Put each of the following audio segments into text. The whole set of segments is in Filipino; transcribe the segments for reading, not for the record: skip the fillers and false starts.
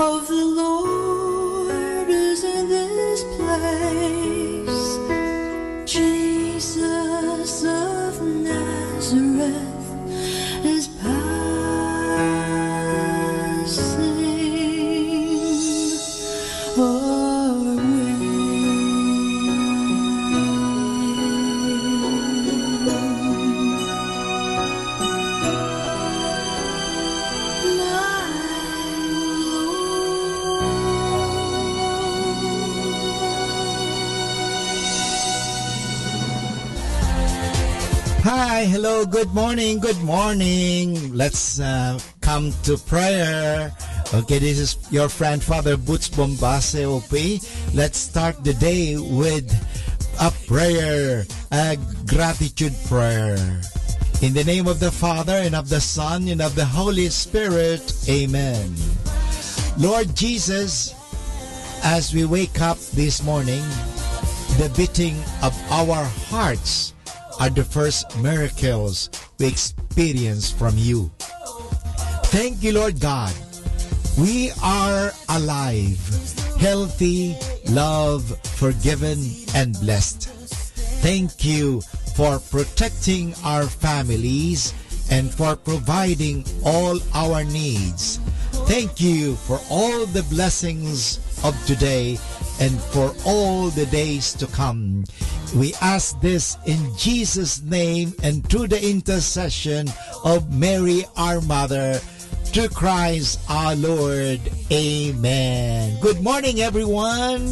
of the Lord is in this place. Jesus of Nazareth is passing our way. Hi, hello, good morning. Let's come to prayer. Okay, this is your friend Father Butch Bombase, OP. Let's start the day with a prayer, a gratitude prayer. In the name of the Father, and of the Son, and of the Holy Spirit, Amen. Lord Jesus, as we wake up this morning, the beating of our hearts are the first miracles we experience from you. Thank you, Lord God. We are alive, healthy, loved, forgiven, and blessed. Thank you for protecting our families and for providing all our needs. Thank you for all the blessings of today and for all the days to come. We ask this in Jesus' name and through the intercession of Mary, our Mother, through Christ our Lord. Amen. Good morning, everyone.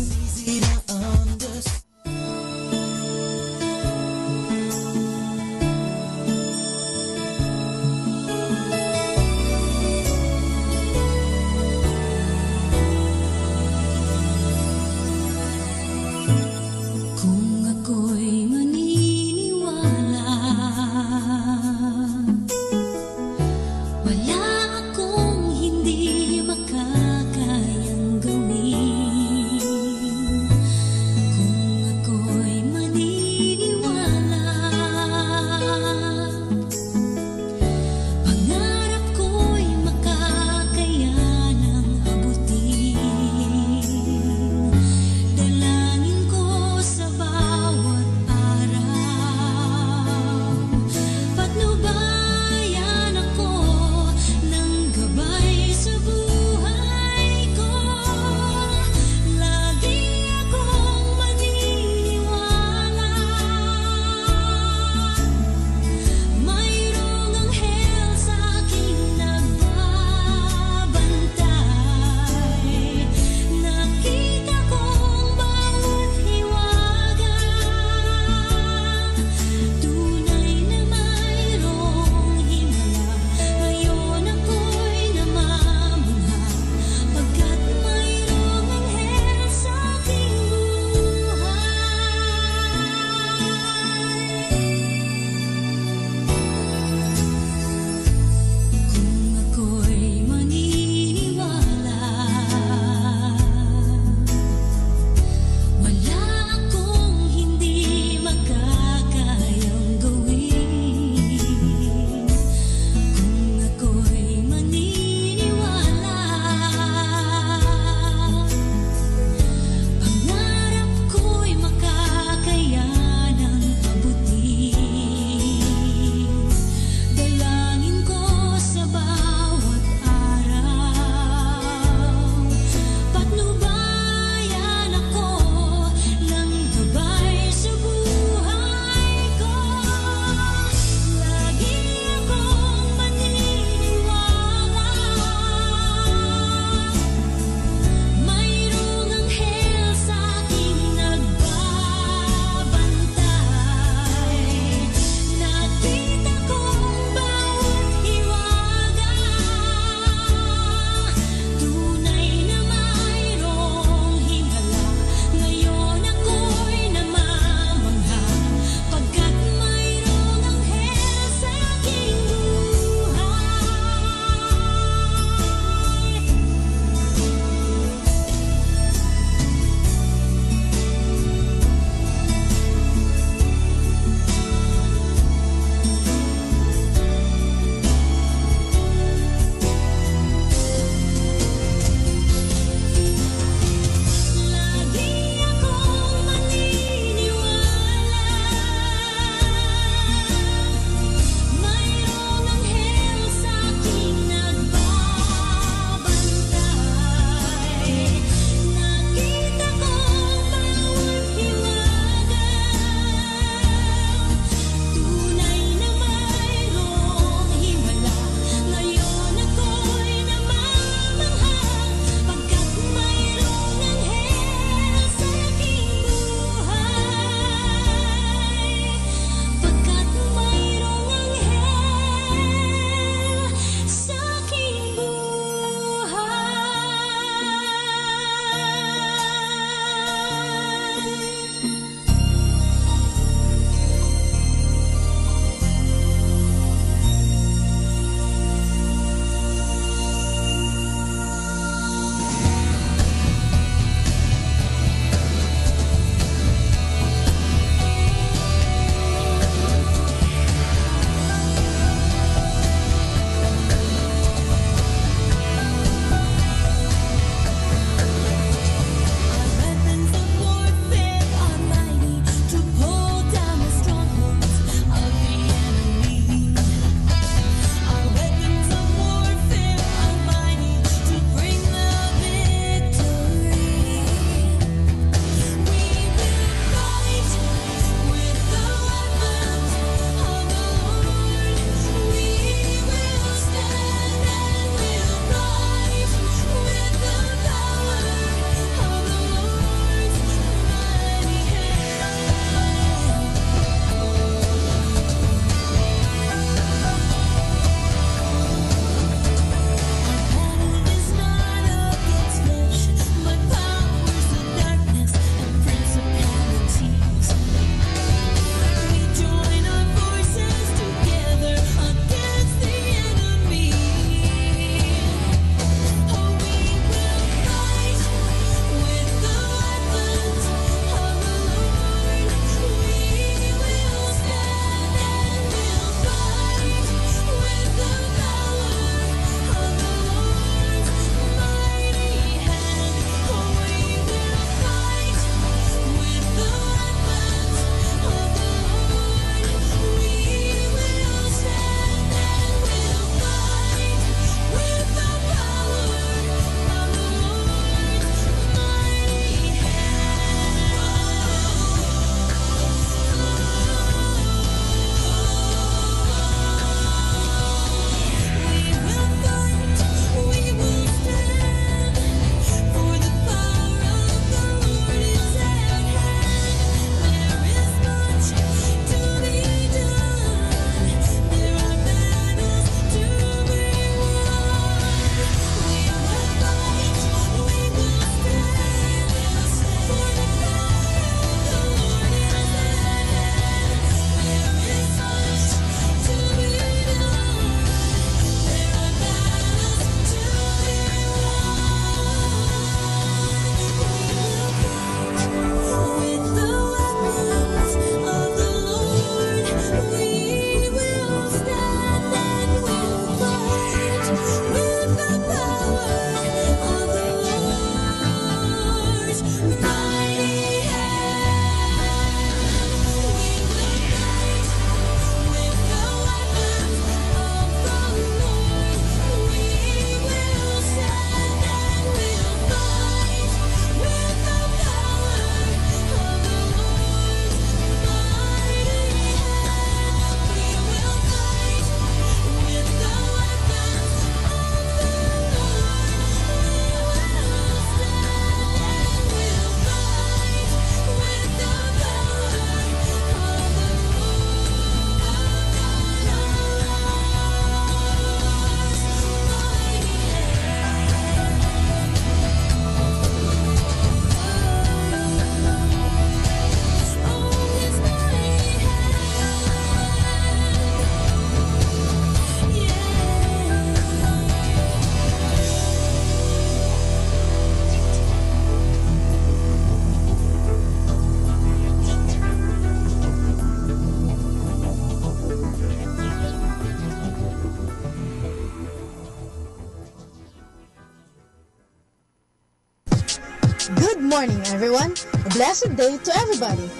Good morning, everyone. A blessed day to everybody.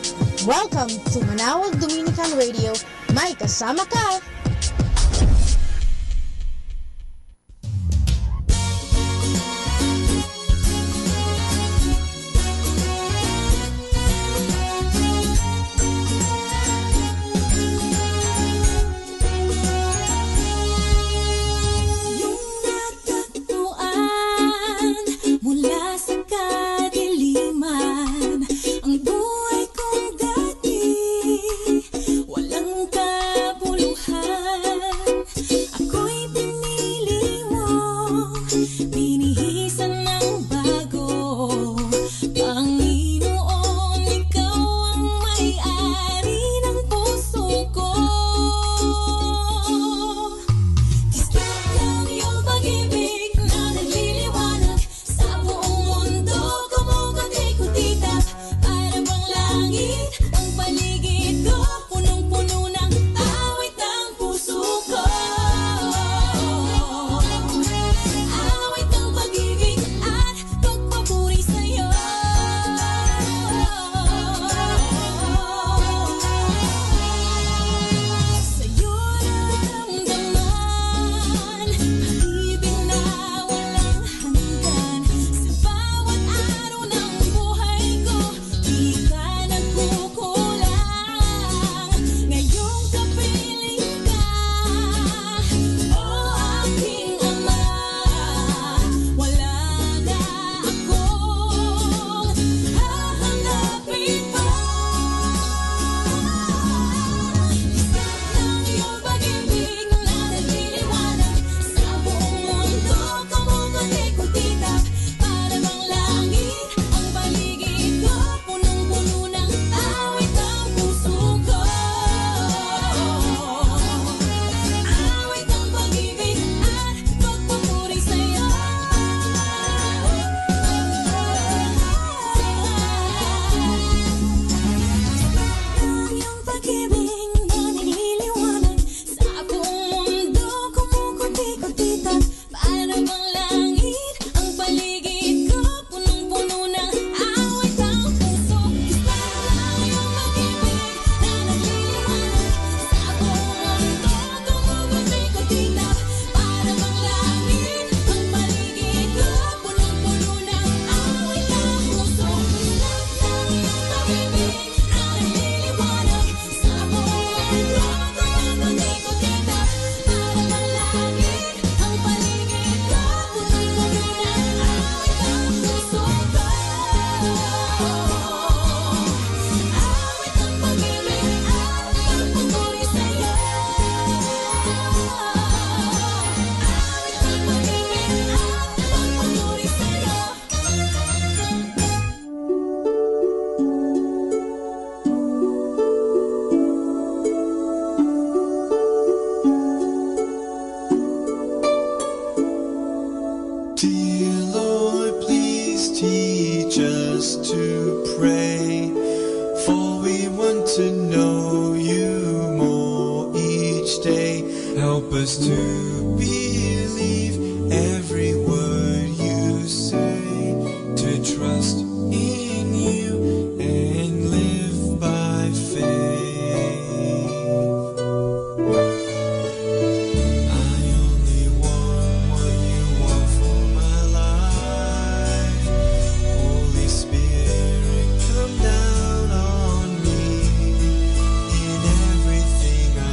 Welcome to Manawag Dominican Radio. May kasama ka!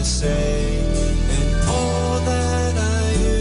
Say, and all that I do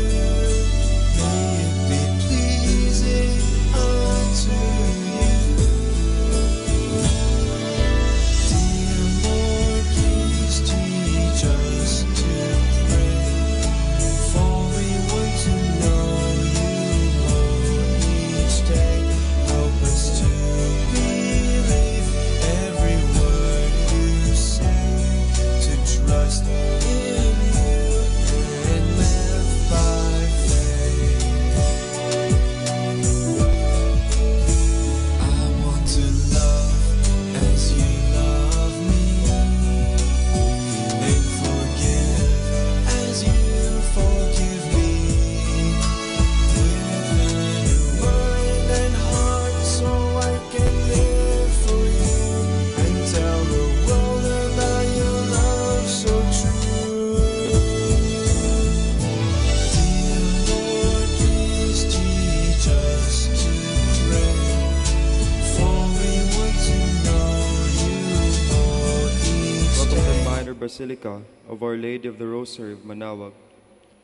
Basilica of Our Lady of the Rosary of Manaoag.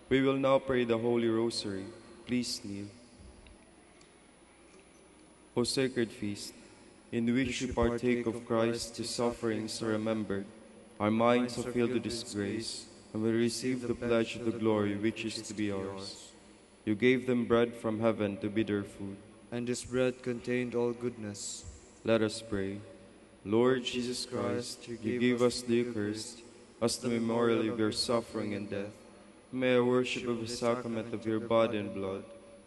We will now pray the Holy Rosary. Please kneel. O sacred feast, in which we partake of Christ's sufferings are remembered, our minds are filled with His grace, and we receive the pledge of the glory which is to be ours. You gave them bread from heaven to be their food, and this bread contained all goodness. Let us pray. Lord Jesus Christ, you gave us the Eucharist as the memorial of your suffering and death. May our worship of the sacrament of your body and blood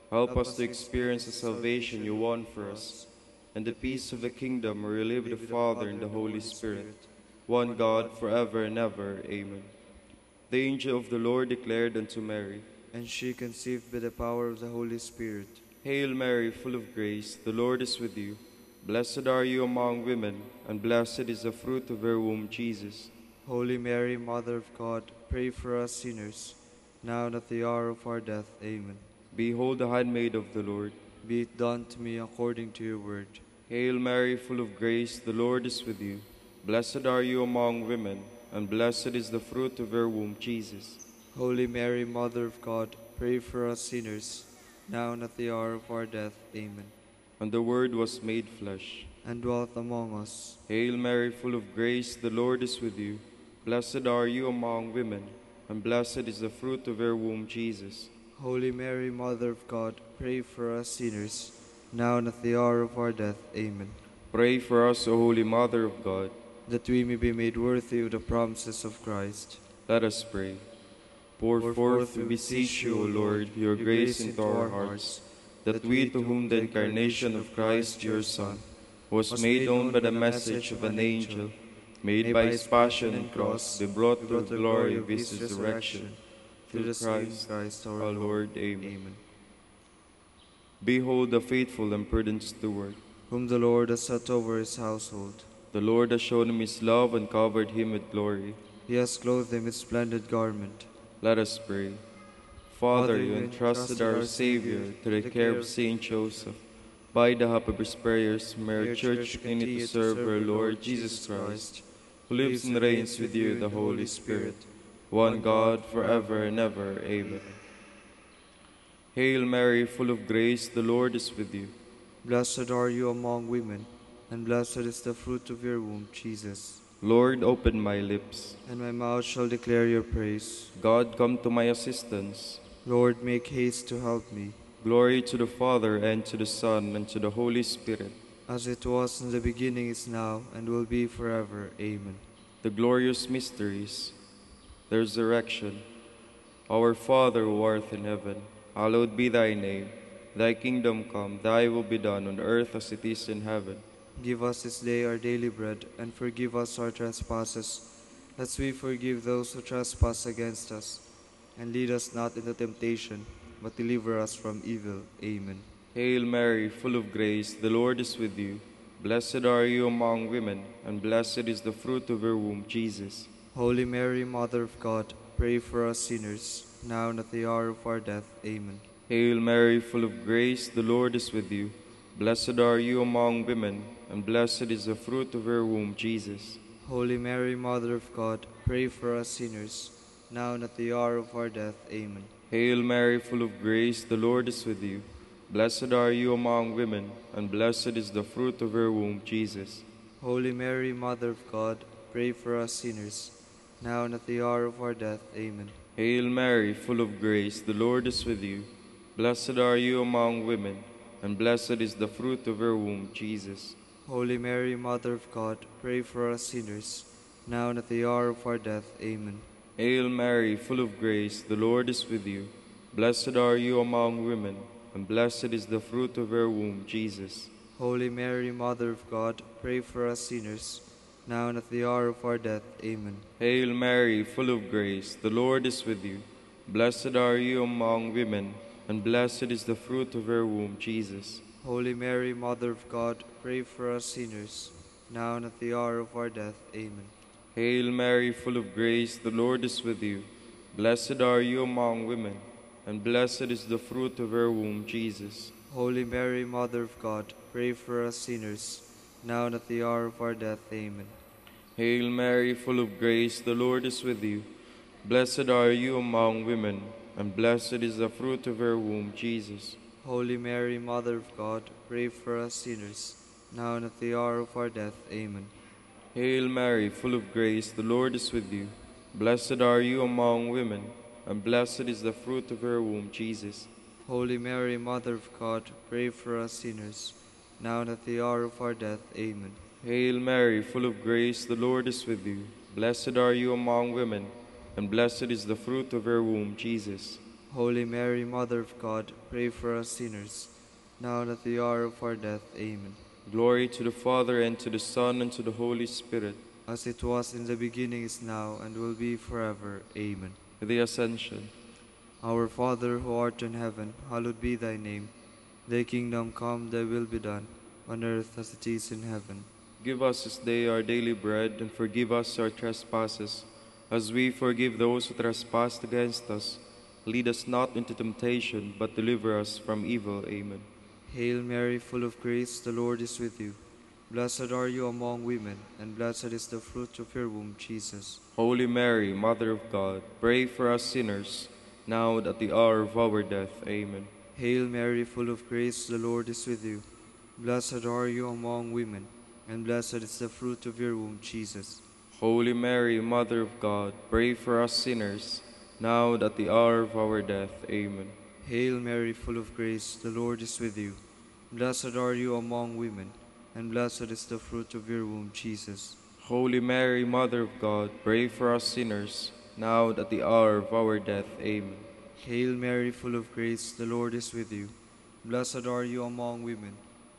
help us to experience the salvation you won for us, and the peace of the kingdom where you live with the Father and the Holy Spirit, one God, forever and ever. Amen. The angel of the Lord declared unto Mary, and she conceived by the power of the Holy Spirit. Hail Mary, full of grace, the Lord is with you. Blessed are you among women, and blessed is the fruit of your womb, Jesus. Holy Mary, Mother of God, pray for us sinners, now and at the hour of our death. Amen. Behold the handmaid of the Lord. Be it done to me according to your word. Hail Mary, full of grace, the Lord is with you. Blessed are you among women, and blessed is the fruit of your womb, Jesus. Holy Mary, Mother of God, pray for us sinners, now and at the hour of our death. Amen. And the Word was made flesh, and dwelt among us. Hail Mary, full of grace, the Lord is with you. Blessed are you among women, and blessed is the fruit of your womb, Jesus. Holy Mary, Mother of God, pray for us sinners, now and at the hour of our death. Amen. Pray for us, O Holy Mother of God, that we may be made worthy of the promises of Christ. Let us pray. Pour forth, we beseech you, O Lord, your grace into our hearts, that we, to whom the incarnation of Christ, your Son, was made known by the message of an angel, made by his passion and cross, be brought to the glory of his resurrection. Through Christ our Lord. Amen. Behold the faithful and prudent steward, whom the Lord has set over his household. The Lord has shown him his love and covered him with glory. He has clothed him with splendid garment. Let us pray. Father, you entrusted our Savior to the care of Saint Joseph. By the help of his prayers, may our Church continue to serve our Lord Jesus Christ, who lives and reigns with you, the Holy Spirit, one God, forever and ever. Amen. Hail Mary, full of grace, the Lord is with you. Blessed are you among women, and blessed is the fruit of your womb, Jesus. Lord, open my lips, and my mouth shall declare your praise. God, come to my assistance. Lord, make haste to help me. Glory to the Father, and to the Son, and to the Holy Spirit. As it was in the beginning, is now, and will be forever. Amen. The glorious mysteries, the resurrection. Our Father who art in heaven, hallowed be thy name. Thy kingdom come, thy will be done on earth as it is in heaven. Give us this day our daily bread, and forgive us our trespasses, as we forgive those who trespass against us. And lead us not into temptation, but deliver us from evil. Amen. Hail Mary, full of grace, the Lord is with you. Blessed are you among women, and blessed is the fruit of your womb, Jesus. Holy Mary, Mother of God, pray for us sinners, now and at the hour of our death. Amen. Hail Mary, full of grace, the Lord is with you. Blessed are you among women, and blessed is the fruit of your womb, Jesus. Holy Mary, Mother of God, pray for us sinners, now and at the hour of our death. Amen. Hail Mary, full of grace, the Lord is with you. Blessed are you among women, and blessed is the fruit of your womb, Jesus. Holy Mary, Mother of God, pray for us sinners, now and at the hour of our death. Amen. Hail Mary, full of grace, the Lord is with you. Blessed are you among women, and blessed is the fruit of your womb, Jesus. Holy Mary, Mother of God, pray for us sinners, now and at the hour of our death. Amen. Hail Mary, full of grace, the Lord is with you. Blessed are you among women, and blessed is the fruit of your womb, Jesus. Holy Mary, Mother of God, pray for us sinners, now and at the hour of our death. Amen. Hail Mary, full of grace, the Lord is with you. Blessed are you among women, and blessed is the fruit of your womb, Jesus. Holy Mary, Mother of God, pray for us sinners, now and at the hour of our death. Amen. Hail Mary, full of grace, the Lord is with you. Blessed are you among women, and blessed is the fruit of your womb, Jesus. Holy Mary, Mother of God, pray for us sinners, now and at the hour of our death. Amen. Hail Mary, full of grace, the Lord is with you. Blessed are you among women, and blessed is the fruit of your womb, Jesus. Holy Mary, Mother of God, pray for us sinners, now and at the hour of our death. Amen. Hail Mary, full of grace, the Lord is with you. Blessed are you among women, and blessed is the fruit of your womb, Jesus. Holy Mary, Mother of God, pray for us sinners, now and at the hour of our death. Amen. Hail Mary, full of grace, the Lord is with you. Blessed are you among women, and blessed is the fruit of your womb, Jesus. Holy Mary, Mother of God, pray for us sinners, now and at the hour of our death. Amen. Glory to the Father, and to the Son, and to the Holy Spirit. As it was in the beginning, is now, and will be forever. Amen. With the Ascension. Our Father, who art in heaven, hallowed be thy name. Thy kingdom come, thy will be done, on earth as it is in heaven. Give us this day our daily bread, and forgive us our trespasses, as we forgive those who trespass against us. Lead us not into temptation, but deliver us from evil. Amen. Hail Mary, full of grace, the Lord is with you. Blessed are you among women, and blessed is the fruit of your womb, Jesus. Holy Mary, Mother of God, pray for us sinners, now and at the hour of our death. Amen. Hail Mary, full of grace, the Lord is with you. Blessed are you among women, and blessed is the fruit of your womb, Jesus. Holy Mary, Mother of God, pray for us sinners, now and at the hour of our death. Amen. Hail Mary, full of grace, the Lord is with you. Blessed are you among women, and blessed is the fruit of your womb, Jesus. Holy Mary, Mother of God, pray for us sinners, now and at the hour of our death. Amen. Hail Mary, full of grace, the Lord is with you. Blessed are you among women,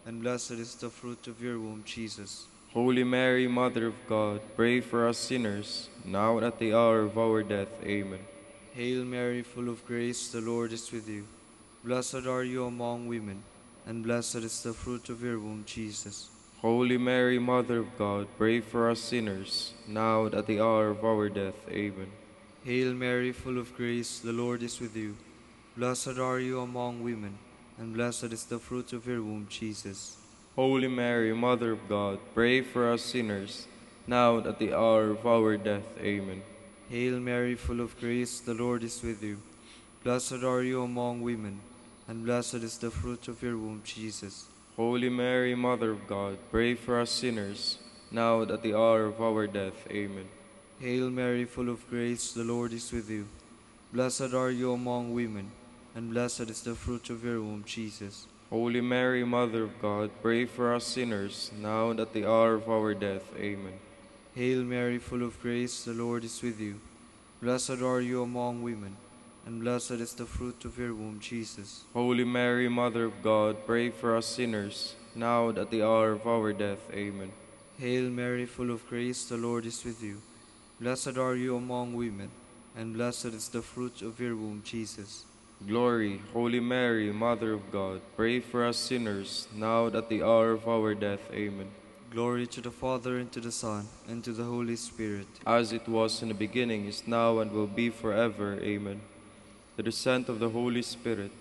and blessed is the fruit of your womb, Jesus. Holy Mary, Mother of God, pray for us sinners, now and at the hour of our death. Amen. Hail Mary, full of grace, the Lord is with you. Blessed are you among women, and blessed is the fruit of your womb, Jesus. Holy Mary, Mother of God, pray for us sinners, now and at the hour of our death. Amen. Hail Mary, full of grace, the Lord is with you. Blessed are you among women, and blessed is the fruit of your womb, Jesus. Holy Mary, Mother of God, pray for us sinners, now and at the hour of our death. Amen. Hail Mary, full of grace, the Lord is with you. Blessed are you among women, and blessed is the fruit of your womb, Jesus. Holy Mary, Mother of God, pray for us sinners, now and at the hour of our death. Amen. Hail Mary, full of grace, the Lord is with you. Blessed are you among women, and blessed is the fruit of your womb, Jesus. Holy Mary, Mother of God, pray for us sinners, now and at the hour of our death. Amen. Hail Mary, full of grace, the Lord is with you. Blessed are you among women, and blessed is the fruit of your womb, Jesus. Holy Mary, Mother of God, pray for us sinners, now and at the hour of our death. Amen. Hail Mary, full of grace, the Lord is with you. Blessed are you among women, and blessed is the fruit of your womb, Jesus. Glory, Holy Mary, Mother of God, pray for us sinners, now and at the hour of our death. Amen. Glory to the Father, and to the Son, and to the Holy Spirit. As it was in the beginning, is now, and will be forever. Amen. The descent of the Holy Spirit.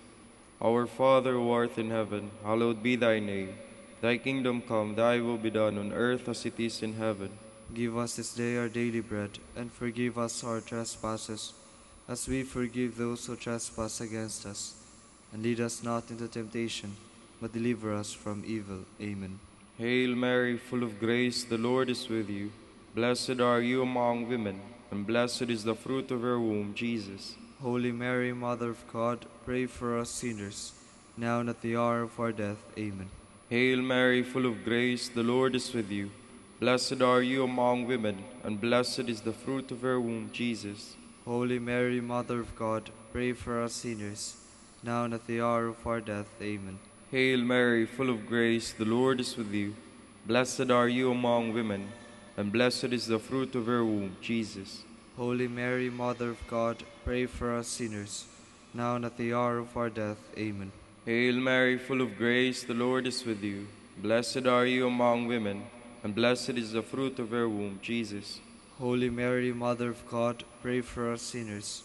Our Father who art in heaven, hallowed be thy name. Thy kingdom come, thy will be done on earth as it is in heaven. Give us this day our daily bread, and forgive us our trespasses, as we forgive those who trespass against us. And lead us not into temptation, but deliver us from evil. Amen. Hail Mary, full of grace, the Lord is with you. Blessed are you among women, and blessed is the fruit of your womb, Jesus. Holy Mary, Mother of God, pray for us sinners, now and at the hour of our death. Amen. Hail Mary, full of grace, the Lord is with you. Blessed are you among women, and blessed is the fruit of your womb, Jesus. Holy Mary, Mother of God, pray for us sinners, now and at the hour of our death. Amen. Hail Mary, full of grace, the Lord is with you. Blessed are you among women, and blessed is the fruit of your womb, Jesus. Holy Mary, Mother of God, pray for us sinners, now and at the hour of our death. Amen. Hail Mary, full of grace, the Lord is with you. Blessed are you among women, and blessed is the fruit of your womb, Jesus. Holy Mary, Mother of God, pray for us sinners,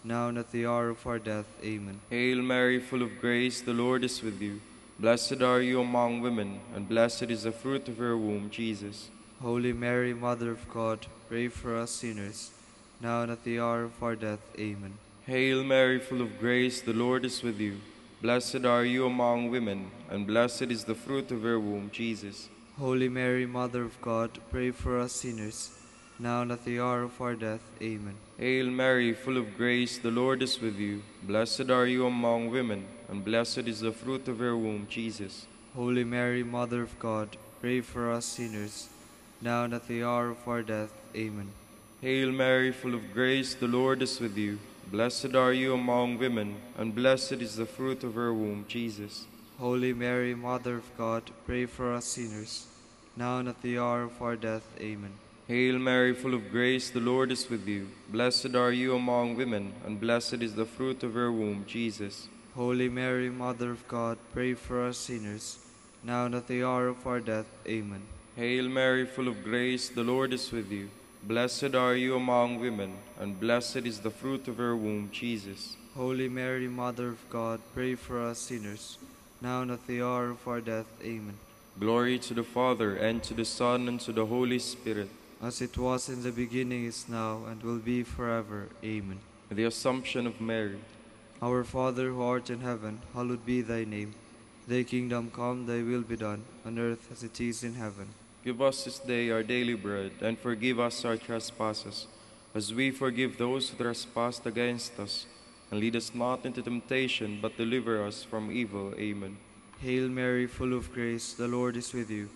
now and at the hour of our death. Amen. Hail Mary, full of grace, the Lord is with you. Blessed are you among women, and blessed is the fruit of your womb, Jesus. Holy Mary, Mother of God, pray for us sinners, now and at the hour of our death. Amen. Hail Mary, full of grace, the Lord is with you. Blessed are you among women, and blessed is the fruit of your womb, Jesus. Holy Mary, Mother of God, pray for us sinners, now and at the hour of our death. Amen. Hail Mary, full of grace, the Lord is with you. Blessed are you among women, and blessed is the fruit of your womb, Jesus. Holy Mary, Mother of God, pray for us sinners, now and at the hour of our death. Amen. Hail Mary, full of grace, the Lord is with you. Blessed are you among women, and blessed is the fruit of your womb, Jesus. Holy Mary, Mother of God, pray for us sinners, now and at the hour of our death. Amen. Hail Mary, full of grace, the Lord is with you. Blessed are you among women, and blessed is the fruit of your womb, Jesus. Holy Mary, Mother of God, pray for us sinners, now and at the hour of our death. Amen. Hail Mary, full of grace, the Lord is with you. Blessed are you among women, and blessed is the fruit of your womb, Jesus. Holy Mary, Mother of God, pray for us sinners, now and at the hour of our death. Amen. Glory to the Father, and to the Son, and to the Holy Spirit. As it was in the beginning, is now, and will be forever. Amen. The Assumption of Mary. Our Father who art in heaven, hallowed be thy name. Thy kingdom come, thy will be done, on earth as it is in heaven. Give us this day our daily bread, and forgive us our trespasses, as we forgive those who trespass against us. And lead us not into temptation, but deliver us from evil. Amen. Hail Mary, full of grace, the Lord is with you.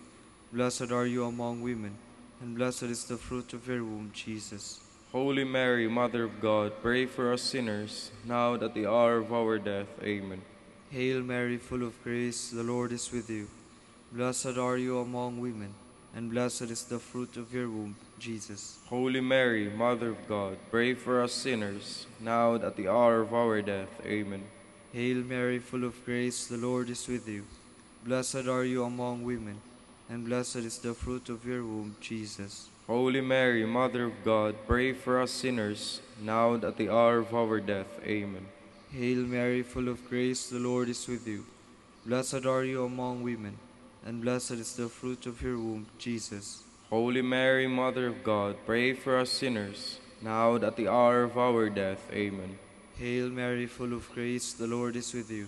Blessed are you among women, and blessed is the fruit of your womb, Jesus. Holy Mary, Mother of God, pray for us sinners, now and at the hour of our death. Amen. Hail Mary, full of grace, the Lord is with you. Blessed are you among women, and blessed is the fruit of your womb, Jesus. Holy Mary, Mother of God, pray for us sinners, now and at the hour of our death. Amen. Hail Mary, full of grace, the Lord is with you. Blessed are you among women, and blessed is the fruit of your womb, Jesus. Holy Mary, Mother of God, pray for us sinners, now and at the hour of our death. Amen. Hail Mary, full of grace, the Lord is with you. Blessed are you among women, and blessed is the fruit of your womb, Jesus. Holy Mary, Mother of God, pray for us sinners, now and at the hour of our death. Amen. Hail Mary, full of grace, the Lord is with you.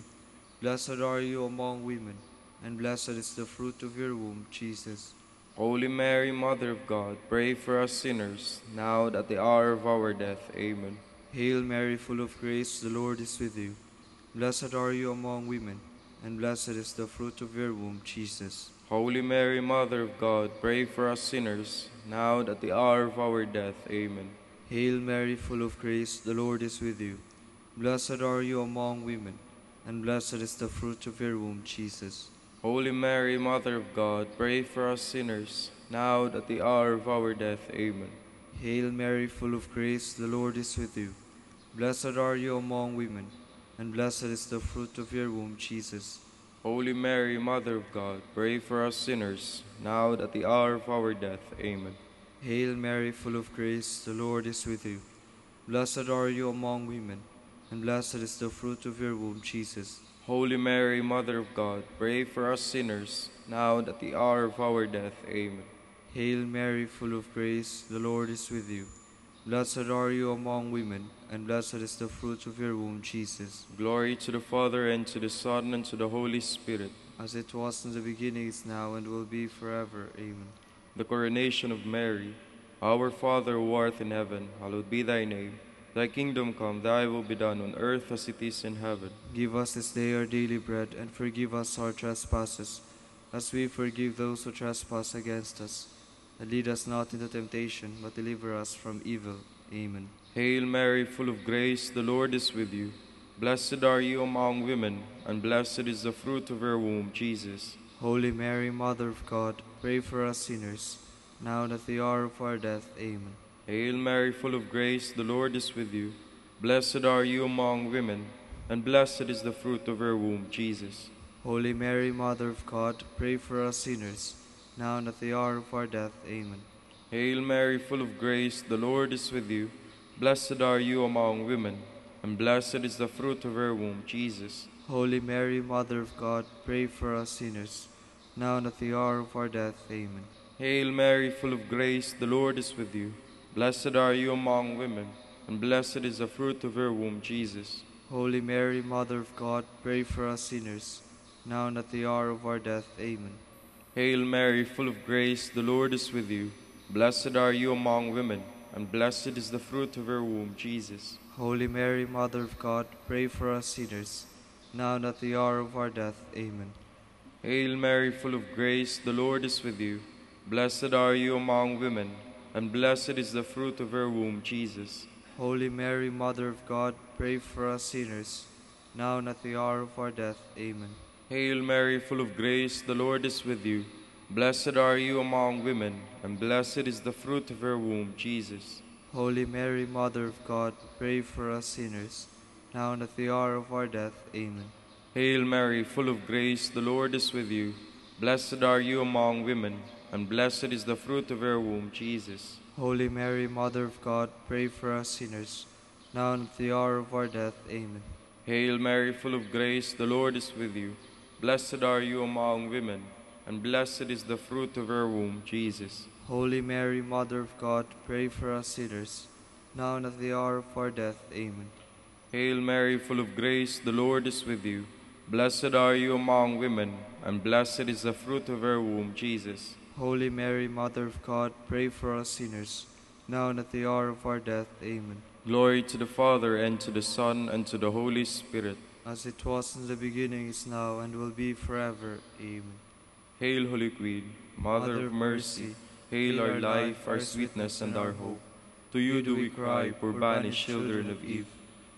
Blessed are you among women, and blessed is the fruit of your womb, Jesus. Holy Mary, Mother of God, pray for us sinners, now and at the hour of our death. Amen. Hail Mary, full of grace, the Lord is with you. Blessed are you among women, and blessed is the fruit of your womb, Jesus. Holy Mary, Mother of God, pray for us sinners, now and at the hour of our death. Amen. Hail Mary, full of grace, the Lord is with you. Blessed are you among women, and blessed is the fruit of your womb, Jesus. Holy Mary, Mother of God, pray for us sinners, now and at the hour of our death. Amen. Hail Mary, full of grace, the Lord is with you. Blessed are you among women, and blessed is the fruit of your womb, Jesus. Holy Mary, Mother of God, pray for us sinners, now and at the hour of our death. Amen. Hail Mary, full of grace, the Lord is with you. Blessed are you among women, and blessed is the fruit of your womb, Jesus. Holy Mary, Mother of God, pray for us sinners, now and at the hour of our death. Amen. Hail Mary, full of grace, the Lord is with you. Blessed are you among women, and blessed is the fruit of your womb, Jesus. Glory to the Father, and to the Son, and to the Holy Spirit. As it was in the beginning, is now, and will be forever. Amen. The Coronation of Mary. Our Father who art in heaven, hallowed be thy name. Thy kingdom come, thy will be done on earth as it is in heaven. Give us this day our daily bread, and forgive us our trespasses, as we forgive those who trespass against us. And lead us not into temptation, but deliver us from evil. Amen. Hail Mary, full of grace, the Lord is with you. Blessed are you among women, and blessed is the fruit of your womb, Jesus. Holy Mary, Mother of God, pray for us sinners, now and at the hour of our death. Amen. Hail Mary, full of grace, the Lord is with you. Blessed are you among women, and blessed is the fruit of your womb, Jesus. Holy Mary, Mother of God, pray for us sinners, now and at the hour of our death. Amen. Hail Mary, full of grace, the Lord is with you. Blessed are you among women, and blessed is the fruit of your womb, Jesus. Holy Mary, Mother of God, pray for us sinners, now and at the hour of our death. Amen. Hail Mary, full of grace, the Lord is with you. Blessed are you among women, and blessed is the fruit of your womb, Jesus. Holy Mary, Mother of God, pray for us sinners, now and at the hour of our death. Amen. Hail Mary, full of grace, the Lord is with you. Blessed are you among women, and blessed is the fruit of your womb, Jesus. Holy Mary, Mother of God, pray for us sinners, now and at the hour of our death. Amen. Hail Mary, full of grace, the Lord is with you. Blessed are you among women, and blessed is the fruit of your womb, Jesus. Holy Mary, Mother of God, pray for us sinners, now and at the hour of our death. Amen. Hail Mary, full of grace, the Lord is with you. Blessed are you among women, and blessed is the fruit of your womb, Jesus. Holy Mary, Mother of God, pray for us sinners, now and at the hour of our death. Amen. Hail Mary, full of grace, the Lord is with you. Blessed are you among women, and blessed is the fruit of your womb, Jesus. Holy Mary, Mother of God, pray for us sinners, now and at the hour of our death. Amen. Hail Mary, full of grace, the Lord is with you. Blessed are you among women, and blessed is the fruit of your womb, Jesus. Holy Mary, Mother of God, pray for us sinners, now and at the hour of our death. Amen. Hail Mary, full of grace, the Lord is with you. Blessed are you among women, and blessed is the fruit of your womb, Jesus. Holy Mary, Mother of God, pray for us sinners, now and at the hour of our death. Amen. Glory to the Father, and to the Son, and to the Holy Spirit. As it was in the beginning, is now, and will be forever. Amen. Hail, Holy Queen, Mother of mercy. Hail our life, our sweetness, and our hope. To you do we cry, poor banished children of Eve.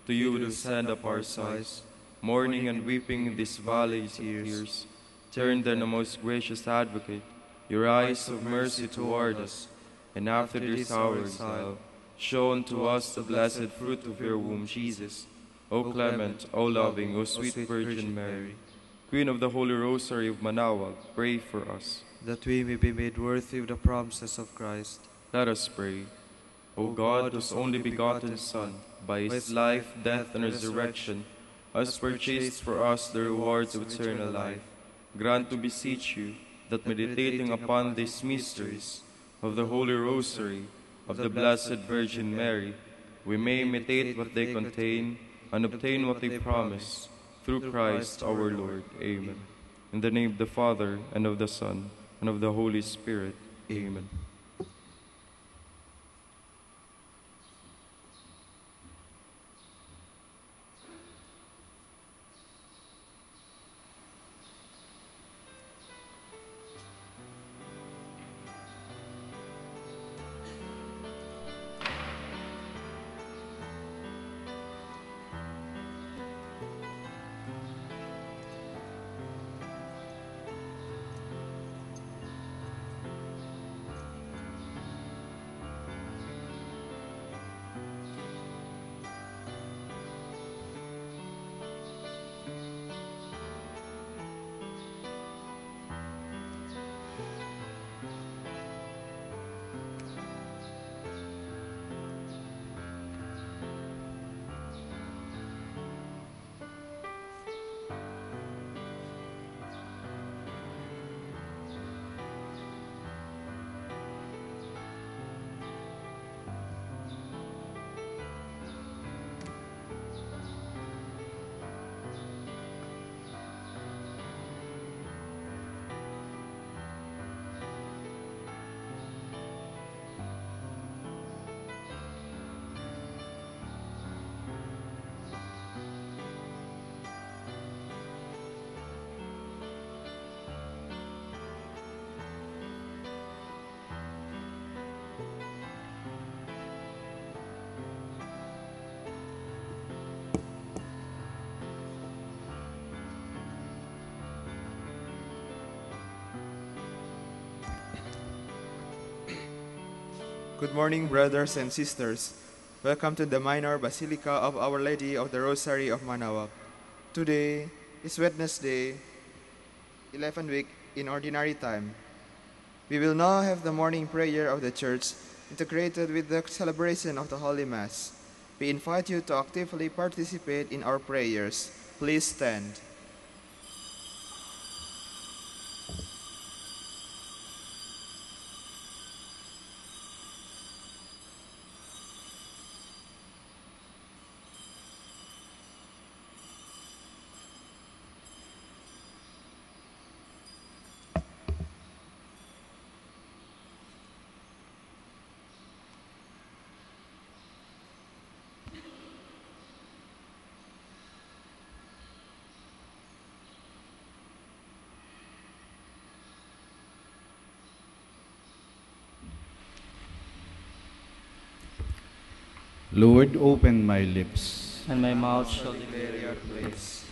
To you do send up our sighs, mourning and weeping in this valley of tears. Turn then, O most gracious Advocate, your eyes of mercy toward us, and after this our exile, show unto us the blessed fruit of your womb, Jesus. O clement, O loving, O sweet Virgin Mary, Queen of the Holy Rosary of Manaoag, pray for us. That we may be made worthy of the promises of Christ. Let us pray. O God, whose only begotten Son, by his life, death, and resurrection, has purchased for us the rewards of eternal life, grant, to beseech you, that meditating upon these mysteries of the Holy Rosary of the Blessed Virgin Mary, we may imitate what they contain and obtain what they promise, through Christ our Lord. Amen. In the name of the Father, and of the Son, and of the Holy Spirit. Amen. Good morning, brothers and sisters. Welcome to the Minor Basilica of Our Lady of the Rosary of Manaoag. Today is Wednesday, 11th week in Ordinary Time. We will now have the morning prayer of the Church integrated with the celebration of the Holy Mass. We invite you to actively participate in our prayers. Please stand. Lord, open my lips. and my mouth shall declare Declare your your praise.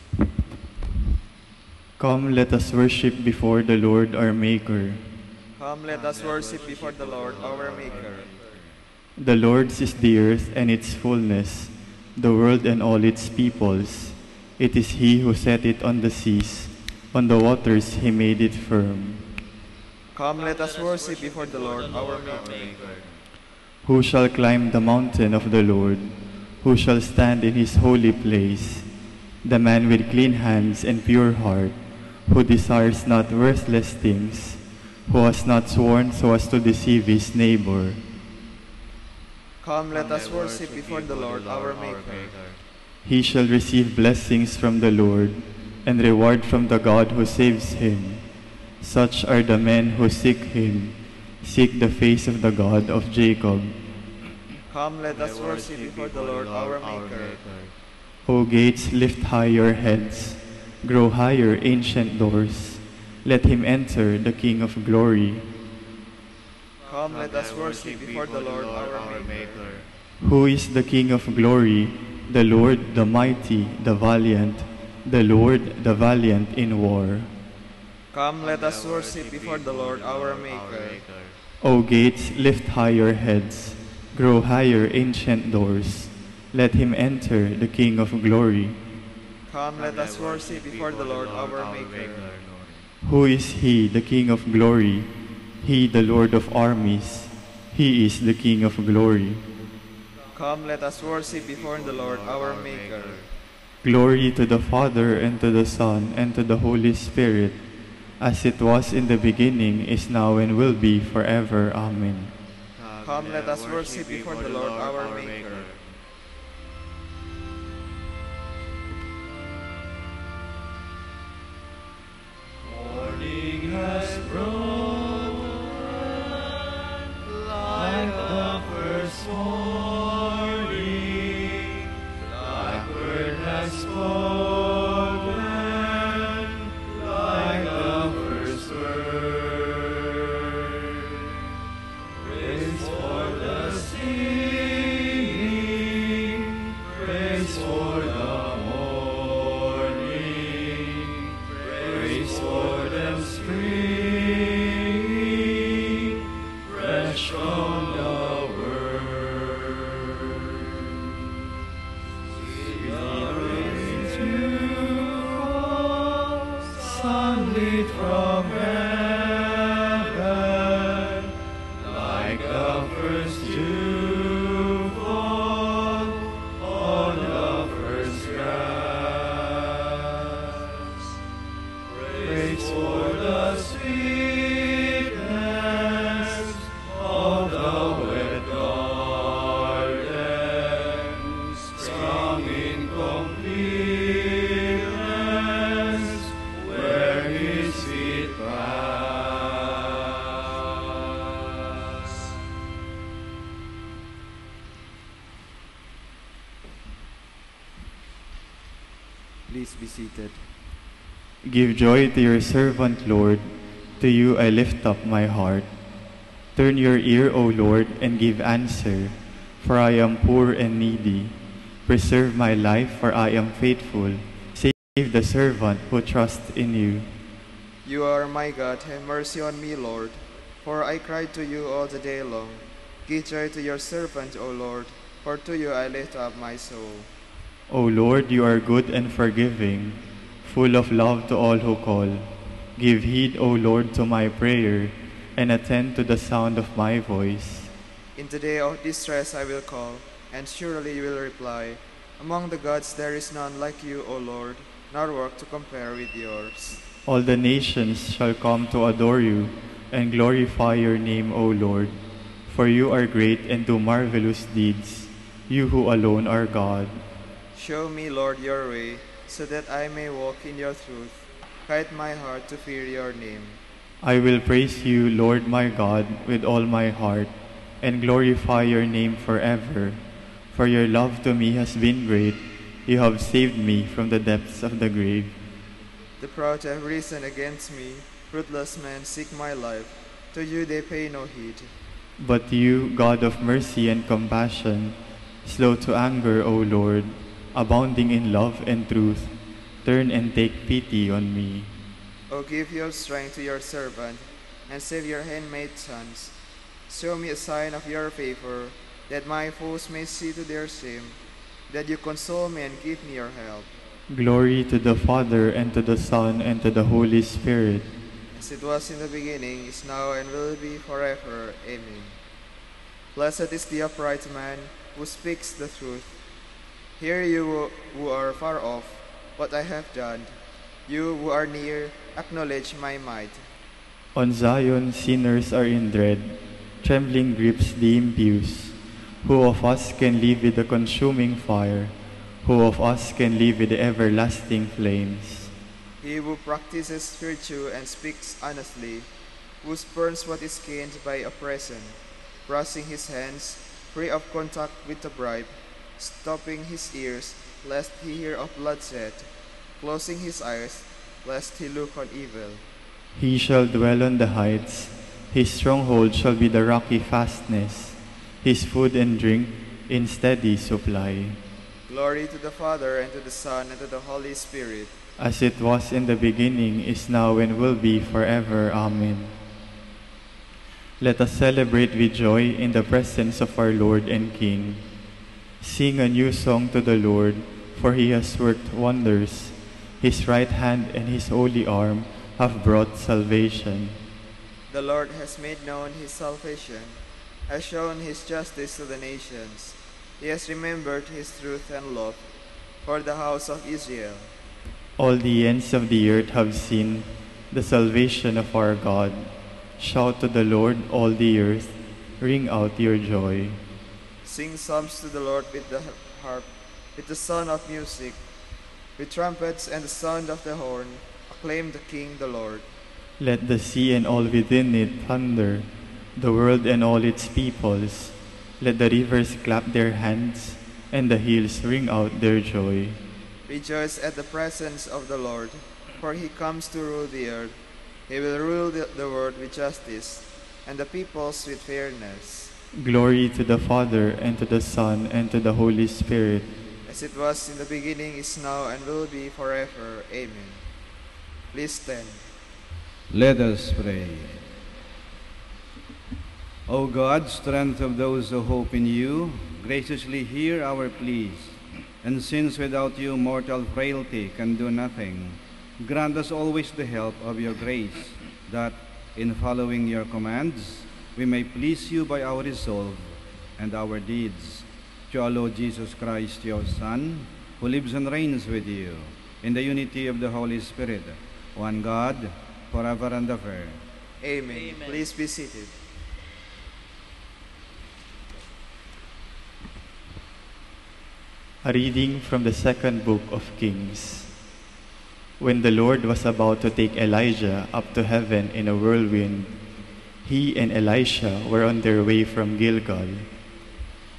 Come, let us worship before the Lord our Maker. Come, let us worship before the Lord our Maker. The Lord's is the earth and its fullness, the world and all its peoples. It is He who set it on the seas, on the waters He made it firm. Come, let us worship before the Lord our Maker. Who shall climb the mountain of the Lord? Who shall stand in His holy place? The man with clean hands and pure heart, who desires not worthless things, who has not sworn so as to deceive his neighbor. Come, let us worship before the Lord our Maker. He shall receive blessings from the Lord, and reward from the God who saves him. Such are the men who seek Him, seek the face of the God of Jacob. Come, let us worship before the Lord our Maker. O gates, lift high your heads, grow higher, ancient doors. Let him enter, the King of glory. Come, let us worship before the Lord our Maker. Who is the King of glory? The Lord, the mighty, the valiant, the Lord, the valiant in war. Come, let us worship before the Lord our Maker. O gates, lift high your heads, grow higher, ancient doors. Let him enter, the King of glory. Come, let us worship before the Lord our Maker. Who is He, the King of glory? He, the Lord of armies. He is the King of glory. Come, let us worship before the Lord our Maker. Glory to the Father, and to the Son, and to the Holy Spirit, as it was in the beginning, is now, and will be forever. Amen. Come, let us worship before the Lord our Maker. Morning has broken like the first morning. Blackbird has spoken like the first word. Praise for the singing, praise for the morning, praise for them spring, fresh from the word. Sweet rains you fall, sunlit from heaven, like the first dew fall on the first grass. Praise for the sweetness of the wet garden, strong in completeness, where His feet pass. Please be seated. Give joy to your servant, Lord. To you I lift up my heart. Turn your ear, O Lord, and give answer, for I am poor and needy. Preserve my life, for I am faithful. Save the servant who trusts in you. You are my God, have mercy on me, Lord, for I cried to you all the day long. Give joy to your servant, O Lord, for to you I lift up my soul. O Lord, you are good and forgiving, full of love to all who call. Give heed, O Lord, to my prayer, and attend to the sound of my voice. In the day of distress I will call, and surely you will reply. Among the gods there is none like you, O Lord, nor work to compare with yours. All the nations shall come to adore you, and glorify your name, O Lord. For you are great and do marvelous deeds, you who alone are God. Show me, Lord, your way, so that I may walk in your truth. Guide my heart to fear your name. I will praise you, Lord my God, with all my heart, and glorify your name forever. For your love to me has been great. You have saved me from the depths of the grave. The proud have risen against me. Ruthless men seek my life. To you they pay no heed. But you, God of mercy and compassion, slow to anger, O Lord, abounding in love and truth. Turn and take pity on me. O give your strength to your servant, and save your handmaid sons. Show me a sign of your favor, that my foes may see to their shame, that you console me and give me your help. Glory to the Father, and to the Son, and to the Holy Spirit. As it was in the beginning, is now, and will be forever. Amen. Blessed is the upright man who speaks the truth. Hear you who are far off what I have done. You who are near, acknowledge my might. On Zion sinners are in dread, trembling grips the impious. Who of us can live with the consuming fire? Who of us can live with the everlasting flames? He who practices virtue and speaks honestly, who spurns what is gained by oppression, crossing his hands, free of contact with the bribe, stopping his ears, lest he hear of bloodshed, closing his eyes, lest he look on evil. He shall dwell on the heights, his stronghold shall be the rocky fastness, his food and drink in steady supply. Glory to the Father, and to the Son, and to the Holy Spirit. As it was in the beginning, is now, and will be forever. Amen. Let us celebrate with joy in the presence of our Lord and King. Sing a new song to the Lord, for he has worked wonders. His right hand and his holy arm have brought salvation. The Lord has made known his salvation, has shown his justice to the nations. He has remembered his truth and love for the house of Israel. All the ends of the earth have seen the salvation of our God. Shout to the Lord, all the earth, ring out your joy. Sing psalms to the Lord with the harp, with the sound of music, with trumpets and the sound of the horn. Acclaim the King, the Lord. Let the sea and all within it thunder, the world and all its peoples. Let the rivers clap their hands, and the hills ring out their joy. Rejoice at the presence of the Lord, for he comes to rule the earth. He will rule the world with justice, and the peoples with fairness. Glory to the Father, and to the Son, and to the Holy Spirit. As it was in the beginning, is now, and will be forever. Amen. Please stand. Let us pray. O God, strength of those who hope in you, graciously hear our pleas. And since without you mortal frailty can do nothing, grant us always the help of your grace, that in following your commands, we may please you by our resolve and our deeds. Through our Lord Jesus Christ, your Son, who lives and reigns with you, in the unity of the Holy Spirit, one God, forever and ever. Amen. Please be seated. A reading from the second book of Kings. When the Lord was about to take Elijah up to heaven in a whirlwind, he and Elisha were on their way from Gilgal.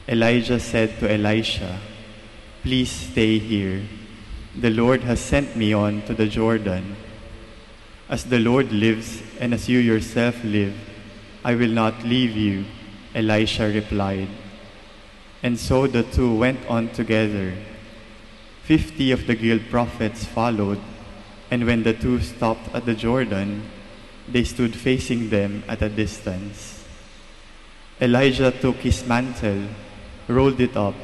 Elijah said to Elisha, "Please stay here. The Lord has sent me on to the Jordan. As the Lord lives and as you yourself live, I will not leave you," Elisha replied. And so the two went on together. 50 of the guild prophets followed, and when the two stopped at the Jordan, they stood facing them at a distance. Elijah took his mantle, rolled it up,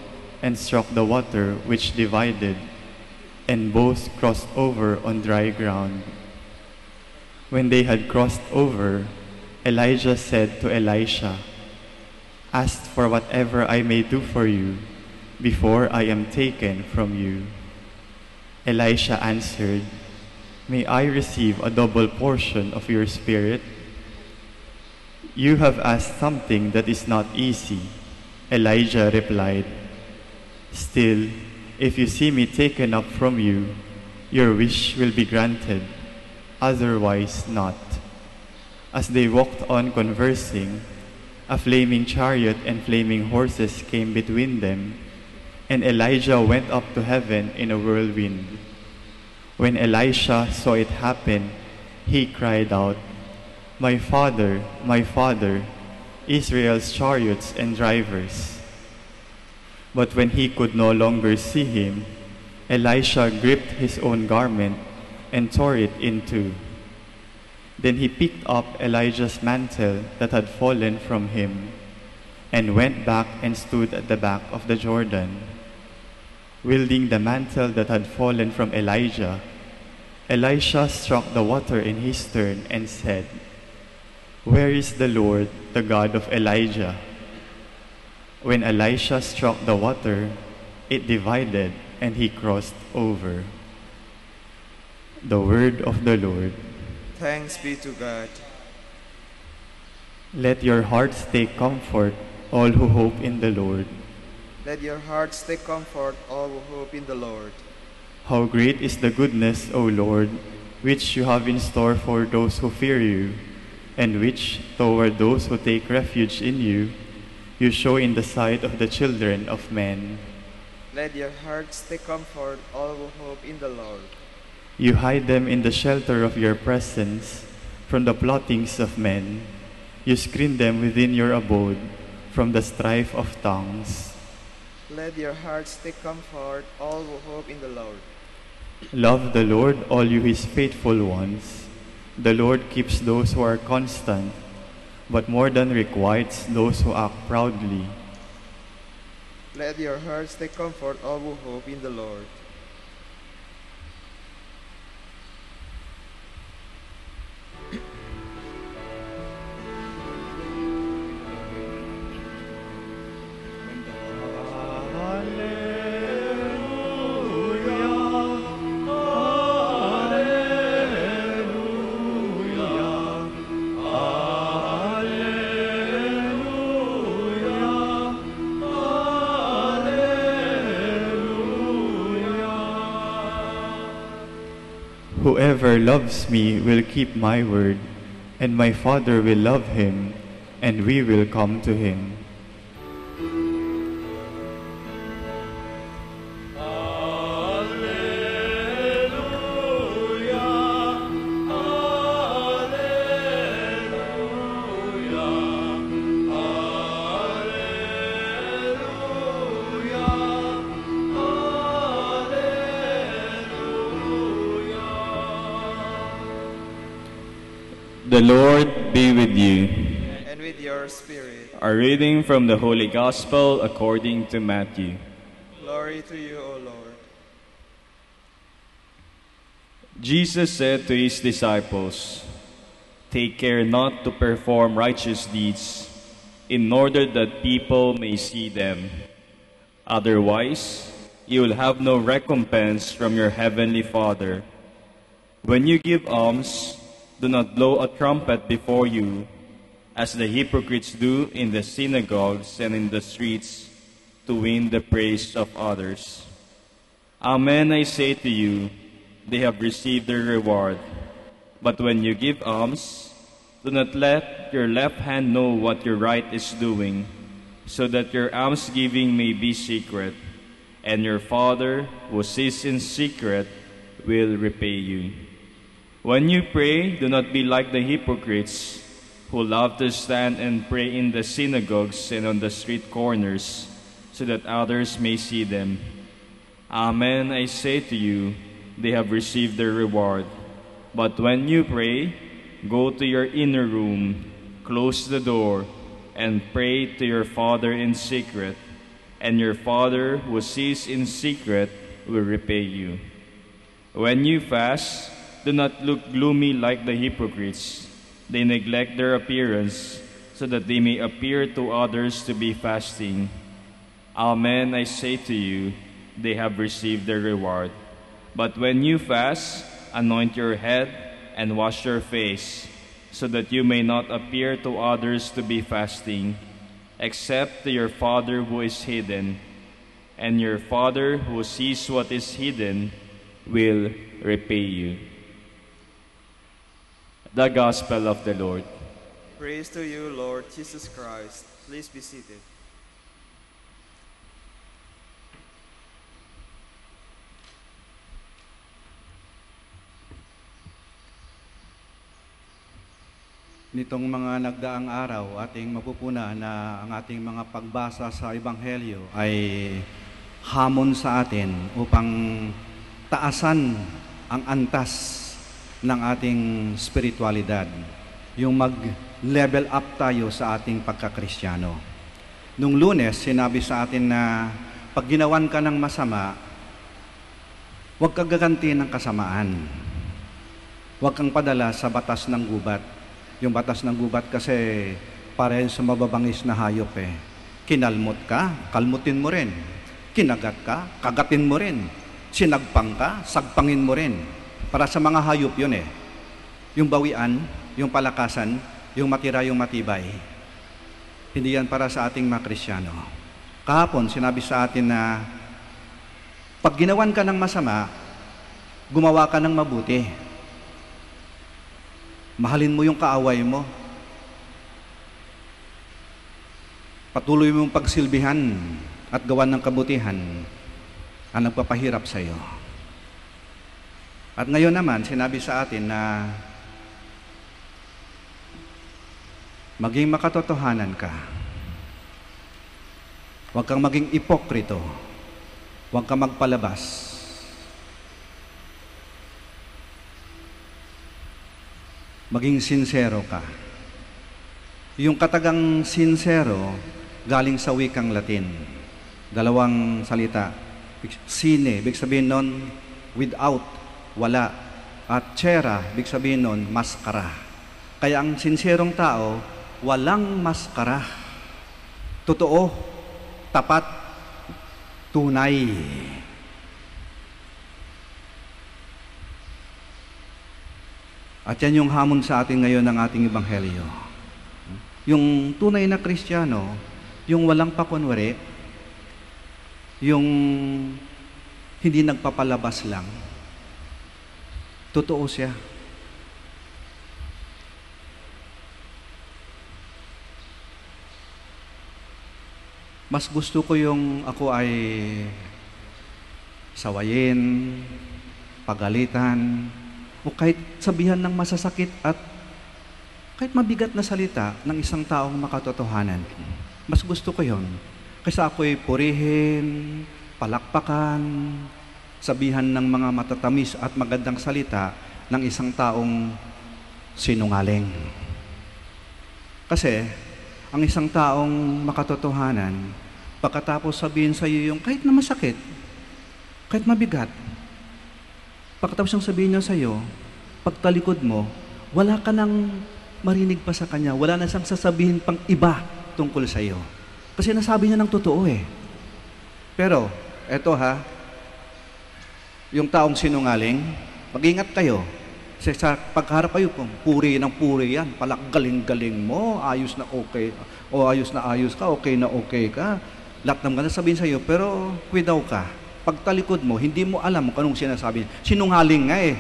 and struck the water which divided, and both crossed over on dry ground. When they had crossed over, Elijah said to Elisha, "Ask for whatever I may do for you before I am taken from you." Elisha answered, "May I receive a double portion of your spirit?" "You have asked something that is not easy," Elijah replied. "Still, if you see me taken up from you, your wish will be granted, otherwise not." As they walked on conversing, a flaming chariot and flaming horses came between them, and Elijah went up to heaven in a whirlwind. When Elisha saw it happen, he cried out, my father, Israel's chariots and drivers." But when he could no longer see him, Elisha gripped his own garment and tore it in two. Then he picked up Elijah's mantle that had fallen from him and went back and stood at the back of the Jordan. Wielding the mantle that had fallen from Elijah, Elisha struck the water in his turn and said, "Where is the Lord, the God of Elijah?" When Elisha struck the water, it divided and he crossed over. The word of the Lord. Thanks be to God. Let your hearts take comfort, all who hope in the Lord. Let your hearts take comfort, all who hope in the Lord. How great is the goodness, O Lord, which you have in store for those who fear you, and which, toward those who take refuge in you, you show in the sight of the children of men. Let your hearts take comfort, all who hope in the Lord. You hide them in the shelter of your presence from the plottings of men. You screen them within your abode from the strife of tongues. Let your hearts take comfort, all who hope in the Lord. Love the Lord, all you his faithful ones. The Lord keeps those who are constant, but more than requites those who act proudly. Let your hearts take comfort, all who hope in the Lord. Whoever loves me will keep my word, and my Father will love him, and we will come to him. The Lord be with you. And with your spirit. A reading from the Holy Gospel according to Matthew. Glory to you, O Lord. Jesus said to his disciples, "Take care not to perform righteous deeds, in order that people may see them. Otherwise, you will have no recompense from your heavenly Father. When you give alms, do not blow a trumpet before you, as the hypocrites do in the synagogues and in the streets, to win the praise of others. Amen, I say to you, they have received their reward. But when you give alms, do not let your left hand know what your right is doing, so that your almsgiving may be secret, and your Father, who sees in secret, will repay you. When you pray, do not be like the hypocrites, who love to stand and pray in the synagogues and on the street corners, so that others may see them. Amen, I say to you, they have received their reward. But when you pray, go to your inner room, close the door, and pray to your Father in secret, and your Father who sees in secret will repay you. When you fast, do not look gloomy like the hypocrites. They neglect their appearance, so that they may appear to others to be fasting. Amen, I say to you, they have received their reward. But when you fast, anoint your head and wash your face, so that you may not appear to others to be fasting, except to your Father who is hidden. And your Father who sees what is hidden will repay you." The Gospel of the Lord. Praise to you, Lord Jesus Christ. Please be seated. Nitong mga nagdaang araw, ating mapupuna na ang ating mga pagbasa sa Ebanghelyo ay hamon sa atin upang taasan ang antas ng ating spiritualidad. Yung mag-level up tayo sa ating pagkakristyano. Nung Lunes, sinabi sa atin na pag ginawan ka ng masama, huwag kang gaganti ng kasamaan. Huwag kang padala sa batas ng gubat. Yung batas ng gubat kasi pareho sa mababangis na hayop eh. Kinalmot ka, kalmutin mo rin. Kinagat ka, kagatin mo rin. Sinagpang ka, sagpangin mo rin. Para sa mga hayop yun eh. Yung bawian, yung palakasan, yung matira, yung matibay. Hindi yan para sa ating mga Kristyano. Kahapon, sinabi sa atin na pag ginawan ka ng masama, gumawa ka ng mabuti. Mahalin mo yung kaaway mo. Patuloy mong pagsilbihan at gawan ng kabutihan ang nagpapahirap sa iyo. At ngayon naman, sinabi sa atin na maging makatotohanan ka. Huwag kang maging ipokrito. Huwag kang magpalabas. Maging sincero ka. Yung katagang sincero, galing sa wikang Latin. Dalawang salita. Sine, ibig sabihin nun, without, wala. At cera, ibig sabihin nun, maskara. Kaya ang sinserong tao, walang maskara. Totoo, tapat, tunay. At yan yung hamon sa atin ngayon ng ating Ebanghelyo. Yung tunay na Kristiyano, yung walang pakunwari, yung hindi nagpapalabas lang. Totoo siya. Mas gusto ko yung ako ay sawayin, pagalitan, o kahit sabihan ng masasakit at kahit mabigat na salita ng isang taong makatotohanan. Mas gusto ko yun. Kasi ako'y purihin, palakpakan, sabihan ng mga matatamis at magandang salita ng isang taong sinungaling. Kasi ang isang taong makatotohanan, pagkatapos sabihin sa iyo yung kahit na masakit, kahit mabigat, pagkatapos yung sabihin niya sa iyo, pagtalikod mo, wala ka nang marinig pa sa kanya, wala na siyang sasabihin pang iba tungkol sa iyo. Kasi nasabi niya ng totoo eh. Pero, eto ha, yung taong sinungaling, mag-ingat kayo. Kasi sa pagharap kayo, kung puri ng puri yan, palak galing-galing mo, ayos na okay, o ayos na ayos ka, okay na okay ka. Lahat naman na sabihin sa iyo, pero kuidaw ka. Pagtalikod mo, hindi mo alam kung anong sinasabi. Sinungaling nga eh.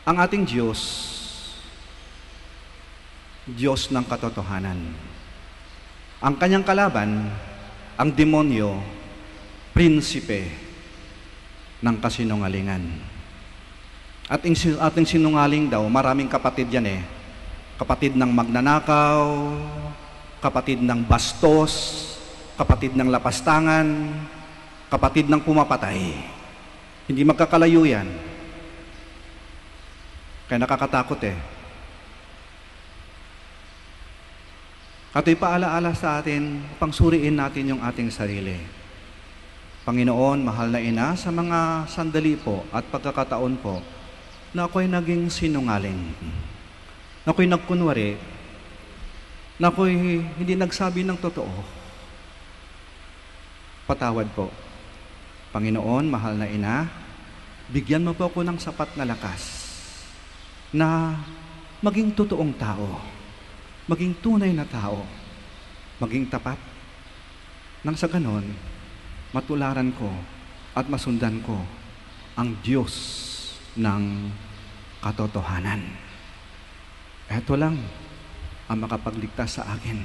Ang ating Diyos, Diyos ng katotohanan. Ang kanyang kalaban, ang demonyo, prinsipe ng kasinungalingan. At ating sinungaling daw, maraming kapatid yan eh. Kapatid ng magnanakaw, kapatid ng bastos, kapatid ng lapastangan, kapatid ng pumapatay. Hindi magkakalayo yan. Kaya nakakatakot eh. At ipaalaala sa atin, pangsuriin natin yung ating sarili. Panginoon, mahal na Ina, sa mga sandali po at pagkakataon po na ako'y naging sinungaling, na ako'y nagkunwari, na ako'y hindi nagsabi ng totoo. Patawad po. Panginoon, mahal na Ina, bigyan mo po ako ng sapat na lakas na maging totoong tao, maging tunay na tao, maging tapat. Nang sa ganon, matularan ko at masundan ko ang Diyos ng katotohanan. Ito lang ang makapagligtas sa akin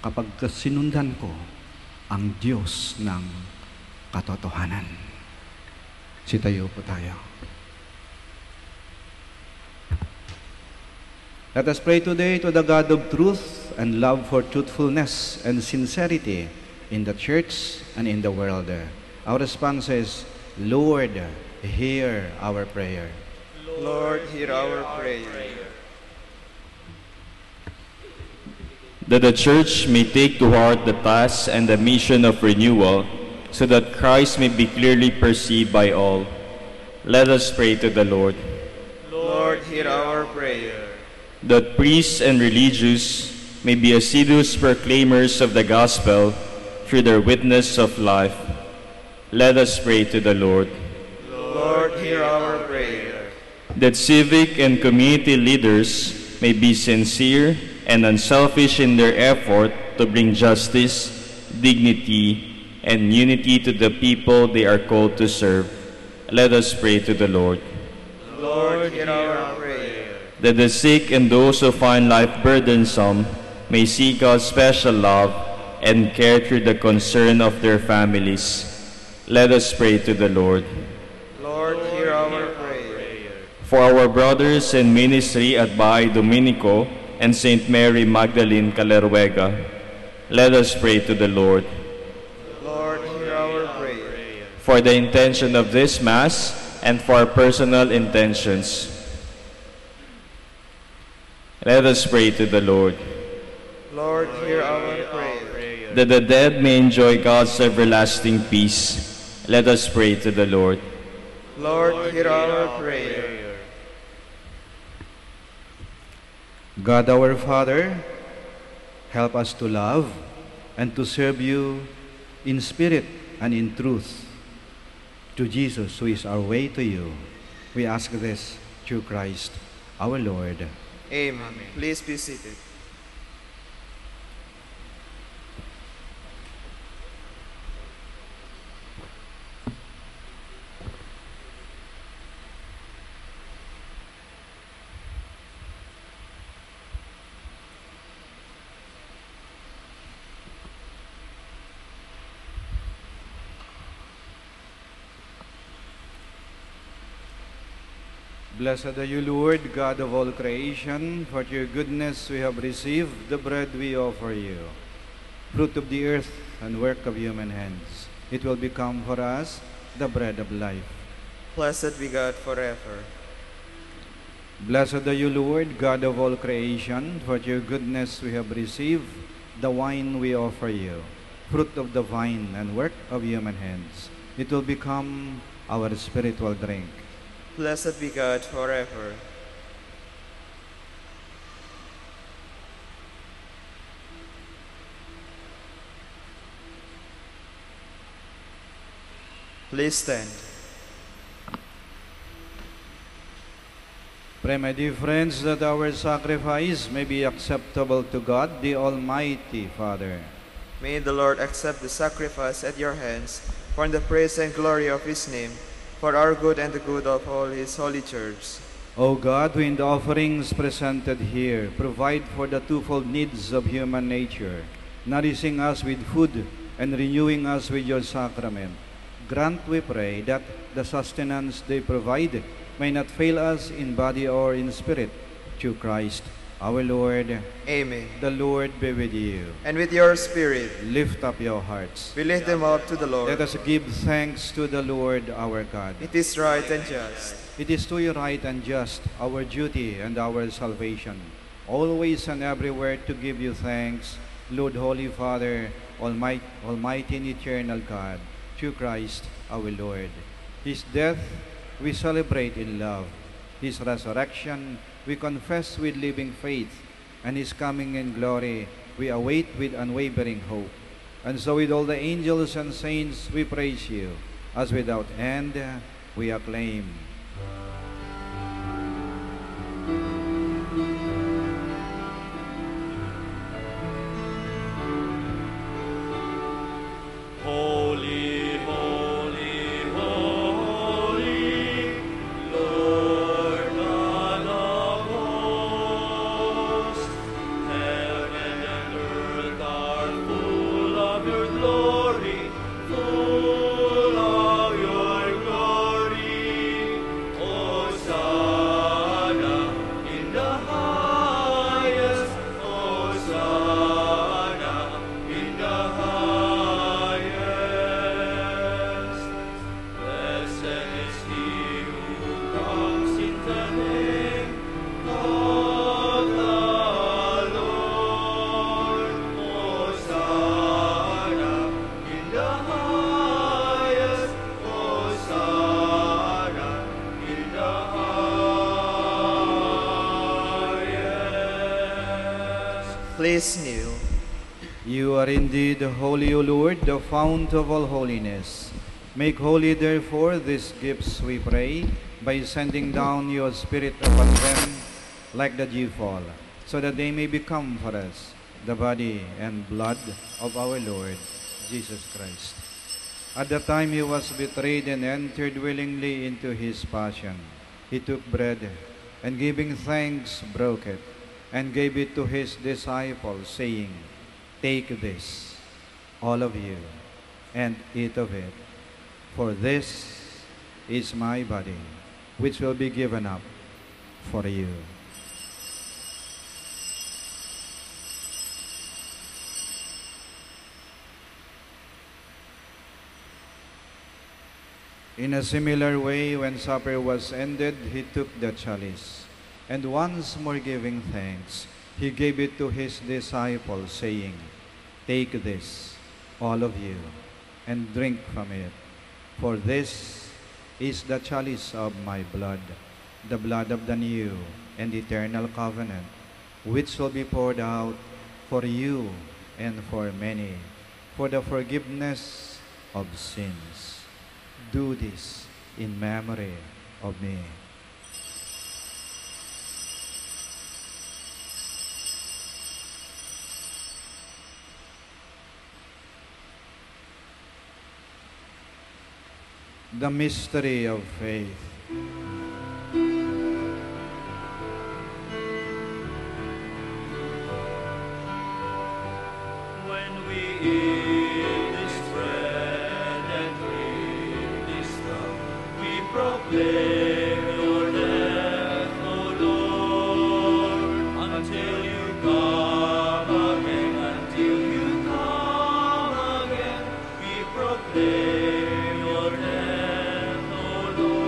kapag sinundan ko ang Diyos ng katotohanan. Sitayo po tayo. Let us pray today to the God of truth and love for truthfulness and sincerity in the church and in the world. Our response is, Lord, hear our prayer. Lord, hear our prayer. That the Church may take to heart the task and the mission of renewal, so that Christ may be clearly perceived by all. Let us pray to the Lord. Lord, hear our prayer. That priests and religious may be assiduous proclaimers of the gospel through their witness of life. Let us pray to the Lord. Lord, hear our prayer. That civic and community leaders may be sincere and unselfish in their effort to bring justice, dignity, and unity to the people they are called to serve. Let us pray to the Lord. Lord, hear our prayer. That the sick and those who find life burdensome may see God's special love and care through the concern of their families. Let us pray to the Lord. Lord, hear our prayer. For our brothers in ministry at Bahay Dominico and St. Mary Magdalene Caleruega, let us pray to the Lord. Lord, hear our prayer. For the intention of this Mass and for personal intentions, let us pray to the Lord. Lord, hear our prayer. That the dead may enjoy God's everlasting peace, let us pray to the Lord. Lord, hear our prayer. God our Father, help us to love and to serve you in spirit and in truth. To Jesus, who is our way to you, we ask this through Christ our Lord. Amen. Please be seated. Blessed are you, Lord, God of all creation, for your goodness we have received the bread we offer you, fruit of the earth and work of human hands. It will become for us the bread of life. Blessed be God forever. Blessed are you, Lord, God of all creation, for your goodness we have received the wine we offer you, fruit of the vine and work of human hands. It will become our spiritual drink. Blessed be God forever. Please stand. Pray, my dear friends, that our sacrifice may be acceptable to God, the Almighty Father. May the Lord accept the sacrifice at your hands for the praise and glory of His name, for our good and the good of all His holy church. O God, who in the offerings presented here provide for the twofold needs of human nature, nourishing us with food and renewing us with your sacrament, grant, we pray, that the sustenance they provide may not fail us in body or in spirit, through Christ our Lord. Amen. The Lord be with you. And with your spirit. Lift up your hearts. We lift them up to the Lord. Let us give thanks to the Lord our God. It is right and just. It is to you right and just, our duty and our salvation, always and everywhere to give you thanks, Lord, Holy Father, Almighty and eternal God, through Christ our Lord. His death we celebrate in love. His resurrection we confess with living faith, and His coming in glory we await with unwavering hope. And so with all the angels and saints we praise you, as without end we acclaim. Holy, holy, holy, Lord God of hosts, heaven and earth are full of your glory, full of your glory. Hosanna in Please kneel. You are indeed holy, O Lord, the fount of all holiness. Make holy, therefore, these gifts, we pray, by sending down your Spirit upon them like the dewfall, so that they may become for us the body and blood of our Lord Jesus Christ. At the time he was betrayed and entered willingly into his passion, he took bread, and giving thanks, broke it, and gave it to his disciples, saying, "Take this, all of you, and eat of it, for this is my body, which will be given up for you." In a similar way, when supper was ended, he took the chalice, and once more giving thanks, he gave it to his disciples, saying, "Take this, all of you, and drink from it, for this is the chalice of my blood, the blood of the new and eternal covenant, which will be poured out for you and for many, for the forgiveness of sins. Do this in memory of me." The mystery of faith. When we eat this bread and drink this cup, we proclaim your death, O Lord, until you come again, until you come again. We proclaim your death, O Lord.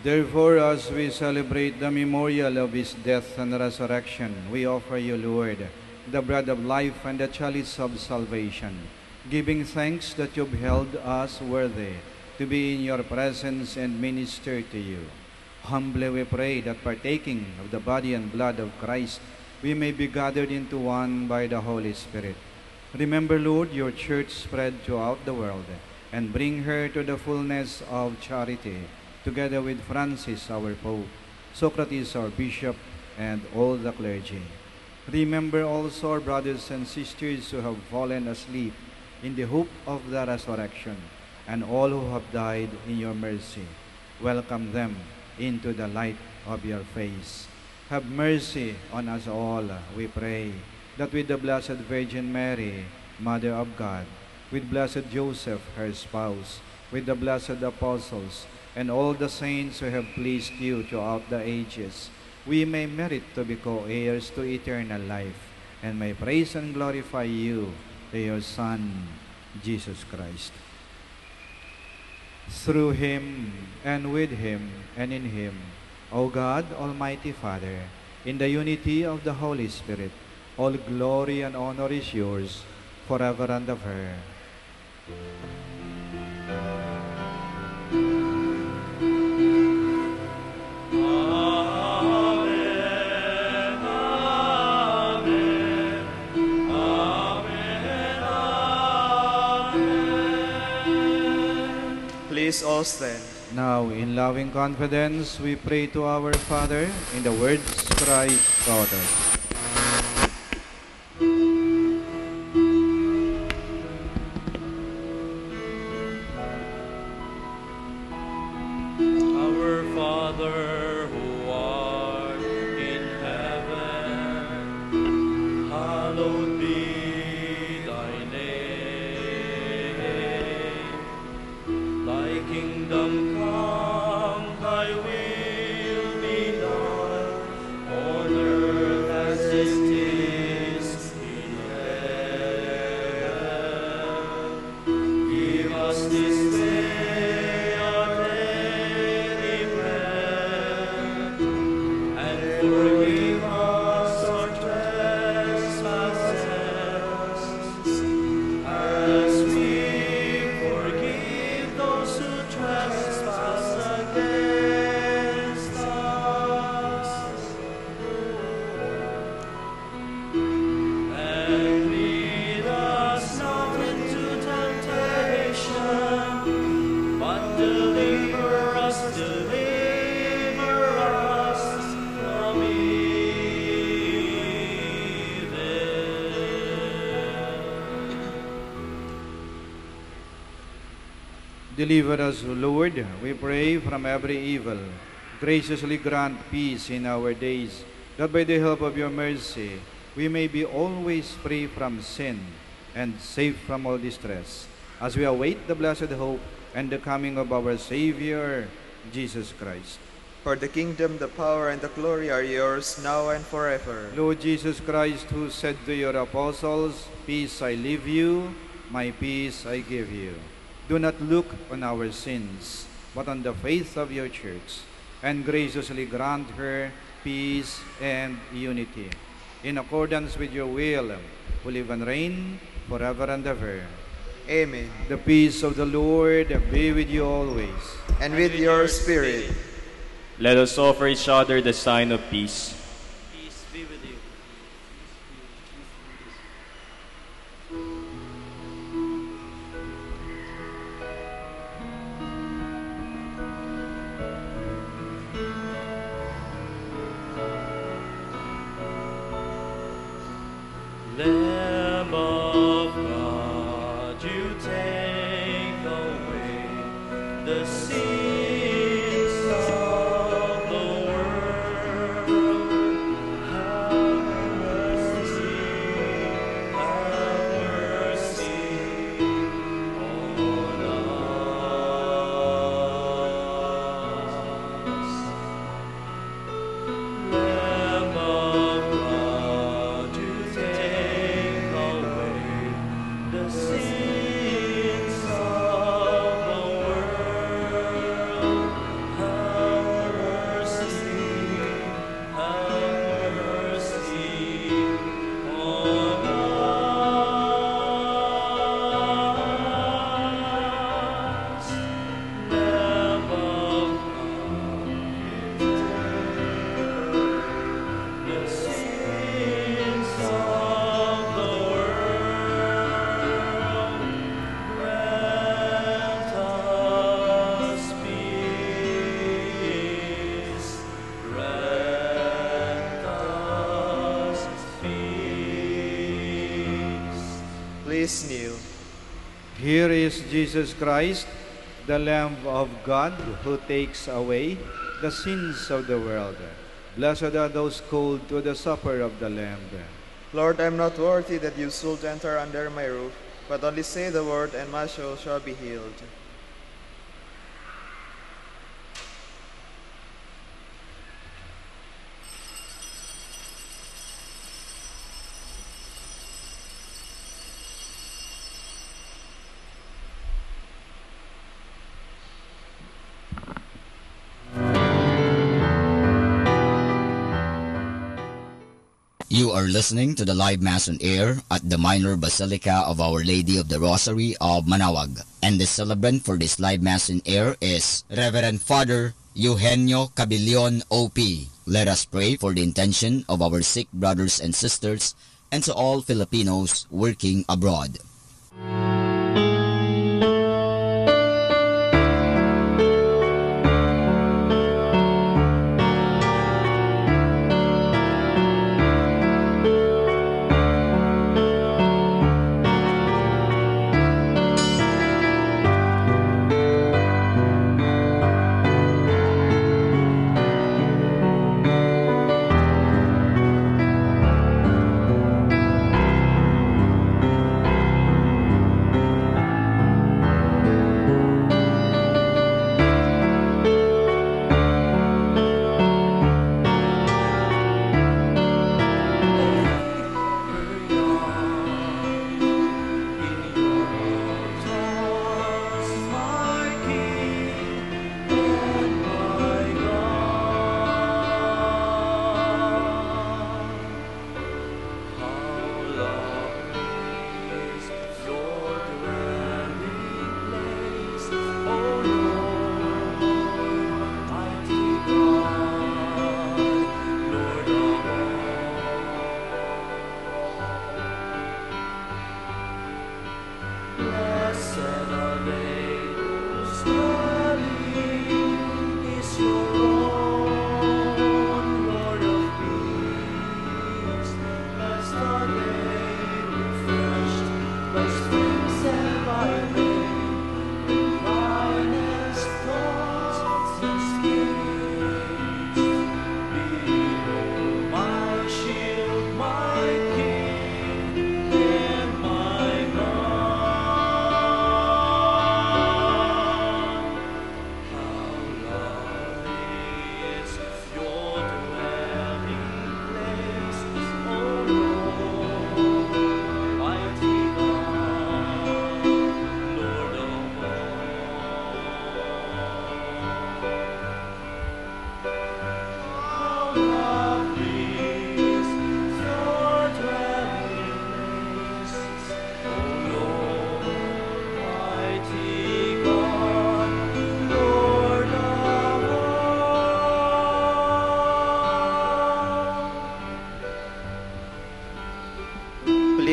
Therefore, as we celebrate the memorial of his death and resurrection, we offer you, Lord, the bread of life and the chalice of salvation, giving thanks that you've held us worthy to be in your presence and minister to you. Humbly we pray that partaking of the body and blood of Christ, we may be gathered into one by the Holy Spirit. Remember, Lord, your church spread throughout the world, and bring her to the fullness of charity, together with Francis, our Pope, Socrates, our Bishop, and all the clergy. Remember also our brothers and sisters who have fallen asleep in the hope of the resurrection, and all who have died in your mercy. Welcome them into the light of your face. Have mercy on us all, we pray, that with the Blessed Virgin Mary, Mother of God, with Blessed Joseph, her spouse, with the blessed apostles, and all the saints who have pleased you throughout the ages, we may merit to be co-heirs to eternal life, and may praise and glorify you to your Son, Jesus Christ. Through him, and with him, and in him, O God, Almighty Father, in the unity of the Holy Spirit, all glory and honor is yours, forever and ever. Please all stand. Now, in loving confidence, we pray to our Father in the words Christ taught us. Our Father who art in heaven, hallowed be thy name. Thy kingdom come, thy will be done, on earth as Deliver us, O Lord, we pray, from every evil. Graciously grant peace in our days, that by the help of your mercy we may be always free from sin and safe from all distress, as we await the blessed hope and the coming of our Savior, Jesus Christ. For the kingdom, the power, and the glory are yours, now and forever. Lord Jesus Christ, who said to your apostles, "Peace I leave you, my peace I give you," do not look on our sins, but on the faith of your church, and graciously grant her peace and unity, in accordance with your will, who live and reign forever and ever. Amen. The peace of the Lord be with you always. And with your spirit. Let us offer each other the sign of peace. Peace be with you. Lamb of God, you take away the sins of the world. Have mercy on us. Lamb of God, you take away the sins of the world. Have mercy on us. Lamb of the sins of the world, grant us peace. Grant us peace. Please kneel. Here is Jesus Christ, the Lamb of God, who takes away the sins of the world. Blessed are those called to the supper of the Lamb. Lord, I am not worthy that you should enter under my roof, but only say the word, and my soul shall be healed. You are listening to the live Mass on air at the Minor Basilica of Our Lady of the Rosary of Manaoag. And the celebrant for this live Mass on air is Reverend Father Eugenio Cabilion OP. Let us pray for the intention of our sick brothers and sisters and to all Filipinos working abroad.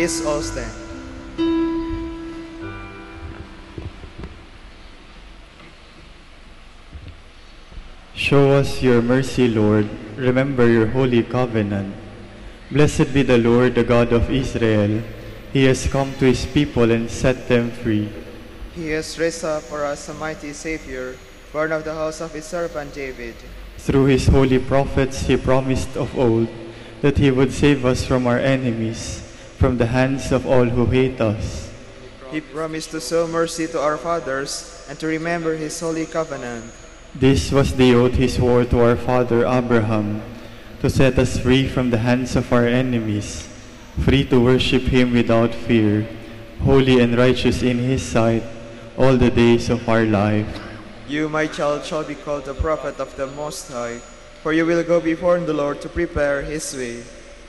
Please all stand. Show us your mercy, Lord. Remember your holy covenant. Blessed be the Lord, the God of Israel. He has come to his people and set them free. He has raised up for us a mighty Savior, born of the house of his servant David. Through his holy prophets, he promised of old that he would save us from our enemies, from the hands of all who hate us. He promised to show mercy to our fathers and to remember his holy covenant. This was the oath he swore to our father Abraham, to set us free from the hands of our enemies, free to worship him without fear, holy and righteous in his sight, all the days of our life. You, my child, shall be called the prophet of the Most High, for you will go before the Lord to prepare his way,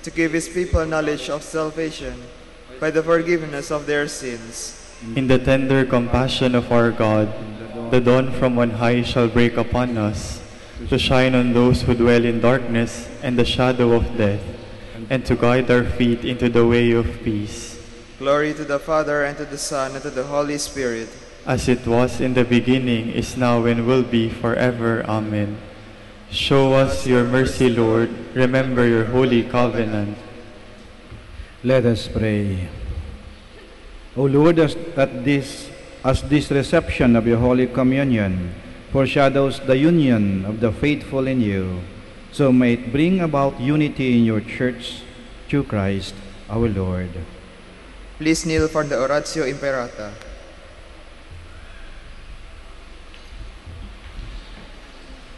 to give his people knowledge of salvation, by the forgiveness of their sins. In the tender compassion of our God, the dawn from on high shall break upon us, to shine on those who dwell in darkness and the shadow of death, and to guide our feet into the way of peace. Glory to the Father, and to the Son, and to the Holy Spirit. As it was in the beginning, is now, and will be forever. Amen. Show us your mercy, Lord. Remember your holy covenant. Let us pray. O Lord, as this reception of your Holy Communion foreshadows the union of the faithful in you, so may it bring about unity in your church through Christ our Lord. Please kneel for the Oratio Imperata.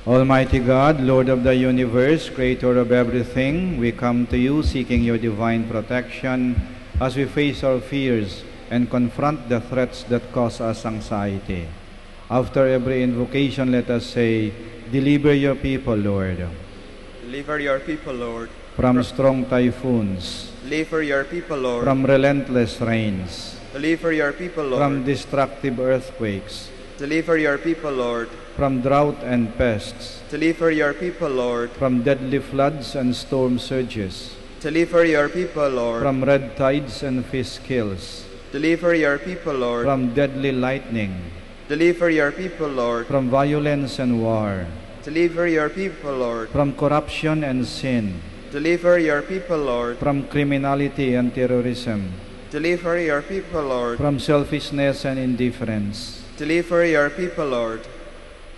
Almighty God, Lord of the universe, creator of everything, we come to you seeking your divine protection as we face our fears and confront the threats that cause us anxiety. After every invocation, let us say, deliver your people, Lord. Deliver your people, Lord. From strong typhoons. Deliver your people, Lord. From relentless rains. Deliver your people, Lord. From destructive earthquakes. Deliver your people, Lord. From drought and pests. Deliver your people, Lord. From deadly floods and storm surges. Deliver your people, Lord. From red tides and fish kills. Deliver your people, Lord. From deadly lightning. Deliver your people, Lord. From violence and war. Deliver your people, Lord. From corruption and sin. Deliver your people, Lord. From criminality and terrorism. Deliver your people, Lord. From selfishness and indifference. Deliver your people, Lord.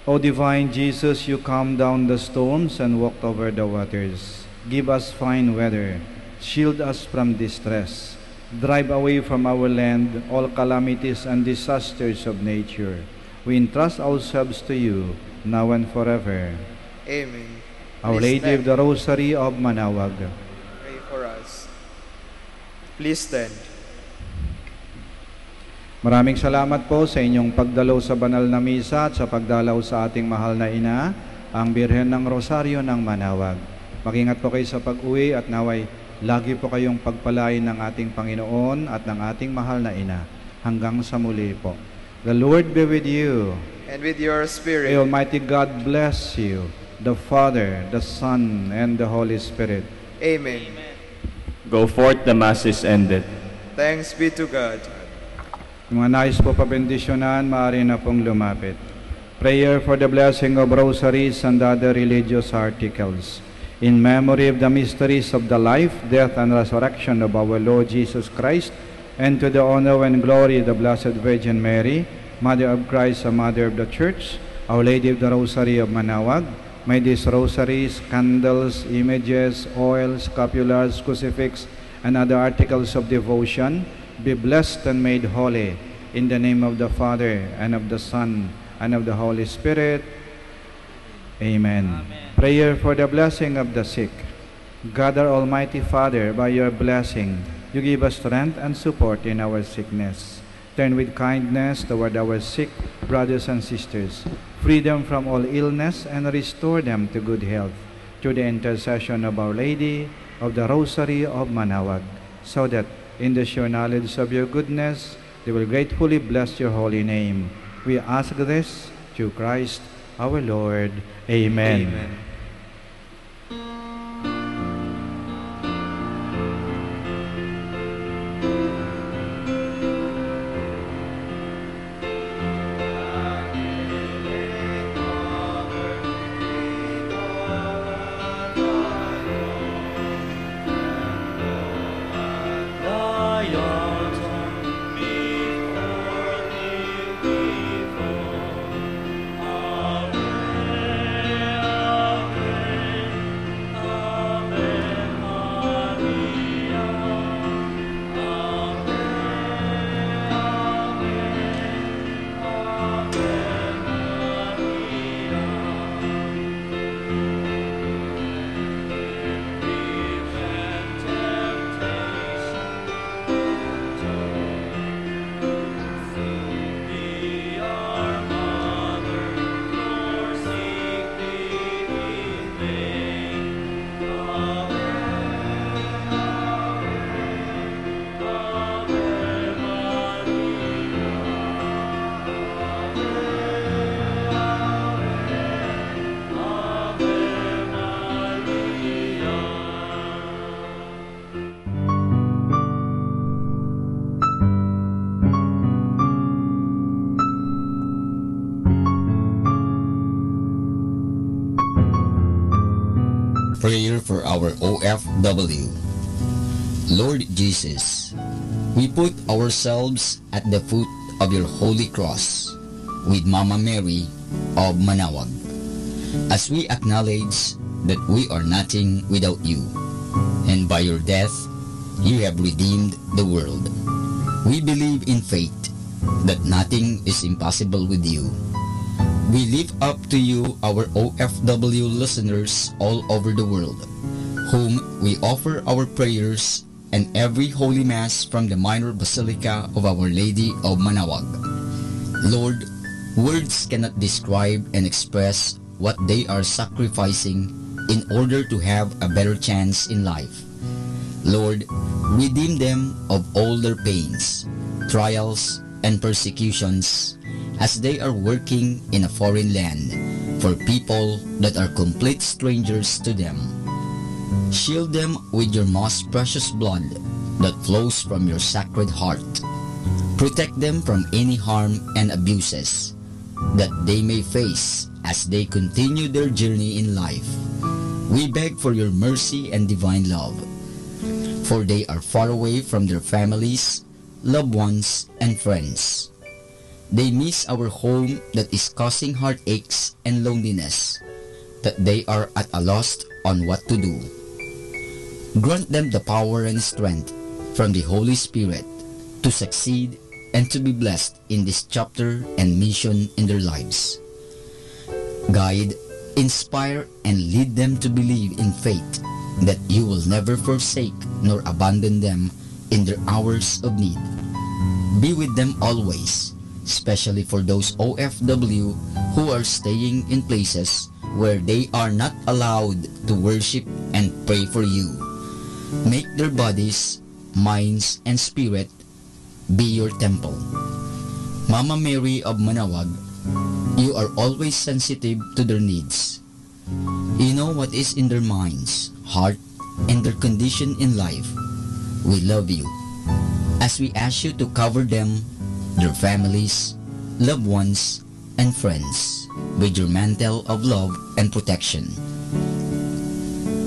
O divine Jesus, you calmed down the storms and walked over the waters. Give us fine weather. Shield us from distress. Drive away from our land all calamities and disasters of nature. We entrust ourselves to you, now and forever. Amen. Our Please Lady of stand. the Rosary of Manaoag, Pray for us. Please stand. maraming salamat po sa inyong pagdalaw sa banal na misa at sa pagdalaw sa ating mahal na ina, ang Birhen ng Rosaryo ng Manaoag. Mag-ingat po kayo sa pag-uwi at naway lagi po kayong pagpalain ng ating Panginoon at ng ating mahal na ina. Hanggang sa muli po. The Lord be with you. And with your spirit. May Almighty God bless you, the Father, the Son, and the Holy Spirit. Amen. Go forth, the Mass is ended. Thanks be to God. Yung mga nais po pabendisyonan, maaari na pong lumapit. Prayer for the blessing of rosaries and other religious articles. In memory of the mysteries of the life, death, and resurrection of our Lord Jesus Christ, and to the honor and glory of the Blessed Virgin Mary, Mother of Christ, and Mother of the Church, Our Lady of the Rosary of Manaoag, may these rosaries, candles, images, oils, scapulars, crucifix, and other articles of devotion be blessed and made holy, in the name of the Father, and of the Son, and of the Holy Spirit. Amen. Prayer for the blessing of the sick. God, our Almighty Father, by your blessing, you give us strength and support in our sickness. Turn with kindness toward our sick brothers and sisters. Free them from all illness and restore them to good health through the intercession of Our Lady of the Rosary of Manaoag, so that in the sure knowledge of your goodness, they will gratefully bless your holy name. We ask this through Christ our Lord. Amen. Amen. prayer for our OFW. Lord Jesus, we put ourselves at the foot of your holy cross with Mama Mary of Manaoag, as we acknowledge that we are nothing without you, and by your death, you have redeemed the world. We believe in faith that nothing is impossible with you. We lift up to you our OFW listeners all over the world, whom we offer our prayers and every Holy Mass from the Minor Basilica of Our Lady of Manaoag. Lord, words cannot describe and express what they are sacrificing in order to have a better chance in life. Lord, redeem them of all their pains, trials, and persecutions as they are working in a foreign land for people that are complete strangers to them. Shield them with your most precious blood that flows from your sacred heart. Protect them from any harm and abuses that they may face as they continue their journey in life. We beg for your mercy and divine love, for they are far away from their families, loved ones, and friends. They miss our home that is causing heartaches and loneliness, that they are at a loss on what to do. Grant them the power and strength from the Holy Spirit to succeed and to be blessed in this chapter and mission in their lives. Guide, inspire, and lead them to believe in faith that you will never forsake nor abandon them in their hours of need. Be with them always, especially for those OFW who are staying in places where they are not allowed to worship and pray for you. Make their bodies, minds, and spirit be your temple. Mama Mary of Manaoag, you are always sensitive to their needs. You know what is in their minds, heart, and their condition in life. We love you, as we ask you to cover them, their families, loved ones, and friends with your mantle of love and protection.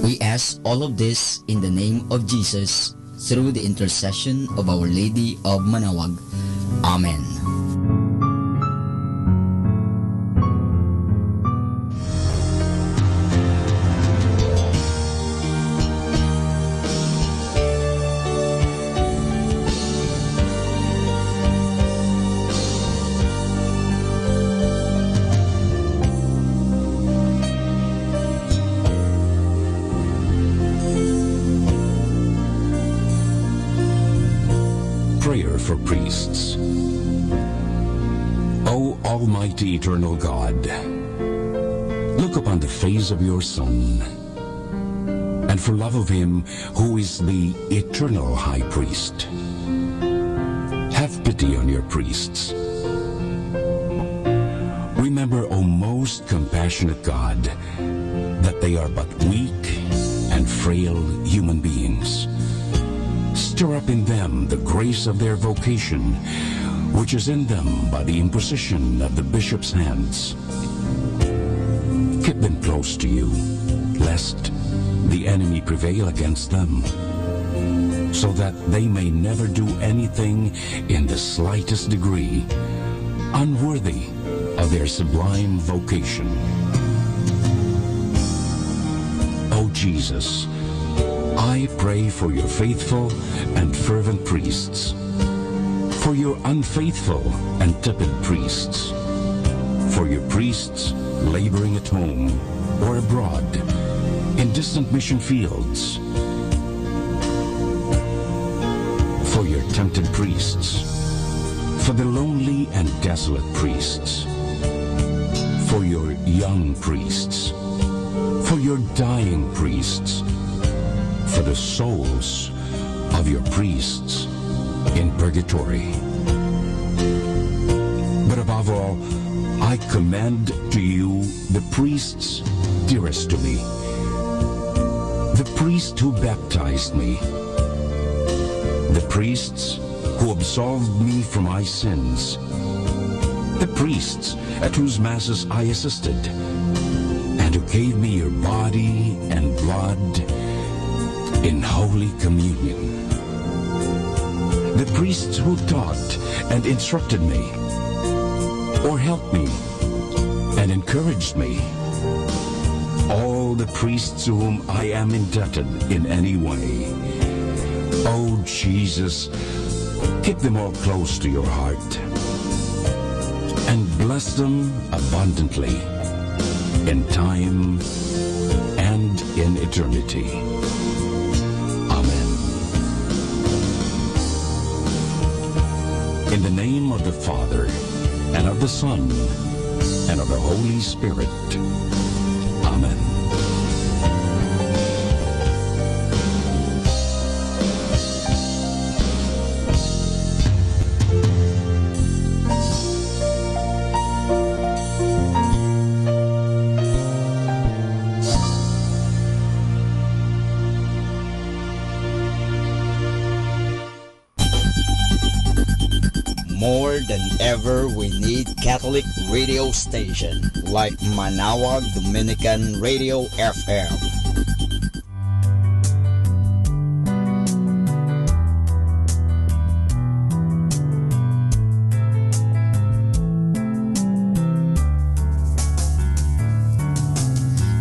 We ask all of this in the name of Jesus, through the intercession of Our Lady of Manaoag. Amen. Prayer for priests. O Almighty Eternal God, look upon the face of your Son, and for love of him who is the eternal High Priest, have pity on your priests. Remember, O most compassionate God, that they are but weak and frail human beings. Stir up in them the grace of their vocation, which is in them by the imposition of the bishop's hands. Keep them close to you, lest the enemy prevail against them, so that they may never do anything in the slightest degree unworthy of their sublime vocation. O Jesus, I pray for your faithful and fervent priests, for your unfaithful and tepid priests, for your priests laboring at home or abroad, in distant mission fields, for your tempted priests, for the lonely and desolate priests, for your young priests, for your dying priests, for the souls of your priests in purgatory. But above all, I commend to you the priests dearest to me, the priest who baptized me, the priests who absolved me from my sins, the priests at whose masses I assisted, and and who gave me your body and blood in Holy Communion. The priests who taught and instructed me, or helped me and encouraged me, all the priests to whom I am indebted in any way. Oh Jesus, keep them all close to your heart and bless them abundantly in time and in eternity. Amen. In the name of the Father, and of the Son, and of the Holy Spirit. Amen. More than ever, we need Catholic radio station like Manaoag Dominican Radio FM.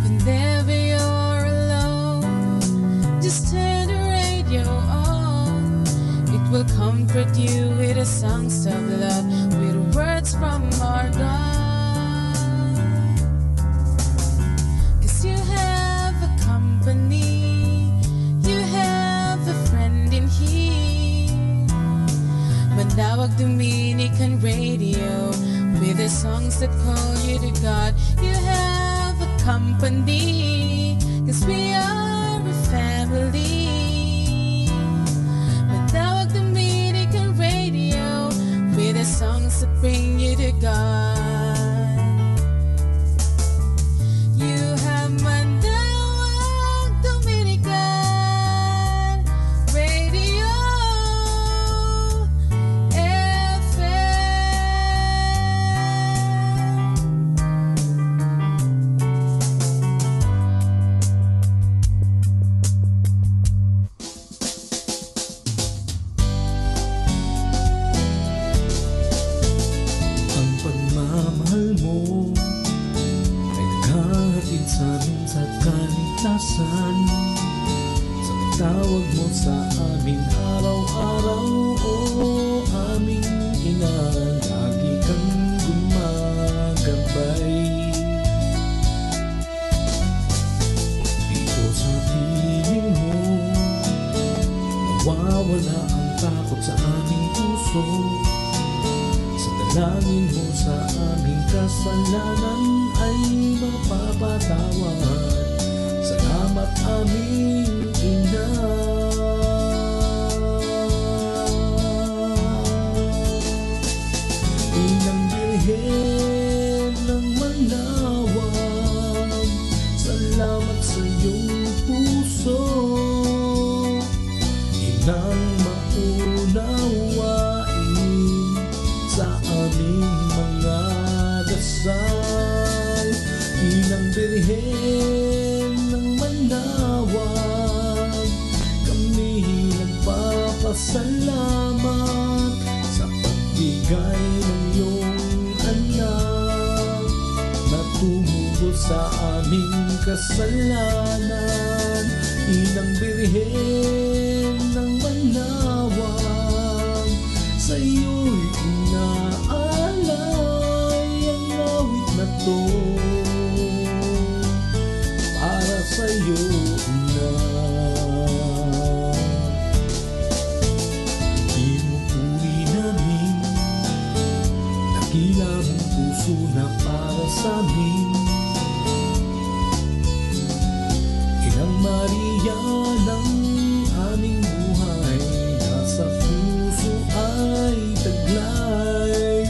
Whenever you're alone, just turn the radio on. It will comfort you with the songs of love, with words from our God. 'Cause you have a company, you have a friend in here. Manaoag Dominican Radio, with the songs that call you to God. You have a company, 'cause we are a family. Manaoag Dominican Radio, with the songs that bring you to God. You have Manaoag Dominican Radio Ang pagmamahal mo ay naghahatid sa amin sa kaligtasan. Sa pagtawag mo sa amin araw-araw, o aming ina, lagi kang gumagabay. Dito sa piling mo, nawawala ang takot sa aming puso. Dalangin mo sa aming kasalanan ay mapapatawad. Salamat aming Ina. Inang Birhen ng Manaoag, salamat sa iyong puso. Inang maunawain sa aming mga dasal. Inang Birhen ng Manaoag, kami nagpapasalamat sa pagbigay ng iyong anak na tumubos sa aming kasalanan. Inang Birhen ng Manaoag, sa iyo'y inaalay ang awit na to. Para sa iyo na pinupuri namin, dakila mong puso na para sa amin. Inang Maria ng aming buhay, nasa puso ay taglay.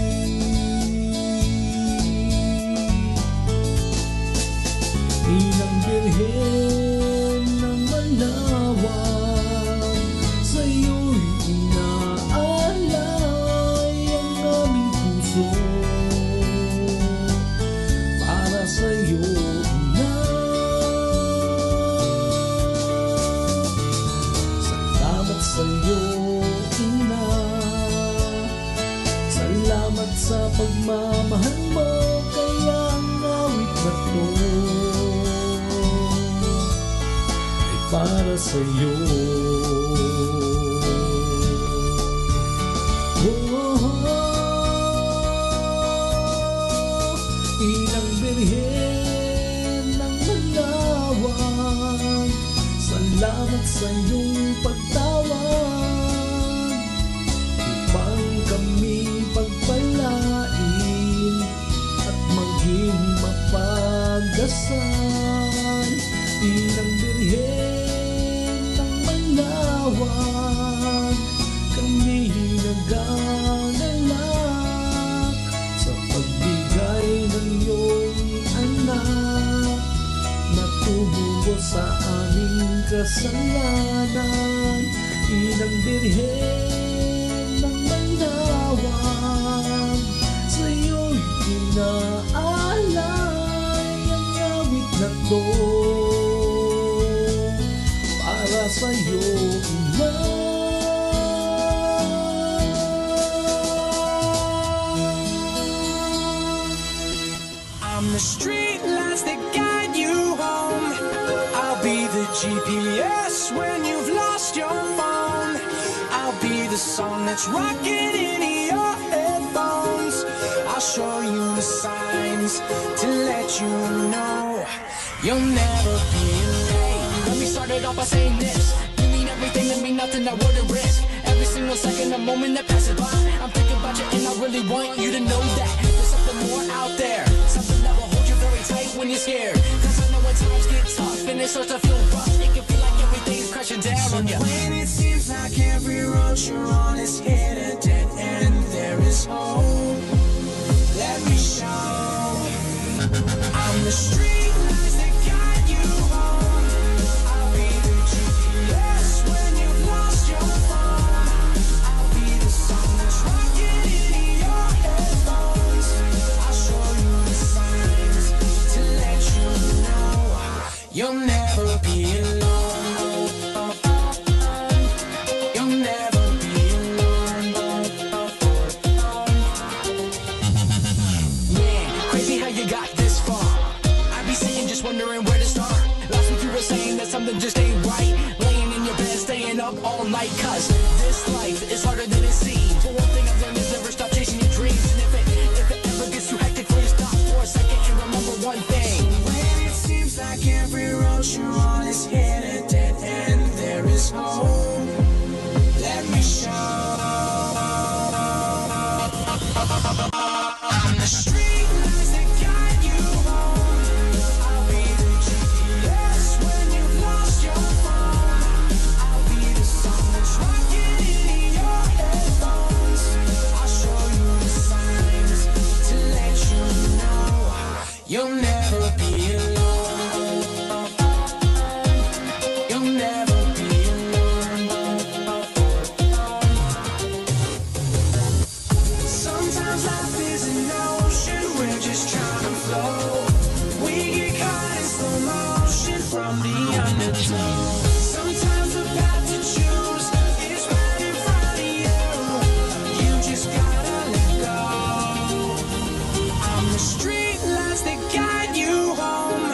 Inang Birhen ng Manaoag, sa iyo'y inaalay ang aming puso. Para sa iyo na na to ay para sa'yo. Inang Birhen ng Manawag, salamat sa iyong pagtawag. Upang kami pagpalain at maging mapagdasal. Inang Birhen ng Manawag, kami nagangalak sa pagbigay ng iyong anak na tumubo sa aming kasalanan. Inang Birhen ng Manawag, sa iyo'y inaalay ang awit na to para sa iyo, Ina. I'm the street lights that guide you home. I'll be the GPS when you've lost your phone. I'll be the song that's rocking in your headphones. I'll show you the signs to let you know you'll never be late. Let me start it off by saying this: you mean everything to me, nothing I wouldn't risk. Every single second, a moment that passes by, I'm thinking about you and I really want you to know that there's something more out there, something that will hold you very tight when you're scared. Cause I know when times get tough and it starts to feel rough, it can feel like everything's crashing down on you. When it seems like every road you're on is hit a dead end, there is hope. Let me show. I'm the street lights that guide you home. I'll be the GPS when you've lost your phone. I'll be the song that's rocking in your headphones. I'll show you the signs to let you know you'll never be alone. You'll never be alone. Man, crazy how you got this far. I be sitting just wondering where to start. Last week you were saying that something just ain't right, laying in your bed, staying up all night. Cause this life is harder than it seems. But one thing I've learned is never stop chasing your dreams. And if it ever gets too hectic, please stop for a second and remember one thing. When it seems like every road you're on is hit a dead end, there is hope. Let me show. I'm the street lights that guide you home. I'll be the GPS when you've lost your phone. I'll be the song that's rocking in your headphones. I'll show you the signs to let you know you'll never be alone. You'll never be alone. Sometimes life is an ocean, we're just trying to flow. We get caught in slow motion from the undertow. Sometimes the path to choose is right in front of you. You just gotta let go. I'm the street lights that guide you home.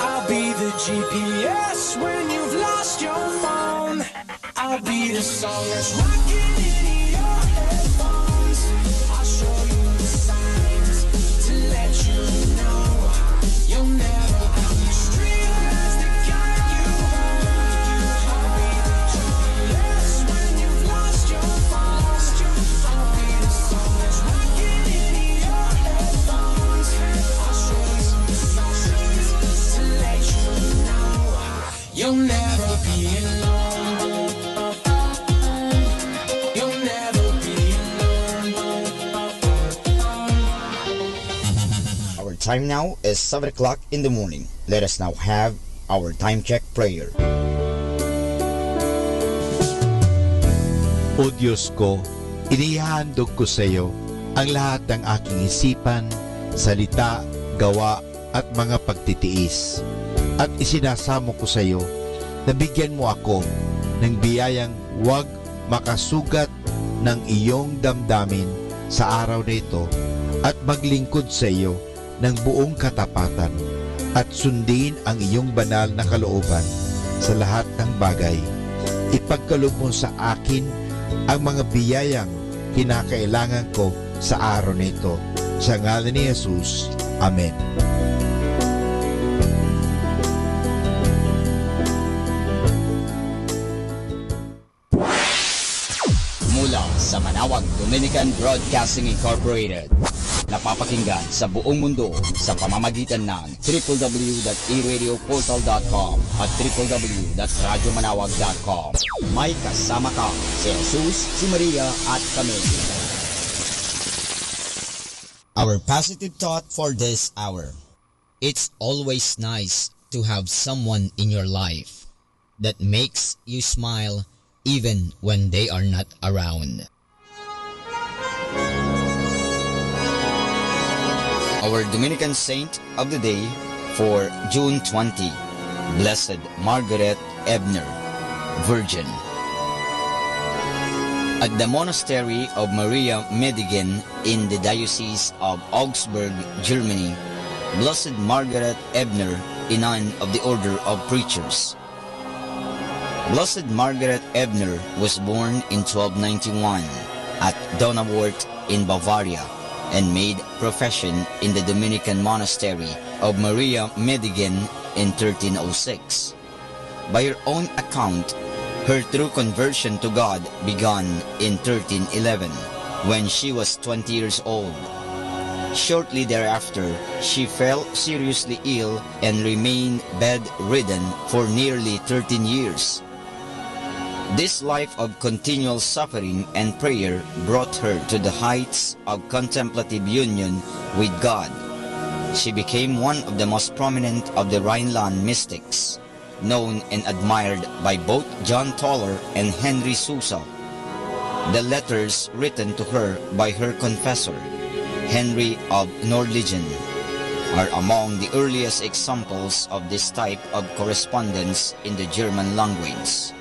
I'll be the GPS when you've lost your phone. I'll be the song that's rocking in your headphones. I'll show you the signs to let you know you'll never. I'm the street lights that guide you home. I'll be the GPS when you've lost your phone. I'll be the song that's rocking in your headphones. I'll show you the signs to let you know you'll never be alone. You'll never be alone. Our time now is 7 o'clock in the morning. Let us now have our time check prayer. O Diyos ko, inihandog ko sa iyo ang lahat ng aking isipan, salita, gawa at mga pagtitiis. At isinasamo ko sa iyo na bigyan mo ako ng biyayang huwag makasugat ng iyong damdamin sa araw na ito at maglingkod sa iyo ng buong katapatan at sundin ang iyong banal na kalooban sa lahat ng bagay. Ipagkaloob mo sa akin ang mga biyayang kinakailangan ko sa araw nito. Sa ngalan ni Jesus. Amen. Mula sa Manawag Dominican Broadcasting Incorporated, napapakinggan sa buong mundo sa pamamagitan ng www.eradioportal.com at www.radyomanawag.com. May kasama ka si Jesus, si Maria at kami. Our positive thought for this hour. It's always nice to have someone in your life that makes you smile even when they are not around. Our Dominican saint of the day for June 20, Blessed Margaret Ebner, Virgin. At the monastery of Maria Medigen in the Diocese of Augsburg, Germany, Blessed Margaret Ebner, a nun of the Order of Preachers. Blessed Margaret Ebner was born in 1291 at Donauwörth in Bavaria and made profession in the Dominican monastery of Maria Medigen in 1306. By her own account, her true conversion to God began in 1311 when she was 20 years old. Shortly thereafter, she fell seriously ill and remained bedridden for nearly 13 years. This life of continual suffering and prayer brought her to the heights of contemplative union with God. She became one of the most prominent of the Rhineland mystics, known and admired by both John Toller and Henry Sousa. The letters written to her by her confessor, Henry of Nordlingen, are among the earliest examples of this type of correspondence in the German language.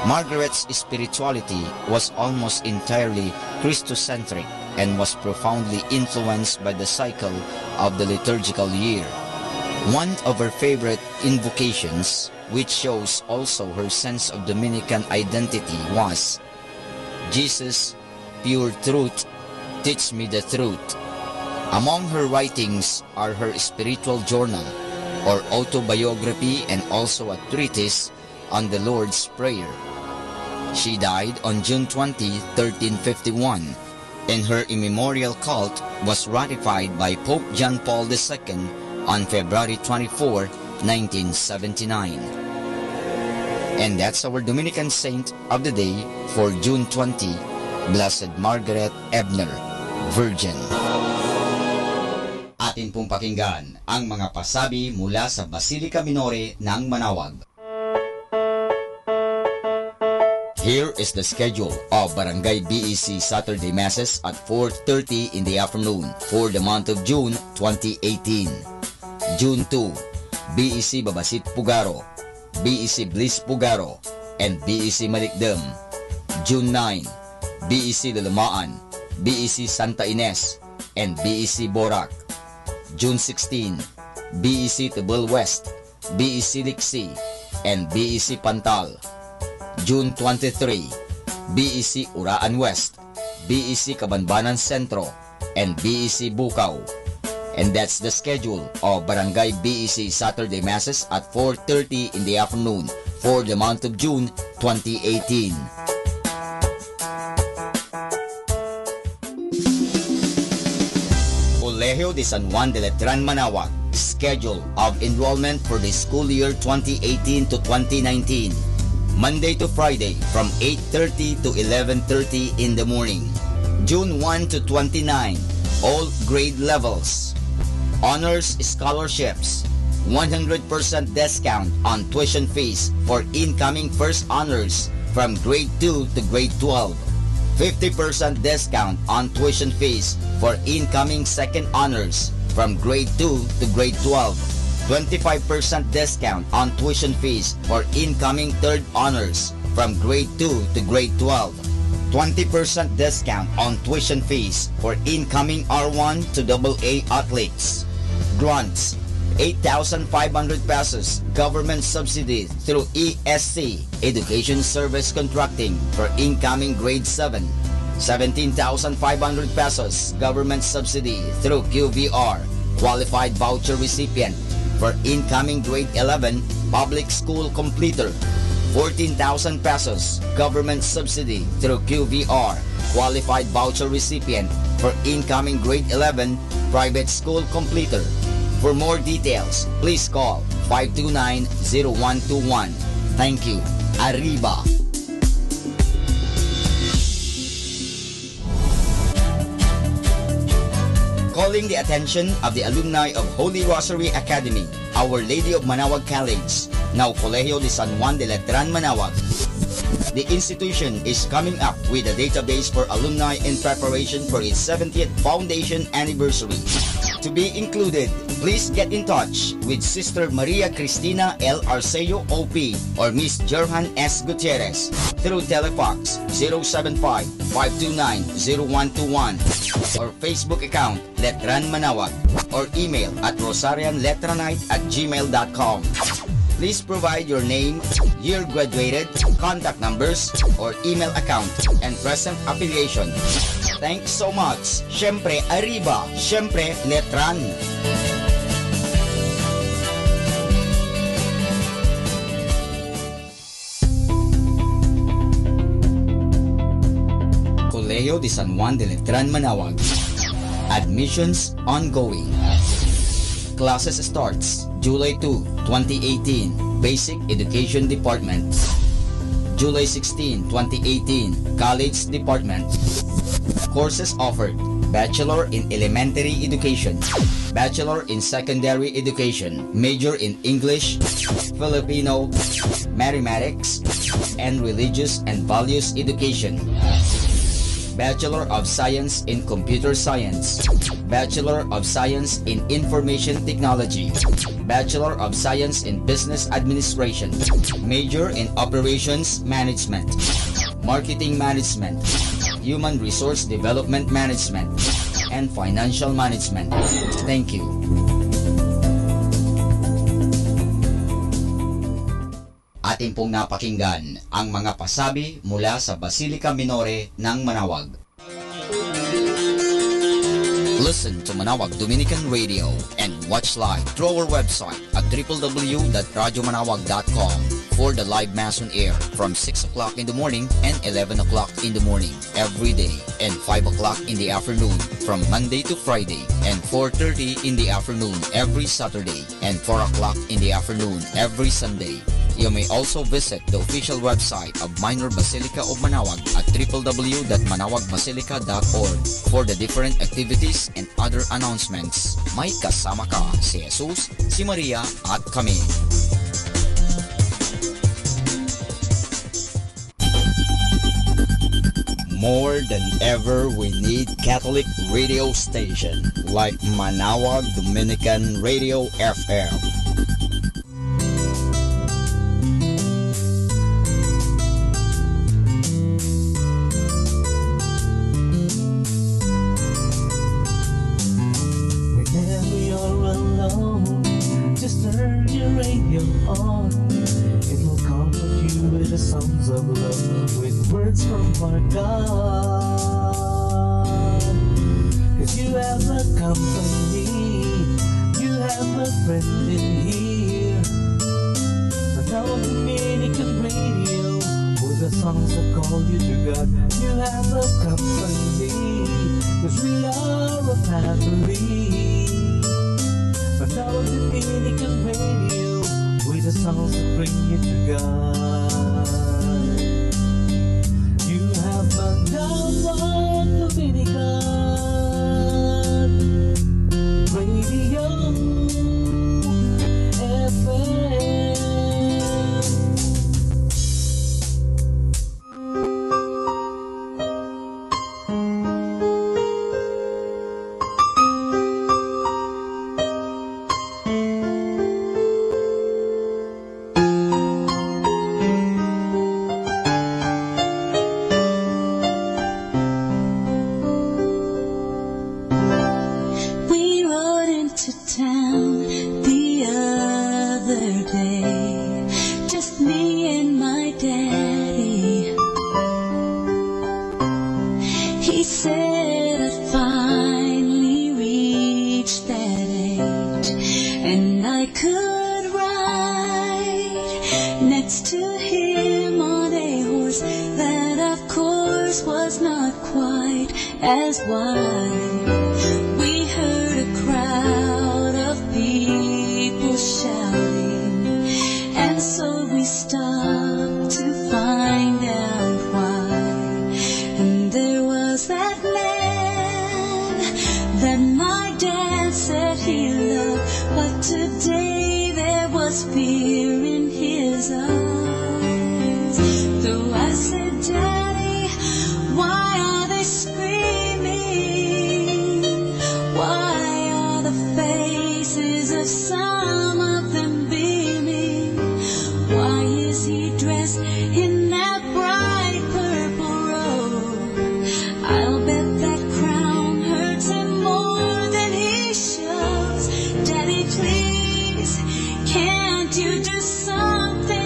Margaret's spirituality was almost entirely Christocentric and was profoundly influenced by the cycle of the liturgical year. One of her favorite invocations, which shows also her sense of Dominican identity, was, "Jesus, pure truth, teach me the truth." Among her writings are her spiritual journal, or autobiography, and also a treatise on the Lord's Prayer. She died on June 20, 1351, and her immemorial cult was ratified by Pope John Paul II on February 24, 1979. And that's our Dominican saint of the day for June 20, Blessed Margaret Ebner, Virgin. Atin pong pakinggan ang mga pasabi mula sa Basilica Minore ng Manawag. Here is the schedule of Barangay BEC Saturday Masses at 4:30 in the afternoon for the month of June 2018. June 2, BEC Babasit Pugaro, BEC Bliss Pugaro, and BEC Malikdem. June 9, BEC Lalamaan, BEC Santa Ines, and BEC Borac. June 16, BEC Tibul West, BEC Liksi, and BEC Pantal. June 23, BEC Uraan West, BEC Cabanbanan Centro, and BEC Bukaw. And that's the schedule of Barangay BEC Saturday Masses at 4:30 in the afternoon for the month of June 2018. Colegio de San Juan de Letran Manawag, schedule of enrollment for the school year 2018 to 2019. Monday to Friday from 8:30 to 11:30 in the morning. June 1 to 29, all grade levels. Honors scholarships, 100% discount on tuition fees for incoming first honors from grade 2 to grade 12. 50% discount on tuition fees for incoming second honors from grade 2 to grade 12. 25% discount on tuition fees for incoming third honors from grade 2 to grade 12. 20% discount on tuition fees for incoming R1 to AA athletes. Grants, 8,500 pesos government subsidy through ESC, Education Service Contracting, for incoming grade 7. 17,500 pesos government subsidy through QVR, qualified voucher recipient, for incoming grade 11 public school completer. 14,000 pesos government subsidy through QVR, qualified voucher recipient, for incoming grade 11 private school completer. For more details, please call 529-0121. Thank you. Arriba! Calling the attention of the alumni of Holy Rosary Academy, Our Lady of Manaoag College, now Colegio de San Juan de Letran, Manaoag. The institution is coming up with a database for alumni in preparation for its 70th foundation anniversary. To be included, please get in touch with Sister Maria Cristina L. Arceo OP or Miss Jerhan S. Gutierrez through Telefax 075-529-0121 or Facebook account Letran Manaoag or email at rosarianletranite@gmail.com. Please provide your name, year graduated, contact numbers, or email account, and present affiliation. Thanks so much. Syempre, Arriba. Syempre, Letran. Colegio de San Juan de Letran, Manaoag. Admissions ongoing. Classes starts July 2, 2018, Basic Education Department. July 16, 2018, College Department. Courses offered: Bachelor in Elementary Education, Bachelor in Secondary Education, Major in English, Filipino, Mathematics, and Religious and Values Education. Bachelor of Science in Computer Science, Bachelor of Science in Information Technology, Bachelor of Science in Business Administration, Major in Operations Management, Marketing Management, Human Resource Development Management, and Financial Management. Thank you. Atin pong napakinggan ang mga pasabi mula sa Basilica Minore ng Manaoag. Listen to Manaoag Dominican Radio and watch live through our website at www.radyomanawag.com for the live Mass on air from 6 o'clock in the morning and 11 o'clock in the morning every day, and 5 o'clock in the afternoon from Monday to Friday, and 4:30 in the afternoon every Saturday, and 4 o'clock in the afternoon every Sunday. You may also visit the official website of Minor Basilica of Manaoag at www.manawagbasilica.org for the different activities and other announcements. May kasama ka si Jesus, si Maria at kami. More than ever, we need Catholic radio station like Manaoag Dominican Radio FM. town the other day, just me and my daddy. He said I'd finally reached that age, and I could ride next to him on a horse that of course was not quite as wide. We heard a crowd of people shouting, and so we stopped to find out why. And there was that man that my dad said he loved, but today there was fear in his eyes. Though I said, Daddy, why are they screaming? Why are the faces of some of them beaming? Why is he dressed in that bright purple robe? I'll bet that crown hurts him more than he shows. Daddy, please, can't you do something?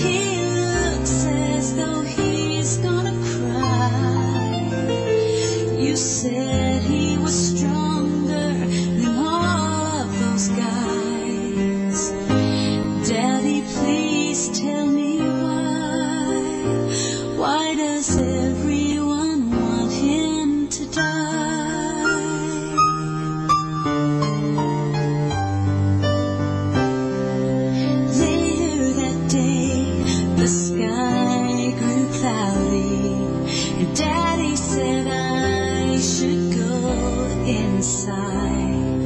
He looks as though he's gonna cry. You said he was stronger than all of those guys. Daddy, please tell me why. Why does everyone want him to die? Later that day, the sky grew cloudy, and Daddy said I should go inside.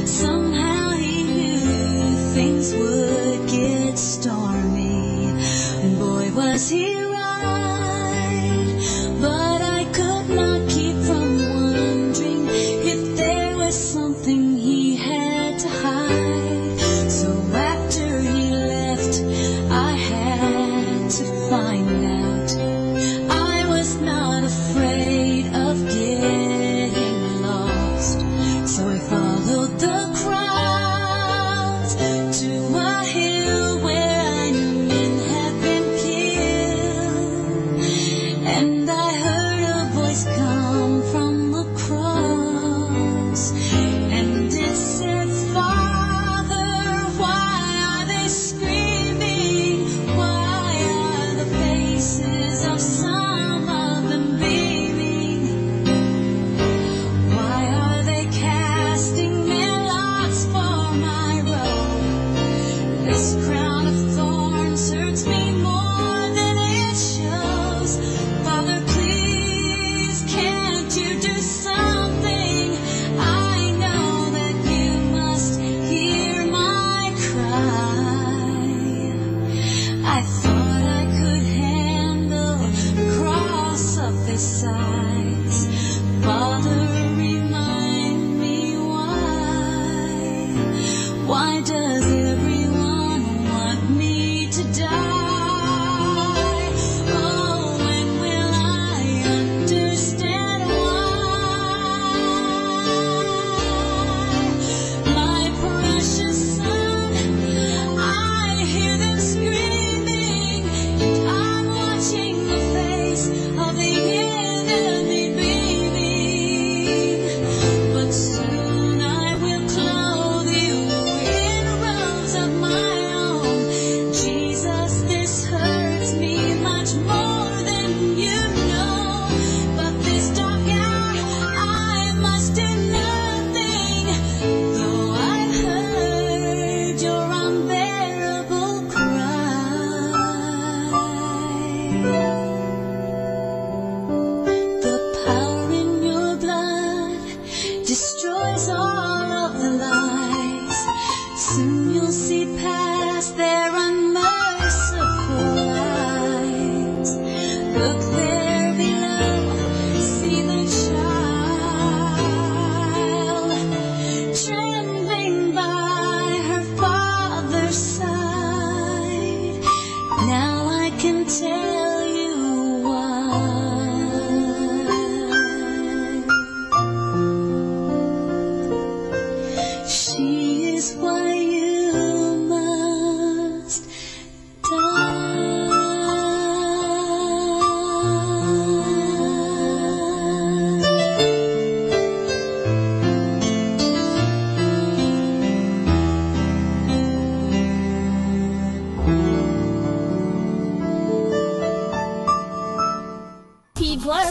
Somehow he knew things would get stormy, and boy was he right. But I could not keep from wondering if there was something he had to hide. So after he left, I had to find out. I was not afraid of getting lost, so I followed the crowds to a hill where I knew men had been killed.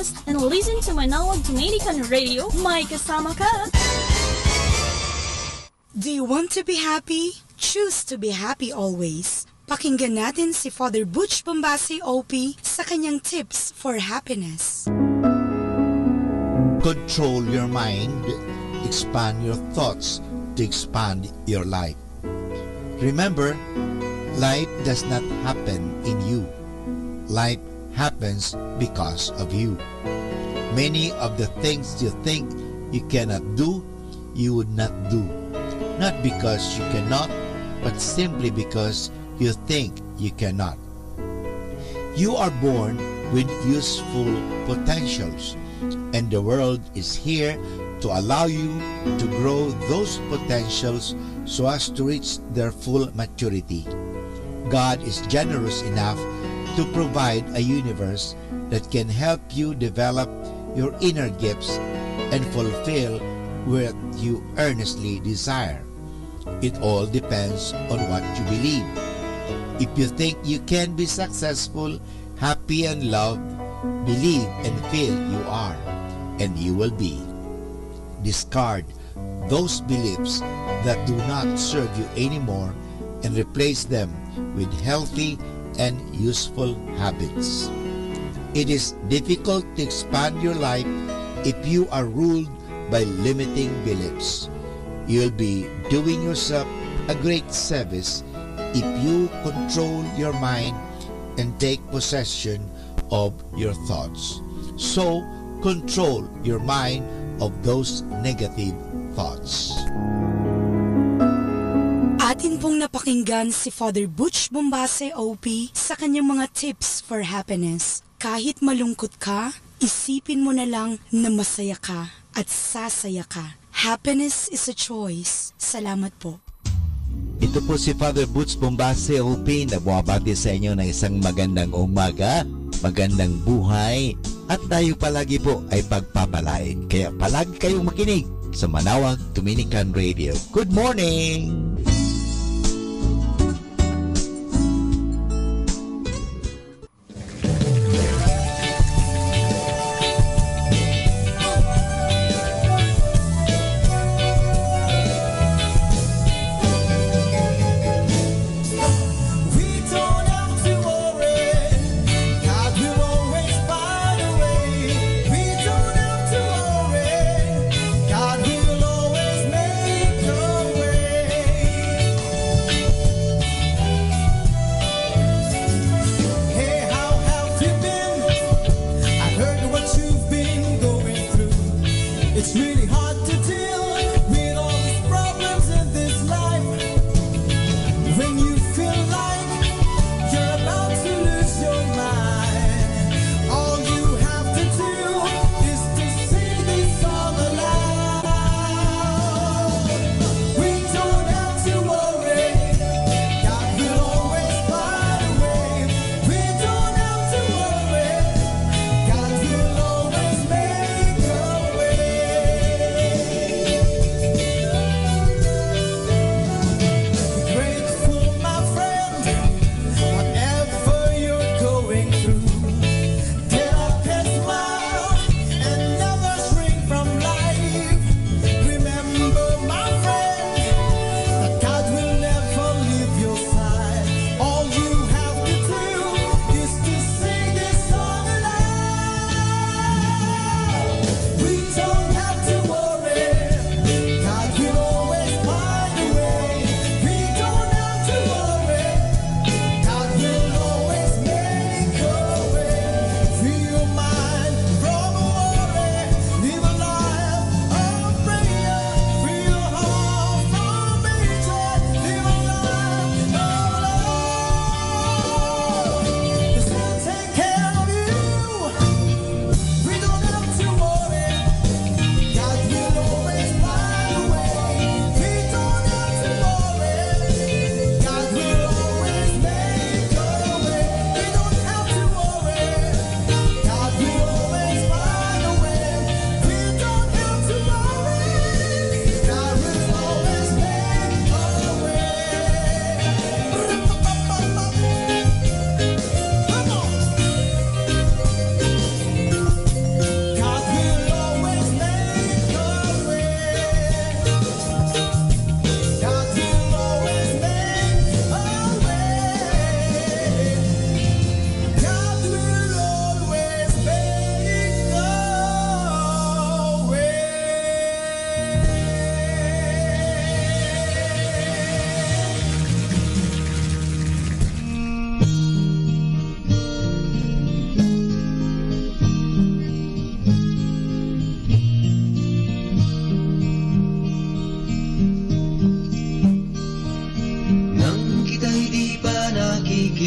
podcast and listen to Manawag Dominican Radio. May kasama ka! Do you want to be happy? Choose to be happy always. Pakinggan natin si Father Butch Bombase OP sa kanyang tips for happiness. Control your mind, expand your thoughts to expand your life. Remember, life does not happen in you. Life happens because of you. Many of the things you think you cannot do, you would not do. Not because you cannot, but simply because you think you cannot. You are born with useful potentials, and the world is here to allow you to grow those potentials so as to reach their full maturity. God is generous enough to provide a universe that can help you develop your inner gifts and fulfill what you earnestly desire. It all depends on what you believe. If you think you can be successful, happy and loved, believe and feel you are, and you will be. Discard those beliefs that do not serve you anymore and replace them with healthy and useful habits. It is difficult to expand your life if you are ruled by limiting beliefs. You'll be doing yourself a great service if you control your mind and take possession of your thoughts. So, control your mind of those negative thoughts. Atin pong napakinggan si Father Butch Bombase OP sa kanyang mga tips for happiness. Kahit malungkot ka, isipin mo na lang na masaya ka at sasaya ka. Happiness is a choice. Salamat po. Ito po si Father Butch Bombase OP na bumabati sa inyo ng isang magandang umaga, magandang buhay, at tayo palagi po ay pagpapalain. Kaya palagi kayong makinig sa Manawag Dominican Radio. Good morning! God will always make a way.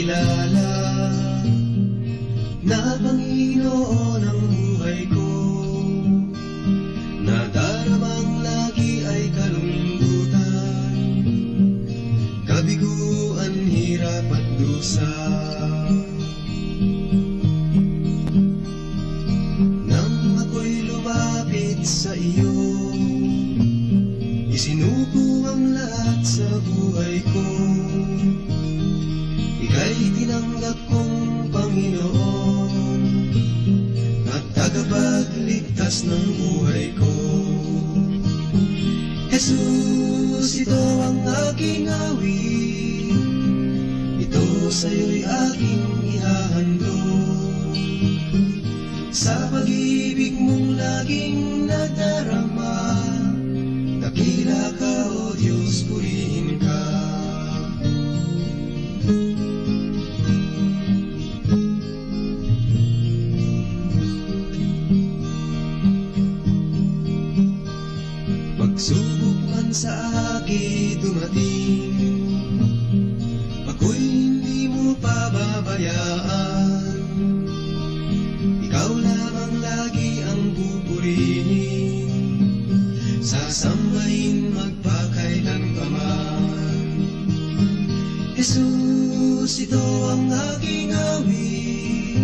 kilala na Panginoon ang buhay ko, na daramang lagi ay kalungkutan, kabiguan, hirap at dusa. Nang ako'y lumapit sa iyo, isinuko ang lahat sa buhay ko. Ika'y tinanggap kong Panginoon at tagapagligtas ng buhay ko. Jesus, ito ang aking awit, ito sa'yo'y aking ihahandog. Sa pag-ibig mong laging nadarama, dakila ka, O Diyos, purihin ka. Pagsubok man sa akin dumating, ako'y hindi mo pababayaan. Ikaw lamang lagi ang pupurihin, sasambahin magpakailanman. Jesus, ito ang aking awit,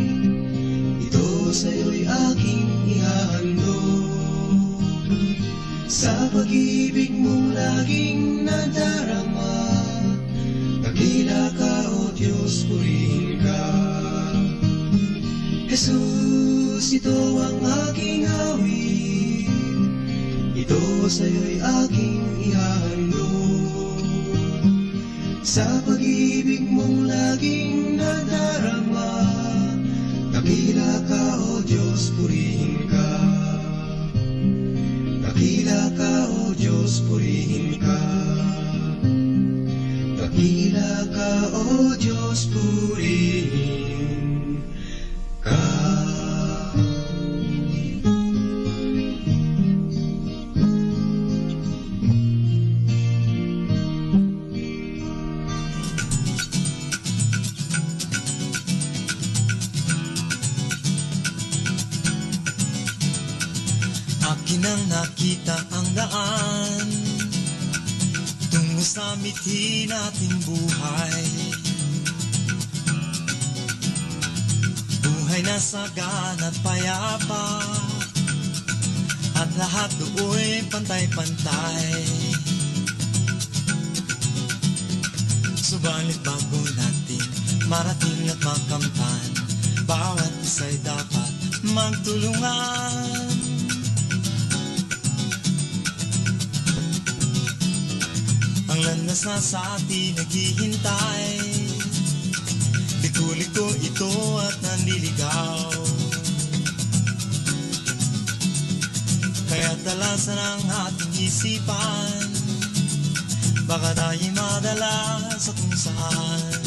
ito sa'yo'y aking ihahandog. Sa pag-ibig mong laging nadarama, dakila ka, O Diyos, purihin ka. Jesus, ito ang aking awit, ito sa'yo'y aking ihahandog. Sa pag-ibig mong laging nadarama, dakila ka, O Diyos, purihin ka. Dakila ka, O Diyos, purihin ka. Dakila ka, O Diyos, purihin ka. Akin ang nakita ang daan tungo sa mithi nating buhay. Buhay na sagan at payapa, at lahat do'y pantay-pantay. Subalit bago natin marating at makamtan, bawat isa'y dapat magtulungan. Ang landas na sa atin naghihintay, liko-liko ito at nanliligaw. Kaya talasan ang ating isipan, baka tayo'y madala sa kung saan.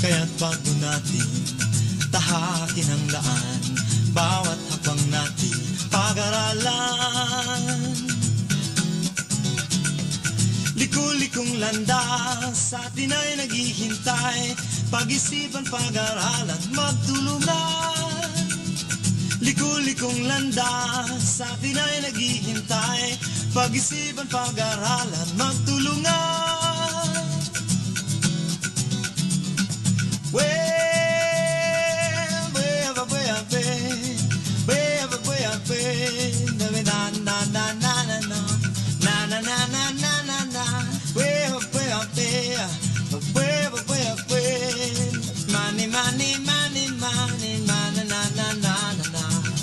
Kaya't bago natin tahakin ang daan, bawat hakbang natin pag-aralan. Liko-likong landas sa atin ay naghihintay, pag-isipan, pag-aralan, magtulungan. Liko-likong landas sa atin ay naghihintay, pag-isipan, pag-aralan, magtulungan.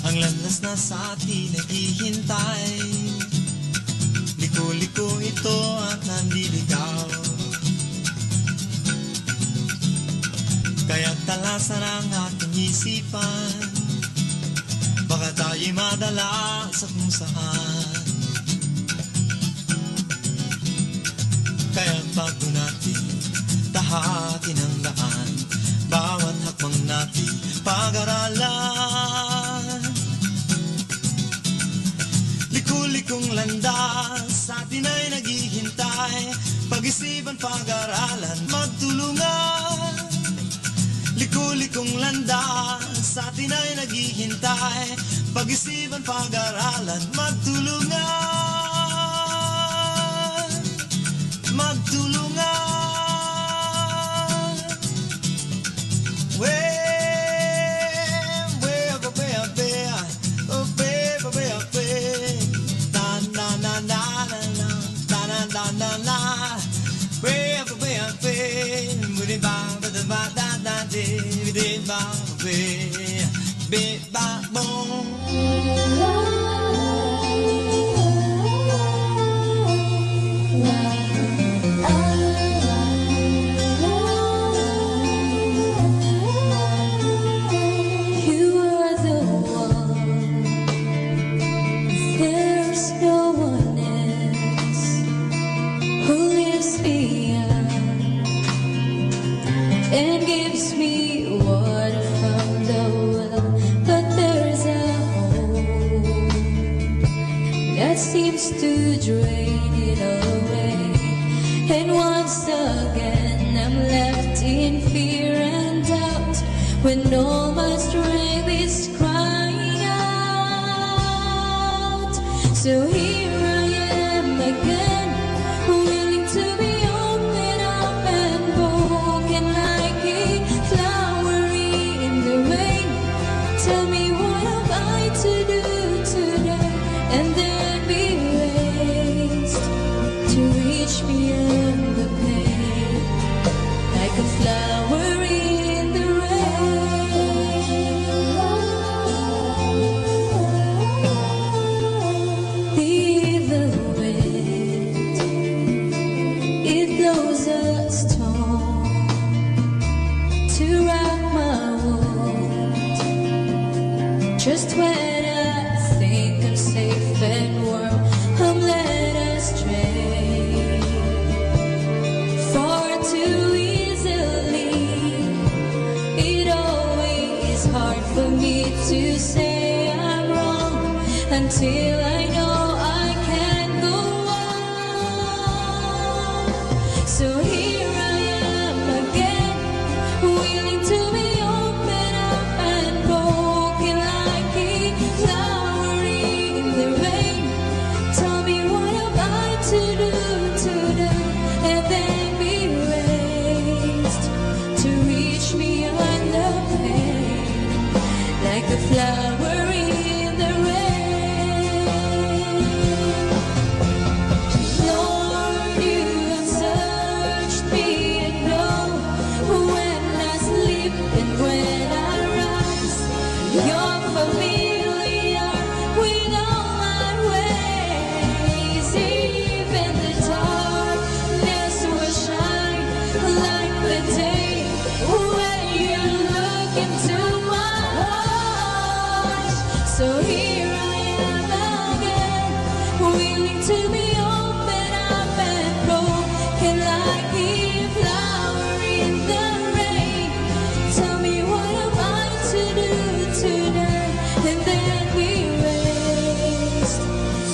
Ang landas na sa atin naghihintay, liko-liko ito at nandiligaw. Kaya talasan ang ating isipan, baka tayo'y madala sa kung saan. Kaya bago natin tahakin ang daan, bawat hakbang natin pag-aralan. Liko-likong landas sa atin ay naghihintay. Pag-isipan, pag-aralan, magtulungan. Liku-likong landas sa atin ay naghihintay. Pag-isipan, pag-aralan, magtulungan. Magtulungan. And gives me water from the well, but there's a hole that seems to drain it away. And once again I'm left in fear and doubt, when all my strength is crying out. So here I am again, willing to be open up and broken like a flower in the rain. Tell me what have I to do today, and then be raised to reach beyond the pain, like a flower in the rain. The evil wind, it blows a storm to wrap my wound. Just when I think I'm safe and warm, I'm led astray far too easily. It always hard for me to say I'm wrong until I know I can't go on. So here I am again, willing to be open up and broken like a flower in the rain. Tell me what have I to do today, and then be raised to reach beyond the pain, like a flower in the rain. Lord, you have searched me and know when I sleep and when I rise. You're familiar with all my ways. Even the darkness will shine like the day when you look into my heart. So here I am again, willing to be open up and broken like a flower in the rain. Tell me what have I to do today, and then be raised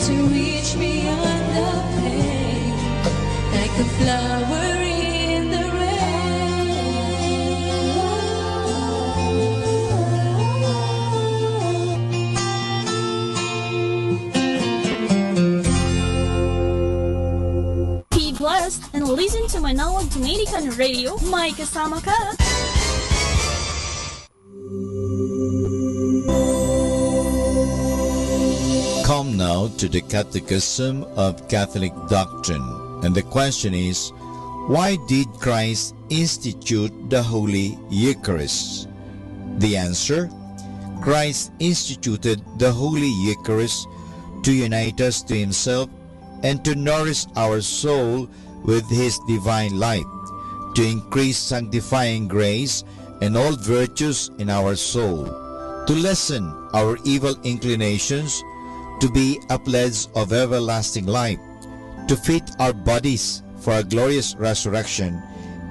to reach beyond the pain, like a flower in the Be blessed and listen to Manawag Dominican Radio. May kasama ka. Come now to the Catechism of Catholic Doctrine, and the question is, why did Christ institute the Holy Eucharist? The answer: Christ instituted the Holy Eucharist to unite us to Himself and to nourish our soul with His divine life, to increase sanctifying grace and all virtues in our soul, to lessen our evil inclinations, to be a pledge of everlasting life, to fit our bodies for a glorious resurrection,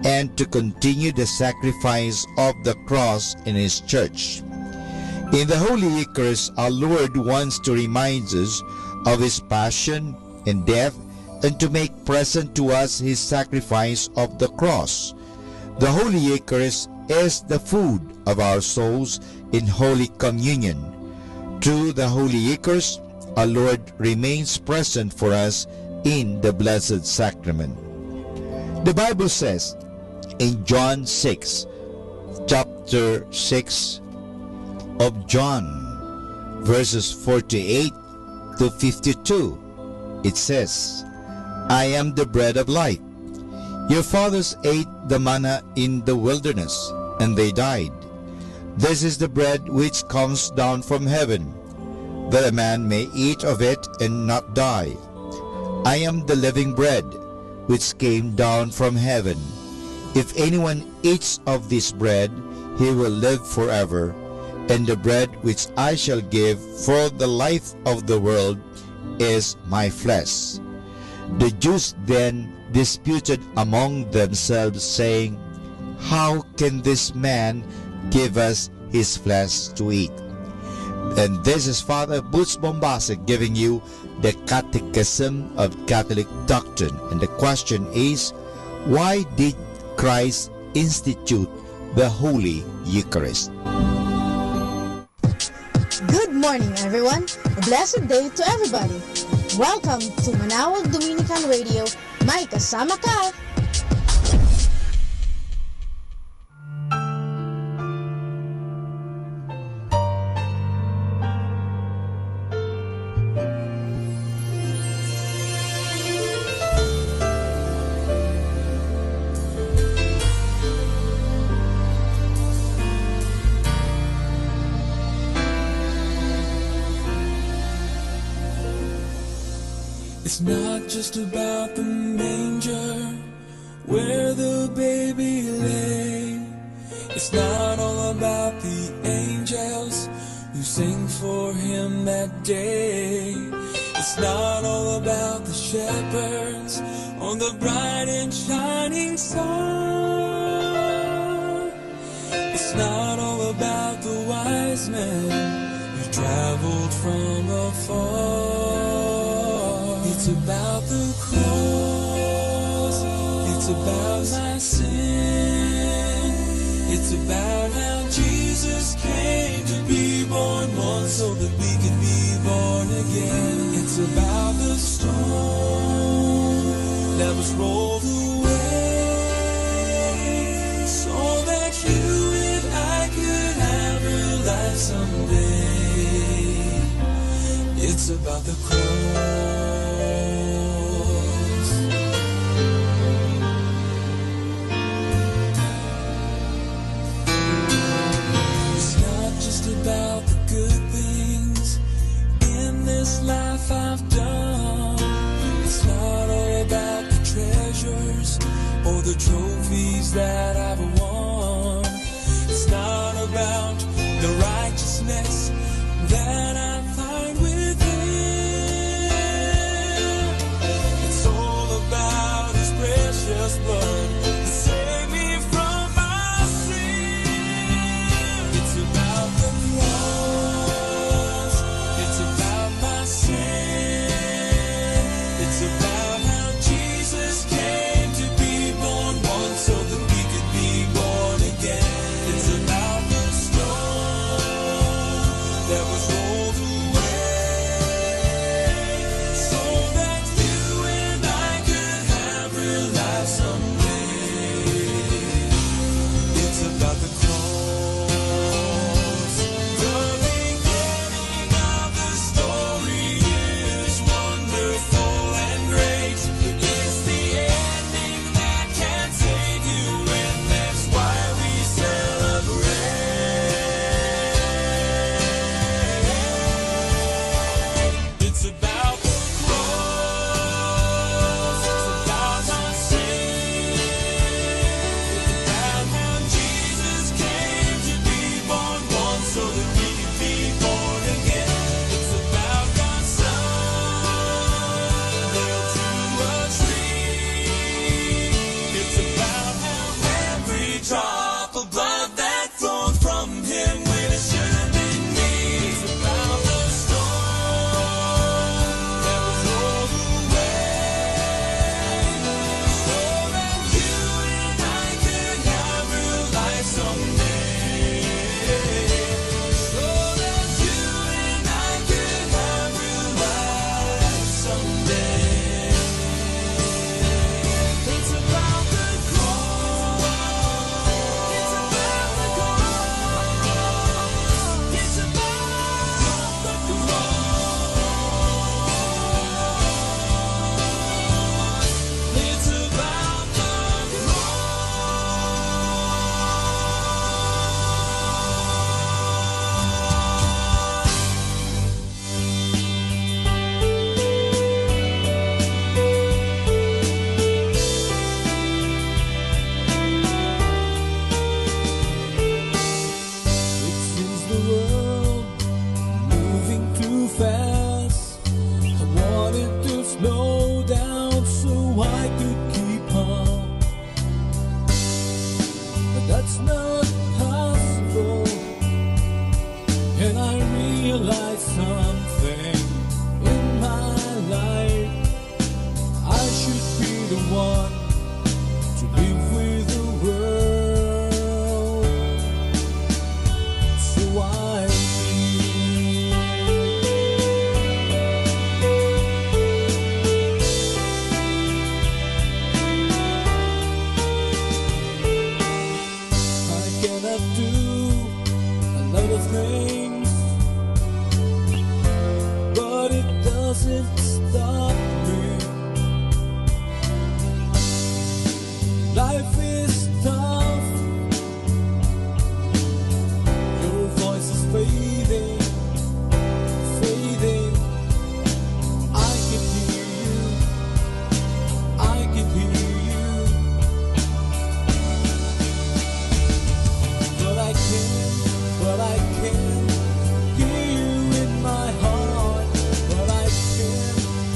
and to continue the sacrifice of the cross in His church. In the Holy Eucharist, our Lord wants to remind us of his passion and death, and to make present to us his sacrifice of the cross. The Holy Eucharist is the food of our souls in Holy Communion. Through the Holy Eucharist, our Lord remains present for us in the Blessed Sacrament. The Bible says in John 6, chapter 6 of John, verses 48 to 52, it says, I am the bread of life. Your fathers ate the manna in the wilderness, and they died. This is the bread which comes down from heaven, that a man may eat of it and not die. I am the living bread, which came down from heaven. If anyone eats of this bread, he will live forever. And the bread which I shall give for the life of the world is my flesh. The Jews then disputed among themselves, saying, How can this man give us his flesh to eat? And this is Father Butch Bombase giving you the Catechism of Catholic Doctrine. And the question is, why did Christ institute the Holy Eucharist? Good morning, everyone. A blessed day to everybody. Welcome to Manawag Dominican Radio. May kasama ka! It's not just about the manger where the baby lay. It's not all about the angels who sing for him that day. It's not all about the shepherds on the bright and shining star. It's not all about the wise men who traveled from afar. It's about the cross, it's about my sin, it's about how Jesus came to be born once so that we could be born again. It's about the stone that was rolled away so that you and I could have real life someday. It's about the cross. About the good things in this life I've done. It's not all about the treasures or the trophies that I've won. It's not about the righteousness that I find within. It's all about His precious blood to save me from my sin. It's about the cross. It's about my sin. It's about how Jesus came to be born once so that we could be born again. It's about the stone that was rolled away so that you and I could have real life someday. It's about the cross. The beginning of the story is wonderful and great.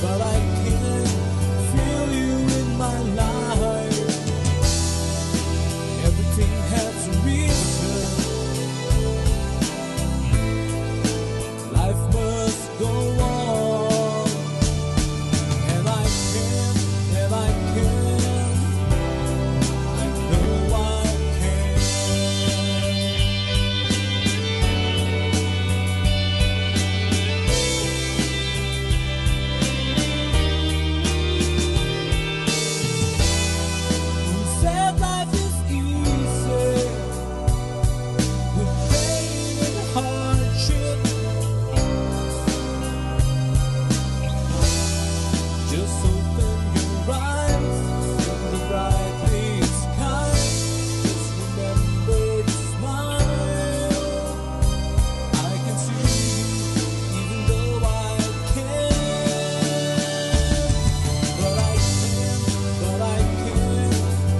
but I can't feel you in my life. Everything has a reason. Life must go on, and I can, and I can, I know I can. You said life is easy with pain and hardship. Just open your eyes and the brightly sky. Just remember to smile. I can see you even though I can't. But I can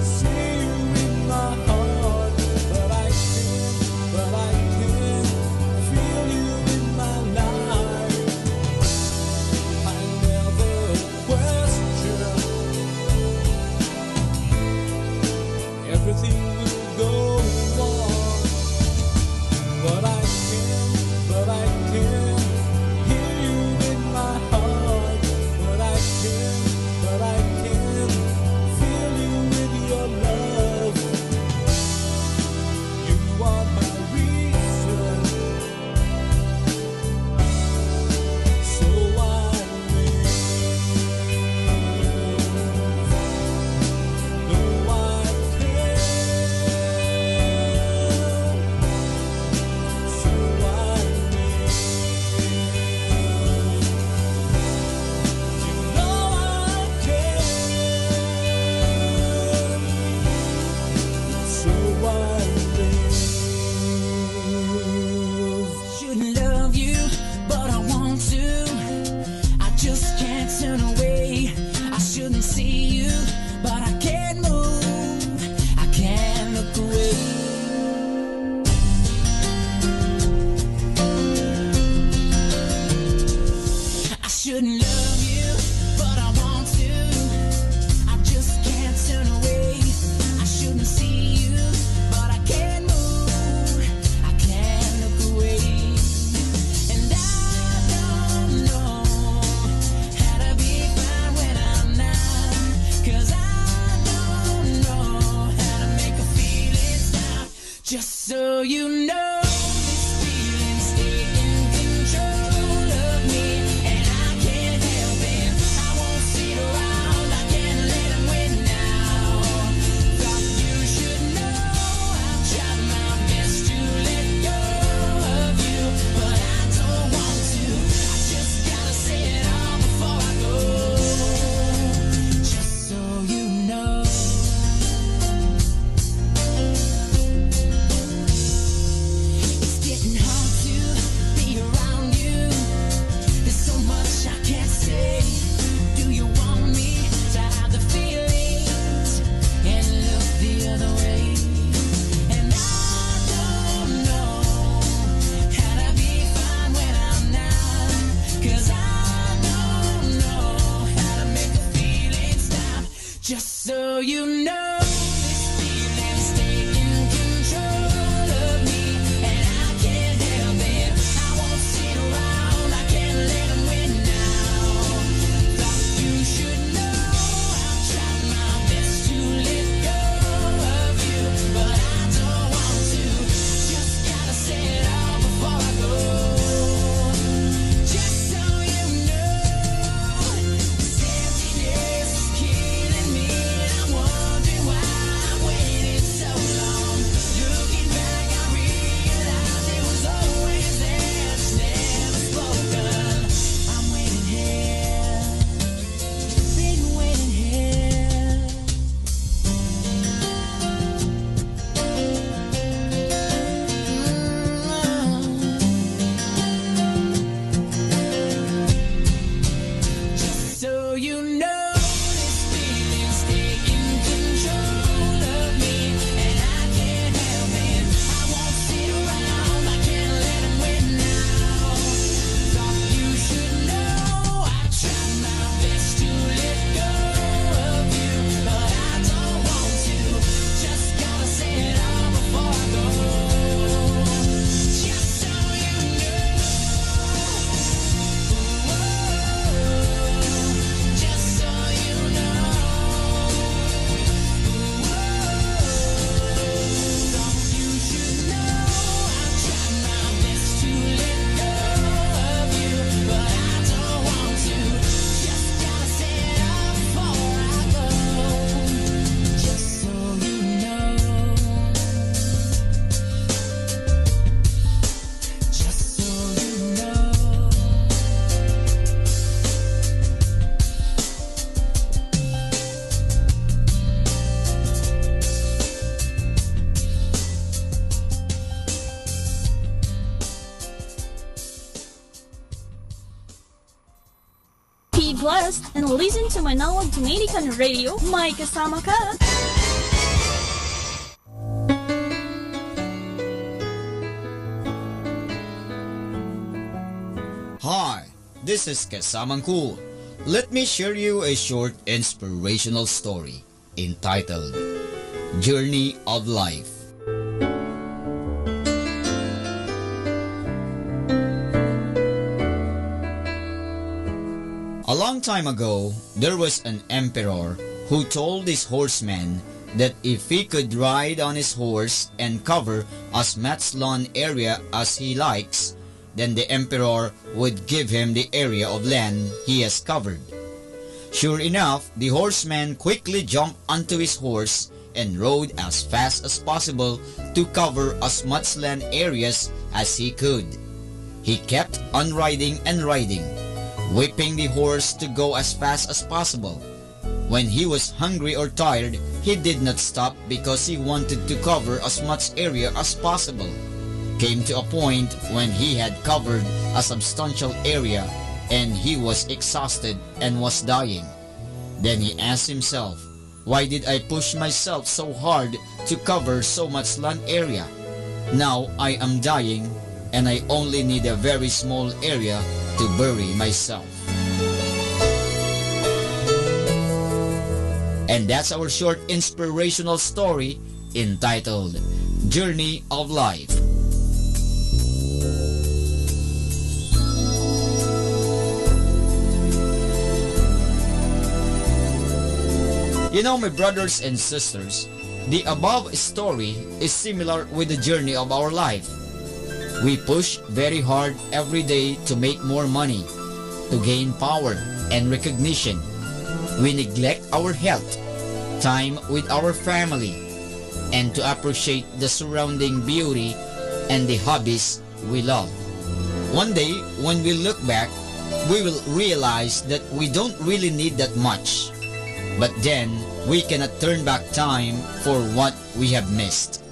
see you in my heart. But I can feel you in my life. I never question. Everything will go on. But I can hear you in my heart. But I can feel you with your love. You are my reason. So I live. No, I can. So I live. You know I can. So I live. Shouldn't love you, but I want to. I just can't turn away. I shouldn't see you, but I can't move. I can't look away. I shouldn't love you, but I want to. I just can't turn away. I shouldn't see you, but I can't move. I can't look away. And I don't know how to be fine when I'm not. 'Cause I don't know how to make a feeling stop. Just so you know, this feeling's taking control of me, and I can't help it. I won't sit around, I can't let them win now. Thought you should know I've tried my best to let go of you, but I don't want to. I just gotta say it all before I go. Just so you know. It's getting hard to be around you. There's so much I can't say. Do you want me to hide the feelings and look the other way? And I don't know how to be fine when I'm not. 'Cause I don't know how to make a feeling stop. Just so you know, this feeling's taking control of me, and I can't help it. I won't sit around, I can't let them win now. Thought you should know I've tried my best to let go of you, but I don't want to. Just gotta say it all before I go. Just so you know, this emptiness is killing me, and I'm wondering why. podcast and listen to Manawag Dominican Radio. May kasama ka! Hi, this is Kasamang Cool. Let me share you a short inspirational story entitled Journey of Life. A long time ago, there was an emperor who told his horsemen that if he could ride on his horse and cover as much lawn area as he likes, then the emperor would give him the area of land he has covered. Sure enough, the horseman quickly jumped onto his horse and rode as fast as possible to cover as much land areas as he could. He kept on riding and riding, whipping the horse to go as fast as possible. When he was hungry or tired, he did not stop because he wanted to cover as much area as possible. Came to a point when he had covered a substantial area and he was exhausted and was dying. Then he asked himself, why did I push myself so hard to cover so much land area? Now I am dying and I only need a very small area to bury myself. And that's our short inspirational story entitled Journey of Life. You know, my brothers and sisters, the above story is similar with the journey of our life. We push very hard every day to make more money, to gain power and recognition. We neglect our health, time with our family, and to appreciate the surrounding beauty and the hobbies we love. One day, when we look back, we will realize that we don't really need that much. But then, we cannot turn back time for what we have missed.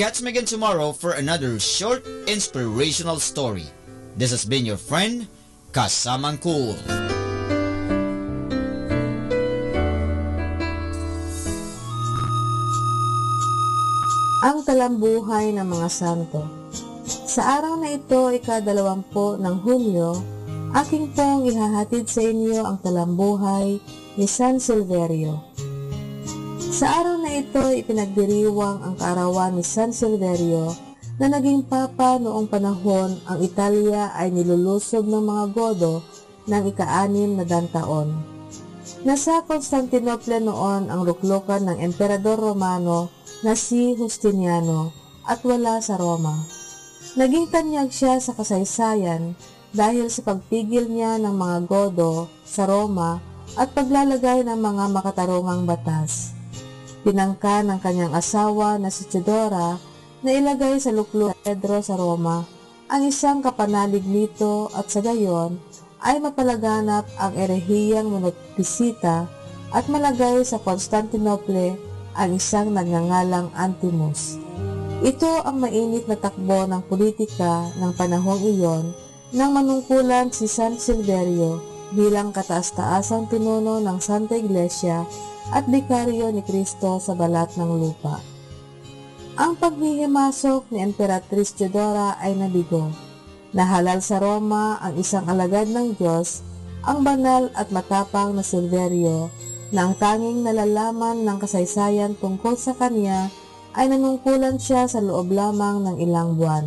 Catch me again tomorrow for another short inspirational story. This has been your friend, Kasamang Cool. Ang talambuhay ng mga santo. Sa araw na ito, ika-20 ng Hulyo, aking pong ihahatid sa inyo ang talambuhay ni San Silverio. Sa araw na ito, ipinagdiriwang ang kaarawan ni San Silverio na naging papa noong panahon ang Italia ay nilulusob ng mga Godo ng ika-6 na taon. Nasa Constantinople noon ang luklukan ng Emperador Romano na si Justiniano at wala sa Roma. Naging tanyag siya sa kasaysayan dahil sa pagpigil niya ng mga Godo sa Roma at paglalagay ng mga makatarungang batas. Pinangka ng kanyang asawa na si Theodora na ilagay sa luklukan ni Pedro sa Roma ang isang kapanalig nito at sa gayon ay mapalaganap ang erehiyang monopisita at malagay sa Constantinople ang isang nagngangalang Antimus. Ito ang mainit na takbo ng politika ng panahong iyon nang manungkulan si San Silverio bilang kataas-taasang pinuno ng Santa Iglesia at bikaryo ni Kristo sa balat ng lupa. Ang paghihimasok ni Emperatriz Theodora ay nabigo. Nahalal sa Roma ang isang alagad ng Diyos, ang banal at matapang na Silverio, na ang tanging nalalaman ng kasaysayan tungkol sa kanya ay nanungkulan siya sa loob lamang ng ilang buwan.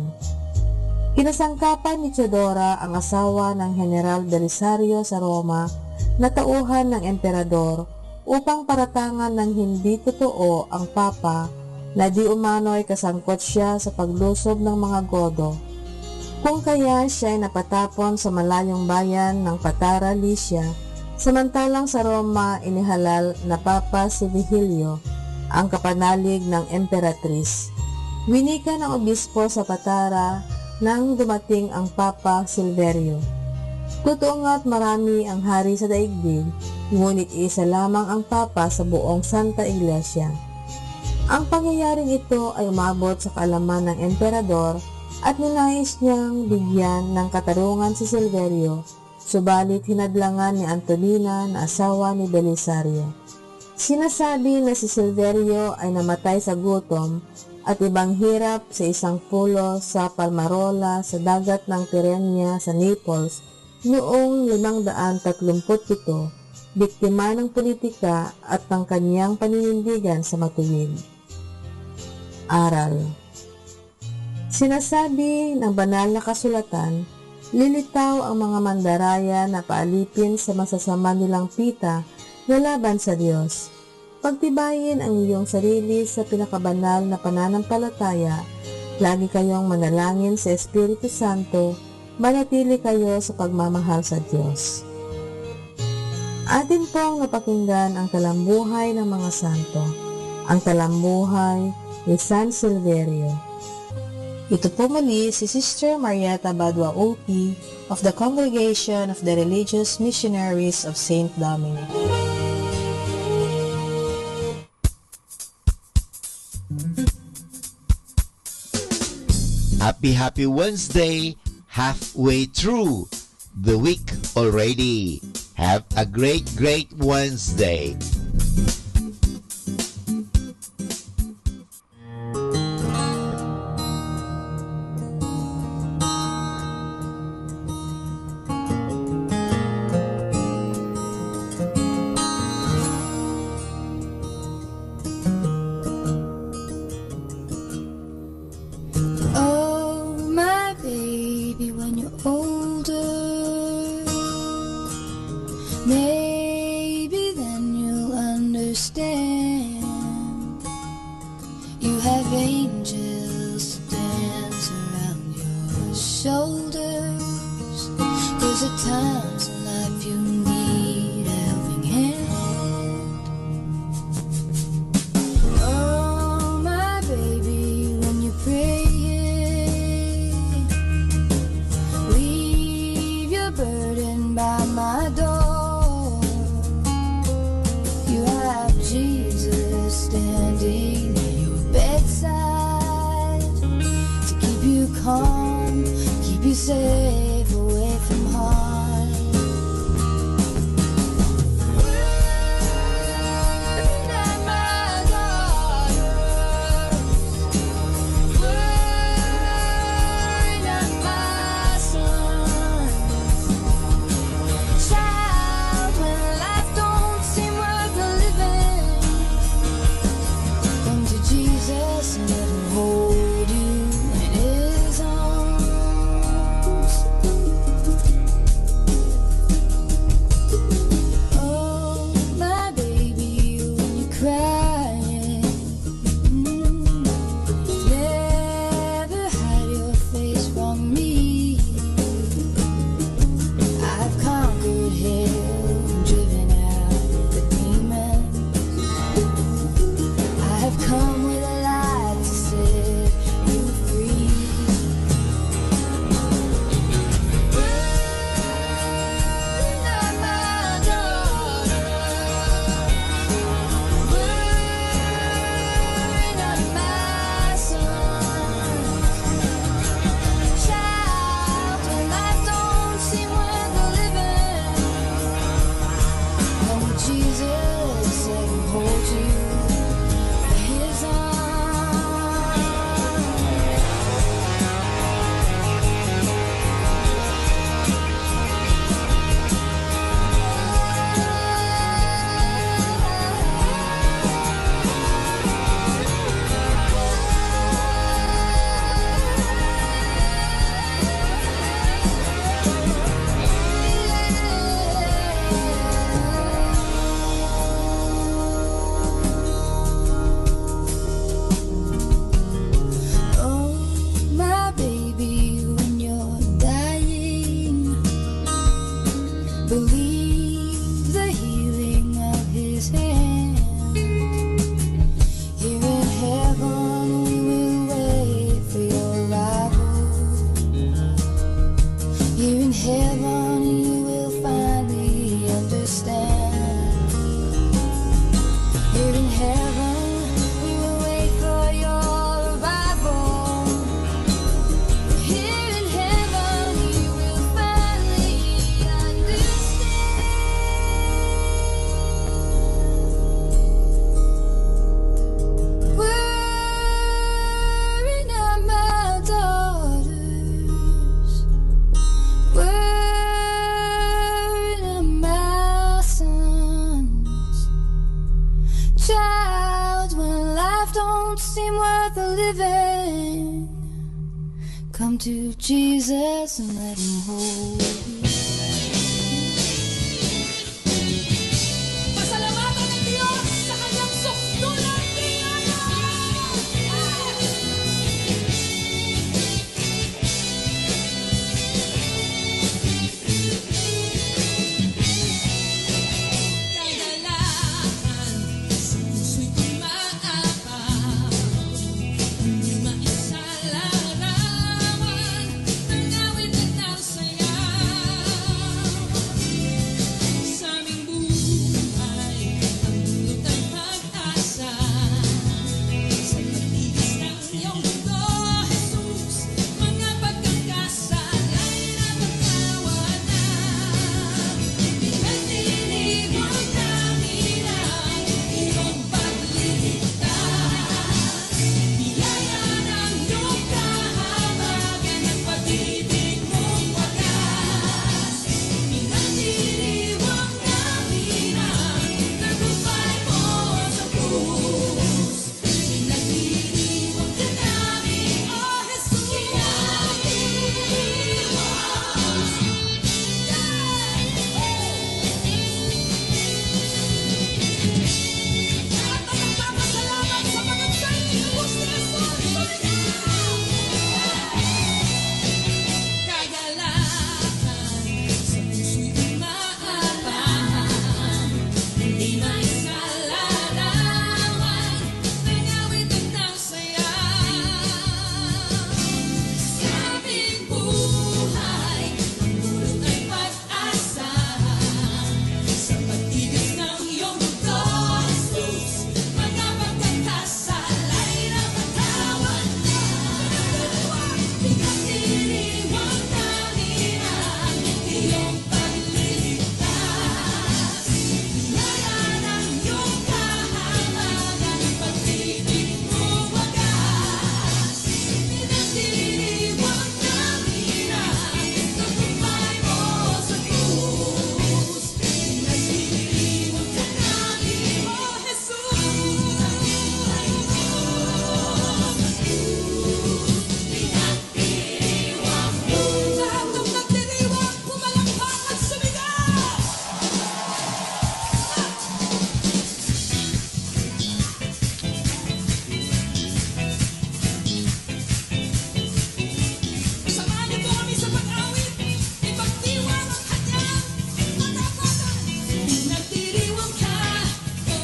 Kinasangkapan ni Theodora ang asawa ng General Belisario sa Roma na tauhan ng emperador upang paratangan ng hindi totoo ang papa na di umano'y kasangkot siya sa paglusob ng mga Godo. Kung kaya siya ay napatapon sa malayong bayan ng Patara, Lycia, samantalang sa Roma inihalal na Papa si Vigilio, ang kapanalig ng Emperatriz. Winika ng obispo sa Patara nang dumating ang Papa Silverio. Totoo nga't marami ang hari sa daigdig, ngunit isa lamang ang Papa sa buong Santa Iglesia. Ang pangyayaring ito ay umabot sa kaalaman ng emperador at ninais niyang bigyan ng katarungan si Silverio, subalit hinadlangan ni Antonina na asawa ni Belisario. Sinasabi na si Silverio ay namatay sa gutom at ibang hirap sa isang pulo sa Palmarola sa dagat ng Tirrenia sa Naples noong 537, biktima ng politika at ng kanyang paninindigan sa matuwid. Aral. Sinasabi ng banal na kasulatan, lilitaw ang mga mandaraya na paalipin sa masasama nilang pita na laban sa Diyos. Pagtibayin ang iyong sarili sa pinakabanal na pananampalataya, lagi kayong manalangin sa Espiritu Santo, manatili kayo sa pagmamahal sa Diyos. Atin pong napakinggan ang talambuhay ng mga santo, ang talambuhay ni San Silverio. Ito po muli si Sister Marieta Badua OP of the Congregation of the Religious Missionaries of St. Dominic. Happy Wednesday, halfway through the week already. Have a great Wednesday. Jesus, let him hold you in his arms. don't seem worth the living, come to Jesus and let Him hold you. Pasalamatan ng Diyos sa kanyang sukdulang biyaya. Kagalakan sa puso'y umaapaw, hindi maisalarawan ng awit at ng sayaw. Sa aming buhay, ang dulot ay pag-asa. Sa pag-ibig ng iyong mundo, Jesus, mga pagkakasal ay napatawanan. Pinagdiriwang namin ang iyong pagliligtas. Biyaya ng iyong kahabagan at pag-ibig mong wagas. Pinagdiriwang namin ang tagumpay mo sa krus. Pinagdiriwang ka namin, O Jesus. Lahat ng nagpapasalamat sa mga sa'yo, Gusto, kagalakan sa puso'y umaapaw, hindi maisalarawan ng awit at ng sayaw. Sa aming buhay, ang dulot ay pag-asa. Sa pag-ibig ng iyong mundo, Jesus, mga pagkakasal ay napatawad na. Pinagdiriwang namin ang iyong pagliligtas. Biyaya ng iyong kahabagan at pag-ibig mong wagas. Pinagdiriwang namin ang tagumpay mo sa krus. Pinagdiriwang ka namin, O Jesus. Pinagdiriwang mo. Lahat ng nagdiriwang, pumalakpak at sumigaw. Samahan niyo po kami sa pag-awit. Ipagdiwang ang kanyang katapatan. Pinagdiriwang ka, O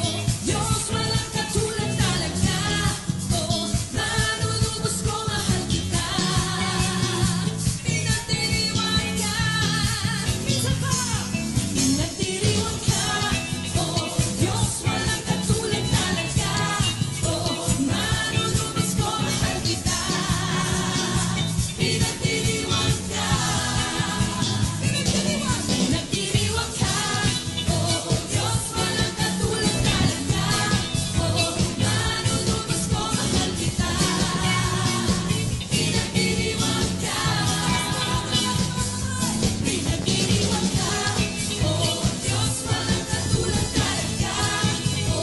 Diyos, walang katulad talaga. O manunubos ko, mahal kita. Pinagdiriwang ka, minsan pa. Pinagdiriwang ka, O Diyos, walang katulad talaga. O manunubos ko, mahal kita. Pinagdiriwang ka, pinagdiriwang ka, O Diyos, walang katulad talaga. O manunubos ko, mahal kita. Pinagdiriwang ka, pinagdiriwang ka, O Diyos, walang katulad talaga. O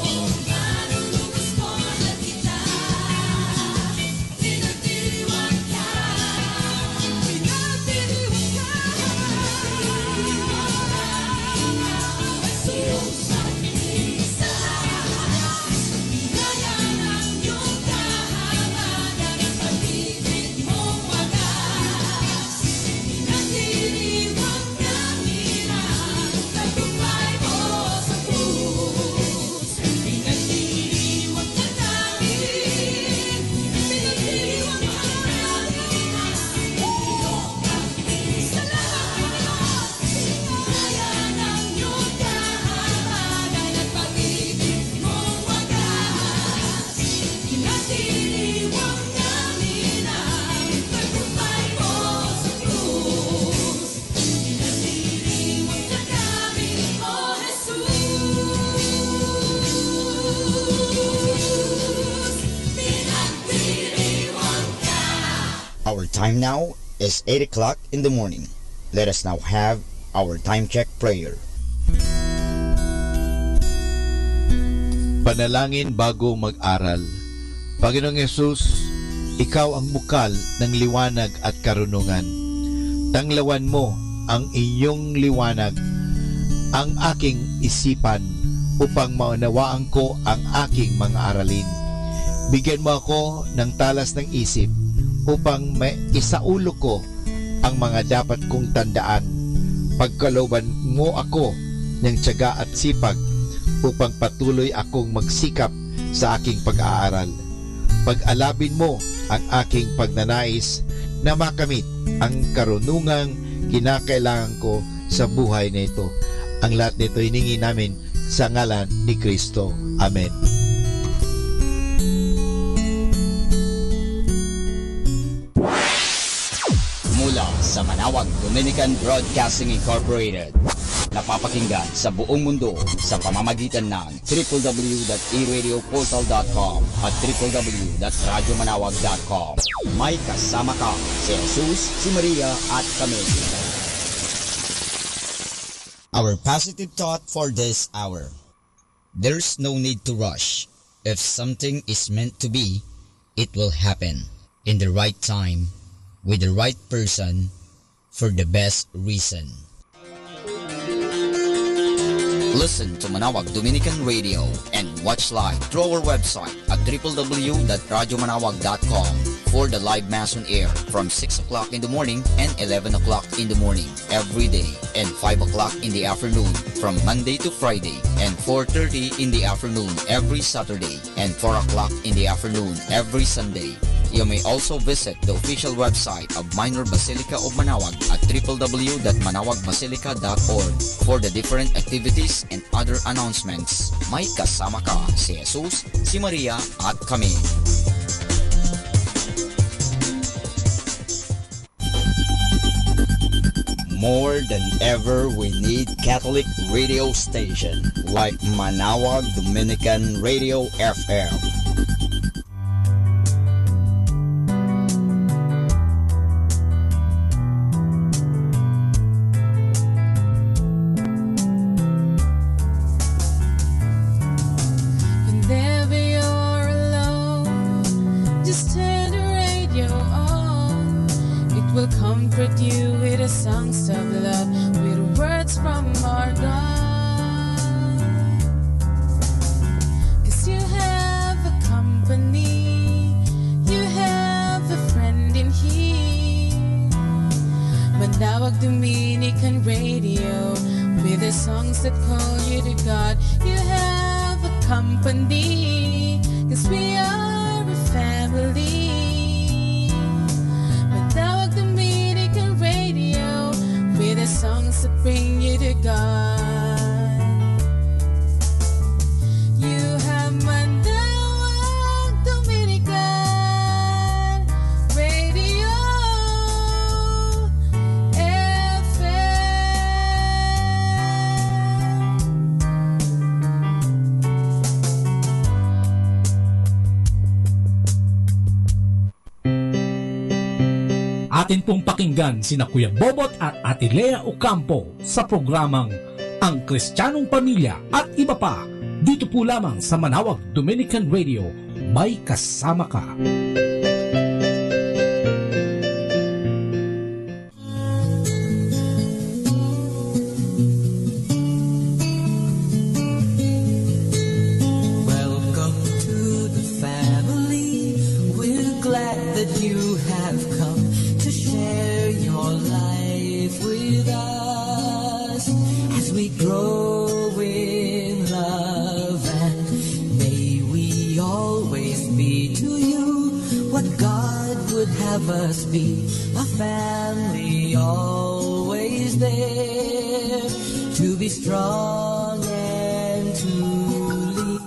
manunubos ko, mahal kita. Pinagdiriwang ka, Jesus at isa. Biyaya ng iyong kahabagan at pag-ibig mong wagas. Pinagdiriwang namin ang tagumpay mo sa krus. Pinagdiriwang ka namin, pinagdiriwang ka namin ang iyong pagkakasalamat. Biyaya ng iyong kahabagan at pag-ibig mong wagas. Pinagdiriwang namin ang tagumpay mo sa krus. Pinagdiriwang ka namin, O Jesus. Pinagdiriwang ka. Our time now is 8 o'clock in the morning. Let us now have our time check prayer. Panalangin bago mag-aral. Panginoong Yesus, ikaw ang bukal ng liwanag at karunungan. Tanglawan mo ang iyong liwanag, ang aking isipan, upang maunawaan ko ang aking mga aralin. Bigyan mo ako ng talas ng isip upang isaulo ko ang mga dapat kong tandaan. Pagkalooban mo ako ng tiyaga at sipag upang patuloy akong magsikap sa aking pag-aaral. Pag-alabin mo ang aking pagnanais na makamit ang karunungang kinakailangan ko sa buhay na ito. Ang lahat nito hiningi namin sa ngalan ni Kristo. Amen. Mula sa Manawag Dominican Broadcasting Incorporated, napapakinggan sa buong mundo sa pamamagitan ng www.eradioportal.com at www.radyomanawag.com. May kasama ka si Jesus, si Maria at kami. Our positive thought for this hour. There's no need to rush. If something is meant to be, it will happen in the right time, with the right person, for the best reason. Listen to Manawag Dominican Radio and watch live through our website at www.radyomanawag.com for the live Mass on air from 6 o'clock in the morning and 11 o'clock in the morning every day, and 5 o'clock in the afternoon from Monday to Friday, and 4:30 in the afternoon every Saturday, and 4 o'clock in the afternoon every Sunday. You may also visit the official website of Minor Basilica of Manawag at www.manawagbasilica.org for the different activities and other announcements. May kasama ka si Jesus, si Maria at kami. More than ever, we need Catholic radio station like Manawag Dominican Radio FM. Atin pong pakinggan sina Kuya Bobot at Ate Lea Ocampo sa programang Ang Kristiyanong Pamilya at iba pa, dito po lamang sa Manawag Dominican Radio. May kasama ka. Welcome to the family. We're glad that you have come to share your life with us as we grow in love, and may we always be to you what God would have us be, a family always there to be strong and to lead.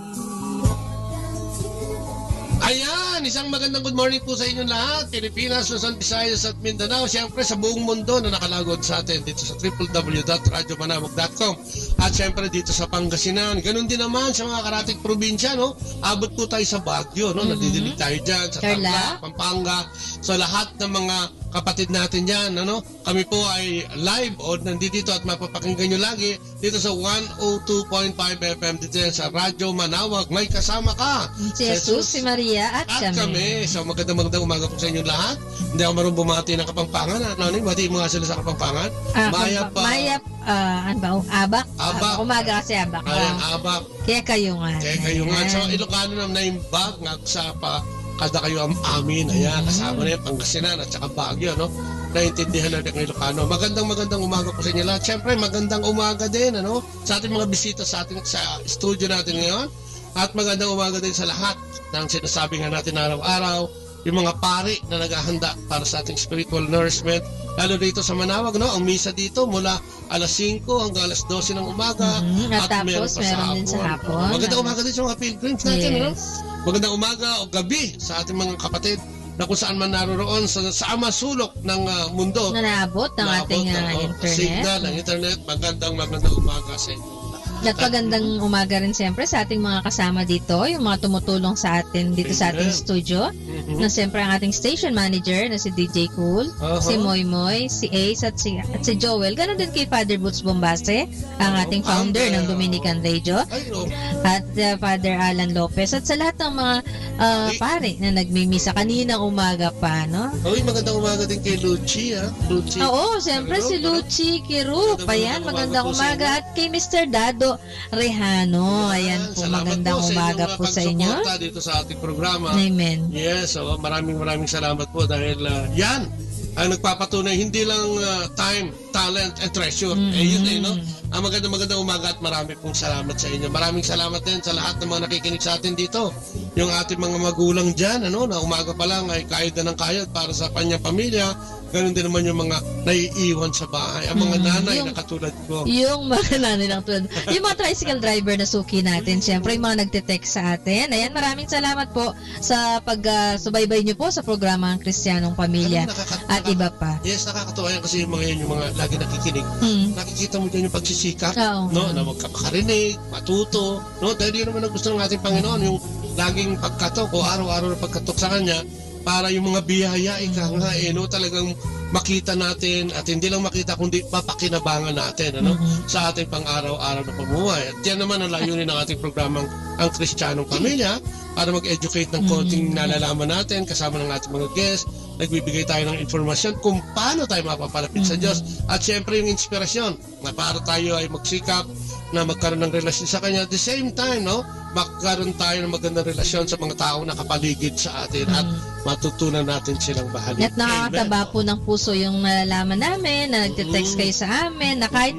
Ayan, isang magandang good morning po sa inyong lahat, Pilipinas, Luzon, Visayas at Mindanao. Siyempre sa buong mundo na nakalagod sa atin dito sa www.radyomanawag.com at siyempre dito sa Pangasinan. Ganun din naman sa mga karating probinsya, no? Abot po tayo sa Baguio, no? Nadidinig tayo dyan sa Tarlac, Pampanga. So lahat ng mga kapatid natin yan, ano? Kami po ay live o nandito at mapapakinggan nyo lagi dito sa 102.5 FM dito yan sa Radyo Manawag. May kasama ka. Si Jesus, si Maria at kami. So magandang umaga po sa inyong lahat. Hindi ako marunong bumati ng Kapampangan. Ano, bati mo nga sila sa Kapampangan. Abak. Umaga kasi Abak. Abak. Kaya kayo nga. So Ilocano na naimbag nga sa kada kayo amin. Ayan, kasama na yung Pangasinan at saka Baguio, no? Naintindihan natin ng Ilocano. Magandang umaga po sa inyo lahat. Siyempre, magandang umaga din, ano? Sa ating mga bisita sa studio natin ngayon. At magandang umaga din sa lahat ng sinasabi nga natin araw-araw. Yung mga pari na naghahanda para sa ating spiritual nourishment. Lalo dito sa Manawag, no? Ang misa dito mula alas 5 hanggang alas 12 ng umaga. At tapos, meron din sa hapon. Magandang umaga din sa mga pilgrims natin, no? Magandang umaga o gabi sa ating mga kapatid na kung saan man naroroon sa masulok ng mundo. Na naabot ng ating internet. Signal ng internet. Magandang umaga sa inyo. At magandang umaga rin siyempre sa ating mga kasama dito, yung mga tumutulong sa atin dito sa ating studio. Na siyempre ang ating station manager na si DJ Cool, si Moy, si Ace at si Joel. Ganon din kay Father Butch Bombase, ang ating founder ng Dominican Radio. At Father Alan Lopez at sa lahat ng mga pare na nagmimisa kaninang umaga pa, no? Magandang umaga din kay Luchi, ha? Luchi. Oo, siyempre si Luchi Kirup. Ayan, magandang umaga. At kay Mr. Dado Rehano. Ayan po, magandang umaga po sa inyo. Dito sa ating programa. Amen. Yes, so maraming salamat po dahil yan ang nagpapatunay hindi lang time, talent, and treasure. Yun no? Ang magandang umaga at marami pong salamat sa inyo. Maraming salamat din sa lahat ng mga nakikinig sa atin dito. Yung ating mga magulang dyan, ano, na umaga pa lang ay kayod na ng kayod para sa kanyang pamilya. Ganun din naman yung mga naiiwan sa bahay. Ang mga nanay na katulad ko. Yung mga nanay na katulad. Yung mga tricycle driver na suki natin. Siyempre, yung mga nagte-text sa atin. Ayan, maraming salamat po sa pag-subaybay nyo po sa programa ng Kristiyanong Pamilya at iba pa. Yes, nakakatuwa yan kasi yung mga lagi nakikinig. Nakikita mo dyan yung pagsisikap, no? Na magkakarinig, matuto, no? Dahil yun naman ang gusto ng ating Panginoon, yung laging pagkatok o araw-araw na pagkatok sa Kanya, para yung mga biyaya, no, talagang makita natin at hindi lang makita kundi mapakinabangan natin, ano, sa ating pang-araw-araw na pamumuhay. At yan naman ang layunin ng ating programang Ang Kristiyanong Pamilya, para mag-educate ng konting nalalaman natin kasama ng ating mga guests. Nagbibigay tayo ng informasyon kung paano tayo mapapalapit sa Diyos. At syempre yung inspirasyon na para tayo ay magsikap na magkaroon ng relasyon sa Kanya. At the same time, no, magkaroon tayo ng magandang relasyon sa mga tao na kapaligid sa atin at matutunan natin silang bahalin. At nakakataba po ng puso yung nalalaman namin na nagte-text kayo sa amin na kahit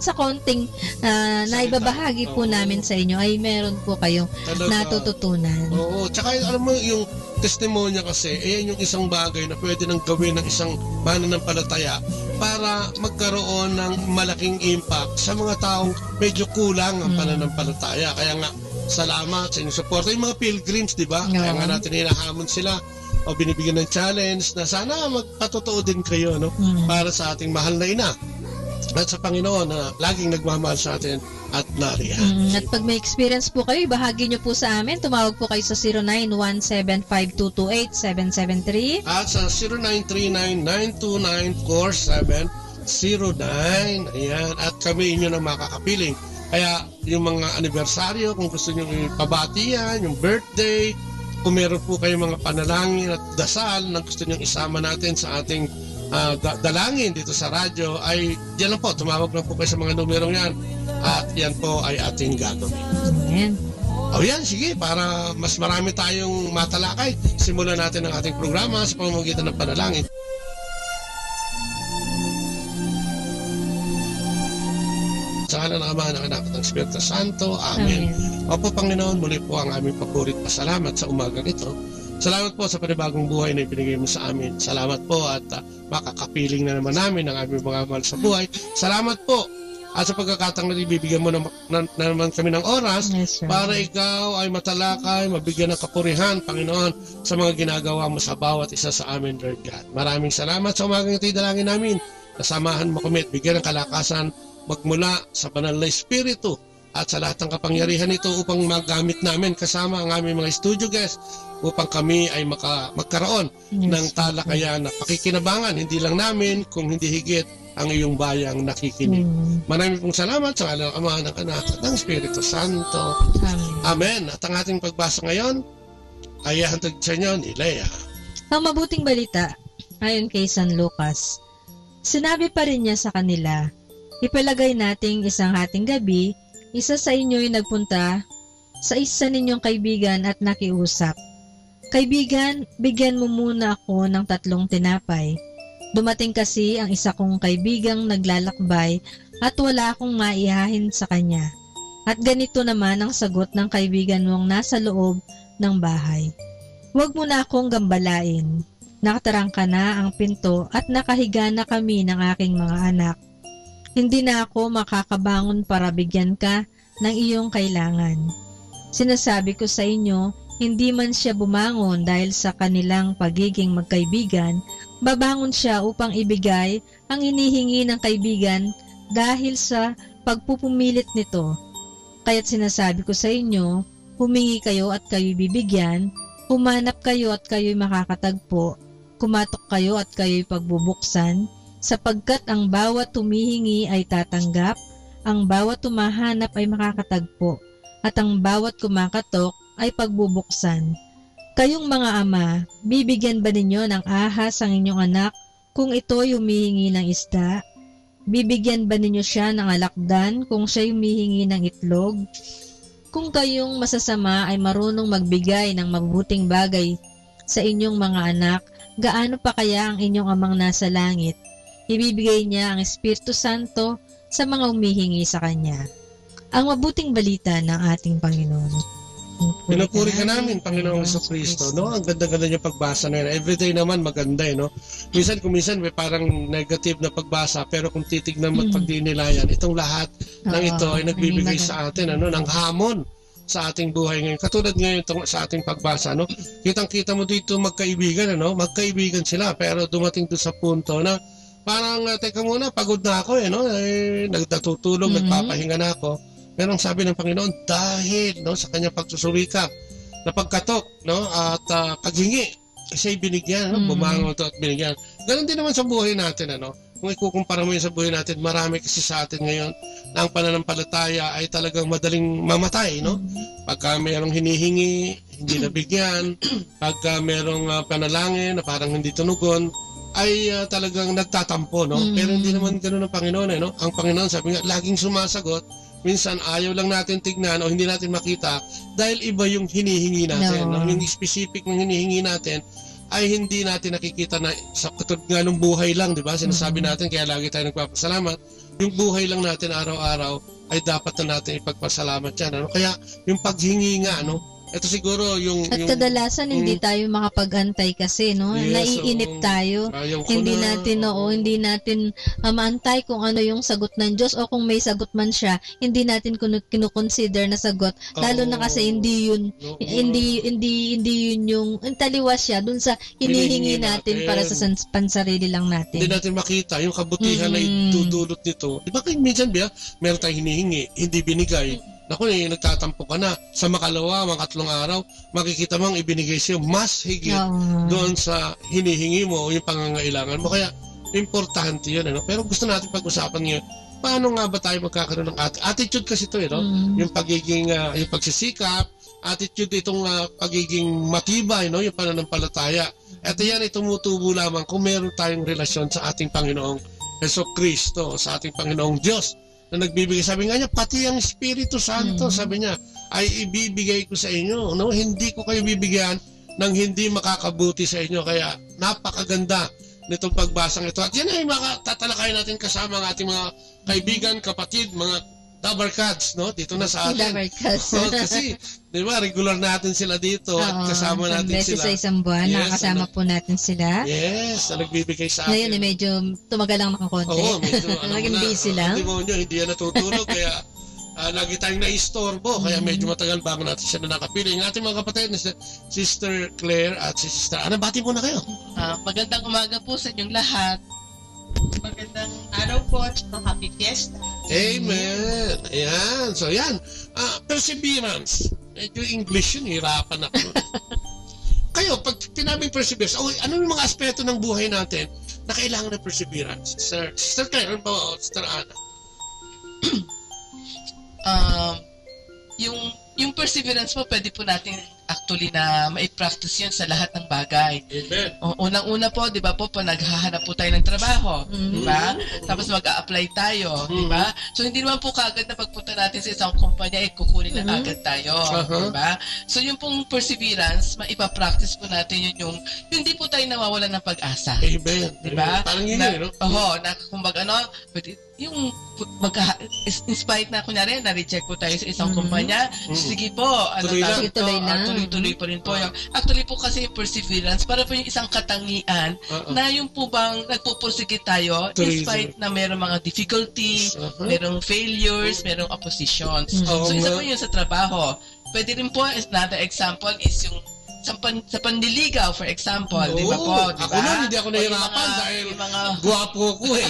sa konting naibabahagi po namin sa inyo ay meron po kayong natututunan. Oo, tsaka alam mo yung testimonya kasi, ayan yung isang bagay na pwede nang gawin ng isang mananampalataya para magkaroon ng malaking impact sa mga taong medyo kulang ang pananampalataya. Kaya nga, salamat sa inyong support. Yung mga pilgrims, di ba? Kaya nga natin hinahamon sila o binibigyan ng challenge na sana magpatotoo din kayo, no? Para sa ating mahal na ina at sa Panginoon na laging nagmamahal sa atin at nariyan. At pag may experience po kayo, bahagi nyo po sa amin. Tumawag po kayo sa 09175228-773 at sa 0939-929-4709. Ayan. At kami inyo na makakapiling. Kaya yung mga anibersaryo, kung gusto nyo ipabati yan, yung birthday, kung meron po kayong mga panalangin at dasal na gusto nyo isama natin sa ating dalangin dito sa radyo, ay diyan lang po, tumawag lang po kayo sa mga numerong yan at yan po ay ating gagawin. Amen. O yan, sige, para mas marami tayong matalakay, simulan natin ang ating programa sa pamamagitan ng panalangin. Sa ngalan ng Ama, ng Anak at ng Espiritu Santo. Amen. Opo, Panginoon, muli po ang aming papurit pasalamat sa umagang ito. Salamat po sa panibagong buhay na ibinigay mo sa amin. Salamat po at makakapiling na naman namin ang aming mga mahal sa buhay. Salamat po at sa pagkakataong na ibibigyan mo na naman kami ng oras para ikaw ay matalakay, mabigyan ng kapurihan, Panginoon, sa mga ginagawa mo sa bawat isa sa amin, Lord God. Maraming salamat sa umagang ito, dalangin namin. Nasamahan mo kami at bigyan ng kalakasan magmula sa banal na Espiritu at sa lahat ng kapangyarihan nito upang magamit namin kasama ang aming mga studio guests upang kami ay magkaroon ng talakayan na pakikinabangan, hindi lang namin, kung hindi higit, ang iyong bayang nakikinig. Maraming pong salamat sa ngalan ng Ama, ng Anak, at ng Espiritu Santo. Amen. At ang ating pagbasa ngayon ay hantod sa inyo ni Lea. Ang mabuting balita, ayon kay San Lucas, sinabi pa rin niya sa kanila, ipalagay nating isang hating gabi, isa sa inyo'y nagpunta sa isa ninyong kaibigan at nakiusap. Kaibigan, bigyan mo muna ako ng 3 tinapay. Dumating kasi ang isa kong kaibigang naglalakbay at wala akong maihahin sa kanya. At ganito naman ang sagot ng kaibigan mong nasa loob ng bahay. Huwag mo na akong gambalain. Nakatarangka na ang pinto at nakahiga na kami ng aking mga anak. Hindi na ako makakabangon para bigyan ka ng iyong kailangan. Sinasabi ko sa inyo, hindi man siya bumangon dahil sa kanilang pagiging magkaibigan, babangon siya upang ibigay ang hinihingi ng kaibigan dahil sa pagpupumilit nito. Kaya't sinasabi ko sa inyo, humingi kayo at kayo'y bibigyan, humanap kayo at kayo'y makakatagpo, kumatok kayo at kayo'y pagbubuksan, sapagkat ang bawat tumihingi ay tatanggap, ang bawat tumahanap ay makakatagpo, at ang bawat kumakatok ay pagbubuksan. Kayong mga ama, bibigyan ba ninyo ng ahas ang inyong anak kung ito'y humihingi ng isda? Bibigyan ba ninyo siya ng alakdan kung siya'y humihingi ng itlog? Kung kayong masasama ay marunong magbigay ng mabuting bagay sa inyong mga anak, gaano pa kaya ang inyong amang nasa langit? Ibibigay niya ang Espiritu Santo sa mga humihingi sa Kanya. Ang mabuting balita ng ating Panginoon. Pinupuri ka namin, Panginoong Jesucristo, no? Ang ganda-ganda niya pagbasa na yan. Everyday naman maganda, no? Minsan may parang negative na pagbasa, pero kung titignan mo at pagdinilayan, itong lahat ng ito ay nagbibigay sa atin, ano, ng hamon sa ating buhay ngayon. Katulad ngayon sa ating pagbasa, no? Kitang-kita mo dito magkaibigan, ano? Magkaibigan sila, pero dumating doon sa punto na parang, teka muna, pagod na ako, no? Nagtatutulog, nagpapahinga na ako. Pero ang sabi ng Panginoon, dahil no, sa kanyang pagsusumikap, na pagkatok, no, at paghingi, siya'y binigyan, no, bumangon ito at binigyan. Ganon din naman sa buhay natin, ano. Kung ikukumpara mo yun sa buhay natin, marami kasi sa atin ngayon na ang pananampalataya ay talagang madaling mamatay, no. Pagka mayroong hinihingi, hindi nabigyan, pagka mayroong panalangin na parang hindi tunugon, ay talagang nagtatampo, no. Pero hindi naman ganoon ang Panginoon, no. Ang Panginoon, sabi nga, laging sumasagot. Minsan ayaw lang natin tignan o hindi natin makita dahil iba yung hinihingi natin. No. Yung specific ng hinihingi natin ay hindi natin nakikita na sa katulad nga ng buhay lang, di ba? Sinasabi natin, kaya lagi tayo nagpapasalamat. Yung buhay lang natin araw-araw ay dapat na natin ipagpasalamat yan. Ano? Kaya yung paghingi nga, ano, ito siguro yung... At kadalasan hindi tayo makapag-antay kasi, no? Yes, naiinip tayo. Hindi natin maantay kung ano yung sagot ng Diyos o kung may sagot man siya, hindi natin kinukonsider na sagot. Lalo na kasi hindi yun yung taliwas siya dun sa hinihingi natin para sa pansarili lang natin. Hindi natin makita yung kabutihan na idudulot nito. Di ba minsan meron tayong hinihingi, hindi binigay. Naku, nagtatampo ka na. Sa makalawa, mga 3 araw, makikita mong ibinigay siya mas higit doon sa hinihingi mo o yung pangangailangan mo. Kaya, importante yun. Ano? Pero gusto natin pag-usapan ngayon, paano nga ba tayo magkakaroon ng attitude kasi ito, no? Yung pagiging, yung pagsisikap, attitude itong pagiging matibay, no? Yung pananampalataya. At yan ay tumutubo lamang kung meron tayong relasyon sa ating Panginoong Jesucristo, sa ating Panginoong Diyos. Na nagbibigay, sabi nga niya, pati ang Espiritu Santo, sabi niya, ay ibibigay ko sa inyo, no? Hindi ko kayo bibigyan ng hindi makakabuti sa inyo, kaya napakaganda nitong pagbasang ito. At yan ay tatalakayin natin kasama ang ating mga kaibigan, kapatid, mga Dabarkads, no? Dito na sa atin. Dabarkads. No, kasi, di ba, regular natin sila dito at kasama natin sila. Sa isang buwan, nakakasama po natin sila. Yes, na nagbibigay sa atin. Ngayon, medyo tumagal lang ng konti. Oo, medyo, naging busy lang. Hindi hindi yan natutulog, kaya lagi tayong naistorbo, kaya medyo matagal bago natin siya na nakapili. Yung ating mga kapatid, Sister Claire at Sister Ana, bati po na kayo. Magandang umaga po sa inyong lahat. Magandang araw po at happy fiesta. Amen. Ayan. So yan. Perseverance. Medyo English yun. Hirapan ako. tayo, pag tinabing perseverance, ano yung mga aspeto ng buhay natin na kailangan ng perseverance? Sister Claire, ano ba? Sister Ana? Yung perseverance po, pwede po natin actually na mai-practice yun sa lahat ng bagay. Amen. Unang-una po, di ba po, naghahanap po tayo ng trabaho, di ba? Tapos mag-a-apply tayo, di ba? So, hindi naman po kagad na pagpunta natin sa isang kumpanya, kukunin na agad tayo, di ba? So, yung pong perseverance, maipa-practice po natin yung hindi po tayo nawawalan ng pag-asa. Amen. Di ba? Parang yun yun, no? Kumbaga, yung in spite na kunyari na-reject po tayo sa isang kumpanya, sige po, tuloy pa rin po. Actually po kasi perseverance, para po yung isang katangian na yung po bang nagpupursige tayo in spite na mayroong mga difficulties, mayroong failures, mayroong oppositions. So isa po yun sa trabaho. Pwede rin po, another example is yung sa panliligaw, for example, di ba po? Ako lang, hindi ako nahirapan dahil guwapo ko eh.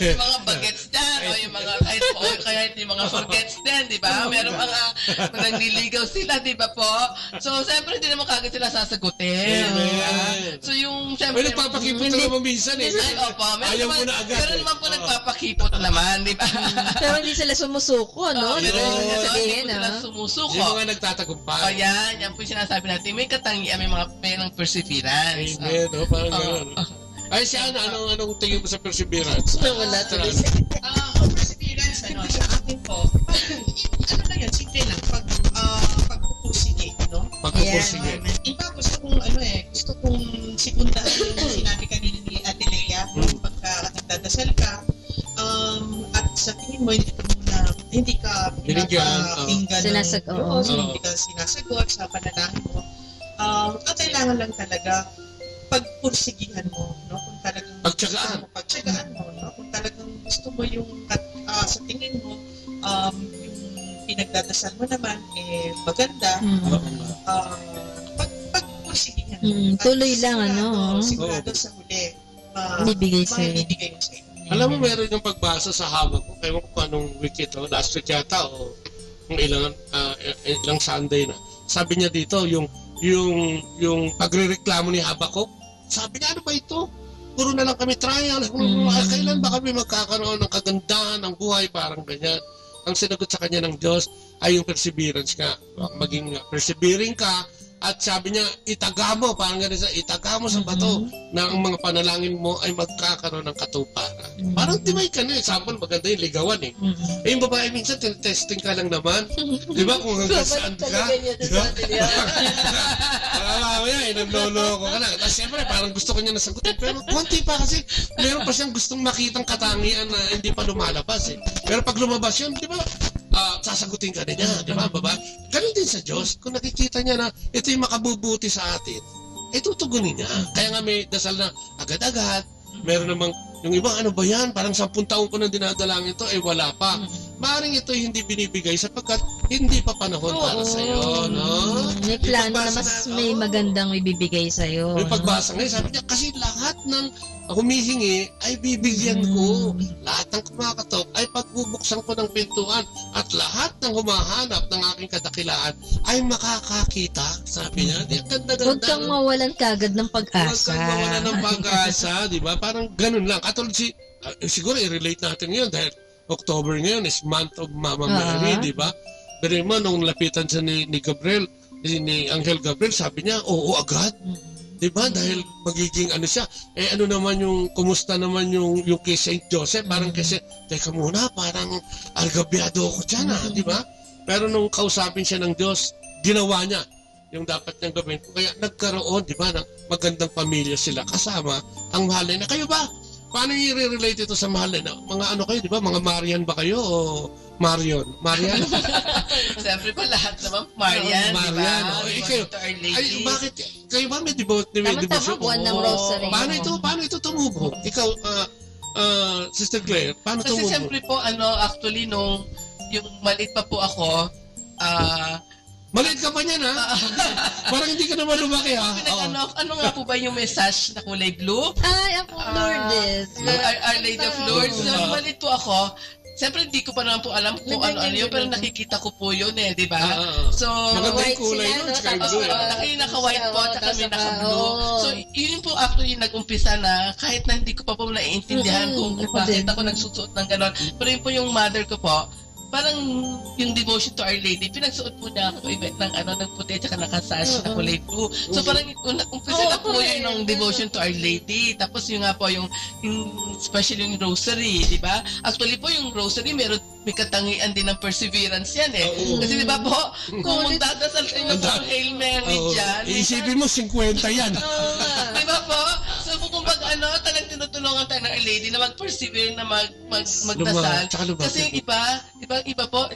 Yung mga bagets dyan, o yung mga, kahit yung mga forgets din, di ba? Meron mga nangliligaw sila, di ba po? So, siyempre, hindi naman kagad sila sasagutin. So, yung, siyempre, nagpapakipot na naman minsan eh. Ayaw mo na agad. Pero naman po nagpapakipot naman, di ba? Pero hindi sila sumusuko, no? Hindi sila sumusuko. Yung mga nagtatagumpay. Yan po yung sinasabi natin. May katangian, may perseverance. Amen, parang gano'n. Ay, si Ana, anong tingin mo sa perseverance? Wala tuloy. Perseverance, sa akin po, lang yan, simple lang, pagpupursige, no? Pagpupursige. Iba, gusto kong sikundahan yung sinabi kanina ni Ate Lea, pagka nagdadasal ka, at sa tingin mo, hindi ka pinapakinggan hindi ka sinasagot sa panalangin mo. Ang kailangan lang talaga pagpursigihan mo, no? Kung talagang pagtsagaan mo, no? Kung talagang gusto mo yung sa tingin mo yung pinagdadasal mo naman maganda, pagpursigihan mo. Tuloy lang, sigurado sa huli bibigay sa iyo. Alam mo, meron yung pagbasa sa hawak ko, kaya ko anong week ito, last week yata o ilang Sunday na. Sabi niya dito, yung pagrereklamo ni Habakuk, sabi niya, ano ba ito? Puro na lang kami trial. Kailan ba kami magkakaroon ng kagandahan ng buhay? Parang ganyan. Ang sinagot sa kanya ng Diyos ay yung perseverance ka. Maging persevering ka. At sabi niya, itaga mo, parang ganun itaga mo sa bato na ang mga panalangin mo ay magkakaroon ng katuparan. Parang timay ka na. Example, maganda yung ligawan eh. Yung babae minsan, testing ka lang naman. Di ba? Kung hanggang saan ka. Mamaya, inanloloko ka na. Tapos siyempre, parang gusto ko niya nasagutin. Pero konti pa kasi, meron pa siyang gustong makitang katangian na hindi pa lumalabas eh. Pero pag lumabas yun, di ba? Sasagutin ka din niya, di ba, baba? Ganun din sa Diyos. Kung nakikita niya na ito yung makabubuti sa atin, tutugunin niya. Kaya nga may dasal na agad-agad. Meron namang, yung iba, ano ba yan? Parang 10 taon ko nang dinadalangin ito, wala pa. Maaring ito hindi binibigay sapagkat hindi pa panahon para sa iyo, no? May plano na mas may magandang ibibigay sa iyo. May pagbasa ngayon, sabi niya, kasi lahat ng humihingi ay bibigyan ko. Lahat ng kumakatok ay pagbubuksan ko ng pintuan at lahat ng humahanap ng aking kadakilaan ay makakakita. Sabi niya, di ganda-ganda. Huwag kang mawalan kagad ng pag-asa. Huwag kang mawalan ng pag-asa, di ba? Parang ganun lang. Katulad siguro i-relate natin ngayon dahil October ngayon is month of Mama Mary, di ba? Pero naman, nung lapitan siya ni Gabriel, ni Angel Gabriel, sabi niya, oo agad. Diba? Dahil magiging ano siya. Ano naman yung, kumusta naman yung kay St. Joseph? Parang kasi, teka muna, parang algabyado ako dyan diba? Pero nung kausapin siya ng Diyos, ginawa niya yung dapat niyang gawin. Kaya nagkaroon, diba, ng magandang pamilya sila kasama ang mahalin na. Kayo ba? Paano i-relate ito sa mahalin na? Mga ano kayo, diba? Mga Marian ba kayo o Marion? Marian? Siyempre po lahat naman Marian, diba? Kayo, bakit? Kayo ba may devotion? Tama-tama, buwan ng rosary. Paano ito tumubo? Ikaw, Sister Claire, paano tumubo? Kasi siyempre po, actually, nung yung maliit pa po ako, maliit ka pa niyan, ha? Parang hindi ka naman lumaki, ha? Ano nga po ba yung message na kulay blue? Ay, ako Lourdes. Our Lady of Lourdes. Nung maliit po ako, Siyempre, hindi ko pa naman po alam kung ano-ano yun, pero nakikita ko po yun di ba? So, maganda yung kulay nun, sky blue. Naka-white po, at kami naka-blue. So, yun po actually nag-umpisa na, kahit na hindi ko pa po naiintindihan kung bakit ako nagsusuot ng gano'n. Pero yun po yung mother ko po, parang yung devotion to Our Lady, pinagsuot po niya ako ng puti at saka nakasash na kulay blue. So parang umpisa na po yun ng devotion to Our Lady. Tapos yung nga po yung especially yung rosary, di ba? Actually po yung rosary may katangian din ng perseverance yan Kasi di ba po, kung magdadasal kayo ng Hail Mary dyan. Iisipin mo, 50 yan. Di ba po? So kung talagang tinutulungan tayo ng Our Lady na mag-persevere na magdasal. Kasi iba po,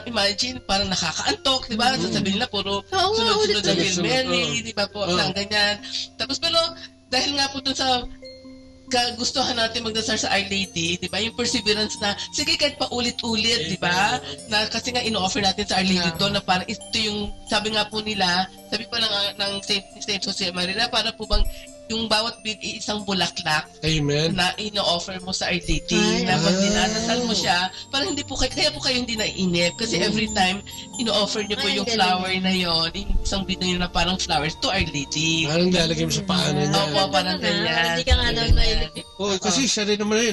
imagine, parang nakakaantok, di ba? Sasabihin nila, puro sunod-sunod ng Hail Mary, di ba po, ng ganyan. Tapos, pero, dahil nga po dun sa kagustuhan natin magdasal sa Our Lady, di ba? Yung perseverance na, sige, kahit pa ulit-ulit, di ba? Na kasi nga ino-offer natin sa Our Lady doon na parang ito yung, sabi nga po nila, sabi pa ng Saint Jose Maria, para po bang yung bawat bid isang bulaklak. Amen. Na ino-offer mo sa Our Lady. Na pag dinadasal mo siya, parang hindi po kaya po kayo hindi naiinip. Kasi every time, ino-offer niyo po yung flower na yon, yung isang bid na yun na parang flowers to Our Lady. Parang lalagay mo sa paano niya. Opo, parang ganyan. Hindi ka nga naman mailip. Kasi siya rin naman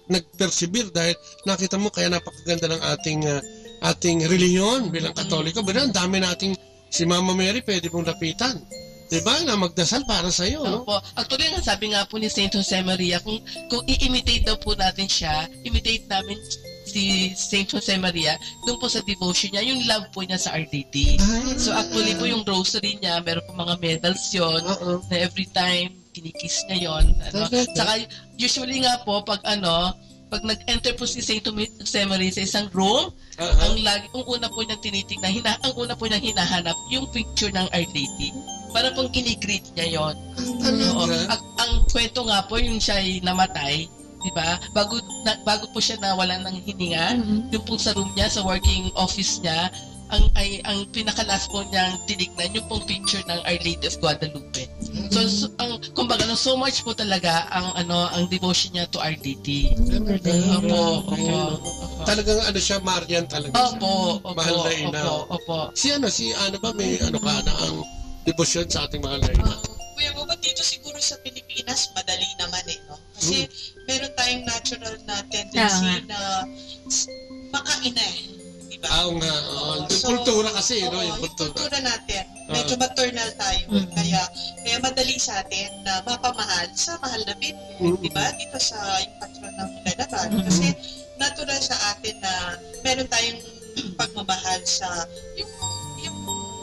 nag-persevere dahil nakita mo kaya napakaganda ng ating reliyon bilang Katoliko. Pero ang dami nating si Mama Mary pwede pong lapitan. Diba? Na magdasal para sa iyo. Opo. Actually, sabi nga po ni Saint Jose Maria, kung i-imitate daw po natin siya, imitate namin si Saint Jose Maria, doon po sa devotion niya, yung love po niya sa Our Lady. So actually po yung rosary niya, meron po mga medals yun, na every time kinikiss niya yun. Saka usually nga po, pag nag-enter po si Saint Jose Maria sa isang room, ang una po niyang tinitingnan, ang una po niyang hinahanap, yung picture ng Our Lady. Para pong kinigreet niya yon. Ang kwento nga po, yung siya ay namatay, di ba? Bago po siya nawalan ng hininga, yung po sa room niya, sa working office niya, ang pinaka-last po niyang tinignan, yung pong picture ng Our Lady of Guadalupe. So kumbaga, so much po talaga ang devotion niya to Our Lady. Opo. Talagang siya, Marian talaga. Opo. Mahal na ina. Opo. Si Ana ba, may ka na ang devotion sa ating mahal na ina? Kuya mo ba dito siguro sa Pilipinas, madali naman no? Kasi meron tayong natural na tendency na makaina diba? Yung kultura kasi, yung kultura natin. Medyo maternal tayo. Kaya madali sa atin na mapamahal sa mahal na Biblia. Diba? Dito sa yung patron ng lalaban. Kasi natural sa atin na meron tayong pagmamahal sa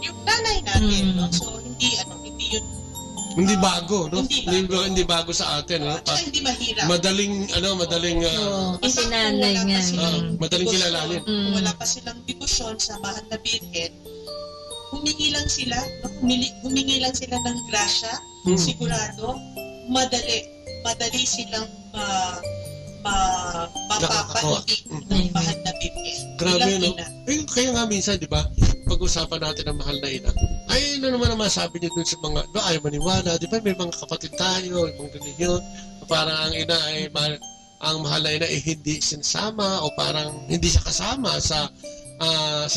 yung nanay natin, no? So hindi yun bago, no? Hindi bago sa atin, no? Hindi mahirap. Madaling isinanay nga. Madaling kilalanin. Wala pa silang debosyon sa mahal na Birhen. Humingi lang sila ng grasya, sigurado madali silang mapapahilig ng mahal na Birhen. Grabe, no? Kaya nga minsan, di ba, pag-usapan natin ang mahal na ina, ay naman masabi niyo dun sa mga, ayaw maniwala, di ba, may mga kapatid tayo, ibang relihiyon, parang ang ina ay, ang mahal na ina ay hindi sinasama o parang hindi siya kasama sa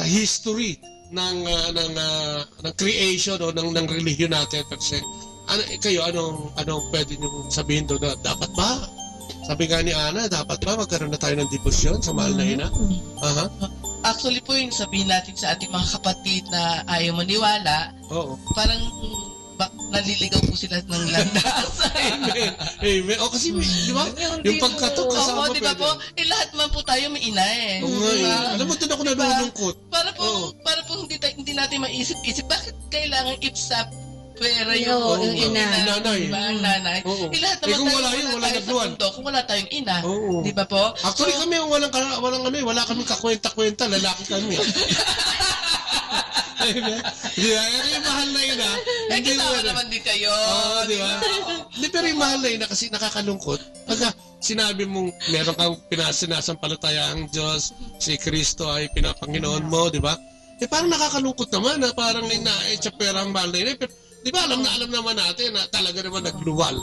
history ng creation o ng relihiyon natin. Kasi, kayo, anong pwede niyo sabihin doon na dapat ba? Sabi nga ni Ana, dapat ba magkaroon na tayo ng debosyon sa mahal na ina? Actually po yung sabihin natin sa ating mga kapatid na ayaw maniwala, parang naliligaw po sila ng landas. Amen. O kasi, di ba? Yung pagkatok kasama di ba po? Lahat man po tayo may ina Alam mo, doon ako nalulungkot. Para po hindi natin maisip-isip, bakit kailangan ipsap pera yung ina. Nanay. Nanay. Lahat naman tayo wala nagluwan. Kung wala tayong ina. Di ba po? Actually kami wala kaming kakwenta-kwenta, lalaki kami. Di ba? Yung mahal na ina. Kitawa naman din kayo. Di ba? Pero yung mahal na ina kasi nakakalungkot. Pagka sinabi mong meron kang sinasampalatayang Diyos, si Kristo ay pinapanginoon mo, di ba? Parang nakakalungkot naman na parang pera ang mahal na ina. Di ba, alam naman natin na talaga naman nagluwal,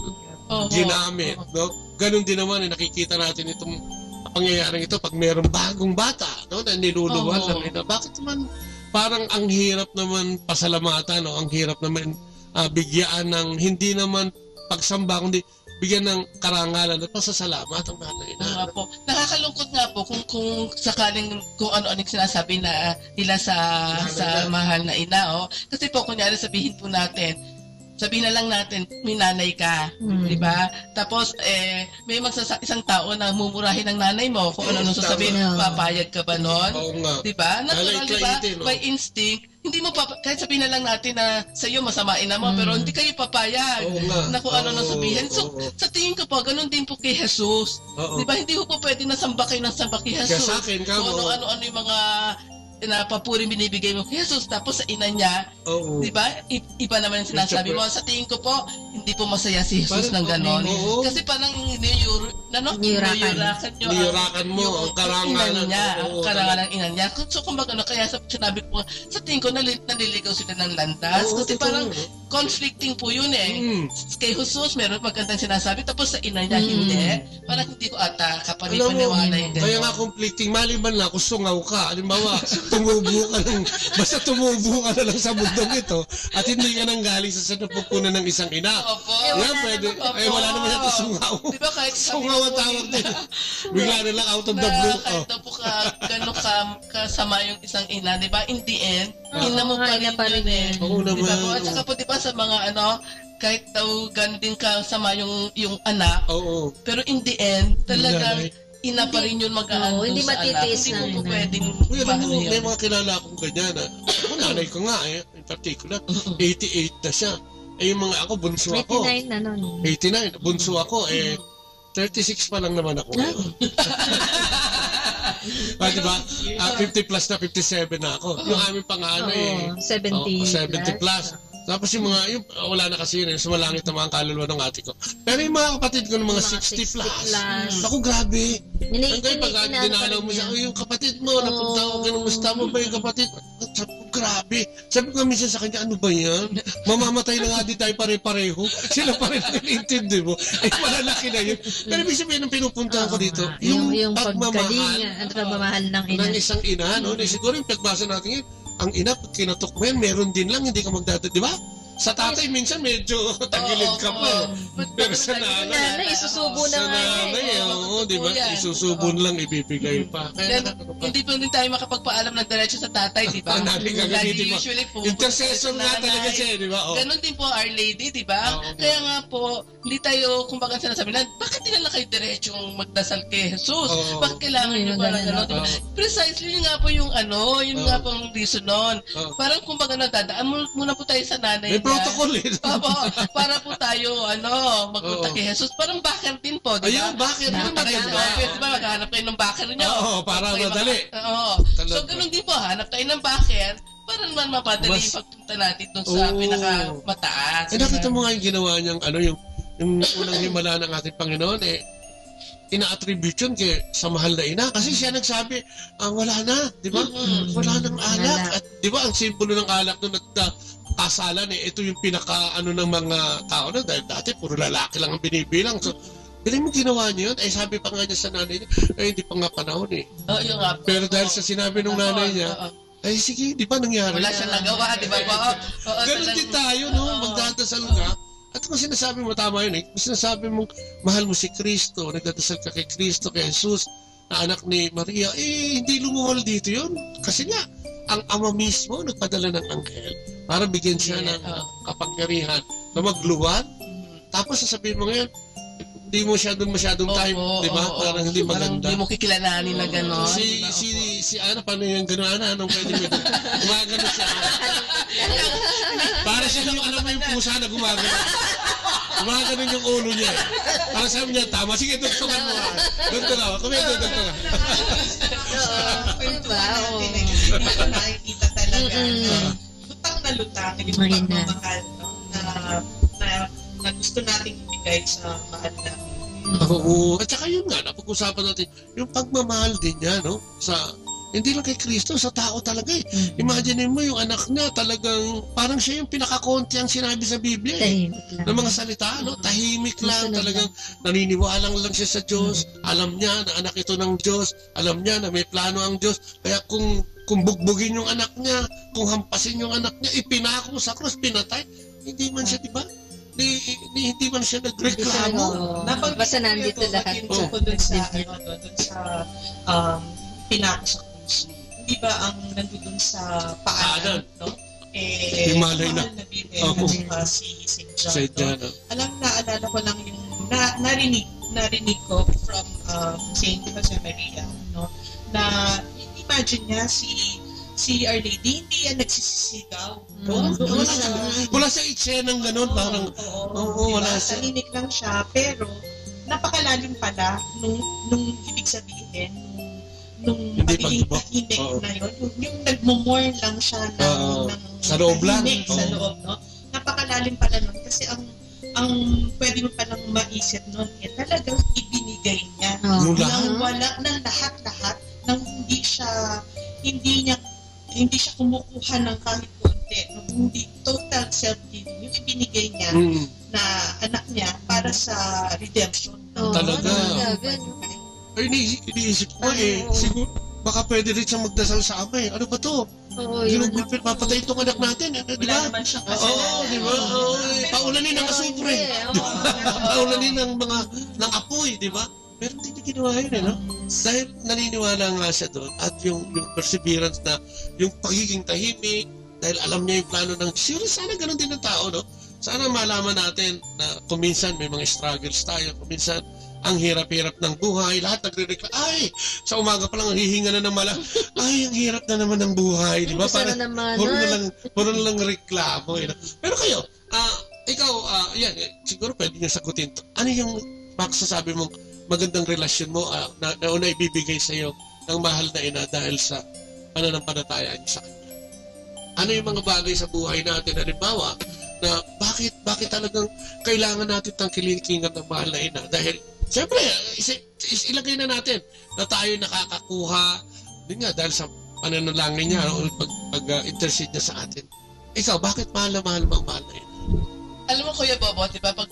ginamit, no? Ganon din naman, nakikita natin itong pangyayaring ito pag mayroong bagong bata, no, na niluluwal ng ina. Bakit naman parang ang hirap naman pasalamatan, no? Ang hirap naman bigyan ng hindi naman pagsamba kundi bigyan ng karangalan at pasasalamat ang nanay na. Po. Nakakalungkot nga po kung sakaling kung ano-ano sinasabi na nila sa mahal na ina. Kasi po kunyari sabihin po natin, sabihin na lang natin, may nanay ka, di ba? Tapos, may isang tao na mumurahin ng nanay mo kung ano sasabihin, papayag ka ba nun? Di ba? Natural, di ba? By instinct, hindi mo kahit sabihin na lang natin na sa iyo masama ina mo, pero hindi kayo papayag na kung ano sabihin. So, sa tingin ko po, ganun din po kay Jesus. Di ba? Hindi po pwede na samba kayo ng samba kay Jesus. Kaya sa akin, kung ano-ano yung mga na papuring binibigay mo kay Jesus, tapos sa ina niya, di ba? Iba naman yung sinasabi mo. Sa tingin ko po, hindi po masaya si Jesus ng ganon. Kasi parang niyurakan mo ang karangalan niya, ang karangalan ng ina niya. So kumbaga, kaya sinabi ko, sa tingin ko, naliligaw sila ng landas. Kasi parang conflicting po yun eh. Kay Jesus, meron magandang sinasabi, tapos sa ina niya, hindi. Parang hindi ko ata kapanipaniwala yung ganon. Kaya nga conflicting, maliban na kung sungaw ka. Halimbawa, basta tumubo ka na lang sa mundong ito at hindi ka nang galing sa sinapupunan ng isang ina. Yan pwede. Wala naman natin sungaw. Diba kahit sungaw ang tawag din. Bigla na lang out of the blue. Kahit na po gano'n kasama yung isang ina, diba? In the end, ina mo pa rin yun eh. Diba po? At saka po diba sa mga kahit daw gano'n din kasama yung anak, pero in the end, talagang ina pa rin yun mag-aano hindi matitiis na. Hindi mo pwedeng may mga kilala akong ganyan. Ako nanay ko nga in particular, 88 na siya. Yung mga ako, bunso ako. 89 na nun. 89, bunso ako. 36 pa lang naman ako ngayon. Diba? 50 plus na 57 na ako. Yung aming panganay 70 plus. Tapos yung mga, wala na kasi yun, sumalangit na mga kaluluwa ng ate ko. Pero yung mga kapatid ko ng mga 60 plus. Ako, grabe. Hanggang pag dinalaw mo siya, yung kapatid mo, napunta ako, kinumusta mo ba yung kapatid? Sabi ko, grabe. Sabi ko minsan sa kanya, ano ba yan? Mamamatay na nga di tayo pare-pareho. Sila pa rin nag-intindi mo. Malalaki na yun. Pero ibig sabihin, ang pinupuntahan ko dito, yung pagmamahal ng ina. Ng isang ina, no? Siguro yung pagbasa natin yun, ang ina, pag kinatok mo yan, meron din lang, hindi ka magdadad, di ba? Sa tatay, minsan medyo tagilid ka pa. Pero sa nanay, isusubo na nga. Sa nanay, di ba? Isusubo lang, ibibigay pa. Hindi pa din tayo makapagpaalam ng diretso sa tatay, di ba? Lagi usually po. Intercession nga talaga siya, di ba? Ganon din po Our Lady, di ba? Kaya nga po, hindi tayo, kumbaga sinasabi na, bakit hindi na kayo diretsong magdasal kay Jesus? Bakit kailangan nyo parang gano'n? Precisely, yun nga po yung yun nga po ang reason nun. Parang kumbaga nadadaan muna po tayo sa nanay. Protocol para po tayo magpunta kay Jesus. Parang backer din po, di ba? Ayun, backer din maganda. Di ba, maghanap kayo ng backer nyo? Para madali. So, ganun din po, hanap tayo ng backer para naman mapadali pagpunta natin doon sa pinakamataas. Nakita mo nga yung ginawa niyang, yung unang himala ng ating Panginoon, ina-attribute yun sa mahal na ina. Kasi siya nagsabi, wala na, di ba? Wala nang alak. At di ba, ang simbolo ng alak doon at kasalan ito yung pinaka ng mga tao na dahil dati puro lalaki lang ang binibilang. So, galing mo ginawa niyo yun? Sabi pa nga niya sa nanay niya, hindi pa nga panahon Yung nga po. Pero dahil sa sinabi ng nanay niya, sige, di ba nangyari? Wala siya nagawa, di ba po? Ganun din tayo, no? Magdadasal ka. At kung sinasabi mo, tama yun kung sinasabi mo, mahal mo si Kristo, nagdadasal ka kay Kristo, kay Jesus, na anak ni Maria, hindi lumuwal dito yun. Kasi nga, ang ama mismo nagpadala ng anghel para bigyan siya ng kapangyarihan na magluwad. Tapos sasabihin mo ngayon, hindi mo masyadong time, di ba? Parang hindi maganda. Hindi mo kikilalanin na gano'n. Si Ana, paano yung gano'n? Anong pwede mo? Gumagano siya. Para siya yung alam mo yung pusa na gumagano. Gumagano yung ulo niya. Para sabi niya, tama. Sige, dugtungan mo. Dugtungan mo. Kumento, dugtungan. Diba? Nakikita talaga. Lutang na lutang. Yung pagmamahal na gusto nating ibigay sa mahal natin. Oo. At saka yun nga, napag-usapan natin, yung pagmamahal din niya, no? Sa Hindi lang kay Kristo, sa tao talaga eh. Imagine mo yung anak niya talagang parang siya yung pinakakonti ang sinabi sa Biblia eh. Ng mga salita, no? Tahimik lang, talagang naniniwala lang siya sa Diyos. Alam niya na anak ito ng Diyos. Alam niya na may plano ang Diyos. Kaya kung bugbugin yung anak niya, kung hampasin yung anak niya, ipinako sa krus, pinatay. Hindi man siya, di ba? Hindi man siya nagreklamo. Basta nandito lahat. Doon sa pinako sa krus. Hindi ba ang nandun sa paanan, no? Himalay na. Si St. John. Naalala ko lang yung narinig ko from St. Jose Maria, no? Na imagine niya si Our Lady, hindi yan nagsisisigaw. Wala sa itsenang ganun, parang, wala sa... Tahimik lang siya, pero napakalalim pala nung ibig sabihin, nung pagiging tahimik na yun, yung nagmumorn lang siya sa loob lang. Sa loob, no? Napakalalim pala nun, kasi ang pwede mo palang maisip nun, talagang ibinigay niya. Nang wala, ng lahat-lahat, nang hindi siya kumukuha ng kahit konti, hindi total self-giving, yung ibinigay niya na anak niya para sa redemption. Talaga. Ay, iniisip ko siguro, baka pwede rin siyang magdasal sa ama eh. Ano ba to? Papatay itong anak natin. Di ba? Wala naman siyang kasalanan. Oo, di ba? Paulanin ng asupre. Paulanin ng mga, ng apoy, di ba? Pero hindi ginawa yun, no? Dahil naniniwala nga siya doon at yung perseverance na yung pagiging tahimik, dahil alam niya yung plano ng Diyos. Sana ganun din ang tao, no? Sana malaman natin na kuminsan may mga struggles tayo, kuminsan ang hirap-hirap ng buhay, lahat nagre-reklamo. Ay, sa umaga pa lang hihinga na ng malam. Ay, ang hirap na naman ng buhay, di ba? Parang puro na lang reklamo. Pero kayo, ikaw, yan, siguro pwede niyo sagutin to. Ano yung sasabi mong magandang relasyon mo na ibibigay sa iyo ng mahal na ina dahil sa pananampalataya niyo sa kanya? Ano yung mga bagay sa buhay natin, halimbawa, na bakit talagang kailangan natin tangkilikingan ng mahal na ina? Dahil, siyempre, ilagay na natin na tayo nakakakuha, din nga, dahil sa pananalangin niya, pag-intercede niya sa atin. Ikaw, bakit mahal mo ang mahal na ina? Alam mo, Kuya Bobo, di ba, pag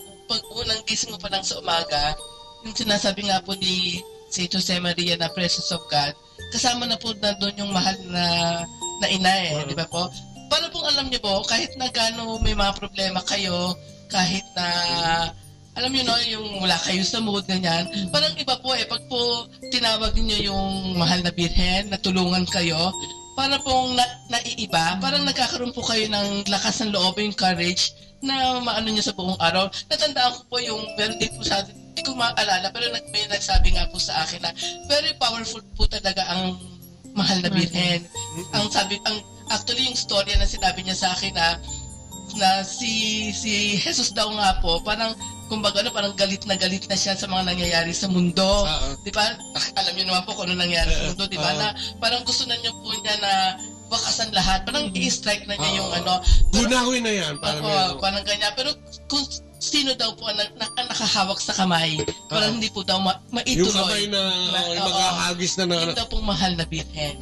unang gising mo pa lang sa umaga, yung sinasabi nga po ni St. Jose Maria na presence of God, kasama na po na doon yung mahal na ina di ba po? Para pong alam niyo po, kahit na gano'n may mga problema kayo, kahit na, alam niyo no, yung wala kayo sa mood, ganyan, parang iba po pag po tinawag niyo yung mahal na birhen, na tulungan kayo, para pong naiiba, parang nagkakaroon po kayo ng lakas ng loob, yung courage, na maano niyo sa buong araw. Natandaan ko po yung, meron din po sa atin, hindi ko maalala, pero may nagsabi nga po sa akin na very powerful po talaga ang mahal na birhen. Actually yung storya na sinabi niya sa akin na si Jesus daw nga po, parang kumbaga parang galit na siya sa mga nangyayari sa mundo. Di ba? Alam niyo naman po kung ano nangyayari sa mundo, di ba? Na parang gusto na niyo po niya na wakasan lahat. Parang i-strike na niya yung ano. Gunawin na yan. Parang ganyan. Pero kung sino daw po ang nakahawak sa kamay, parang hindi po daw maituloy. Yung kamay na maghahagis na hindi daw pong mahal na birhen.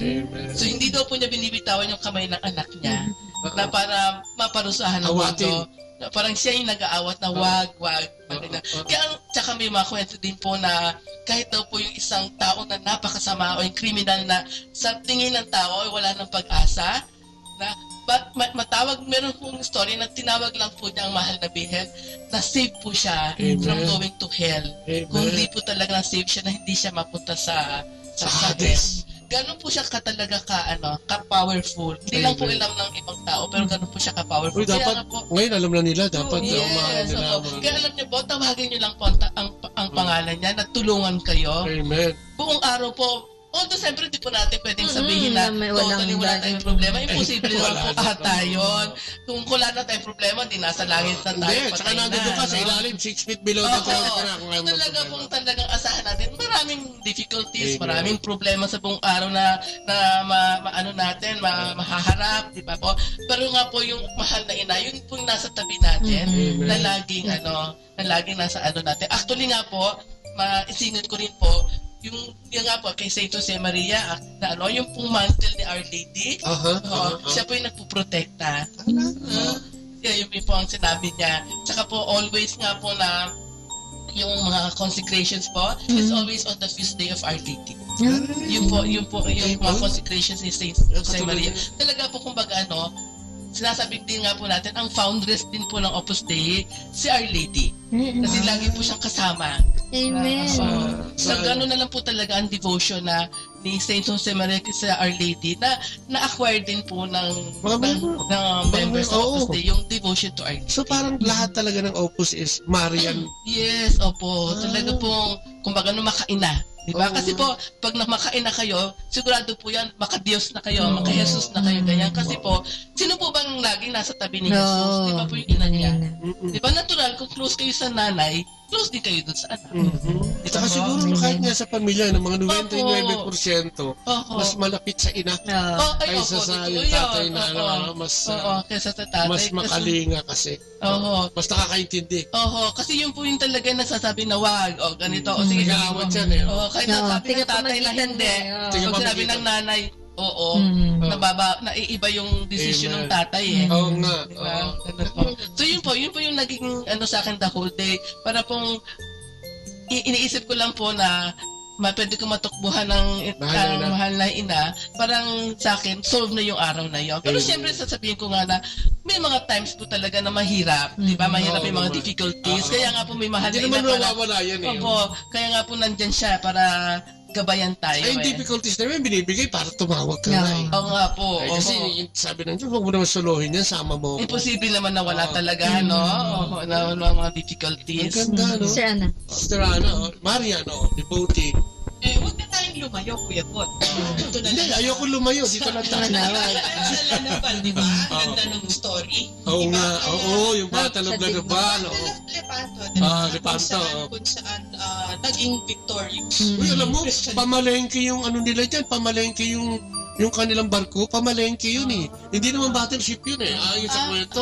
So hindi daw po niya binibitawan yung kamay ng anak niya na para maparusahan ng mundo. Parang siya yung nag-aawat na wag. Kaya tsaka may mga kwento din po na kahit daw po yung isang tao na napakasama o yung kriminal na sa tingin ng tao ay wala ng pag-asa, na meron pong story na tinawag lang po niya ang mahal na birhen na save po siya from going to hell. Kung hindi po talaga na-save siya na hindi siya mapunta sa Hades. Ganun po siya katalaga ka-powerful. Hindi lang po alam ng ibang tao, pero ganun po siya ka-powerful. Dapat, ngayon alam na nila, dapat kaya alam niyo po, tawagin niyo lang po ang pangalan niya na tulungan kayo. Amen. Buong araw po, although siyempre di po natin pwedeng sabihin na totally wala tayong problema. Imposible naman po yun. Kung wala na tayong problema, di nasa langit na tayo. Hindi, tsaka nandito ka sa ilalim, 6 feet below the ground. Talaga pong talagang asahan natin, maraming difficulties, maraming problema sa buong araw na maano natin, mahaharap, di ba po? Pero nga po yung mahal na ina, yun pong nasa tabi natin, na laging nasa ano natin. Actually nga po, maisingit ko rin po, yung nga po, kay Saint Jose Maria, na ano, yung pong mantle ni Our Lady, siya po yung nagpuprotekta. Yun po ang sinabi niya. Tsaka po, always nga po na yung mga consecrations po is always on the feast day of Our Lady. Yung mga consecrations ni Saint Jose Maria. Talaga po, kumbaga ano, sinasabi din nga po natin, ang foundress din po ng Opus Dei, si Our Lady. Kasi lagi po siyang kasama. Amen. So gano'n na lang po talaga ang devotion na ni Saint Jose Maria sa Our Lady na-acquire din po ng members ng Opus Dei, yung devotion to Our Lady. So parang lahat talaga ng Opus is Marian. Yes, opo. Talaga pong, kumbaga, makaina. Diba? Kasi po, pag namakain na kayo, sigurado po yan, maka-Diyos na kayo, maka-Jesus na kayo, ganyan. Kasi po, sino po bang laging nasa tabi ni Jesus? Diba po yung ina niya? Diba natural, kung close kayo sa nanay, close din kayo dun sa anak. Saka siguro kahit nga sa pamilya, ng mga 99%, mas malapit sa ina kaysa sa yung tatay na mas makalinga kasi. Mas nakakaintindi. Kasi yun po yung talaga nasasabi na wag, o ganito, o sige, nag-aawat yan eh. kahit nasabi ng tatay na hindi, pag sinabi ng nanay, naiiba yung decision ng tatay eh. Oo nga. So yun po yung naging sa akin the whole day. Para pong iniisip ko lang po na pwede ko matukbuhan ng mahal na ina, parang sa akin, solve na yung araw na yun. Pero siyempre, sasabihin ko nga na may mga times po talaga na mahirap, di ba? Mahirap yung mga difficulties. Kaya nga po may mahal na ina. Hindi naman nawawala yan eh. Kaya nga po nandyan siya para gabayan tayo. Ay, difficulties na yun, binibigay para tumawag ka na eh. Oo nga po. Kasi sabi ng Diyos, huwag mo naman suluhin yan, sama mo. Imposible naman na wala talaga, no? Na mga difficulties. Ang ganda, no? Sister Ana, Maria, no? Devotee. Huwag na tayong lumayo, Kuya Pot. Hindi, ayoko lumayo. Dito lang tayo. Sa Lanaban, di ba? Ganda ng story. Oo nga. Oo, yung Battle of Lanaban. Lepanto. Kung saan naging victorious. Uy, alam mo, pamalengke yung ano nila dyan. Pamalengke yung kanilang barko, pamalengke yun eh. Hindi naman battleship yun eh. Ayon sa kwento.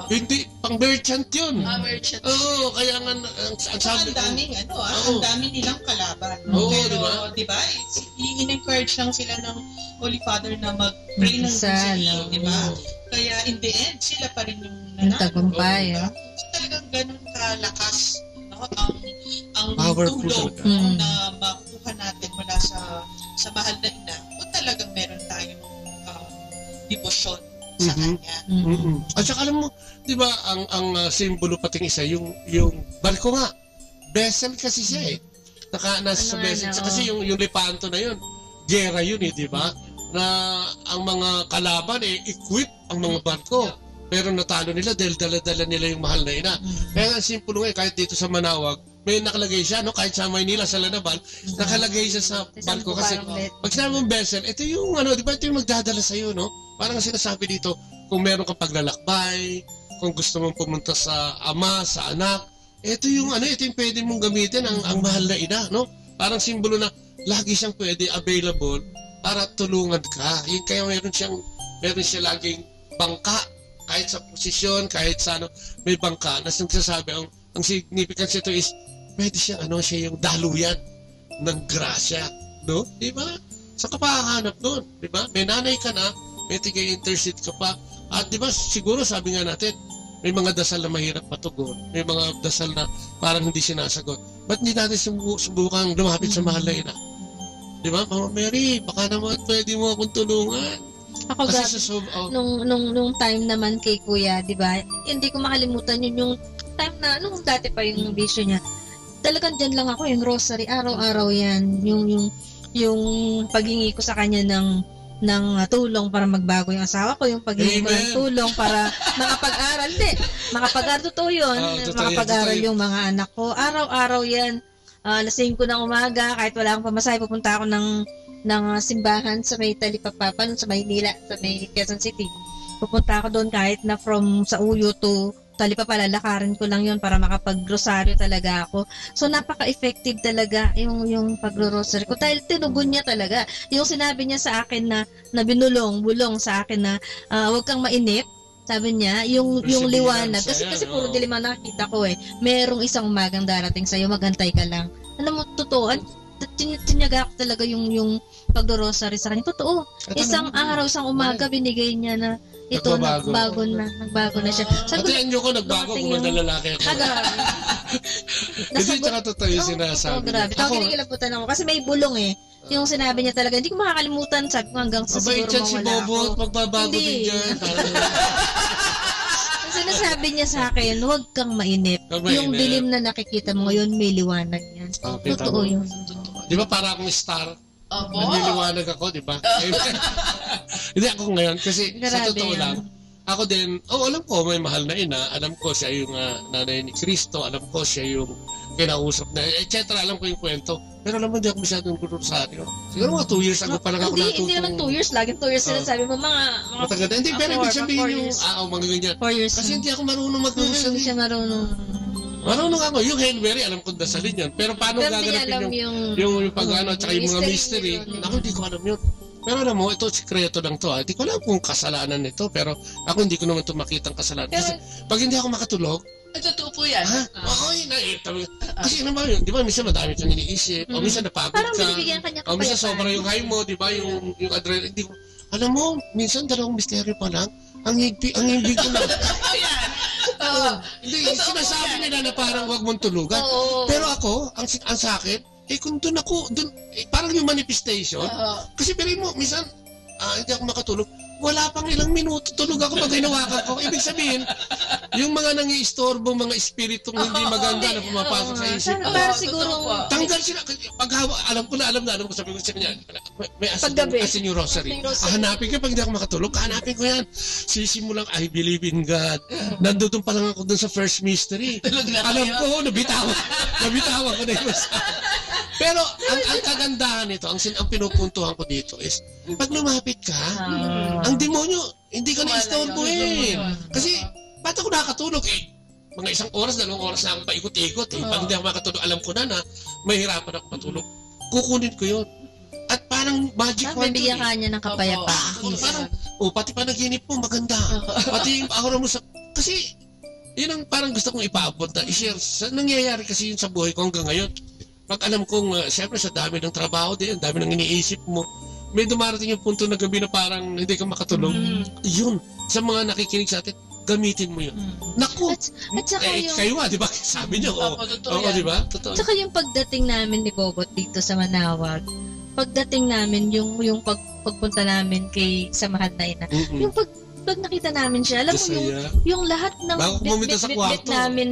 Hindi, pang merchant yun. Merchant. Oo, kaya nga, ang sabi. Ang daming ang dami nilang kalaban. Oo, pero, di ba, in-encourage lang sila ng Holy Father na mag-pray ng rosary, di ba? Kaya in the end, sila pa rin yung tagumpay. So talagang ganun kalakas ang powerful tulong na makuha natin mula sa mahal na ina. Talagang meron tayong devotion sa kanya. At saka alam mo, di ba, ang simbolo pating isa, yung barko nga, vessel kasi siya eh. Nasa vessel. Kasi yung Lepanto na yun, gera yun eh, di ba? Na ang mga kalaban eh, equip ang mga barko. Pero natalo nila dahil dala-dala nila yung mahal na ina. Kaya ang simbolo nga, kahit dito sa Manawag, may nakalagay siya, no? Kahit sa Maynila, sa Lanaban, nakalagay siya sa barko. Kasi pag sinabi mong vessel, ito yung, di ba, ito yung magdadala sa'yo, no? Parang sinasabi dito, kung meron kang paglalakbay, kung gusto mong pumunta sa ama, sa anak, ito yung, ito yung pwede mong gamitin, ang mahal na ina, no? Parang simbolo na, lagi siyang pwede, available, para tulungan ka. Yung kaya meron siya laging bangka, kahit sa posisyon, kahit sa may bangka, na nagsasabi, ang significance ito is, pwede siya, siya yung daluyan ng grasya, no? Di ba? Sa kapakahanap doon, di ba? May nanay ka na, may tigay-intercede ka pa, at di ba, siguro sabi nga natin, may mga dasal na mahirap matugon, may mga dasal na parang hindi sinasagot. Ba't hindi natin subukang lumapit sa mahal na ina? Di ba? Mama Mary, baka naman pwede mo akong tulungan. Ako nung time naman kay Kuya, di ba? Hindi ko makalimutan yung time na, nung dati pa yung vision niya, talagang dyan lang ako, yung rosary, araw-araw yan, yung paghingi ko sa kanya ng tulong para magbago yung asawa ko, yung paghingi ko ng tulong para makapag-aral, totoo yun, makapag-aral yung mga anak ko, araw-araw yan, alas 5 ng umaga, kahit wala akong pamasahe, pupunta ako ng simbahan sa may Talipapa, sa Maynila, sa may Quezon City. Pupunta ako doon kahit na from sa Uyo to Talipapa, lalakarin ko lang yun para makapag-rosaryo talaga ako. So, napaka-effective talaga yung pag-rosaryo ko. Dahil tinugon niya talaga. Yung sinabi niya sa akin na bulong sa akin na huwag kang mainip. Sabi niya, yung liwanag. Kasi puro dilim ang nakikita ko eh. Merong isang umagang darating sa'yo, magantay ka lang. Alam mo, totoo. tinyaga ko talaga yung pagdo-rosary sa kanya. Totoo. Isang araw, isang umaga, binigay niya na ito, nagbago na siya. Pati anyo ko nagbago kung nalalaki ako. Hindi, tsaka totoo yung sinasabi. Grabe. Ako, kinikilabutan ako. Kasi may bulong eh. Yung sinabi niya talaga, hindi ko makakalimutan. Sabi ko hanggang sa siguro mawala ako. Si Bobot, magbabago din dyan. Sinasabi niya sa akin, huwag kang mainip. Yung dilim na nakikita mo ngayon, may liwanag yan. Totoo yun. Di ba para akong star? Naliliwanag ako, di ba? Hindi ako ngayon kasi sa totoo lang, ako din, alam ko may mahal na ina, alam ko siya yung nanay ni Cristo, alam ko siya yung kinausap na, etc. Alam ko yung kwento. Pero alam mo, hindi ako masyadong kurusaryo. Siguro mga 2 years ago pa lang ako natuto. Hindi naman 2 years, laging 2 years sinasabi mo, mga matagal. Hindi, pero ibig sabihin yung, mga ganyan. 4 years. Kasi hindi ako marunong mag-kurusaryo. Hindi siya marunong. Marunong ako, yung Hail Mary, alam ko dasalin yan. Pero paano gaganapin yung pag-ano, at saka yung mga mystery, ako hindi ko alam yun. Pero alam mo, ito sikreto lang to. Hindi ko alam kung kasalanan nito, pero ako hindi ko naman ito makitang kasalanan. Kasi pag hindi ako makatulog, totoo po yan. Kasi ano ba yun, di ba, minsan madami kang iniisip, o minsan napagod ka, o minsan sobra yung high mo, di ba, yung adrenaline, di ko, alam mo, minsan 2 misteryo pa lang, ang higpig ko lang. Hindi, sinasabi nila na parang wag mong tulugan. Pero ako, ang sakit, kung doon ako, parang yung manifestation, kasi pero mo, minsan, hindi ako makatulog, wala pang ilang minuto, tulog ako pag hinawakan ko. Ibig sabihin, yung mga nangi-istorbo, mga espiritong hindi maganda na pumapasok sa isip. Para siguro, tanggal sila. Pag alam ko, sabi ko sa kanya, may asin yung rosary. Hanapin ko, pag hindi ako makatulog, hanapin ko yan. Sisimulang, I believe in God. Nandun pa lang ako dun sa first mystery. Alam ko, nabitawan ko na yun. Pero ang kagandahan nito, ang pinupuntuhan ko dito is, pag lumapit ka, ang demonyo, hindi ka na-istorbohin. Kasi, ba't ako nakatulog eh? Mga 1 oras, 2 oras na ako paikot-ikot eh. Pag hindi ako makatulog, alam ko na mahirapan ako matulog. Kukunin ko yun. At parang magic one. Bibigyan ka niya ng kapayapaan. Parang, pati panaginip mo, maganda. Pati yung aura mo sa... Kasi, yun ang parang gusto kong ipaabot na i-share. Nangyayari kasi yun sa buhay ko hanggang ngayon. Pag alam kong, siyempre sa dami ng trabaho din, dami ng iniisip mo, may dumarating yung punto na gabi na parang hindi ka makatulog. Yun, sa mga nakikinig sa atin, gamitin mo yun. Naku! At saka kayo di ba? Sabi niyo, di ba? Totoo. Tsaka yung pagdating namin ni Bobot dito sa Manawag, pagdating namin, yung pagpunta namin kay sa mahal na ina, yung pag nakita namin siya, alam mo yung lahat ng bit namin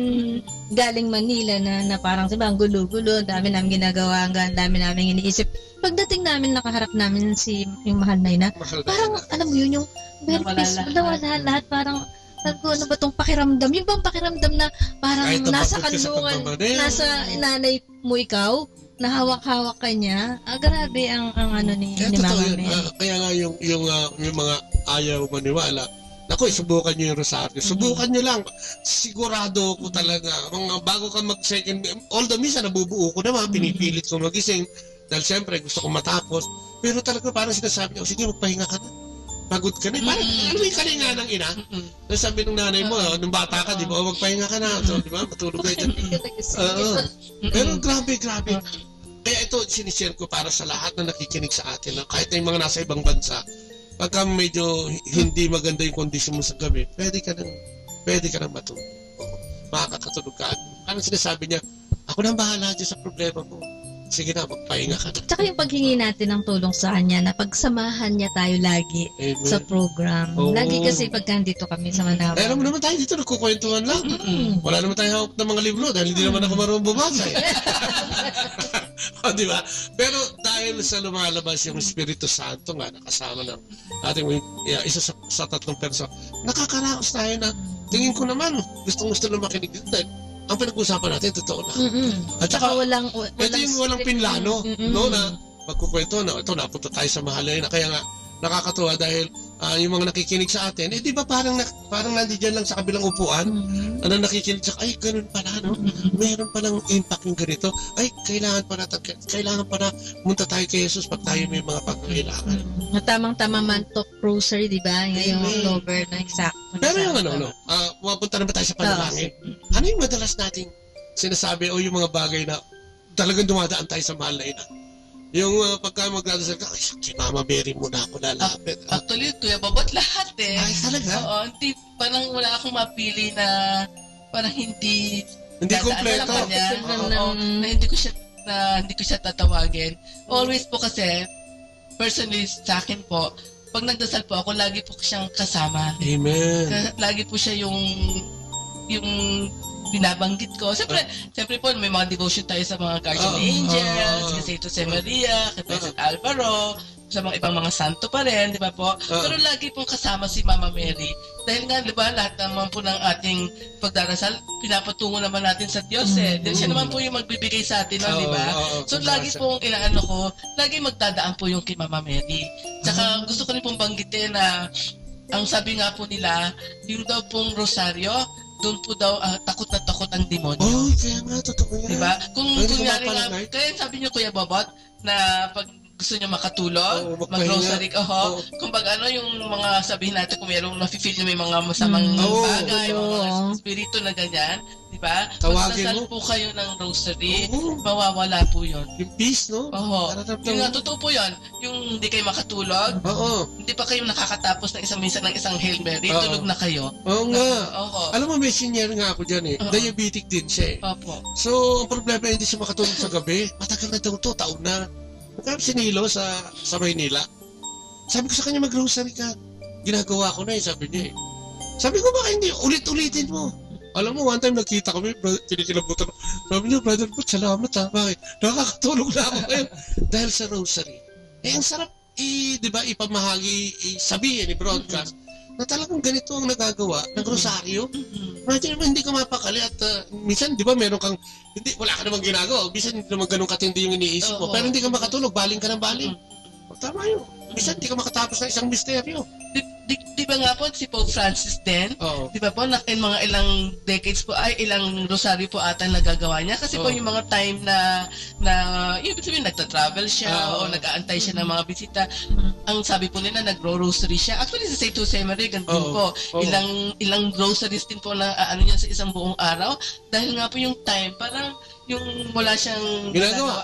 galing Manila na parang diba, ang gulo-gulo, dami namin ginagawa, ang dami namin iniisip. Pagdating namin, nakaharap namin yung mahal na ina, parang alam mo yun, yung very peaceful, nawala lahat, parang ano ba itong pakiramdam? Yung bang pakiramdam na parang nasa kanlungan, nasa nanay mo ikaw, nahawak-hawak ka niya. Grabe ang ano ni Mama Mel. Kaya nga yung mga ayaw maniwala, naku, subukan nyo yung rosaryo. Subukan nyo lang. Sigurado ko talaga, bago ka mag-second, although minsan nabubuo ko naman, pinipilit ko magising, dahil siyempre gusto ko matapos, pero talaga parang sinasabi ko, sige, magpahinga ka na. Pagod ka na. Parang ano yung kalinga ng ina? Sabi ng nanay mo, nung bata ka, di ba, magpahinga ka na. So, di ba, matulog ka dyan. Pero grabe. Kaya ito, sinishare ko para sa lahat na nakikinig sa atin, kahit na yung mga nasa ibang bansa, pagka medyo hindi maganda yung kondisyon mo sa gabi, pwede ka nang matulog. Makakatulog ka. Parang sinasabi niya, ako nang bahala dyan sa problema mo. Sige na, magpahinga ka na. Tsaka yung paghingi natin ng tulong sa kanya na pagsamahan niya tayo lagi sa program. Lagi kasi pagka dito kami sa Manawag. Alam mo naman tayo dito, nagkukwentuhan lang. Wala naman tayo hawak ng mga libro dahil hindi naman ako marunong bumasa. Di ba? Pero dahil sa lumalabas yung Espiritu Santo nga, nakasama ng ating isa sa 3 perso, nakakaraos tayo na tingin ko naman, gustong-gusto na makinig dahil ang pinag-usapan natin, totoo lang. At saka, ito yung walang pinlano, no, na magkukwento na, ito, napunta tayo sa mahalay na, kaya nga, nakakatuwa dahil yung mga nakikinig sa atin, di ba parang nandiyan lang sa kabilang upuan, ano nakikinig sa, ay, ganun pala, no? Meron palang impact yung ganito, ay, kailangan pa na munta tayo kay Jesus pag tayo may mga pagkailangan. Tamang-tama man to rosary, di ba? Ngayong October na exact. Pero yung pumapunta na ba tayo sa panalangin? Ano yung madalas nating sinasabi o yung mga bagay na talagang dumadaan tayo sa mahal na ina. Yung pagka magdadasal ka, si Mama Mary muna ako lalapit. Actually, Kuya Bobot, lahat eh. Ay, talaga? Oo, hindi, parang wala akong mapili na parang hindi kompleto. Oo, na hindi ko siya tatawagin. Always po kasi, personally sa akin po, pag nagdasal po ako, lagi po siyang kasama. Amen. Lagi po siya yung binabanggit ko. Siyempre po, may mga devotion tayo sa mga guardian angels, kasi ito si Maria, kay President Alvaro, sa mga ibang mga santo pa rin, di ba po? Pero lagi pong kasama si Mama Mary. Dahil nga, di ba, lahat naman po ng ating pagdarasal, pinapatungo naman natin sa Diyos eh. Dahil siya naman po yung magbibigay sa atin, di ba? So, lagi pong inaano ko, lagi magdadaan po yung kay Mama Mary. Tsaka, gusto ko rin pong banggitin na, ang sabi nga po nila, yung daw pong rosaryo, doon po daw takot na takot ang demonyo. Oh, kaya nga, totoo yan. Diba? Kung kunyari nga, kaya sabi niyo Kuya Bobot, na pag gusto niyo makatulog, mag-rosary, kung pag yung mga sabihin natin, kung mayroong nafe-feel niyo may mga masamang bagay, mga spirito na ganyan, di ba? Magdasal po kayo ng rosary, mawawala po yun. Yung peace, no? Yung nga, totoo po yun. Yung hindi kayo makatulog, hindi pa kayo nakakatapos ng isang Hail Mary, tulog na kayo. Oo nga. Alam mo, may senior nga ako dyan eh. Diabetic din siya eh. So, ang problema hindi siya makatulog sa gabi. Matagal na daw to, taon na. Magkano sinilo sa Maynila. Sabi ko sa kanya, mag-rosary ka. Ginagawa ko na eh, sabi niya eh. Sabi ko, baka hindi, ulit-ulitin mo. Alam mo, one time nakita kami, kinikilabutan. Sabi niya, Brother Butch, salamat ha. Bakit? Nakakatulog na ako ngayon. Dahil sa rosary. Ang sarap, di ba, ipamahagi, sabihin, i-broadcast, na talagang ganito ang nagagawa ng rosaryo. Imagine naman, hindi ka mapakali at minsan, di ba, meron kang, wala ka namang ginagawa. Minsan, hindi naman ganun katindi yung iniisip mo. Pero hindi ka makatulog, baling ka ng baling. Tama yun. Minsan, hindi ka makatapos ng isang misteryo. Di ba nga po, si Pope Francis din, di ba po, mga ilang decades po, ilang rosaryo po ata nagagawa niya. Kasi po yung mga time na ibig sabihin, nagta-travel siya o nag-aantay siya ng mga bisita. Ang sabi po nila, nagro-rosary siya. Actually, sa St. Jose Maria, ganun po. Ilang rosaries din po na niya sa isang buong araw. Dahil nga po yung time, parang yung wala siyang ginagawa.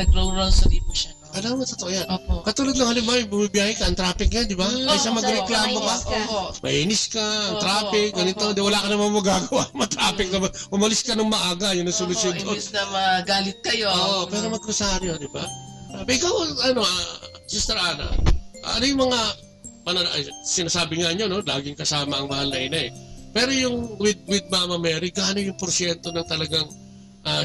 Nagro-rosary po siya. Alam mo, totoo yan. Katulad lang halimbawa, bumibiyahe ka, ang traffic yan, di ba? Kaysa magreklamo ka, mainis ka, ang traffic, ganito, di wala ka naman magagawa, matraffic naman. Umalis ka ng maaga, yun ang solusyon doon. Imbis na magalit kayo. Pero mag-rosaryo, di ba? Ikaw, Sister Ana, ano yung mga, sinasabi nga nyo, no? Laging kasama ang mahal na ina eh. Pero yung with Mama Mary, gaano yung porsyento ng talagang,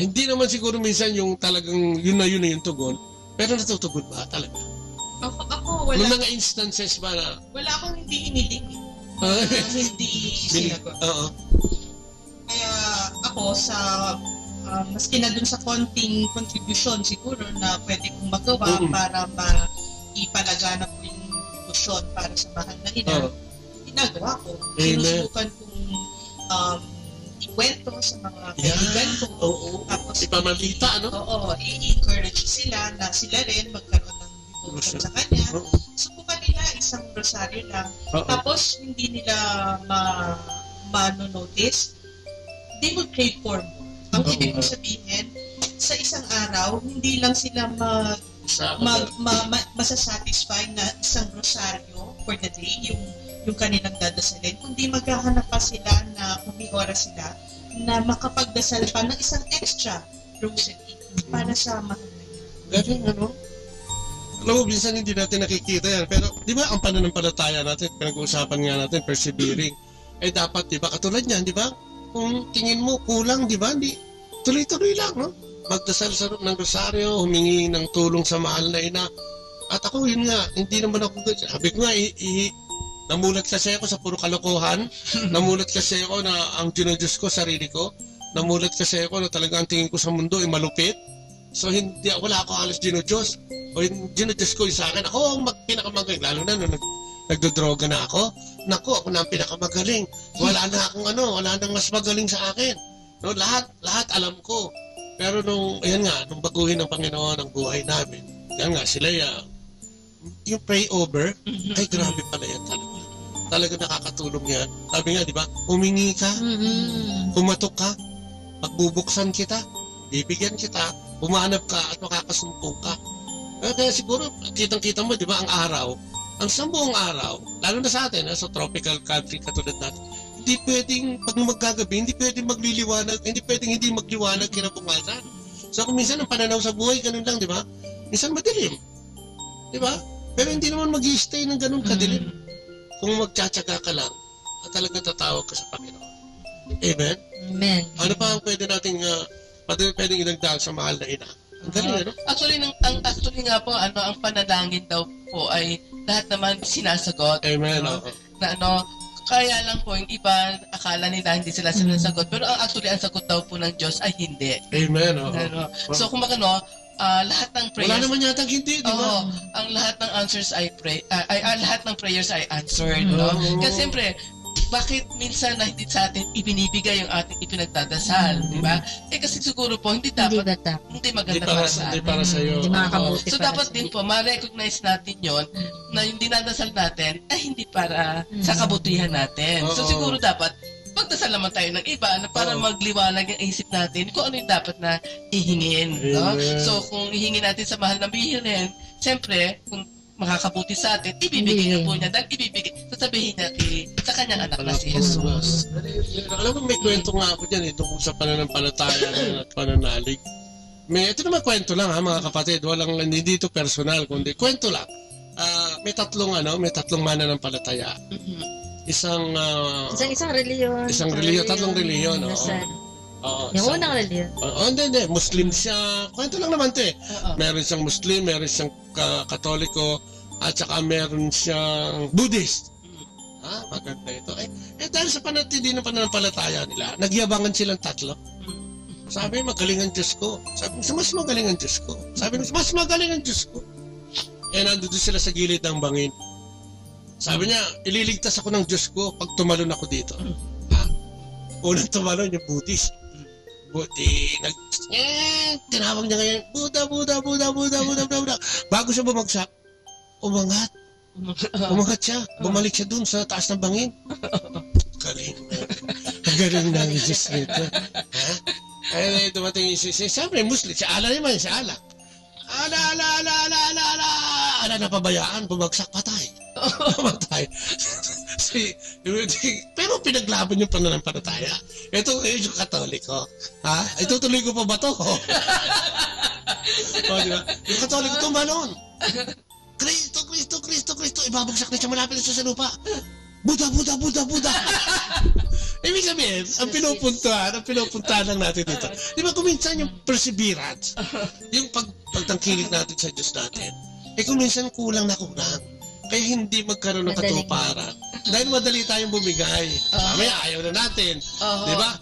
hindi naman siguro minsan yung talagang yun na yung tugon, pero natutugon ba talaga? Ako wala. May mga instances ba na? Wala akong hindi inilig. Hindi sinagot. Kaya ako sa, maski na dun sa konting contribution siguro na pwede kong magawa para maipalagana ko yung devotion para sa mahal na ina, ginagawa ko. Sinusubukan kong ikwento sa mga kaibigan ko. Tapos ipamalita, ano? I-encourage sila na sila rin magkaroon ng devotion sa kanya. Subukan nila isang rosaryo lang. Tapos hindi nila manonotice. They will crave for more. Ang ibig ko sabihin, sa isang araw, hindi lang sila masasatisfy na isang rosaryo for the day, yung kanilang dadasalin, kundi maghahanap pa sila na kung may oras sila na makapagdasal pa ng isang extra rosary para sa mahal na niya. Galing, ano? Alam mo, minsan hindi natin nakikita yan. Pero, di ba, ang pananampalataya natin, pinag-uusapan nga natin, persevering, dapat, di ba, katulad niyan, di ba? Kung tingin mo kulang, di ba, tuloy-tuloy lang, no? Magdasal ng rosaryo, humingi ng tulong sa mahal na ina. At ako, yun nga, hindi naman ako, sabi ko nga, namulat kasi ako sa puro kalokohan. Namulat kasi ako na ang dinodiyos ko, sarili ko. Namulat kasi ako na talagang tingin ko sa mundo ay malupit. So wala ako halos dinodiyos. O yung dinodiyos ko yung sa akin, ako ang pinakamagaling. Lalo na nung nagdodroga na ako. Naku, ako na ang pinakamagaling. Wala nang mas magaling sa akin. No, lahat alam ko. Pero nung baguhin ng Panginoon ang buhay namin, yan nga, sila yung pray over, ay grabe pala yan talaga. Talaga nakakatulong yan. Sabi nga, di ba, humingi ka, pumatok ka, pagbubuksan kita, bibigyan kita, Humanap ka at makakasumpong ka. Kaya siguro, kitang-kita mo, di ba, ang araw, ang buong araw, lalo na sa atin, sa tropical country katulad natin, hindi pwedeng, pag magkagabi, hindi pwedeng magliliwanag, hindi pwedeng hindi magliwanag kinabukasan. So kung minsan ang pananaw sa buhay, ganun lang, di ba? Minsan madilim. Di ba? Pero hindi naman mag-i-stay ng ganun kadilim. Kung magtsatsaga ka lang, at talagang tatawag ka sa Panginoon. Amen? Amen. Ano pa ang pwede nating, pwedeng inagdahal sa mahal na ina? Ang galing, ano? Actually nga po, ang panalangin daw po ay lahat naman sinasagot. Amen. Na kaya lang po, yung iba, akala nila hindi sila sinasagot. Pero ang sagot daw po ng Diyos ay hindi. Amen. So, kung lahat ng prayers... Wala naman yata hindi, di ba? Ang lahat ng answers lahat ng prayers ay answered, no? Kasi siyempre, bakit minsan na hindi sa atin ibinibigay yung ating ipinagdadasal, di ba? Kasi siguro po, hindi maganda para sa atin. Hindi para sa iyo. So, dapat din po, ma-recognize natin yon na yung dinadasal natin ay hindi para sa kabutihan natin. So, siguro dapat, magdasal naman tayo ng iba na para magliwanag ang isip natin kung ano yung dapat na ihingin. No? So, kung ihingin natin sa mahal na bihirin, siyempre, kung makakabuti sa atin, ibibigay po niya dahil sasabihin niya sa kanyang anak na si Jesus. Alam mo, may kwento nga ako dyan tungkol sa pananampalataya at pananalig. Ito naman kwento lang mga kapatid, hindi ito personal, kundi kwento lang. May tatlong mananampalataya. Isang reliyon. Tatlong reliyon. Yung unang reliyon. Hindi. Muslim siya. Kwento lang naman ito eh. Meron siyang Muslim, meron siyang Katoliko, at saka meron siyang Buddhist. Maganda ito. Dahil sa panatindi ng pananampalataya nila, nagyabangan silang tatlo. Sabi, magaling ang Diyos ko. Sabi, mas magaling ang Diyos ko. Sabi, mas magaling ang Diyos ko. Nandun sila sa gilid ng bangin. Sabi niya, ililigtas ako ng Diyos ko pag tumalon ako dito. Unang tumalon yung Buddhist. Tinawag niya ngayon, Buddha. Bago siya bumagsak, umangat siya. Bumalik siya dun sa taas ng bangin. Galing na ang Diyos nito. Kaya dumating yung siyempre, Muslim. Si Allah naman, si Allah. Ala napabayaan, bumagsak, patay. Pero pinaglaban yung pananampalataya. Ito yung Katoliko. Itutuloy ko pa ba ito? Diba? Yung Katoliko tumalon. Kristo. Ibabagsak na siya malapit na siya sa lupa. Buddha. Ibig sabihin, ang pinupuntahan lang natin dito. Di ba kuminsan yung perseverance, yung pagtangkilik natin sa Diyos natin, kuminsan kulang. Kaya hindi magkaroon ng katuparan. Dahil madali tayong bumigay. May ayaw na natin. Di ba?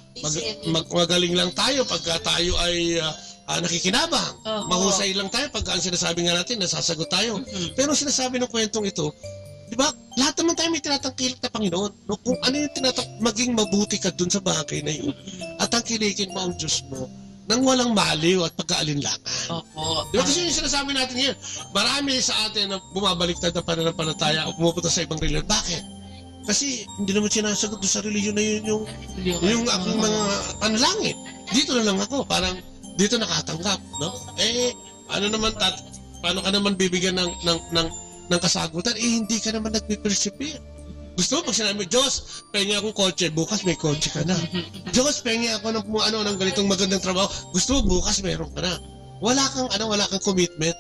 Magaling lang tayo pagka tayo ay nakikinabang. Mahusay lang tayo pagka ang sinasabi nga natin, nasasagot tayo. Pero sinasabi ng kwentong ito, di ba? Lahat naman tayo may tinatangkilik na Panginoon. No? Kung ano yung maging mabuti ka dun sa bagay na yun. At tangkilikin mo ang Diyos mo nang walang maliw at pagkaalinlangan. Di ba? Kasi yung sinasabi natin ngayon, marami sa atin na bumabaliktad na pananampalataya o pumupunta sa ibang reliyon. Bakit? Kasi hindi naman sinasagot doon sa reliyon na yun yung aking mga panalangin. Dito na lang ako. Parang dito nakatanggap. No? Paano ka naman bibigyan ng kasagutan, hindi ka naman nagpipersevere. Gusto mo pag sinabi, Diyos, pengi akong kotse, bukas may kotse ka na. Diyos, pengi ako ng ganitong magandang trabaho, gusto mo bukas meron ka na. Wala kang commitment.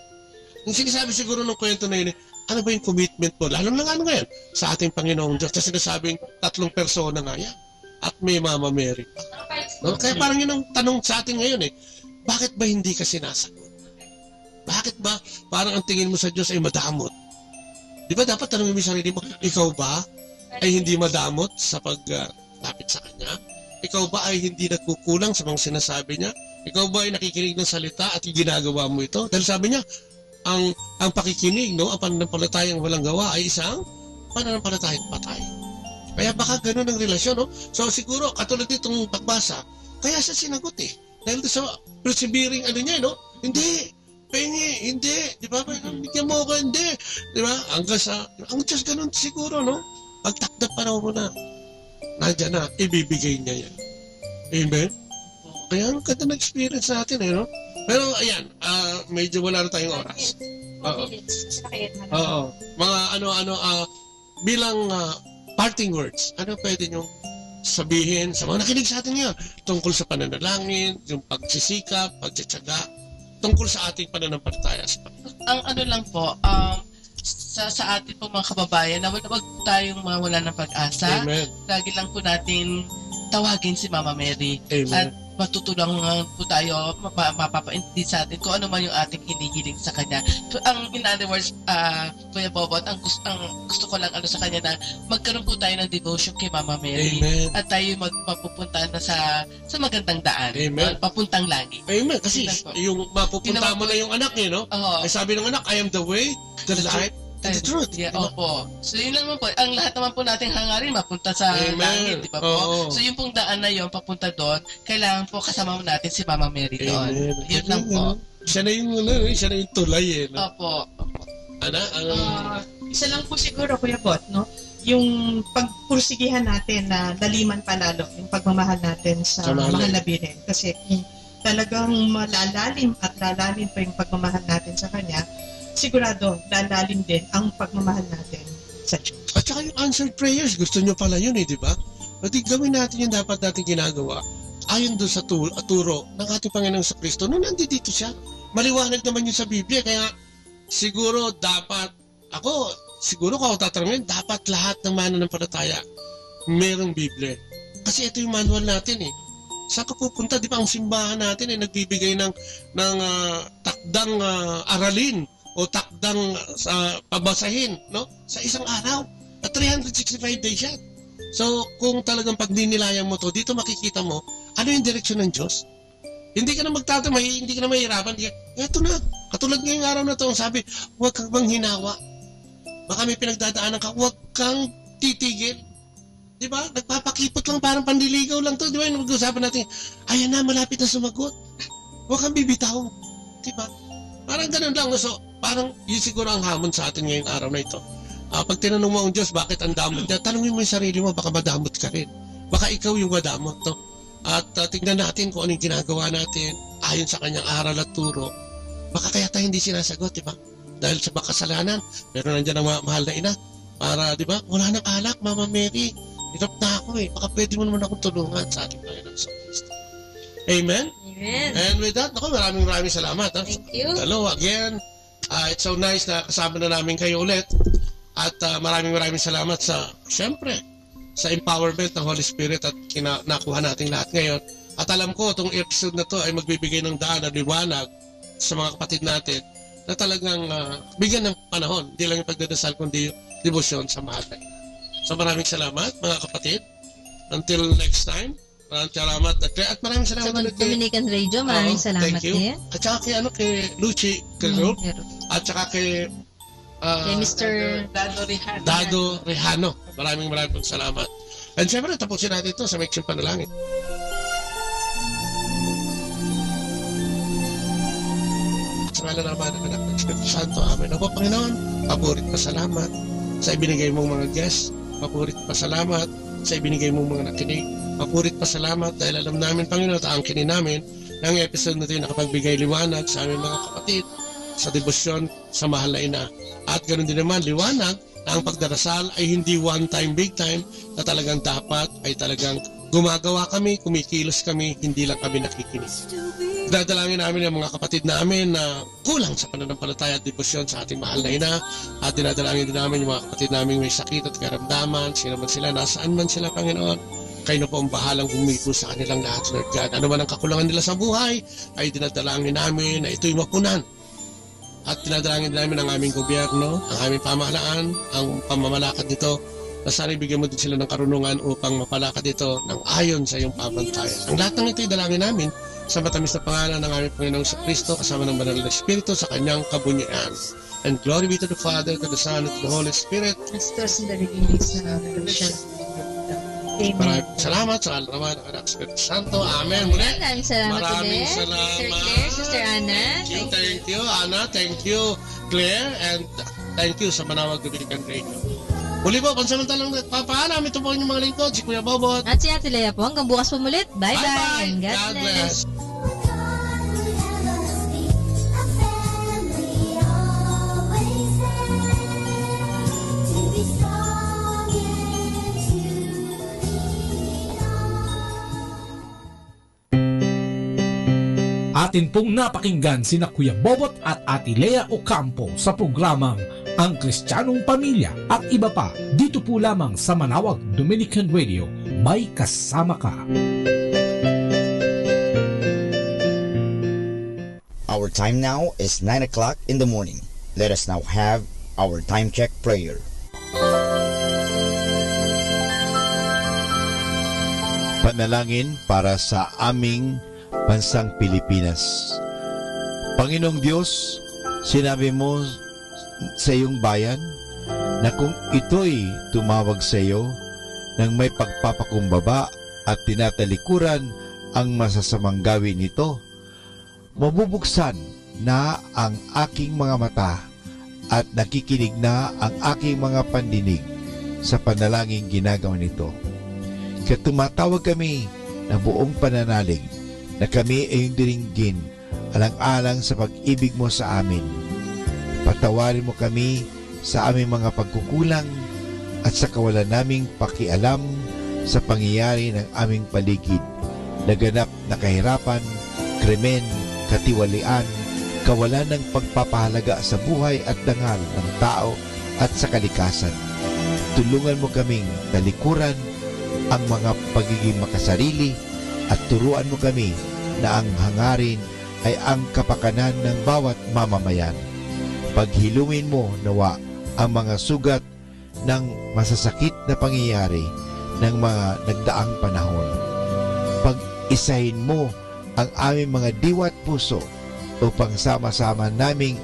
Yung sinasabi siguro ng kwento na yun, ano ba yung commitment mo? Lalo na ngayon, sa ating Panginoong Diyos, kasi sinasabing 3 persona nga yan. At may Mama Mary. No? Kaya parang yun ang tanong sa atin ngayon bakit ba hindi ka sinasagot? Bakit ba parang ang tingin mo sa Diyos ay madamot? Di ba dapat tanongin mo yung sarili mo, ikaw ba ay hindi madamot sa paglapit sa Kanya? Ikaw ba ay hindi nagkukulang sa mga sinasabi niya? Ikaw ba ay nakikinig ng salita at ginagawa mo ito? Dahil sabi niya, ang pakikinig, ang pananampalatayang walang gawa ay isang pananampalatayang patay. Kaya baka ganun ang relasyon, no? So siguro, katulad nitong pagbasa, kaya siya sinagot Dahil sa persevering niya, no? Hindi. Pengi, hindi. Di ba? Bigyan mo ako, hindi. Di ba? Ang Diyos ganun siguro, no? Pagtakdap pa mo na. Nandiyan na, ibibigay niya yan. Amen? Kaya ang ganda na experience natin, no? Pero ayan, medyo wala na tayong oras. Oo. Oo. Mga bilang parting words, ano pwede nyo sabihin sa mga nakinig sa atin ngayon tungkol sa pananalangin, yung pagsisikap, pagtsatsaga, tungkol sa ating pananampalataya. Ang ano lang po, sa atin po mga kababayan, na wag po tayong mawala ng pag-asa. Amen. Lagi lang po natin tawagin si Mama Mary. Amen. At matutulungan po tayo, mapapaintindi sa atin kung ano man yung ating hinihiling sa Kanya. So, in other words, Kuya Bobot, ang gusto ko lang sa Kanya na magkaroon po tayo ng devotion kay Mama Mary. Amen. At tayo mapupunta na sa magandang daan. Amen. Papuntang langit. Amen. Kasi yung mapupunta mo na yung anak no? Ay sabi ng anak, I am the way, the light, and the truth. Yeah, opo. So yun lang naman po. Ang lahat naman po natin hangarin mapunta sa langit, di ba po? So yung pong daan na yun, papunta doon, kailangan po kasama mo natin si Mama Mary doon. Yun lang po. Siya na yung tulay no? Opo. Isa lang po siguro, Kuya Bot, no? Yung pagpursigihan natin na laliman palalo, yung pagmamahal natin sa mahal na Birhen. Kasi talagang malalalim at lalalim pa yung pagmamahal natin sa Kanya, sigurado, lalalim din ang pagmamahal natin sa Diyos. At saka yung answered prayers, gusto nyo pala yun di ba? At gawin natin yung dapat natin ginagawa ayon doon sa turo ng ating Panginoong sa Kristo. Noon nandito siya. Maliwanag naman yun sa Biblia. Kaya siguro dapat, siguro kung ako tatanungin, dapat lahat ng mananampalataya merong Biblia. Kasi ito yung manual natin Saan ka pupunta? Di ba ang simbahan natin nagbibigay ng takdang aralin o takdang pabasahin, no? Sa isang araw. At 365 days yan. So, kung talagang pag dinilayang mo to, dito makikita mo, ano yung direksyon ng Diyos? Hindi ka na hindi ka na mahirapan. Ito na. Katulad ngayong araw na to, ang sabi, huwag kang manghinawa. Baka may pinagdadaanan ka, huwag kang titigil. Di ba? Nagpapakipot lang, parang pandiligaw lang to. Di ba? Yung mag-usapan natin, ayan na, malapit na sumagot. Huwag kang bibitaw. Di ba? Parang ganun lang. So, parang yun siguro ang hamon sa atin ngayong araw na ito. Pag tinanong mo ang Diyos, bakit ang damot niya? Tanungin mo yung sarili mo, baka madamot ka rin. Baka ikaw yung madamot, no? At tingnan natin kung ano yung ginagawa natin ayon sa kanyang aral at turo. Baka kaya tayo hindi sinasagot, di ba? Dahil sa makasalanan, pero nandiyan ang mahal na ina. Para, di ba? Wala nang alak, Mama Mary. Hirap na ako Baka pwede mo naman akong tulungan sa ating Panginoon sa Kristo. Amen? Amen. And with that, maraming salamat. Thank you. Hello again. It's so nice na kasama na namin kayo ulit. At maraming salamat syempre, sa empowerment ng Holy Spirit at nakuha natin lahat ngayon. At alam ko, itong episode na to ay magbibigay ng daan at liwanag sa mga kapatid natin na talagang bigyan ng panahon. Hindi lang yung pagdadasal, kundi devotion sa mahal na ina. So maraming salamat, mga kapatid. Until next time, maraming salamat. At maraming salamat sa Dominican Radio, maraming salamat din. At saka kay Lucy Carol, at saka kay Mr. Dado Rehano. Maraming salamat. And syempre, tapusin natin ito sa maiksing panalangin. Sa ngalan ng Ama ng Anak ng Espiritu Santo. Amen. Opo, Panginoon, paborit pa salamat sa ibinigay mong mga guests. Paborit pa salamat sa ibinigay mong mga nakinig. Paborit pa salamat dahil alam namin, Panginoon, at angkinin namin ng episode na ito nakapagbigay liwanag sa aming mga kapatid sa debosyon sa mahal na ina. At ganoon din naman, liwanag na ang pagdarasal ay hindi one time, big time, na talagang dapat ay talagang gumagawa kami, kumikilos kami, hindi lang kami nakikinig. Dadalangin namin ang mga kapatid namin na kulang sa pananampalataya at debosyon sa ating mahal na ina. At dinadalangin din namin yung mga kapatid namin may sakit at karamdaman, sino man sila, nasaan man sila, Panginoon. Kayo na po ang bahalang humipo sa kanilang lahat, Lord God. Ano man ang kakulangan nila sa buhay, ay dinadalangin namin na ito'y mapunan. At dinadalangin namin ang aming gobyerno, ang aming pamahalaan, ang pamamalakad nito, na sana ibigyan mo din sila ng karunungan upang mapalakad ito ng ayon sa iyong pamantayan. Ang lahat ng ito'y dalangin namin sa matamis na pangalan ng aming Panginoong sa Kristo kasama ng Banal na Espiritu sa kanyang kabunyian. And glory be to the Father, to the Son, and to the Holy Spirit. Restores in the beginnings na revolution. Maraming salamat sa alaman ng Anak Espiritu Santo. Amen. Muli. Maraming salamat. Sister Claire, Sister Ana. Thank you, Ana. Thank you, Claire. And thank you sa Manawag Dominican Radio. Muli po, pansamantalang nagpapaalam. Ito po yung mga lingkod, si Kuya Bobot. At si Ate Lea po. Hanggang bukas po mulit. Bye-bye. And God bless. Atin pong napakinggan sina Kuya Bobot at Ate Lea Ocampo sa programang Ang Kristiyanong Pamilya at iba pa dito po lamang sa Manawag Dominican Radio. May kasama ka. Our time now is 9 o'clock in the morning. Let us now have our time check prayer. Panalangin para sa aming bansang Pilipinas. Panginoong Diyos, sinabi mo sa iyong bayan na kung ito'y tumawag sa iyo nang may pagpapakumbaba at tinatalikuran ang masasamang gawin nito, mabubuksan na ang aking mga mata at nakikinig na ang aking mga pandinig sa panalangin ginagawa nito. Kaya tumatawag kami na buong pananalig na kami ay yung diringgin alang-alang sa pag-ibig mo sa amin. Patawarin mo kami sa aming mga pagkukulang at sa kawalan naming pakialam sa pangyayari ng aming paligid. Naganap na kahirapan, krimen, katiwalian, kawalan ng pagpapahalaga sa buhay at dangal ng tao at sa kalikasan. Tulungan mo kaming talikuran ang mga pagiging makasarili at turuan mo kami na ang hangarin ay ang kapakanan ng bawat mamamayan. Paghilumin mo nawa ang mga sugat ng masasakit na pangyayari ng mga nagdaang panahon. Pag-isahin mo ang aming mga diwa at puso upang sama-sama naming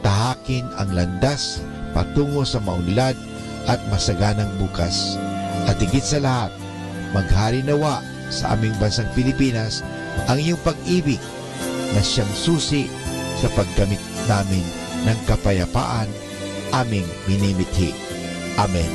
tahakin ang landas patungo sa maunlad at masaganang bukas. At higit sa lahat, maghari nawa sa aming bansang Pilipinas ang iyong pag-ibig na siyang susi sa paggamit namin ng kapayapaan aming minimithi. Amen.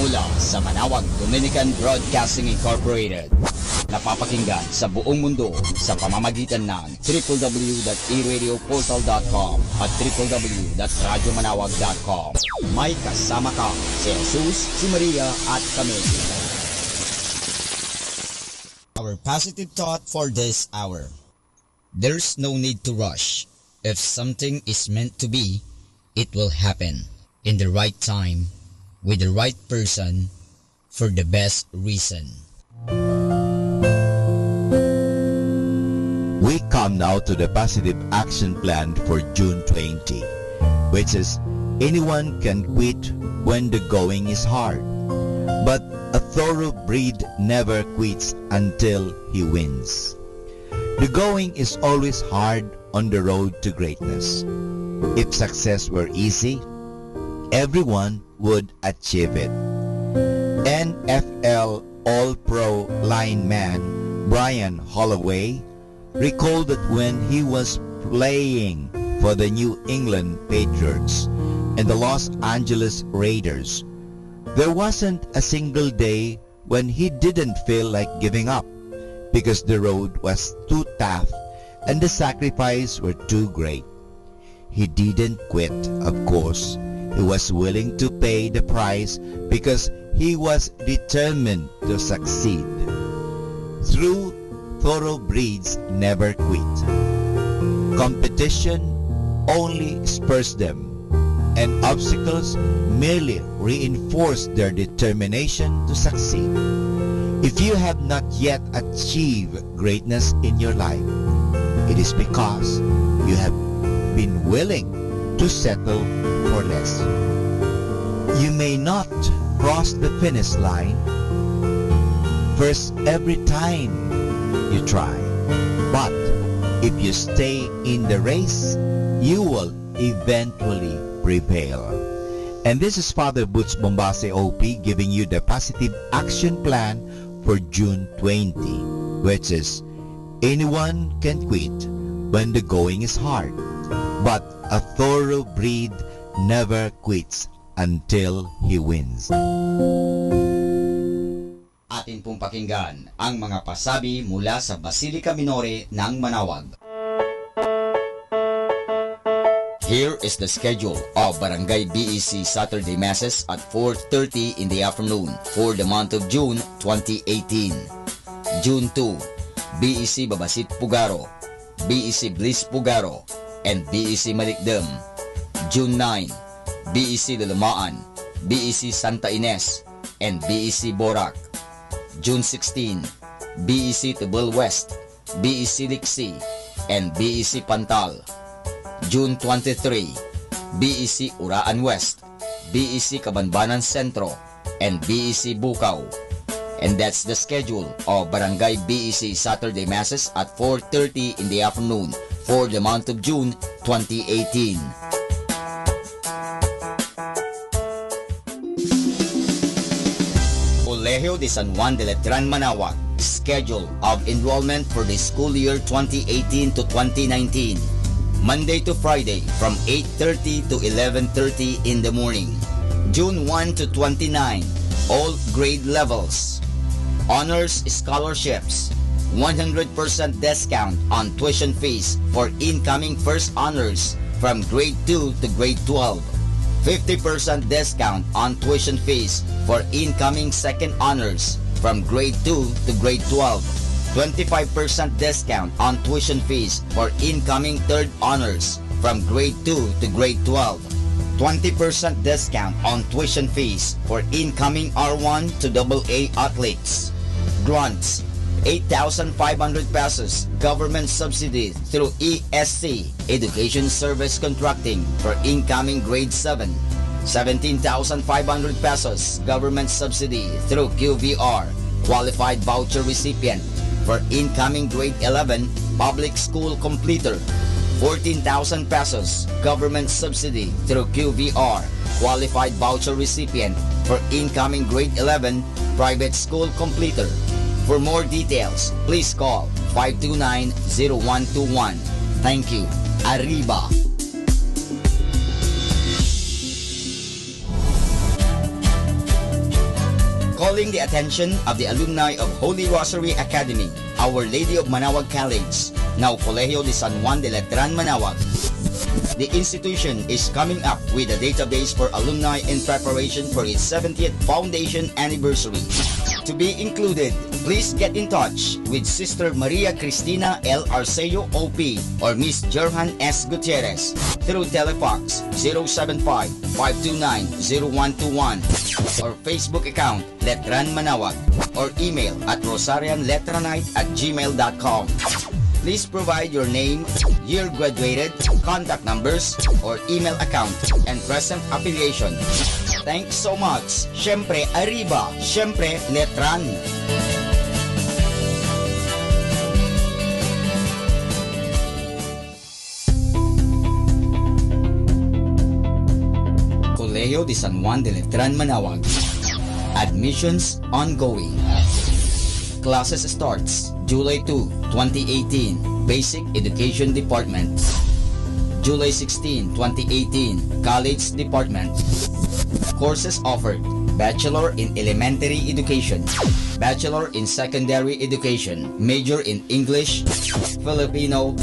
Mula sa Manawag Dominican Broadcasting Incorporated, napapakinggan sa buong mundo sa pamamagitan ng www.eradioportal.com at www.radyomanawag.com. May kasama ka si Jesus, si Maria at kami. Our positive thought for this hour. There's no need to rush. If something is meant to be, it will happen in the right time, with the right person, for the best reason. We come now to the positive action plan for June 20, which is anyone can quit when the going is hard, but a thoroughbred never quits until he wins. The going is always hard on the road to greatness. If success were easy, everyone would achieve it. NFL All-Pro lineman Brian Holloway recalled that when he was playing for the New England Patriots and the Los Angeles Raiders, there wasn't a single day when he didn't feel like giving up because the road was too tough and the sacrifice were too great. He didn't quit, of course. He was willing to pay the price because he was determined to succeed. True thoroughbreds never quit. Competition only spurs them, and obstacles merely reinforce their determination to succeed. If you have not yet achieved greatness in your life, it is because you have been willing to settle for less. You may not cross the finish line first every time you try, but if you stay in the race, you will eventually prevail. And this is Father Butch Bombase OP giving you the positive action plan for June 20, which is anyone can quit when the going is hard, but a thoroughbred never quits until he wins. Atin pong pakinggan ang mga pasabi mula sa Basilica Minore ng Manawag. Here is the schedule of Barangay BEC Saturday Masses at 4:30 in the afternoon for the month of June 2018. June 2, BEC Babasit Pugaro, BEC Bliss Pugaro, and BEC Malikdem. June 9, BEC Lalamaan, BEC Santa Ines, and BEC Borac. June 16, BEC Tibul West, BEC Liksi, and BEC Pantal. June 23, BEC Uraan West, BEC Kabanbanan Sentro, and BEC Bukaw. And that's the schedule of Barangay BEC Saturday Masses at 4:30 in the afternoon for the month of June 2018. Colegio de San Juan de Letran Manawag, schedule of enrollment for the school year 2018 to 2019. Monday to Friday from 8:30 to 11:30 in the morning. June 1 to 29, all grade levels. Honors scholarships, 100% discount on tuition fees for incoming first honors from grade 2 to grade 12. 50% discount on tuition fees for incoming second honors from grade 2 to grade 12. 25% discount on tuition fees for incoming third honors from grade 2 to grade 12. 20% discount on tuition fees for incoming R1 to AA athletes. Grants, 8,500 pesos government subsidy through ESC, Education Service Contracting, for incoming grade 7. 17,500 pesos government subsidy through QVR, qualified voucher recipient, for incoming grade 11 public school completer. 14,000 pesos government subsidy through QVR, qualified voucher recipient, for incoming grade 11 private school completer. For more details, please call 529-0121. Thank you. Arriba! calling the attention of the alumni of Holy Rosary Academy, Our Lady of Manaoag College, now Colegio de San Juan de Letran, Manaoag. The institution is coming up with a database for alumni in preparation for its 70th foundation anniversary. To be included, please get in touch with Sister Maria Cristina L. Arceo OP or Miss Jerhan S. Gutierrez through Telefax 075-529-0121 or Facebook account Letran Manaoag or email at rosarianletranite@gmail.com. Please provide your name, year graduated, contact numbers, or email account, and present affiliation. Thanks so much. Syempre, arriba. Syempre, Letran. Colegio de San Juan de Letran, Manaoag. Admissions ongoing. Classes starts July 2, 2018, Basic Education Department. July 16, 2018, College Department. Courses offered: Bachelor in Elementary Education, Bachelor in Secondary Education, Major in English, Filipino,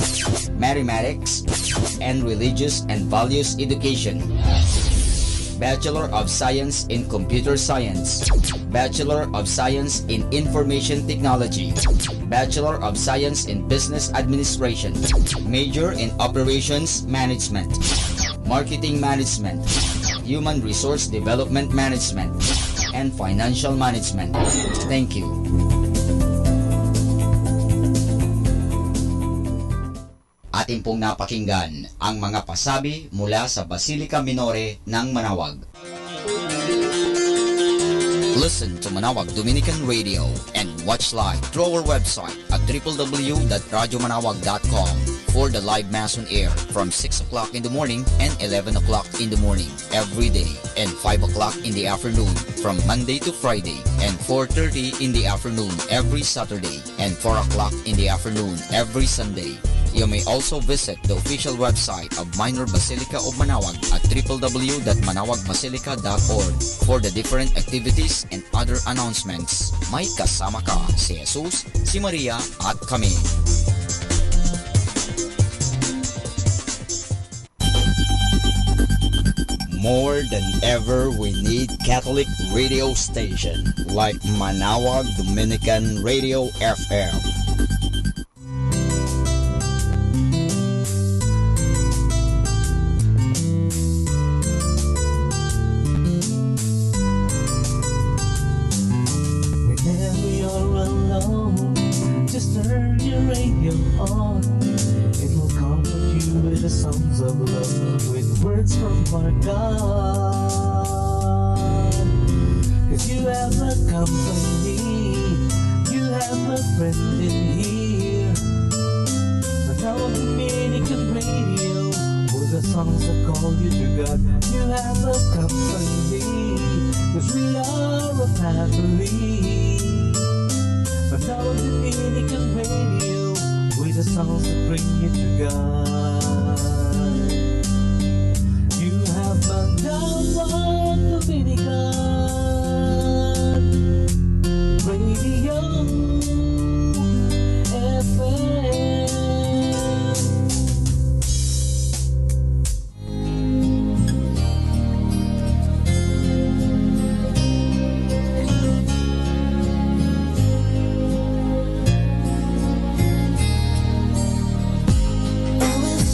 Mathematics, and Religious and Values Education. Bachelor of Science in Computer Science, Bachelor of Science in Information Technology, Bachelor of Science in Business Administration, Major in Operations Management, Marketing Management, Human Resource Development Management, and Financial Management. Thank you. Atin pong napakinggan ang mga pasabi mula sa Basilica Minore ng Manaoag. Listen to Manaoag Dominican Radio and watch live through our website at www.radyomanawag.com for the live Mass on air from 6 o'clock in the morning and 11 o'clock in the morning every day, and 5 o'clock in the afternoon from Monday to Friday, and 4:30 in the afternoon every Saturday, and 4 o'clock in the afternoon every Sunday. You may also visit the official website of Minor Basilica of Manaoag at www.manawagmasilica.org for the different activities and other announcements. May kasama ka si Jesus, si Maria at kami. More than ever, we need Catholic radio station like Manaoag Dominican Radio FM. Songs of love with words from our God. 'Cause you have a company, you have a friend in here. Manawag Dominican Radio, with the songs that call you to God. You have a company, 'cause we are a family. Manawag Dominican Radio, with the songs that bring you to God. You have Manawag Dominican Radio FM. Always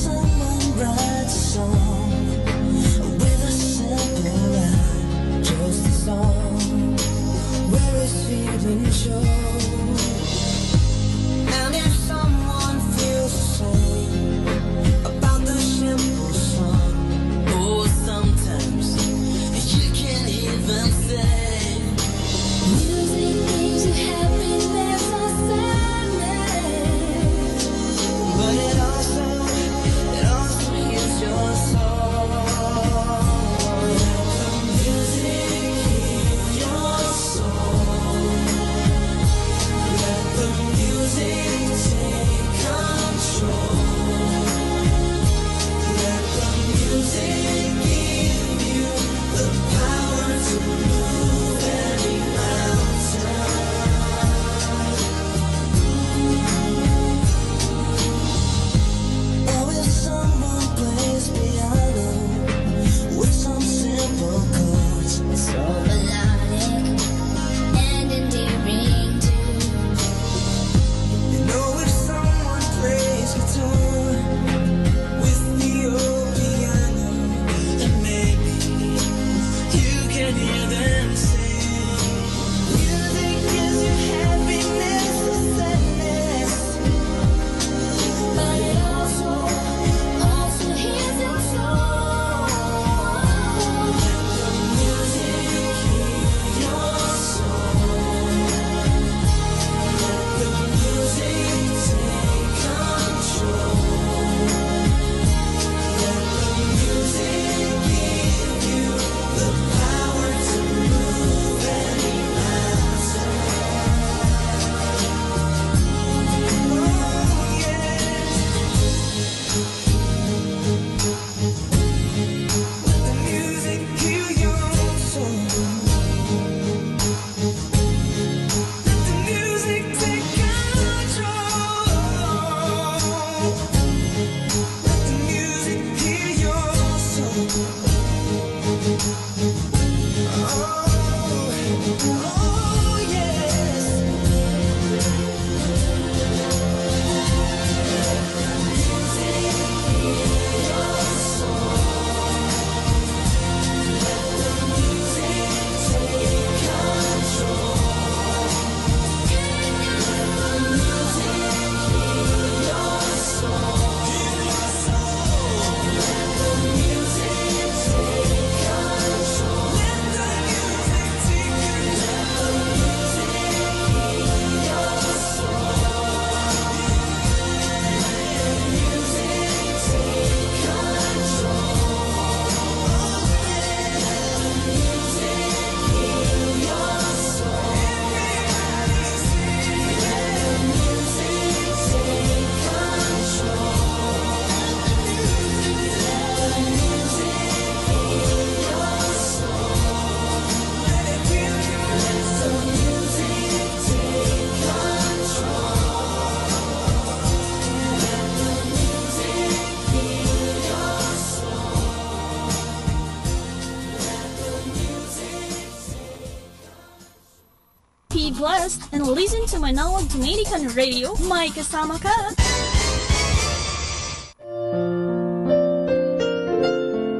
Be blessed and listen to Manawag Dominican Radio. May kasama ka!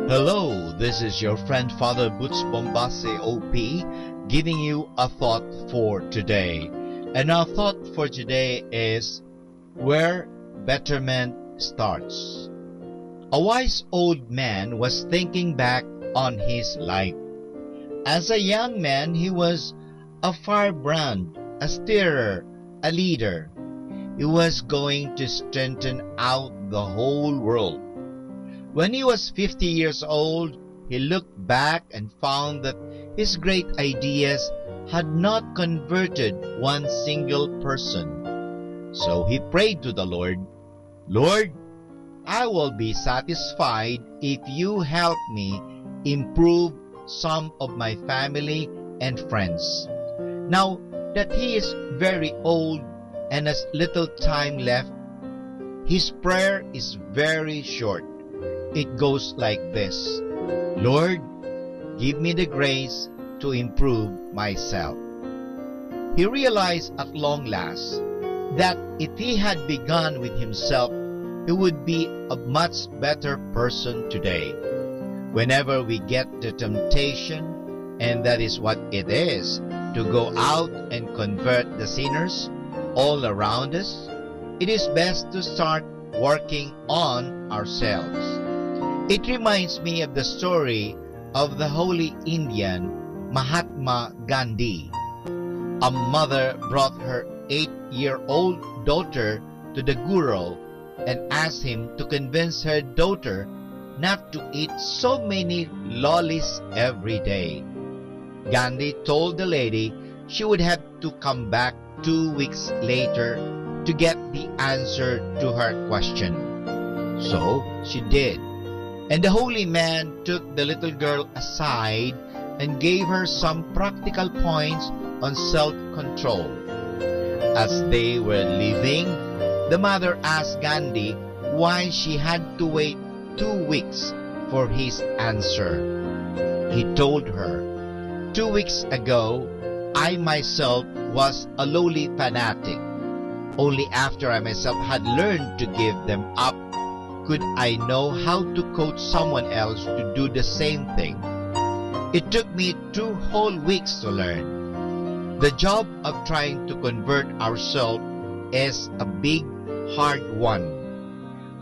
Hello, this is your friend Father Butch Bombase OP giving you a thought for today. And our thought for today is where betterment starts. A wise old man was thinking back on his life. As a young man, he was a firebrand, a steerer, a leader. He was going to straighten out the whole world. When he was 50 years old, he looked back and found that his great ideas had not converted one single person. So he prayed to the Lord, Lord, I will be satisfied if you help me improve some of my family and friends. Now that he is very old and has little time left, his prayer is very short. It goes like this, Lord, give me the grace to improve myself. He realized at long last that if he had begun with himself, he would be a much better person today. Whenever we get the temptation, and that is what it is, to go out and convert the sinners all around us, it is best to start working on ourselves. It reminds me of the story of the holy Indian Mahatma Gandhi. A mother brought her 8-year-old daughter to the Guru and asked him to convince her daughter not to eat so many lollies every day. Gandhi told the lady she would have to come back 2 weeks later to get the answer to her question. So she did. And the holy man took the little girl aside and gave her some practical points on self-control. As they were leaving, the mother asked Gandhi why she had to wait 2 weeks for his answer. He told her, 2 weeks ago, I myself was a lowly fanatic. Only after I myself had learned to give them up could I know how to coach someone else to do the same thing. It took me 2 whole weeks to learn. The job of trying to convert ourselves is a big, hard one.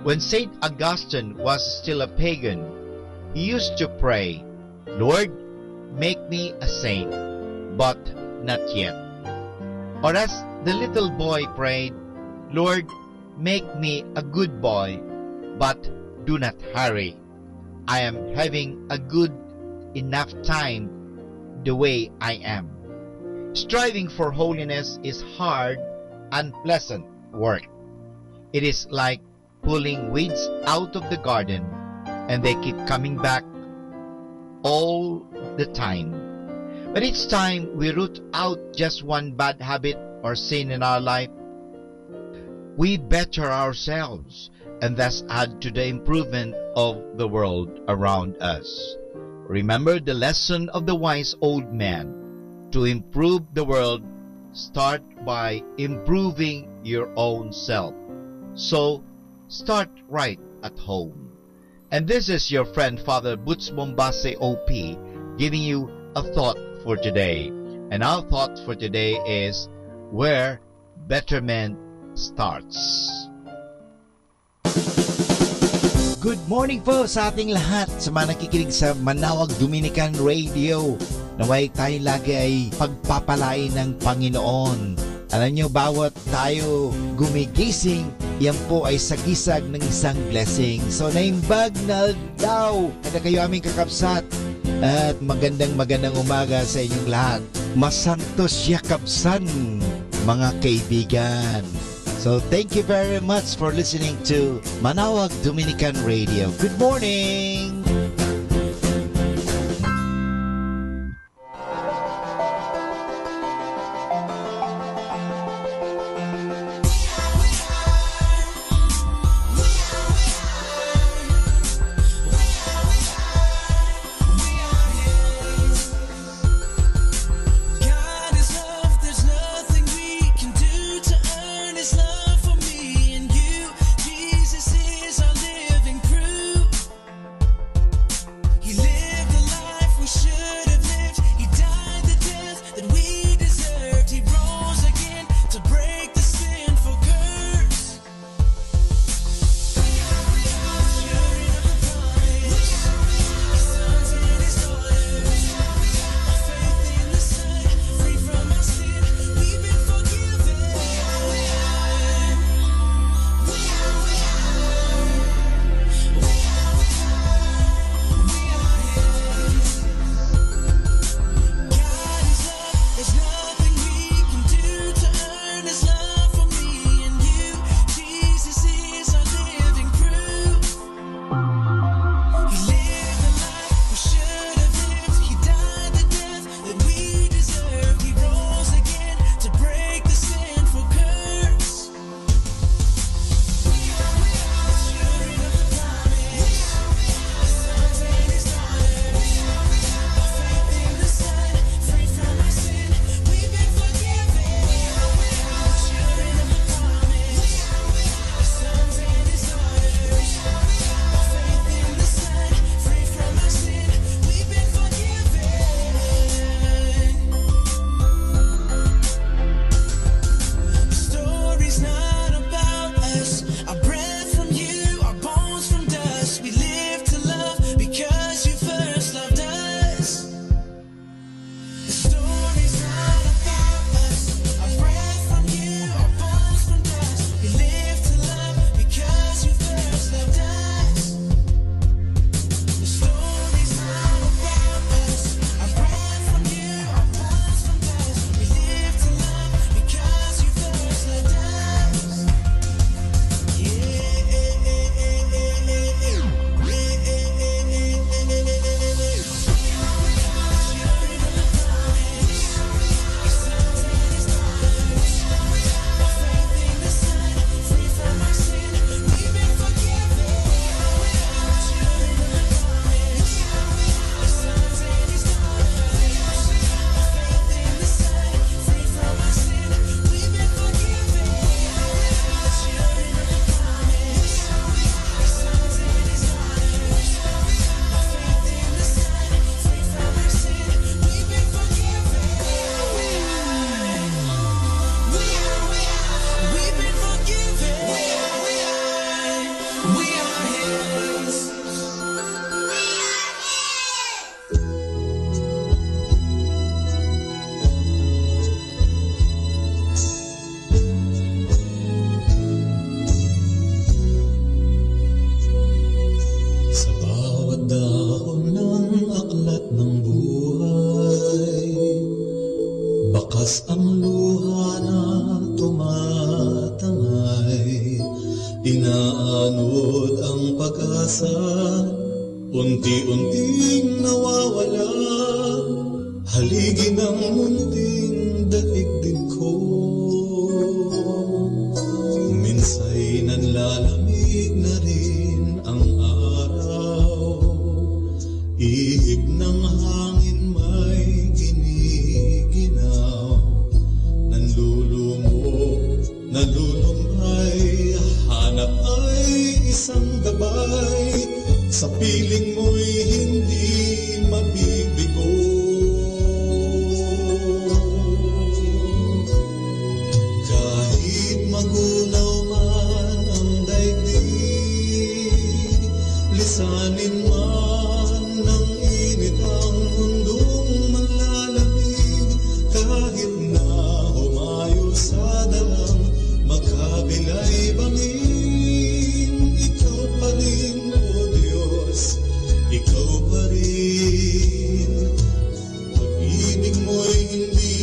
When St. Augustine was still a pagan, he used to pray, Lord, make me a saint, but not yet. Or as the little boy prayed, Lord, make me a good boy, but do not hurry. I am having a good enough time the way I am. Striving for holiness is hard, unpleasant work. It is like pulling weeds out of the garden, and they keep coming back all the time. But each time we root out just one bad habit or sin in our life, we better ourselves and thus add to the improvement of the world around us. Remember the lesson of the wise old man. To improve the world, start by improving your own self. So, start right at home. And this is your friend Father Butch Bombase OP giving you a thought for today. And our thought for today is where betterment starts. Good morning po sa ating lahat sa mga nakikinig sa Manawag Dominican Radio. Naway tayo lagi ay pagpapalain ng Panginoon. Alam nyo, bawat tayo gumigising, yan po ay sagisag ng isang blessing. So naimbag na daw na kayo aming kakapsat. At magandang umaga sa inyong lahat. Masantos yakapsan, mga kaibigan. So thank you very much for listening to Manawag Dominican Radio. Good morning! God is love, there's Wakas ang luha na tumatangay, inaanod ang pag-asa, unti-unting nawawala, haligi ng munting daigdig ko. Minsa'y nanlalamig na rin ang araw, ihip ng hangin may giniginaw, nalulumbay, hanap ay isang gabay, sa piling mo'y hindi mabibigo. Kahit magunaw man ang daigdig, lisanin man ng init ang mundong manlalamig, kahit na humayo sa dalang magkabilay bangin, ikaw pa rin, O Diyos, ikaw pa rin. Pag-ibig mo'y hindi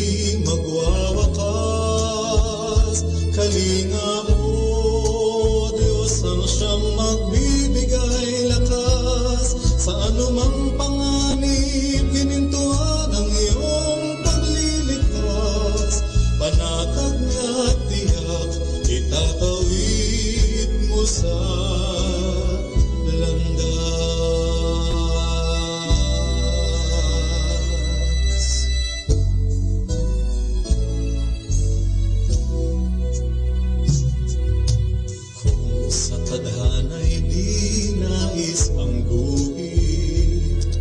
magwawakas, kalinga mo, Diyos, ang siyang magbibigay lakas sa anumang panganib, ginintuan ang iyong pagliligtas, panatag at tiyak, itatawid mo sa landas. Kung sa tadhana'y di nais ang guhit,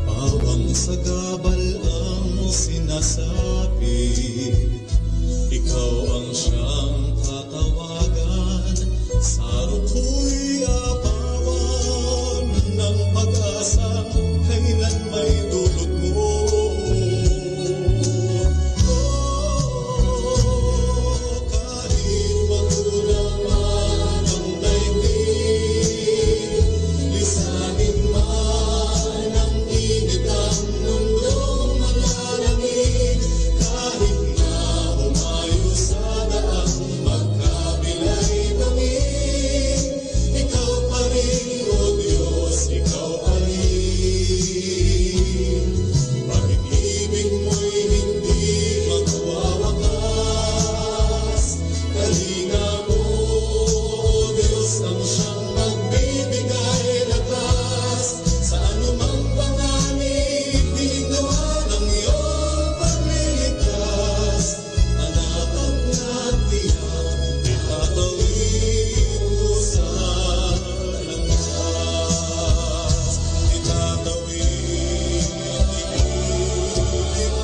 pawang sa gabal ang sinasapit, ikaw ang siyang tatawagan, sa ruko'y apawan ng pag-asa, kailan may dulot mo. Kahit magulang man ang daigdig, lisanin man ang init ang mundong malalamig, kahit na humayo sa daang magkabilay bangin, ikaw pa rin, O Diyos, ikaw pa rin. Pag-ibig mo'y hindi magwawakas, kalinga mo, O Diyos, ang siyang magbibigay lakas sa anumang panganib, ginintuan ang iyong pagliligtas, panatag na tiyak, itatawid mo sa landas, itatawid, iligtas, ihatid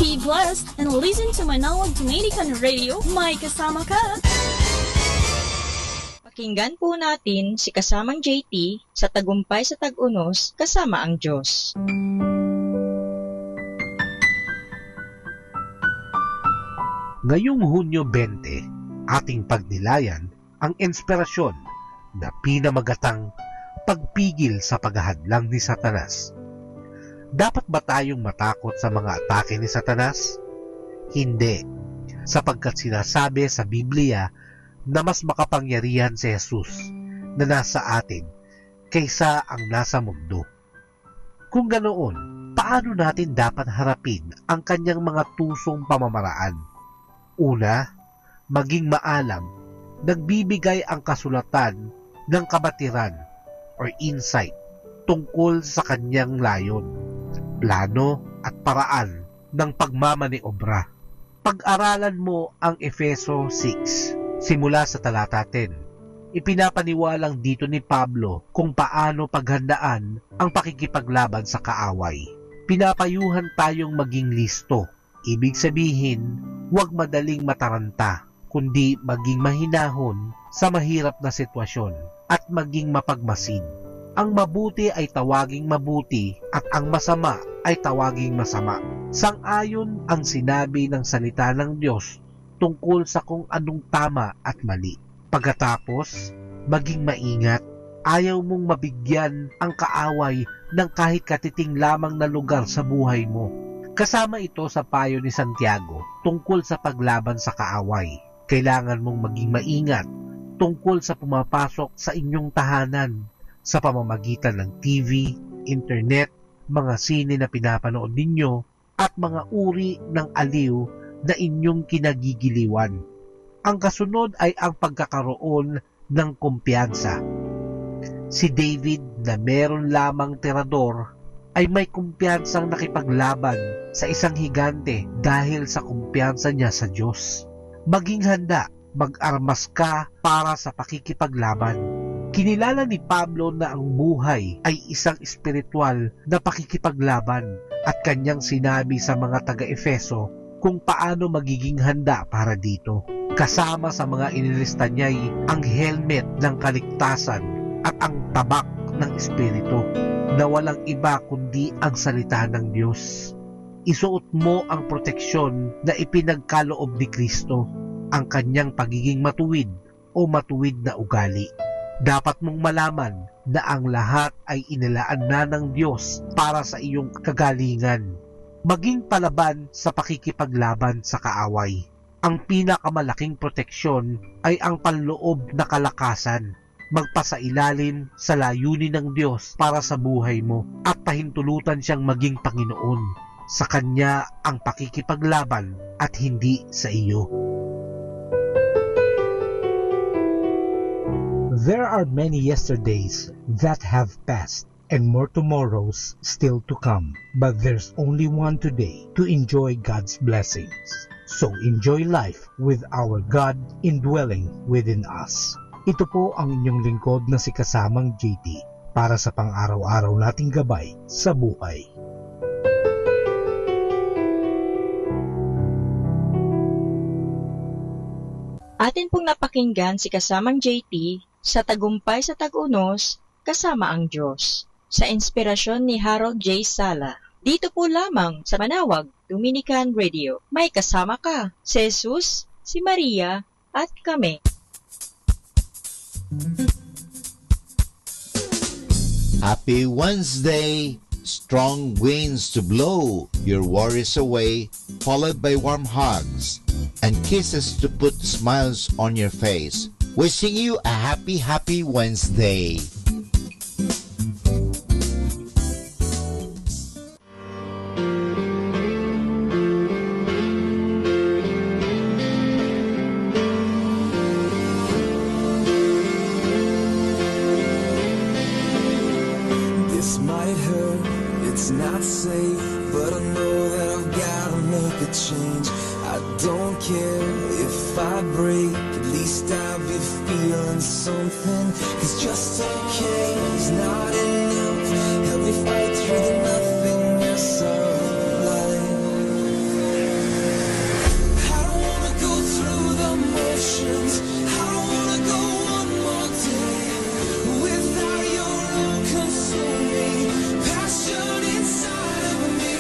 Be blessed and listen to Manawag Dominican Radio. May kasama ka! Pakinggan po natin si kasamang JT sa Tagumpay sa Tag-Unos, Kasama ang Diyos. Ngayong Hunyo 20, ating pagnilayan ang inspirasyon na pinamagatang pagpigil sa paghahadlang ni Satanas. Dapat ba tayong matakot sa mga atake ni Satanas? Hindi, sapagkat sinasabi sa Biblia na mas makapangyarihan si Jesus na nasa atin kaysa ang nasa mundo. Kung ganoon, paano natin dapat harapin ang kanyang mga tusong pamamaraan? Una, maging maalam, nagbibigay ang kasulatan ng kabatiran or insight tungkol sa kanyang layon, plano at paraan ng pagmamaniobra. Pag-aralan mo ang Efeso 6, simula sa talata 10. Ipinapaniwalang dito ni Pablo kung paano paghandaan ang pakikipaglaban sa kaaway. Pinapayuhan tayong maging listo. Ibig sabihin, huwag madaling mataranta, kundi maging mahinahon sa mahirap na sitwasyon at maging mapagmasid. Ang mabuti ay tawaging mabuti at ang masama ay tawaging masama. Sang-ayon ang sinabi ng salita ng Diyos tungkol sa kung anong tama at mali. Pagkatapos, maging maingat. Ayaw mong mabigyan ang kaaway ng kahit katiting lamang na lugar sa buhay mo. Kasama ito sa payo ni Santiago tungkol sa paglaban sa kaaway. Kailangan mong maging maingat tungkol sa pumapasok sa inyong tahanan sa pamamagitan ng TV, internet, mga sine na pinapanood ninyo, at mga uri ng aliw na inyong kinagigiliwan. Ang kasunod ay ang pagkakaroon ng kumpiyansa. Si David na meron lamang tirador ay may kumpiyansang nakipaglaban sa isang higante dahil sa kumpiyansa niya sa Diyos. Maging handa, mag-armas ka para sa pakikipaglaban. Kinilala ni Pablo na ang buhay ay isang espiritual na pakikipaglaban at kanyang sinabi sa mga taga-Efeso kung paano magiging handa para dito. Kasama sa mga inilista niya ay ang helmet ng kaligtasan at ang tabak ng espiritu na walang iba kundi ang salita ng Diyos. Isuot mo ang proteksyon na ipinagkaloob ni Kristo, ang kanyang pagiging matuwid o matuwid na ugali. Dapat mong malaman na ang lahat ay inilaan na ng Diyos para sa iyong kagalingan. Maging palaban sa pakikipaglaban sa kaaway. Ang pinakamalaking proteksyon ay ang panloob na kalakasan. Magpasailalim sa layunin ng Diyos para sa buhay mo at pahintulutan siyang maging Panginoon. Sa Kanya ang pakikipaglaban at hindi sa iyo. There are many yesterdays that have passed and more tomorrows still to come. But there's only one today to enjoy God's blessings. So enjoy life with our God indwelling within us. Ito po ang inyong lingkod na si Kasamang JT para sa pang-araw-araw nating gabay sa buhay. Atin pong napakinggan si Kasamang JT sa Tagumpay sa Tag-Unos, Kasama ang Diyos, sa inspirasyon ni Harold J. Sala. Dito po lamang sa Manawag, Dominican Radio. May kasama ka, si Jesus, si Maria, at kami. Happy Wednesday! Strong winds to blow your worries away, followed by warm hugs and kisses to put smiles on your face. Wishing you a happy Wednesday! This might hurt, it's not safe, but I know that I've gotta make a change. I don't care if I break, at least I'll be feeling something. 'Cause just okay is not enough. Help me fight through the nothingness of life. I don't wanna go through the motions. I don't wanna go one more day without your love consuming passion inside of me.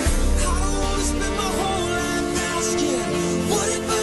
I don't wanna spend my whole life asking, what if I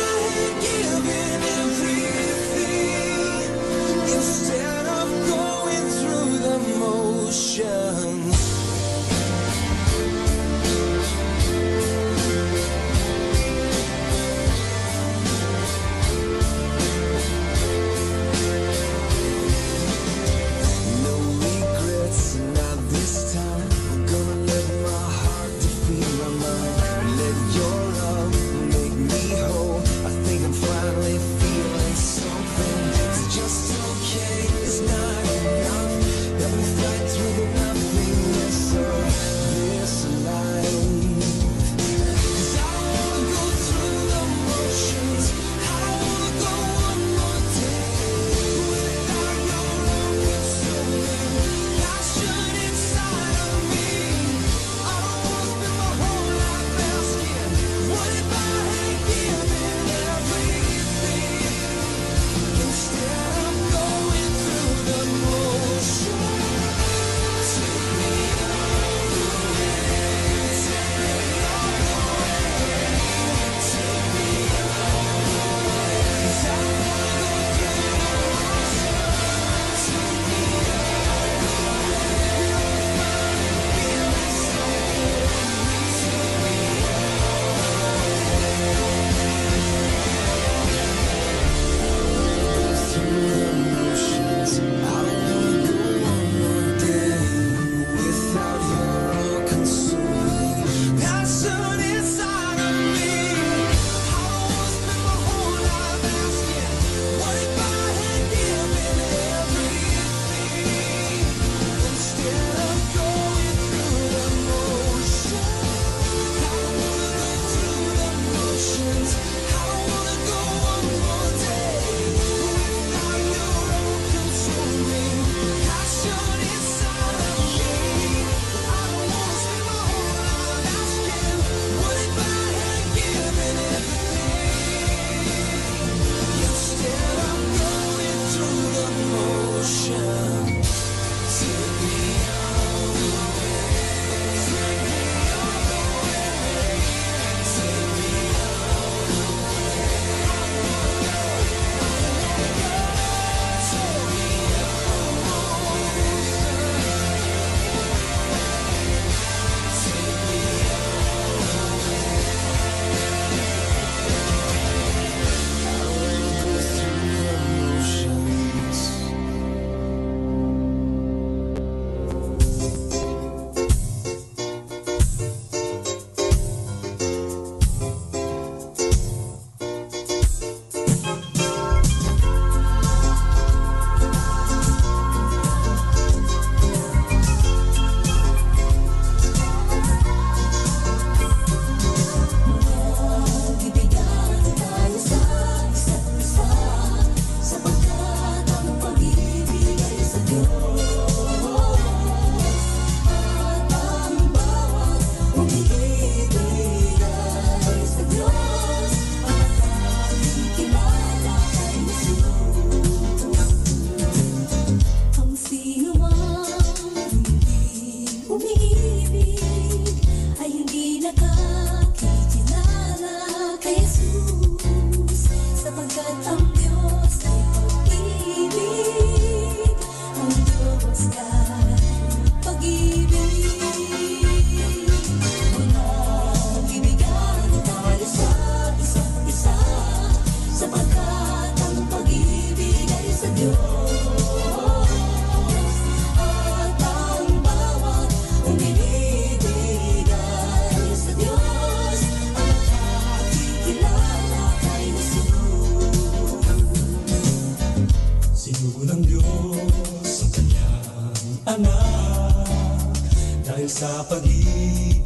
pag-ibig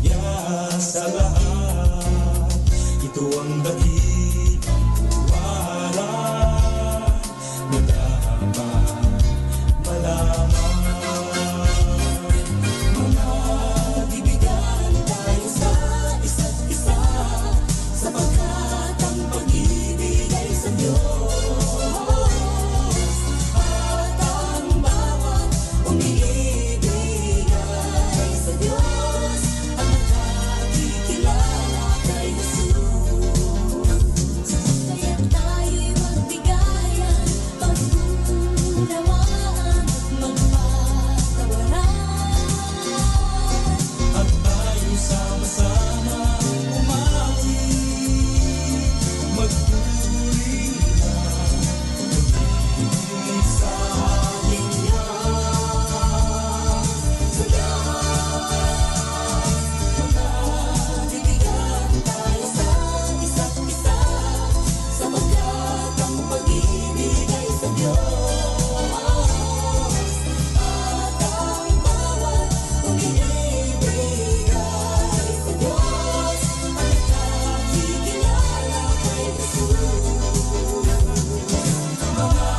niya sa lahat. Ito ang dakilang tiwala na dapat malaman. Mga kaibigan tayo sa isa't isa, sapagkat ang pag-ibig ay sa Diyos. At ang bawat umiibig ay sa Diyos, ang nakikilala kay Jesus. Kaya tayo'y magbigayan, pag-unawaan, magpatawaran. At tayo sama-sama umawi, magpuri na pag-ibig sa ating Diyos. Sa Diyos, mga kaibigan tayo sa isa't isa, sapagkat ang pag-ibig ay sa Diyos. At ang bawat umiibig ay sa Diyos, ang nakikilala kay Jesus. Mga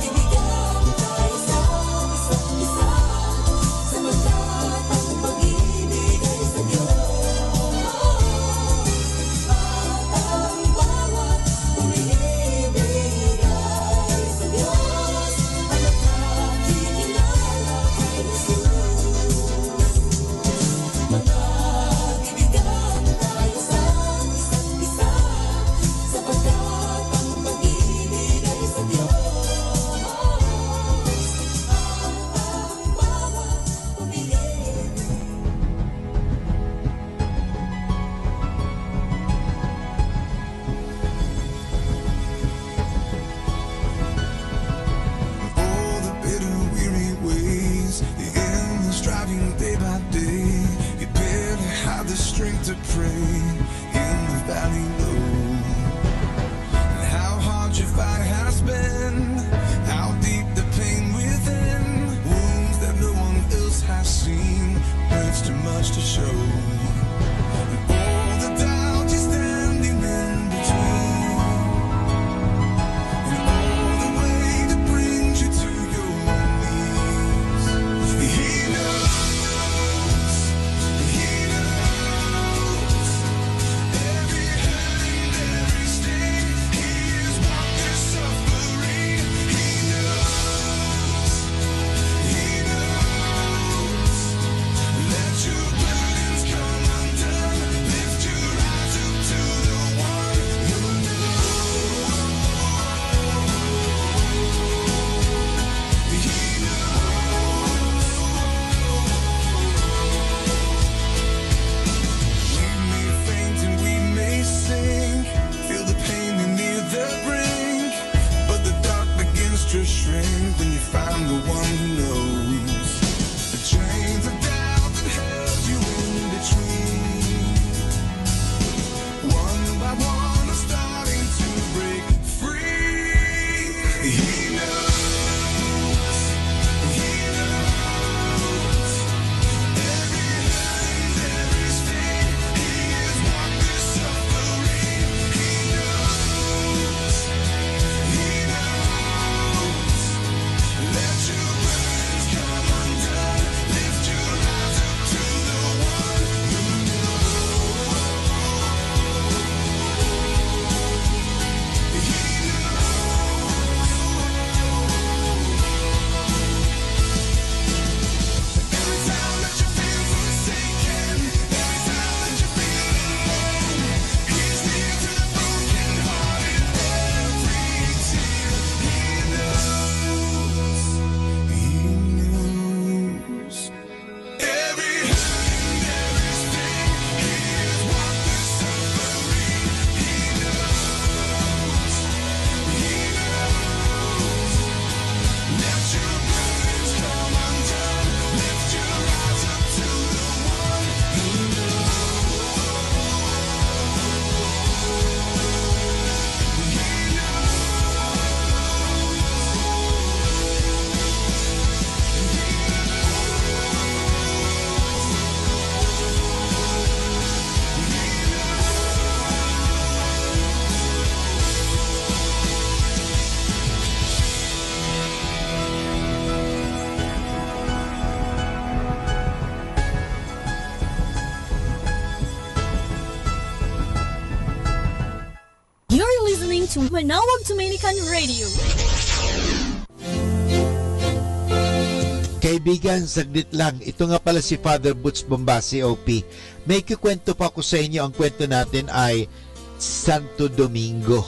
kaibigan tayo sa isa't isa, sapagkat ang pag-ibig ay sa Diyos. At ang bawat umiibig ay sa Diyos, ang nakikilala kay Jesus. Mga kaibigan tayo sa isa't isa, sapagkat ang pag-ibig ay sa Diyos. At ang bawat umiibig. All the bitter, weary ways, the endless striving day by day. You barely have the strength to pray in the valley low. And how hard your fight has been, how deep the pain within, wounds that no one else has seen, hurts too much to show. And all the doubt you're standing in between, and all the way that brings you to your knees. He knows every hand, every sting. He is walked through suffering. He knows. Let your burdens come to Manawag Dominican Radio. Kaibigan, saglit lang. Ito nga pala si Father Butch Bombase, OP. May kikwento pa ko sa inyo. Ang kwento natin ay Santo Domingo.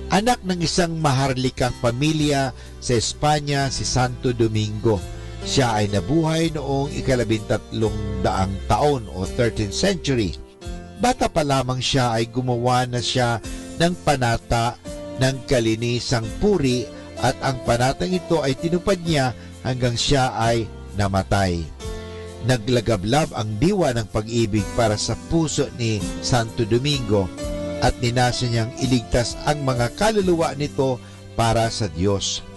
Anak ng isang maharlikang pamilya sa Espanya, si Santo Domingo. Siya ay nabuhay noong 1300 taon o 13th century. Bata pa lamang siya ay gumawa na siya ng panata ng kalinisang puri at ang panatang ito ay tinupad niya hanggang siya ay namatay. Naglagablab ang diwa ng pag-ibig para sa puso ni Santo Domingo at ninasa niyang iligtas ang mga kaluluwa nito para sa Diyos.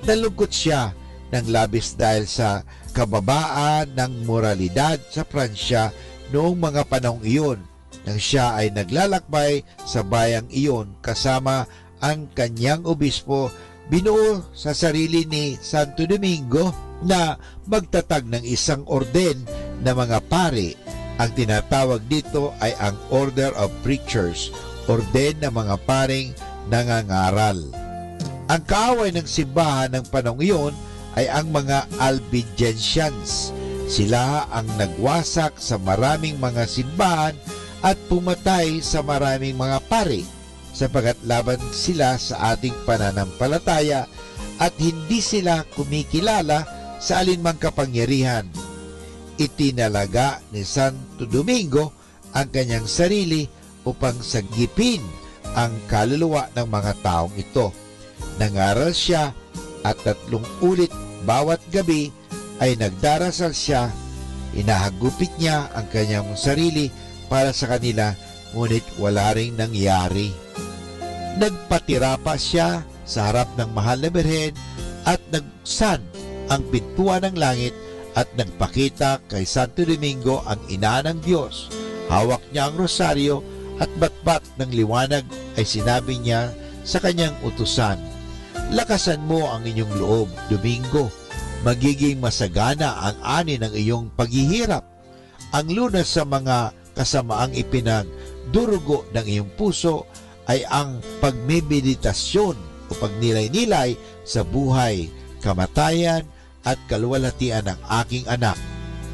Nalungkot siya ng labis dahil sa kababaan ng moralidad sa Pransya noong mga panahong iyon nang siya ay naglalakbay sa bayang iyon kasama ang kanyang obispo. Binuo sa sarili ni Santo Domingo na magtatag ng isang orden na mga pari. Ang tinatawag dito ay ang Order of Preachers, orden ng mga paring nangangaral. Ang kaaway ng simbahan ng panahong iyon ay ang mga Albigensians. Sila ang nagwasak sa maraming mga simbahan at pumatay sa maraming mga pari, sapagat laban sila sa ating pananampalataya at hindi sila kumikilala sa alinmang kapangyarihan. Itinalaga ni Santo Domingo ang kanyang sarili upang sagipin ang kaluluwa ng mga taong ito. Nangaral siya at 3 ulit bawat gabi ay nagdarasal siya. Inahagupit niya ang kanyang sarili para sa kanila, ngunit wala ring nangyari. Nagpatira pa siya sa harap ng mahal na Birhen at nagbuksan ang pintuan ng langit at nagpakita kay Santo Domingo ang ina ng Diyos. Hawak niya ang rosaryo at batbat ng liwanag ay sinabi niya sa kanyang utusan, "Lakasan mo ang inyong loob, Domingo. Magiging masagana ang ani ng iyong paghihirap. Ang lunas sa mga kasamaang ipinagdurugo ng iyong puso ay ang pagmemeditasyon o pagnilay-nilay sa buhay, kamatayan at kaluwalhatian ng aking anak,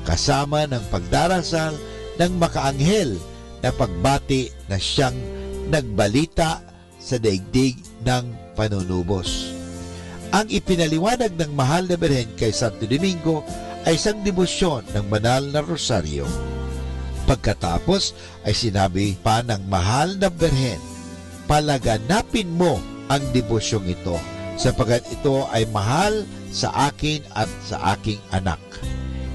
kasama ng pagdarasal ng makaanghel na pagbati na siyang nagbalita sa daigdig ng panunubos." Ang ipinaliwanag ng mahal na Birhen kay Santo Domingo ay isang debosyon ng banal na rosaryo. Pagkatapos ay sinabi pa ng mahal na Birhen, "Palaganapin mo ang debosyong ito, sapagat ito ay mahal sa akin at sa aking anak.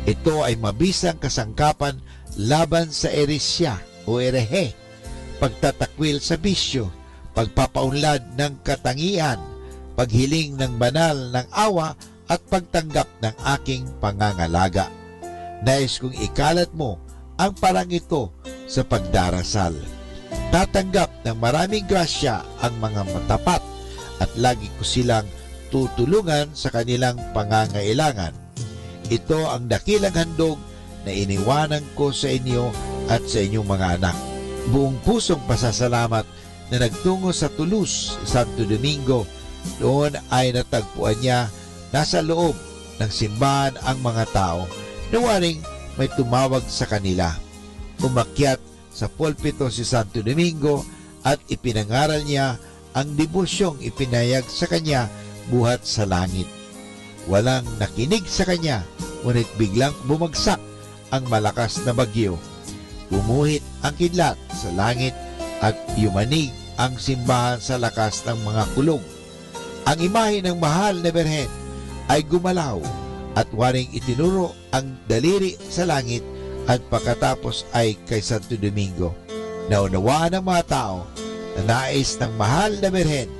Ito ay mabisang kasangkapan laban sa eresya o erehe, pagtatakwil sa bisyo, pagpapaunlad ng katangian, paghiling ng banal ng awa at pagtanggap ng aking pangangalaga. Nais kong ikalat mo ang parang ito sa pagdarasal. Tatanggap ng maraming grasya ang mga matapat at lagi ko silang tutulungan sa kanilang pangangailangan. Ito ang dakilang handog na iniwanan ko sa inyo at sa inyong mga anak." Buong pusong pasasalamat na nagtungo sa Toulouse, Santo Domingo. Doon ay natagpuan niya nasa loob ng simbahan ang mga tao na waring may tumawag sa kanila. Umakyat sa pulpito si Santo Domingo at ipinangaral niya ang debosyong ipinayag sa kanya buhat sa langit. Walang nakinig sa kanya, ngunit biglang bumagsak ang malakas na bagyo. Bumuhit ang kidlat sa langit at yumanig ang simbahan sa lakas ng mga kulog. Ang imahe ng mahal na Birhen ay gumalaw at waring itinuro ang daliri sa langit at pagkatapos ay kay Santo Domingo. Naunawaan ng mga tao na nais ng mahal na Birhen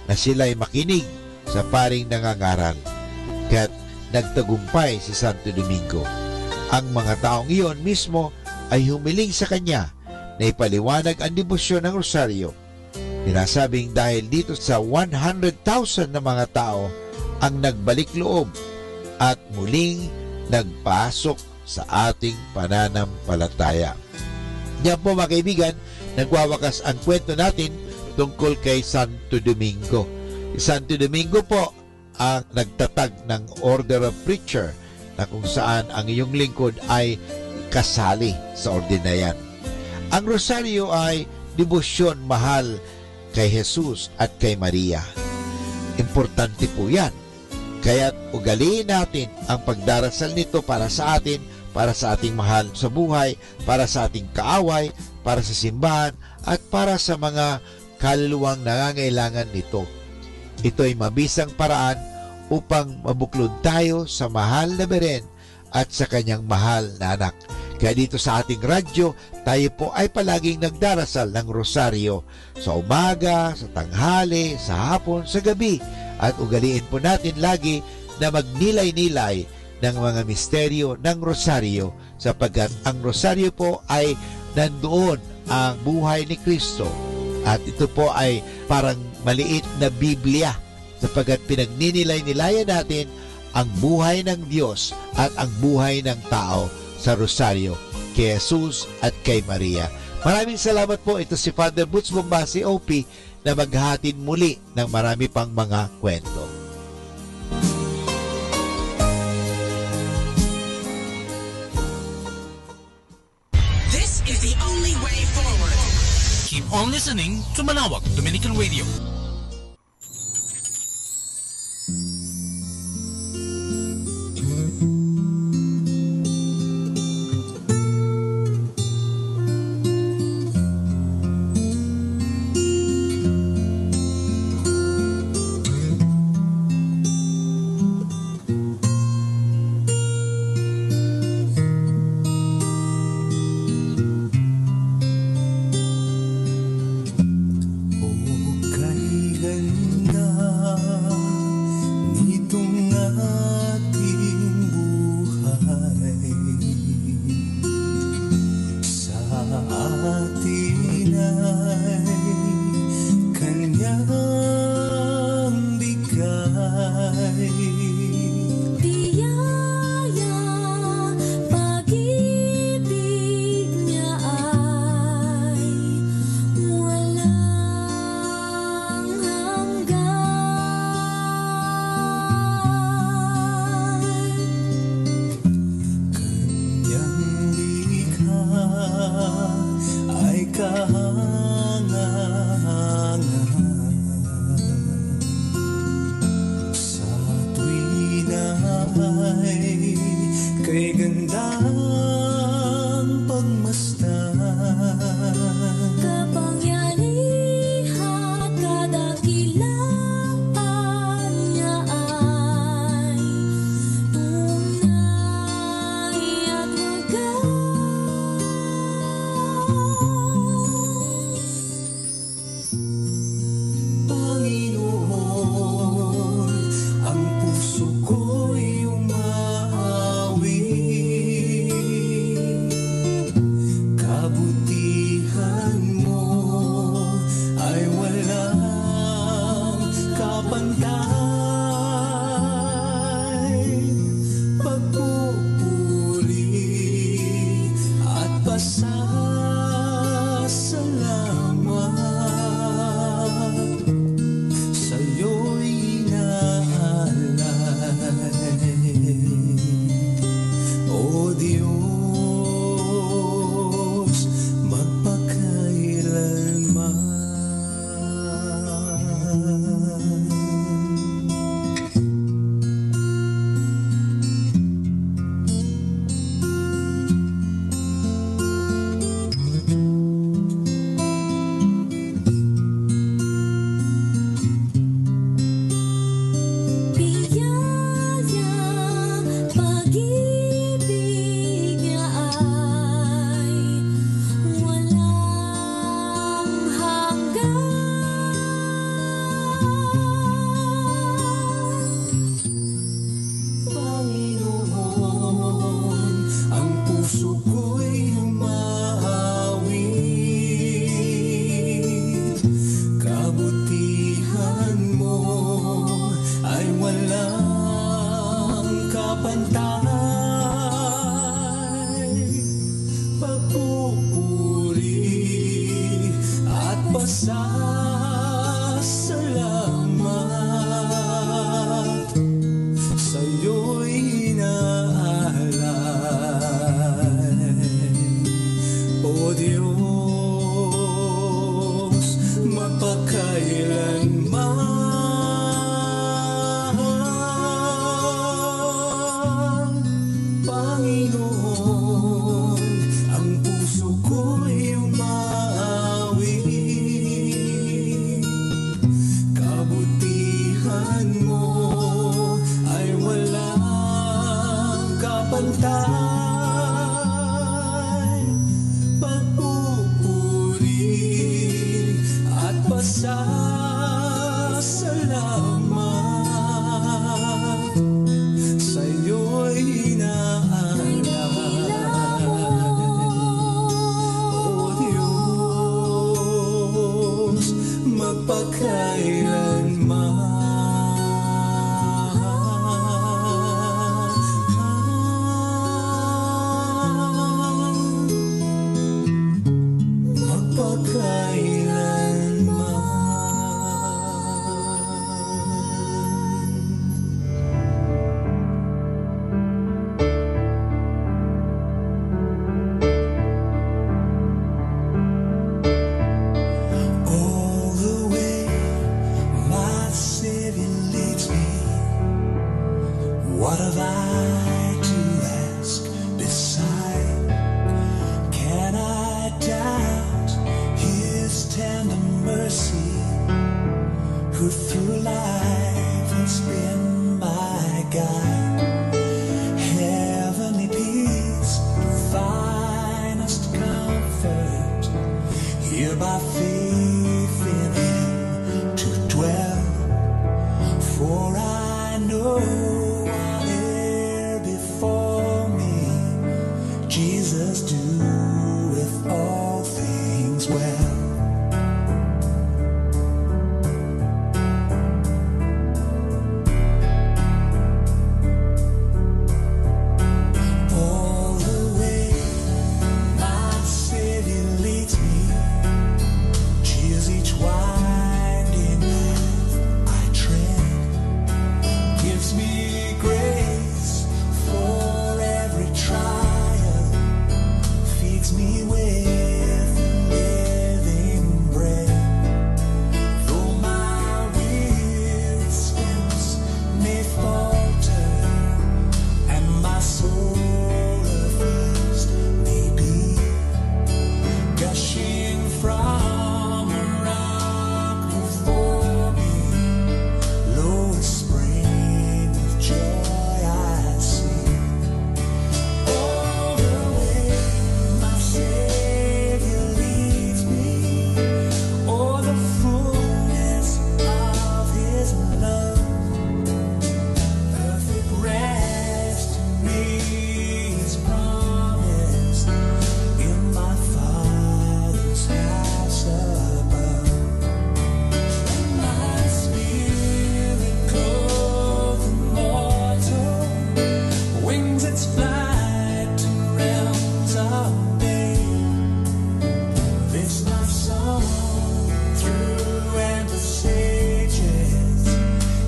na sila'y makinig sa paring nangangaral. Kaya't nagtagumpay si Santo Domingo. Ang mga taong iyon mismo ay humiling sa kanya na ipaliwanag ang debosyon ng rosaryo. Pinasabing dahil dito sa 100,000 na mga tao ang nagbalik loob at muling nagpasok sa ating pananampalataya. Diyan po mga kaibigan, nagwawakas ang kwento natin tungkol kay Santo Domingo. Santo Domingo po ang nagtatag ng Order of Preacher na kung saan ang iyong lingkod ay kasali sa order na yan. Ang rosaryo ay debosyon mahal kay Jesus at kay Maria. Importante po yan. Kaya't ugaliin natin ang pagdarasal nito para sa atin, para sa ating mahal sa buhay, para sa ating kaaway, para sa simbahan, at para sa mga kaluluwang nangangailangan nito. Ito ay mabisang paraan upang mabuklod tayo sa mahal na Beren at sa kanyang mahal na anak. Kaya dito sa ating radyo, tayo po ay palaging nagdarasal ng rosaryo sa umaga, sa tanghali, sa hapon, sa gabi. At ugaliin po natin lagi na magnilay-nilay ng mga misteryo ng rosaryo sapagkat ang rosaryo po ay nandoon ang buhay ni Kristo. At ito po ay parang maliit na Biblia sapagkat pinagninilay-nilayan natin ang buhay ng Diyos at ang buhay ng tao sa rosaryo kay Jesus at kay Maria. Maraming salamat po. Ito si Father Butch Bombase OP na maghahatid muli ng marami pang mga kwento. This is the only way forward. Keep on listening to Manawag Dominican Radio. Pagpupuri at pasasalamat. O Diyos, magpakailanman. Panginoon, ang puso ko'y umawi. Kabutihan mo ay walang kapantay. Pagpupuri at pasasalamat sa'yo'y inaalay. O Diyos, magpakailanman. All the way my Savior leads me. What have I to ask beside? Can I doubt His tender mercy, who through life has been my guide? Heavenly peace, finest comfort, here by faith in Him to dwell. For I know whate'er before me, Jesus doeth all things well. All the way my Savior leads me, cheers each winding path I tread, gives me grace for every trial, feeds me with living bread. Though my weary steps may falter, and my soul athirst may be, gushing from a rock before me, lowest spring of joy I see. All the way my Savior leads me, o'er the fullness of His love, perfect rest to me is promised in my Father's house above. My spirit clothed immortal, wings its flight to realms of day. This my song through endless ages,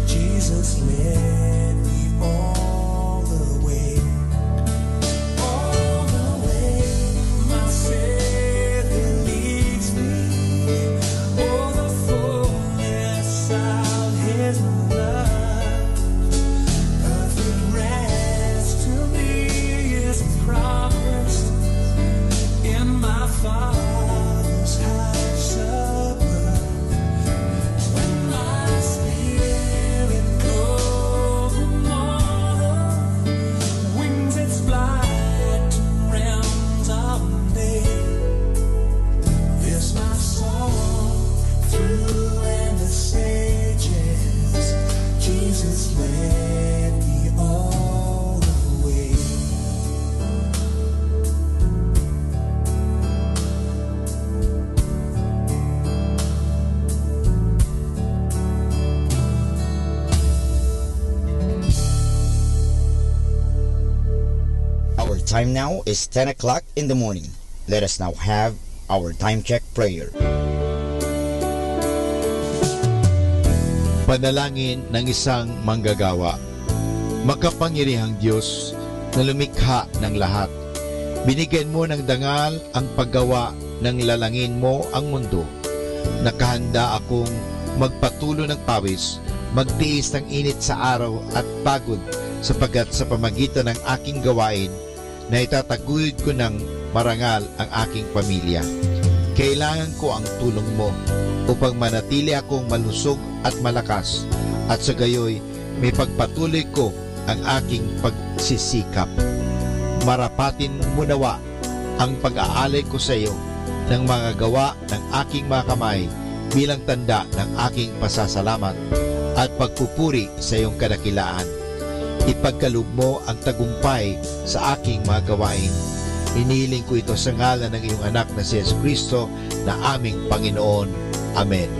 Jesus led me all the way. All the way my Savior leads me, o'er the fullness of His love, perfect rest to me is promised in my Father's house above. When my spirit clothed immortal, wings its flight to realms of day. This my song through endless ages, Jesus led me all the way. Our time now is 10 o'clock in the morning. Let us now have our time check prayer. Panalangin ng isang manggagawa. Makapangyarihang Diyos na lumikha ng lahat, Binigyan mo ng dangal ang paggawa ng lalangin mo ang mundo. Nakahanda akong magpatulo ng pawis, magtiis ng init sa araw at pagod sapagkat sa pamagitan ng aking gawain na itataguyod ko ng marangal ang aking pamilya. Kailangan ko ang tulong mo upang manatili akong malusog at malakas at sa gayoy may pagpatuloy ko ang aking pagsisikap. Marapatin mo nawa ang pag-aalay ko sa iyo ng mga gawa ng aking mga kamay bilang tanda ng aking pasasalamat at pagpupuri sa iyong kadakilaan. Ipagkaloob mo ang tagumpay sa aking mga gawain. Inihiling ko ito sa ngalan ng iyong anak na si Jesucristo na aming Panginoon. Amen.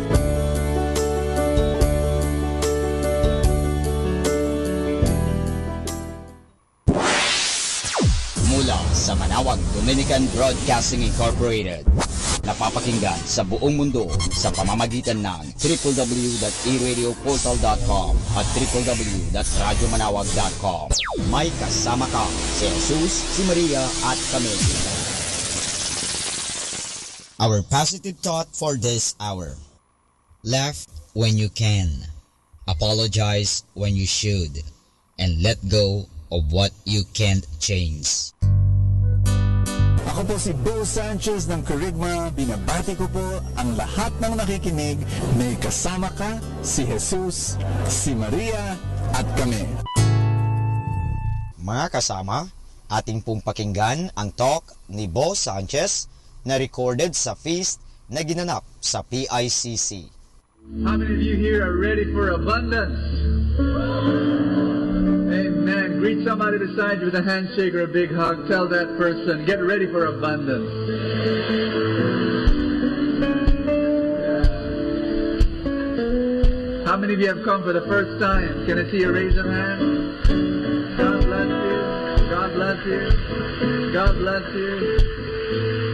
Mula sa Manawag Dominican Broadcasting Incorporated, napapakinggan sa buong mundo sa pamamagitan ng www.eradioportal.com at www.radyomanawag.com. May kasama ka si Jesus, si Maria at kami. Our positive thought for this hour: laugh when you can, apologize when you should, and let go of what you can't change. Ako po si Bo Sanchez ng Kerygma. Binabati ko po ang lahat ng nakikinig. May kasama ka, si Jesus, si Maria, at kami. Mga kasama, ating pong pakinggan ang talk ni Bo Sanchez na recorded sa feast na ginanap sa PICC. How many of you here are ready for abundance? Amen. Greet somebody beside you with a handshake or a big hug. Tell that person, get ready for abundance. How many of you have come for the first time? Can I see a raise of hand? God bless you. God bless you. God bless you.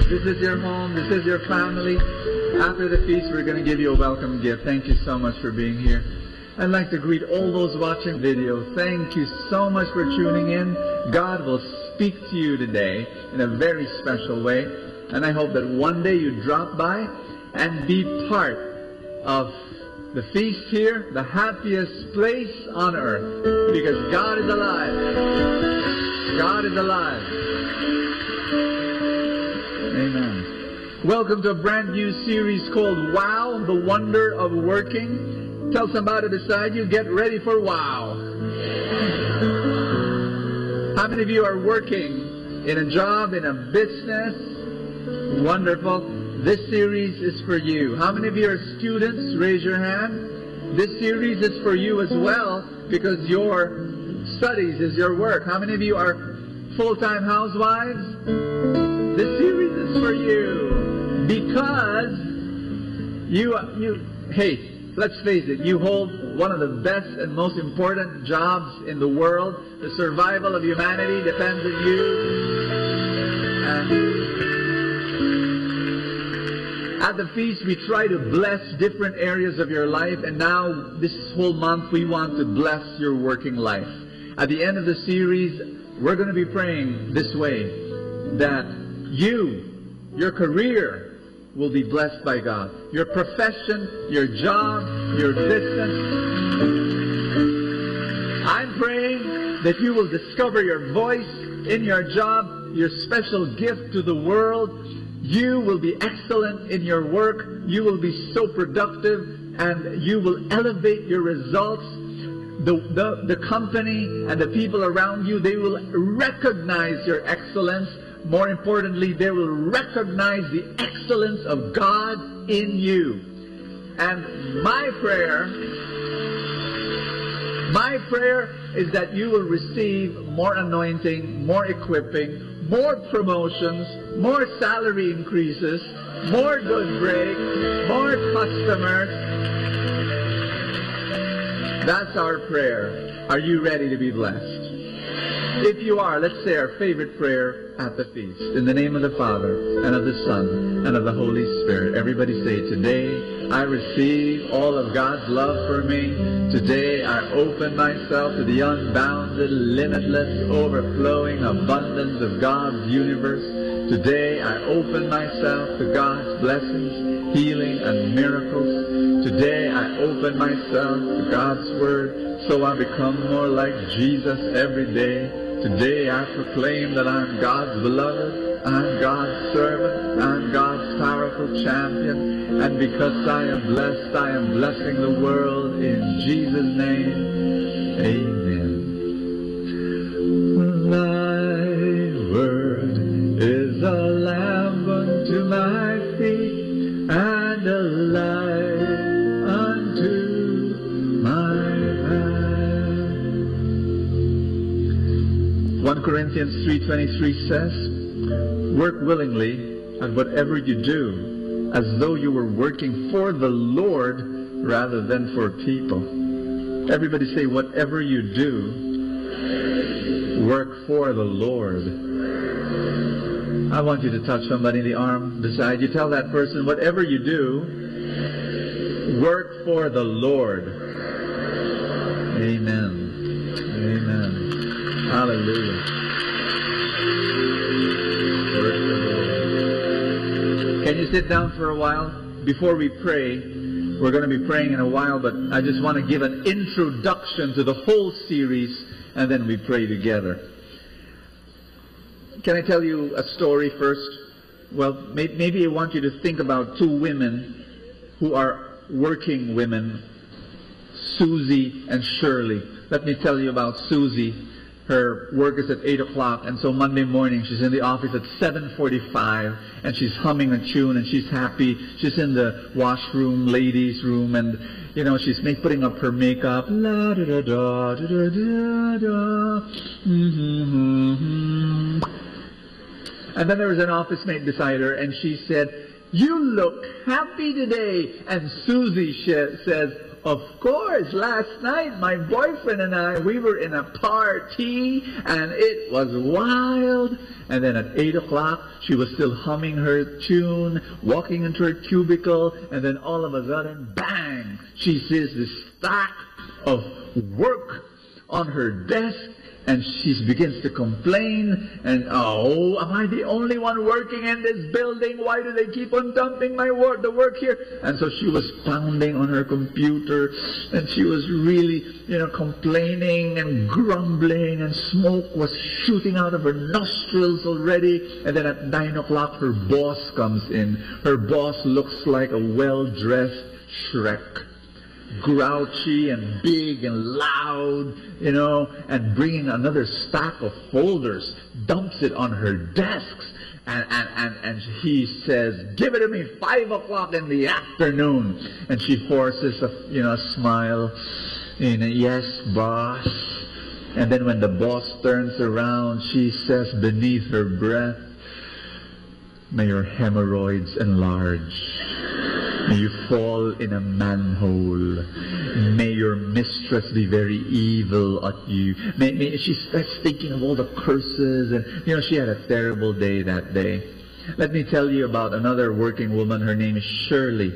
This is your home. This is your family. After the feast, we're going to give you a welcome gift. Thank you so much for being here. I'd like to greet all those watching video. Thank you so much for tuning in. God will speak to you today in a very special way. And I hope that one day you drop by and be part of the feast here, the happiest place on earth. Because God is alive. God is alive. Amen. Welcome to a brand new series called Wow, the Wonder of Working. Tell somebody beside you, get ready for wow. How many of you are working in a job, in a business? Wonderful. This series is for you. How many of you are students? Raise your hand. This series is for you as well because your studies is your work. How many of you are full-time housewives? This series is for you because hey, let's face it, you hold one of the best and most important jobs in the world. The survival of humanity depends on you. And at the feast, we try to bless different areas of your life. And now, this whole month, we want to bless your working life. At the end of the series, we're going to be praying this way, that your career, will be blessed by God. Your profession, your job, your business. I'm praying that you will discover your voice in your job, your special gift to the world. You will be excellent in your work. You will be so productive and you will elevate your results. The company and the people around you, they will recognize your excellence. More importantly, they will recognize the excellence of God in you. And my prayer is that you will receive more anointing, more equipping, more promotions, more salary increases, more good break, more customers. That's our prayer. Are you ready to be blessed? If you are, let's say our favorite prayer at the feast. In the name of the Father, and of the Son, and of the Holy Spirit. Everybody say, today I receive all of God's love for me. Today I open myself to the unbounded the limitless, overflowing abundance of God's universe. Today I open myself to God's blessings, healing, and miracles. Today I open myself to God's Word, so I become more like Jesus every day. Today I proclaim that I'm God's beloved, I'm God's servant, I'm God's powerful champion, and because I am blessed, I am blessing the world in Jesus' name. Amen. Thy word is a lamp unto my feet and a light unto my path. 1 Corinthians 3:23 says, work willingly at whatever you do, as though you were working for the Lord rather than for people. Everybody say, whatever you do, work for the Lord. I want you to touch somebody in the arm beside you. Tell that person, whatever you do, work for the Lord. Amen. Amen. Hallelujah. Can you sit down for a while? Before we pray, we're going to be praying in a while, but I just want to give an introduction to the whole series, and then we pray together. Can I tell you a story first? Well, maybe I want you to think about two women who are working women, Susie and Shirley. Let me tell you about Susie. Her work is at 8 o'clock, and so Monday morning she's in the office at 7:45, and she's humming a tune, and she's happy. She's in the washroom, ladies' room, and you know she's putting up her makeup. La da da da da da da. And then there was an office mate beside her, and she said, "You look happy today." And Susie says, "Of course, last night my boyfriend and I, we were in a party and it was wild." And then at 8 o'clock, she was still humming her tune, walking into her cubicle, and then all of a sudden, bang, she sees this stack of work on her desk, and she begins to complain, and oh, am I the only one working in this building? Why do they keep on dumping the work here? And so she was pounding on her computer, and she was really, complaining and grumbling, and smoke was shooting out of her nostrils already. And then at 9 o'clock, her boss comes in. Her boss looks like a well-dressed Shrek. Grouchy and big and loud, and bringing another stack of folders, dumps it on her desks, and he says, "Give it to me 5 o'clock in the afternoon." And she forces a smile, "Yes, boss." And then when the boss turns around, she says beneath her breath, "May your hemorrhoids enlarge. May you fall in a manhole. May your mistress be very evil at you." She starts thinking of all the curses, and she had a terrible day that day. Let me tell you about another working woman. Her name is Shirley.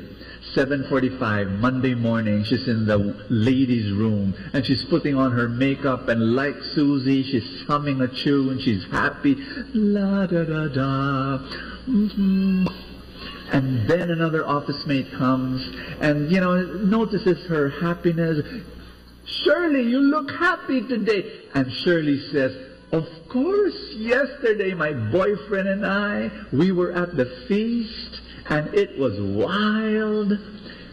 7:45 Monday morning, she's in the ladies' room, and she's putting on her makeup, and like Susie, she's humming a tune. She's happy. La da da da. And then another office mate comes and, notices her happiness. "Shirley, you look happy today." And Shirley says, "Of course, yesterday my boyfriend and I, we were at the feast and it was wild."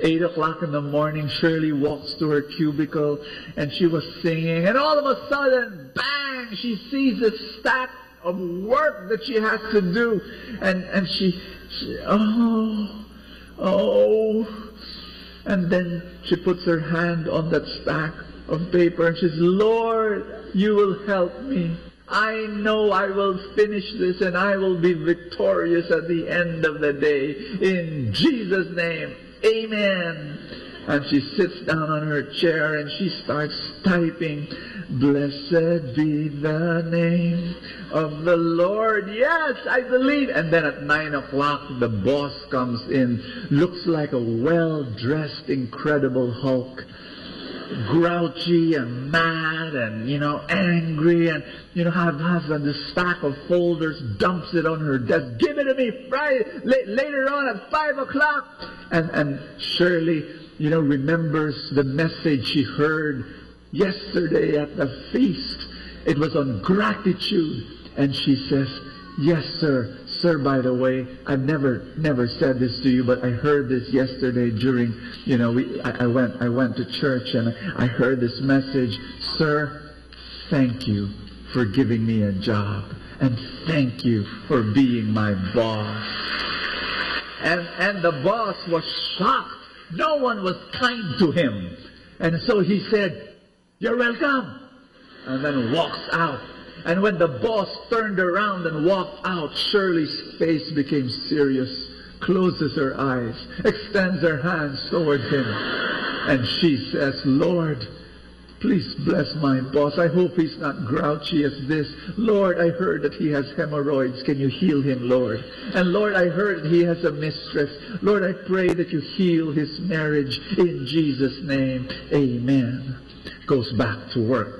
8 o'clock in the morning, Shirley walks to her cubicle and she was singing, and all of a sudden, bang, she sees this stack of work that she has to do, and she and then she puts her hand on that stack of paper and she says, "Lord, you will help me. I know I will finish this and I will be victorious at the end of the day. In Jesus' name, amen." And she sits down on her chair and she starts typing, "Blessed be the name of the Lord. Yes, I believe." And then at 9 o'clock, the boss comes in, looks like a well-dressed, incredible Hulk. grouchy and mad and, angry, and, husband, this stack of folders, dumps it on her desk. Give it to me later on at 5 o'clock. And Shirley, remembers the message she heard yesterday at the feast. It was on gratitude. And she says, yes, sir. Sir, by the way, I've never said this to you, but I heard this yesterday during, I went to church and I heard this message. Sir, thank you for giving me a job. And thank you for being my boss. And the boss was shocked. No one was kind to him. And so he said, you're welcome. And then walks out. And when the boss turned around and walked out, Shirley's face became serious, closes her eyes, extends her hands towards him. And she says, Lord, please bless my boss. I hope he's not grouchy as this. Lord, I heard that he has hemorrhoids. Can you heal him, Lord? And Lord, I heard that he has a mistress. Lord, I pray that you heal his marriage in Jesus' name. Amen. Goes back to work.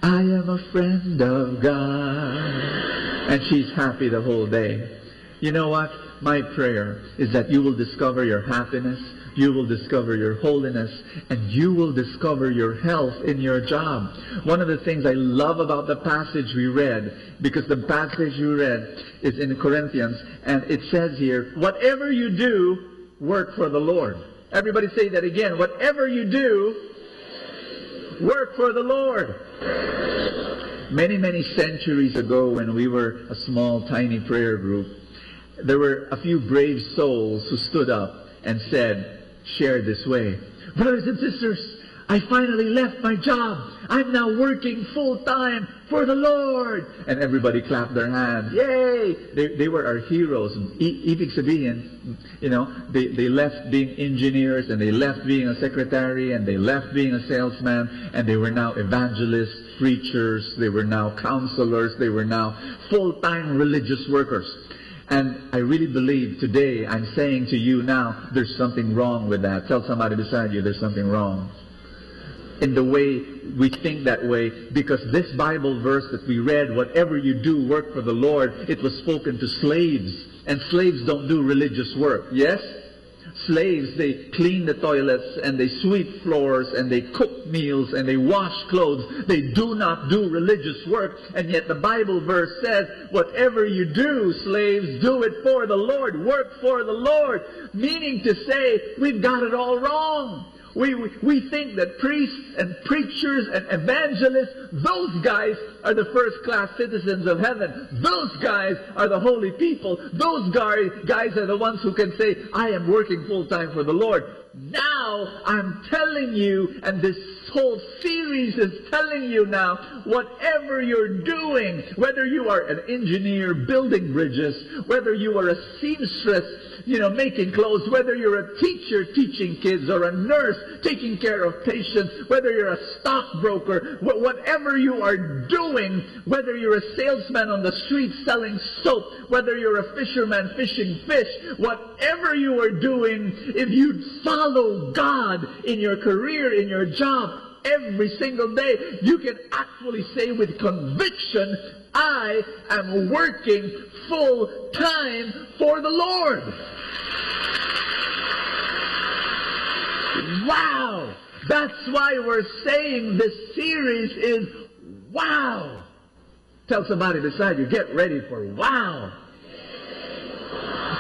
I am a friend of God. And she's happy the whole day. You know what? My prayer is that you will discover your happiness, you will discover your holiness, and you will discover your health in your job. One of the things I love about the passage we read, because the passage you read is in Corinthians, and it says here, whatever you do, work for the Lord. Everybody say that again. Whatever you do, work for the Lord. Many, many centuries ago, when we were a small, tiny prayer group, there were a few brave souls who stood up and shared this way. Brothers and sisters, I finally left my job. I'm now working full-time for the Lord. And everybody clapped their hands. Yay! They were our heroes. Ibig sabihin, they left being engineers, and they left being a secretary, and they left being a salesman, and they were now evangelists, preachers, they were now counselors, they were now full-time religious workers. And I really believe today, I'm saying to you now, there's something wrong with that. Tell somebody beside you, there's something wrong in the way we think that way, because this Bible verse that we read, whatever you do, work for the Lord, it was spoken to slaves. And slaves don't do religious work. Yes? Slaves, they clean the toilets, and they sweep floors, and they cook meals, and they wash clothes. They do not do religious work. And yet the Bible verse says, whatever you do, slaves, do it for the Lord. Work for the Lord. Meaning to say, we've got it all wrong. We think that priests and preachers and evangelists, those guys are the first-class citizens of heaven. Those guys are the holy people. Those guys are the ones who can say, I am working full-time for the Lord. Now, I'm telling you, and this whole series is telling you now, whatever you're doing, whether you are an engineer building bridges, whether you are a seamstress, making clothes, whether you're a teacher teaching kids, or a nurse taking care of patients, whether you're a stockbroker, whatever you are doing, whether you're a salesman on the street selling soap, whether you're a fisherman fishing fish, whatever you are doing, if you follow God in your career, in your job, every single day, you can actually say with conviction, I am working full time for the Lord. Wow! That's why we're saying this series is wow. Tell somebody beside you, get ready for wow.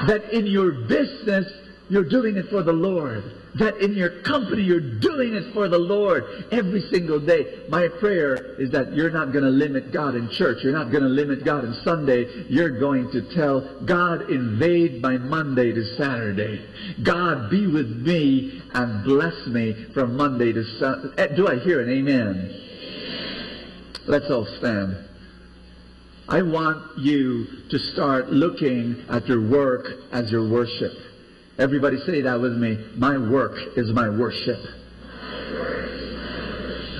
That in your business, you're doing it for the Lord. That in your company, you're doing it for the Lord every single day. My prayer is that you're not going to limit God in church. You're not going to limit God on Sunday. You're going to tell God, invade my Monday to Saturday. God, be with me and bless me from Monday to Sunday. Do I hear an amen? Let's all stand. I want you to start looking at your work as your worship. Everybody say that with me. My work is my worship.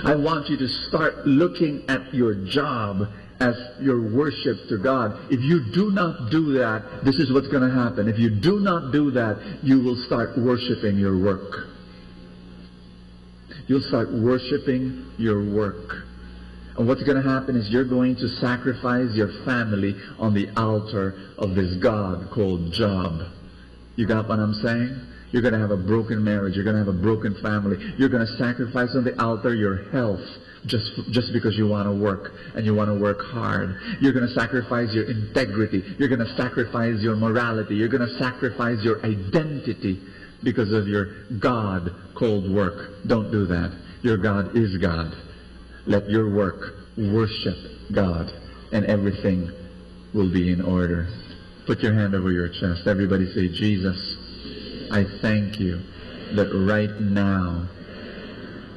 I want you to start looking at your job as your worship to God. If you do not do that, this is what's going to happen. If you do not do that, you will start worshiping your work. You'll start worshiping your work. And what's going to happen is you're going to sacrifice your family on the altar of this God called job. You got what I'm saying? You're going to have a broken marriage. You're going to have a broken family. You're going to sacrifice on the altar your health just because you want to work and you want to work hard. You're going to sacrifice your integrity. You're going to sacrifice your morality. You're going to sacrifice your identity because of your God called work. Don't do that. Your God is God. Let your work worship God, and everything will be in order. Put your hand over your chest. Everybody say, Jesus, I thank you that right now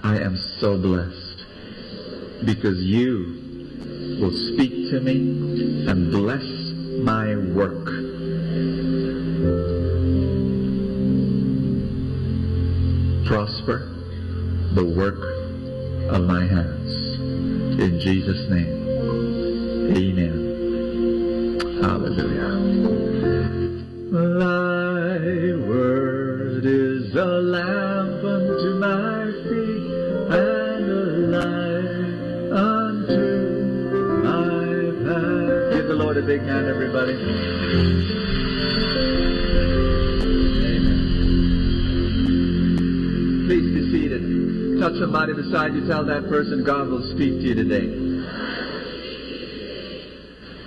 I am so blessed because you will speak to me and bless my work. Prosper the work of my hands. In Jesus' name, amen. Hallelujah. Thy word is a lamp unto my feet and a light unto my path. Give the Lord a big hand, everybody. Please be seated. Touch somebody beside you. Tell that person God will speak to you today.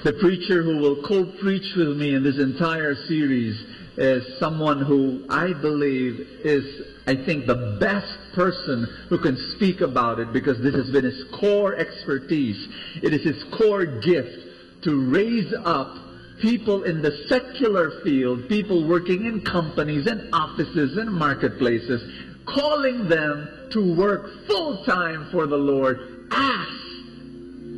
The preacher who will co-preach with me in this entire series is someone who I believe is, I think, the best person who can speak about it because this has been his core expertise. It is his core gift to raise up people in the secular field, people working in companies and offices and marketplaces, calling them to work full-time for the Lord as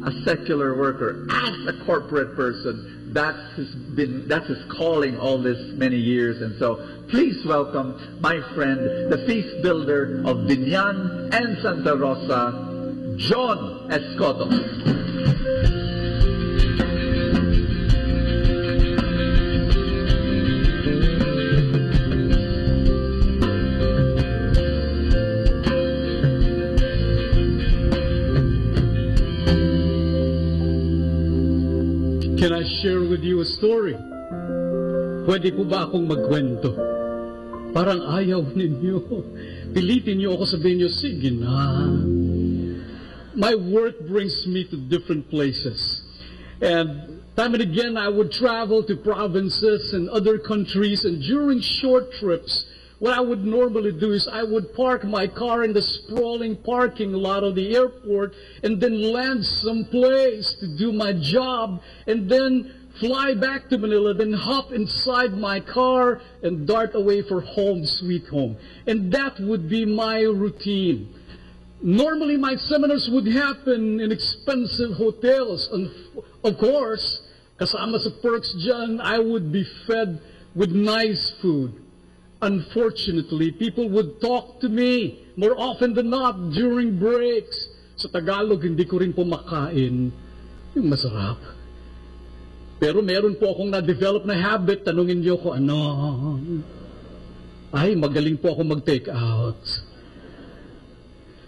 a secular worker, as a corporate person. That's his calling all this many years. And so please welcome my friend, the feast builder of Binyan and Santa Rosa, John Escoto. Can I share with you a story? Pwede po ba akong magkwento? Parang ayaw ninyo. Pilitin niyo ako, sabihin niyo, sige na. My work brings me to different places. And time and again, I would travel to provinces and other countries. And during short trips, what I would normally do is I would park my car in the sprawling parking lot of the airport and then land someplace to do my job and then fly back to Manila, then hop inside my car and dart away for home, sweet home. And that would be my routine. Normally, my seminars would happen in expensive hotels. And of course, kasama sa perks dyan, I would be fed with nice food. Unfortunately, people would talk to me more often than not during breaks. Sa Tagalog, hindi ko rin po makain yung masarap. Pero meron po akong na-develop na habit. Tanungin niyo ko, ano? Ay, magaling po ako mag-take out.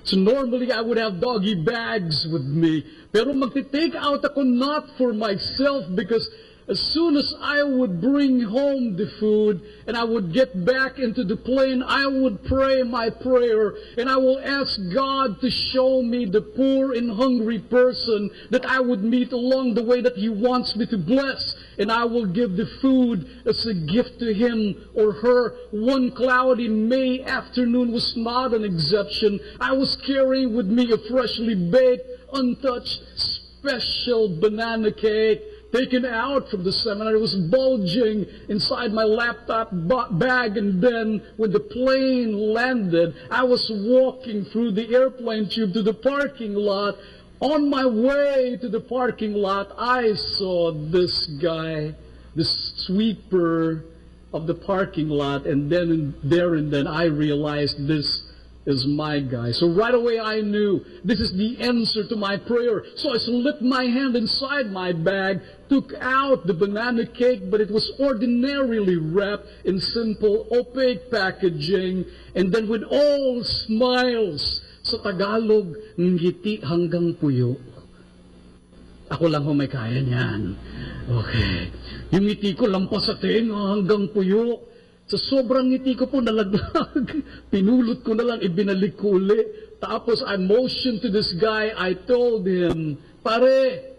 So normally, I would have doggy bags with me. Pero mag-take out ako not for myself because as soon as I would bring home the food and I would get back into the plane, I would pray my prayer and I will ask God to show me the poor and hungry person that I would meet along the way that He wants me to bless. And I will give the food as a gift to him or her. One cloudy May afternoon was not an exception. I was carrying with me a freshly baked, untouched, special banana cake taken out from the seminar. It was bulging inside my laptop bag, and then when the plane landed, I was walking through the airplane tube to the parking lot. On my way to the parking lot, I saw this guy, this sweeper of the parking lot, and then I realized this is my guy. So right away I knew this is the answer to my prayer. So I slipped my hand inside my bag, took out the banana cake, but it was ordinarily wrapped in simple opaque packaging, and then with all smiles Sa Tagalog, ngiti hanggang puyo. Ako lang ho may kaya niyan. Okay. Yung ngiti ko lampas sa tenga hanggang puyo. Sa sobrang ngiti ko po nalaglag. Pinulot ko na lang, ibinalik ko uli. Tapos I motioned to this guy, I told him, pare,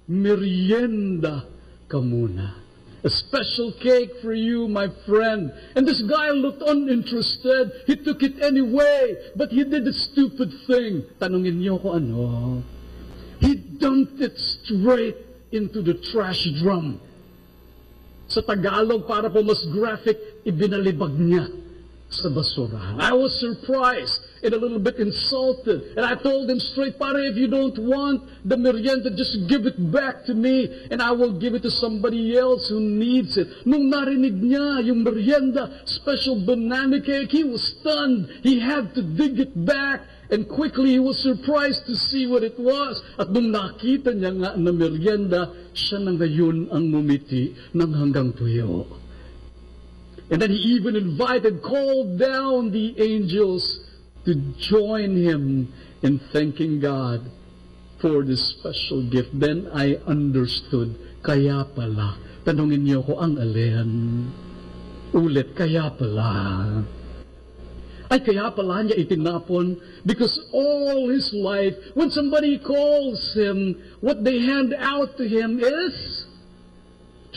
merienda ka muna. A special cake for you, my friend. And this guy looked uninterested. He took it anyway, but he did a stupid thing. Tanungin niyo ko ano? He dumped it straight into the trash drum. Sa Tagalog, para po mas graphic, ibinalibag niya sa basurahan. I was surprised and a little bit insulted. And I told him straight, pare, if you don't want the merienda, just give it back to me and I will give it to somebody else who needs it. Nung narinig niya yung merienda, special banana cake, he was stunned. He had to dig it back. And quickly, he was surprised to see what it was. At nung nakita niya nga na merienda, siya na ngayon ang ngumiti ng hanggang tuyo. And then he even called down the angels to join him in thanking God for this special gift. Then I understood, kaya pala. Tanungin niyo ko ang alin. Ulit, kaya pala. Ay, kaya pala niya itinapon because all his life, when somebody calls him, what they hand out to him is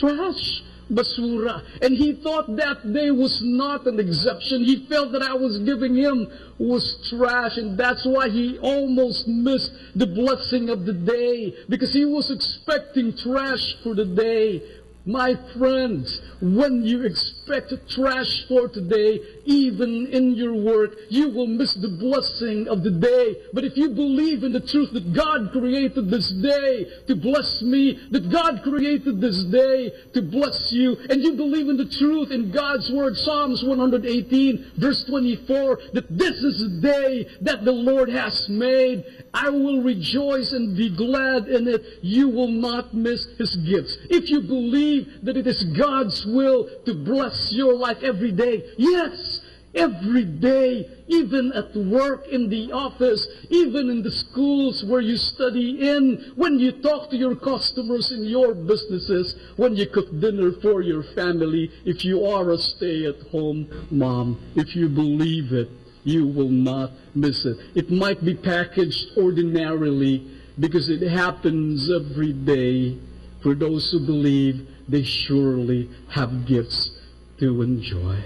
trash, basura. And he thought that day was not an exception. He felt that I was giving him was trash, and that's why he almost missed the blessing of the day because he was expecting trash for the day. My friends, when you expect trash for today, even in your work, you will miss the blessing of the day. But if you believe in the truth that God created this day to bless me, that God created this day to bless you, and you believe in the truth in God's word, Psalms 118, verse 24, that this is the day that the Lord has made, I will rejoice and be glad in it. You will not miss His gifts. If you believe that it is God's will to bless your life every day, yes, every day, even at work, in the office, even in the schools where you study in, when you talk to your customers in your businesses, when you cook dinner for your family, if you are a stay-at-home mom, if you believe it, you will not miss it. It might be packaged ordinarily because it happens every day. For those who believe, they surely have gifts to enjoy.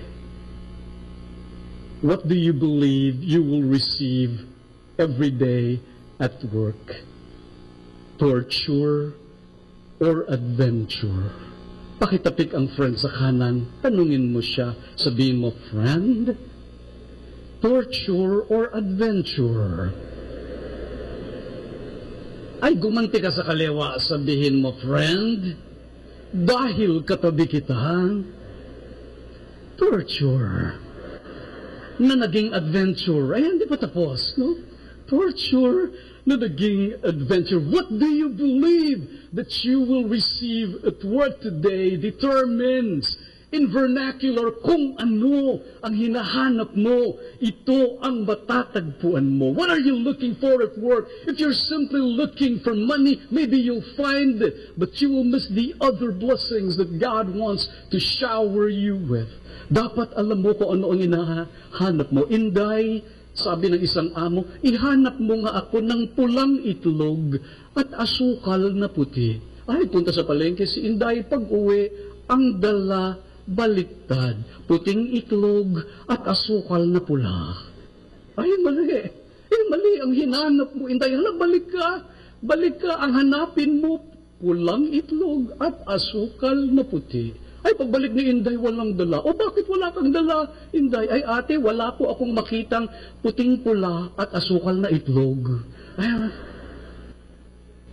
What do you believe you will receive every day at work? Torture or adventure? Pakitapik ang friend sa kanan, tanungin mo siya, sabihin mo, friend, torture or adventure? Ay, gumanti ka sa kaliwa, sabihin mo, friend, dahil katabi kita, torture. Na naging adventure. Ay, hindi pa tapos, no? Torture na naging adventure. What do you believe that you will receive at work today determines in vernacular kung ano ang hinahanap mo. Ito ang matatagpuan mo. What are you looking for at work? If you're simply looking for money, maybe you'll find it, but you will miss the other blessings that God wants to shower you with. Dapat alam mo kung ano ang hinahanap mo. Inday, sabi ng isang amo, ihanap mo nga ako ng pulang itlog at asukal na puti. Ay, punta sa palengke si Inday, pag-uwi, ang dala baliktad, puting itlog at asukal na pula. Ay, mali. Mali ang hinanap mo, Inday. Hala, balik ka. Balik ka. Ang hanapin mo, pulang itlog at asukal na puti. Ay, pagbalik ni Inday, walang dala. O, bakit wala kang dala, Inday? Ay, ate, wala po akong makitang puting pula at asukal na itlog. Ay,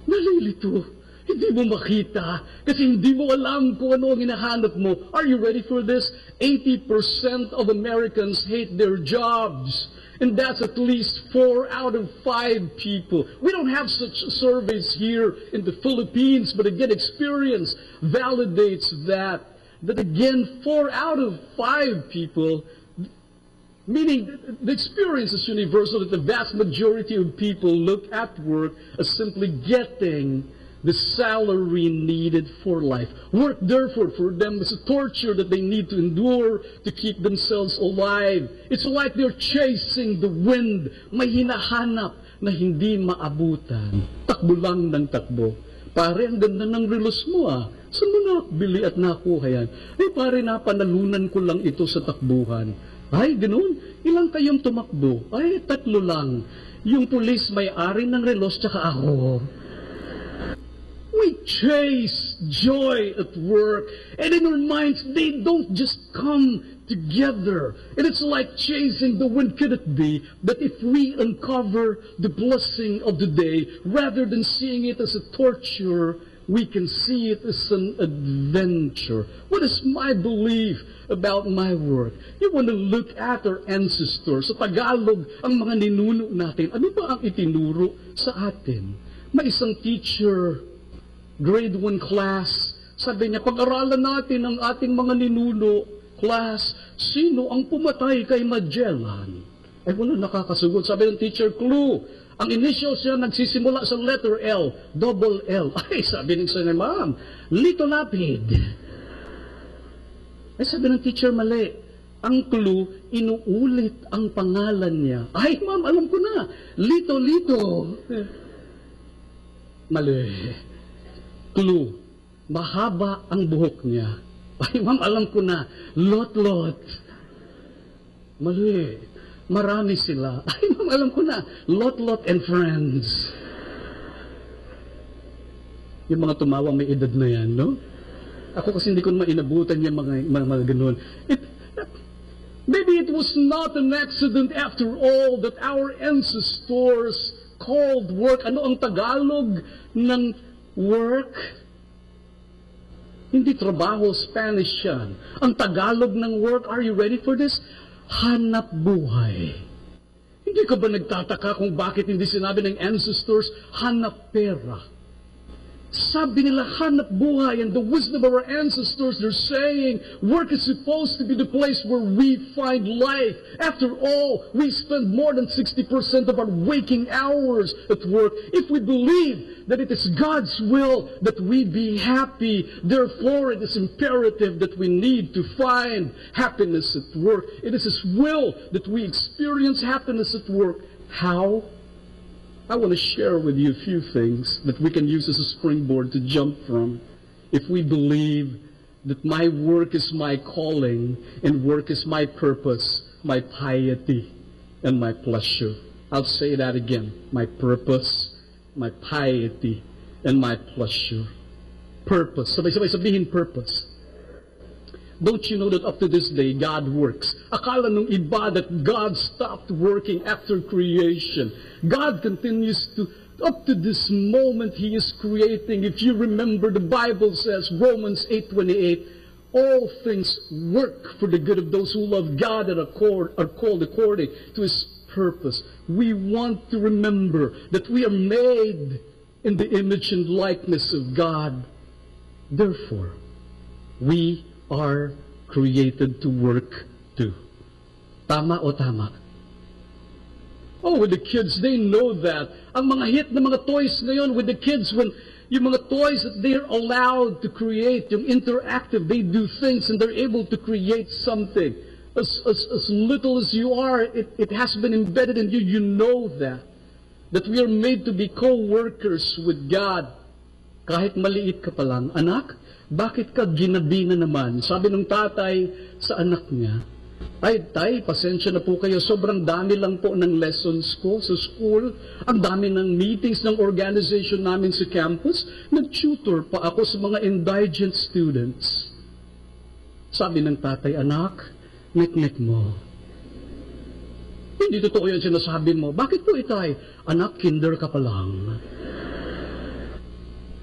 nalilito. Hindi mo makita kasi hindi mo alam kung ano ang hinahanap mo. Are you ready for this? 80% of Americans hate their jobs. And that's at least 4 out of 5 people. We don't have such surveys here in the Philippines, but again, experience validates that again, 4 out of 5 people Meaning, the experience is universal that the vast majority of people look at work as simply getting the salary needed for life. Work, therefore, for them is a torture that they need to endure to keep themselves alive. It's like they're chasing the wind. May hinahanap na hindi maabutan. Takbo lang ng takbo. Pare, ang ganda ng relos mo ah. Saan mo nakabili at nakuha yan? Eh pare, napanalunan ko lang ito sa takbuhan. Ay, ganoon. Ilang kayong tumakbo? Ay, 3 lang. Yung pulis may-ari ng relos tsaka ako. We chase joy at work. And in our minds, they don't just come together. And it's like chasing the wind. Could it be that if we uncover the blessing of the day, rather than seeing it as a torture, we can see it as an adventure? What is my belief about my work? You want to look at our ancestors. Sa Tagalog, ang mga ninuno natin, ano ba ang itinuro sa atin? May isang teacher, grade 1 class, sabi niya, pag-aralan natin ang ating mga ninuno, class, sino ang pumatay kay Magellan? Ay, wala nakakasagot. Sabi ng teacher, clue. Ang initials niya nagsisimula sa letter L, double L. Ay, sabi ng sana, ma'am, Lito Lapid. Ay, sabi ng teacher, mali. Ang clue, inuulit ang pangalan niya. Ay, ma'am, alam ko na. Lito. Mali. Clue, mahaba ang buhok niya. Ay, ma'am, alam ko na. Lot. Mali. Marami sila. Ay, ma'am, alam ko na. Lot and friends. Yung mga tumawang may edad na yan, no? Ako kasi hindi ko mainabutan yung mga ganun. Maybe it was not an accident after all that our ancestors called work. Ano ang Tagalog ng work? Hindi trabaho, Spanish yan. Ang Tagalog ng work, are you ready for this? Hanap buhay. Hindi ka ba nagtataka kung bakit hindi sinabi ng ancestors, hanap pera? Sabi nila, hanap buhay, and the wisdom of our ancestors, they're saying, work is supposed to be the place where we find life. After all, we spend more than 60% of our waking hours at work. If we believe that it is God's will that we be happy, therefore it is imperative that we need to find happiness at work. It is His will that we experience happiness at work. How? I want to share with you a few things that we can use as a springboard to jump from. If we believe that my work is my calling and work is my purpose, my piety, and my pleasure. I'll say that again. My purpose, my piety, and my pleasure. Purpose. Sabay-sabay sabihin purpose. Don't you know that up to this day, God works? Akala nung iba that God stopped working after creation. God continues to, up to this moment, He is creating. If you remember, the Bible says, Romans 8:28, all things work for the good of those who love God and are called according to His purpose. We want to remember that we are made in the image and likeness of God. Therefore, we are created to work too. Tama o tama? Oh, with the kids, they know that. Ang mga hit na mga toys ngayon with the kids, when yung mga toys that they're allowed to create, yung interactive, they do things and they're able to create something. As little as you are, it has been embedded in you. You know that we are made to be co-workers with God. Kahit maliit ka pa lang, anak, bakit ka ginabi na naman? Sabi ng tatay sa anak niya, ay, tay, pasensya na po kayo. Sobrang dami lang po ng lessons ko sa school. Ang dami ng meetings ng organization namin sa campus. Nag-tutor pa ako sa mga indigent students. Sabi ng tatay, anak, nek-nek mo. Hindi totoo yan sinasabi mo. Bakit po itay? Anak, kinder ka pa lang.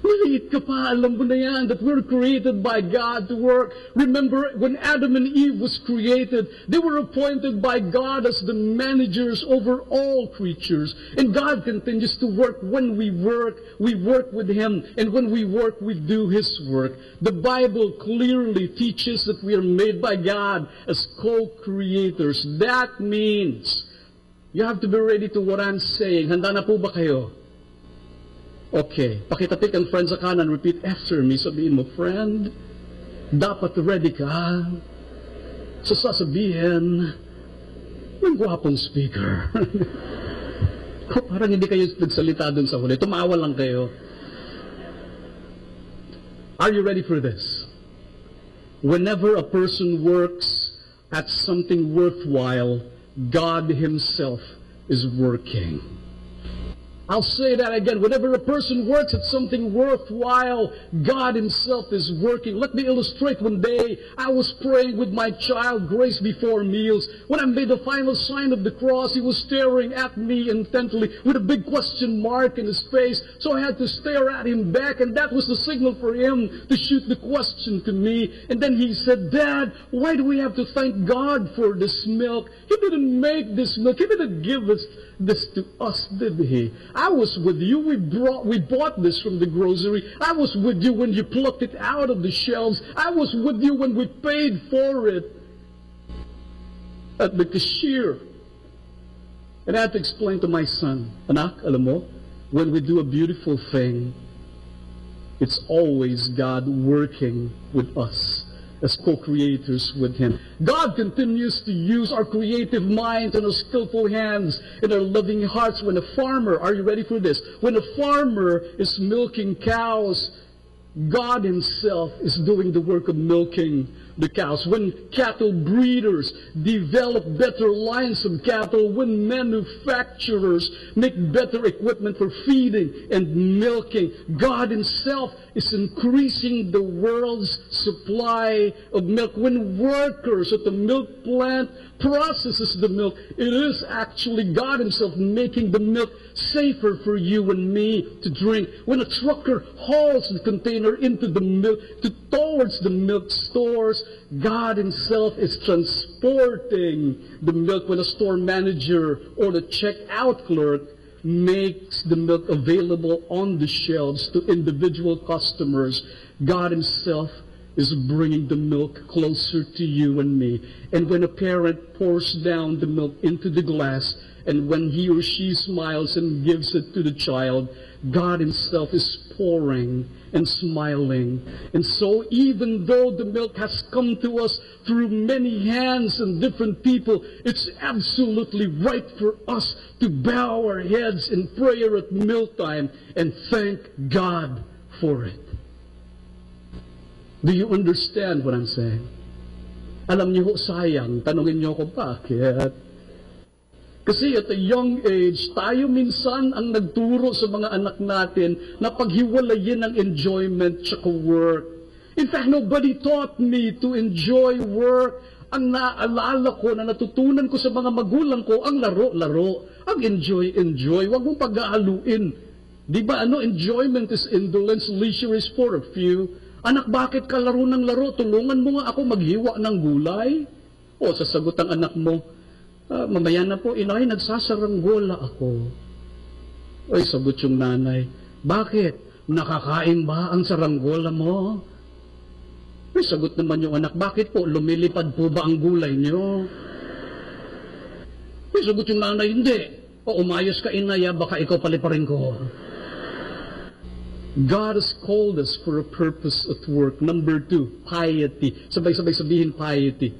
Mali maliit ka pa, alam mo na yan, that we're created by God to work. Remember, when Adam and Eve was created, they were appointed by God as the managers over all creatures. And God continues to work. When we work with Him. And when we work, we do His work. The Bible clearly teaches that we are made by God as co-creators. That means you have to be ready to what I'm saying. Handa na po ba kayo? Okay. Pakitatik ang friend sa kanan. Repeat after me. Sabihin mo, friend, dapat ready ka sa sasabihin ng gwapong speaker. Parang hindi kayo nagsalita dun sa huli. Tumawa lang kayo. Are you ready for this? Whenever a person works at something worthwhile, God Himself is working. I'll say that again. Whenever a person works at something worthwhile, God Himself is working. Let me illustrate. One day, I was praying with my child, Grace, before meals. When I made the final sign of the cross, he was staring at me intently with a big question mark in his face. So I had to stare at him back, and that was the signal for him to shoot the question to me. And then he said, Dad, why do we have to thank God for this milk? He didn't make this milk. He didn't give us this to us, did He? I was with you. We bought this from the grocery. I was with you when you plucked it out of the shelves. I was with you when we paid for it at the cashier. And I had to explain to my son, Anak, alam mo, when we do a beautiful thing, it's always God working with us as co-creators with Him. God continues to use our creative minds and our skillful hands and our loving hearts. When a farmer, are you ready for this? When a farmer is milking cows, God Himself is doing the work of milking the cows. When cattle breeders develop better lines of cattle, when manufacturers make better equipment for feeding and milking, God Himself is increasing the world's supply of milk. When workers at the milk plant processes the milk, it is actually God Himself making the milk safer for you and me to drink. When a trucker hauls the container into the milk, towards the milk stores, God Himself is transporting the milk. When a store manager or the checkout clerk makes the milk available on the shelves to individual customers, God Himself is bringing the milk closer to you and me. And when a parent pours down the milk into the glass, and when he or she smiles and gives it to the child, God Himself is pouring and smiling. And so even though the milk has come to us through many hands and different people, it's absolutely right for us to bow our heads in prayer at mealtime and thank God for it. Do you understand what I'm saying? Alam niyo ho, sayang, tanungin niyo ako bakit? Kasi at a young age, tayo minsan ang nagturo sa mga anak natin na paghiwalayin ang enjoyment tsaka work. In fact, nobody taught me to enjoy work. Ang naalala ko na natutunan ko sa mga magulang ko, ang laro-laro. Ang enjoy. Huwag mong pag-aaluin. Di ba enjoyment is indolence, leisure is for a few. Anak, bakit ka laro ng laro? Tulungan mo nga ako maghiwa ng gulay. O, sasagot ang anak mo, mamaya na po, inay, nagsasaranggola ako. Ay, sagot yung nanay, bakit? Nakakain ba ang saranggola mo? Ay, sagot naman yung anak, bakit po? Lumilipad po ba ang gulay niyo? Ay, sagot yung nanay, hindi. O, umayos ka, inaya, baka ikaw paliparin ko. God has called us for a purpose at work. Number 2, piety. Sabay-sabay sabihin, piety.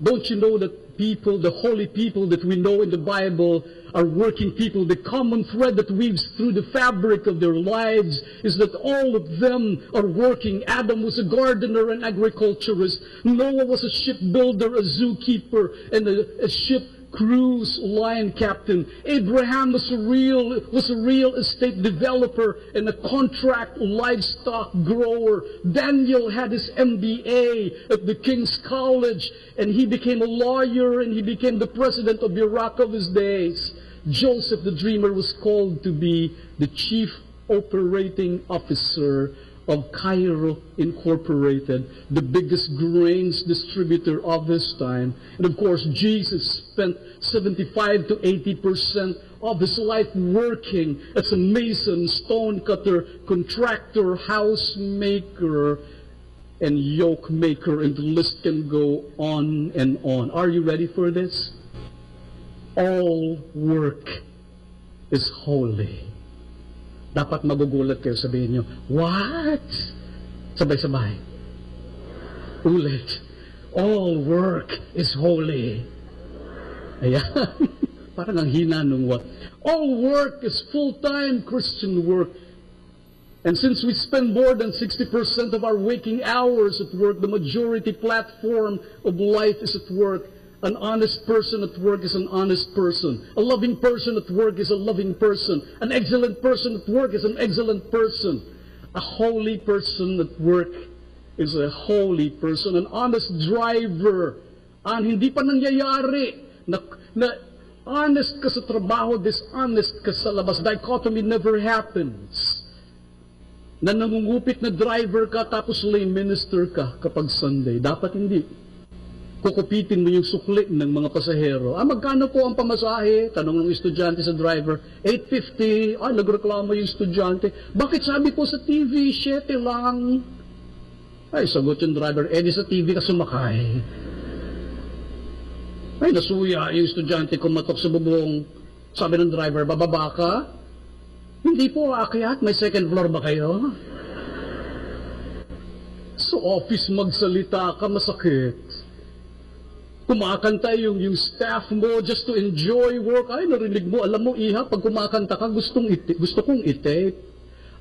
Don't you know that people, the holy people that we know in the Bible, are working people? The common thread that weaves through the fabric of their lives is that all of them are working. Adam was a gardener and agriculturist. Noah was a shipbuilder, a zookeeper, and a ship cruise line captain. Abraham was a real estate developer and a contract livestock grower. Daniel had his MBA at the King's College, and he became a lawyer, and he became the president of Iraq of his days. Joseph the dreamer was called to be the chief operating officer of Cairo Incorporated, the biggest grains distributor of this time. And of course, Jesus spent 75 to 80% of his life working as a mason, stone cutter, contractor, house maker, and yoke maker, and the list can go on and on. Are you ready for this? All work is holy. Dapat magugulat kayo, sabihin nyo, what? Sabay-sabay. Ulit. All work is holy. Ayan. Parang ang hina nung what? All work is full-time Christian work. And since we spend more than 60% of our waking hours at work, the majority platform of life is at work. An honest person at work is an honest person. A loving person at work is a loving person. An excellent person at work is an excellent person. A holy person at work is a holy person. An honest driver, hindi pa nangyayari na honest ka sa trabaho, dishonest ka sa labas. Dichotomy never happens. Na nangungupit na driver ka tapos lay minister ka kapag Sunday. Dapat hindi. Kukupitin mo yung sukli ng mga pasahero. Magkano po ang pamasahe? Tanong ng estudyante sa driver. 850. Nagreklamo yung estudyante. Bakit sabi po sa TV, 7 lang? Ay, sagot yung driver, di sa TV ka sumakay. Ay, nasuya yung estudyante, kumatok sa bubong. Sabi ng driver, bababa ka? Hindi po, aakyat. May second floor ba kayo? Sa office magsalita ka, masakit. Kumakanta yung staff mo just to enjoy work. Ay, narinig mo, alam mo, Iha, pag kumakanta ka, gusto kong i-tape.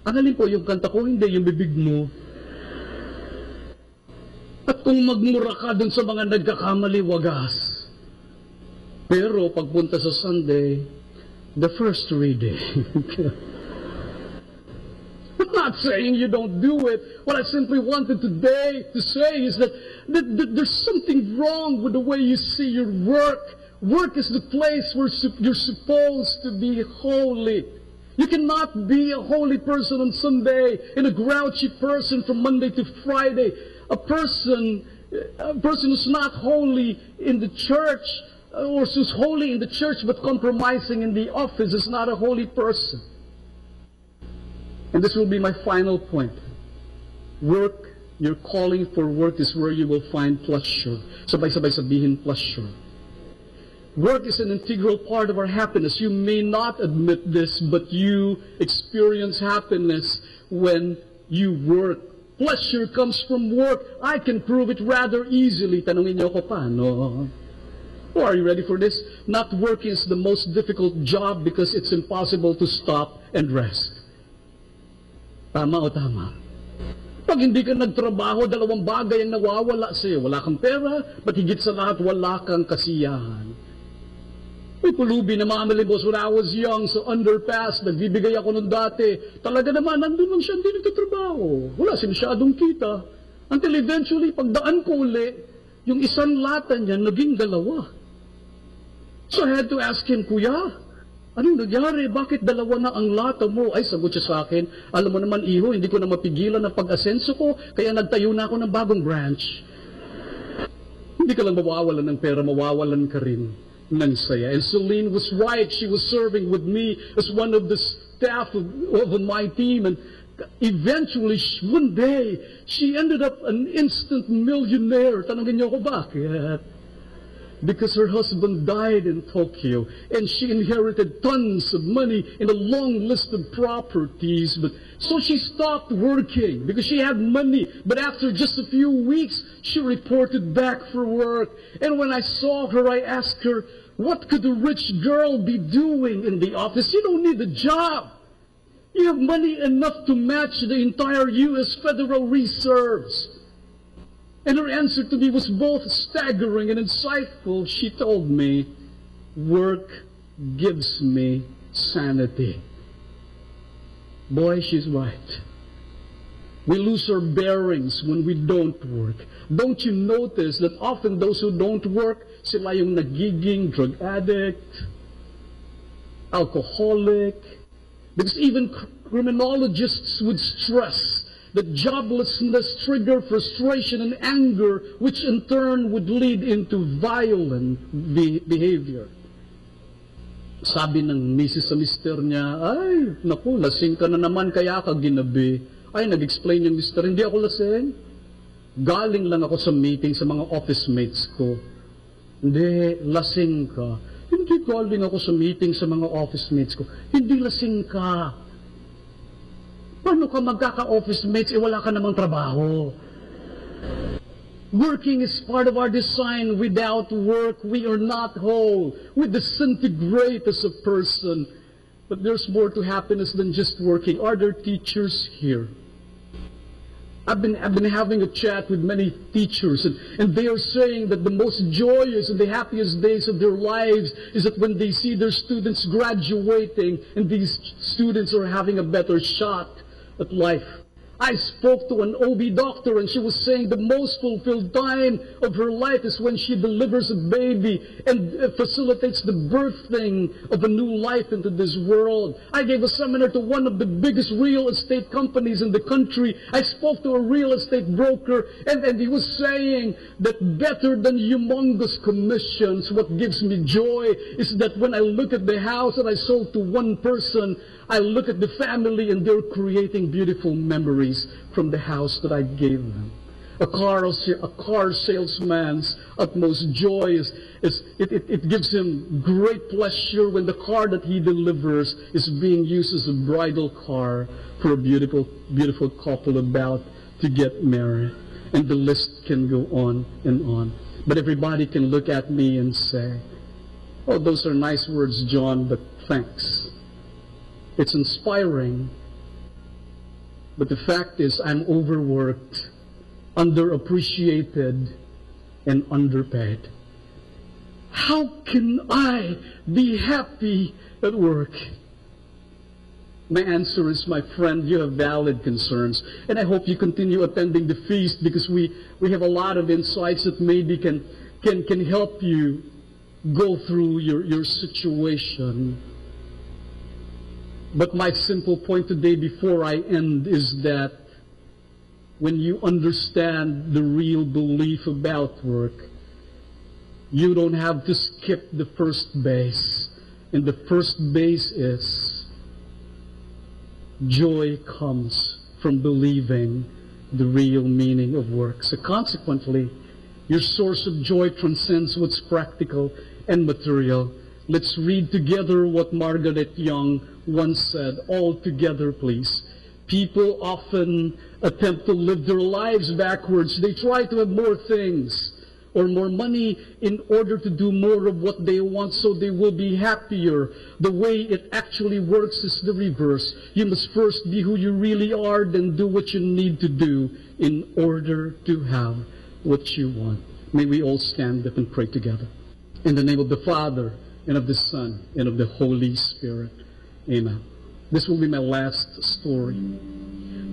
Analin po yung kanta ko, hindi yung bibig mo. At kung magmura ka dun sa mga nagkakamali, wagas. Pero pagpunta sa Sunday, the first reading. I'm not saying you don't do it. What I simply wanted today to say is that there's something wrong with the way you see your work. Work is the place where you're supposed to be holy. You cannot be a holy person on Sunday and a grouchy person from Monday to Friday. A person who's not holy in the church, or who's holy in the church but compromising in the office, is not a holy person. And this will be my final point. Work, your calling for work is where you will find pleasure. Sabay-sabay sabihin, pleasure. Work is an integral part of our happiness. You may not admit this, but you experience happiness when you work. Pleasure comes from work. I can prove it rather easily. Tanungin niyo ako paano? Oh, are you ready for this? Not working is the most difficult job because it's impossible to stop and rest. Tama o tama? Pag hindi ka nagtrabaho, dalawang bagay ang nawawala sa'yo. Wala kang pera, at higit sa lahat, wala kang kasiyahan. May pulubi na mga malibos when I was young sa underpass, nagbibigay ako nun dati. Talaga naman, nandun lang siya, hindi nagtatrabaho. Wala siya masyadong kita. Until eventually, pagdaan ko uli, yung isang lata niya, naging dalawa. So I had to ask him, Kuya, anong nagyari? Bakit dalawa na ang lata mo? Ay, sagot siya sa akin, alam mo naman, Iho, hindi ko na mapigilan ang pag-asenso ko, kaya nagtayo na ako ng bagong branch. Hindi ka lang mawawalan ng pera, mawawalan ka rin ng saya. And Celine was right. She was serving with me as one of the staff of my team. And eventually, one day, she ended up an instant millionaire. Tanongin niyo ako, bakit? Because her husband died in Tokyo and she inherited tons of money and a long list of properties. But so she stopped working because she had money. But after just a few weeks, she reported back for work. And when I saw her, I asked her, what could a rich girl be doing in the office? You don't need a job. You have money enough to match the entire U.S. Federal Reserves. And her answer to me was both staggering and insightful. She told me, work gives me sanity. Boy, she's right. We lose our bearings when we don't work. Don't you notice that often those who don't work, sila yung nagiging drug addict, alcoholic, because even criminologists would stress that joblessness trigger frustration and anger, which in turn would lead into violent behavior. Sabi ng misis sa mister niya, ay, naku, lasing ka na naman kaya ka ginabi. Ay, nag-explain yung mister, hindi ako lasing. Galing lang ako sa meeting sa mga office mates ko. Hindi, lasing ka. Hindi galing ako sa meeting sa mga office mates ko. Hindi lasing ka. Paano ka magkaka-office mates, wala ka namang trabaho? Working is part of our design. Without work, we are not whole. We disintegrate as a person. But there's more to happiness than just working. Are there teachers here? I've been having a chat with many teachers, and they are saying that the most joyous and the happiest days of their lives is that when they see their students graduating, and these students are having a better shot at life. I spoke to an OB doctor, and she was saying the most fulfilled time of her life is when she delivers a baby and facilitates the birthing of a new life into this world. I gave a seminar to one of the biggest real estate companies in the country. I spoke to a real estate broker, and he was saying that better than humongous commissions, what gives me joy is that when I look at the house that I sold to one person, I look at the family and they're creating beautiful memories from the house that I gave them. A car salesman's utmost joy is it gives him great pleasure when the car that he delivers is being used as a bridal car for a beautiful couple about to get married. And the list can go on and on. But everybody can look at me and say, oh, those are nice words, John, but thanks. It's inspiring, but the fact is I'm overworked, underappreciated, and underpaid. How can I be happy at work? My answer is, my friend, you have valid concerns, and I hope you continue attending the feast because we have a lot of insights that maybe can help you go through your situation. But my simple point today before I end is that when you understand the real belief about work, you don't have to skip the first base. And the first base is joy comes from believing the real meaning of work. So consequently, your source of joy transcends what's practical and material. Let's read together what Margaret Young once said. All together, please. People often attempt to live their lives backwards. They try to have more things or more money in order to do more of what they want so they will be happier. The way it actually works is the reverse. You must first be who you really are, then do what you need to do in order to have what you want. May we all stand up and pray together. In the name of the Father, and of the Son, and of the Holy Spirit. Amen. This will be my last story.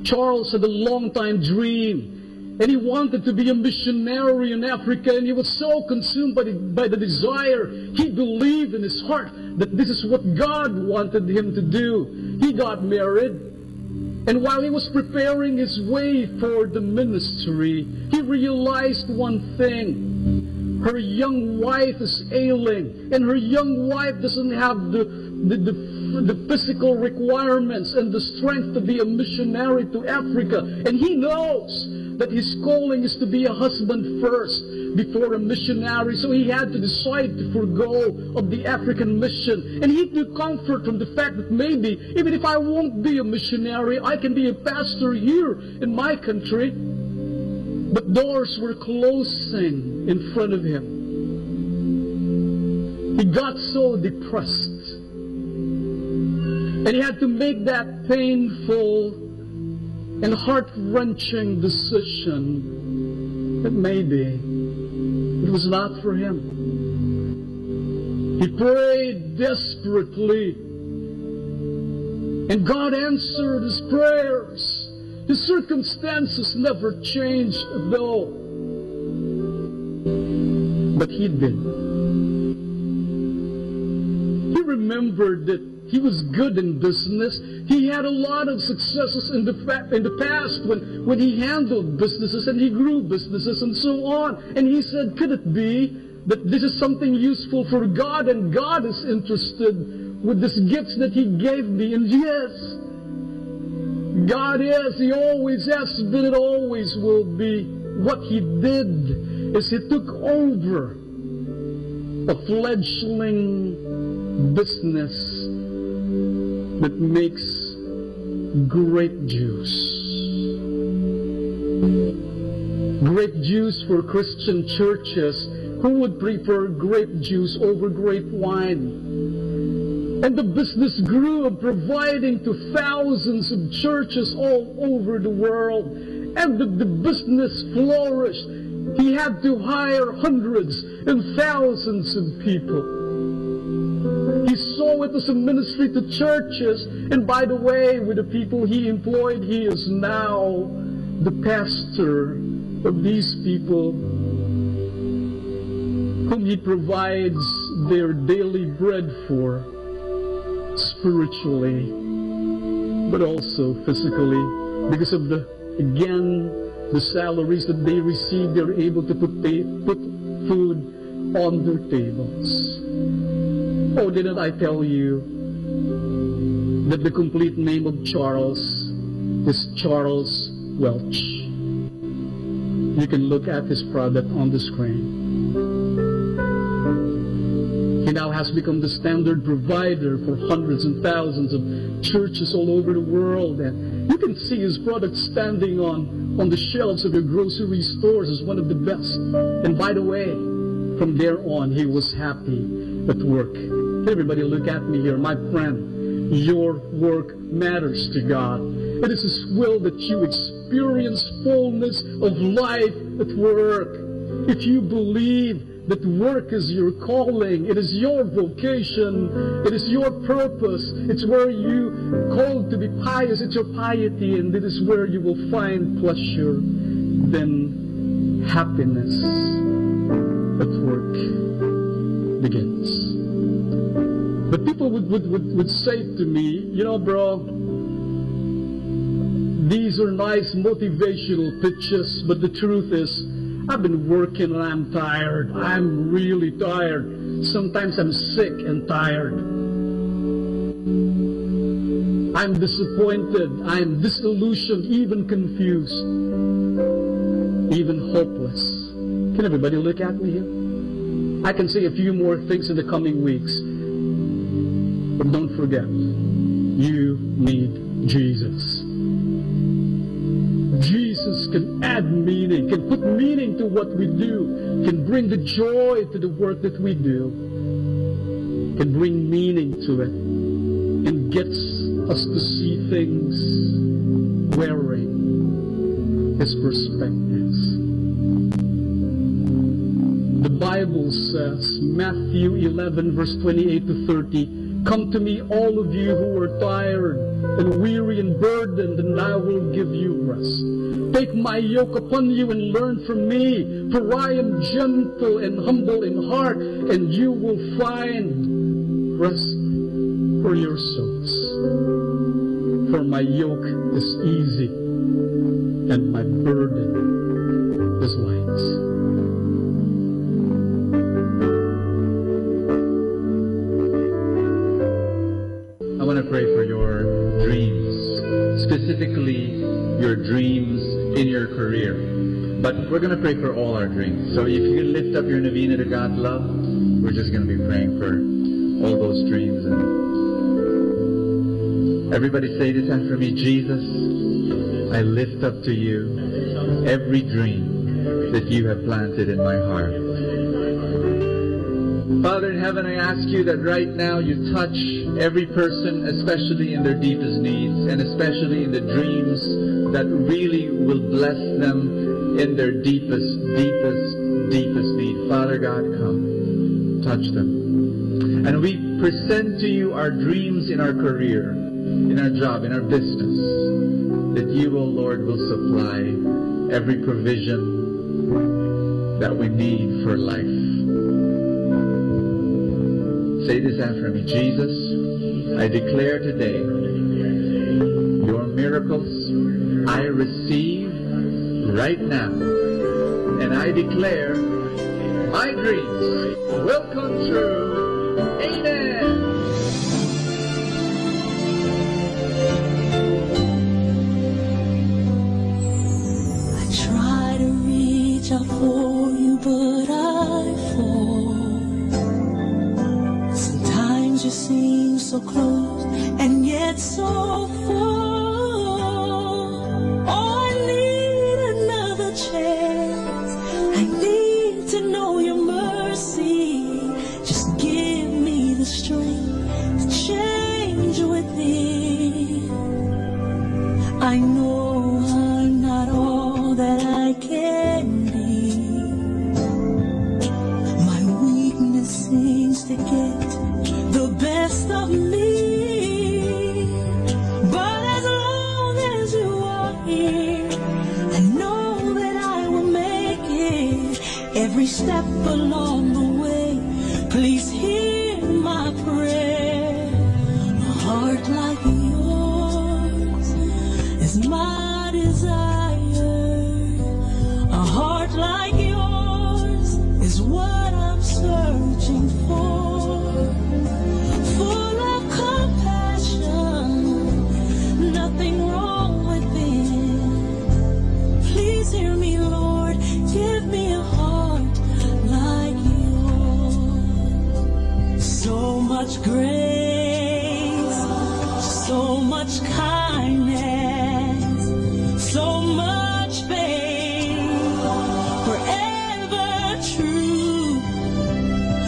Charles had a long-time dream, and he wanted to be a missionary in Africa, and he was so consumed by the desire. He believed in his heart that this is what God wanted him to do. He got married, and while he was preparing his way for the ministry, he realized one thing. Her young wife is ailing, and her young wife doesn't have the physical requirements and the strength to be a missionary to Africa. And he knows that his calling is to be a husband first before a missionary. So he had to decide to forego of the African mission. And he took comfort from the fact that maybe, even if I won't be a missionary, I can be a pastor here in my country. But doors were closing in front of him. He got so depressed. And he had to make that painful and heart-wrenching decision that maybe it was not for him. He prayed desperately, and God answered his prayers. His circumstances never changed though, but he did. He remembered that he was good in business. He had a lot of successes in the past when he handled businesses and he grew businesses and so on. And he said, could it be that this is something useful for God and God is interested with these gifts that he gave me? And yes, God is. He always has been and always will be. What he did is he took over a fledgling business that makes grape juice. Grape juice for Christian churches. Who would prefer grape juice over grape wine? And the business grew, providing to thousands of churches all over the world. And the business flourished. He had to hire hundreds and thousands of people. He saw it as a ministry to churches. And by the way, with the people he employed, he is now the pastor of these people, whom he provides their daily bread for, spiritually, but also physically, because of the salaries that they receive. They're able to put food on their tables. Oh, didn't I tell you that the complete name of Charles is Charles Welch? You can look at his product on the screen. He now has become the standard provider for hundreds and thousands of churches all over the world. And you can see his product standing on the shelves of your grocery stores as one of the best. And by the way, from there on, he was happy at work. Everybody look at me here. My friend, your work matters to God. It is His will that you experience fullness of life at work. If you believe that work is your calling, it is your vocation, it is your purpose, it's where you called to be pious, it's your piety, and it is where you will find pleasure, then happiness at work begins. But people would say to me, you know, bro, these are nice motivational pitches, but the truth is, I've been working and I'm tired. I'm really tired. Sometimes I'm sick and tired. I'm disappointed. I'm disillusioned, even confused, even hopeless. Can everybody look at me here? I can say a few more things in the coming weeks. But don't forget, you need Jesus. Jesus can add meaning, can put meaning to what we do, can bring the joy to the work that we do, can bring meaning to it, and gets us to see things wearing His perspectives. The Bible says, Matthew 11, verse 28 to 30, come to me, all of you who are tired and weary and burdened, and I will give you rest. Take my yoke upon you and learn from me, for I am gentle and humble in heart, and you will find rest for your souls. For my yoke is easy, and my burden is light. I want to pray for your dreams, specifically your dreams in your career. But we're going to pray for all our dreams. So if you can lift up your novena to God love, we're just going to be praying for all those dreams. And everybody say this after me. Jesus, I lift up to you every dream that you have planted in my heart. Father in heaven, I ask you that right now you touch every person, especially in their deepest needs, and especially in the dreams that really will bless them in their deepest need. Father God, come, touch them. And we present to you our dreams in our career, in our job, in our business, that you, O Lord, will supply every provision that we need for life. Say this after me. Jesus, I declare today, your miracles I receive right now. And I declare, my dreams will come true. Amen. Out for you, but I fall. Sometimes you seem so close and yet so far. Oh, I need another chance. I need to know your mercy. Just give me the strength to change within. I know I'm not all that I can. Seems to get the best of me, but as long as you are here, I know that I will make it every step along the way. Please hear my prayer. A heart like yours is my desire. A heart like yours is what I'm searching for, full of compassion, nothing wrong within. Please hear me, Lord, give me a heart like yours. So much grace, so much kindness, so much faith, forever true.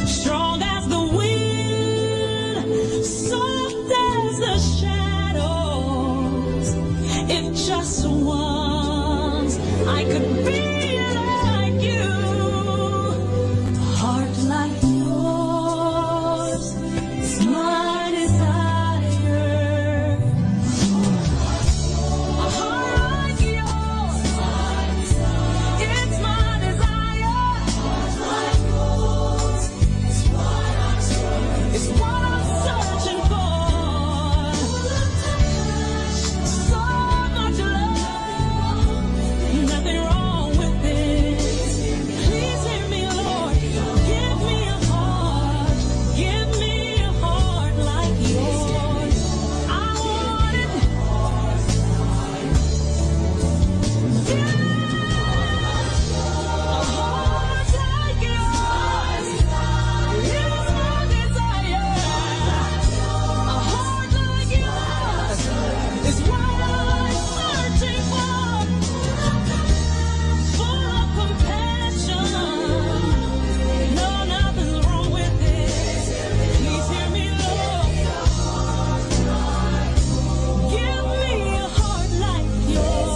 Strong as the wind, soft as the shadows. If just once I could be like you, a heart like yours is my desire. A heart like yours, it's my desire. It's what I'm searching for. So much love, nothing wrong with it. Please hear me, Lord. Give me a heart like yours. I want it. A heart like yours. It's my desire. A heart like yours is what I'm searching for. Full of compassion. No, nothing's wrong with it. Please hear me, Lord. Give me a heart like yours.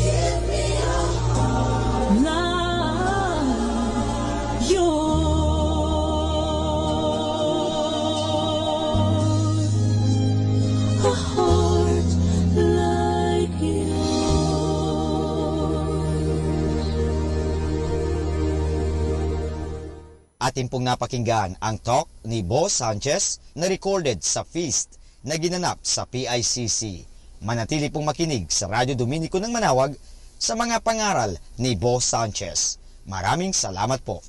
Give me a heart like yours. A heart like Atin pong napakinggan ang talk ni Bo Sanchez na recorded sa feast na ginanap sa PICC. Manatili pong makinig sa Radyo Dominico ng Manawag sa mga pangaral ni Bo Sanchez. Maraming salamat po.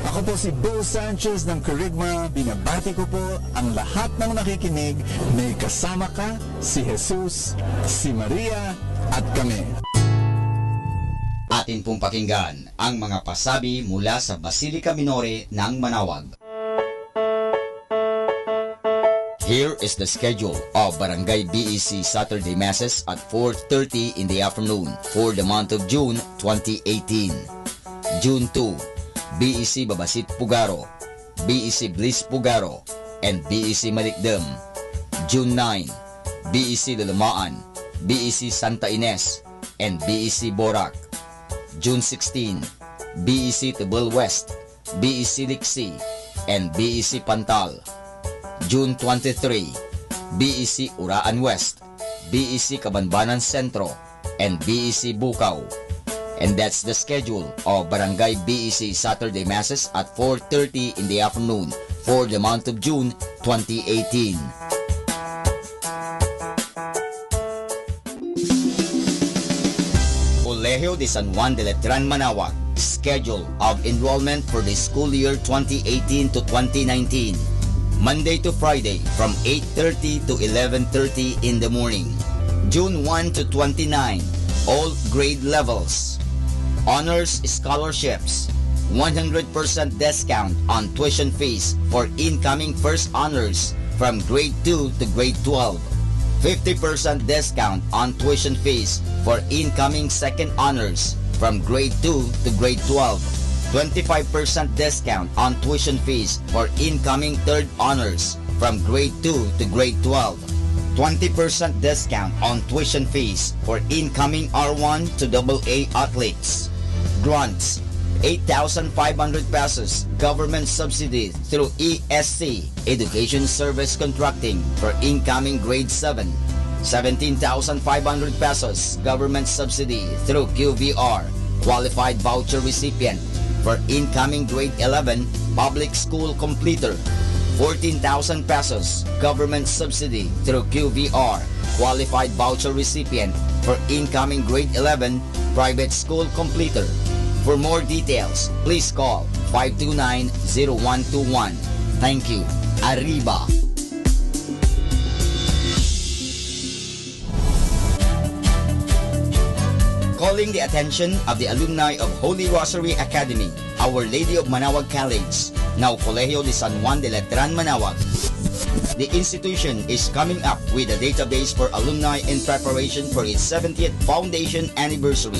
Ako po si Bo Sanchez ng Kerygma. Binabati ko po ang lahat ng nakikinig. May kasama ka, si Jesus, si Maria, at kami. Atin pong pakinggan ang mga pasabi mula sa Basilica Minore ng Manawag. Here is the schedule of Barangay BEC Saturday Masses at 4:30 in the afternoon for the month of June 2018. June 2, BEC Babasit Pugaro, BEC Bliss Pugaro, and BEC Malikdem. June 9, BEC Lalamaan, BEC Santa Ines, and BEC Borac. June 16, BEC Tibul West, BEC Liksi, and BEC Pantal. June 23, BEC Uraan West, BEC Cabanbanan Centro, and BEC Bukaw. And that's the schedule of Barangay BEC Saturday Masses at 4:30 in the afternoon for the month of June 2018. Colegio de San Juan de Letran, Manaoag. Schedule of enrollment for the school year 2018 to 2019. Monday to Friday from 8:30 to 11:30 in the morning. June 1 to 29, all grade levels. Honors scholarships. 100% discount on tuition fees for incoming first honors from grade 2 to grade 12. 50% discount on tuition fees for incoming second honors from grade 2 to grade 12. 25% discount on tuition fees for incoming third honors from grade 2 to grade 12. 20% discount on tuition fees for incoming R1 to AA athletes. Grants, 8,500 pesos government subsidy through ESC, Education Service Contracting, for incoming grade 7. 17,500 pesos government subsidy through QVR, qualified voucher recipient, for incoming grade 11 public school completer. 14,000 pesos government subsidy through QVR, qualified voucher recipient, for incoming grade 11 private school completer. For more details, please call 529-0121. Thank you. Arriba! Calling the attention of the alumni of Holy Rosary Academy, Our Lady of Manaoag College, now Colegio de San Juan de Letran, Manaoag. The institution is coming up with a database for alumni in preparation for its 70th foundation anniversary.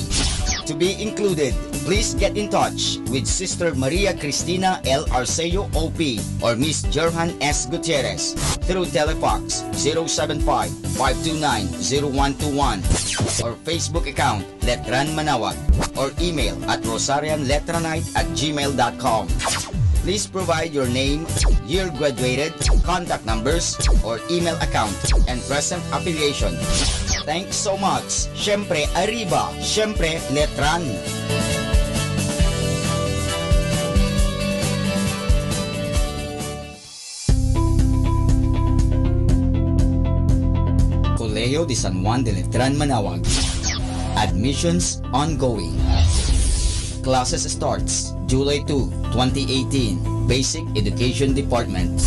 To be included, please get in touch with Sister Maria Cristina L. Arceo OP or Miss Jerhan S. Gutierrez through Telefax 075-529-0121 or Facebook account Letran Manaoag or email at rosarianletranite@gmail.com. Please provide your name, year graduated, contact numbers, or email account, and present affiliation. Thanks so much. Syempre, Arriba. Syempre, Letran. Colegio de San Juan de Letran, Manaoag. Admissions ongoing. Classes starts July 2, 2018, Basic Education Department.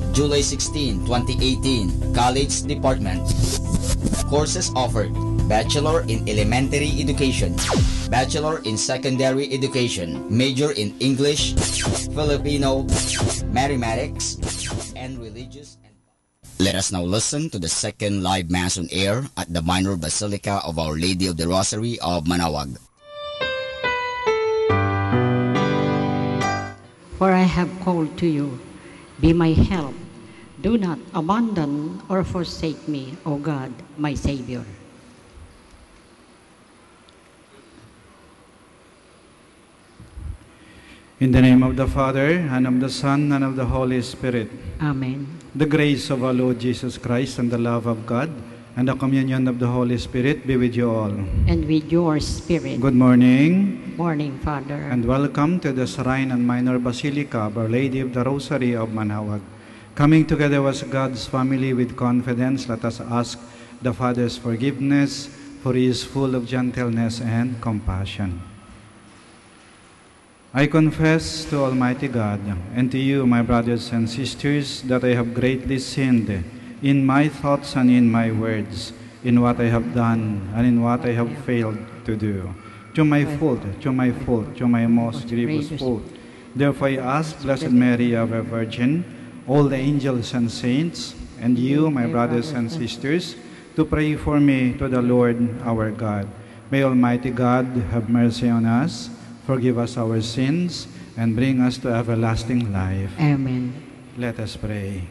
July 16, 2018, College Department. Courses offered: Bachelor in Elementary Education, Bachelor in Secondary Education, Major in English, Filipino, Mathematics, and Religious. Let us now listen to the second live Mass on air at the Minor Basilica of Our Lady of the Rosary of Manaoag. For I have called to you, be my help. Do not abandon or forsake me, O God, my Savior. In the name of the Father, and of the Son, and of the Holy Spirit. Amen. The grace of our Lord Jesus Christ, and the love of God, and the communion of the Holy Spirit be with you all. And with your spirit. Good morning. Morning, Father. And welcome to the Shrine and Minor Basilica of Our Lady of the Rosary of Manaoag. Coming together as God's family with confidence, let us ask the Father's forgiveness, for He is full of gentleness and compassion. I confess to Almighty God and to you, my brothers and sisters, that I have greatly sinned in my thoughts and in my words, in what I have done and in what I have failed to do. To my fault, to my most grievous fault. Therefore I ask Blessed Mary, ever Virgin, all the angels and saints, and you, my brothers and sisters, to pray for me to the Lord our God. May Almighty God have mercy on us, forgive us our sins, and bring us to everlasting life. Amen. Let us pray.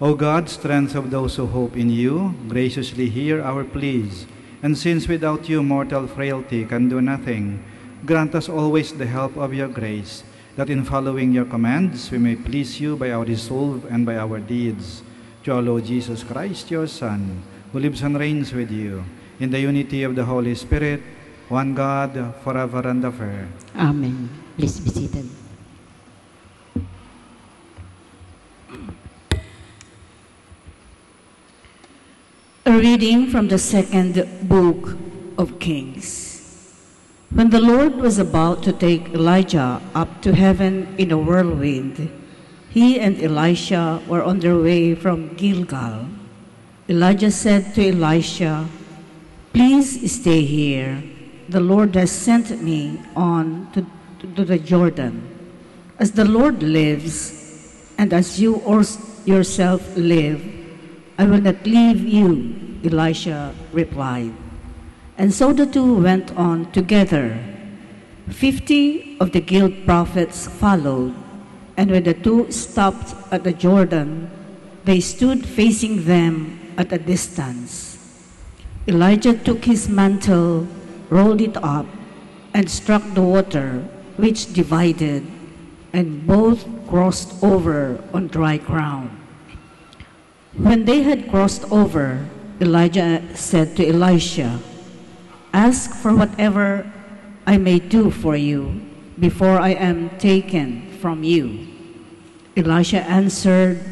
O God, strength of those who hope in you, graciously hear our pleas. And since without you mortal frailty can do nothing, grant us always the help of your grace, that in following your commands we may please you by our resolve and by our deeds. To our Lord Jesus Christ, your Son, who lives and reigns with you, in the unity of the Holy Spirit, one God, forever and ever. Amen. Please be seated. reading from the second book of Kings. When the Lord was about to take Elijah up to heaven in a whirlwind, he and Elisha were on their way from Gilgal. Elijah said to Elisha, "Please stay here. The Lord has sent me on to the Jordan. As the Lord lives, and as you yourself live, I will not leave you," Elisha replied. And so the two went on together. 50 of the guild prophets followed, and when the two stopped at the Jordan, they stood facing them at a distance. Elijah took his mantle, rolled it up, and struck the water, which divided, and both crossed over on dry ground. When they had crossed over, Elijah said to Elisha, "Ask for whatever I may do for you before I am taken from you." Elisha answered,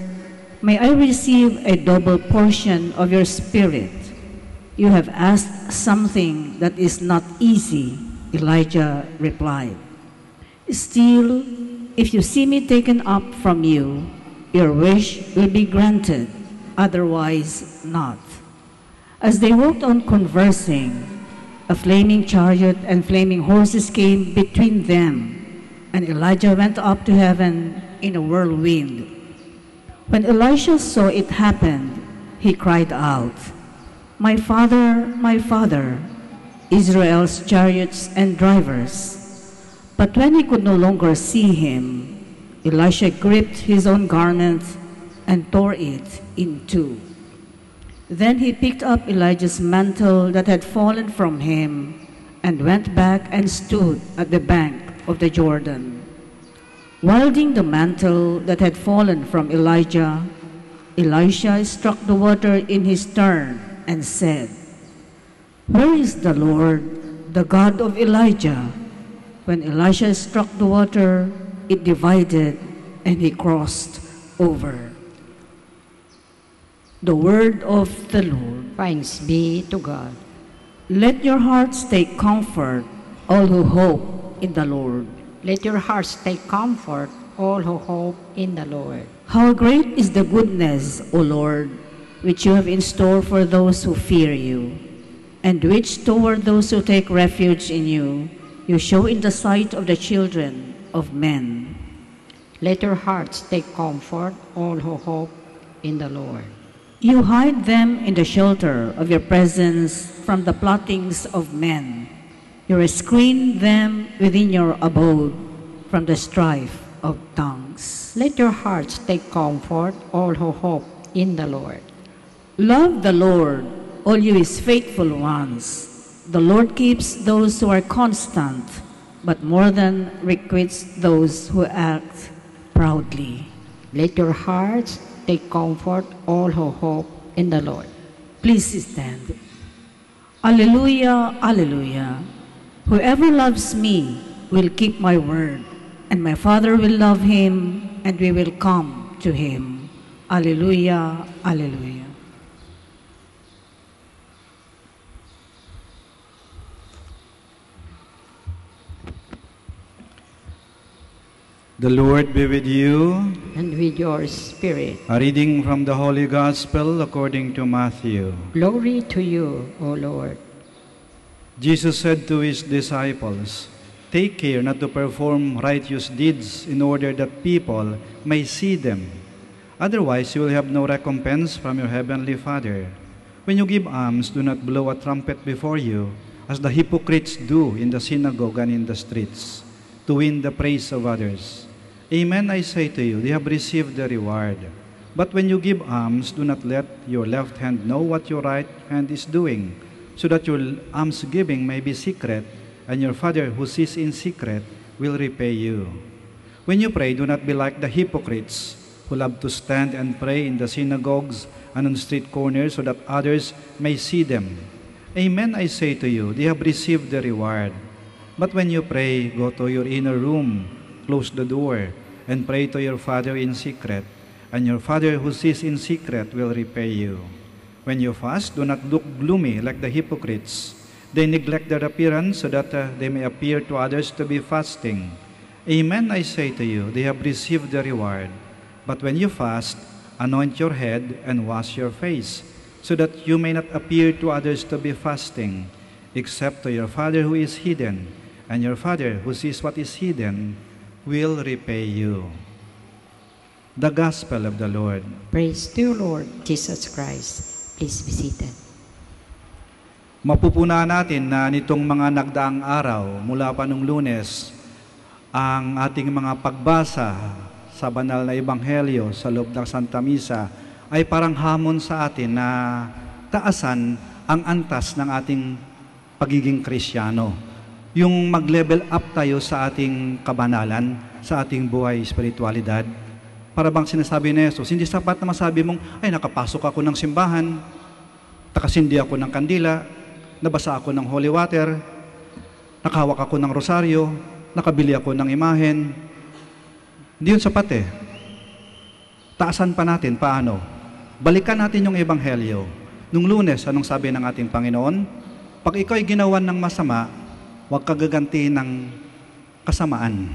"May I receive a double portion of your spirit." "You have asked something that is not easy," Elijah replied. "Still, if you see me taken up from you, your wish will be granted, otherwise not." As they walked on conversing, a flaming chariot and flaming horses came between them, and Elijah went up to heaven in a whirlwind. When Elisha saw it happen, he cried out, my father, Israel's chariots and drivers." But when he could no longer see him, Elisha gripped his own garment and tore it in two. Then he picked up Elijah's mantle that had fallen from him and went back and stood at the bank of the Jordan. Wielding the mantle that had fallen from Elijah, Elisha struck the water in his turn and said, "Where is the Lord, the God of Elijah?" When Elisha struck the water, it divided and he crossed over. The word of the Lord. Thanks be to God. Let your hearts take comfort, all who hope in the Lord. Let your hearts take comfort, all who hope in the Lord. How great is the goodness, O Lord, which you have in store for those who fear you, and which toward those who take refuge in you, you show in the sight of the children of men. Let your hearts take comfort, all who hope in the Lord. You hide them in the shelter of your presence from the plottings of men. You screen them within your abode from the strife of tongues. Let your hearts take comfort, all who hope in the Lord. Love the Lord, all you his faithful ones. The Lord keeps those who are constant, but more than requites those who act proudly. Let your hearts take comfort, all who hope in the Lord. Please stand. Alleluia, alleluia. Whoever loves me will keep my word, and my Father will love him, and we will come to him. Alleluia, alleluia. The Lord be with you. And with your spirit. A reading from the Holy Gospel according to Matthew. Glory to you, O Lord. Jesus said to his disciples, "Take care not to perform righteous deeds in order that people may see them. Otherwise you will have no recompense from your heavenly Father. When you give alms, do not blow a trumpet before you, as the hypocrites do in the synagogue and in the streets, to win the praise of others. Amen, I say to you, they have received the reward. But when you give alms, do not let your left hand know what your right hand is doing, so that your almsgiving may be secret, and your Father who sees in secret will repay you. When you pray, do not be like the hypocrites, who love to stand and pray in the synagogues and on street corners, so that others may see them. Amen, I say to you, they have received the reward. But when you pray, go to your inner room, close the door, and pray to your Father in secret, and your Father who sees in secret will repay you. When you fast, do not look gloomy like the hypocrites. They neglect their appearance so that they may appear to others to be fasting. Amen, I say to you, they have received the reward. But when you fast, anoint your head and wash your face, so that you may not appear to others to be fasting, except to your Father who is hidden, and your Father who sees what is hidden will repay you. The Gospel of the Lord. Praise to you, Lord Jesus Christ. Please be seated. Mapupuna natin na nitong mga nagdaang araw, mula pa nung Lunes, ang ating mga pagbasa sa banal na Ebanghelyo sa loob ng Santa Misa ay parang hamon sa atin na taasan ang antas ng ating pagiging Kristiyano. Yung mag-level up tayo sa ating kabanalan, sa ating buhay espiritualidad. Para bang sinasabi ni Jesus, hindi sapat na masabi mong, ay nakapasok ako ng simbahan, nakasindi ako ng kandila, nabasa ako ng holy water, nakahawak ako ng rosaryo, nakabili ako ng imahen. Hindi yun sapat eh. Taasan pa natin, paano? Balikan natin yung Ebanghelyo. Nung Lunes, anong sabi ng ating Panginoon? Pag ikaw ay ginawan ng masama, huwag ka gaganti ng kasamaan.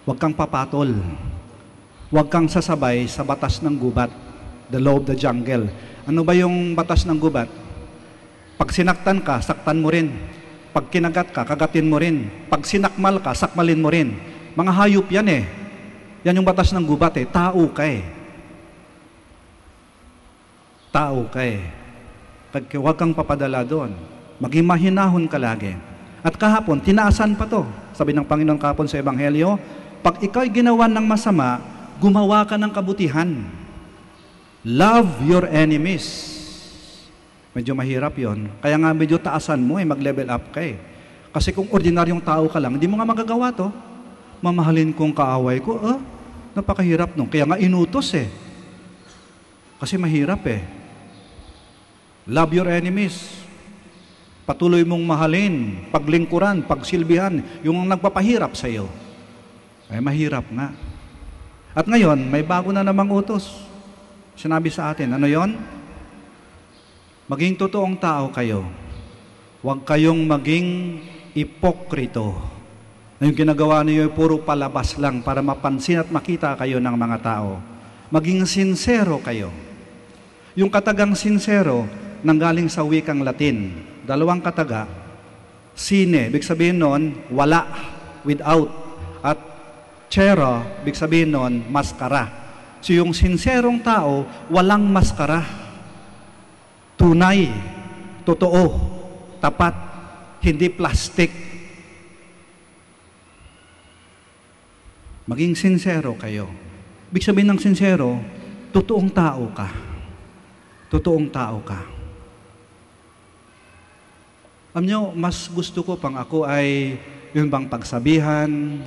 Huwag kang papatol. Huwag kang sasabay sa batas ng gubat, the law of the jungle. Ano ba yung batas ng gubat? Pag sinaktan ka, saktan mo rin. Pag kinagat ka, kagatin mo rin. Pag sinakmal ka, sakmalin mo rin. Mga hayop yan eh. Yan yung batas ng gubat eh. Tao ka eh. Tao ka eh. Huwag kang papadala doon. Maging mahinahon ka lagi. At kahapon, tinaasan pa to. Sabi ng Panginoon kahapon sa Ebanghelyo, pag ikaw'y ginawan ng masama, gumawa ka ng kabutihan. Love your enemies. Medyo mahirap yon. Kaya nga medyo taasan mo mag-level up ka eh. Kasi kung ordinaryong tao ka lang, hindi mo nga magagawa to. Mamahalin kong kaaway ko, napakahirap nung. Kaya nga inutos eh. Kasi mahirap eh. Love your enemies. Patuloy mong mahalin, paglingkuran, pagsilbihan, yung nagpapahirap sa iyo. Ay mahirap nga. At ngayon, may bago na namang utos. Sinabi sa atin, ano yon? Maging totoong tao kayo. Huwag kayong maging ipokrito. Yung ginagawa niyo ay puro palabas lang para mapansin at makita kayo ng mga tao. Maging sincero kayo. Yung katagang sincero, nanggaling sa wikang Latin. Dalawang kataga, sine, ibig sabihin nun, wala, without. At chero, ibig sabihin nun, maskara. So yung sinserong tao, walang maskara. Tunay, totoo, tapat, hindi plastic. Maging sincero kayo. Ibig sabihin ng sincero, totoong tao ka. Totoong tao ka. Alam nyo, mas gusto ko pang ako ay yung bang pagsabihan,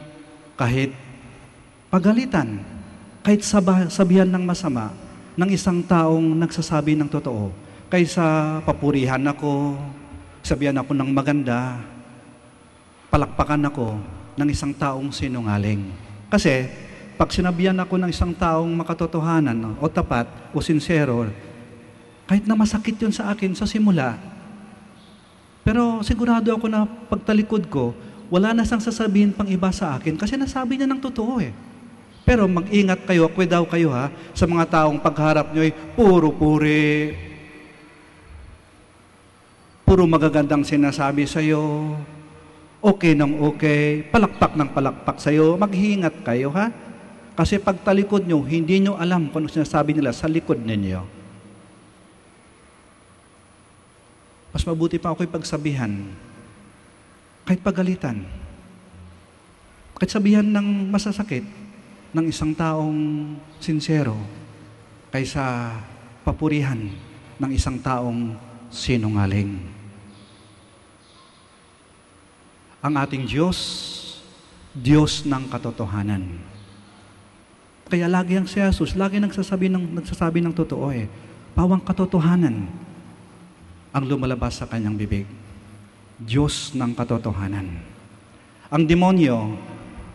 kahit pagalitan, kahit sabihan ng masama ng isang taong nagsasabi ng totoo, kaysa papurihan ako, sabihan ako ng maganda, palakpakan ako ng isang taong sinungaling. Kasi, pag sinabihan ako ng isang taong makatotohanan o tapat o sincero, kahit na masakit yun sa akin sa simula, pero sigurado ako na pagtalikod ko, wala na siyang sasabihin pang iba sa akin kasi nasabi niya ng totoo eh. Pero mag-ingat kayo, daw kayo ha, sa mga taong pagharap nyo ay puro puri, puro magagandang sinasabi sa'yo, okay ng okay, palakpak ng palakpak sa'yo, mag-ingat kayo ha. Kasi pagtalikod nyo, hindi nyo alam kung ano sinasabi nila sa likod ninyo. Mas mabuti pa ako'y pagsabihan, kahit pagalitan, kahit sabihan ng masasakit ng isang taong sincero, kaysa papurihan ng isang taong sinungaling. Ang ating Diyos, Diyos ng katotohanan. Kaya lagi ang si Jesus, lagi nagsasabi ng totoo eh. Pawang katotohanan ang lumalabas sa kanyang bibig. Diyos ng katotohanan. Ang demonyo,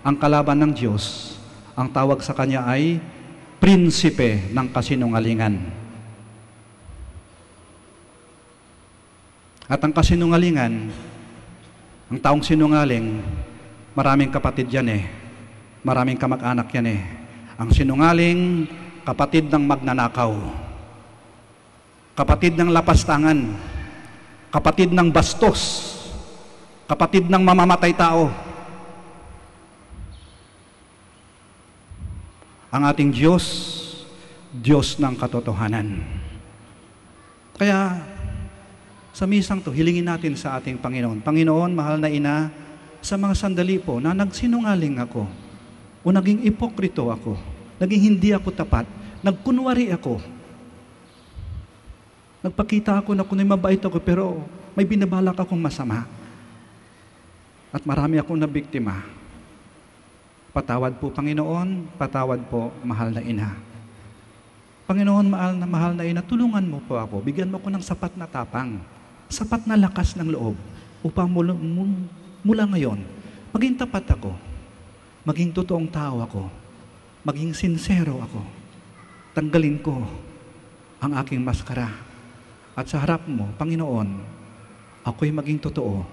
ang kalaban ng Diyos, ang tawag sa kanya ay prinsipe ng kasinungalingan. At ang kasinungalingan, ang taong sinungaling, maraming kapatid yan eh. Maraming kamag-anak yan eh. Ang sinungaling, kapatid ng magnanakaw. Kapatid ng lapastangan. Kapatid ng bastos. Kapatid ng mamamatay tao. Ang ating Diyos, Diyos ng katotohanan. Kaya, sa misang to, hilingin natin sa ating Panginoon. Panginoon, mahal na ina, sa mga sandali po na nagsinungaling ako, o naging ipokrito ako, naging hindi ako tapat, nagkunwari ako, nagpakita ako na kunay mabait ako, pero may binabalak akong masama. At marami akong nabiktima. Patawad po, Panginoon, patawad po, mahal na ina. Panginoon, mahal na ina, tulungan mo po ako, bigyan mo ko ng sapat na tapang, sapat na lakas ng loob upang mula ngayon, maging tapat ako, maging totoong tao ako, maging sincero ako, tanggalin ko ang aking maskara. At sa harap mo, Panginoon, ako'y maging totoo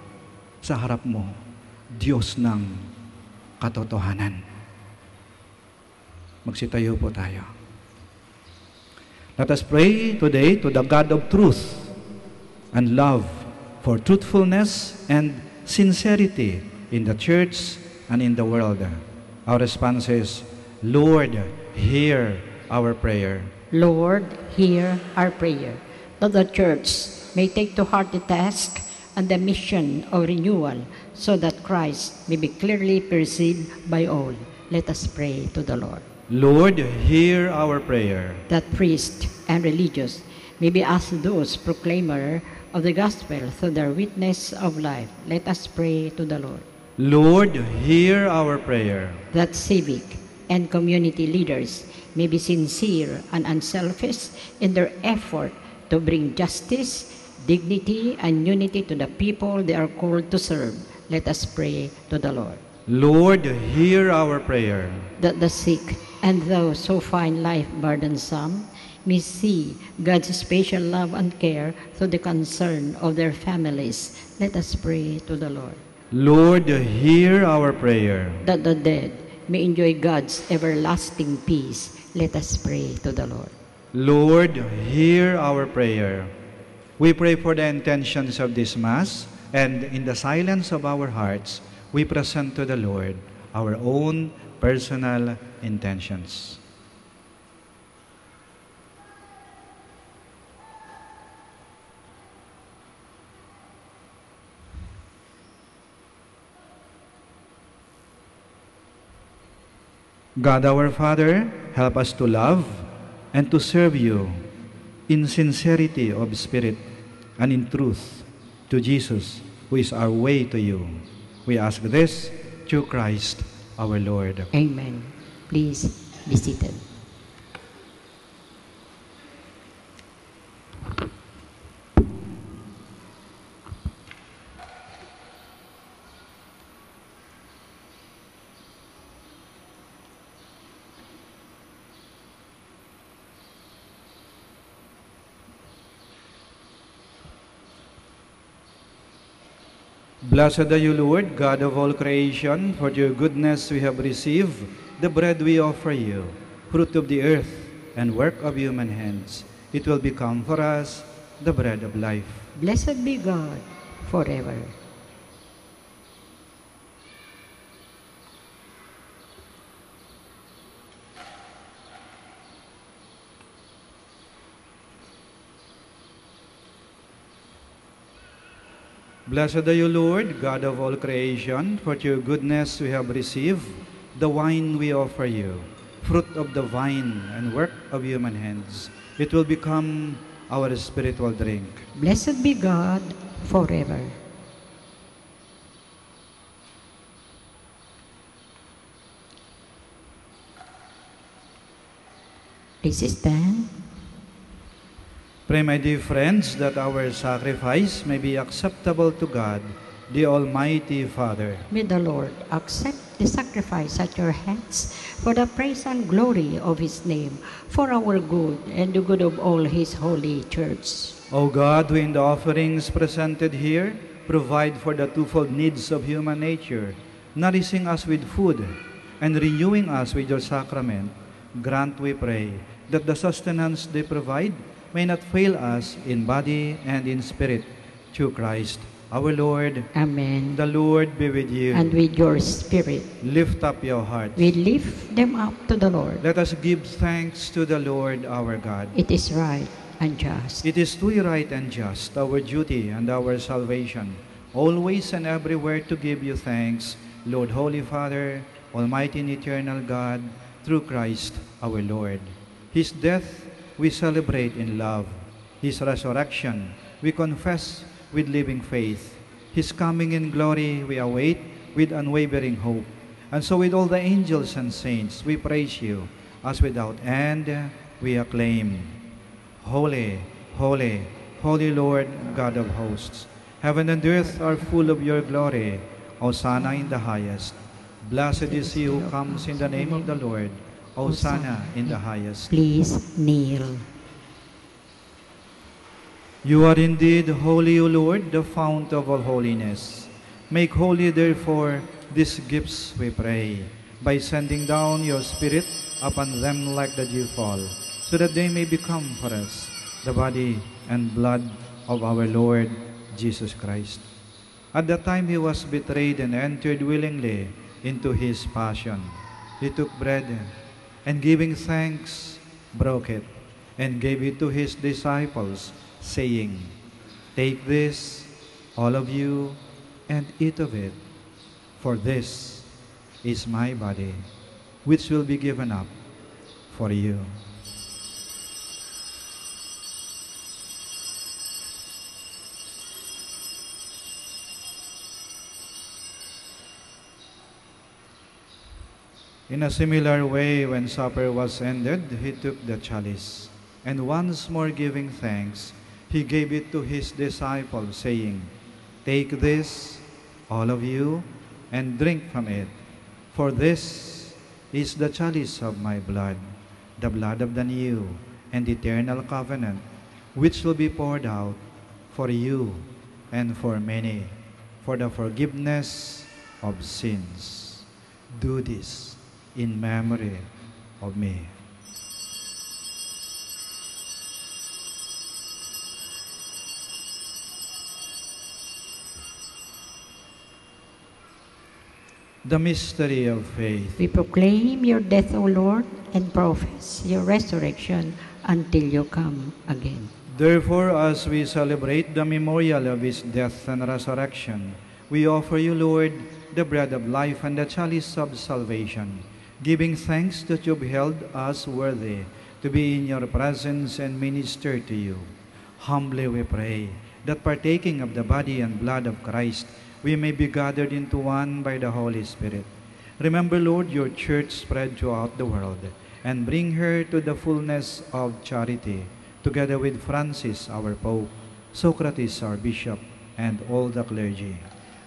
sa harap mo, Diyos ng katotohanan. Magsitayo po tayo. Let us pray today to the God of truth and love for truthfulness and sincerity in the church and in the world. Our response is, Lord, hear our prayer. Lord, hear our prayer, that the church may take to heart the task and the mission of renewal, so that Christ may be clearly perceived by all. Let us pray to the Lord. Lord, hear our prayer. That priests and religious may be as those proclaimer of the gospel through their witness of life. Let us pray to the Lord. Lord, hear our prayer. That civic and community leaders may be sincere and unselfish in their effort to bring justice, dignity, and unity to the people they are called to serve. Let us pray to the Lord. Lord, hear our prayer. That the sick and those who find life burdensome may see God's special love and care through the concern of their families. Let us pray to the Lord. Lord, hear our prayer. That the dead may enjoy God's everlasting peace. Let us pray to the Lord. Lord, hear our prayer. We pray for the intentions of this Mass, and in the silence of our hearts, we present to the Lord our own personal intentions. God our Father, help us to love and to serve you in sincerity of spirit and in truth to Jesus, who is our way to you. We ask this through Christ our Lord. Amen. Please be seated. Blessed are you, Lord, God of all creation. For your goodness we have received the bread we offer you, fruit of the earth and work of human hands. It will become for us the bread of life. Blessed be God forever. Blessed are you, Lord, God of all creation. For your goodness we have received the wine we offer you, fruit of the vine and work of human hands. It will become our spiritual drink. Blessed be God forever. Please stand. Pray, my dear friends, that our sacrifice may be acceptable to God, the Almighty Father. May the Lord accept the sacrifice at your hands for the praise and glory of His name, for our good and the good of all His holy church. O God, who in the offerings presented here provide for the twofold needs of human nature, nourishing us with food and renewing us with your sacrament, grant, we pray, that the sustenance they provide may not fail us in body and in spirit, through Christ our Lord. Amen. The Lord be with you. And with your spirit. Lift up your hearts. We lift them up to the Lord. Let us give thanks to the Lord our God. It is right and just. It is truly right and just, our duty and our salvation, always and everywhere to give you thanks, Lord, Holy Father, Almighty and eternal God, through Christ our Lord. His death we celebrate in love. His resurrection we confess with living faith. His coming in glory we await with unwavering hope. And so with all the angels and saints we praise you, as without end we acclaim, Holy, holy, holy Lord, God of hosts. Heaven and earth are full of your glory. Hosanna in the highest. Blessed is he who comes in the name of the Lord. Hosanna in the highest. Please kneel. You are indeed holy, O Lord, the fount of all holiness. Make holy, therefore, these gifts, we pray, by sending down your Spirit upon them like the dewfall, so that they may become for us the body and blood of our Lord Jesus Christ. At the time he was betrayed and entered willingly into his passion, he took bread and giving thanks, broke it, and gave it to his disciples, saying, "Take this, all of you, and eat of it, for this is my body, which will be given up for you." In a similar way, when supper was ended, he took the chalice, and once more giving thanks, he gave it to his disciples, saying, "Take this, all of you, and drink from it, for this is the chalice of my blood, the blood of the new and eternal covenant, which will be poured out for you and for many, for the forgiveness of sins. Do this in memory of me." The mystery of faith. We proclaim your death, O Lord, and profess your resurrection until you come again. Therefore, as we celebrate the memorial of his death and resurrection, we offer you, Lord, the bread of life and the chalice of salvation, giving thanks that you have held us worthy to be in your presence and minister to you. Humbly we pray that partaking of the body and blood of Christ, we may be gathered into one by the Holy Spirit. Remember, Lord, your church spread throughout the world, and bring her to the fullness of charity, together with Francis, our Pope, Socrates, our Bishop, and all the clergy.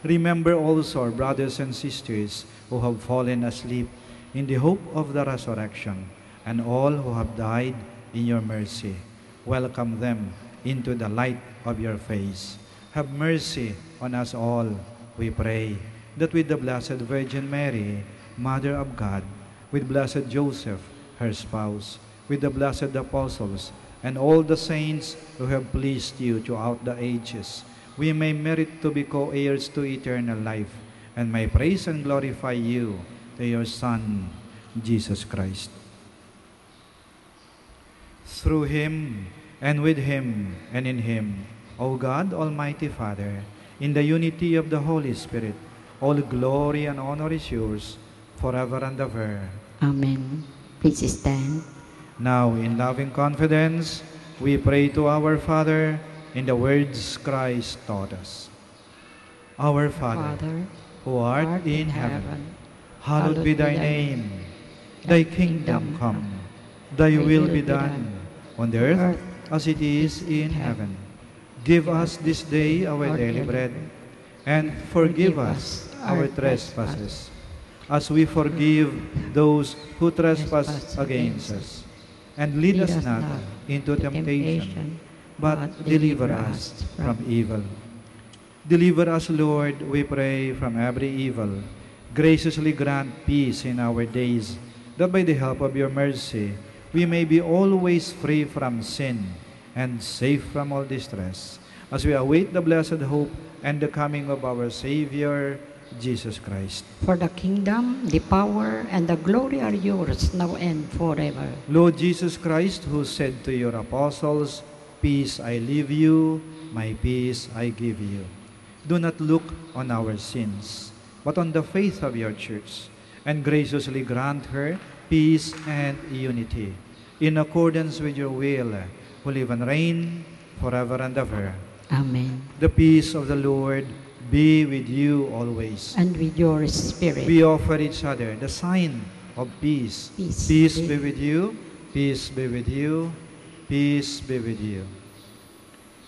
Remember also our brothers and sisters who have fallen asleep in the hope of the resurrection, and all who have died in your mercy. Welcome them into the light of your face. Have mercy on us all, we pray, that with the Blessed Virgin Mary, Mother of God, with Blessed Joseph, her spouse, with the blessed apostles, and all the saints who have pleased you throughout the ages, we may merit to be co-heirs to eternal life, and may praise and glorify you to your Son, Jesus Christ. Through him, and with him, and in him, O God, Almighty Father, in the unity of the Holy Spirit, all glory and honor is yours, forever and ever. Amen. Please stand. Now, in loving confidence, we pray to our Father in the words Christ taught us. Our Father, who art in heaven, hallowed be thy name. Thy kingdom come. Thy will be done, on the earth as it is in heaven. Give us this day our daily bread, and forgive us our trespasses, as we forgive those who trespass against us. And lead us not into temptation, but deliver us from evil. Deliver us, Lord, we pray, from every evil. Graciously grant peace in our days, that by the help of your mercy, we may be always free from sin and safe from all distress, as we await the blessed hope and the coming of our Savior, Jesus Christ. For the kingdom, the power, and the glory are yours, now and forever. Lord Jesus Christ, who said to your apostles, "Peace I leave you, my peace I give you," do not look on our sins, but on the faith of your church, and graciously grant her peace and unity, in accordance with your will, who live and reign forever and ever. Amen. The peace of the Lord be with you always. And with your spirit. We offer each other the sign of peace. Peace be with you. Peace be with you. Peace be with you.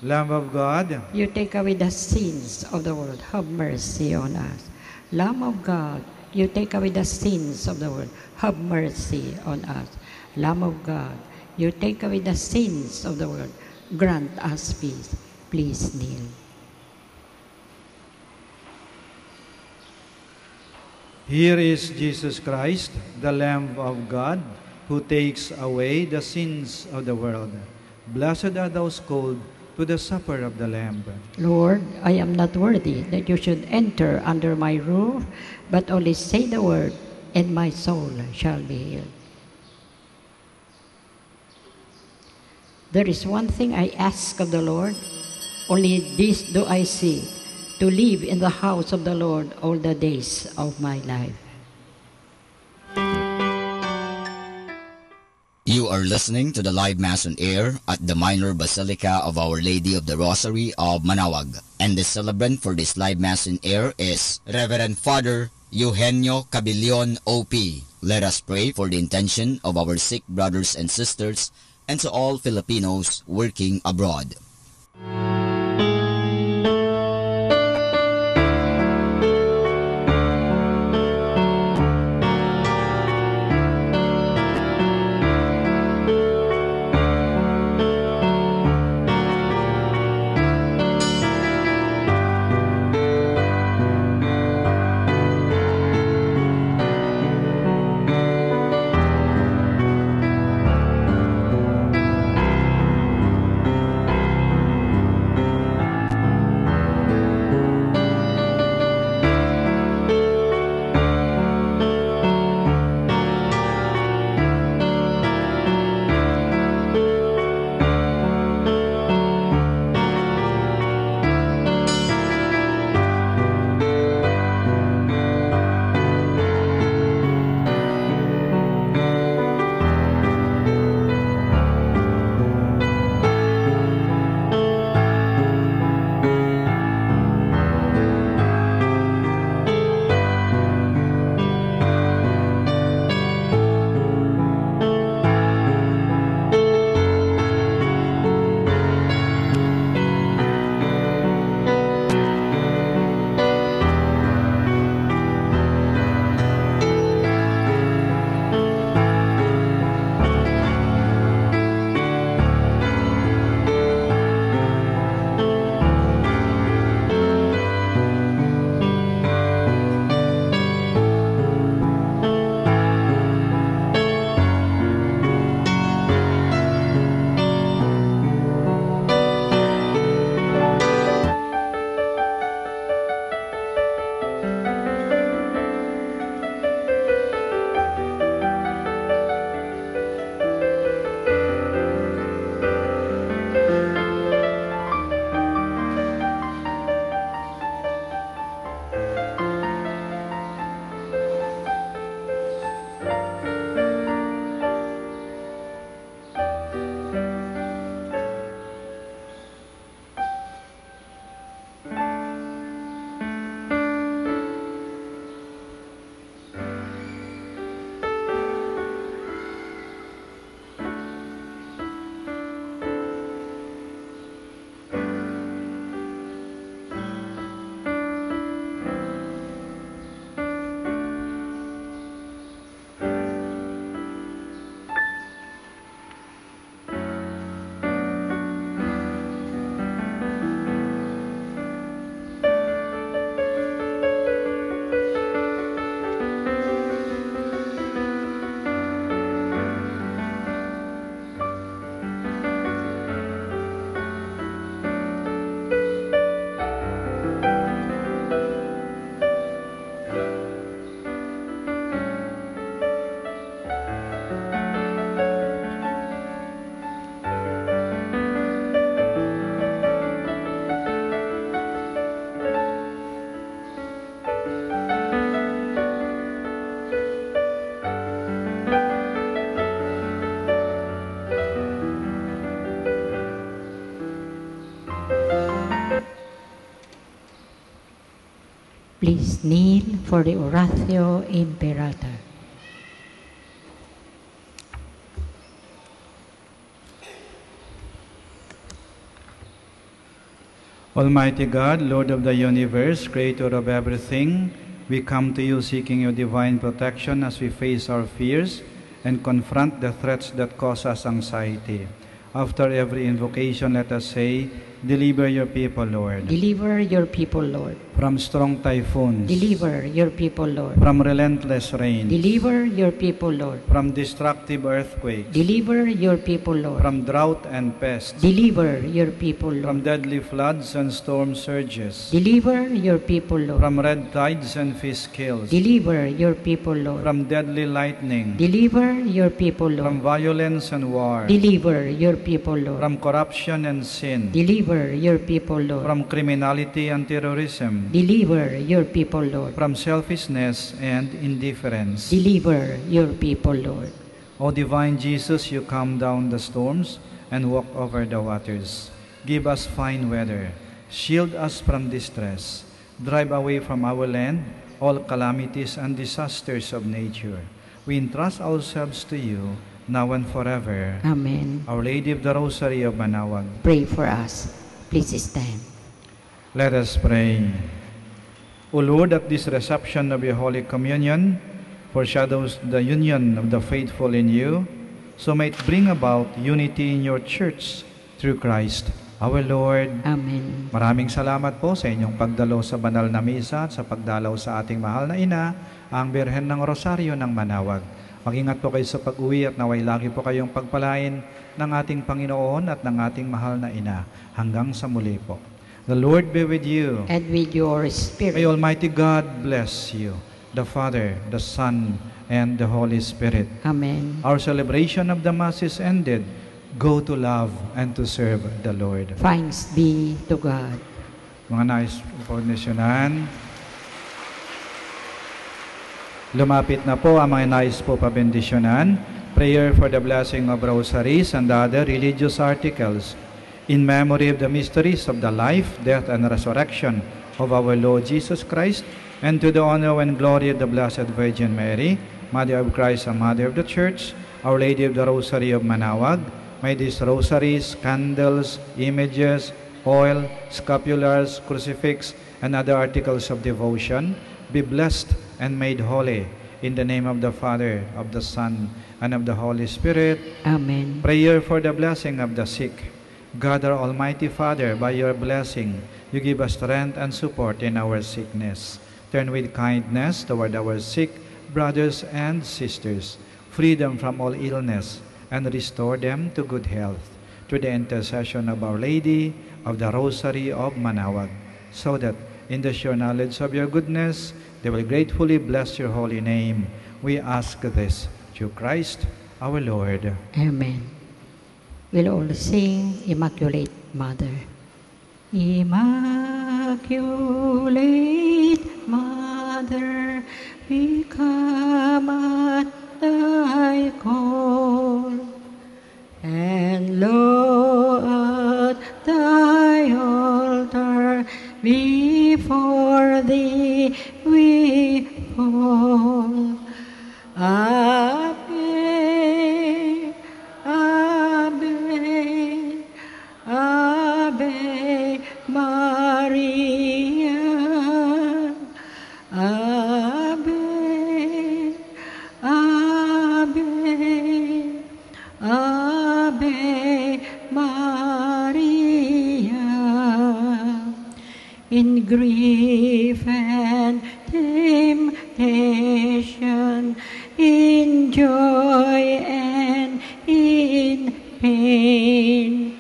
Lamb of God, you take away the sins of the world. Have mercy on us. Lamb of God, you take away the sins of the world. Have mercy on us. Lamb of God, you take away the sins of the world. Grant us peace. Please kneel. here is Jesus Christ, the Lamb of God, who takes away the sins of the world. Blessed are those called to the supper of the Lamb. Lord, I am not worthy that you should enter under my roof, but only say the word, and my soul shall be healed. There is one thing I ask of the Lord, only this do I seek, to live in the house of the Lord all the days of my life. You are listening to the live Mass on air at the Minor Basilica of Our Lady of the Rosary of Manaoag. And the celebrant for this live Mass on air is Reverend Father Eugenio Cabillon, O.P. Let us pray for the intention of our sick brothers and sisters and to all Filipinos working abroad. Please kneel for the Oratio Imperata. Almighty God, Lord of the universe, creator of everything, we come to you seeking your divine protection as we face our fears and confront the threats that cause us anxiety. After every invocation, let us say, deliver your people, Lord. Deliver your people, Lord. From strong typhoons. Deliver your people, Lord. From relentless rains. Deliver your people, Lord. From destructive earthquakes. Deliver your people, Lord. From drought and pests. Deliver your people, Lord. From deadly floods and storm surges. Deliver your people, Lord. From red tides and fish kills. Deliver your people, Lord. From deadly lightning. Deliver your people, Lord. From violence and war. Deliver your people, Lord. From corruption and sin. Deliver your people, Lord. From criminality and terrorism. Deliver your people, Lord. From selfishness and indifference. Deliver your people, Lord. O divine Jesus, you calm down the storms and walk over the waters. Give us fine weather. Shield us from distress. Drive away from our land all calamities and disasters of nature. We entrust ourselves to you now and forever. Amen. Our Lady of the Rosary of Manaoag, pray for us. Please stand. Let us pray. O Lord, at this reception of your Holy Communion, foreshadows the union of the faithful in you, so may it bring about unity in your church through Christ our Lord. Amen. Maraming salamat po sa inyong pagdalo sa banal na misa at sa pagdalaw sa ating mahal na ina, ang Birhen ng Rosaryo ng Manaoag. Mag-ingat po kayo sa pag-uwi at naway lagi po kayong pagpalain ng ating Panginoon at ng ating mahal na ina. Hanggang sa muli po. The Lord be with you. And with your spirit. May Almighty God bless you, the Father, the Son, and the Holy Spirit. Amen. Our celebration of the Mass is ended. Go to love and to serve the Lord. Thanks be to God. Mga nais pabendisyonan. Lumapit na po ang mga nais po pabendisyonan. Prayer for the blessing of rosaries and other religious articles. In memory of the mysteries of the life, death, and resurrection of our Lord Jesus Christ, and to the honor and glory of the Blessed Virgin Mary, Mother of Christ and Mother of the Church, Our Lady of the Rosary of Manaoag, may these rosaries, candles, images, oil, scapulars, crucifix, and other articles of devotion be blessed and made holy. In the name of the Father, of the Son, and of the Holy Spirit. Amen. Prayer for the blessing of the sick. God, our Almighty Father, by your blessing, you give us strength and support in our sickness. Turn with kindness toward our sick brothers and sisters. Free them from all illness and restore them to good health. Through the intercession of Our Lady of the Rosary of Manaoag, so that in the sure knowledge of your goodness, they will gratefully bless your holy name. We ask this through Christ our Lord. Amen. We'll all sing Immaculate Mother. Immaculate Mother, we come at thy call, and lo, at thy altar before thee we fall. Ave, Ave, Ave Maria. Ave, Ave, Ave Maria. In grief and temptation, in joy and in pain,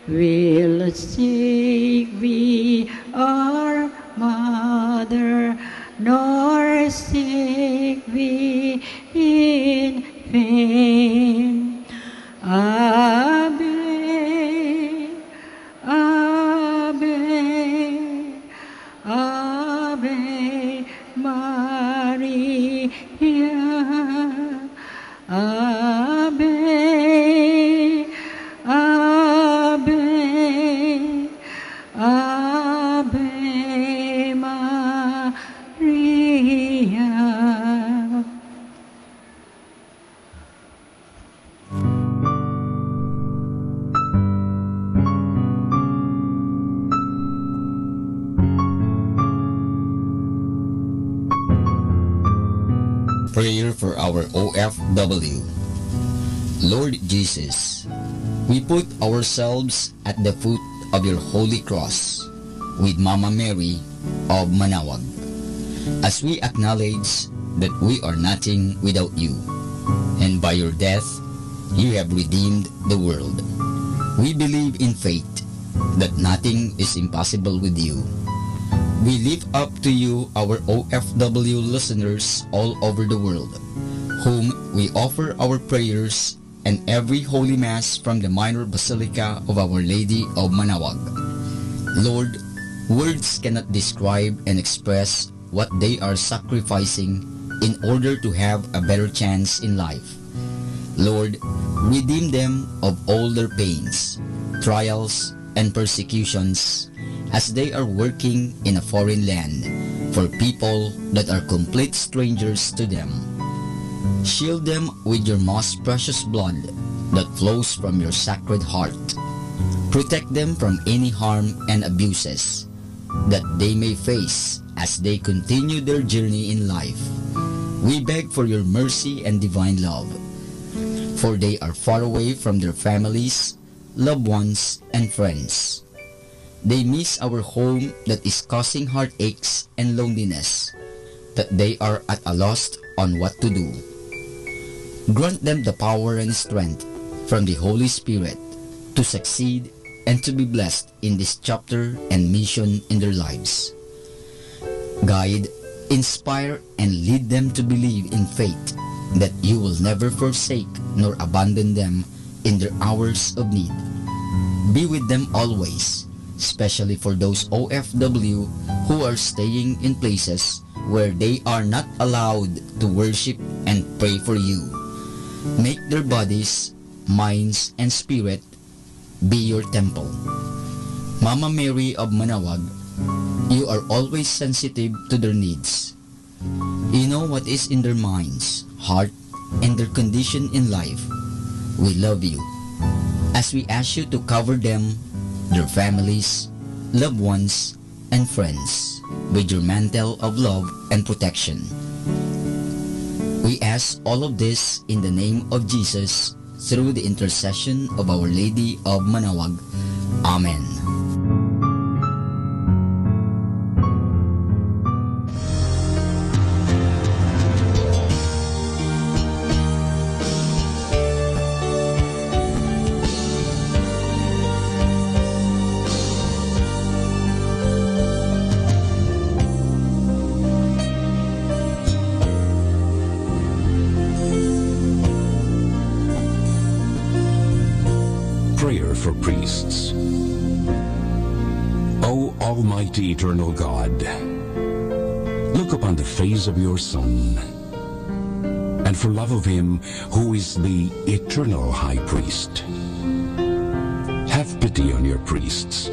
we'll seek thee, our Mother, nor seek thee in vain. Ave, Ave, Ave Maria. Ave, Ave, Ave Maria. Prayer for our OFW. Lord Jesus, we put ourselves at the foot of your holy cross with Mama Mary of Manawag, as we acknowledge that we are nothing without you, and by your death, you have redeemed the world. We believe in faith that nothing is impossible with you. We lift up to you our OFW listeners all over the world, whom we offer our prayers and every Holy Mass from the Minor Basilica of Our Lady of Manawag. Lord, words cannot describe and express what they are sacrificing in order to have a better chance in life. Lord, redeem them of all their pains, trials, and persecutions as they are working in a foreign land for people that are complete strangers to them. Shield them with your most precious blood that flows from your sacred heart. Protect them from any harm and abuses that they may face as they continue their journey in life. We beg for your mercy and divine love, for they are far away from their families, loved ones, and friends. They miss our home that is causing heartaches and loneliness, that they are at a loss on what to do. Grant them the power and strength from the Holy Spirit to succeed and to be blessed in this chapter and mission in their lives. Guide, inspire, and lead them to believe in faith that you will never forsake nor abandon them in their hours of need. Be with them always, especially for those OFW who are staying in places where they are not allowed to worship and pray for you. Make their bodies, minds, and spirit be your temple. Mama Mary of Manawag, you are always sensitive to their needs. You know what is in their minds, heart, and their condition in life. We love you, as we ask you to cover them, their families, loved ones, and friends with your mantle of love and protection. We ask all of this in the name of Jesus through the intercession of Our Lady of Manawag. Amen. For priests. O Almighty Eternal God, look upon the face of your Son, and for love of him who is the eternal High Priest, have pity on your priests.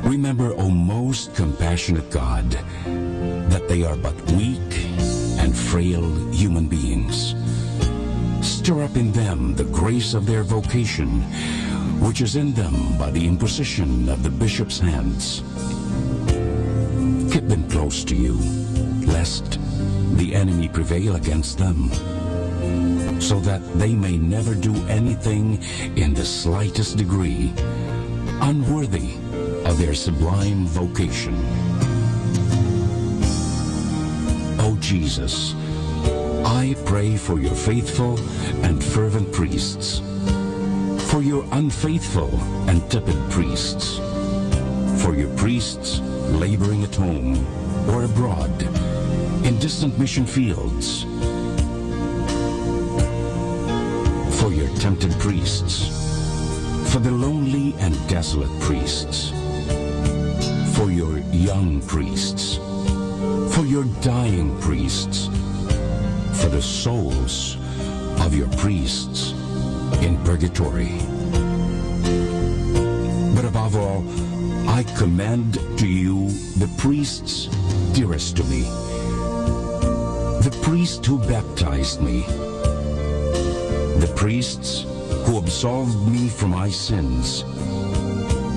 Remember, O most compassionate God, that they are but weak and frail human beings. Stir up in them the grace of their vocation, which is in them by the imposition of the bishop's hands. Keep them close to you, lest the enemy prevail against them, so that they may never do anything in the slightest degree unworthy of their sublime vocation. O Jesus, I pray for your faithful and fervent priests, for your unfaithful and tepid priests, for your priests laboring at home or abroad, in distant mission fields, for your tempted priests, for the lonely and desolate priests, for your young priests, for your dying priests, for the souls of your priests in purgatory. But above all, I commend to you the priests dearest to me, the priest who baptized me, the priests who absolved me from my sins,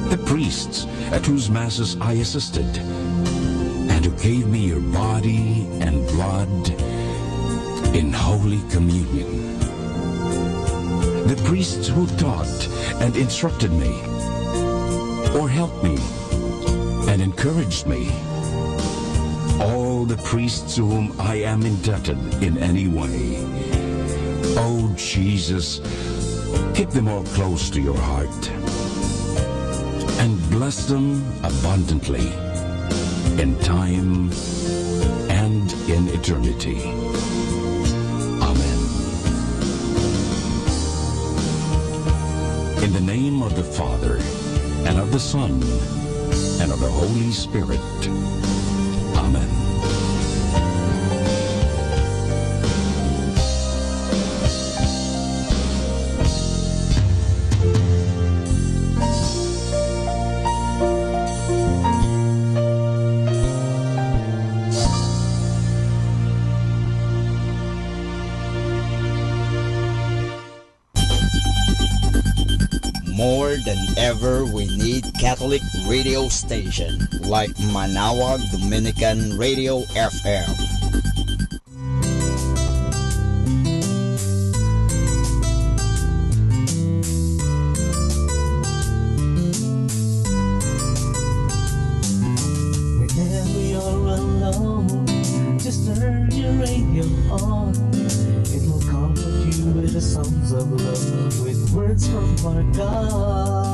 the priests at whose masses I assisted, and who gave me your body and blood in Holy Communion. The priests who taught and instructed me, or helped me and encouraged me, all the priests to whom I am indebted in any way. Oh Jesus, keep them all close to your heart and bless them abundantly in time and in eternity. Amen. In the name of the Father, and of the Son, and of the Holy Spirit. Amen. More than ever, we need Catholic radio station like Manawag Dominican Radio FM. Whenever you're alone, just turn your radio on. It will comfort you with the songs of love, with words from our God.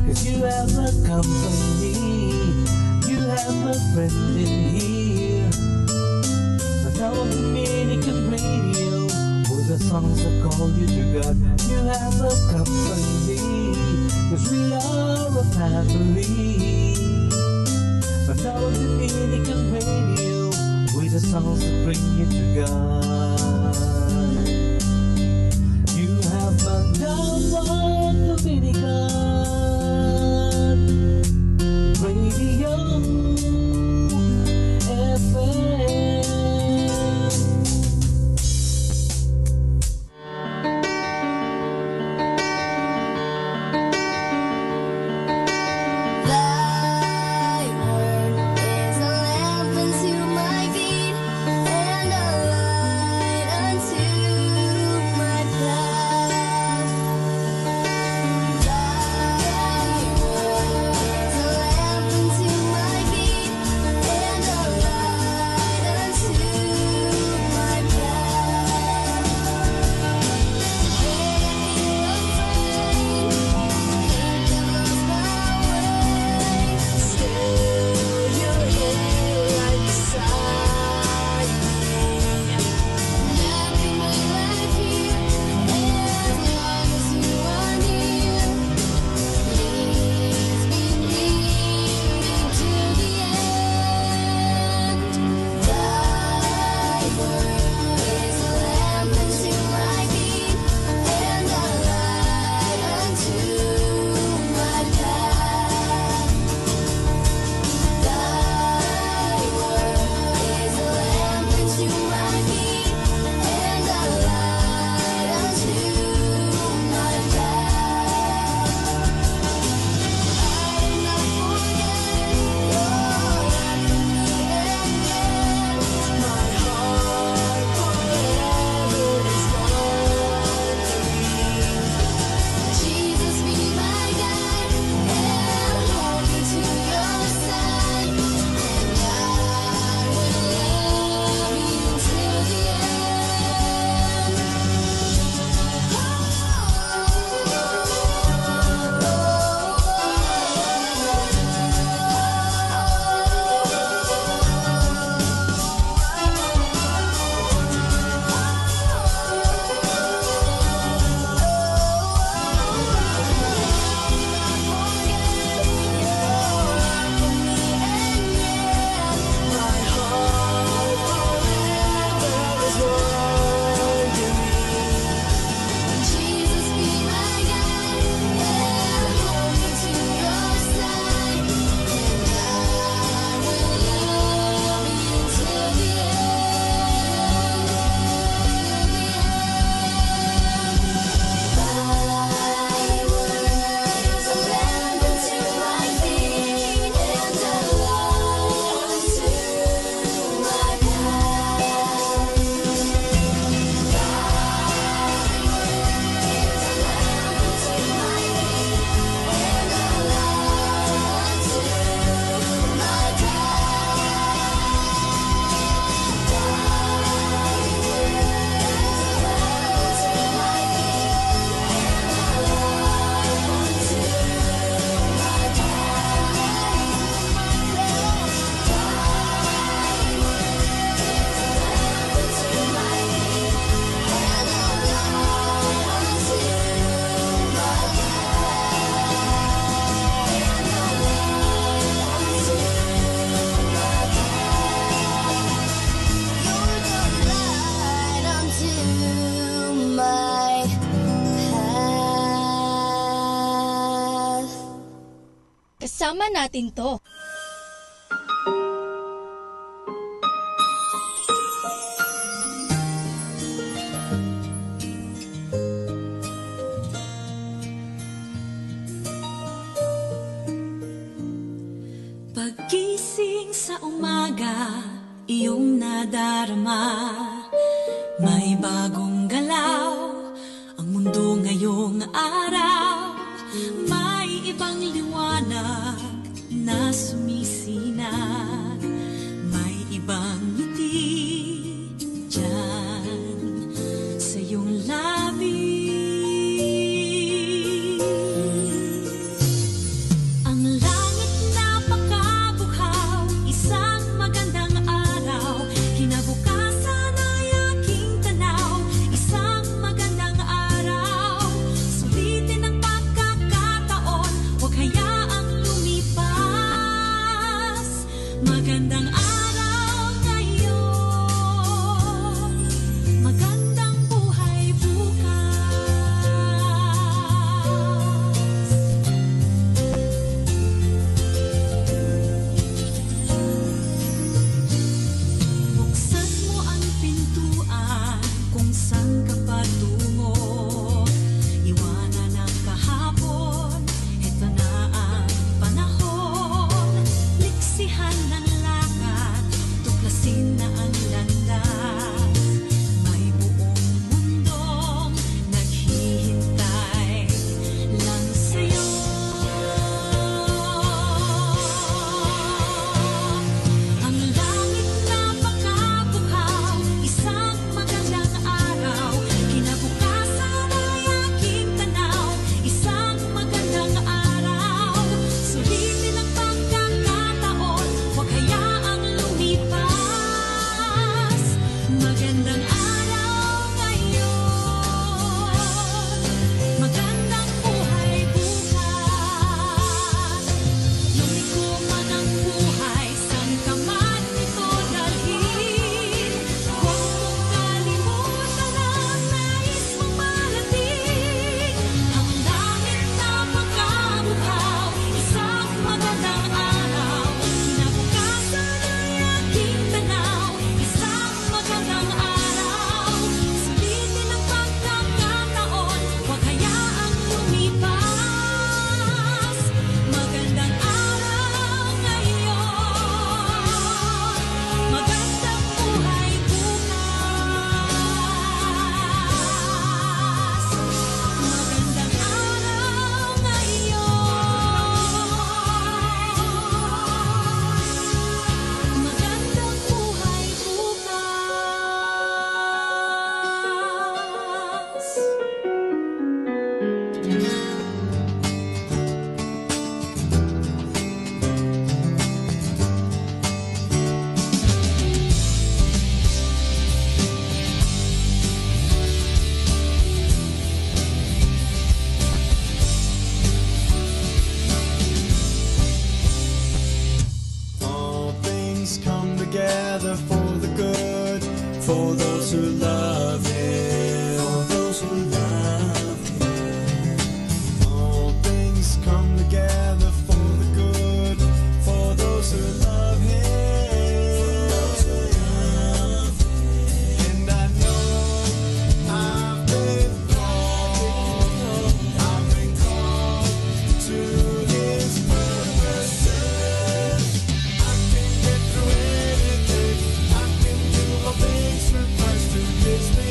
'Cause you have a company, you have a friend in here. But now I'm Dominican Radio, with the songs that call you to God. You have a company, 'cause we are a family. But now I'm Dominican Radio, with the songs that bring you to God. You have Manawag Dominican Radio FM. Thy word is a lamp unto my feet and a light unto my path. Isama natin to. Paggising sa umaga, iyong nadarama, may bagong galaw, ang mundo ngayong araw, may ibang liwanag na sumisinag, may ibang ngiti dyan sa iyong labi. Ang langit napakabuhaw, isang magandang araw, kinabukasan ay aking tanaw, isang magandang araw, sulitin ang pagkakataon, huwag hayaang lumipas, magandang araw ngayon, magandang buhay Buksan mo ang pintuan kung saan ka patungo. Iwanan ang kahapon, ito na ang panahon. Liksihan ng lakad, tuklasin na ang landas. May buong mundong naghihintay lang sa'yo. Ang langit napakabuhaw, isang magandang araw, kinabukasan ay aking tanaw, isang magandang araw, sulitin ang pagkakataon, huwag hayaang lumipas, magandang araw ngayon, magandang buhay bukas. Lumiko man ang buhay, saan ka man ito dalhin, huwag mong kalimutan ang nais mong malating. Ang langit napakabuhaw, isang magandang araw, kinabukasan ay aking tanaw, isang magandang araw, sulitin ang pagkakataon, huwag hayaang lumipas, magandang araw ngayon, magandang buhay bukas, magandang araw ngayon, magandang buhay All things come together for the good, for those who love Him. For those who love Him. All things come together for the good, for those who love Him. And I know I've been called to His purposes. I can get through anything. I can do all things through Christ who gives me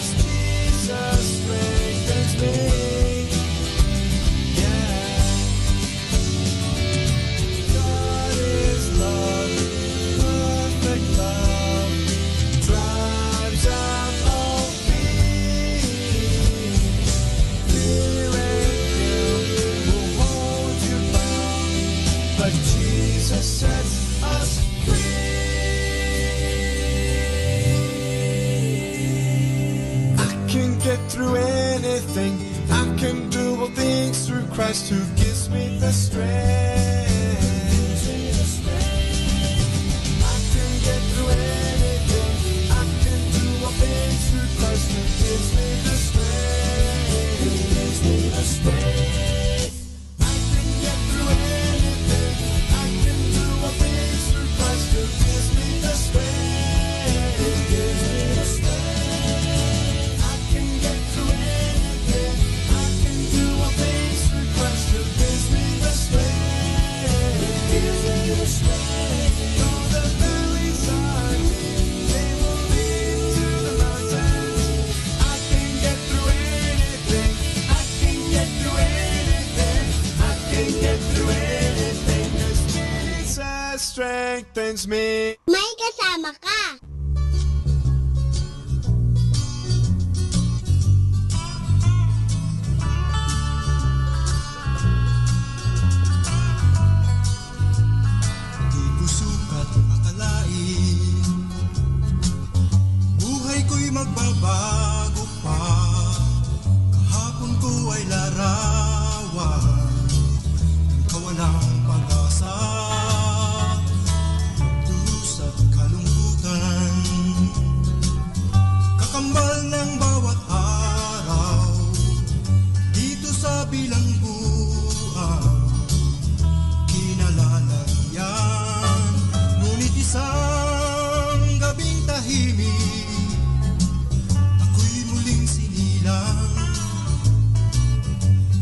'cause Jesus strengthens me. Yeah. God is love, perfect love, drives out all fear. Fear and guilt will hold you bound, but Jesus sets us get through anything. I can do all things through Christ who gives me the strength. I can get through anything. I can do all things through Christ who gives me the strength. Who gives me the strength. I can get through anything. I can do all things through Christ who gives me the strength. Who gives me the strength. Strengthens me. May kasama ka. Di ko sukat akalain, buhay ko'y magbabago pa. Kahapon ko ay larawan ng kawalang pag-asa. Kakambal ng bawat araw dito sa bilangguan, kinalalagyan. Ngunit isang gabing tahimik, ako'y muling sinilang.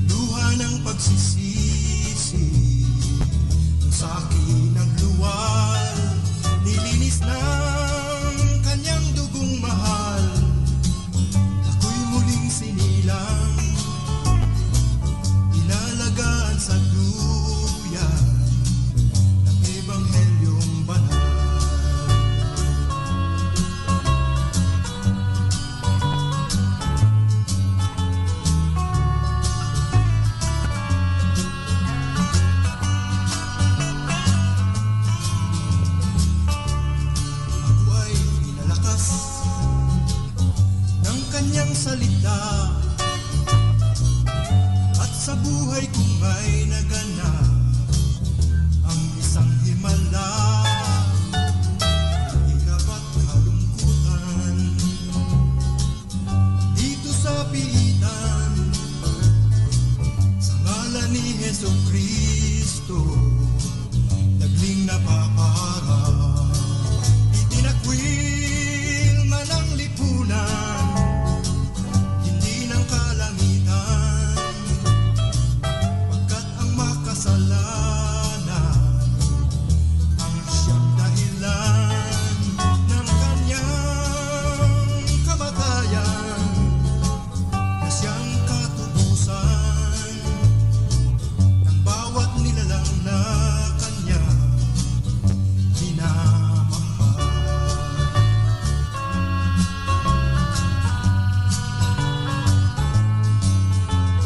Luha ng pagsisisi ng sa akin ang luwal, nilinis ng kanyang dugong mahal. Ako'y muling sinilang, inalagaan sa duyan ng Ebanghelyong banal. Ako ay inalakas ng kanyang salita, at sa buhay kong ay naganap ang isang himala. Hirap at kalungkutan dito sa piitan, sa ngalan ni Jesucristo nagling napaparang. Itinakwil man ang lipunan, hindi ng kalangitan, pagkat ang makasalanan ang siyang dahilan ng kanyang kamatayan, na siyang katubusan ng bawat nilalang na kanya minamahal.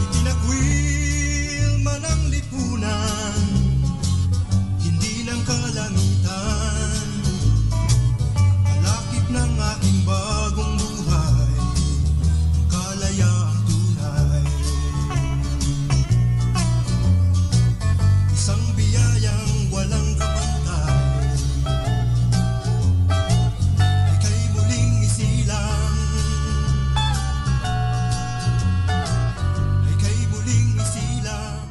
Itinakwil man ang lipunan, hindi ng kalangitan, kalakip ng aking bagong buhay, ang kalayaang tunay. Isang biyayang walang kapantay, ika'y muling isilang, ika'y muling isilang.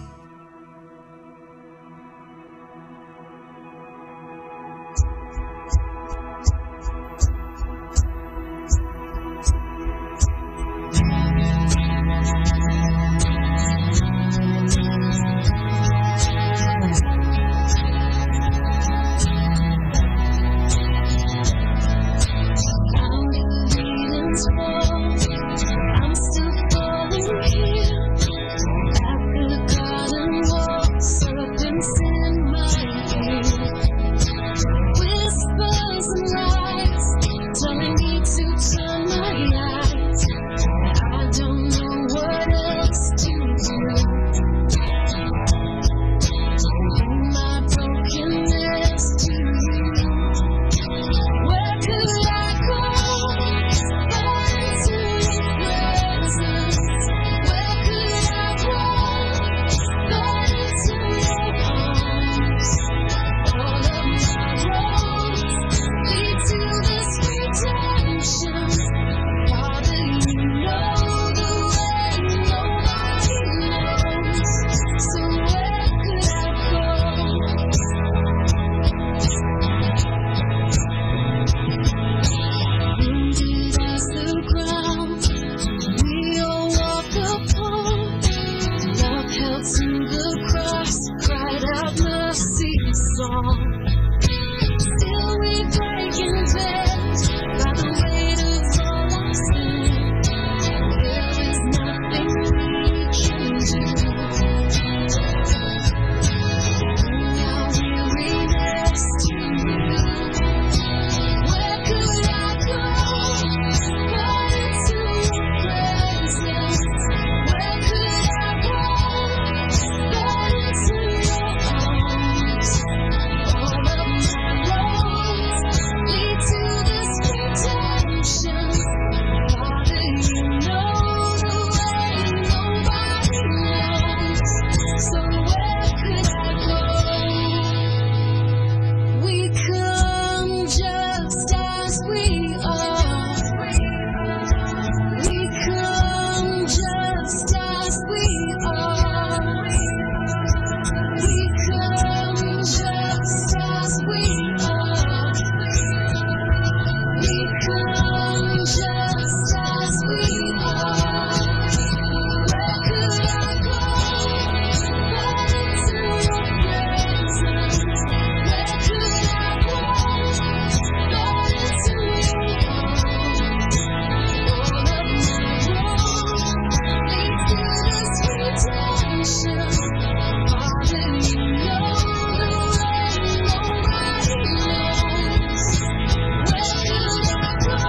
song. Still we break in bed by the weight of all our sin. There is nothing we can do. Bring our weariness to you. Where could I go? But into your presence. Where could I run? But into your arms. All of my roads lead to this redemption. Father, you know the way nobody knows. So where could I go? We come just as we are. We come just as we are. We come just as we are. We come just as we are. Where could I go? But into your presence. Where could I go? But into your arms. All of my roads lead to this redemption. Father, you know the way nobody knows. Where could I go?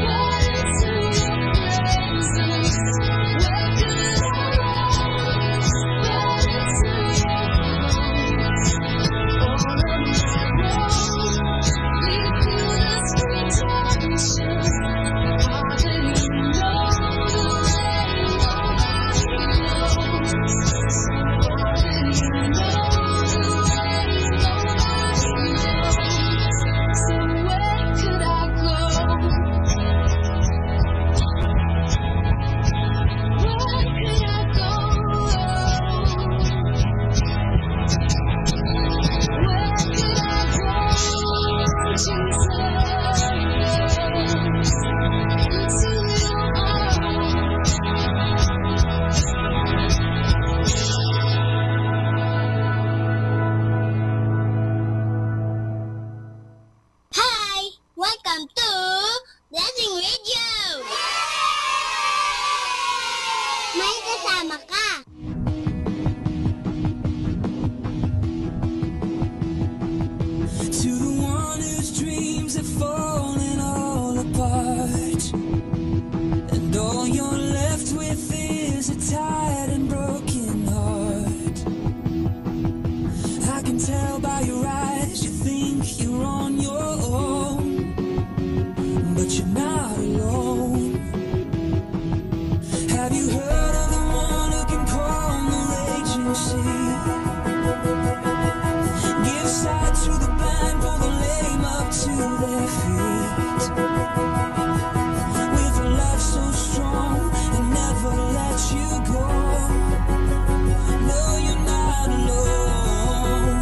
But into your presence. Where could I run? But into your arms. All of my roads lead to this redemption. Father, you know the way nobody knows. Father, you know the way nobody knows. So where could I go? Where could I go? Where could I go, Jesus? Into your arms. Hi! Welcome to Blessing Radio! May kasama ka! To the one whose dreams have fallen all apart, and all you're left with is a tired and broken heart. I can tell by your eyes you think you're on your own, but you're not alone. Have you heard of the one who can calm the raging sea? Give sight to the blind, pull the lame up to their feet. With a love so strong and never let you go. No, you're not alone.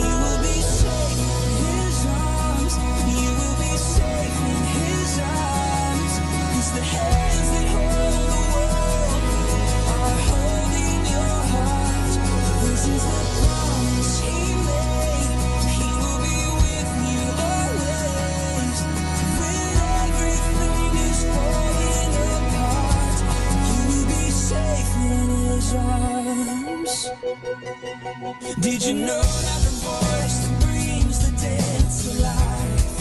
You will be safe in His arms. You will be safe in His arms. 'Cause the hands that hold the world are holding your heart. This is the promise He made. He will be with you always. When everything is falling apart, you will be safe in His arms. Did you know that the voice that brings the dead to life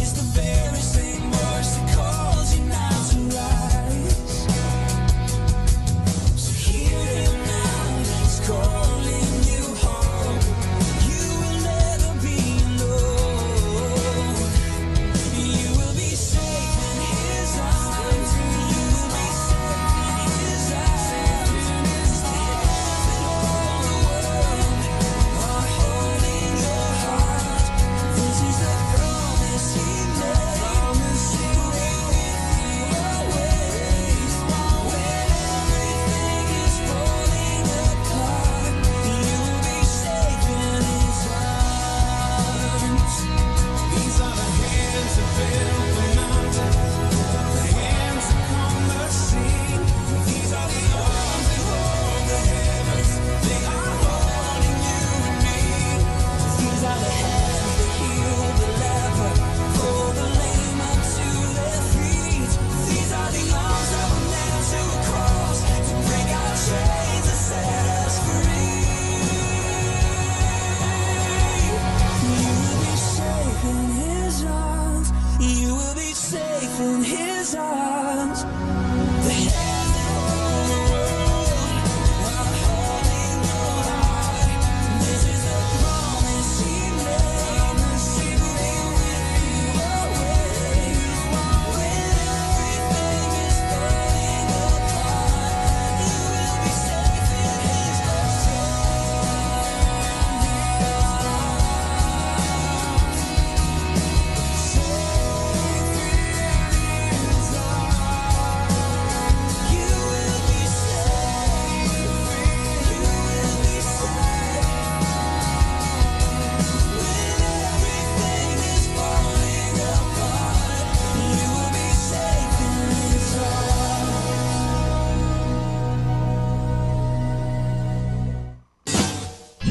is the very same voice that calls you now to rise? So hear Him now, He's calling you home. You will never be alone. You will be safe in His arms. You will be safe in His arms. The hands that hold the world are holding your heart.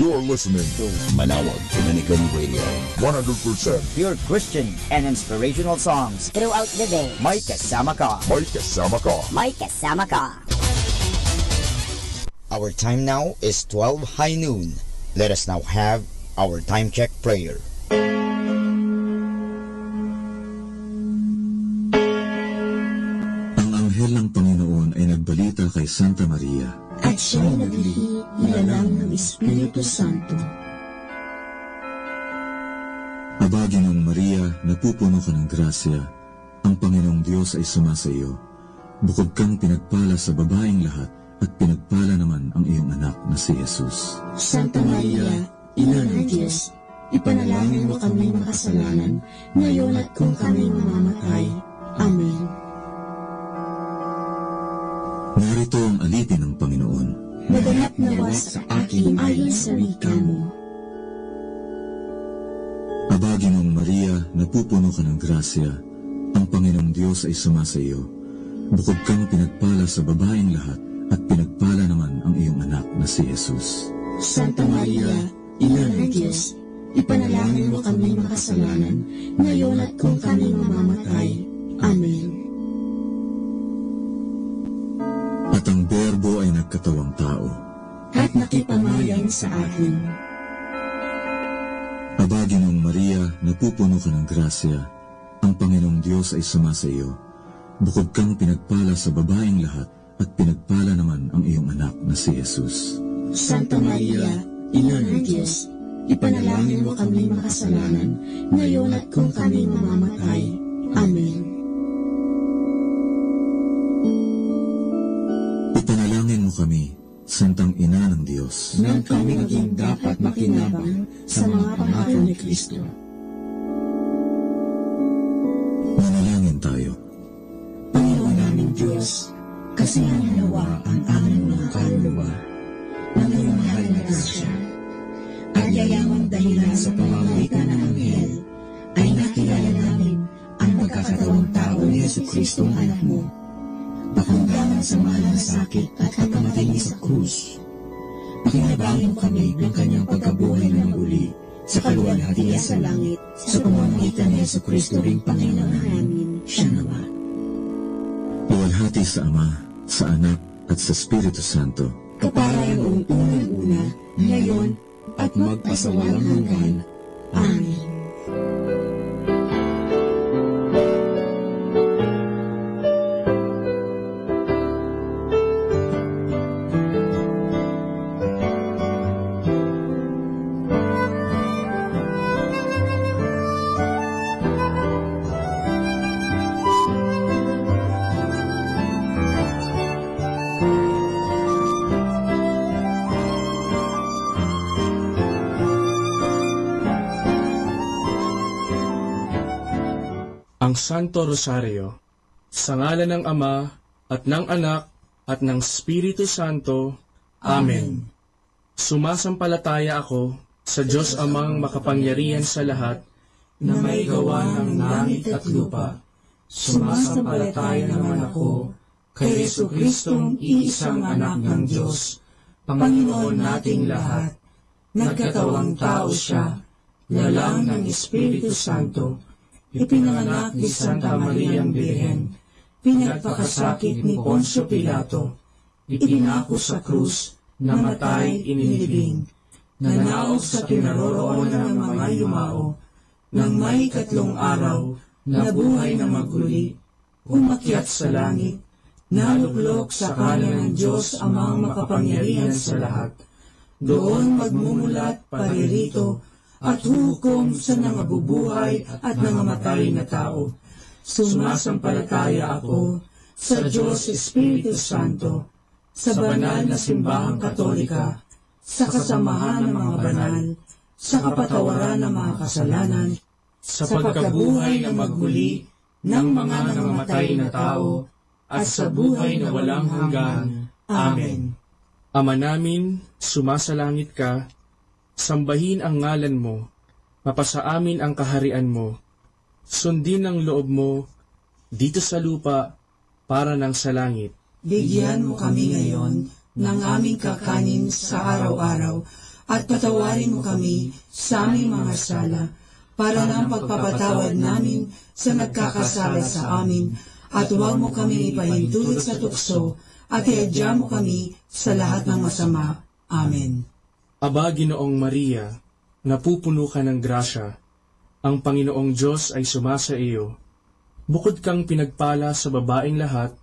You're listening to Manawag Dominican Radio. 100% Pure Christian and inspirational songs throughout the day. May kasama ka. May kasama ka. May kasama ka. Our time now is 12 high noon. Let us now have our time check prayer. Ang anghel ng Panginoon ay nagbalita kay Santa Maria. At siya'y naglihi ilalang ng Espiritu Santo. Aba, Ginoong Maria, napupuno ka ng grasya. Ang Panginoong Diyos ay sumasa iyo. Bukod kang pinagpala sa babaeng lahat, at pinagpala naman ang iyong anak na si Jesus. Santa Maria, Ina ng Diyos, ipanalangin mo kami makasalanan, ngayon at kung kami mamamatay. Amen. Narito ang alipin ng Panginoon. Maganap nawa sa akin ayon sa wika mo. Aba, Ginoong Maria, napupuno ka ng grasya. Ang Panginoong Diyos ay sumasa iyo. Bukod kang pinagpala sa babaeng lahat, at pinagpala naman ang iyong anak na si Jesus. Santa Maria, Ina ng Diyos, ipanalangin mo kami makasalanan, ngayon at kung kami mamamatay. Amen. At ang Berbo ay nagkatawang tao. At nakipamayan sa atin. Aba, Ginoong Maria, napupuno ka ng grasya. Ang Panginoong Diyos ay sumasa iyo. Bukod kang pinagpala sa babaeng lahat, at pinagpala naman ang iyong anak na si Jesus. Santa Maria, Ina ng Diyos, ipanalangin mo kami makasalanan, ngayon at kung kami mamamatay. Amen. Ipanalangin mo kami, Santang Ina ng Diyos, nang kami maging dapat makinabang sa mga pangako ni Kristo. Manalangin tayo. Panginoon naming Diyos, kasihan nawa ang aming mga kaluluwa ng iyong mahal na grasya, at yayamang dahilan sa pamamagitan ng anghel ay nakilala namin ang pagkakatawang tao ni Jesucristo ang anak mo, pakundangan sa mahal na sakit at pagkamatay niya sa krus. Pakinabangin mo kami ng kanyang pagkabuhay na muli sa kaluwalhatian sa langit sa pamamagitan ni Jesucristo ring Panginoon namin. Siya nawa. Luwalhati sa Ama, sa Anak, at sa Espiritu Santo. Kapara noong unang-una, ngayon, at magpasawalang hanggan. Amen. Ang Santo Rosario, sa ngalan ng Ama, at ng Anak, at ng Espiritu Santo. Amen. Sumasampalataya ako sa Diyos Amang makapangyarihan sa lahat, na may gawa ng langit at lupa. Sumasampalataya naman ako kay Jesucristong iisang anak ng Diyos, Panginoon nating lahat. Nagkatawang tao siya, lalang ng Espiritu Santo, ipinanganak ni Santa Mariang Birhen, pinagpakasakit ni Poncio Pilato, ipinako sa krus, namatay, inilibing, nanaog sa kinaroroonan ng mga yumao, nang may 3 araw, nabuhay na maguli, umakyat sa langit, naluklok sa kanan ng Diyos Amang makapangyarihan sa lahat, doon magmumulat paririto, at hukom sa nangabubuhay at nangamatay na tao. Sumasampalataya ako sa Diyos Espiritu Santo, sa banal na simbahang katolika, sa kasamahan ng mga banal, sa kapatawaran ng mga kasalanan, sa pagkabuhay na magmuli ng mga nangamatay na tao, at sa buhay na walang hanggan. Amen. Ama namin, sumasalangit ka, sambahin ang ngalan mo, mapasa amin ang kaharian mo, sundin ang loob mo, dito sa lupa, para ng sa langit. Bigyan mo kami ngayon ng aming kakanin sa araw-araw, at patawarin mo kami sa aming mga sala, para ng pagpapatawad namin sa nagkakasala sa amin, at huwag mo kami ipahintulot sa tukso, at iadya mo kami sa lahat ng masama. Amen. Aba, Ginoong Maria, napupuno ka ng grasya, ang Panginoong Diyos ay sumasa iyo. Bukod kang pinagpala sa babaeng lahat,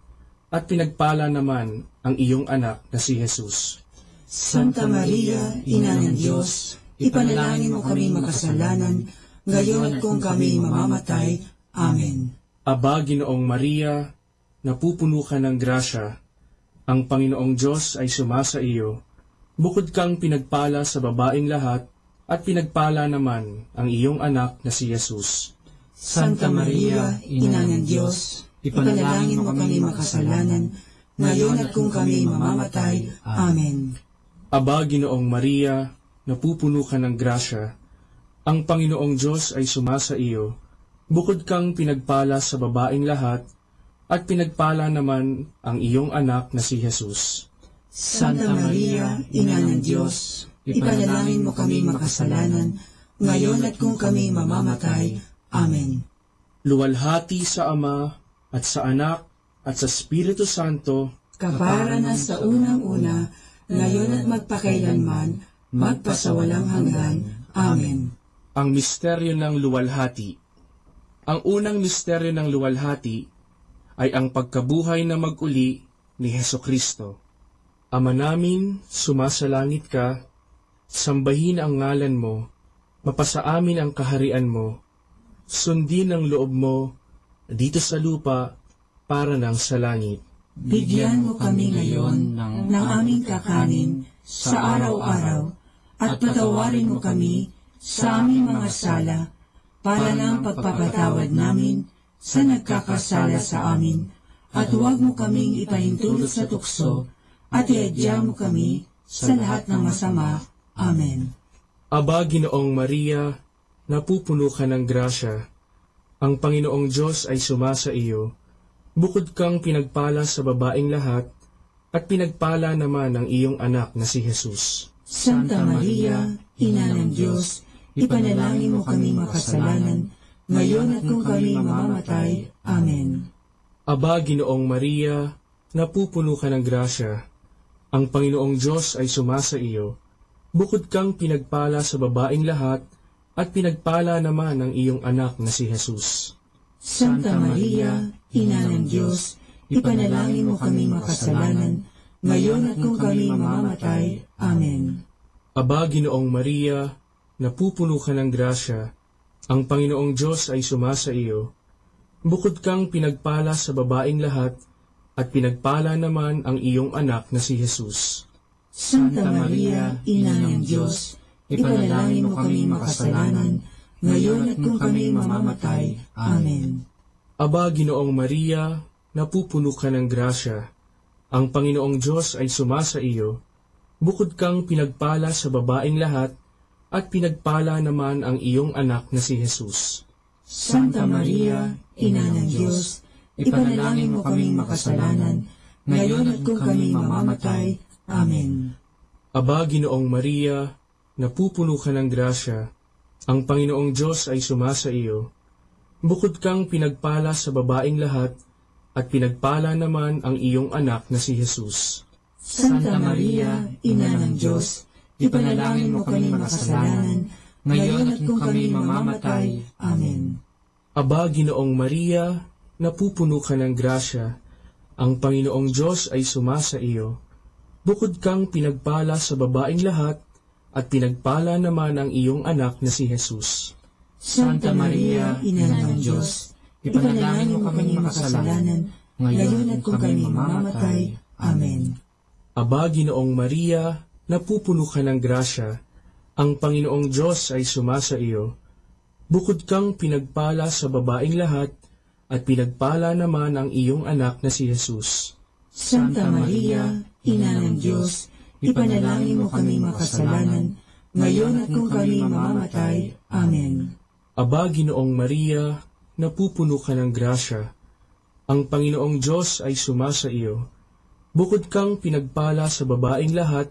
at pinagpala naman ang iyong anak na si Jesus. Santa Maria, Ina ng Diyos, ipanalangin mo kami makasalanan, ngayon at kung kami mamamatay. Amen. Aba, Ginoong Maria, napupuno ka ng grasya, ang Panginoong Diyos ay sumasa iyo. Bukod kang pinagpala sa babaeng lahat, at pinagpala naman ang iyong anak na si Jesus. Santa Maria, Ina ng Diyos, ipanalangin mo kami makasalanan, ngayon at kung kami mamamatay. Amen. Aba, Ginoong Maria, napupuno ka ng grasya, ang Panginoong Diyos ay sumasa iyo. Bukod kang pinagpala sa babaeng lahat, at pinagpala naman ang iyong anak na si Jesus. Santa Maria, Ina ng Diyos, ipanalangin mo kami makasalanan, ngayon at kung kami mamamatay. Amen. Luwalhati sa Ama, at sa Anak, at sa Espiritu Santo, kapara na sa unang-una, ngayon at magpakailanman, magpasawalang hanggan. Amen. Ang misteryo ng luwalhati. Ang unang misteryo ng luwalhati ay ang pagkabuhay na mag-uli ni Hesukristo. Ama namin, sumasalangit ka, sambahin ang ngalan mo, mapasa amin ang kaharian mo, sundin ang loob mo dito sa lupa para ng sa langit. Bigyan mo kami ngayon ng aming kakanin sa araw-araw, at patawarin mo kami sa aming mga sala, para ng pagpapatawad namin sa nagkakasala sa amin, at huwag mo kaming ipahintulot sa tukso, at iadya mo kami sa lahat ng masama. Amen. Aba, Ginoong Maria, napupuno ka ng grasya, ang Panginoong Diyos ay sumasa iyo. Bukod kang pinagpala sa babaeng lahat, at pinagpala naman ang iyong anak na si Jesus. Santa Maria, Ina ng Diyos, ipanalangin mo kami makasalanan, ngayon at kung kami mamamatay. Amen. Aba, Ginoong Maria, napupuno ka ng grasya, ang Panginoong Diyos ay sumasa iyo. Bukod kang pinagpala sa babaeng lahat, at pinagpala naman ang iyong anak na si Jesus. Santa Maria, Ina ng Diyos, ipanalangin mo kami makasalanan, ngayon at kung kami mamamatay. Amen. Aba, Ginoong Maria, napupuno ka ng grasya, ang Panginoong Diyos ay sumasa iyo. Bukod kang pinagpala sa babaeng lahat, at pinagpala naman ang iyong anak na si Jesus. Santa Maria, Ina ng Diyos, ipanalangin mo kami makasalanan, ngayon at kung kami mamamatay. Amen. Aba, Ginoong Maria, napupuno ka ng grasya, ang Panginoong Diyos ay sumasa iyo. Bukod kang pinagpala sa babaeng lahat, at pinagpala naman ang iyong anak na si Jesus. Santa Maria, Ina ng Diyos, ipanalangin mo kaming makasalanan, ngayon at kung kami mamamatay. Amen. Aba, Ginoong Maria, napupuno ka ng grasya, ang Panginoong Diyos ay sumasa iyo. Bukod kang pinagpala sa babaeng lahat, at pinagpala naman ang iyong anak na si Jesus. Santa Maria, Ina ng Diyos, ipanalangin mo kami makasalanan, ngayon at kung kami mamamatay. Amen. Aba, Ginoong Maria, napupuno ka ng grasya, ang Panginoong Diyos ay sumasa iyo. Bukod kang pinagpala sa babaeng lahat, at pinagpala naman ang iyong anak na si Jesus. Santa Maria, Ina ng Diyos, ipanalangin mo kami makasalanan, ngayon at kung kami mamamatay. Amen. Aba, Ginoong Maria, napupuno ka ng grasya, ang Panginoong Diyos ay sumasa iyo. Bukod kang pinagpala sa babaeng lahat, at pinagpala naman ang iyong anak na si Jesus. Santa Maria, Ina ng Diyos, ipanalangin mo kami makasalanan, ngayon at kung kami mamamatay. Amen. Aba, Ginoong Maria, napupuno ka ng grasya, ang Panginoong Diyos ay sumasa iyo. Bukod kang pinagpala sa babaeng lahat,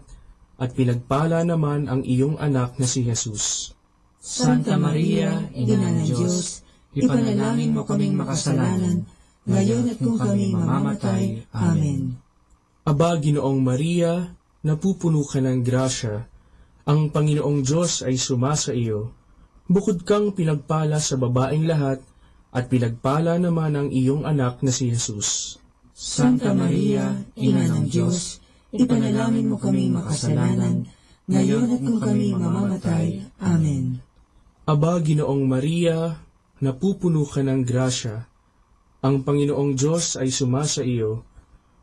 at pinagpala naman ang iyong anak na si Jesus. Santa Maria, Ina ng Diyos, ipanalangin mo kaming makasalanan, ngayon at kung kami mamamatay. Amen. Aba, Ginoong Maria, napupuno ka ng grasya, ang Panginoong Diyos ay sumasa iyo. Bukod kang pinagpala sa babaeng lahat, at pinagpala naman ang iyong anak na si Jesus. Santa Maria, Ina ng Diyos, ipanalangin mo kaming makasalanan, ngayon at kung kami mamamatay. Amen. Aba, Ginoong Maria, napupuno ka ng grasya, ang Panginoong Diyos ay sumasa iyo.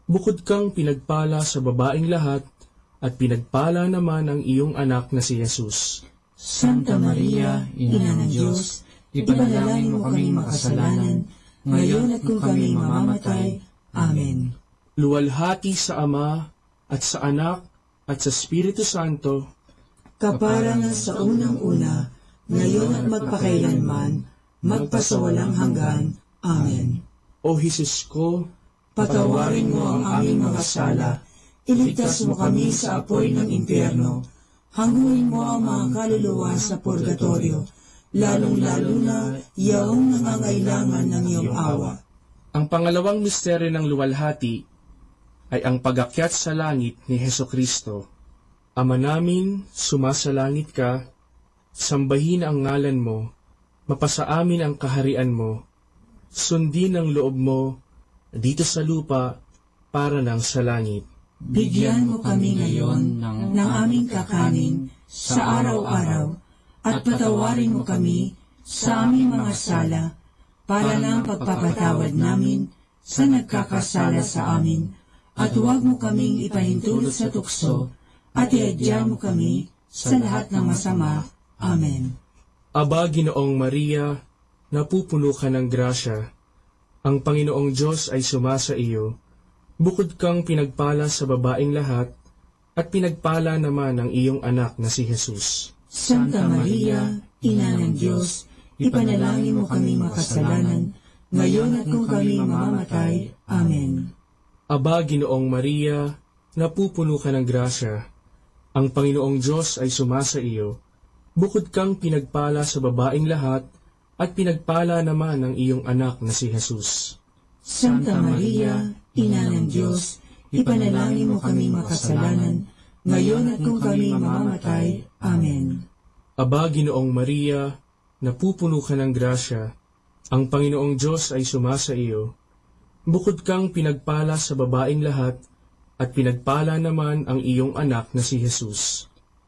Bukod kang pinagpala sa babaeng lahat, at pinagpala naman ang iyong anak na si Jesus. Santa Maria, Ina ng Diyos, ipanalangin mo kaming makasalanan, ngayon at kung kami mamamatay. Amen. Luwalhati sa Ama, at sa Anak, at sa Espiritu Santo, kaparangan sa unang-una, ngayon at magpakailanman, magpasawalang hanggan. Amen. O Jesus ko, patawarin mo ang aming mga sala, iligtas mo kami sa apoy ng impyerno, hanguin mo ang mga kaluluwa sa purgatorio, lalong-lalo na yaong nangangailangan ng iyong awa. Ang pangalawang misteryo ng luwalhati ay ang pag-akyat sa langit ni Hesukristo. Ama namin, sumasalangit ka, sambahin ang ngalan mo, mapasa amin ang kaharian mo, sundin ang loob mo, dito sa lupa, para nang sa langit. Bigyan mo kami ngayon ng aming kakanin sa araw-araw, at patawarin mo kami sa aming mga sala, para ng pagpapatawad namin sa nagkakasala sa amin, at huwag mo kaming ipahintulot sa tukso, at iadya mo kami sa lahat ng masama. Amen. Aba, Ginoong Maria, napupuno ka ng grasya, ang Panginoong Diyos ay sumasa iyo. Bukod kang pinagpala sa babaeng lahat, at pinagpala naman ang iyong anak na si Jesus. Santa Maria, Ina ng Diyos, ipanalangin mo kami makasalanan, ngayon at kung kami mamamatay. Amen. Aba, Ginoong Maria, napupuno ka ng grasya, ang Panginoong Diyos ay sumasa iyo. Bukod kang pinagpala sa babaeng lahat, at pinagpala naman ang iyong anak na si Jesus. Santa Maria, Ina ng Diyos, ipanalangin mo kami makasalanan, ngayon at kung kami mamamatay. Amen. Aba, Ginoong Maria, napupuno ka ng grasya, ang Panginoong Diyos ay sumasa iyo. Bukod kang pinagpala sa babaeng lahat, at pinagpala naman ang iyong anak na si Jesus.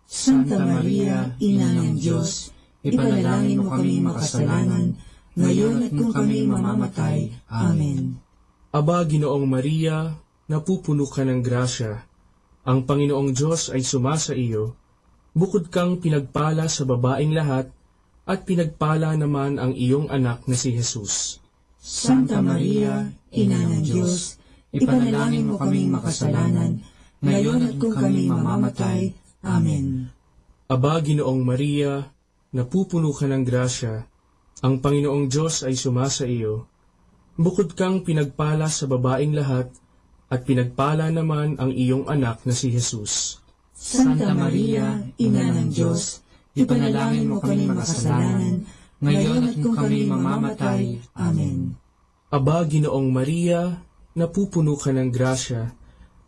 Santa Maria, Ina ng Diyos, ipanalangin mo kami makasalanan, ngayon at kung kami mamamatay. Amen. Aba, Ginoong Maria, napupuno ka ng grasya, ang Panginoong Diyos ay sumasa iyo. Bukod kang pinagpala sa babaeng lahat, at pinagpala naman ang iyong anak na si Jesus. Santa Maria, Ina ng Diyos, ipanalangin mo kaming makasalanan, ngayon at kung kami mamamatay. Amen. Aba, Ginoong Maria, napupuno ka ng grasya, ang Panginoong Diyos ay sumasa iyo. Bukod kang pinagpala sa babaeng lahat, at pinagpala naman ang iyong anak na si Jesus. Santa Maria, Ina ng Diyos, ipanalangin mo kami makasalanan, ngayon at kung kami mamamatay. Amen. Aba, Ginoong Maria, napupuno ka ng grasya,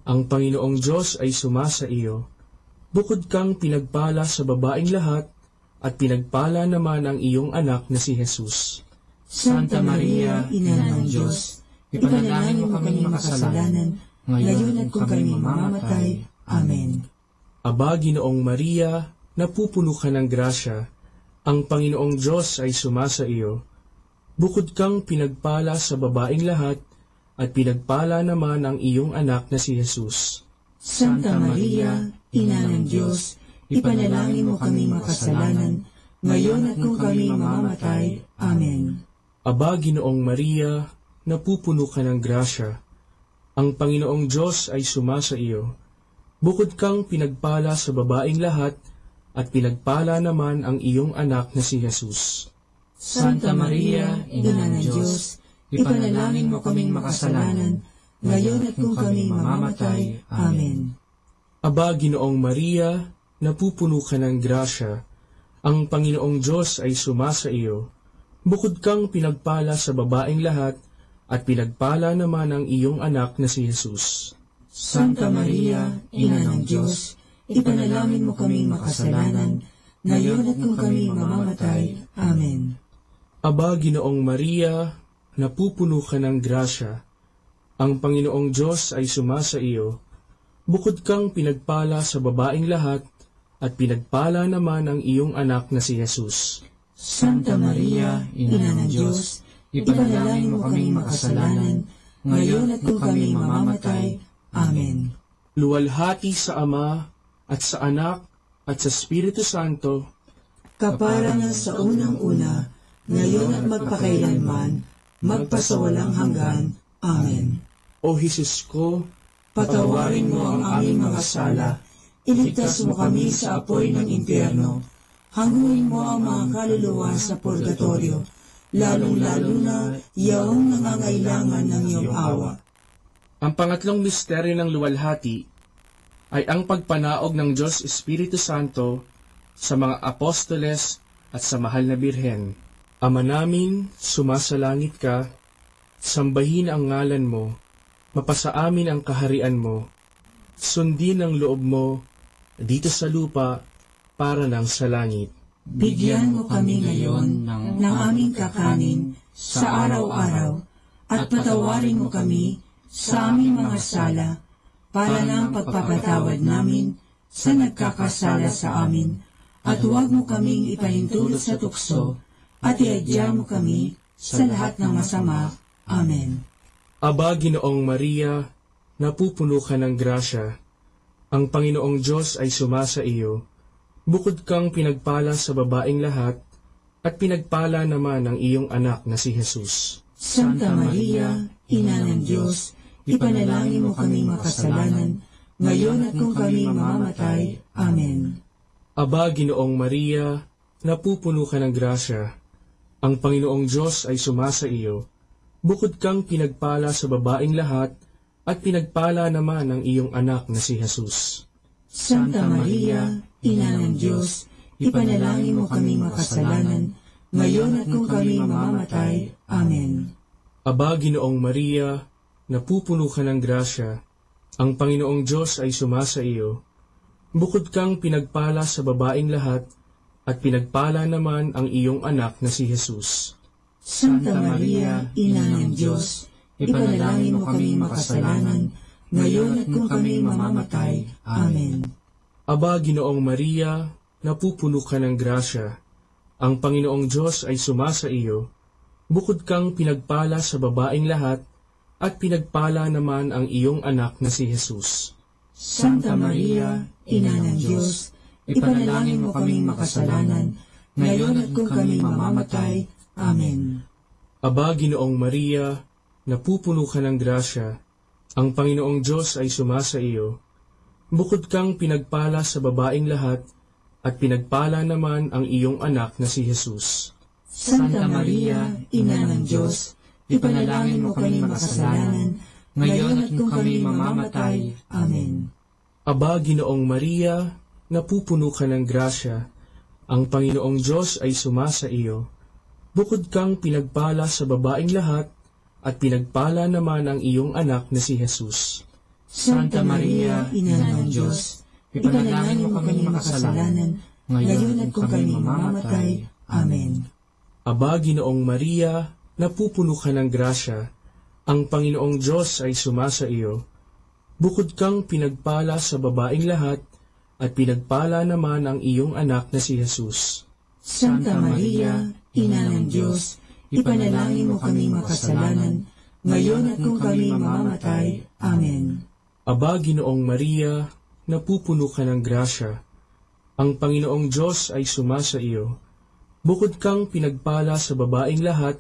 ang Panginoong Diyos ay sumasa iyo. Bukod kang pinagpala sa babaeng lahat, at pinagpala naman ang iyong anak na si Jesus. Santa Maria, Ina ng Diyos, ipanalangin mo kami makasalanan, ngayon at kung kami mamamatay. Amen. Aba, Ginoong Maria, napupuno ka ng grasya, ang Panginoong Diyos ay sumasa iyo. Bukod kang pinagpala sa babaeng lahat, at pinagpala naman ang iyong anak na si Jesus. Santa Maria, Ina ng Diyos, ipanalangin mo kami makasalanan, ngayon at kung kami mamamatay. Amen. Aba, Ginoong Maria, napupuno ka ng grasya, ang Panginoong Diyos ay sumasa iyo. Bukod kang pinagpala sa babaeng lahat, at pinagpala naman ang iyong anak na si Jesus. Santa Maria, Ina ng Diyos, ipanalangin mo kaming makasalanan, ngayon at kung kami mamamatay. Amen. Aba, Ginoong Maria, napupuno ka ng grasya, ang Panginoong Diyos ay sumasa iyo. Bukod kang pinagpala sa babaeng lahat, at pinagpala naman ang iyong anak na si Jesus. Santa Maria, Ina ng Diyos, ipanalangin mo kaming makasalanan, ngayon at kung kami mamamatay. Amen. Aba, Ginoong Maria, napupuno ka ng grasya, ang Panginoong Diyos ay sumasa iyo. Bukod kang pinagpala sa babaeng lahat, at pinagpala naman ang iyong anak na si Jesus. Santa Maria, Ina ng Diyos, ipanalangin mo kaming makasalanan, ngayon at kung kami mamamatay. Amen. Luwalhati sa Ama, at sa Anak, at sa Espiritu Santo, kapara na sa unang-una, ngayon at magpakailanman, magpasawalang hanggan. Amen. O Jesus ko, patawarin mo ang aming mga sala, iligtas mo kami sa apoy ng impyerno, hanguin mo ang mga kaluluwa sa purgatorio, lalong-lalo na yaong nangangailangan ng iyong awa. Ang pangatlong misteryo ng luwalhati ay ang pagpanaog ng Diyos Espiritu Santo sa mga apostoles at sa mahal na Birhen. Ama namin, sumasalangit ka, sambahin ang ngalan mo, mapasa amin ang kaharian mo, sundin ang loob mo, dito sa lupa, para ng sa langit. Bigyan mo kami ngayon ng aming kakanin sa araw-araw, at patawarin mo kami sa aming mga sala, para ng pagpapatawad namin sa nagkakasala sa amin, at huwag mo kaming ipahintulot sa tukso, at iadya mo kami sa lahat ng masama. Amen. Aba, Ginoong Maria, napupuno ka ng grasya, ang Panginoong Diyos ay sumasa iyo. Bukod kang pinagpala sa babaeng lahat, at pinagpala naman ang iyong anak na si Jesus. Santa Maria, Ina ng Diyos, ipanalangin mo kaming makasalanan, ngayon at kung kami mamamatay. Amen. Aba, Ginoong Maria, napupuno ka ng grasya, ang Panginoong Diyos ay sumasa iyo. Bukod kang pinagpala sa babaeng lahat, at pinagpala naman ang iyong anak na si Jesus. Santa Maria, Ina ng Diyos, ipanalangin mo kaming makasalanan, ngayon at kung kami mamamatay. Amen. Aba, Ginoong Maria, napupuno ka ng grasya, ang Panginoong Diyos ay sumasa iyo. Bukod kang pinagpala sa babaeng lahat, at pinagpala naman ang iyong anak na si Jesus. Santa Maria, Ina ng Diyos, ipanalangin mo kaming makasalanan, ngayon at kung kami mamamatay. Amen. Aba, Ginoong Maria, napupuno ka ng grasya, ang Panginoong Diyos ay sumasa iyo. Bukod kang pinagpala sa babaeng lahat, at pinagpala naman ang iyong anak na si Jesus. Santa Maria, Ina ng Diyos, ipanalangin mo kaming makasalanan, ngayon at kung kami mamamatay. Amen. Aba, Ginoong Maria, napupuno ka ng grasya, ang Panginoong Diyos ay sumasa iyo. Bukod kang pinagpala sa babaeng lahat, at pinagpala naman ang iyong anak na si Jesus. Santa Maria, Ina ng Diyos, ipanalangin mo kaming makasalanan, ngayon at kung kami mamamatay. Amen. Aba, Ginoong Maria, napupuno ka ng grasya, ang Panginoong Diyos ay sumasa iyo. Bukod kang pinagpala sa babaeng lahat, at pinagpala naman ang iyong anak na si Jesus. Santa Maria, Ina ng Diyos, ipanalangin mo kaming makasalanan, ngayon at kung kami mamamatay. Amen. Aba, Ginoong Maria, napupuno ka ng grasya, ang Panginoong Diyos ay sumasa iyo. Bukod kang pinagpala sa babaeng lahat, at pinagpala naman ang iyong anak na si Jesus. Santa Maria, Ina ng Diyos, ipanalangin mo kaming makasalanan, ngayon at kung kami mamamatay. Amen. Aba, Ginoong Maria, napupuno ka ng grasya, ang Panginoong Diyos ay sumasa iyo. Bukod kang pinagpala sa babaeng lahat,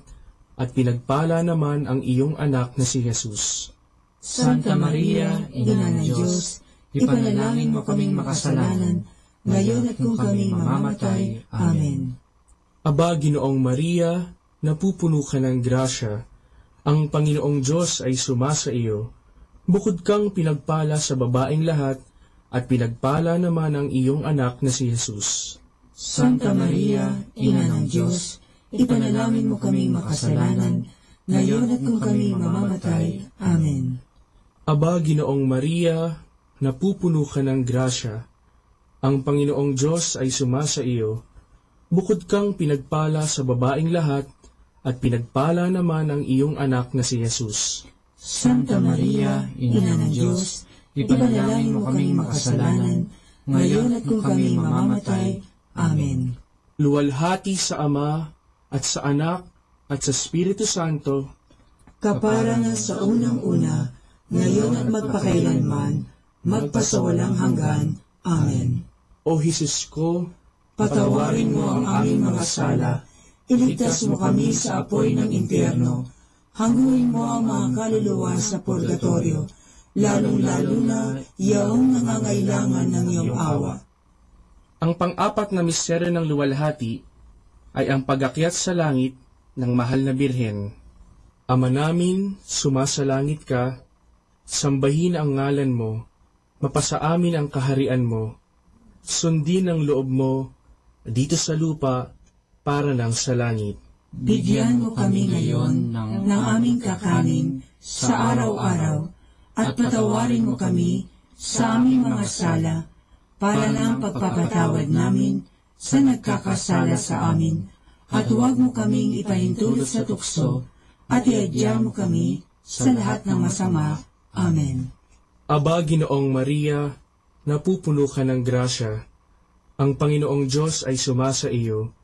at pinagpala naman ang iyong anak na si Jesus. Santa Maria, Ina ng Diyos, ipanalangin mo kaming makasalanan, ngayon at kung kami mamamatay. Amen. Aba, Ginoong Maria, napupuno ka ng grasya, ang Panginoong Diyos ay sumasa iyo. Bukod kang pinagpala sa babaeng lahat, at pinagpala naman ang iyong anak na si Jesus. Santa Maria, Ina ng Diyos, ipanalangin mo kaming makasalanan, ngayon at kung kami mamamatay. Amen. Aba, Ginoong Maria, napupuno ka ng grasya, ang Panginoong Diyos ay sumasa iyo. Bukod kang pinagpala sa babaeng lahat, at pinagpala naman ang iyong anak na si Jesus. Santa Maria, Ina ng Diyos, ipanalangin mo kaming makasalanan, ngayon at kung kami mamamatay. Amen. Luwalhati sa Ama, at sa Anak, at sa Espiritu Santo, kapara nga sa unang-una, ngayon at magpakailanman, magpasawalang hanggan. Amen. O Jesus ko, patawarin mo ang aming mga sala, iligtas mo kami sa apoy ng impyerno, hangguin mo ang mga kaluluwa sa purgatorio, lalong-lalo na yaong nangangailangan ng iyong awa. Ang pang-apat na misteryo ng luwalhati ay ang pag-akyat sa langit ng mahal na Birhen. Ama namin, sumasalangit ka, sambahin ang ngalan mo, mapasa amin ang kaharian mo, sundin ang loob mo dito sa lupa para nang sa langit. Bigyan mo kami ngayon ng aming kakanin sa araw-araw, at patawarin mo kami sa aming mga sala, para ng pagpapatawad namin sa nagkakasala sa amin, at huwag mo kaming ipahintulot sa tukso, at iadya mo kami sa lahat ng masama. Amen. Aba, Ginoong Maria, napupuno ka ng grasya, ang Panginoong Diyos ay sumasa iyo.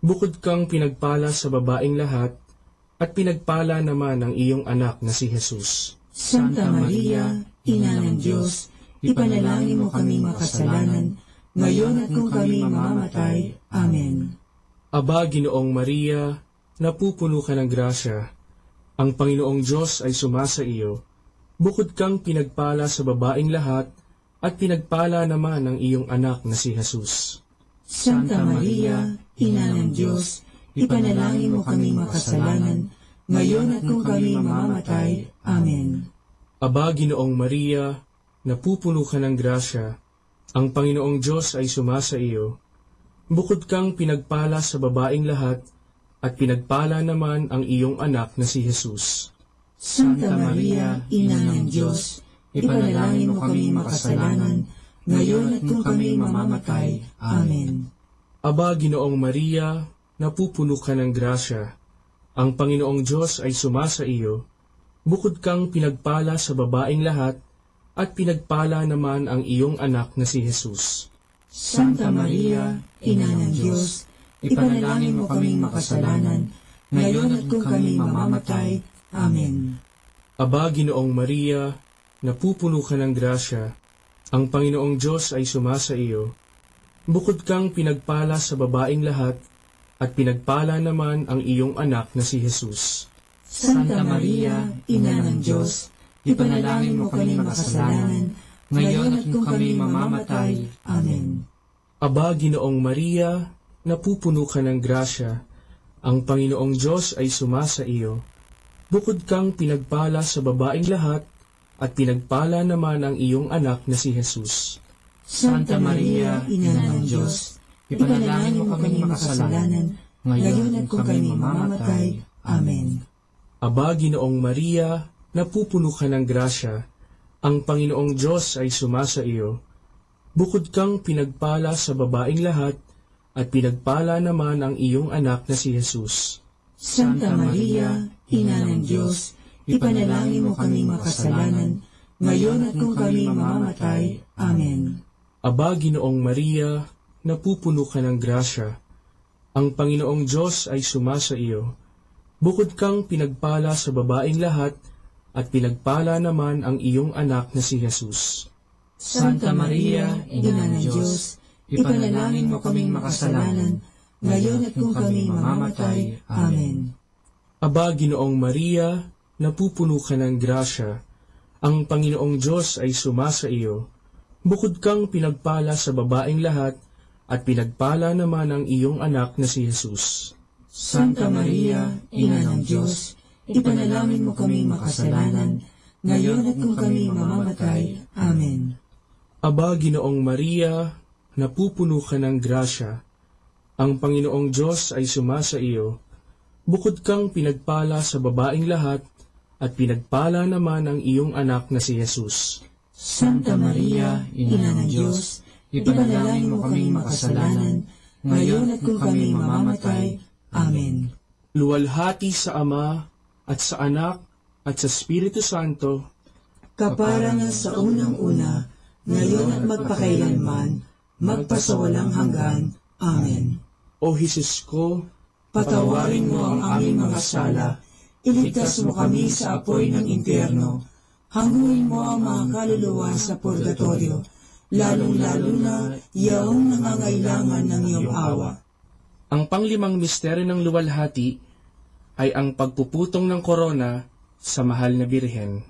Bukod kang pinagpala sa babaeng lahat, at pinagpala naman ang iyong anak na si Jesus. Santa Maria, Ina ng Diyos, ipanalangin mo kaming makasalanan, ngayon at kung kami mamamatay. Amen. Aba, Ginoong Maria, napupuno ka ng grasya, ang Panginoong Diyos ay sumasa iyo. Bukod kang pinagpala sa babaeng lahat, at pinagpala naman ang iyong anak na si Jesus. Santa Maria, Ina ng Diyos, ipanalangin mo kaming makasalanan, ngayon at kung kami mamamatay. Amen. Aba, Ginoong Maria, napupuno ka ng grasya, ang Panginoong Diyos ay sumasa iyo. Bukod kang pinagpala sa babaeng lahat, at pinagpala naman ang iyong anak na si Jesus. Santa Maria, Ina ng Diyos, ipanalangin mo kami makasalanan, ngayon at kung kami mamamatay. Amen. Aba, Ginoong Maria, napupuno ka ng grasya, ang Panginoong Diyos ay sumasa iyo. Bukod kang pinagpala sa babaeng lahat, at pinagpala naman ang iyong anak na si Jesus. Santa Maria, Ina ng Diyos, ipanalangin mo kaming makasalanan, ngayon at kung kami mamamatay. Amen. Aba, Ginoong Maria, napupuno ka ng grasya, ang Panginoong Diyos ay sumasa iyo. Bukod kang pinagpala sa babaeng lahat, at pinagpala naman ang iyong anak na si Jesus. Santa Maria, Ina ng Diyos, ipanalangin mo kaming makasalanan, ngayon at kung kami mamamatay. Amen. Aba, Ginoong Maria, napupuno ka ng grasya, ang Panginoong Diyos ay sumasa iyo. Bukod kang pinagpala sa babaeng lahat, at pinagpala naman ang iyong anak na si Jesus. Santa Maria, Ina ng Diyos, ipanalangin mo kaming makasalanan, ngayon at kung kami mamamatay. Amen. Aba, Ginoong Maria, napupuno ka ng grasya, ang Panginoong Diyos ay sumasa iyo. Bukod kang pinagpala sa babaeng lahat, at pinagpala naman ang iyong anak na si Jesus. Santa Maria, Ina ng Diyos, ipanalangin mo kaming makasalanan, ngayon at kung kami mamamatay. Amen. Aba, Ginoong Maria, napupuno ka ng grasya, ang Panginoong Diyos ay sumasa iyo. Bukod kang pinagpala sa babaeng lahat, at pinagpala naman ang iyong anak na si Jesus. Santa Maria, Ina ng Diyos, ipanalangin mo kaming makasalanan, ngayon at kung kami mamamatay. Amen. Aba, Ginoong Maria, napupuno ka ng grasya, ang Panginoong Diyos ay sumasa iyo. Bukod kang pinagpala sa babaeng lahat, at pinagpala naman ang iyong anak na si Jesus. Santa Maria, Ina ng Diyos, ipanalangin mo kaming makasalanan, ngayon at kung kami mamamatay. Amen. Aba, Ginoong Maria, napupuno ka ng grasya. Ang Panginoong Diyos ay sumasa iyo. Bukod kang pinagpala sa babaeng lahat, at pinagpala naman ang iyong anak na si Jesus. Santa Maria, Ina ng Diyos, ipanalangin mo kaming makasalanan, ngayon at kung kami mamamatay. Amen. Luwalhati sa Ama, at sa Anak, at sa Espiritu Santo, kaparangan sa unang-una, ngayon at magpakailanman, magpasawalang hanggan. Amen. O Jesus ko, patawarin mo ang aming mga sala, iligtas mo kami sa apoy ng impyerno, hanguin mo ang mga kaluluwa sa purgatorio, lalong-lalo na yaong nangangailangan ng iyong awa. Ang panglimang misteryo ng luwalhati ay ang pagpuputong ng korona sa mahal na Birhen.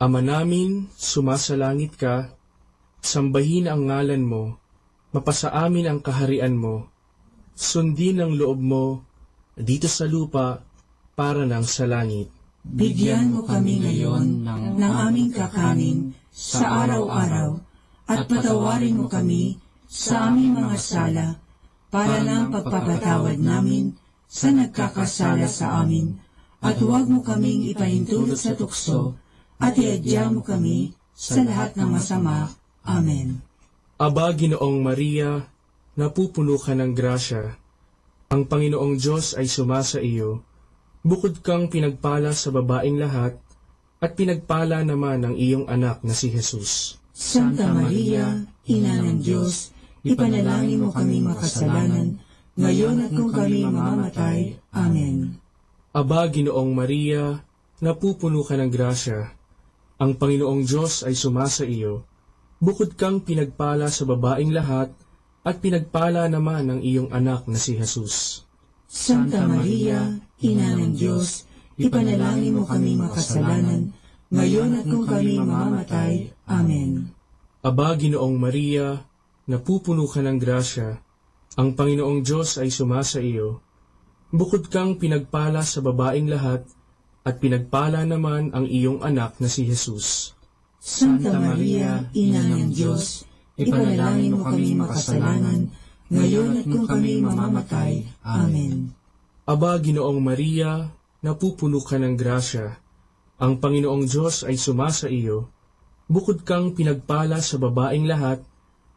Ama namin, sumasalangit ka, sambahin ang ngalan mo, mapasa amin ang kaharian mo, sundin ang loob mo dito sa lupa para ng sa langit. Bigyan mo kami ngayon ng aming kakanin sa araw-araw at patawarin mo kami sa aming mga sala para ng pagpapatawad namin sa nagkakasala sa amin, at huwag mo kaming ipahintulot sa tukso at iadya mo kami sa lahat ng masama. Amen. Aba, Ginoong Maria, napupuno ka ng grasya. Ang Panginoong Diyos ay sumasa iyo. Bukod kang pinagpala sa babaeng lahat, at pinagpala naman ang iyong anak na si Jesus. Santa Maria, Ina ng Diyos, ipanalangin mo kami makasalanan, ngayon at kung kami mamamatay. Amen. Aba, Ginoong Maria, napupuno ka ng grasya. Ang Panginoong Diyos ay sumasa iyo. Bukod kang pinagpala sa babaeng lahat, at pinagpala naman ang iyong anak na si Jesus. Santa Maria, Ina ng Diyos, ipanalangin mo kami makasalanan, ngayon at kung kami mamamatay. Amen. Aba, Ginoong Maria, napupuno ka ng grasya. Ang Panginoong Diyos ay sumasa iyo. Bukod kang pinagpala sa babaeng lahat, at pinagpala naman ang iyong anak na si Jesus. Santa Maria, Ina ng Diyos, ipanalangin mo kami makasalanan, ngayon at kung kami mamamatay. Amen. Aba, Ginoong Maria, napupuno ka ng grasya. Ang Panginoong Diyos ay sumasa iyo. Bukod kang pinagpala sa babaeng lahat,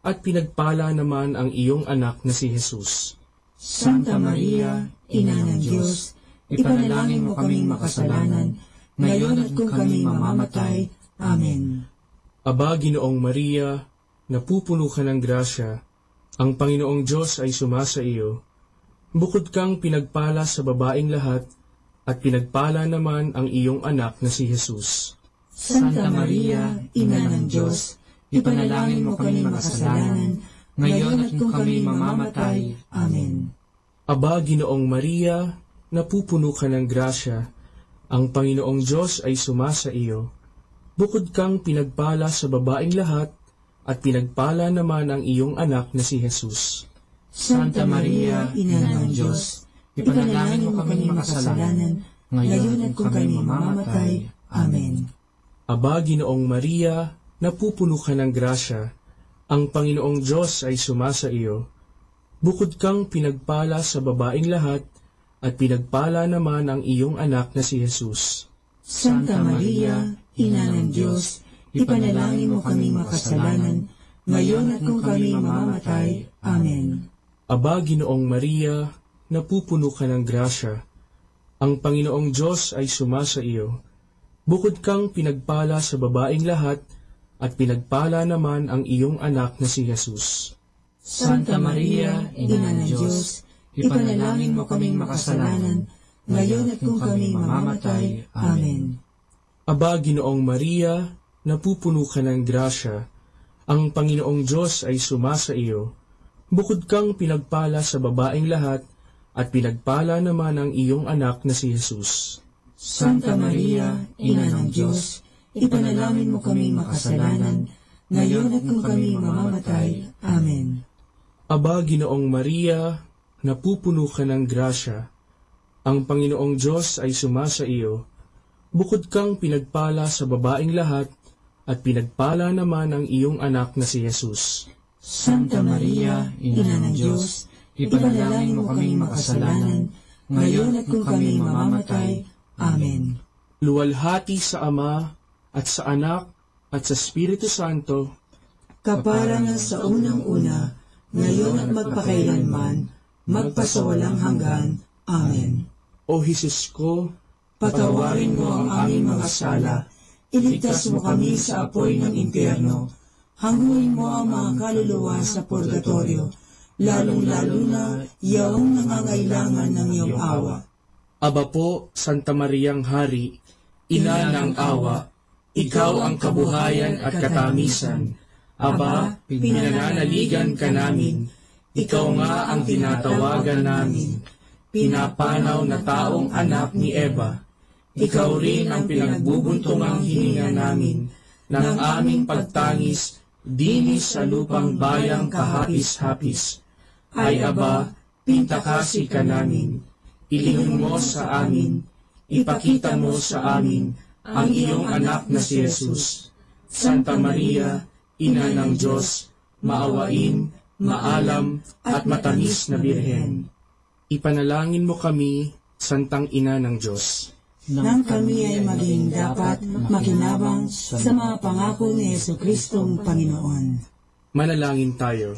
at pinagpala naman ang iyong anak na si Jesus. Santa Maria, Ina ng Diyos, ipanalangin mo kaming makasalanan, ngayon at kung kami mamamatay. Amen. Aba, Ginoong Maria, napupuno ka ng grasya. Ang Panginoong Diyos ay sumasa iyo. Bukod kang pinagpala sa babaeng lahat, at pinagpala naman ang iyong anak na si Jesus. Santa Maria, Ina ng Diyos, ipanalangin mo kami makasalanan, ngayon at kung kami mamamatay. Amen. Aba, Ginoong Maria, napupuno ka ng grasya. Ang Panginoong Diyos ay sumasa iyo. Bukod kang pinagpala sa babaeng lahat, at pinagpala naman ang iyong anak na si Jesus. Santa Maria, Ina ng Diyos, ipanalangin mo kami makasalanan, ngayon at kung kami mamamatay. Amen. Aba, Ginoong Maria, napupuno ka ng grasya. Ang Panginoong Diyos ay sumasa iyo. Bukod kang pinagpala sa babaeng lahat, at pinagpala naman ang iyong anak na si Jesus. Santa Maria, Ina ng Diyos, ipanalangin mo kami makasalanan, ngayon at kung kami mamamatay. Amen. Aba, Ginoong Maria, napupuno ka ng grasya. Ang Panginoong Diyos ay sumasa iyo. Bukod kang pinagpala sa babaeng lahat, at pinagpala naman ang iyong anak na si Jesus. Santa Maria, Ina ng Diyos, ipanalangin mo kaming makasalanan, ngayon at kung kami mamamatay. Amen. Aba, Ginoong Maria, napupuno ka ng grasya. Ang Panginoong Diyos ay sumasa iyo. Bukod kang pinagpala sa babaeng lahat, at pinagpala naman ang iyong anak na si Jesus. Santa Maria, Ina ng Diyos, ipanalangin mo kami makasalanan, ngayon at kung kami mamamatay. Amen. Aba, Ginoong Maria, napupuno ka ng grasya. Ang Panginoong Diyos ay sumasa iyo. Bukod kang pinagpala sa babaeng lahat, at pinagpala naman ang iyong anak na si Jesus. Santa Maria, Ina ng Diyos, ipanalangin mo kaming makasalanan, ngayon at kung kami mamamatay. Amen. Luwalhati sa Ama, at sa Anak, at sa Espiritu Santo, kaparangan sa unang-una, ngayon at magpakailanman, magpasawalang hanggan. Amen. O Jesus ko, patawarin mo ang aming mga sala, iligtas mo kami sa apoy ng impyerno, hanguin mo ang mga kaluluwa sa purgatorio, lalong-lalo na yaong nangangailangan ng iyong awa. Aba po, Santa Mariang Hari, Ina ng awa, ikaw ang kabuhayan at katamisan. Aba, pinananaligan ka namin, ikaw nga ang tinatawagan namin, pinapanaw na taong anak ni Eva. Ikaw rin ang pinagbubuntungang hininga namin ng aming pagtangis dinis sa lupang bayang kahapis-hapis. Ay Aba, pintakasi ka namin, ilingon mo sa amin, ipakita mo sa amin ang iyong anak na si Jesus. Santa Maria, Ina ng Diyos, maawain, maalam at matamis na Birhen. Ipanalangin mo kami, Santang Ina ng Diyos, nang kami ay maging dapat makinabang sa mga pangako ni Jesucristong Panginoon. Manalangin tayo.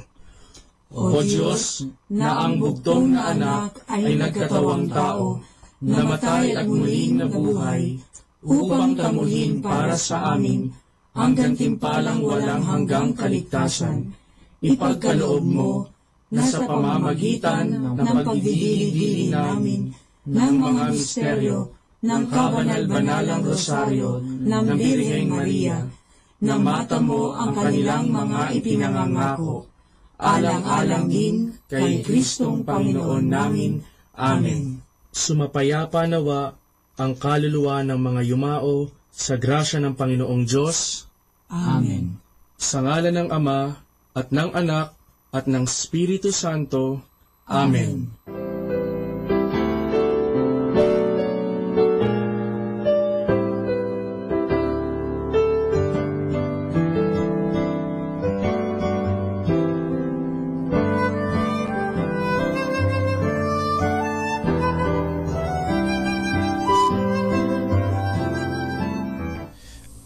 O Diyos, na ang bugtong na anak ay nagkatawang tao, namatay at muling nabuhay, upang tamuhin para sa amin ang gantimpalang walang hanggang kaligtasan. Ipagkaloob mo na sa pamamagitan ng pagdidili-dili namin ng mga misteryo ng kabanal-banalang rosaryo ng Birheng Maria, na mata mo ang kanilang mga ipinangangako, alang-alang din kay Kristong Panginoon namin. Amen. Sumapayapa nawa ang kaluluwa ng mga yumao sa grasya ng Panginoong Diyos. Amen. Sa ngalan ng Ama, at ng Anak, at ng Espiritu Santo. Amen.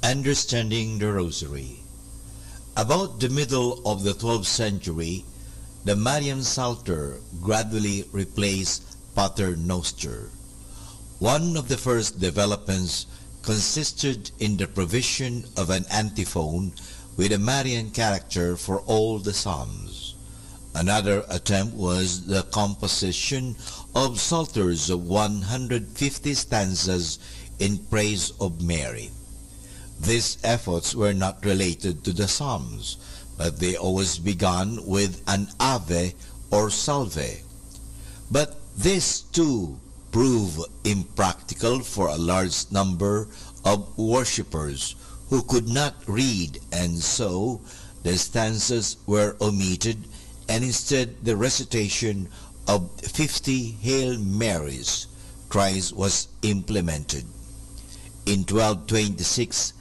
Understanding the Rosary. About the middle of the 12th century, the Marian Psalter gradually replaced Pater Noster. One of the first developments consisted in the provision of an antiphon with a Marian character for all the psalms. Another attempt was the composition of psalters of 150 stanzas in praise of Mary. These efforts were not related to the Psalms, but they always began with an Ave or Salve. But this too proved impractical for a large number of worshippers who could not read, and so the stanzas were omitted, and instead the recitation of 50 Hail Marys thrice was implemented. In 1226,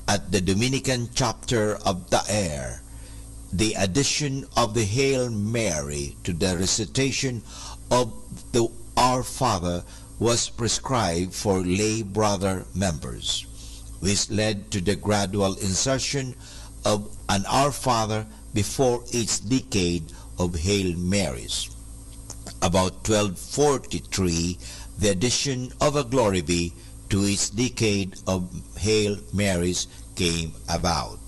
at the Dominican chapter of Daer, the addition of the Hail Mary to the recitation of the Our Father was prescribed for lay brother members. This led to the gradual insertion of an Our Father before each decade of Hail Marys. About 1243, the addition of a Glory Be to its decade of Hail Marys came about.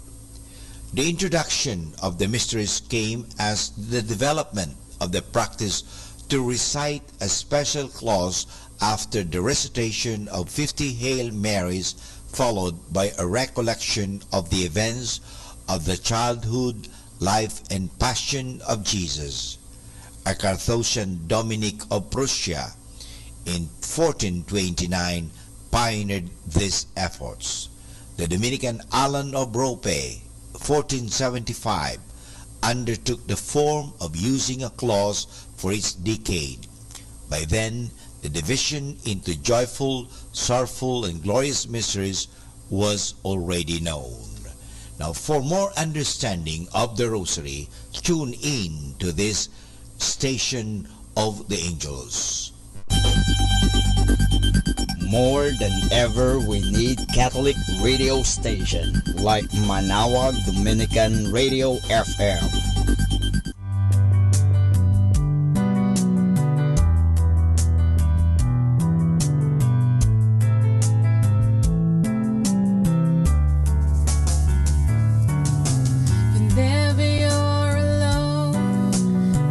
The introduction of the mysteries came as the development of the practice to recite a special clause after the recitation of 50 Hail Marys, followed by a recollection of the events of the childhood, life, and passion of Jesus. A Carthusian Dominic of Prussia in 1429 pioneered these efforts. The Dominican Alan of Rope, 1475, undertook the form of using a clause for each decade. By then, the division into joyful, sorrowful, and glorious mysteries was already known. Now, for more understanding of the Rosary, tune in to this Station of the Angels. More than ever, we need Catholic radio station like Manawag Dominican Radio FM. Whenever you're alone,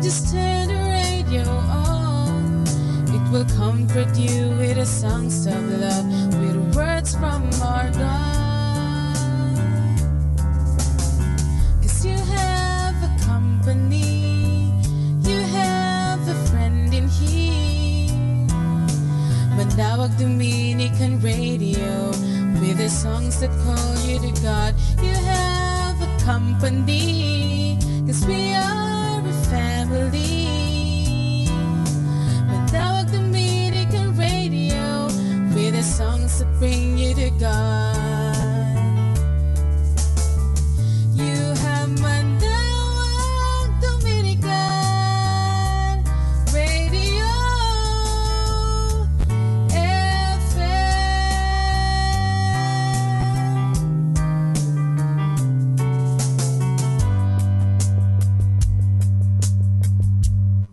just turn the radio on. It will comfort you with the songs of love, with words from our God. 'Cause you have a company, you have a friend in here. Manawag Dominican Radio, with the songs that call you to God. You have a company, 'cause we are a family. Manawag Dominican Radio, with the songs that bring you to God. You have Manawag Dominican Radio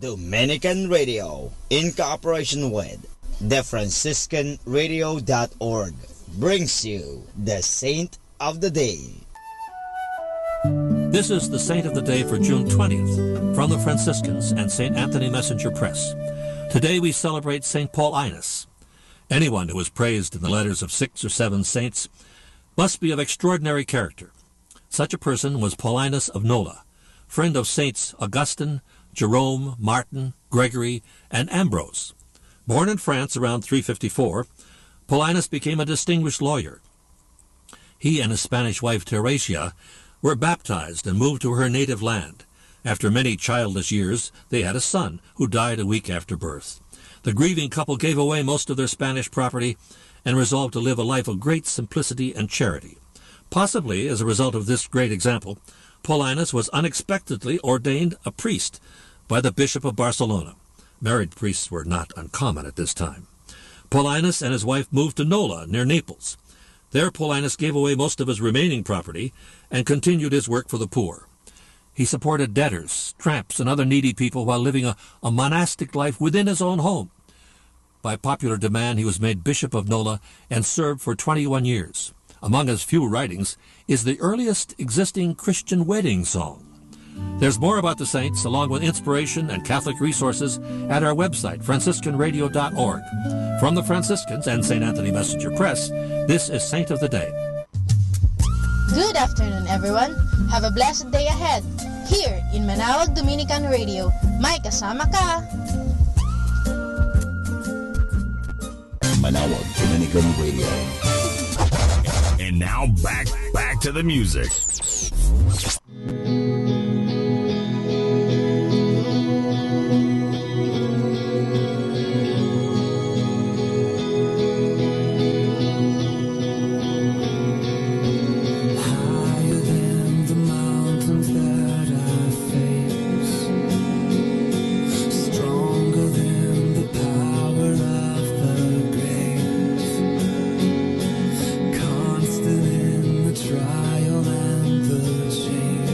Dominican Radio, in cooperation with TheFranciscanRadio.org, brings you the Saint of the Day. This is the Saint of the Day for June 20th from the Franciscans and St. Anthony Messenger Press. Today we celebrate St. Paulinus. Anyone who is praised in the letters of 6 or 7 saints must be of extraordinary character. Such a person was Paulinus of Nola, friend of Saints Augustine, Jerome, Martin, Gregory, and Ambrose. Born in France around 354, Paulinus became a distinguished lawyer. He and his Spanish wife Teresia were baptized and moved to her native land. After many childless years, they had a son who died a week after birth. The grieving couple gave away most of their Spanish property and resolved to live a life of great simplicity and charity. Possibly as a result of this great example, Paulinus was unexpectedly ordained a priest by the Bishop of Barcelona. Married priests were not uncommon at this time. Paulinus and his wife moved to Nola, near Naples. There Paulinus gave away most of his remaining property and continued his work for the poor. He supported debtors, tramps, and other needy people while living a monastic life within his own home. By popular demand, he was made Bishop of Nola and served for 21 years. Among his few writings is the earliest existing Christian wedding song. There's more about the saints, along with inspiration and Catholic resources, at our website, franciscanradio.org. From the Franciscans and St. Anthony Messenger Press, this is Saint of the Day. Good afternoon, everyone. Have a blessed day ahead. Here in Manawag Dominican Radio, may kasama ka. Manawag Dominican Radio. And now back to the music. Constant in the trial and the change.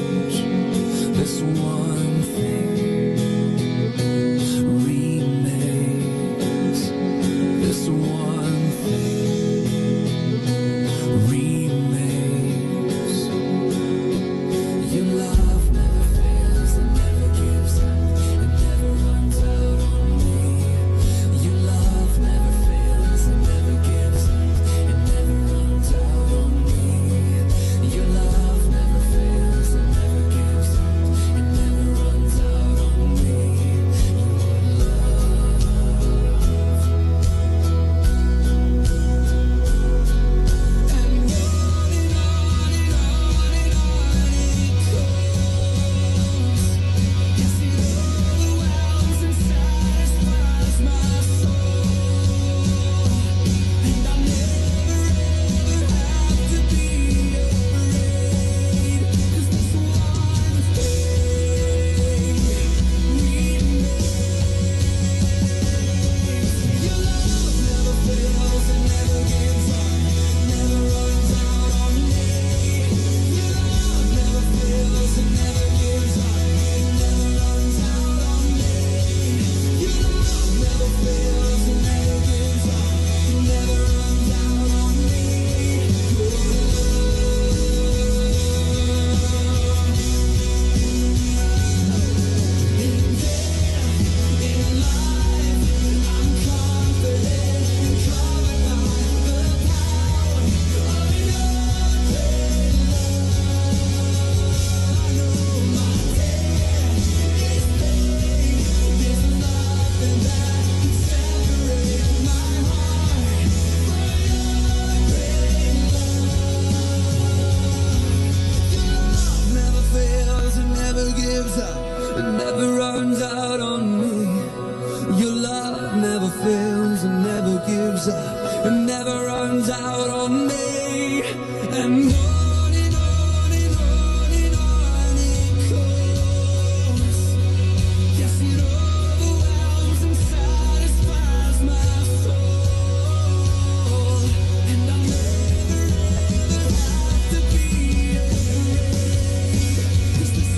never runs out on me. Your love never fails and never gives up and never runs out on me. And on and on and on and on it goes. Yes, it overwhelms and satisfies my soul. And I'll never ever have to be afraid, 'cause this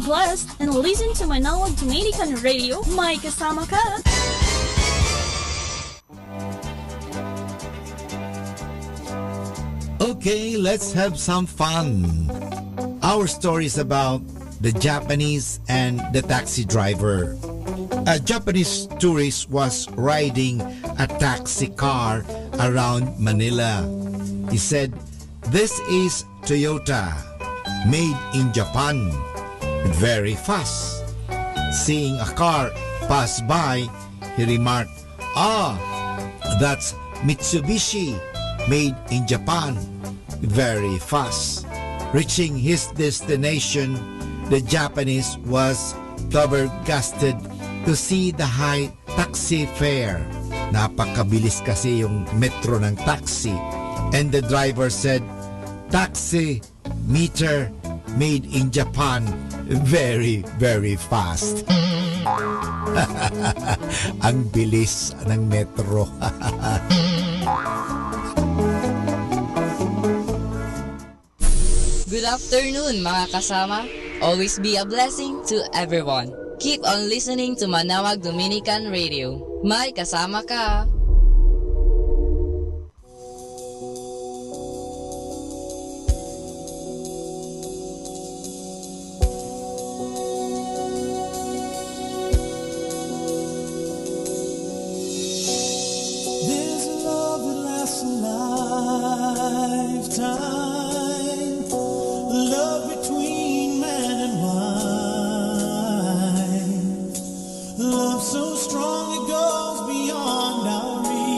blessed and listen to Manawag Dominican Radio. May kasama ka. Okay, let's have some fun. Our story is about the Japanese and the taxi driver. A Japanese tourist was riding a taxi car around Manila. He said, "This is Toyota, made in Japan, very fast." Seeing a car pass by, he remarked, "Ah, that's Mitsubishi, made in Japan, very fast." Reaching his destination, the Japanese was flabbergasted to see the high taxi fare. Napakabilis kasi yung metro ng taxi. And the driver said, "Taxi meter made in Japan, very, very fast." Ang bilis ng metro. Good afternoon mga kasama. Always be a blessing to everyone. Keep on listening to Manawag Dominican Radio. May kasama ka. There's a love that lasts a lifetime, love between man and wife, love so strong it goes beyond our reason.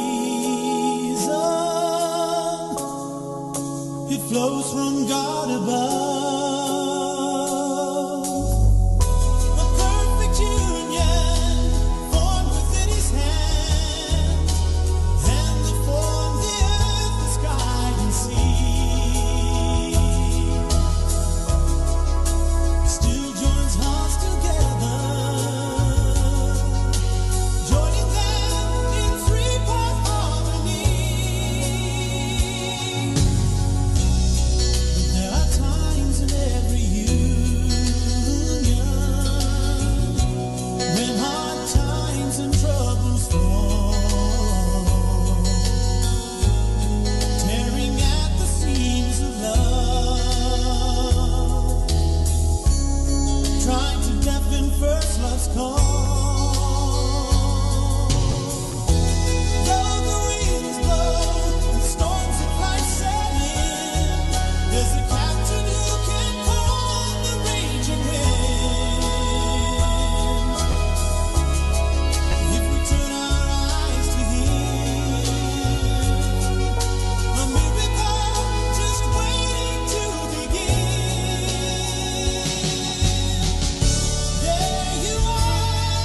It flows from God above. A perfect union formed within His hand, hand that formed the earth, the sky and sea. Still joins hearts together, joining them in three-part harmony. But there are times in every union when hard times and troubles fall, tearing at the seams of love, trying to deafen first love's call. Though the winds blow and storms of life set in, there's a captain who can calm the raging wind. If we turn our eyes to Him, a miracle just waiting to begin. There you are,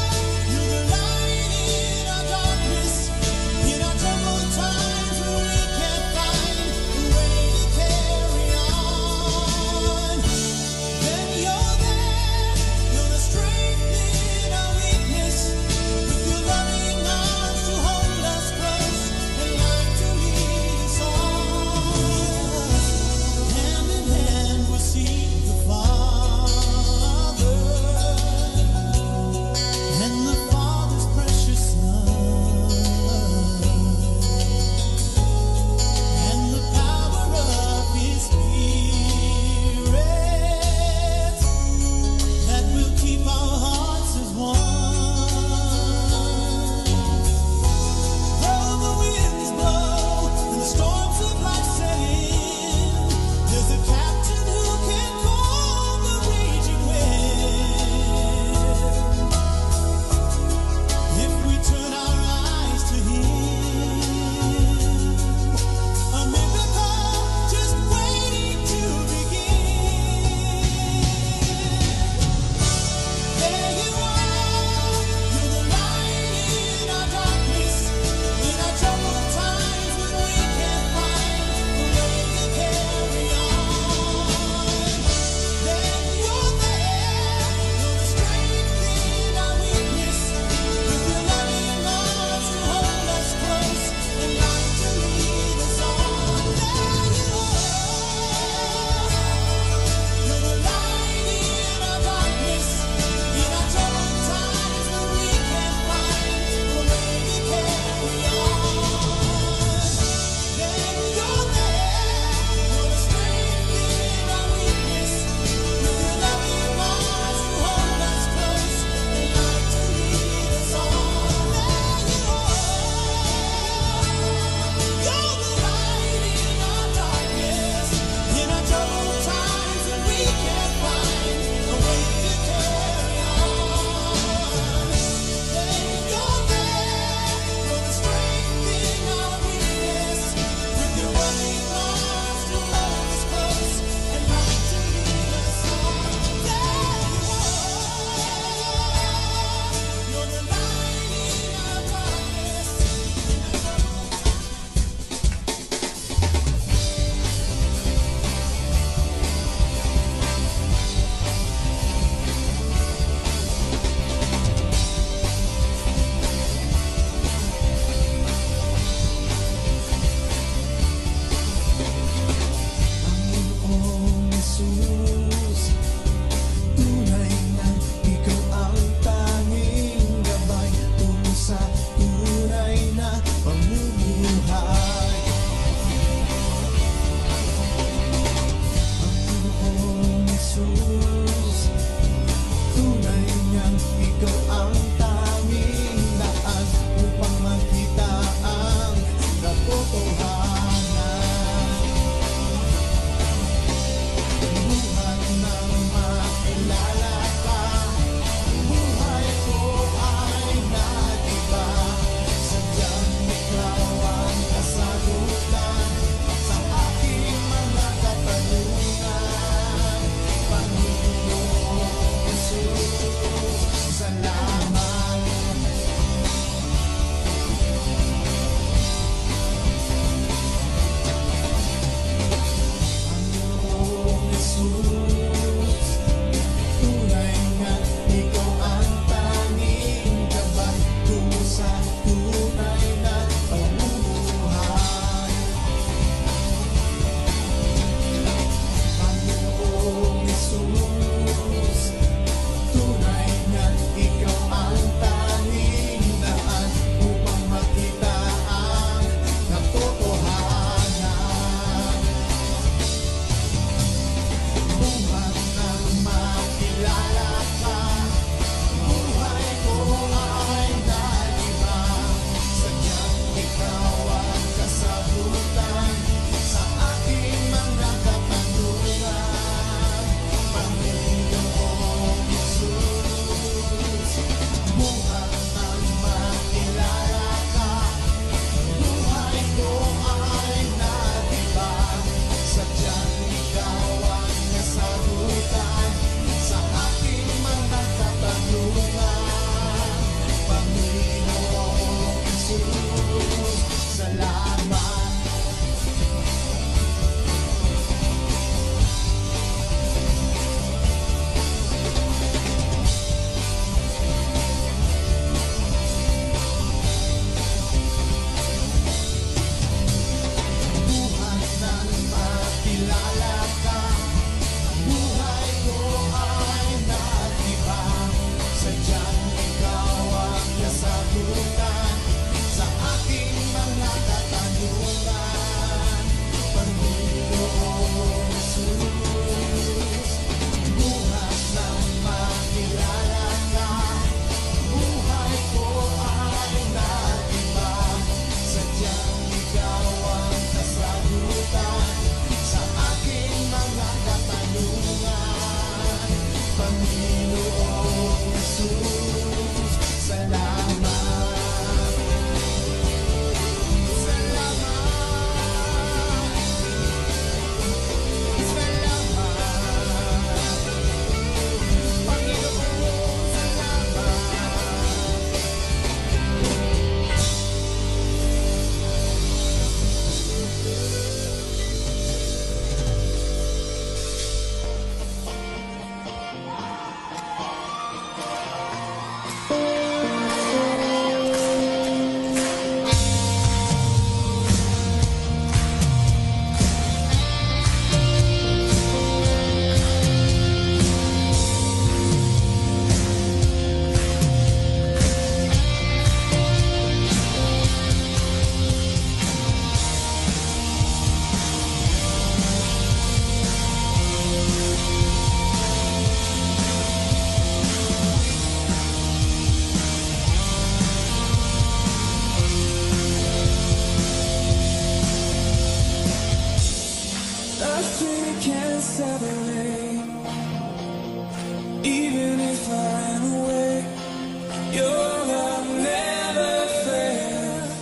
Your love never fails.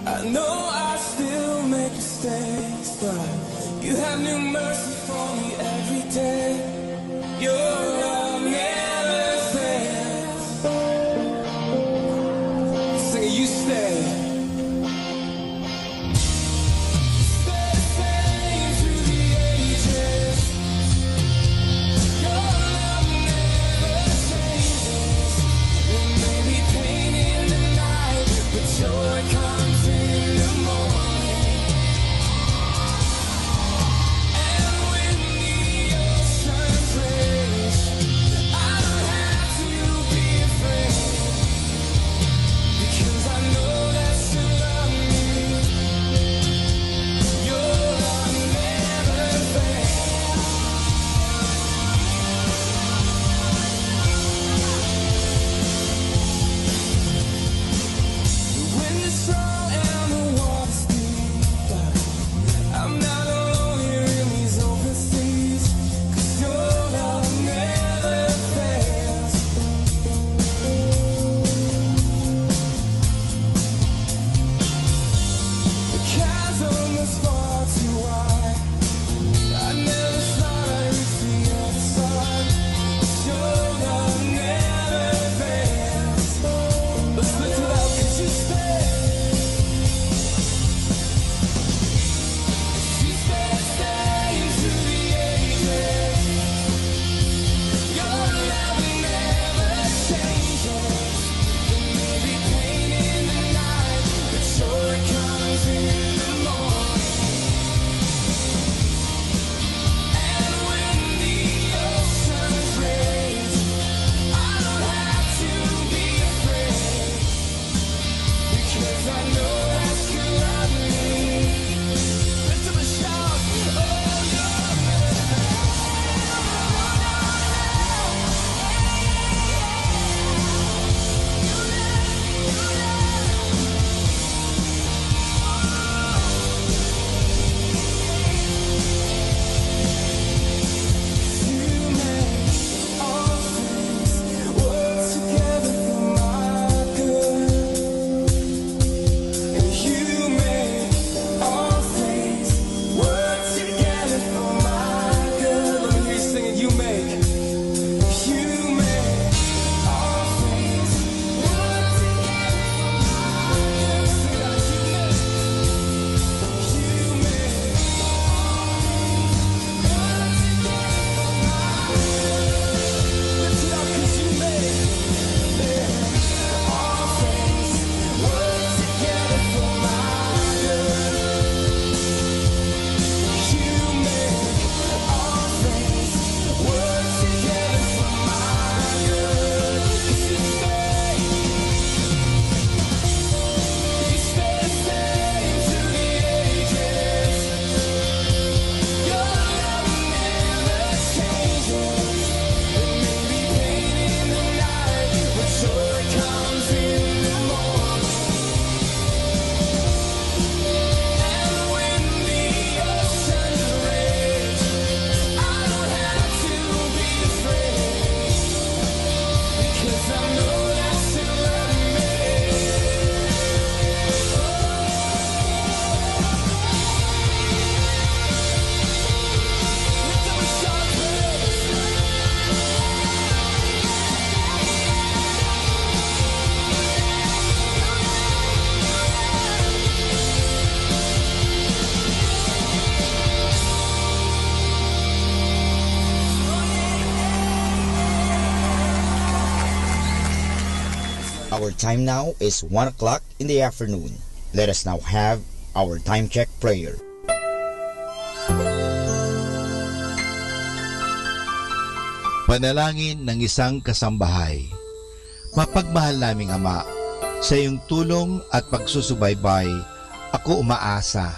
I know I still make mistakes, but you have new mercy for me every day. Your love never fails. Sing it, you stay. Joy comes in the morning, and when the ocean breaks, I don't have to be afraid, because I know that you love me. Your love never fails. When the song and the water's deep, I'm not alone here in these open seas, 'cause your love never fails. The chasm is far too wide, I never thought I'd reach the other side. Your love never fails. Let's lift it up, 'cause you stay. You stay through the ages. Your love never changes. There may be pain in the night, but joy comes in the morning. And when the oceans rage, I don't have to be afraid, because I know that you love me. Lift up a shout, oh, your you make all things work together for my good. And you make all things work together for my good. Let me hear you sing it. You make all things work together for my good. Sing it out. You make all things work together for my good. Lift it up, 'cause you make all things work together for my good. You make all things work together for my good. 'Cause you stay through the ages. Your love never changes. There may be pain in the night, but joy comes in the morning. And when the oceans rage, I don't have to be afraid, because I know that you love me. Lift up a shout of praise. Our time now is 1 o'clock in the afternoon. Let us now have our time check prayer. Panalangin ng isang kasambahay. Mapagmahal naming Ama, sa iyong tulong at pagsusubaybay, ako umaasa.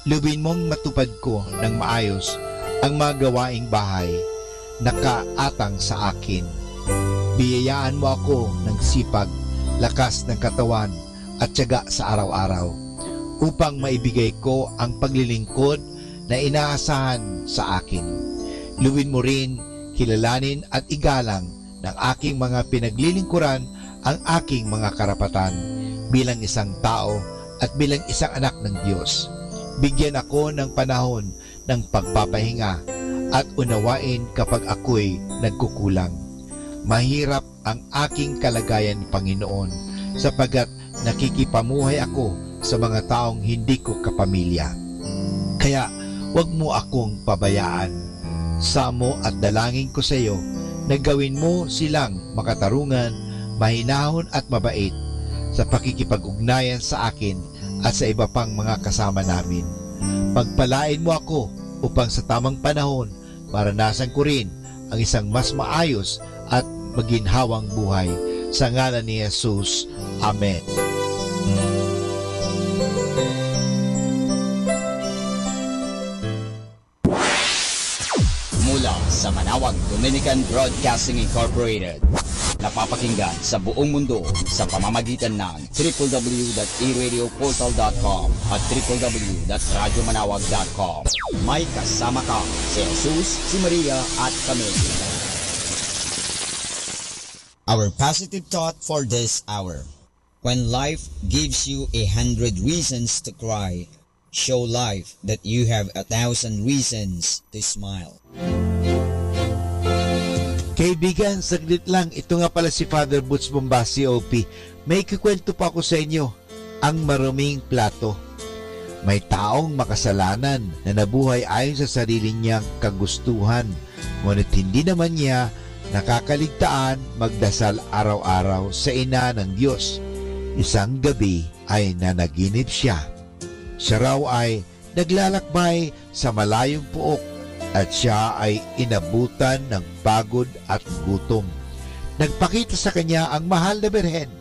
Lubin mong matupad ko ng maayos ang mga gawaing bahay na kaatang sa akin. Biyayaan mo ako ng sipag, lakas ng katawan at tiyaga sa araw-araw upang maibigay ko ang paglilingkod na inaasahan sa akin. Luwin mo rin, kilalanin at igalang ng aking mga pinaglilingkuran ang aking mga karapatan bilang isang tao at bilang isang anak ng Diyos. Bigyan ako ng panahon ng pagpapahinga at unawain kapag ako'y nagkukulang. Mahirap ang aking kalagayan, Panginoon, sapagkat nakikipamuhay ako sa mga taong hindi ko kapamilya. Kaya huwag mo akong pabayaan. Samo at dalangin ko sa iyo na gawin mo silang makatarungan, mahinahon at mabait sa pakikipag-ugnayan sa akin at sa iba pang mga kasama namin. Pagpalain mo ako upang sa tamang panahon maranasan ko rin ang isang mas maayos at maginhawang buhay. Sa ngalan ni Jesus. Amen. Mula sa Manawag Dominican Broadcasting Incorporated, napapakinggan sa buong mundo sa pamamagitan ng www.eradioportal.com at www.radyomanawag.com. May kasama ka si Jesus, si Maria at kami. Our positive thought for this hour. When life gives you 100 reasons to cry, show life that you have 1,000 reasons to smile. Kaibigan, saglit lang. Ito nga pala si Father Butch Bombasi, OP. May kikwento pa ako sa inyo. Ang maruming plato. May taong makasalanan na nabuhay ayon sa sarili niyang kagustuhan. Ngunit hindi naman niya nakakaligtaan magdasal araw-araw sa ina ng Diyos. Isang gabi ay nanaginip siya. Siya raw ay naglalakbay sa malayong puok at siya ay inabutan ng pagod at gutom. Nagpakita sa kanya ang mahal na Birhen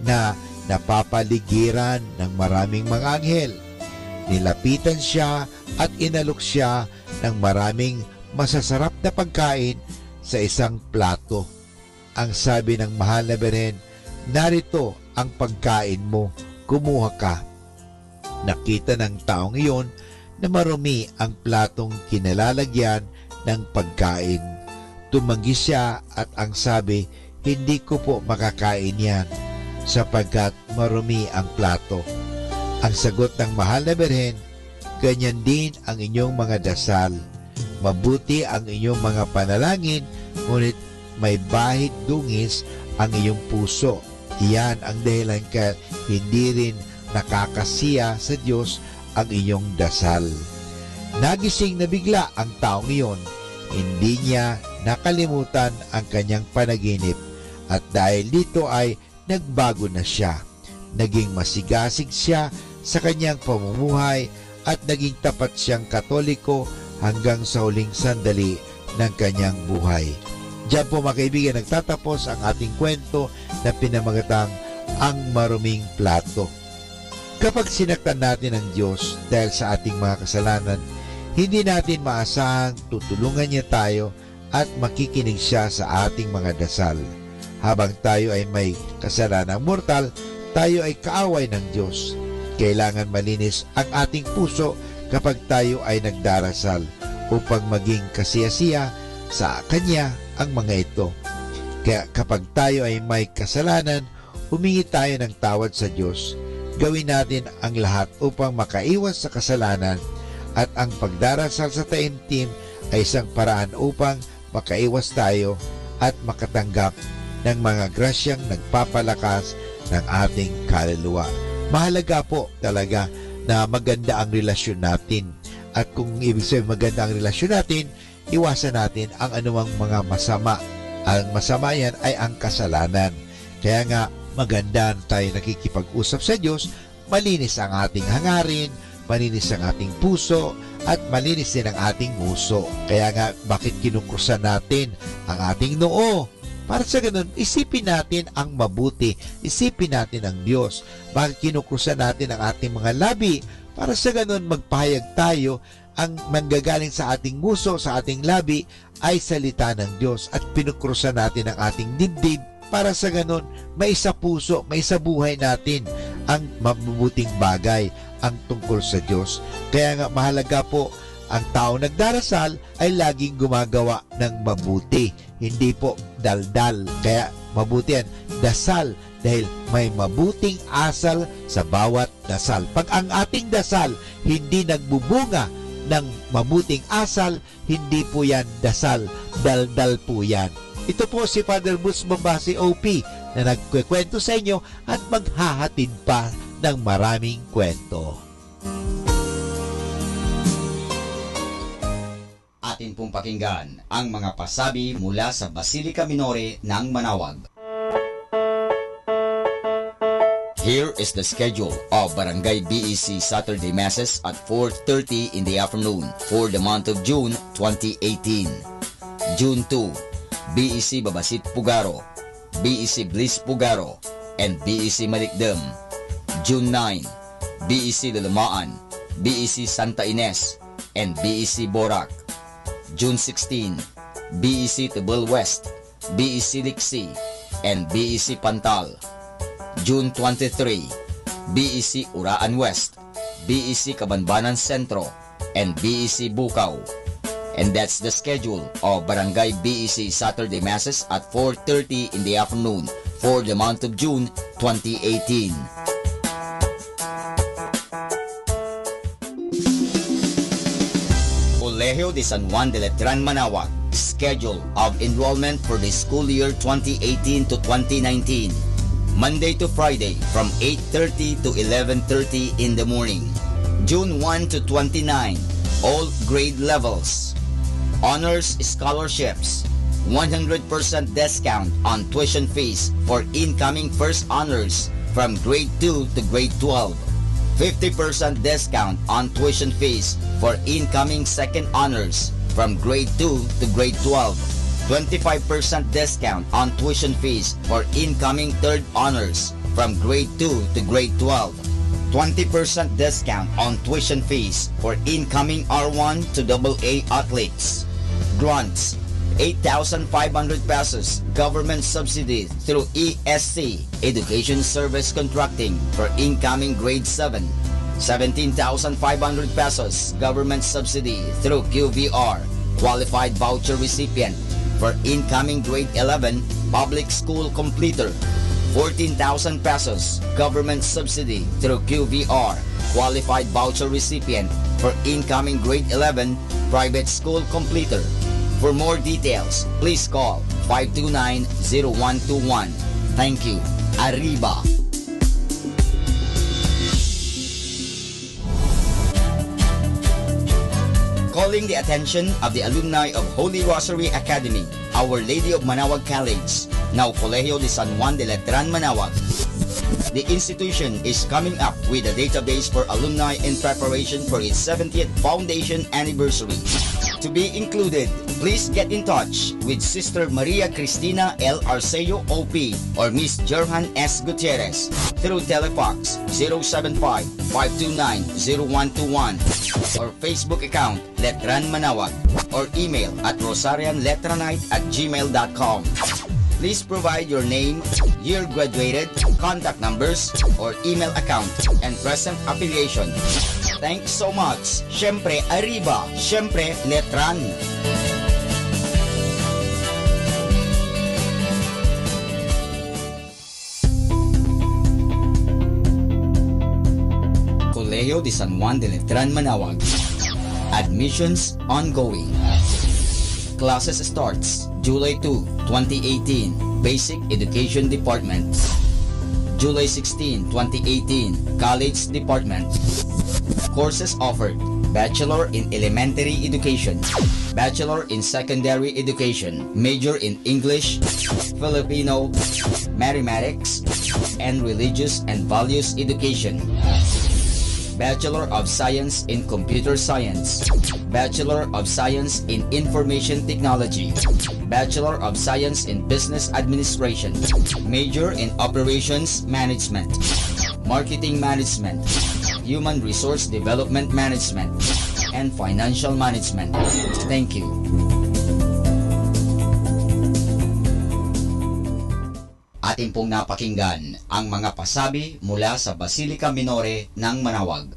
na napapaligiran ng maraming mga anghel. Nilapitan siya at inalok siya ng maraming masasarap na pagkain sa isang plato. Ang sabi ng mahal na Birhen, narito ang pagkain mo, kumuha ka. Nakita ng taong iyon na marumi ang platong kinalalagyan ng pagkain. Tumanggi siya at ang sabi, hindi ko po makakain yan sapagkat marumi ang plato. Ang sagot ng mahal na Birhen, ganyan din ang inyong mga dasal. Mabuti ang inyong mga panalangin, ngunit may bahid dungis ang iyong puso. Iyan ang dahilan kaya hindi rin nakakasiya sa Diyos ang inyong dasal. Nagising na bigla ang taong iyon. Hindi niya nakalimutan ang kanyang panaginip at dahil dito ay nagbago na siya. Naging masigasig siya sa kanyang pamumuhay at naging tapat siyang Katoliko hanggang sa huling sandali ng kanyang buhay. Diyan po mga kaibigan nagtatapos ang ating kwento na pinamagatang Ang Maruming Plato. Kapag sinaktan natin ang Diyos dahil sa ating mga kasalanan, hindi natin maasahang tutulungan niya tayo at makikinig siya sa ating mga dasal. Habang tayo ay may kasalanang mortal, tayo ay kaaway ng Diyos. Kailangan malinis ang ating puso kapag tayo ay nagdarasal upang maging kasiyasiya sa Kanya ang mga ito. Kaya kapag tayo ay may kasalanan, humingi tayo ng tawad sa Diyos. Gawin natin ang lahat upang makaiwas sa kasalanan at ang pagdarasal sa taimtim ay isang paraan upang makaiwas tayo at makatanggap ng mga grasyang nagpapalakas ng ating kaluluwa. Mahalaga po talaga na maganda ang relasyon natin. At kung ibig sabihin maganda ang relasyon natin, iwasan natin ang anumang mga masama. Ang masama yan ay ang kasalanan. Kaya nga, maganda tayo nakikipag-usap sa Diyos, malinis ang ating hangarin, malinis ang ating puso, at malinis din ang ating nguso. Kaya nga, bakit kinukrusan natin ang ating noo? Para sa ganun, isipin natin ang mabuti, isipin natin ang Diyos. Bakit kinukrusan natin ang ating mga labi? Para sa ganun, magpahayag tayo, ang manggagaling sa ating nguso, sa ating labi, ay salita ng Diyos at pinukrusan natin ang ating dibdib. Para sa ganun, may sa puso, may sa buhay natin ang mabubuting bagay ang tungkol sa Diyos. Kaya nga mahalaga po ang tao nagdarasal ay laging gumagawa ng mabuti. Hindi po daldal. Kaya mabuti yan. Dasal. Dahil may mabuting asal sa bawat dasal. Pag ang ating dasal hindi nagbubunga ng mabuting asal, hindi po yan dasal. Daldal po yan. Ito po si Father Boots Bombasi OP na nagkukwento sa inyo at maghahatid pa ng maraming kwento. Atin pong pakinggan ang mga pasabi mula sa Basilica Minore ng Manawag. Here is the schedule of Barangay BEC Saturday Masses at 4:30 in the afternoon for the month of June 2018. June 2, BEC Babasit Pugaro, BEC Bliss Pugaro, and BEC Malikdem. June 9, BEC Lalamaan, BEC Santa Ines, and BEC Borac. June 16, BEC Tibul West, BEC Liksi, and BEC Pantal. June 23, BEC Uraan West, BEC Cabanbanan Centro, and BEC Bukaw. And that's the schedule of Barangay BEC Saturday Masses at 4:30 in the afternoon for the month of June 2018. Colegio de San Juan de Letran Manawag. Schedule of enrollment for the school year 2018 to 2019. Monday to Friday from 8:30 to 11:30 in the morning. June 1 to 29, all grade levels. Honors scholarships, 100% discount on tuition fees for incoming first honors from grade 2 to grade 12. 50% discount on tuition fees for incoming second honors from grade 2 to grade 12. 25% discount on tuition fees for incoming third honors from grade 2 to grade 12. 20% discount on tuition fees for incoming R1 to AA athletes. Grants, 8,500 pesos government subsidy through ESC, Education Service Contracting, for incoming grade 7. 17,500 pesos government subsidy through QVR, qualified voucher recipient, for incoming grade 11 public school completer. 14,000 pesos government subsidy through QVR, qualified voucher recipient, for incoming grade 11 private school completer. For more details, please call 529-0121. Thank you. Arriba. Calling the attention of the alumni of Holy Rosary Academy, Our Lady of Manawag College, now Colegio de San Juan de Letran Manawag. The institution is coming up with a database for alumni in preparation for its 70th foundation anniversary. To be included, please get in touch with Sister Maria Cristina L. Arceo OP or Miss Jerhan S. Gutierrez through Telefax 075-529-0121 or Facebook account Letran Manawag or email at rosarianletranite@gmail.com. Please provide your name, year graduated, contact numbers, or email account, and present affiliation. Thanks so much. Syempre, Arriba. Syempre, Letran. Colegio de San Juan de Letran Manawag. Admissions ongoing. Classes starts July 2, 2018, Basic Education Department. July 16, 2018, College Department. Courses offered: Bachelor in Elementary Education, Bachelor in Secondary Education, Major in English, Filipino, Mathematics, and Religious and Values Education. Bachelor of Science in Computer Science, Bachelor of Science in Information Technology, Bachelor of Science in Business Administration, Major in Operations Management, Marketing Management, Human Resource Development Management, and Financial Management. Thank you. Atin pong napakinggan ang mga pasabi mula sa Basilica Minore ng Manawag.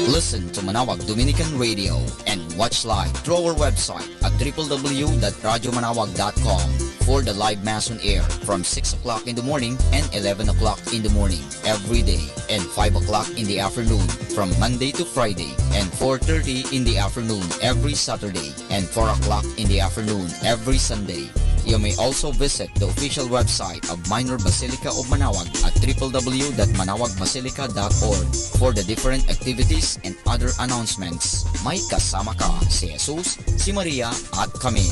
Listen to Manawag Dominican Radio and watch live through our website at www.radiomanawag.com for the live Mass on air from 6 o'clock in the morning and 11 o'clock in the morning every day, and 5 o'clock in the afternoon from Monday to Friday, and 4:30 in the afternoon every Saturday, and 4 o'clock in the afternoon every Sunday. You may also visit the official website of Minor Basilica of Manawag at www.manawagbasilica.org for the different activities and other announcements. May kasama ka si Jesus, si Maria at kami.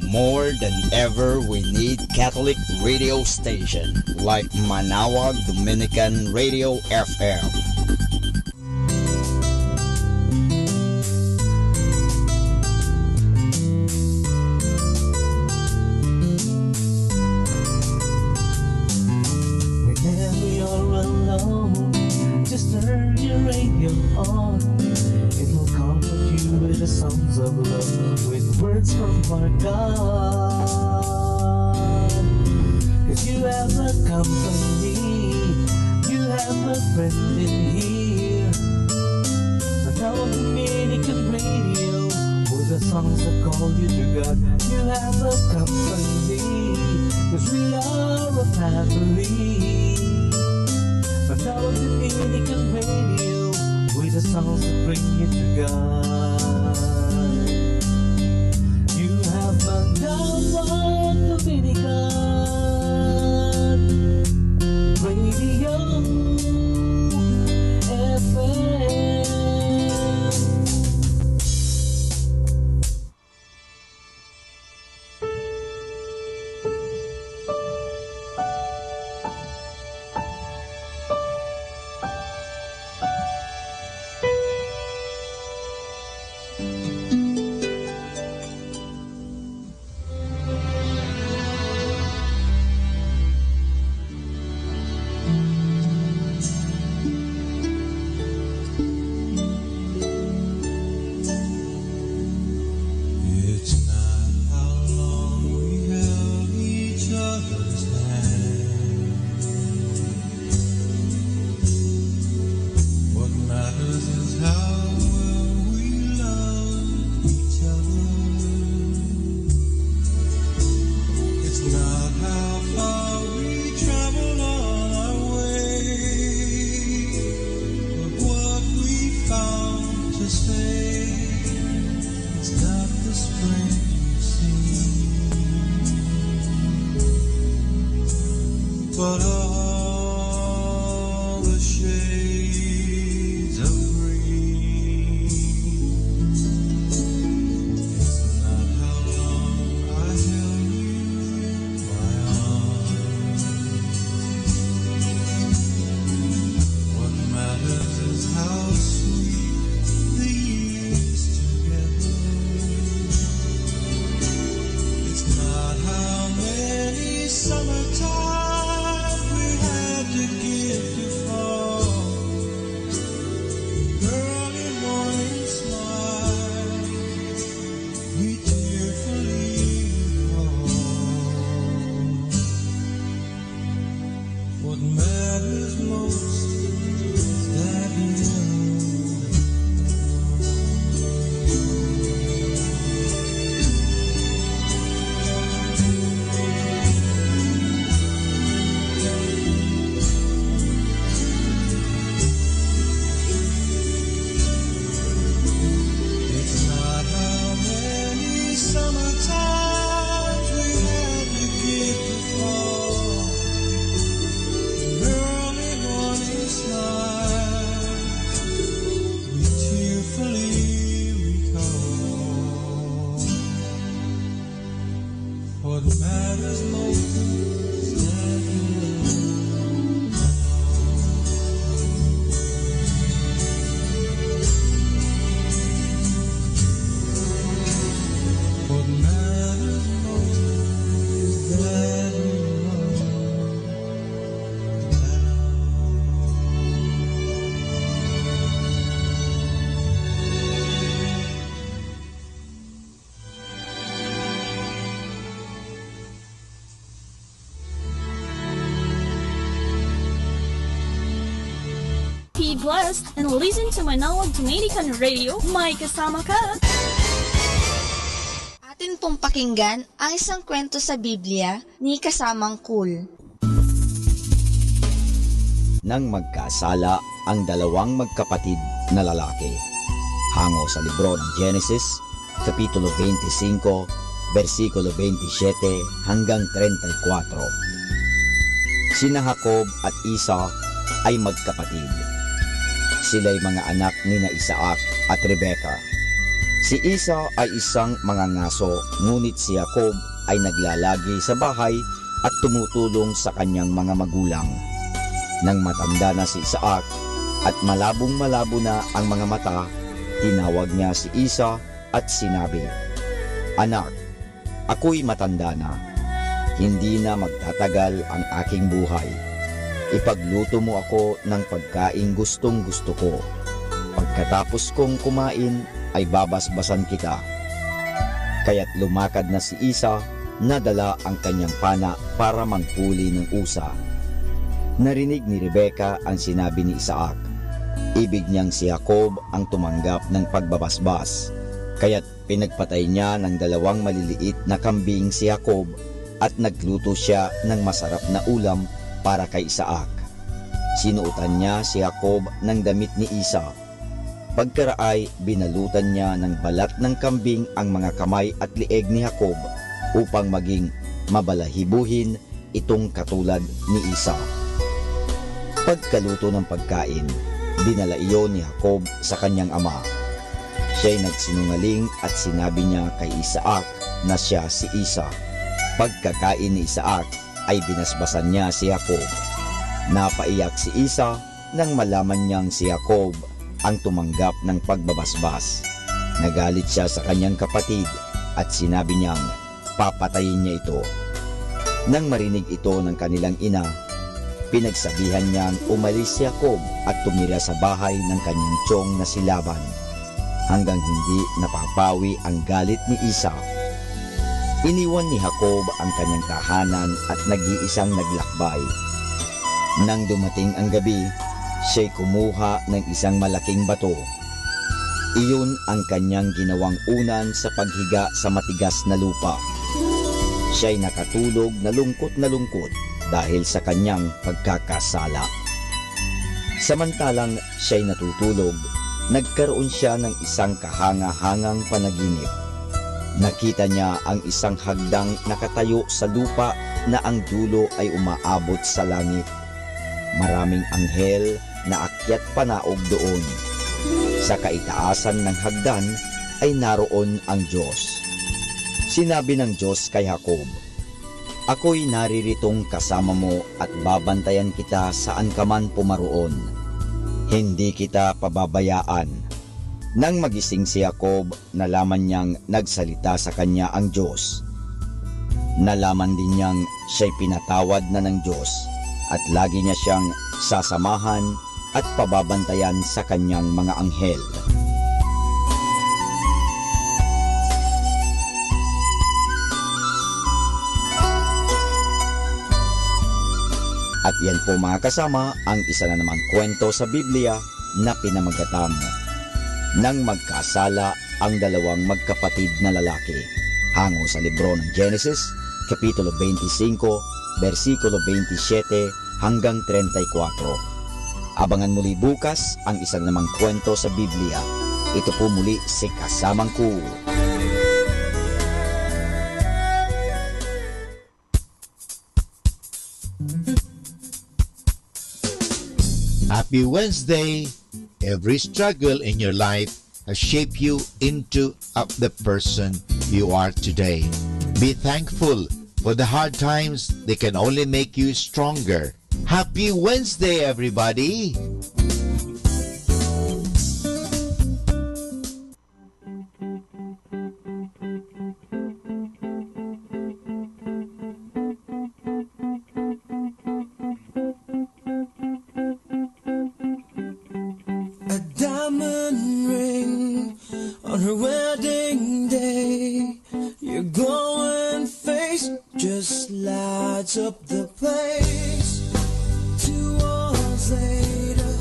More than ever, we need Catholic radio station like Manawag Dominican Radio FM. Whenever you're alone, just turn your radio on. It will comfort you with the songs of love, with words from our God. 'Cause you have a company, you have a friend in here. Manawag Dominican Radio, with the songs that call you to God. You have a company, 'cause we are a family. Manawag Dominican Radio, with the songs that bring you to God. You have Manawag Dominican Radio FM. But all the shades of green, it's not how long I held you in my arms. What matters is how sweet the years together. It's not how many summertime to give to fall, early morning smile, we tearfully recall. What matters most is that you know. Early morning Be blessed and listen to Manawag Dominican Radio. May kasama ka! Atin pong pakinggan ang isang kwento sa Biblia ni Kasamang Cool. Nang magkasala ang dalawang magkapatid na lalaki. Hango sa libro ng Genesis, Kapitulo 25, versikulo 27 hanggang 34. Sina Jacob at Isa ay magkapatid. Sila'y mga anak ni na Isaac at Rebecca. Si Isa ay isang mangangaso, ngunit si Jacob ay naglalagi sa bahay at tumutulong sa kanyang mga magulang. Nang matanda na si Isaac at malabong-malabo na ang mga mata, tinawag niya si Isa at sinabi, "Anak, ako'y matanda na. Hindi na magtatagal ang aking buhay. Ipagluto mo ako ng pagkain gustong-gusto ko. Pagkatapos kong kumain, ay babasbasan kita." Kaya't lumakad na si Isa, nadala ang kanyang pana para mangpuli ng usa. Narinig ni Rebecca ang sinabi ni Isaac. Ibig niyang si Jacob ang tumanggap ng pagbabasbas. Kaya't pinagpatay niya ng dalawang maliliit na kambing si Jacob at nagluto siya ng masarap na ulam para kay Isaac. Sinuotan niya si Jacob ng damit ni Isa. Pagkaraay, binalutan niya ng balat ng kambing ang mga kamay at lieg ni Jacob upang maging mabalahibuhin itong katulad ni Isa. Pagkaluto ng pagkain, dinala iyon ni Jacob sa kanyang ama. Siya'y nagsinungaling at sinabi niya kay Isaac na siya si Isa. Pagkakain ni Isaac ay binasbasan niya si Jacob. Napaiyak si Isa nang malaman niyang si Jacob ang tumanggap ng pagbabasbas. Nagalit siya sa kanyang kapatid at sinabi niyang papatayin niya ito. Nang marinig ito ng kanilang ina, pinagsabihan niyang umalis si Jacob at tumira sa bahay ng kanyang tiyong na si Laban, hanggang hindi napapawi ang galit ni Isa. Iniwan ni Jacob ang kanyang tahanan at nag-iisang naglakbay. Nang dumating ang gabi, siya'y kumuha ng isang malaking bato. Iyon ang kanyang ginawang unan sa paghiga sa matigas na lupa. Siya'y nakatulog na lungkot dahil sa kanyang pagkakasala. Samantalang siya'y natutulog, nagkaroon siya ng isang kahanga-hangang panaginip. Nakita niya ang isang hagdang nakatayo sa lupa na ang dulo ay umaabot sa langit. Maraming anghel na akyat panaog doon. Sa kaitaasan ng hagdan ay naroon ang Diyos. Sinabi ng Diyos kay Jacob, "Ako'y nariritong kasama mo at babantayan kita saan ka man pumaroon. Hindi kita pababayaan." Nang magising si Jacob, nalaman niyang nagsalita sa kanya ang Diyos. Nalaman din niyang siya'y pinatawad na ng Diyos at lagi niya siyang sasamahan at pababantayan sa kanyang mga anghel. At yan po mga kasama ang isa na namang kwento sa Biblia na pinamagatang nang magkasala ang dalawang magkapatid na lalaki. Hango sa libro ng Genesis, Kapitulo 25, versikulo 27 hanggang 34. Abangan muli bukas ang isang namang kwento sa Biblia. Ito po muli si Kasamang Cool. Happy Wednesday! Every struggle in your life has shaped you into the person you are today. Be thankful for the hard times. They can only make you stronger. Happy Wednesday, everybody! Diamond ring on her wedding day. Your glowing face just lights up the place. 2 hours later,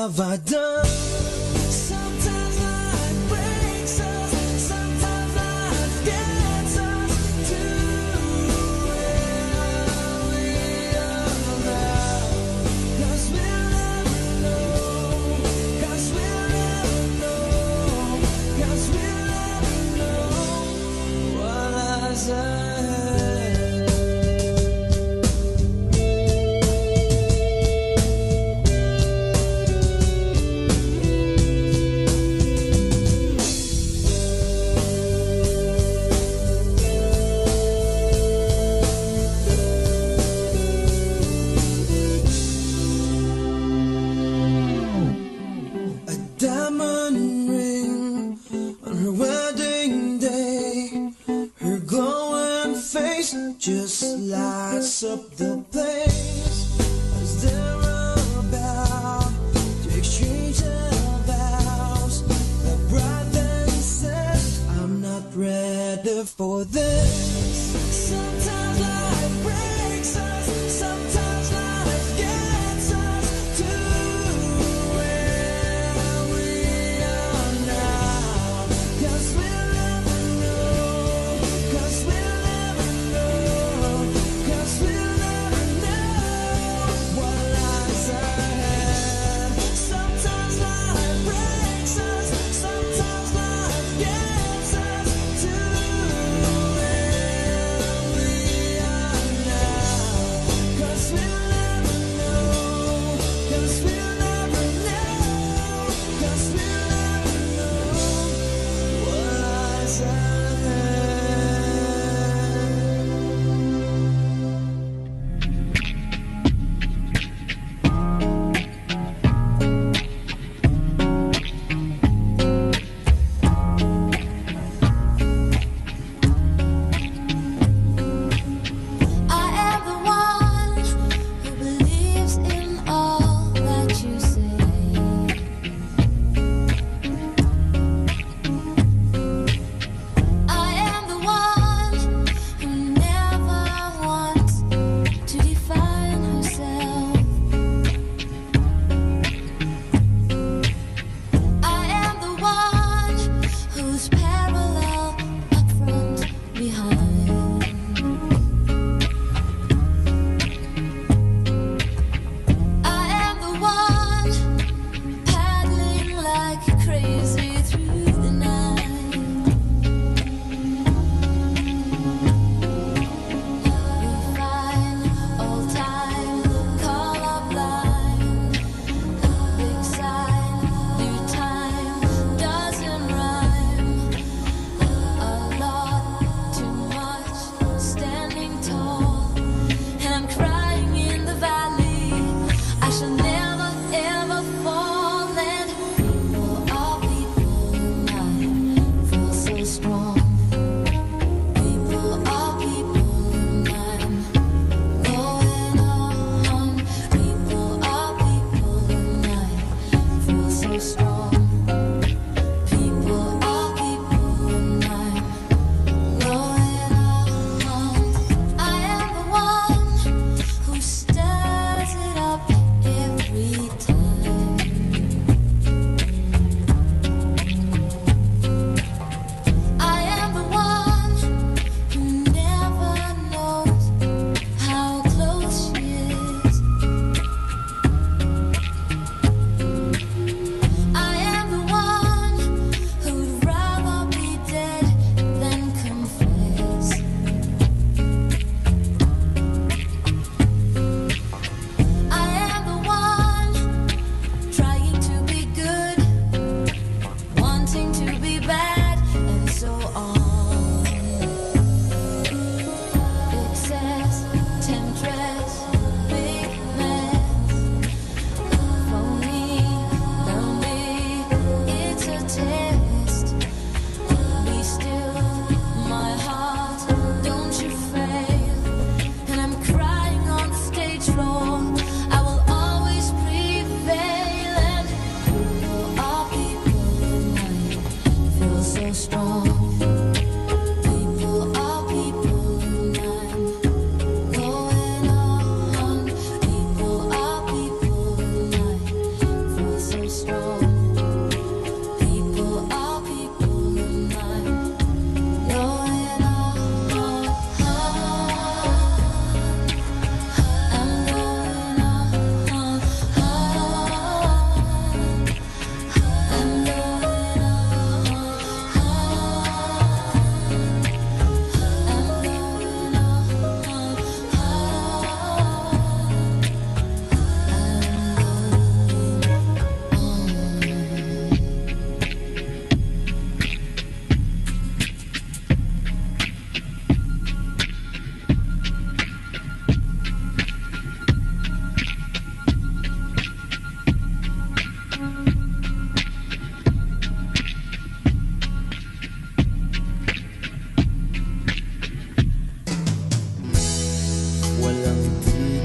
have I done? Sometimes life breaks us, sometimes life gets us to where we are now. 'Cause we'll never know, 'cause we'll never know, 'cause we'll never know what lies ahead. Diamond ring on her wedding day, her glowing face just lights up the place as they're about to exchange their vows. The bride then said, I'm not ready for this. Sometimes life breaks us, sometimes life gets us to where we are now. 'Cause we'll never know, 'cause we'll never know, 'cause we'll never know what lies ahead. Sometimes life breaks us, sometimes life gets us to where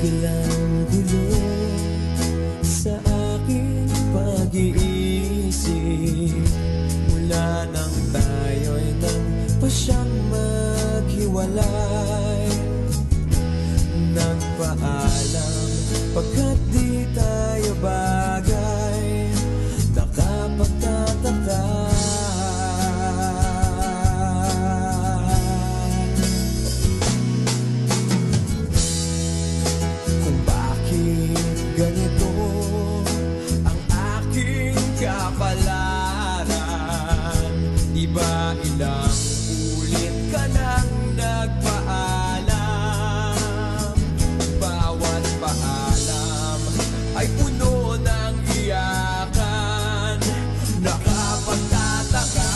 tigil ang gulo sa aking pag-iisip. Mula nang tayo'y nang pasyang maghiwalay, nagpaalam pagkat di tayo bagay, nakapagtataka. Kung bakit ganito ang aking kapalaran, di ba ilang ulit ka nang nagpaalam? Bawat paalam ay puno ng iyakan, nakapagtataka.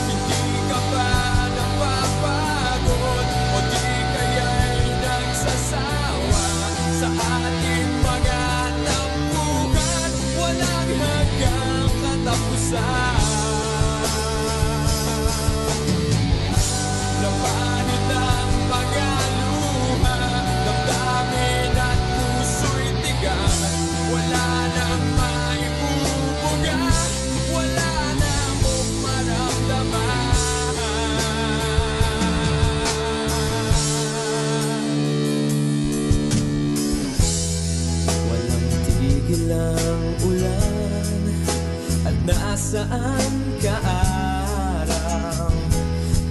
Hindi ka ba napapagod o di kaya'y nagsasawa sa ating mga tampukan? Walang hanggang katapusan. Labanin ang mga luha, damdamin at puso'y tigas. Wala nang maibubuga, wala na mong maramdaman. Walang tigil ang ulan, at nasaan ka araw?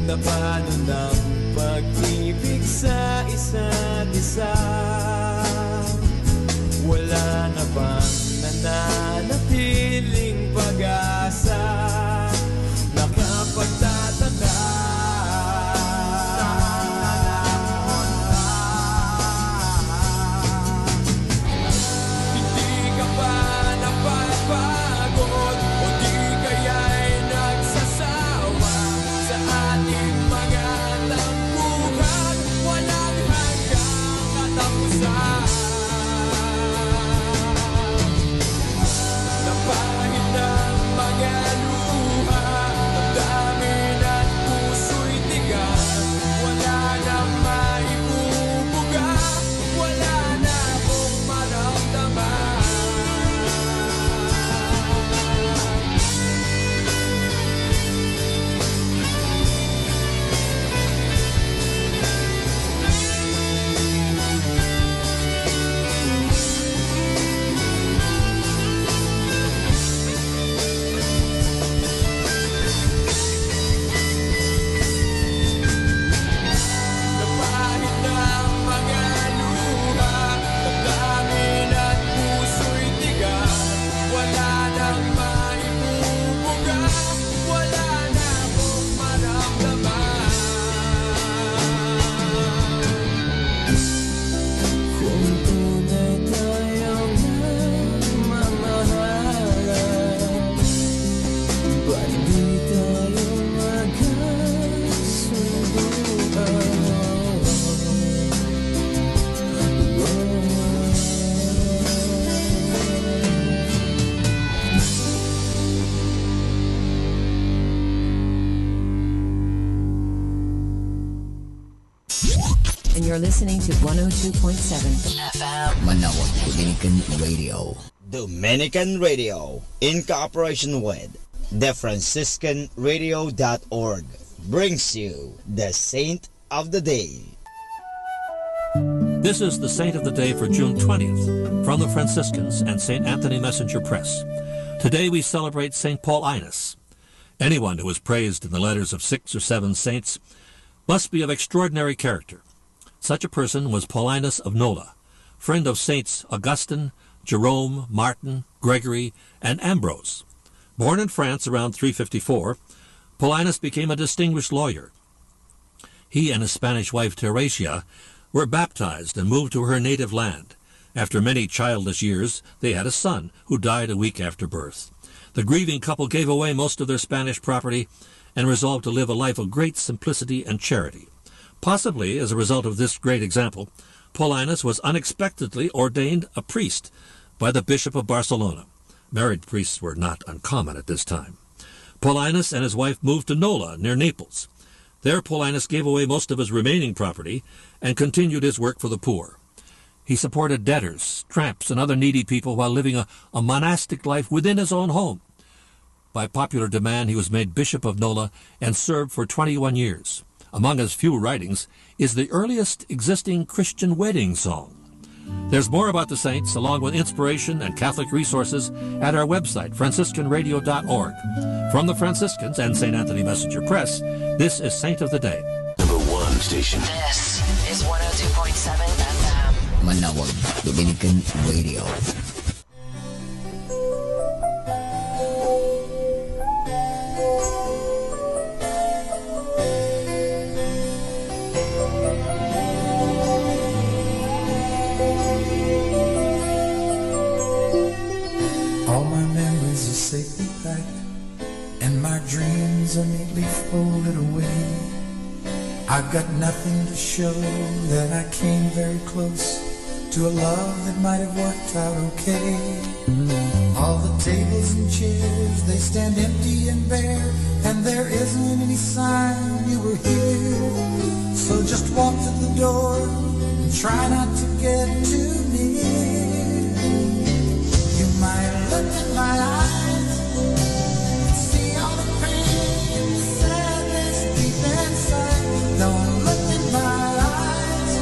Na paano ng pag-ibig sa isa't isa? Wala na bang nananatiling pag-asa? Nakapagtataka. Hindi ka ba napapagod o di kaya'y nagsasawa sa ating mga tampukan? Walang hanggang katapusan. Napahid ng mga luha, damdamin at puso'y tigas. Wala nang maibubuga, wala na akong maramdaman. Napahid ng mga luha, damdamin at puso'y tigas. Wala nang maibubuga, wala na akong maramdaman. Kung tunay tayong nagmamahalan, ba't di tayo And you're listening to 102.7 FM Manawag Dominican Radio. Dominican Radio, in cooperation with TheFranciscanRadio.org, brings you the Saint of the Day. This is the Saint of the Day for June 20th from the Franciscans and St. Anthony Messenger Press. Today we celebrate St. Paulinus. Anyone who is praised in the letters of 6 or 7 saints must be of extraordinary character. Such a person was Paulinus of Nola, friend of Saints Augustine, Jerome, Martin, Gregory, and Ambrose. Born in France around 354, Paulinus became a distinguished lawyer. He and his Spanish wife Teresia were baptized and moved to her native land. After many childless years, they had a son who died a week after birth. The grieving couple gave away most of their Spanish property and resolved to live a life of great simplicity and charity. Possibly as a result of this great example, Paulinus was unexpectedly ordained a priest by the Bishop of Barcelona. Married priests were not uncommon at this time. Paulinus and his wife moved to Nola, near Naples. There Paulinus gave away most of his remaining property and continued his work for the poor. He supported debtors, tramps, and other needy people while living a monastic life within his own home. By popular demand, he was made Bishop of Nola and served for 21 years. Among his few writings is the earliest existing Christian wedding song. There's more about the saints, along with inspiration and Catholic resources, at our website, franciscanradio.org. From the Franciscans and St. Anthony Messenger Press, this is Saint of the Day. #1 station. This is 102.7 FM. Manawag Dominican Radio. All my memories are safely packed, and my dreams are neatly folded away. I've got nothing to show that I came very close to a love that might have worked out okay. All the tables and chairs, they stand empty and bare, and there isn't any sign you were here. So just walk to the door and try not to get too near. You might look in my eyes, see all the pain, the sadness deep inside. Don't look in my eyes,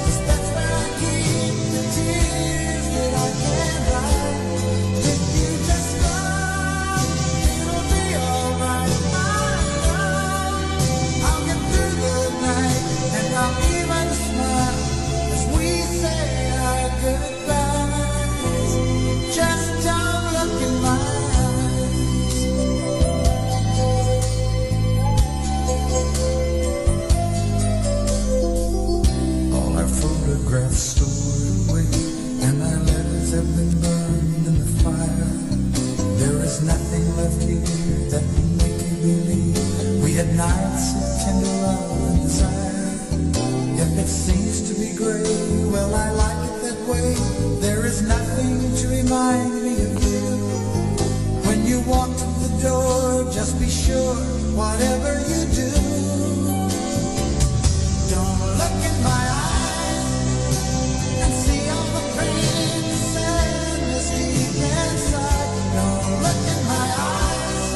'cause that's where I keep the tears that I can't hide. If you just come, it'll be alright, my love. I'll get through the night, and I'll even smile as we say our goodbyes. Just don't look in my eyes. All our photographs stored away, and our letters have been burned in the fire. There is nothing left here that will make you believe we had nights of tender love and desire. If it seems to be gray, well, I like it that way. There is nothing to remind me of you. When you walk to the door, just be sure, whatever you do, don't look in my eyes and see all the pain, the sadness deep inside. Don't look in my eyes,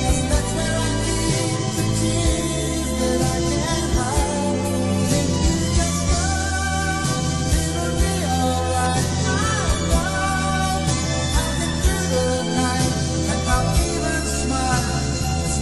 'cause that's where I keep the tears that I can't hide. If you just come, it'll be alright, my love. I'll get through the night, and I'll even smile as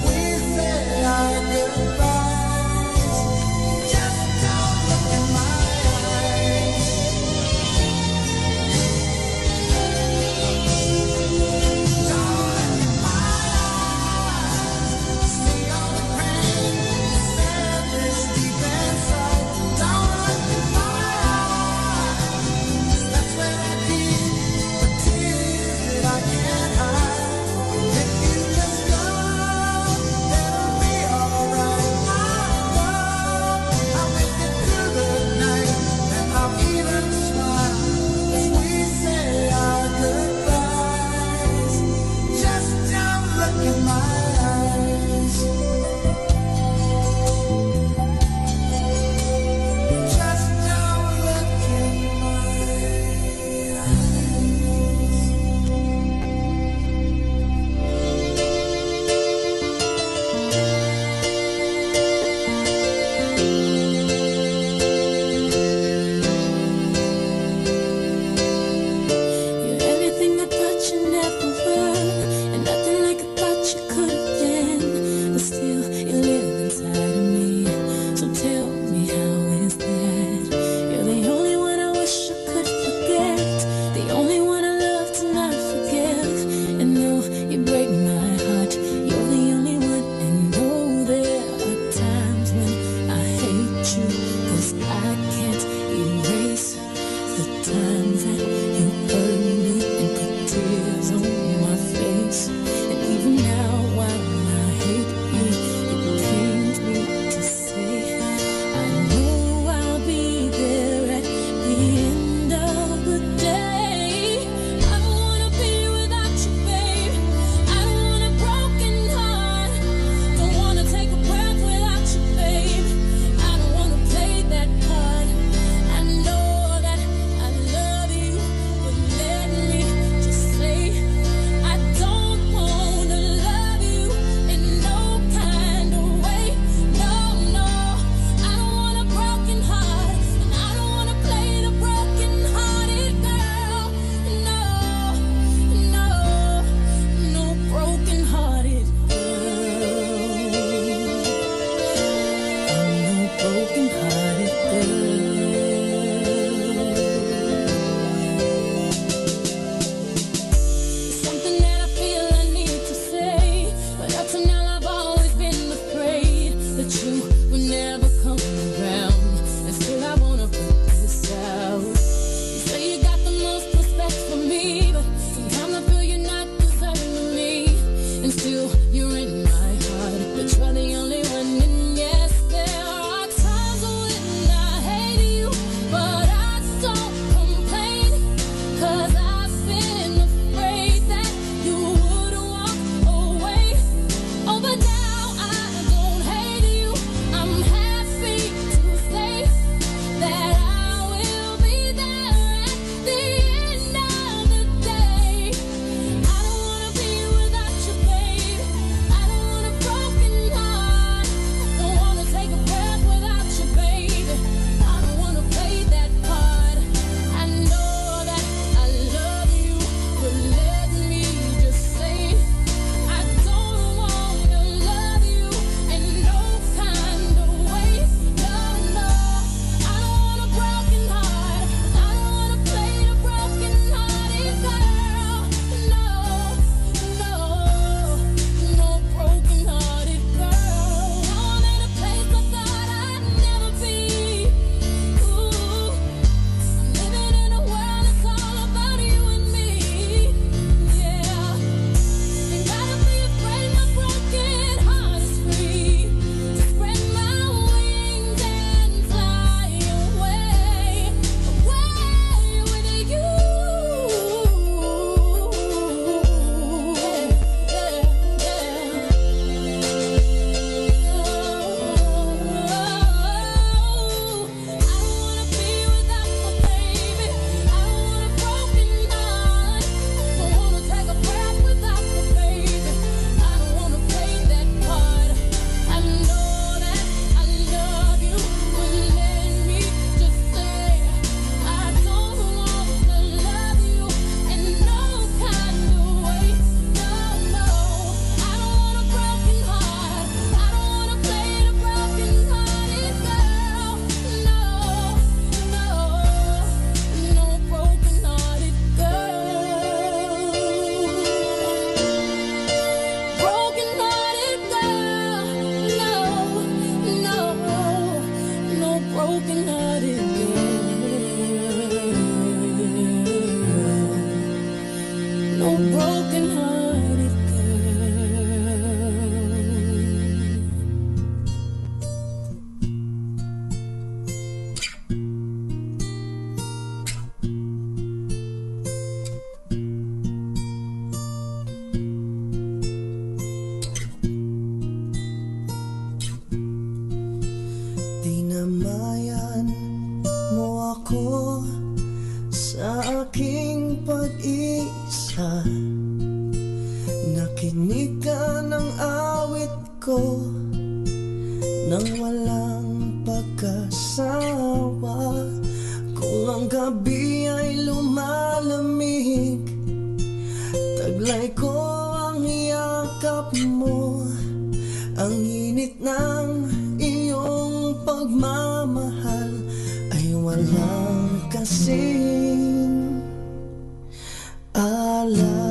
ko nang walang pagkasawa. Kung ang gabi ay lumalamig, taglay ko ang yakap mo. Ang init ng iyong pagmamahal ay walang kasing alam.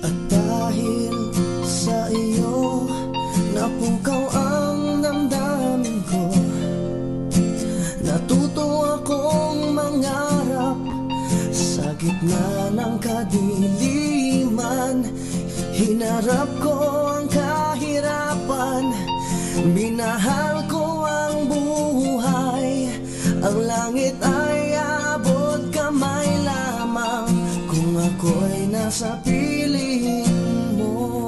At dahil sa iyo napukaw ang damdamin ko, natuto akong mangarap sa gitna ng kadiliman. Hinarap ko ang kahirapan, minahal ko ang buhay. Ang langit ay abot kamay lamang kung ako'y nasa piling mo.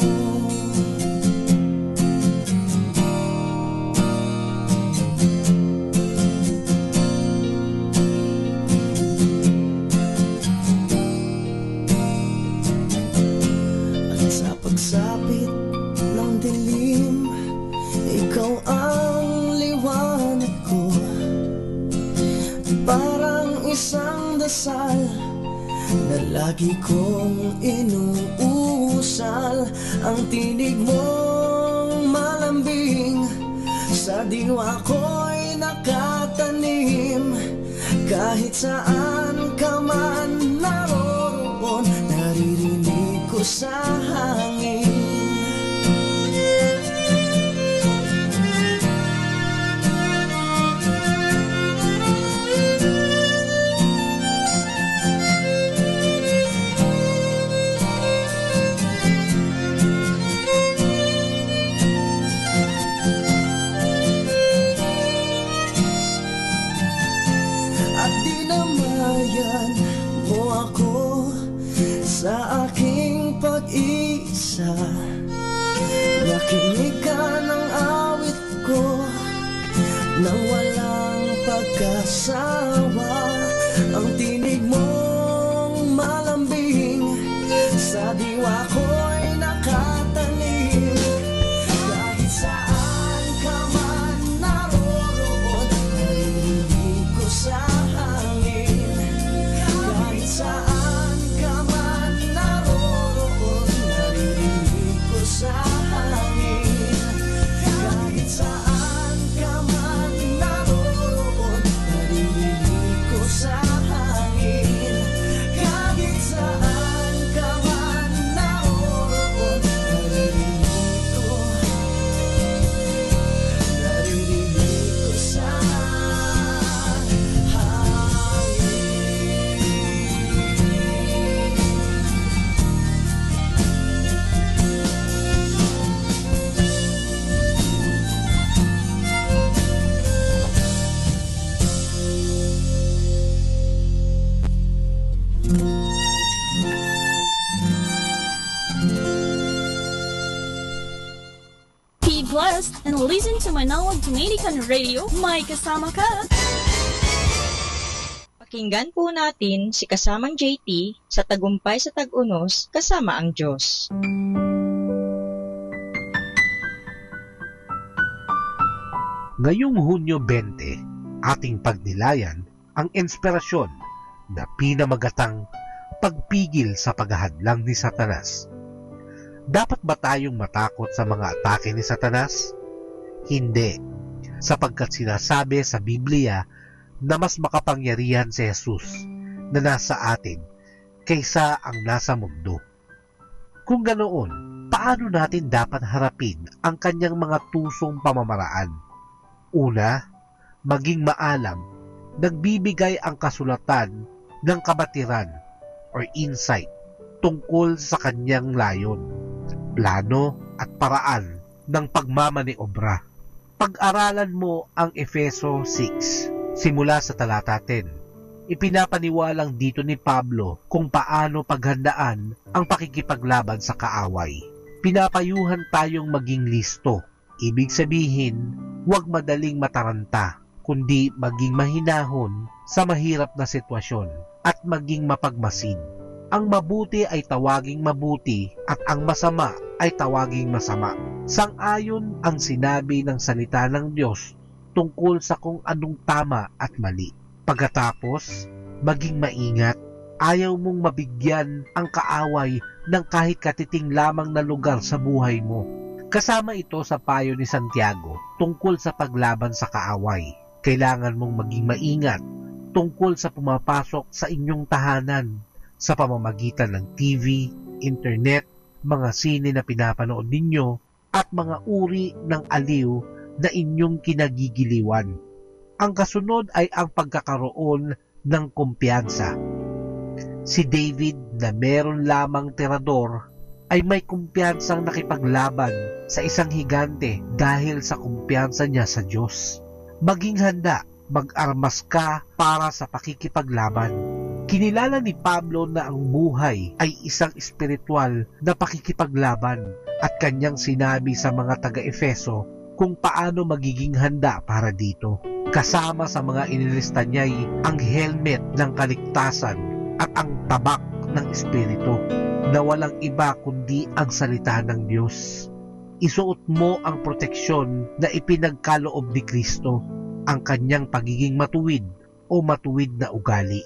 Pagsapit ng dilim, ikaw ang liwanag ko. Parang isang dasal na lagi kong inuusal. Ang tinig mong malambing sa diwa ko'y nakatanim. Kahit saan ka man naroon, naririnig ko sa hangin. At dinamayan mo ako sa aking pag-isa. Nakinig ka ng awit ko nang walang pagkasawa. Ang tinig mong malambing sa diwa ko'y nakatanim. Kahit saan ka man naroon, naririnig ko sa hangin. Kahit saan ka man naroon, naririnig ko sa hangin. Kahit saan ka man naroon, naririnig ko sa hangin. Kahit saan ka man naroon, naririnig ko sa Be blessed and listen to Manawag Dominican Radio. May kasama ka. Pakinggan po natin si kasamang JT sa Tagumpay sa Tag-Unos kasama ang Diyos. Ngayong Hunyo 20, ating pagnilayan ang inspirasyon na pinamagatang pagpigil sa paghahadlang ni Satanas. Dapat ba tayong matakot sa mga atake ni Satanas? Hindi, sapagkat sinasabi sa Biblia na mas makapangyarihan si Jesus na nasa atin kaysa ang nasa mundo. Kung ganoon, paano natin dapat harapin ang kanyang mga tusong pamamaraan? Una, maging maalam, nagbibigay ang kasulatan ng kabatiran or insight tungkol sa kanyang layon, plano at paraan ng pagmamaniobra. Pag-aralan mo ang Efeso 6, simula sa talata 10. Ipinapaniwalang dito ni Pablo kung paano paghandaan ang pakikipaglaban sa kaaway. Pinapayuhan tayong maging listo Ibig sabihin, huwag madaling mataranta, kundi maging mahinahon sa mahirap na sitwasyon at maging mapagmasid. Ang mabuti ay tawaging mabuti at ang masama ay tawaging masama. Sang-ayon ang sinabi ng salita ng Diyos tungkol sa kung anong tama at mali. Pagkatapos, maging maingat. Ayaw mong mabigyan ang kaaway ng kahit katiting lamang na lugar sa buhay mo. Kasama ito sa payo ni Santiago tungkol sa paglaban sa kaaway. Kailangan mong maging maingat tungkol sa pumapasok sa inyong tahanan sa pamamagitan ng TV, internet, mga sine na pinapanood ninyo, at mga uri ng aliw na inyong kinagigiliwan. Ang kasunod ay ang pagkakaroon ng kumpiyansa. Si David na meron lamang tirador ay may kumpiyansang nakipaglaban sa isang higante dahil sa kumpiyansa niya sa Diyos. Maging handa, mag-armas ka para sa pakikipaglaban. Kinilala ni Pablo na ang buhay ay isang espiritual na pakikipaglaban at kanyang sinabi sa mga taga-Efeso kung paano magiging handa para dito. Kasama sa mga inilista niya ay ang helmet ng kaligtasan at ang tabak ng espiritu na walang iba kundi ang salita ng Diyos. Isuot mo ang proteksyon na ipinagkaloob ni Kristo, ang kanyang pagiging matuwid o matuwid na ugali.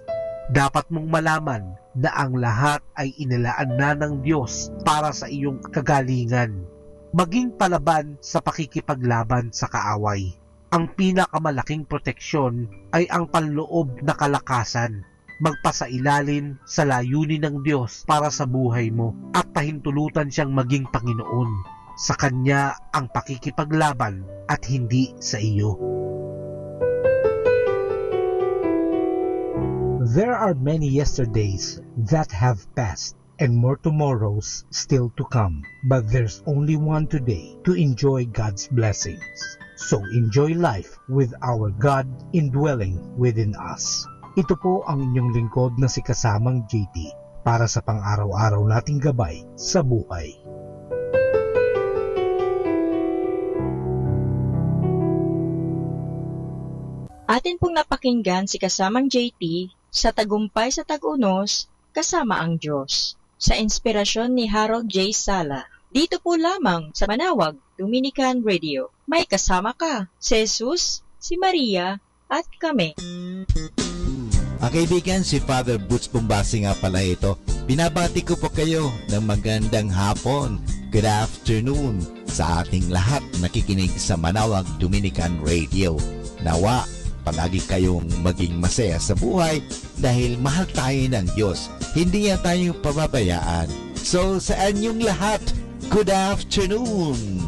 Dapat mong malaman na ang lahat ay inilaan na ng Diyos para sa iyong kagalingan. Maging palaban sa pakikipaglaban sa kaaway. Ang pinakamalaking proteksyon ay ang panloob na kalakasan. Magpasailalim sa layunin ng Diyos para sa buhay mo at pahintulutan siyang maging Panginoon. Sa Kanya ang pakikipaglaban at hindi sa iyo. There are many yesterdays that have passed and more tomorrows still to come. But there's only one today to enjoy God's blessings. So enjoy life with our God indwelling within us. Ito po ang inyong lingkod na si Kasamang JT para sa pang-araw-araw nating gabay sa buhay. Atin pong napakinggan si Kasamang JT sa Tagumpay sa Tag-Unos, Kasama ang Diyos, sa inspirasyon ni Harold J. Sala. Dito po lamang sa Manawag Dominican Radio. May kasama ka, si Jesus, si Maria, at kami. Ang kaibigan, si Father Boots Bumbasi nga pala ito. Binabati ko po kayo ng magandang hapon. Good afternoon sa ating lahat nakikinig sa Manawag Dominican Radio. Nawa, palagi kayong maging masaya sa buhay dahil mahal tayo ng Diyos. Hindi niya tayo pababayaan. So sa inyong lahat, good afternoon!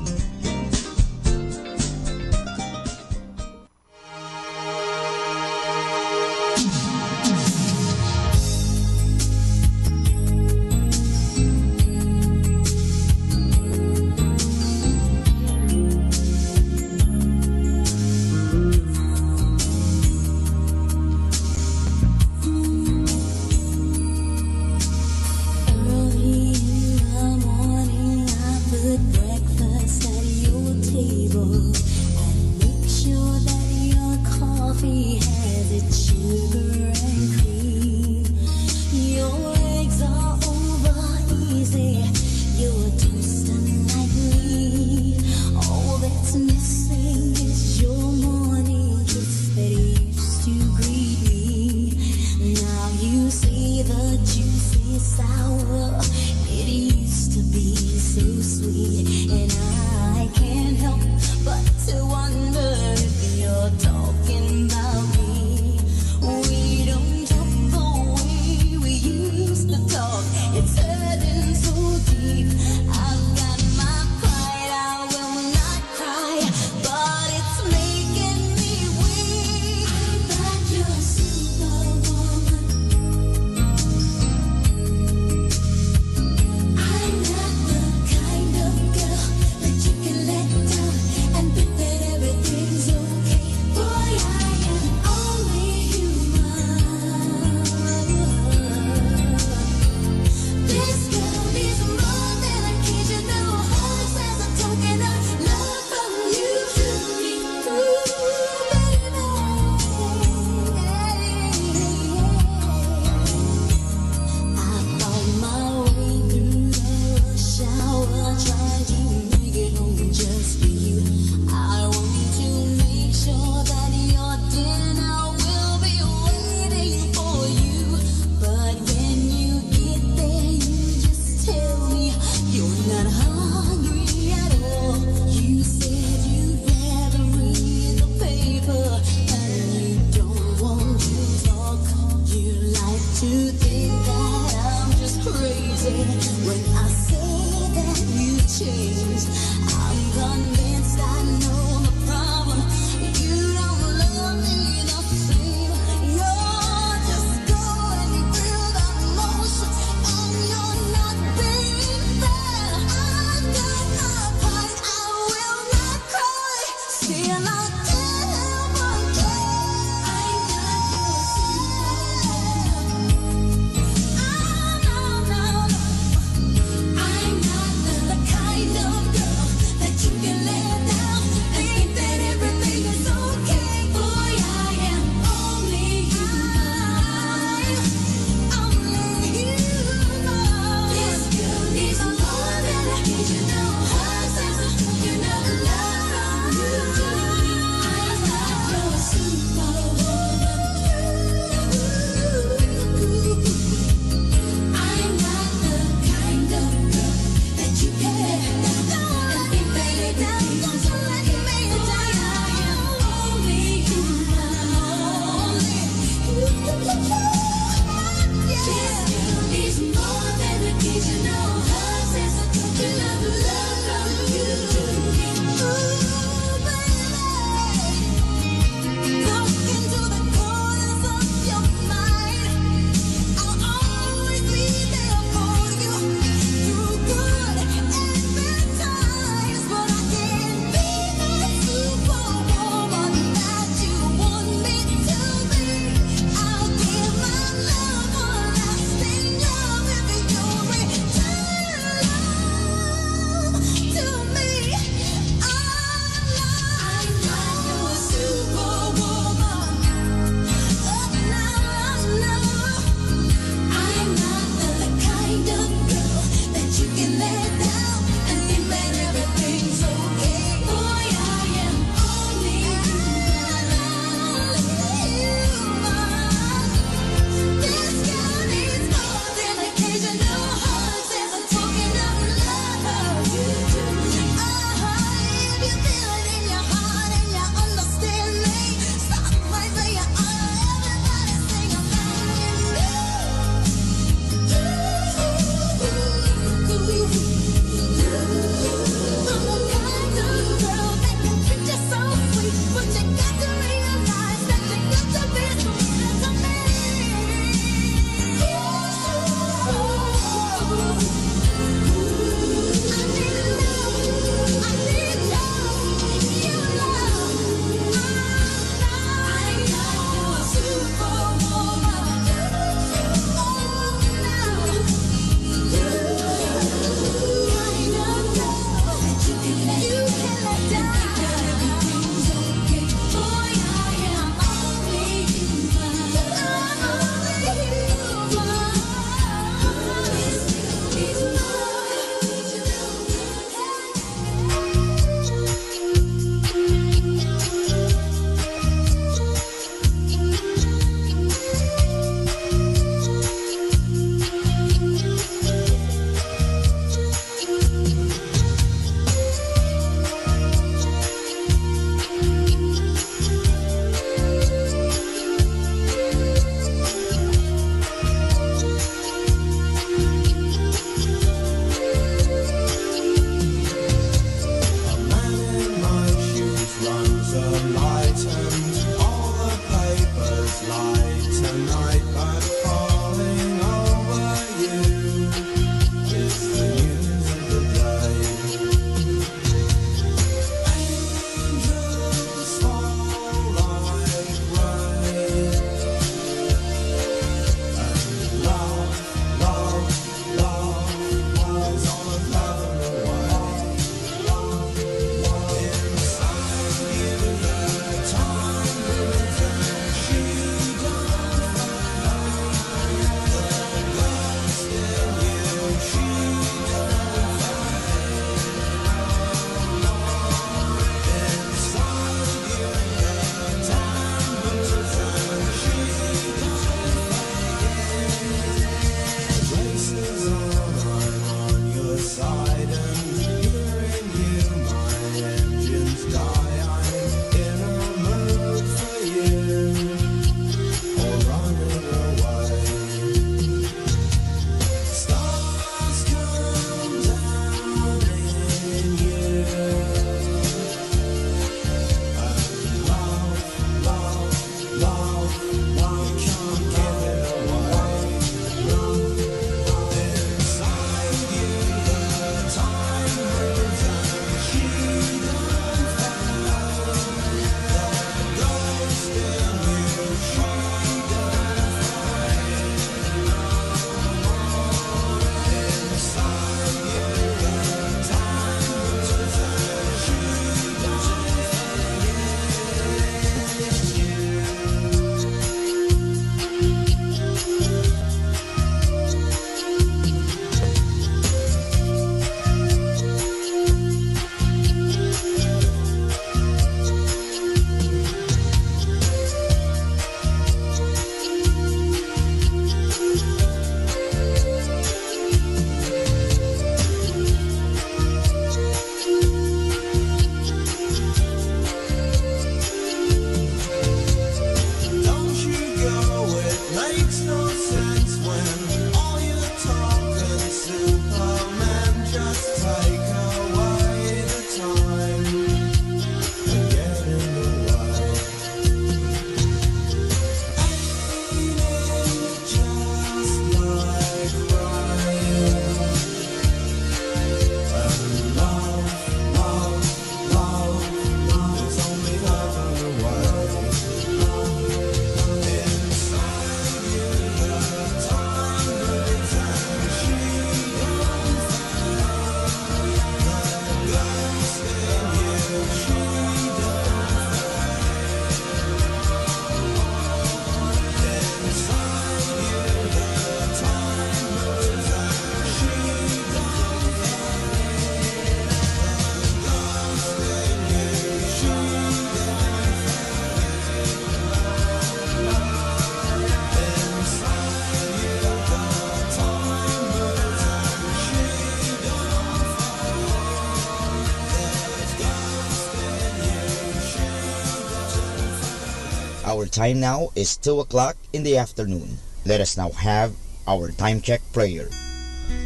Our time now is 2 o'clock in the afternoon. Let us now have our time check prayer.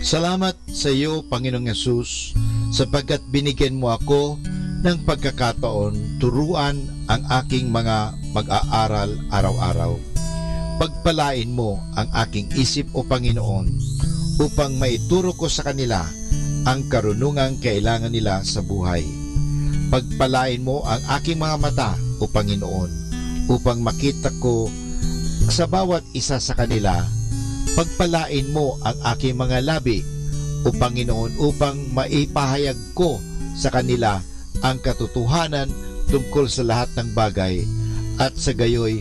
Salamat sa iyo, Panginoong Yesus, sapagkat binigyan mo ako ng pagkakataon turuan ang aking mga mag-aaral araw-araw. Pagpalain mo ang aking isip, O Panginoon, upang maituro ko sa kanila ang karunungang kailangan nila sa buhay. Pagpalain mo ang aking mga mata, O Panginoon, upang makita ko sa bawat isa sa kanila. Pagpalain mo ang aking mga labi, O Panginoon, upang maipahayag ko sa kanila ang katotohanan tungkol sa lahat ng bagay at sa gayoy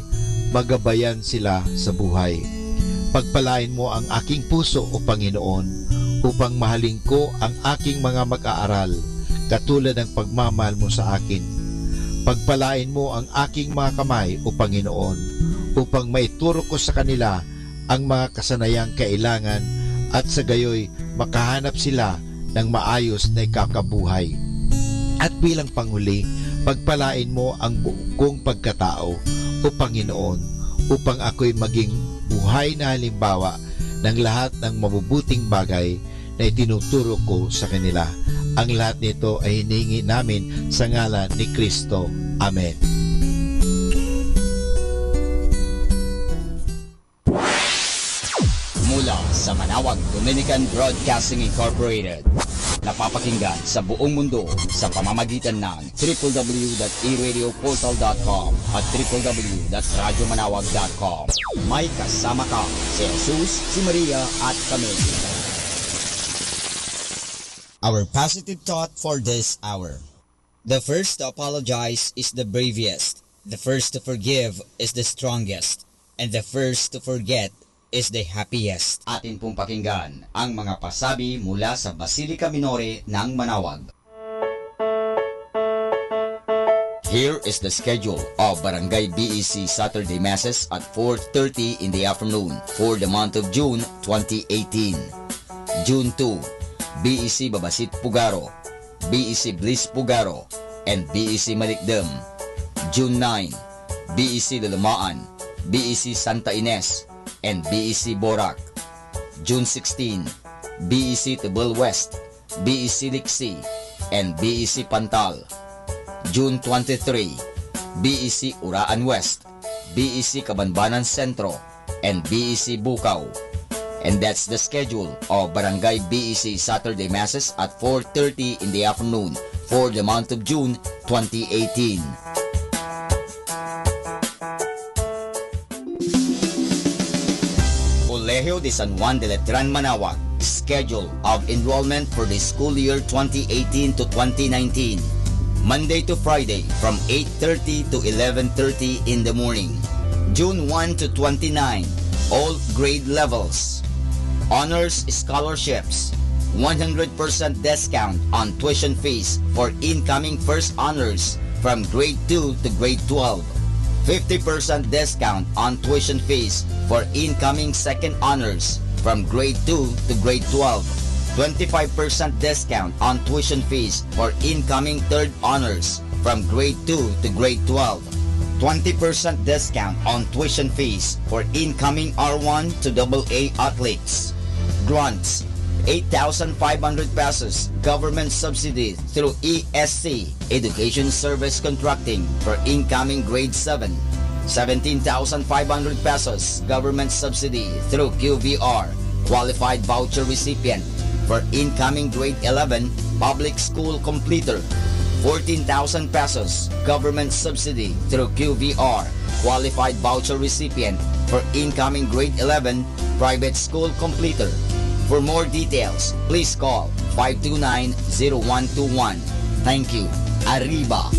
magabayan sila sa buhay. Pagpalain mo ang aking puso, O Panginoon, upang mahalin ko ang aking mga mag-aaral katulad ng pagmamahal mo sa akin. Pagpalain mo ang aking mga kamay, O Panginoon, upang maituro ko sa kanila ang mga kasanayang kailangan at sa gayoy makahanap sila ng maayos na ikakabuhay. At bilang panghuli, pagpalain mo ang buong kong pagkatao, O Panginoon, upang ako'y maging buhay na halimbawa ng lahat ng mabubuting bagay na itinuturo ko sa kanila. Ang lahat nito ay hinihingi namin sa ngalan ni Kristo. Amen. Mula sa Manawag Dominican Broadcasting Incorporated, napapakinggan sa buong mundo sa pamamagitan ng www.eradioportal.com at www.radyomanawag.com. May kasama ka si Jesus, si Maria at kami. Our positive thought for this hour. The first to apologize is the bravest. The first to forgive is the strongest. And the first to forget is the happiest. Atin pong pakinggan ang mga pasabi mula sa Basilica Minore ng Manawag. Here is the schedule of Barangay BEC Saturday Masses at 4:30 in the afternoon for the month of June 2018. June 2, BEC Babasit Pugaro, BEC Bliss Pugaro, and BEC Malikdem. June 9, BEC Lulumaan, BEC Santa Ines, and BEC Borac. June 16, BEC Tibul West, BEC Liksi, and BEC Pantal. June 23, BEC Uraan West, BEC Kabanbanan Sentro, and BEC Bukaw. And that's the schedule of Barangay BEC Saturday Masses at 4:30 in the afternoon for the month of June 2018. Colegio de San Juan de Letran Manawag, schedule of enrollment for the school year 2018 to 2019. Monday to Friday from 8:30 to 11:30 in the morning. June 1 to 29, all grade levels. Honors scholarships, 100% discount on tuition fees for incoming first honors from grade 2 to grade 12. 50% discount on tuition fees for incoming second honors from grade 2 to grade 12. 25% discount on tuition fees for incoming third honors from grade 2 to grade 12. 20% discount on tuition fees for incoming R1 to AA athletes. Grants, 8,500 pesos government subsidy through ESC, Education Service Contracting, for incoming grade 7. 17,500 pesos government subsidy through QVR, qualified voucher recipient, for incoming grade 11 public school completer. 14,000 pesos government subsidy through QVR, qualified voucher recipient, for incoming grade 11 private school completer. For more details, please call 529-0121. Thank you. Arriba!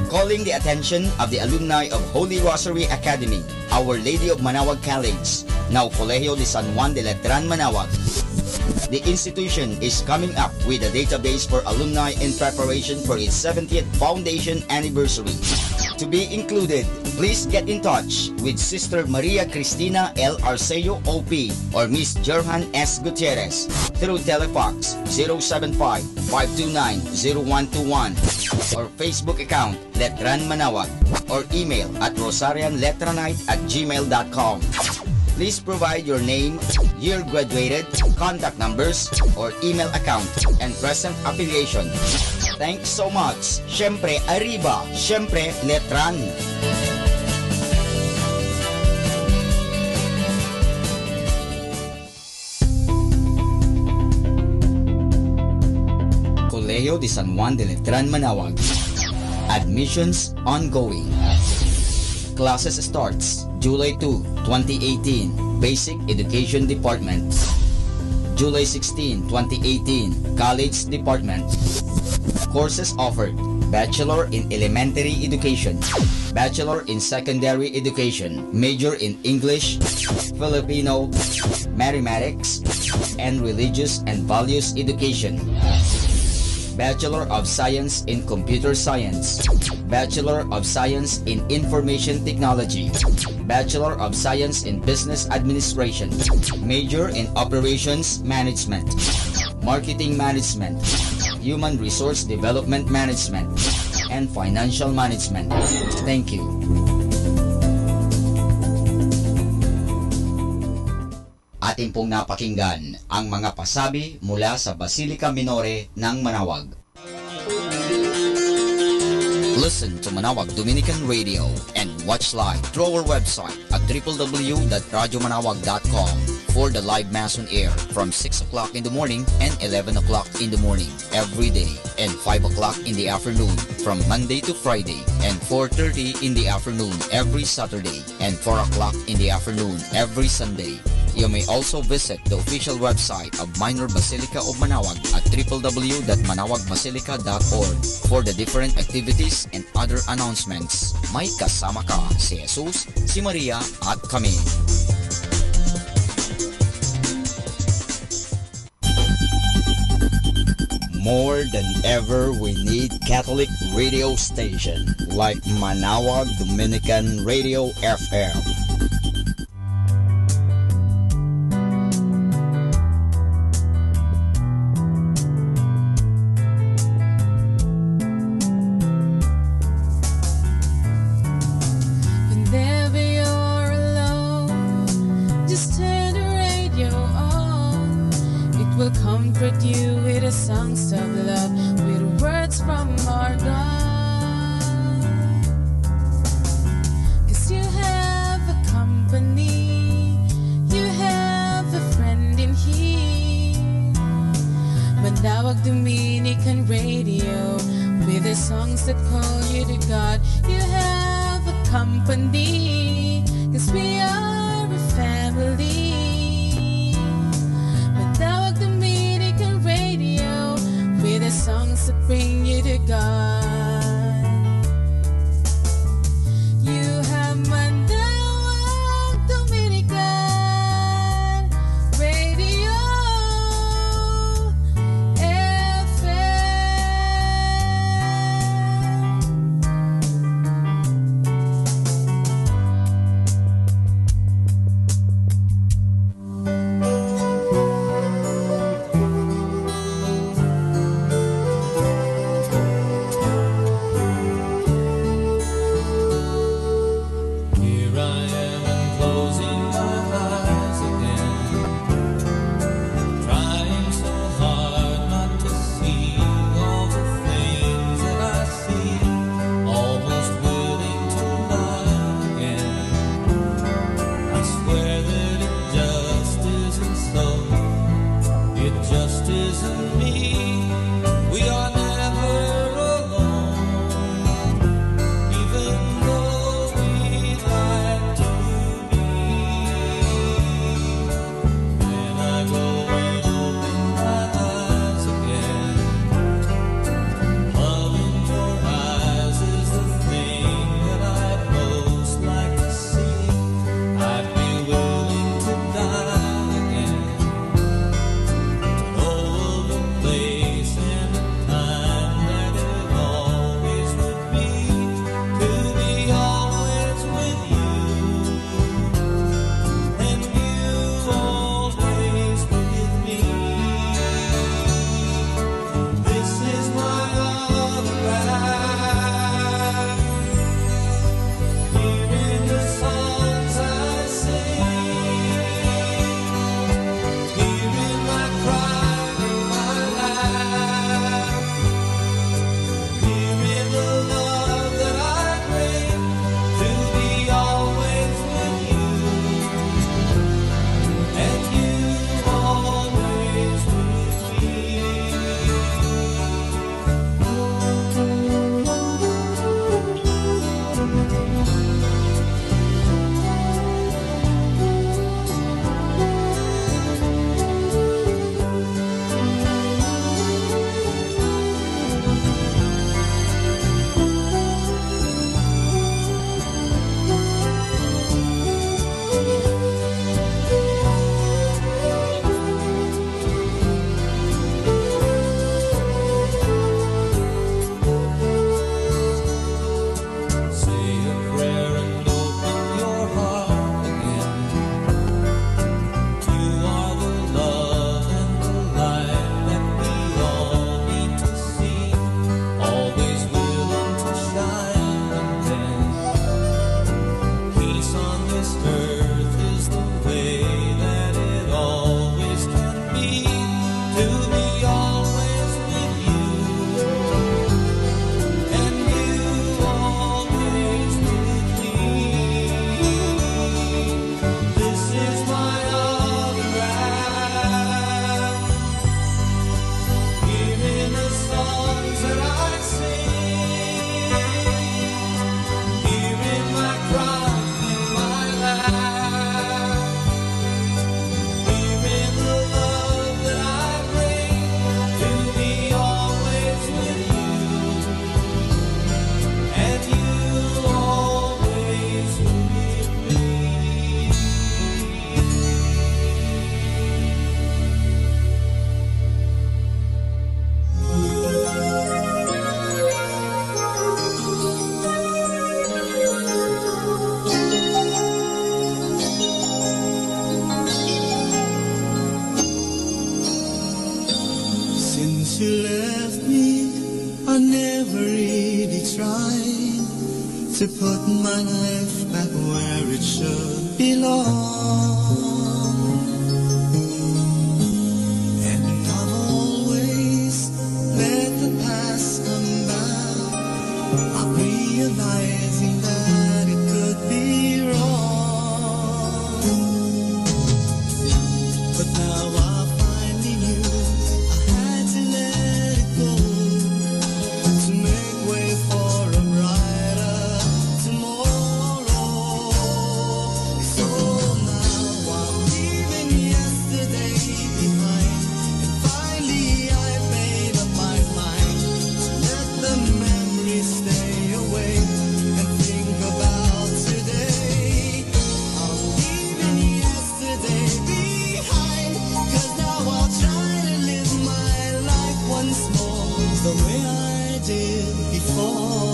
Calling the attention of the alumni of Holy Rosary Academy, Our Lady of Manawag College, now Colegio de San Juan de Letran Manawag. The institution is coming up with a database for alumni in preparation for its 70th foundation anniversary. To be included, please get in touch with Sister Maria Cristina L. Arceo OP or Miss Jerhan S. Gutierrez through Telefax 075-529-0121 or Facebook account Letran Manawag or email at rosarianletranite@gmail.com. Please provide your name, year graduated, contact numbers, or email account, and present affiliation. Thanks so much. Syempre, arriba. Syempre, Letran. Colegio de San Juan de Letran, Manawag. Admissions ongoing. Classes starts July 2, 2018, Basic Education Department. July 16, 2018, College Department. Courses offered: Bachelor in Elementary Education, Bachelor in Secondary Education, Major in English, Filipino, Mathematics, and Religious and Values Education. Bachelor of Science in Computer Science, Bachelor of Science in Information Technology, Bachelor of Science in Business Administration, Major in Operations Management, Marketing Management, Human Resource Development Management, and Financial Management. Thank you. Atin pong napakinggan ang mga pasabi mula sa Basilica Minore ng Manawag. Listen to Manawag Dominican Radio and watch live through our website at www.radyomanawag.com for the live Mass on air from 6 o'clock in the morning and 11 o'clock in the morning every day and 5 o'clock in the afternoon from Monday to Friday and 4:30 in the afternoon every Saturday and 4 o'clock in the afternoon every Sunday. You may also visit the official website of Minor Basilica of Manawag at www.manawagbasilica.org for the different activities and other announcements. May kasama ka si Jesus, si Maria at kami. More than ever, we need Catholic radio station like Manawag Dominican Radio FM. Since you left me, I never really tried to put my life back where it should belong. And I've always let the past come back, I'm realizing that it could be wrong. But now I finally knew I had to let it go to make way for a brighter tomorrow. So now I'm leaving yesterday behind, and finally I've made up my mind to let the memories stay away and think about today. I'm leaving yesterday behind, 'cause now I'll try to live my life once more the way I did before.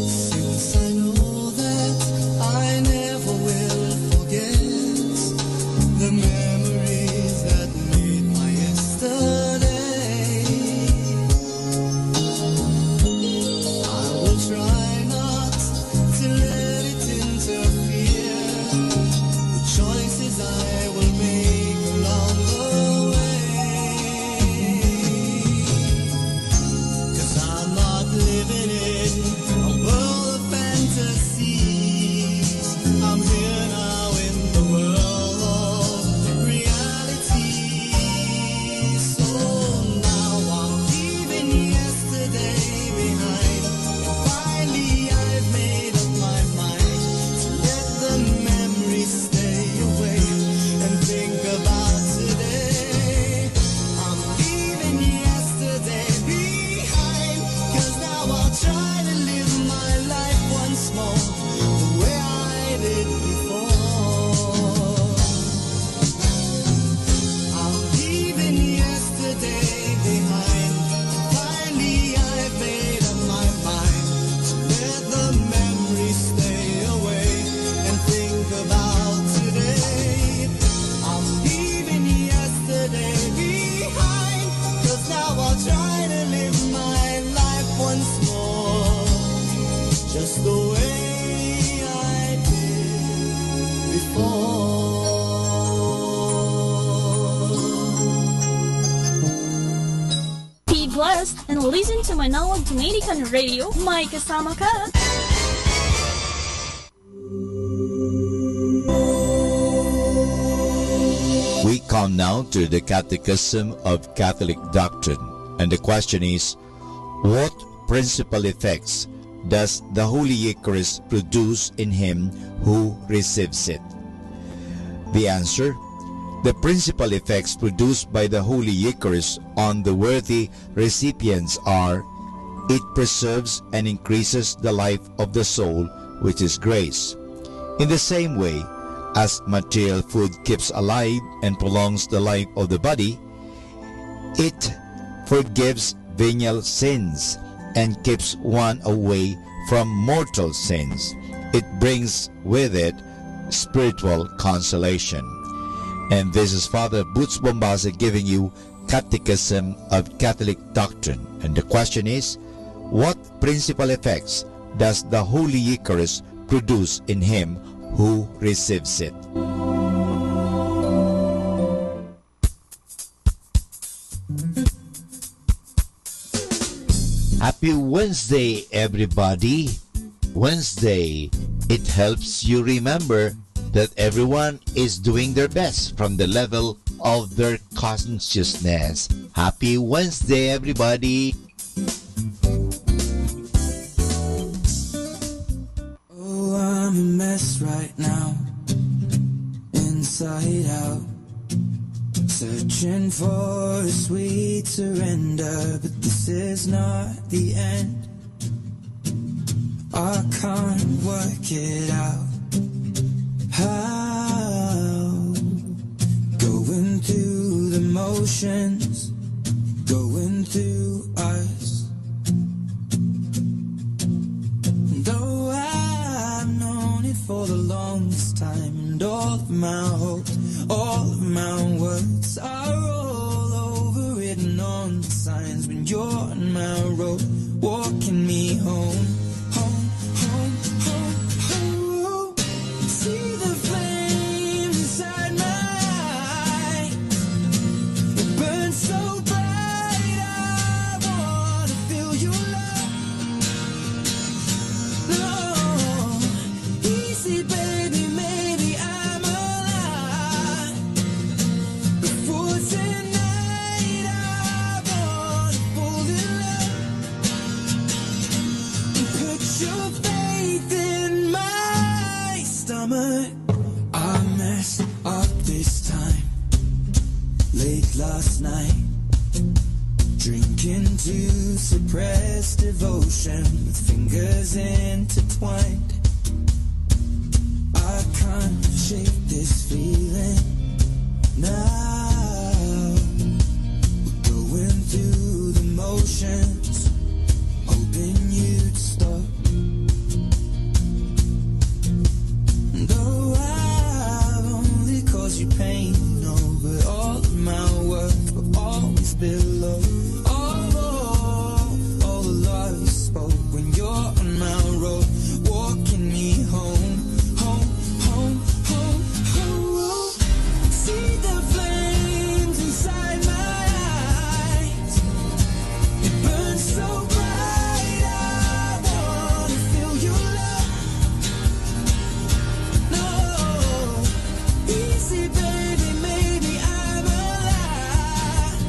Since I know that I never will forget the memories that made my yesterday, I will try not to let it interfere with choices I will make along the way. 'Cause I'm not living in a world of fantasies. I'm here now in the world of reality. So now I'm leaving yesterday behind, and finally I've made up my mind to let the memories stay away and think about today. I'm leaving yesterday behind, 'cause now I'll try to live my life once more the way I did before. I'm leaving yesterday behind, and finally I've made up my mind to let the memories stay away and think about today. I'm leaving yesterday behind, 'cause now I'll try to live my life once more just the way I did before. Be blessed and listen to Manawag Dominican Radio. May kasama ka. We come now to the Catechism of Catholic Doctrine, and the question is, what principal effects does the Holy Eucharist produce in him who receives it? The answer: the principal effects produced by the Holy Eucharist on the worthy recipients are, it preserves and increases the life of the soul, which is grace. In the same way as material food keeps alive and prolongs the life of the body, it forgives venial sins and keeps one away from mortal sins. It brings with it spiritual consolation. And this is Father Boots Bombase giving you Catechism of Catholic Doctrine. And the question is, what principal effects does the Holy Eucharist produce in him who receives it? Happy Wednesday, everybody. Wednesday, it helps you remember that everyone is doing their best from the level of their consciousness. Happy Wednesday, everybody. Oh, I'm a mess right now, inside out, searching for a sweet surrender, but this is not the end. I can't work it out. How? Going through the motions, going through us. Though I've known it for the longest time, and all all of my hopes, all of my words are all overwritten on the signs when you're on my road, walking me home, home, home, home, home. See the flame inside my eye, it burns so bright, I wanna feel your love. No, easy baby, maybe I'm alive. Before tonight, I wanna fall in love. And put your faith in my stomach. I messed up this time, late last night, drinking to suppress devotion with fingers intertwined. I can't shake this feeling now. We're going through the motions, hoping you'd stop. Though I've only caused you pain, no, but all of my worth will always below. All the love you spoke when you're on my road, walking me home, home, home, home, home. See the flames inside my eyes, it burns so bright, I wanna feel your love. No, easy baby, maybe I'm alive.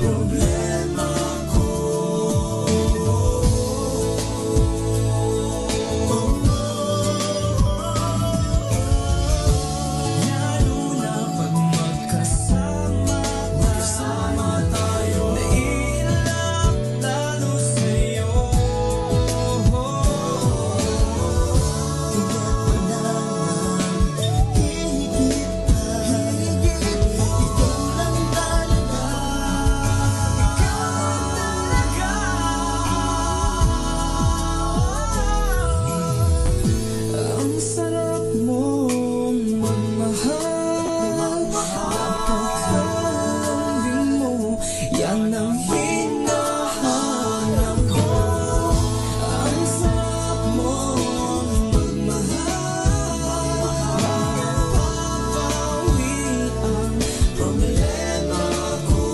problema ko. Lalo na pag magkasama tayo, naiiyak lalo sa'yo. Ang sarap mong magmahal, napakalamig mo, yan ang hinahanap ko. Ang sarap mong magmahal, mapapawi ang problema ko.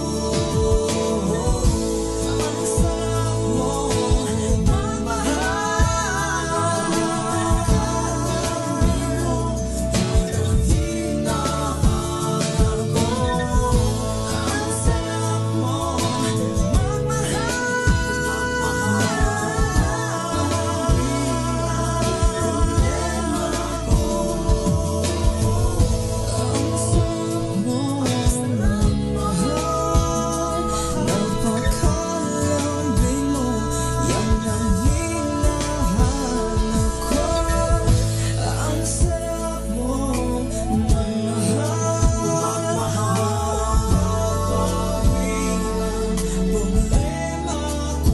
Ang sarap mong magmahal, napakalamig mo, yan ang hinahanap ko. Ang sarap mong magmahal, mapapawi ang problema ko.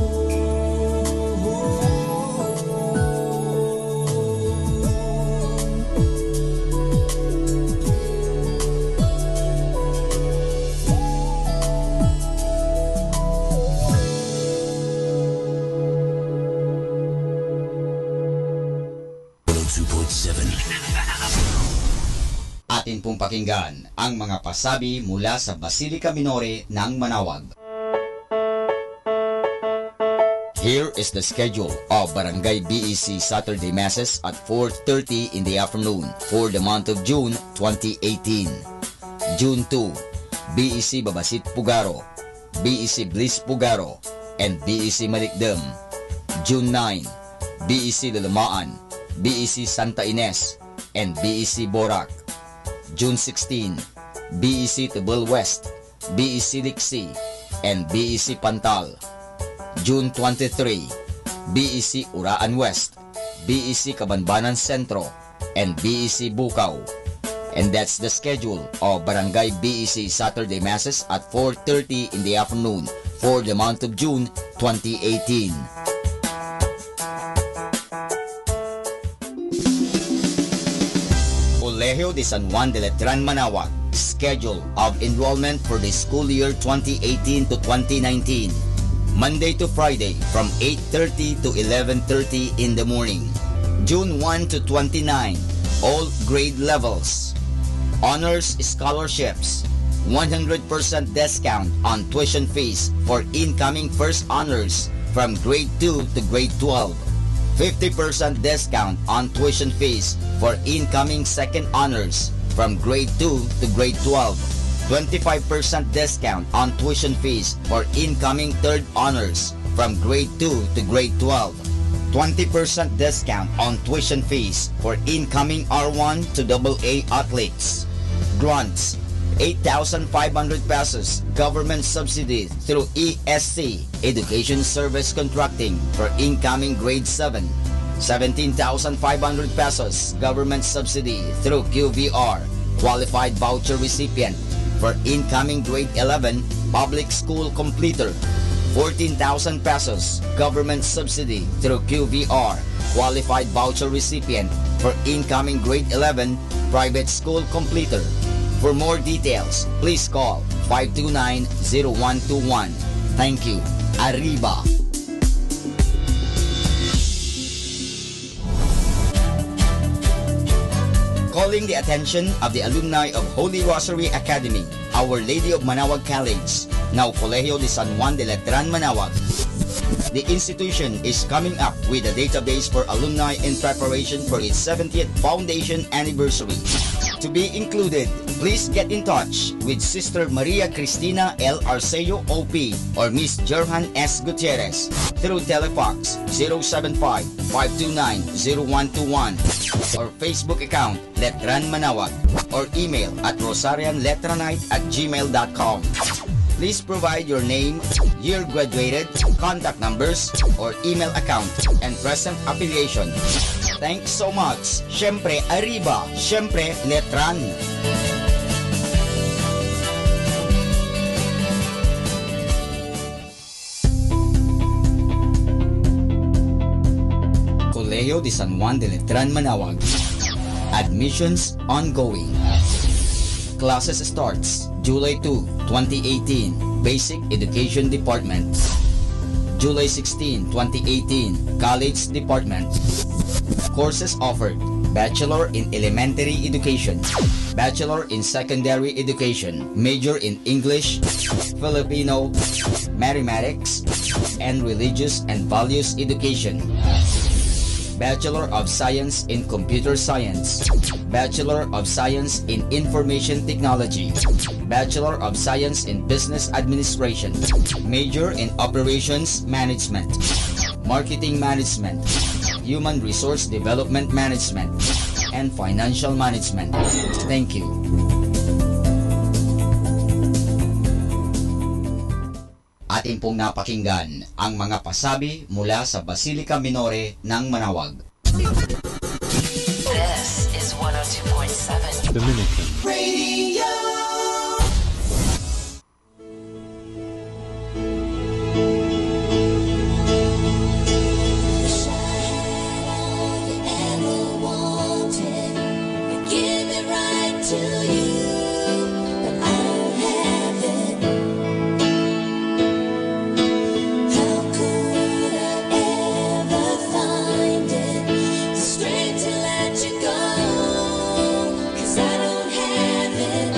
Atin pong pakinggan ang mga pasabi mula sa Basilica Minore ng Manawag. Here is the schedule of Barangay BEC Saturday Masses at 4:30 in the afternoon for the month of June 2018. June 2, BEC Babasit Pugaro, BEC Bliss Pugaro, and BEC Malikdem. June 9, BEC Lalamaan, BEC Santa Ines, and BEC Borac. June 16, BEC Tibul West, BEC Liksi, and BEC Pantal. June 23, BEC Uraan West, BEC Kabanbanan Sentro, and BEC Bukaw. And that's the schedule of Barangay BEC Saturday Masses at 4:30 in the afternoon for the month of June 2018. Colegio de San Juan de Letran Manawag, schedule of enrollment for the school year 2018 to 2019. Monday to Friday from 8:30 to 11:30 in the morning. June 1 to 29, all grade levels. Honors scholarships, 100% discount on tuition fees for incoming first honors from grade 2 to grade 12. 50% discount on tuition fees for incoming second honors from grade 2 to grade 12. 25% discount on tuition fees for incoming third honors from grade 2 to grade 12. 20% discount on tuition fees for incoming R1 to AA athletes. Grants, 8,500 pesos government subsidy through ESC, Education Service Contracting, for incoming grade 7. 17,500 pesos government subsidy through QVR, qualified voucher recipient, for incoming grade 11 public school completer. 14,000 pesos government subsidy through QVR, qualified voucher recipient, for incoming grade 11 private school completer. For more details, please call 529-0121. Thank you. Arriba! Calling the attention of the alumni of Holy Rosary Academy, Our Lady of Manawag College, now Colegio de San Juan de Letran Manawag. The institution is coming up with a database for alumni in preparation for its 70th foundation anniversary. To be included Please get in touch with Sister Maria Cristina L. Arceo OP or Miss Jerhan S. Gutierrez through Telefax 075-529-0121 or Facebook account Letran Manawag or email at rosarianletranite@gmail.com. Please provide your name, year graduated, contact numbers, or email account, and present affiliation. Thanks so much. Syempre, arriba. Syempre, Letran. Colegio de San Juan de Letran, Manawag. Admissions ongoing. Classes starts July 2, 2018, Basic Education Department. July 16, 2018, College Department. Courses offered: Bachelor in Elementary Education, Bachelor in Secondary Education, Major in English, Filipino, Mathematics, and Religious and Values Education. Bachelor of Science in Computer Science, Bachelor of Science in Information Technology, Bachelor of Science in Business Administration, Major in Operations Management, Marketing Management, Human Resource Development Management, and Financial Management. Thank you. Atin pong napakinggan ang mga pasabi mula sa Basilica Minore ng Manawag. This is 102.7 Dominican Radio. Strength to let you go, 'cause I don't have it.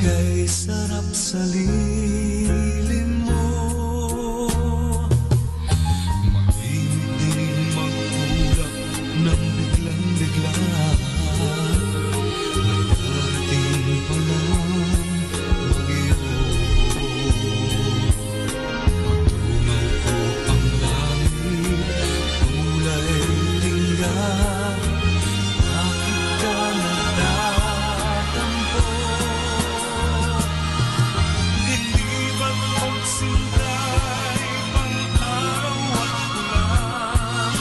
Kay sarap sa lilim mo. Mainit din magulap ng biglang-bigla. May darating pa lang mag-iyo. Matunaw ko ang langit, kulay tingga. Bakit ka nagtatampo? Hindi ba't magsintay pang-araw at ulan?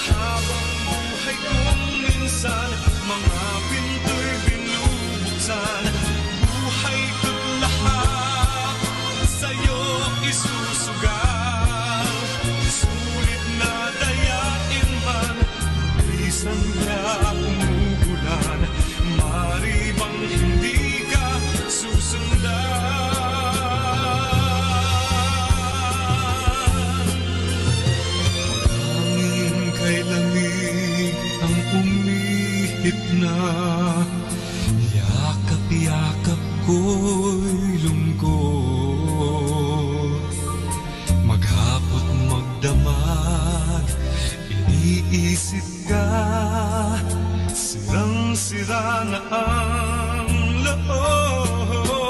Habang buhay kong minsan mga pinto'y binubuksan. Buhay ko't lahat sa'yo isusugal. Sulit na dayain man, bisan niya umuulan. Mari bang hindi ka susundan? Tanging kay lamig ang umihip na. Yakap-yakap ko'y lungkot. Maghapot magdamag, iniisip ka. Sirang-sira na ang loob.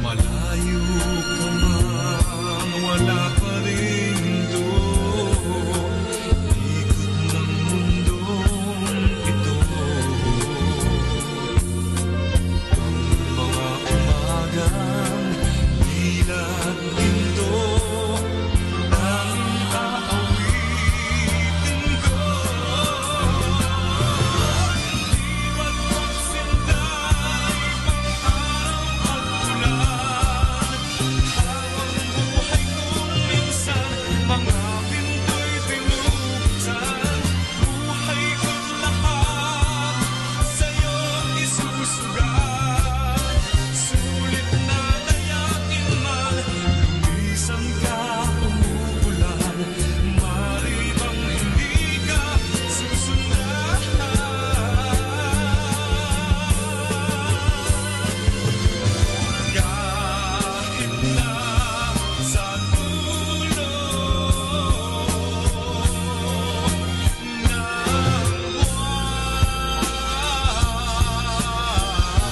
Malayo ka man, wala pa rin doon. Ikot ng mundong ito. Ang mga umagang ilang ginto ang aawitin ko. Di ba't magsintay pang-araw at ulan? Habang buhay kong minsan mga pinto'y binubuksan. Buhay ko't lahat sa'yo isusugal. Sulit na dayain man, lumisan ka umuulan. Mari bang hindi ka susundan? Kahit na sa dulo ng buwan.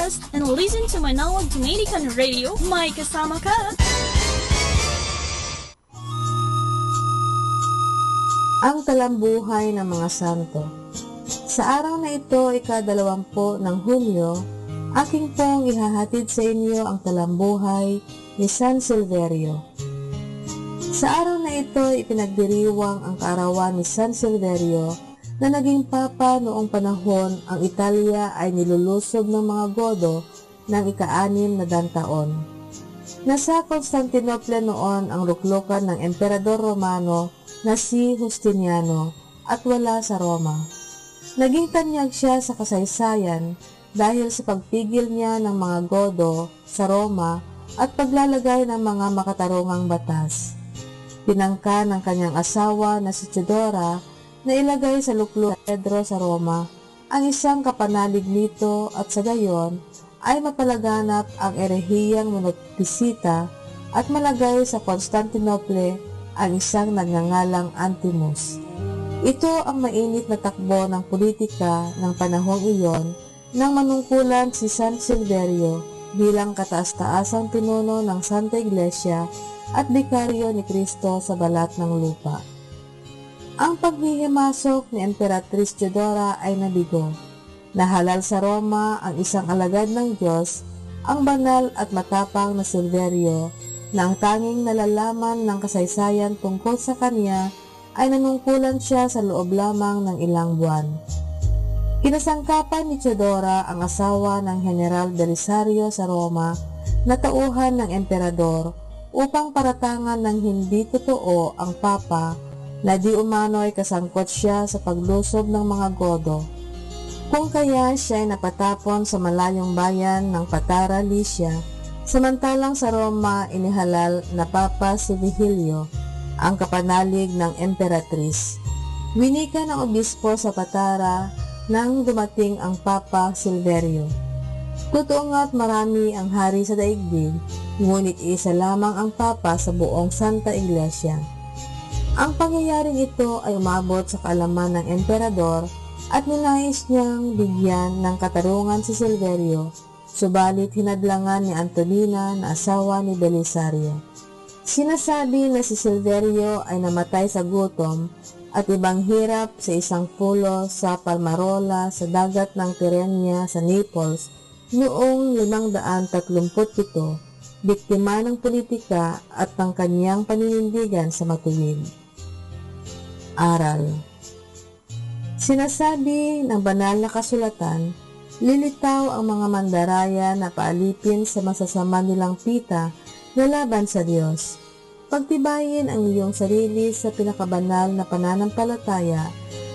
blessed and listen to Manawag Dominican Radio. May kasama ka! Ang talambuhay ng mga santo. Sa araw na ito, ika-20 ng Hunyo, aking pong ihahatid sa inyo ang talambuhay ni San Silverio. Sa araw na ito, ipinagdiriwang ang kaarawan ni San Silverio na naging papa noong panahon ang Italia ay nilulusob ng mga Godo ng ika-6 na taon. Nasa Constantinople noon ang luklukan ng Emperador Romano na si Justiniano at wala sa Roma. Naging tanyag siya sa kasaysayan dahil sa pagpigil niya ng mga Godo sa Roma at paglalagay ng mga makatarungang batas. Pinangka ng kanyang asawa na si Theodora na ilagay sa luklukan ni Pedro sa Roma ang isang kapanalig nito at sa gayon ay mapalaganap ang erehiyang monopisita at malagay sa Constantinople ang isang nagngangalang Antimus. Ito ang mainit na takbo ng politika ng panahong iyon nang manungkulan si San Silverio bilang kataas-taasang pinuno ng Santa Iglesia at bikaryo ni Kristo sa balat ng lupa. Ang paghihimasok ni Emperatriz Theodora ay nabigo. Nahalal sa Roma ang isang alagad ng Diyos, ang banal at matapang na Silverio, na ang tanging nalalaman ng kasaysayan tungkol sa kanya ay nanungkulan siya sa loob lamang ng ilang buwan. Kinasangkapan ni Theodora ang asawa ng General Belisario sa Roma na tauhan ng emperador upang paratangan ng hindi totoo ang papa na di umano ay kasangkot siya sa paglusob ng mga Godo. Kung kaya siya ay napatapon sa malayong bayan ng Patara, Lycia, samantalang sa Roma inihalal na Papa si Vigilio, ang kapanalig ng Emperatriz. Winika ng obispo sa Patara nang dumating ang Papa Silverio. Totoo nga't marami ang hari sa daigdig, ngunit isa lamang ang Papa sa buong Santa Iglesia. Ang pangyayaring ito ay umabot sa kaalaman ng emperador at ninais niyang bigyan ng katarungan si Silverio, subalit hinadlangan ni Antonina na asawa ni Belisario. Sinasabi na si Silverio ay namatay sa gutom at ibang hirap sa isang pulo sa Palmarola sa dagat ng Tyrrhenia sa Naples noong 537, biktima ng politika at ng kanyang paninindigan sa matuwid. Aral. Sinasabi ng banal na kasulatan, lilitaw ang mga mandaraya na paalipin sa masasama nilang pita na laban sa Diyos. Pagtibayin ang iyong sarili sa pinakabanal na pananampalataya,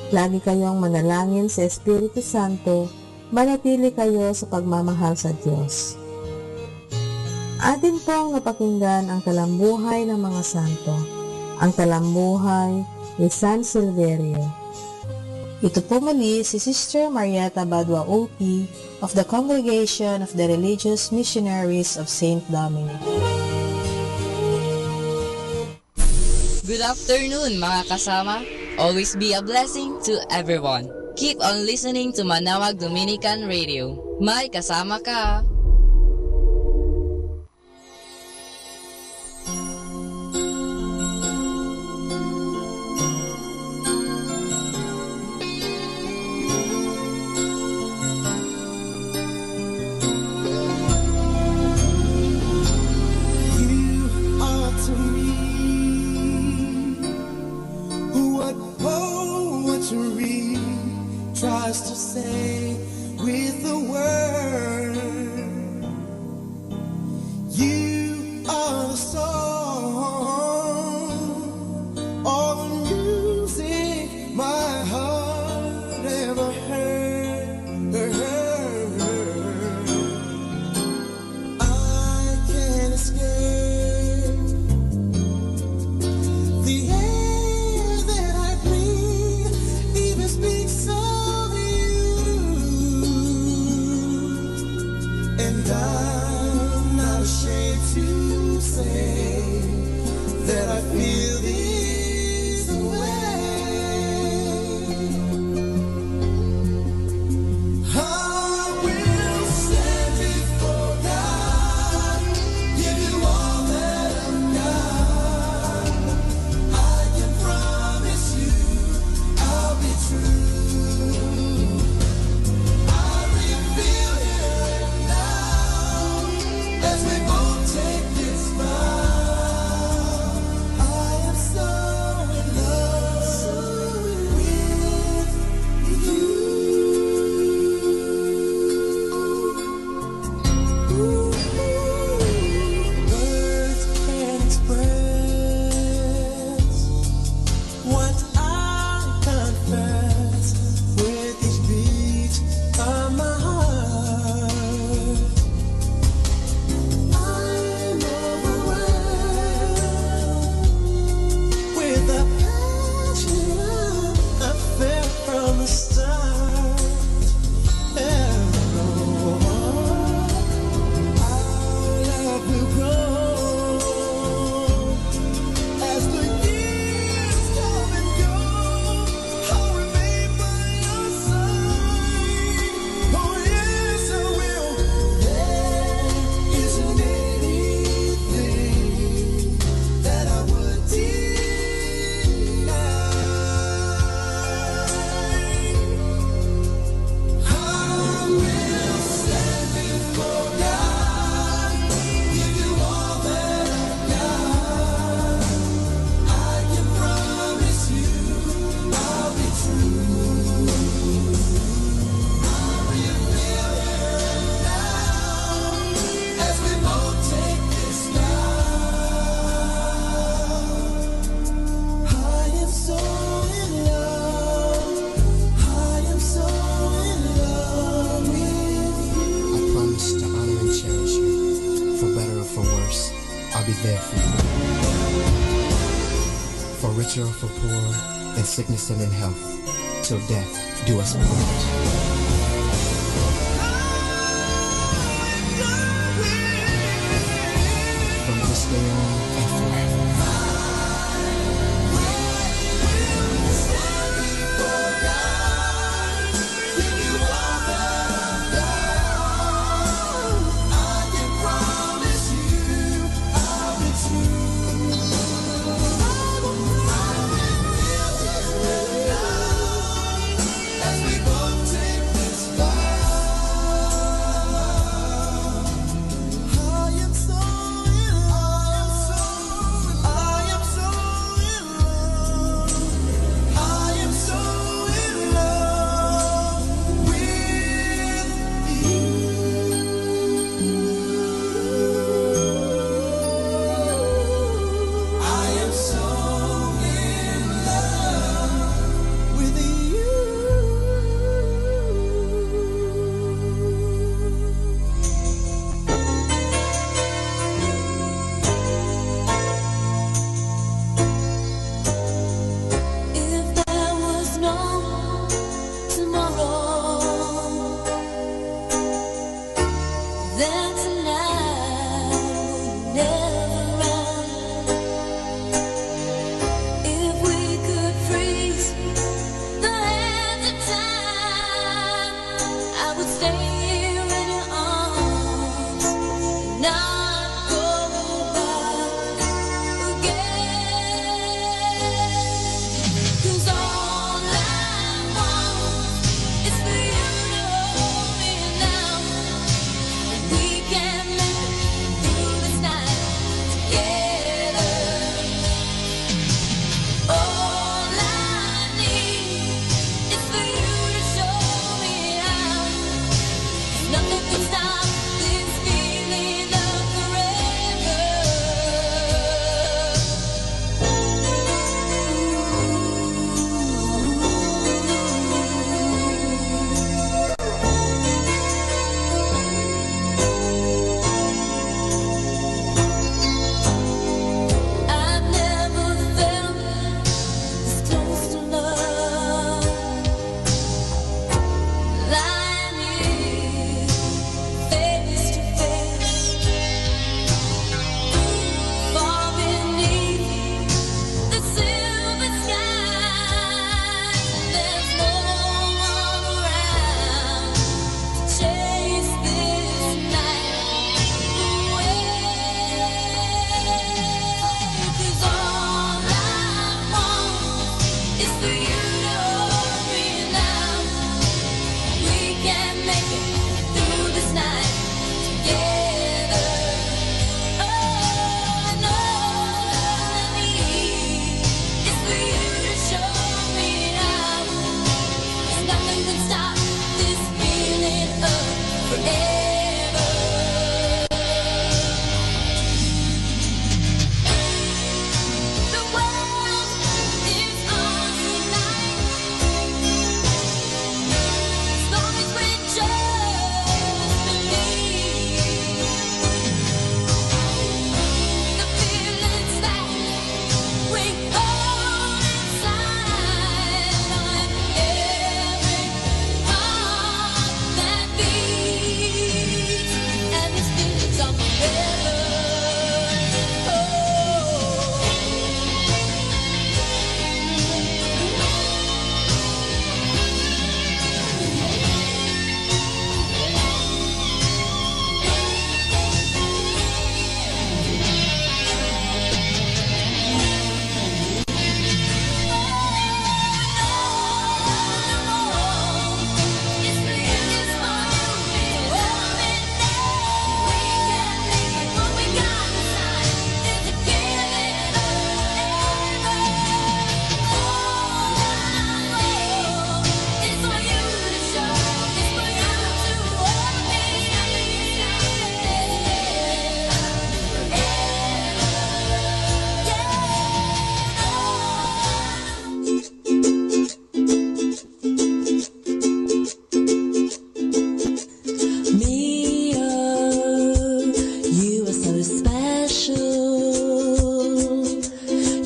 lagi kayong manalangin sa Espiritu Santo, manatili kayo sa pagmamahal sa Diyos. Atin pong napakinggan ang talambuhay ng mga santo, ang talambuhay ni San Silverio. Ito po muli si Sister Marieta Badua O.P. of the Congregation of the Religious Missionaries of St. Dominic. Good afternoon mga kasama. Always be a blessing to everyone. Keep on listening to Manawag Dominican Radio. May kasama ka. Tries to say with the word, you are the song, all the music my heart ever heard. I can't escape the air that I breathe, even speaks of. And I'm not ashamed to say that I feel this way. I will stand be there for you. For richer or for poor, in sickness and in health, till death do us part. From this day on and forever. I am so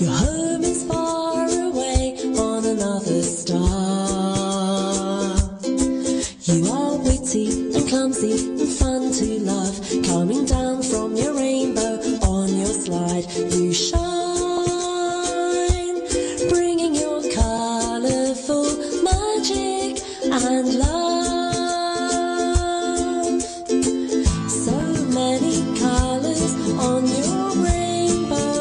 Your home is far away on another star. You are witty and clumsy and fun to love, coming down from your rainbow on your slide. You shine, bringing your colorful magic and love. So many colors on your rainbow,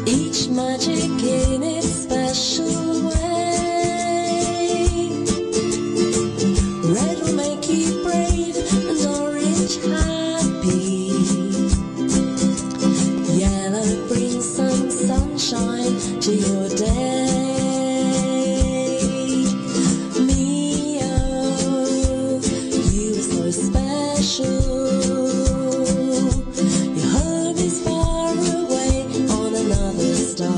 each magic in its special way. Red will make you brave and orange happy. Yellow brings some sunshine to your day. Mio, you are so special. Your home is far away on another star.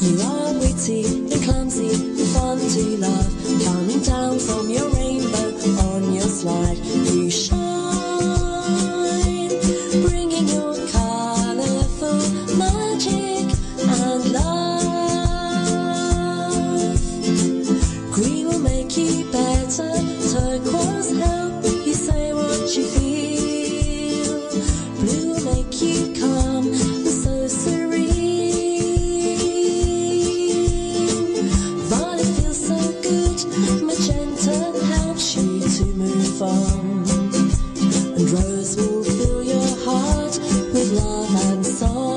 You are witty and clumsy and fun to love, coming down from your rainbow on your slide. You shine, bringing your colorful magic and love. Green will make you better, turquoise help you say what you feel. Blue will make you calm and so serene. Violet feels so good, magenta helps you to move on. And rose will fill your heart with love and song.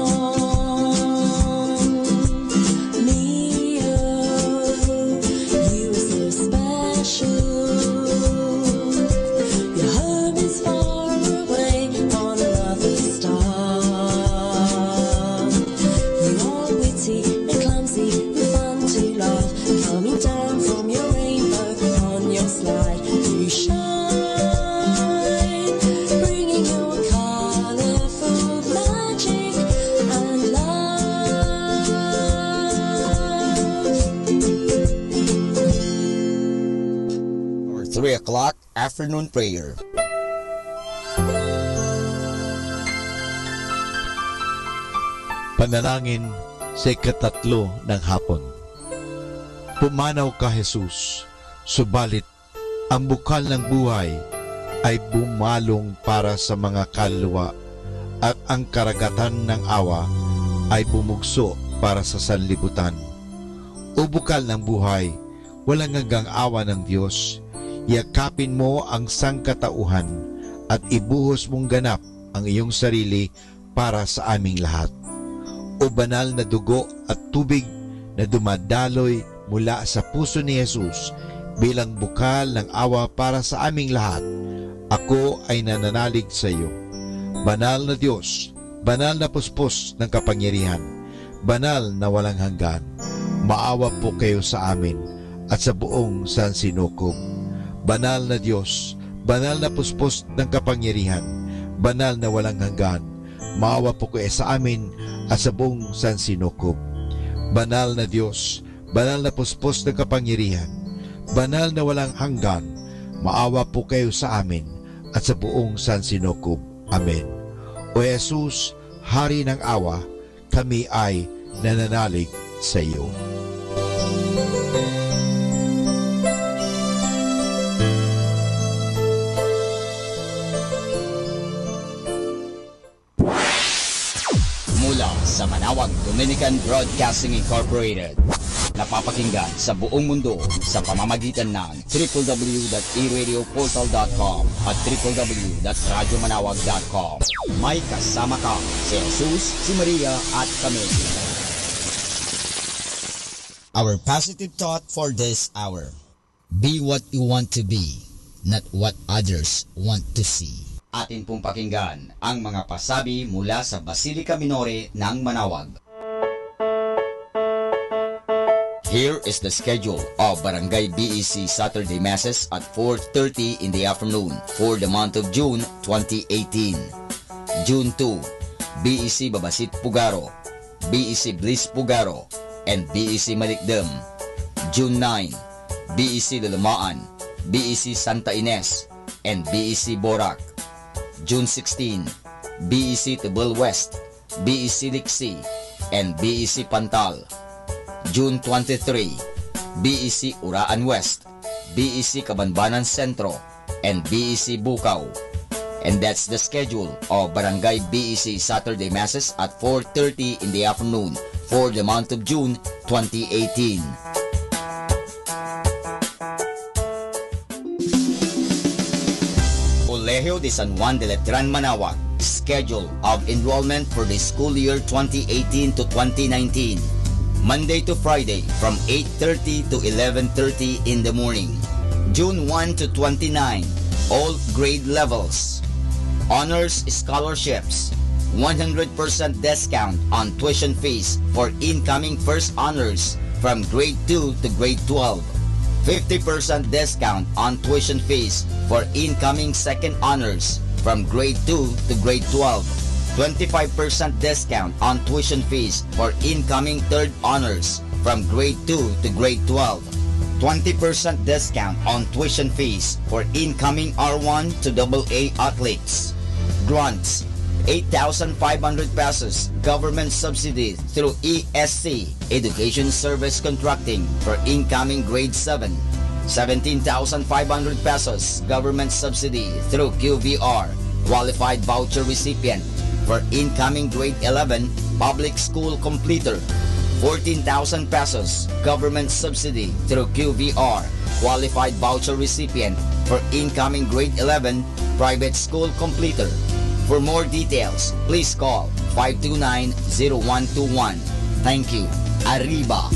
Neo, you are so special. Your home is far away on another star. You are witty and clumsy and fun to love, coming down from your rainbow on your slide. You shine, bringing your colorful magic and love. Or 3 o'clock afternoon prayer. Panalangin sa ikatatlo ng hapon. Pumanaw ka, Jesus, subalit ang bukal ng buhay ay bumalong para sa mga kaluluwa at ang karagatan ng awa ay bumugso para sa sanlibutan. O bukal ng buhay, walang hanggang awa ng Diyos, yakapin mo ang sangkatauhan at ibuhos mong ganap ang iyong sarili para sa aming lahat. O banal na dugo at tubig na dumadaloy mula sa puso ni Jesus bilang bukal ng awa para sa aming lahat, ako ay nananalig sa iyo. Banal na Diyos, banal na puspos ng kapangyarihan, banal na walang hanggan, maawa po kayo sa amin at sa buong sansinukob. Banal na Diyos, banal na puspos ng kapangyarihan, banal na walang hanggan, maawa po kayo sa amin at sa buong sansinukob. Banal na Diyos, banal na puspos ng kapangyarihan, banal na walang hanggan, maawa po kayo sa amin at sa buong sansinukob. Amen. O Jesus, Hari ng awa, kami ay nananalig sa iyo. Mula sa Manawag Dominican Broadcasting Incorporated, napapakinggan sa buong mundo sa pamamagitan ng www.eradioportal.com at www.radyomanawag.com. May kasama ka si Jesus, si Maria at kami. Our positive thought for this hour: be what you want to be, not what others want to see. Atin pong pakinggan ang mga pasabi mula sa Basilica Minore ng Manawag. Here is the schedule of Barangay BEC Saturday Masses at 4:30 in the afternoon for the month of June 2018. June 2, BEC Babasit Pugaro, BEC Bliss Pugaro, and BEC Malikdem. June 9, BEC Dalamaan, BEC Santa Ines, and BEC Borac. June 16, BEC Tibul West, BEC Liksi, and BEC Pantal. June 23, BEC Uraan West, BEC Cabanbanan Centro, and BEC Bukaw. And that's the schedule of Barangay BEC Saturday Masses at 4:30 in the afternoon for the month of June 2018. Colegio de San Juan de Letran Manaoag, schedule of enrollment for the school year 2018 to 2019. Monday to Friday from 8:30 to 11:30 in the morning. June 1 to 29, all grade levels. Honors scholarships, 100% discount on tuition fees for incoming first honors from grade 2 to grade 12. 50% discount on tuition fees for incoming second honors from grade 2 to grade 12. 25% discount on tuition fees for incoming third honors from grade 2 to grade 12. 20% discount on tuition fees for incoming R1 to AA athletes. Grants, 8,500 pesos government subsidy through ESC, Education Service Contracting, for incoming grade 7. 17,500 pesos government subsidy through QVR, qualified voucher recipient, for incoming grade 11 public school completer. 14,000 pesos government subsidy through QVR, qualified voucher recipient, for incoming grade 11 private school completer. For more details, please call 529-0121. Thank you. Arriba!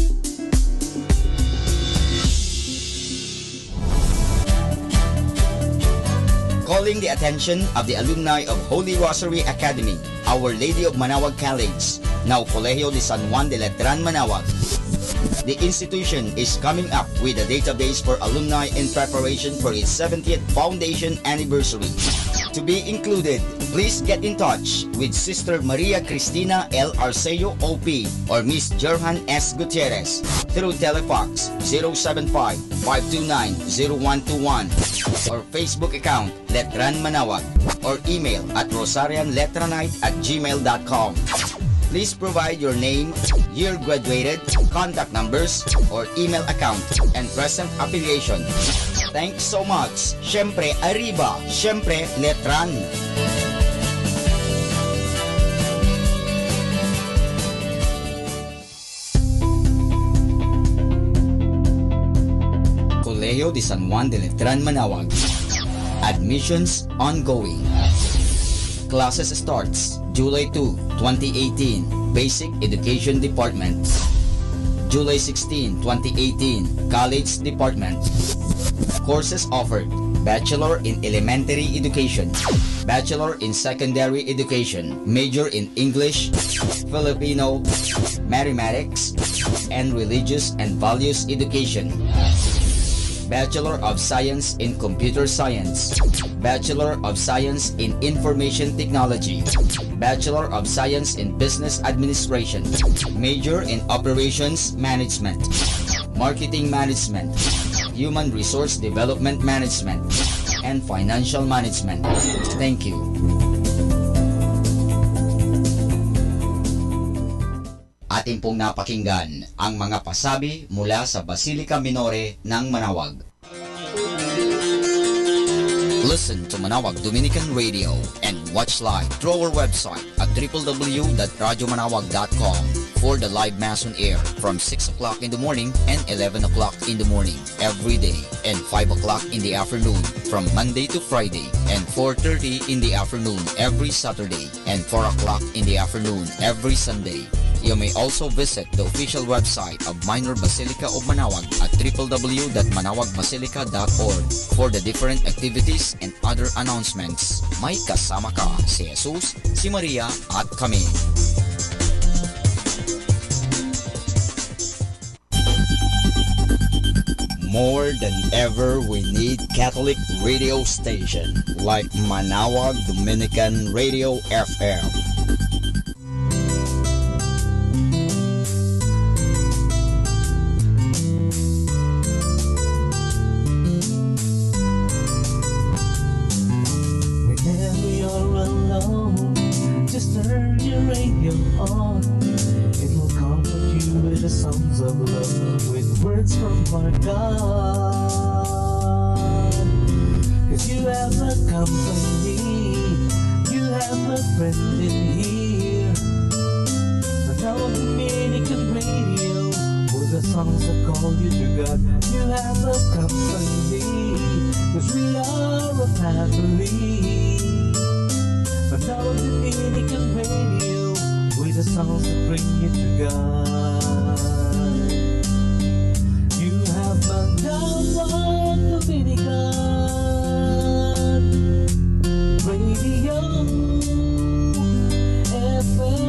Calling the attention of the alumni of Holy Rosary Academy, Our Lady of Manaoag College, now Colegio de San Juan de Letran Manaoag. The institution is coming up with a database for alumni in preparation for its 70th foundation anniversary. To be included, please get in touch with Sister Maria Cristina L. Arceo OP or Miss Jerhan S. Gutierrez through Telefax 075-529-0121 or Facebook account Letran Manaoag or email at rosarianletranite@gmail.com. Please provide your name, year graduated, contact numbers, or email account, and present affiliation. Thanks so much. Syempre, Arriba. Syempre, Letran. Colegio de San Juan de Letran Manaoag. Admissions ongoing. Classes starts July 2, 2018, Basic Education Department. July 16, 2018, College Department. Courses offered: Bachelor in Elementary Education, Bachelor in Secondary Education, Major in English, Filipino, Mathematics, and Religious and Values Education. Bachelor of Science in Computer Science, Bachelor of Science in Information Technology, Bachelor of Science in Business Administration, Major in Operations Management, Marketing Management, Human Resource Development Management, and Financial Management. Thank you. Atin pong napakinggan ang mga pasabi mula sa Basilica Minore ng Manaoag. Listen to Manaoag Dominican Radio and watch live through our website at www.radyomanawag.com for the live Mass on air from 6 o'clock in the morning and 11 o'clock in the morning every day and 5 o'clock in the afternoon from Monday to Friday and 4:30 in the afternoon every Saturday and 4 o'clock in the afternoon every Sunday. You may also visit the official website of Minor Basilica of Manaoag at www.manawagbasilica.org for the different activities and other announcements. May kasama ka si Jesus, si Maria at kami. More than ever, we need Catholic radio station like Manaoag Dominican Radio FM. Whenever you're alone, guidance from our God. 'Cause you have a company, you have a friend in here. Now Dominican radio, with the songs that call you to God. You have a company, 'cause we are a family. Now Dominican radio, with the songs that bring you to God. You have Manawag Dominican Radio FM.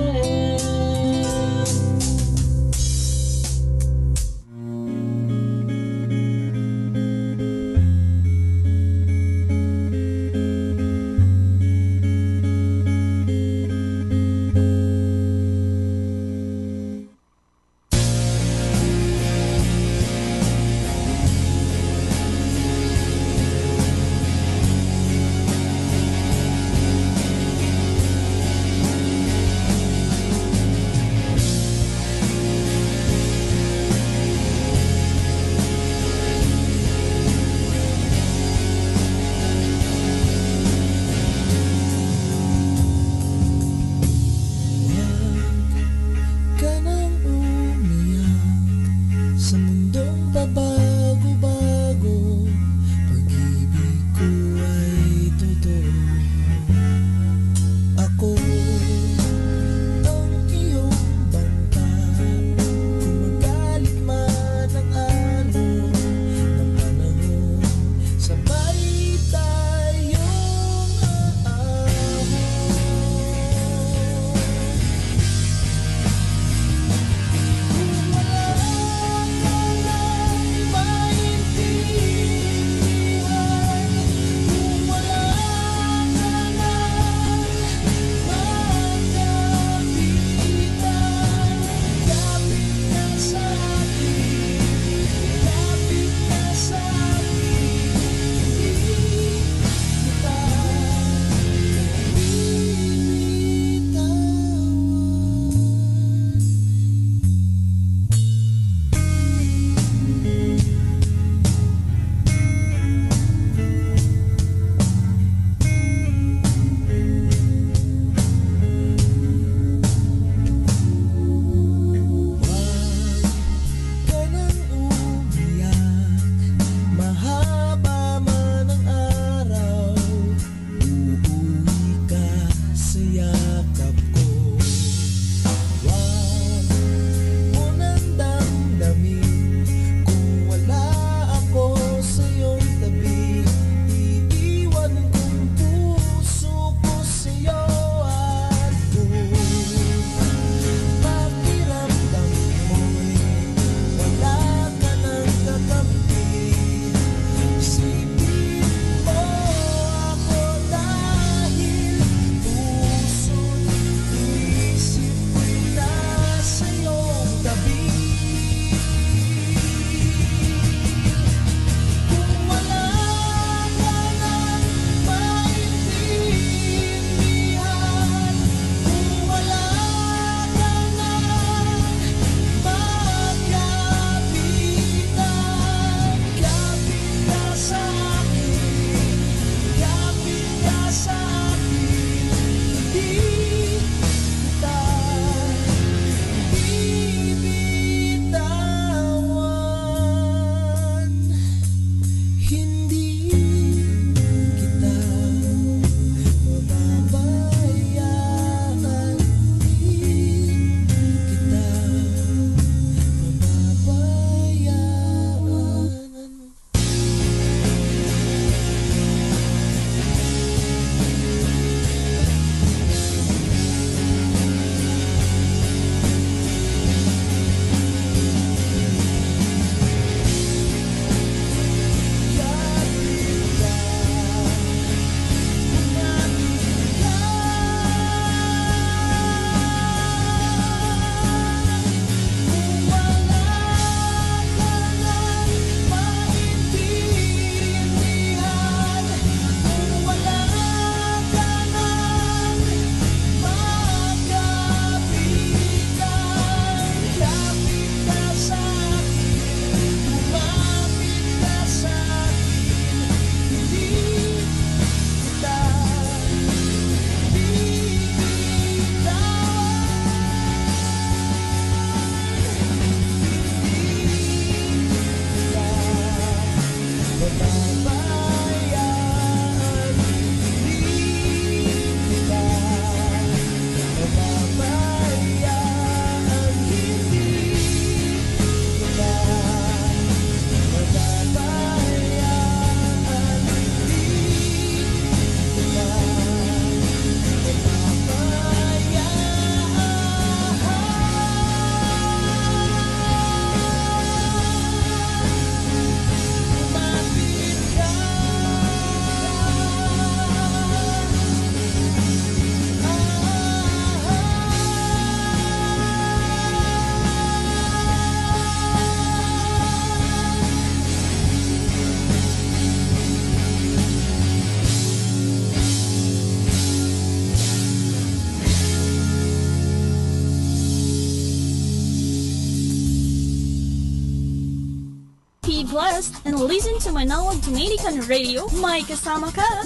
Be blessed and listen to Manawag Dominican Radio. May kasama ka!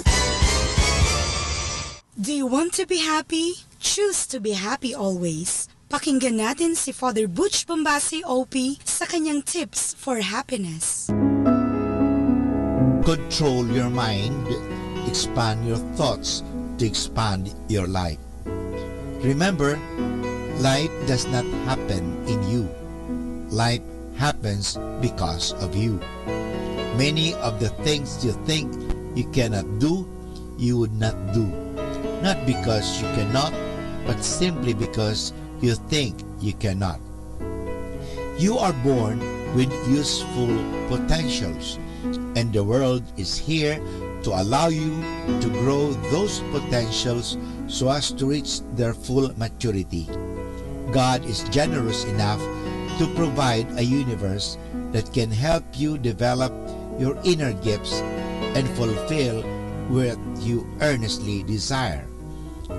Do you want to be happy? Choose to be happy always. Pakinggan natin si Father Butch Bombasi OP sa kanyang tips for happiness. Control your mind, expand your thoughts to expand your life. Remember, life does not happen in you. Life happens because of you. Many of the things you think you cannot do, you would not do. Not because you cannot, but simply because you think you cannot. You are born with useful potentials, and the world is here to allow you to grow those potentials so as to reach their full maturity. God is generous enough to provide a universe that can help you develop your inner gifts and fulfill what you earnestly desire.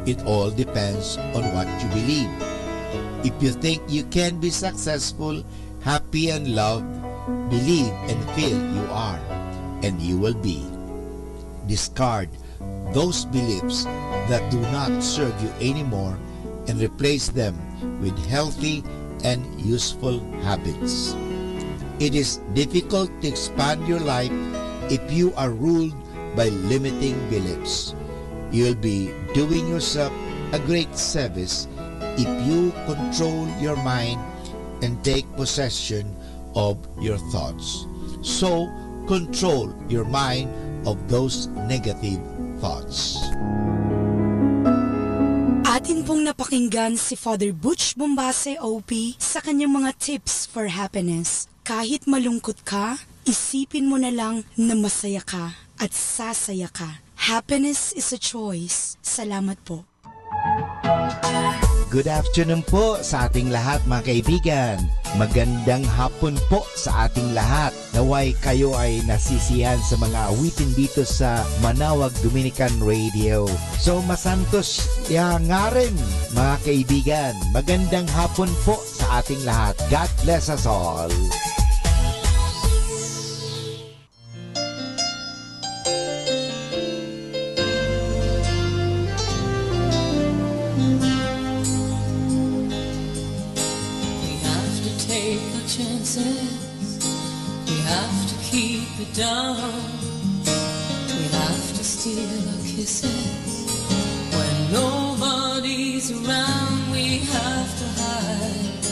It all depends on what you believe. If you think you can be successful, happy and loved, believe and feel you are, and you will be. Discard those beliefs that do not serve you anymore and replace them with healthy and useful habits. It is difficult to expand your life if you are ruled by limiting beliefs. You'll be doing yourself a great service if you control your mind and take possession of your thoughts. So, control your mind of those negative thoughts. Atin pong napakinggan si Father Butch Bombase OP sa kanyang mga tips for happiness. Kahit malungkot ka, isipin mo na lang na masaya ka at sasaya ka. Happiness is a choice. Salamat po. Good afternoon po sa ating lahat mga kaibigan. Magandang hapon po sa ating lahat. Naway kayo ay nasisiyan sa mga awitin dito sa Manawag Dominican Radio. So masantos ya nga rin mga kaibigan. Magandang hapon po sa ating lahat. God bless us all. We have to keep it down. We have to steal our kisses when nobody's around. We have to hide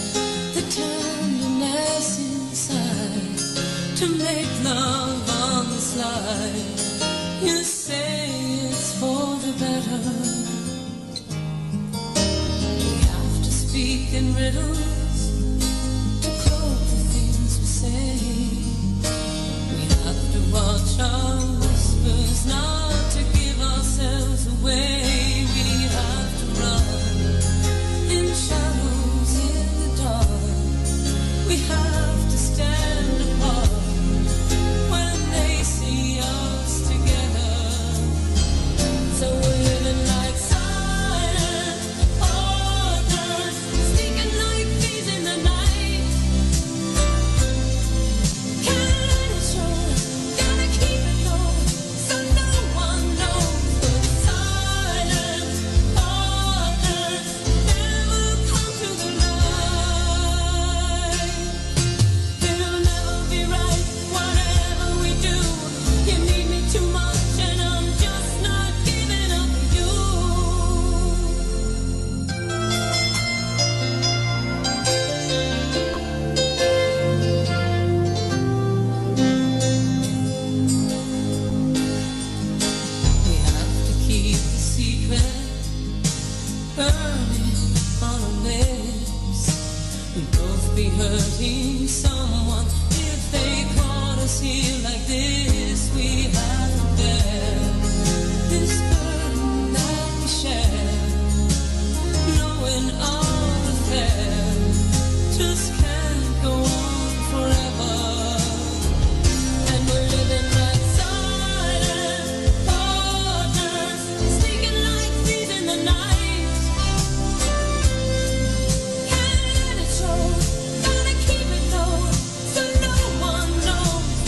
the tenderness inside to make love on the slide. You say it's for the better. We have to speak in riddles. Watch our whispers not to give ourselves away. We have to run in shadows in the dark. We have to stand apart when they see us together. So we're living like silent partners, sneaking like thieves in the night. Can't let it show. Hurting someone if they caught us here like this. We have to bear this burden that we share, knowing our affair just can't go on forever. And we're living like silent partners, sneaking like thieves in the night. Can't let it show. Keep it low so no one knows.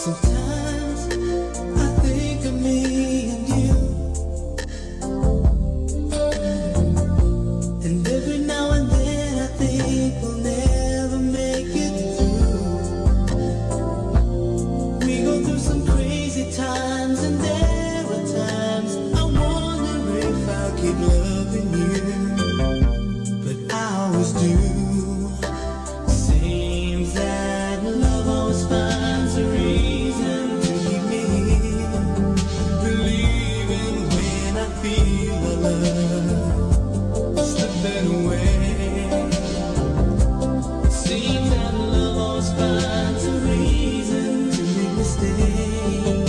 Sometimes I think of me and you, and every now and then I think we'll never make it through. We go through some crazy times, and there are times I wonder if I'll keep loving you, but I always do. Seems that love always finds a reason to keep me believing when I feel the love slipping away. Seems that love always finds a reason to make me stay,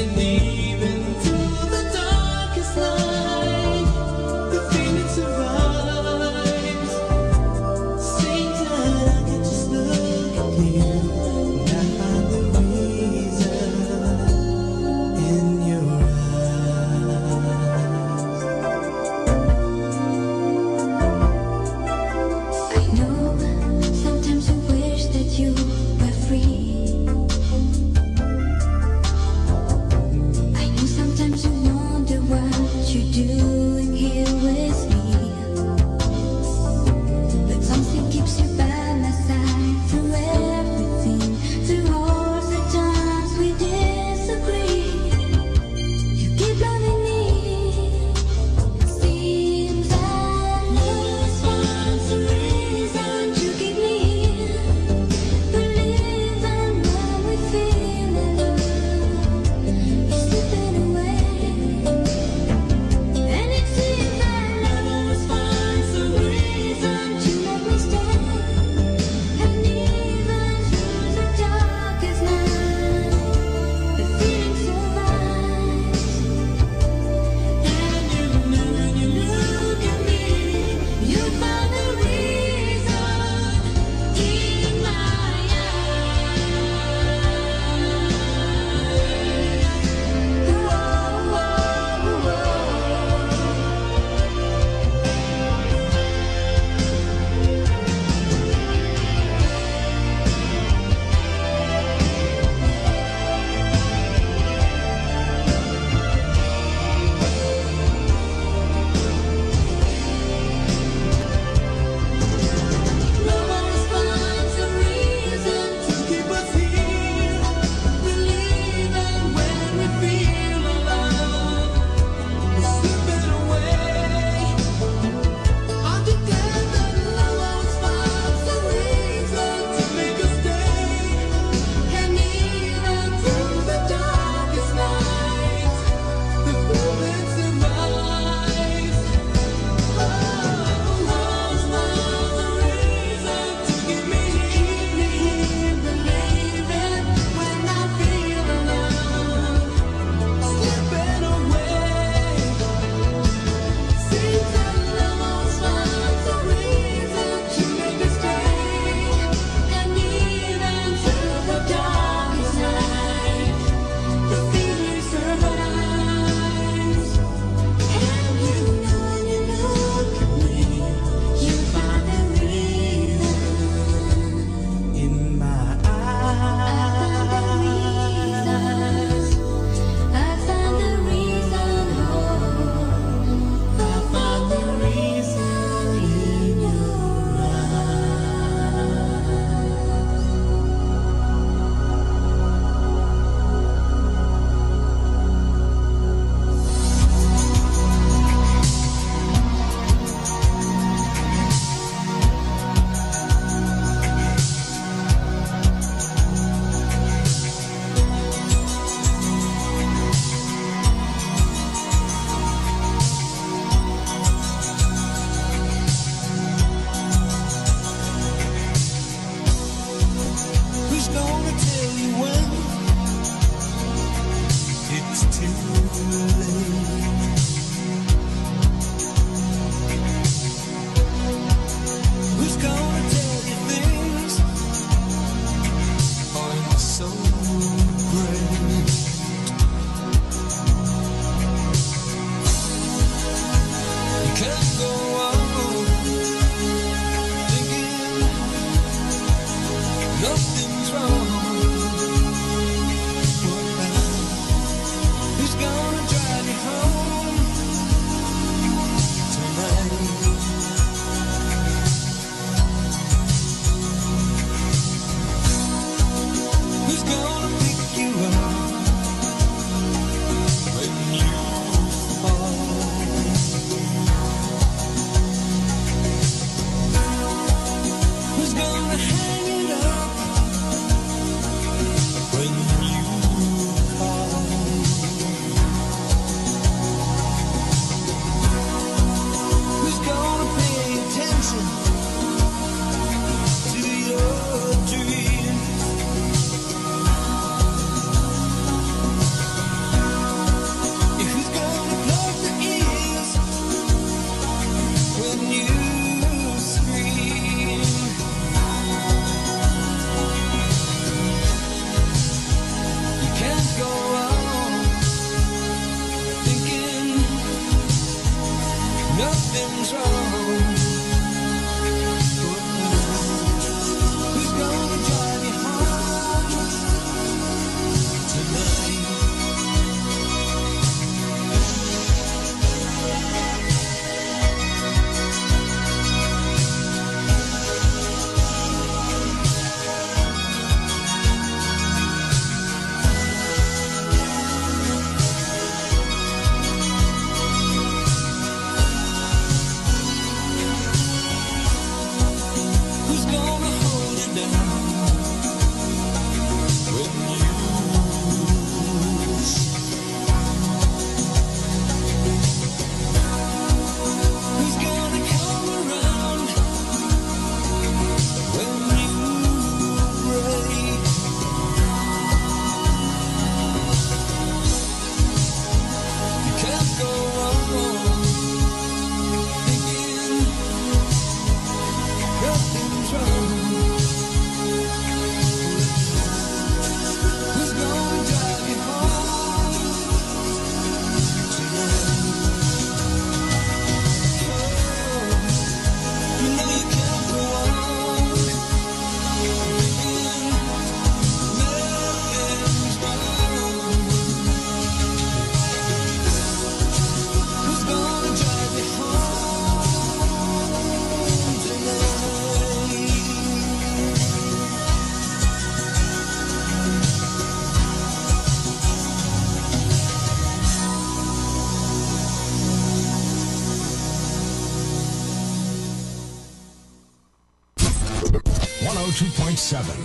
and even through the darkest night, the feeling survives. Seems that I can just look at you and I find the reason in your I know sometimes you wish that you were free. I know sometimes you wonder what you're doing here with me, but something keeps you by my side through everything.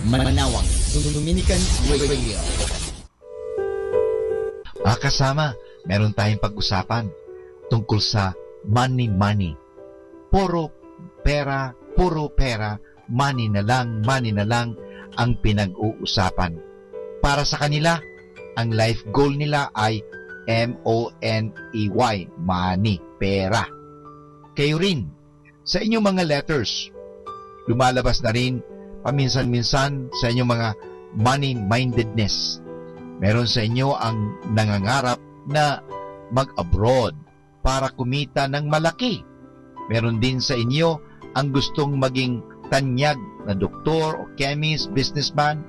Manawag, Dominican Radio. Kasama, meron tayong pag-usapan tungkol sa money. Puro pera, money na lang ang pinag-uusapan. Para sa kanila, ang life goal nila ay M-O-N-E-Y, money, pera. Kayo rin, sa inyong mga letters, lumalabas na rin paminsan-minsan sa inyong mga money-mindedness. Meron sa inyo ang nangangarap na mag-abroad para kumita ng malaki. Meron din sa inyo ang gustong maging tanyag na doktor o chemist, businessman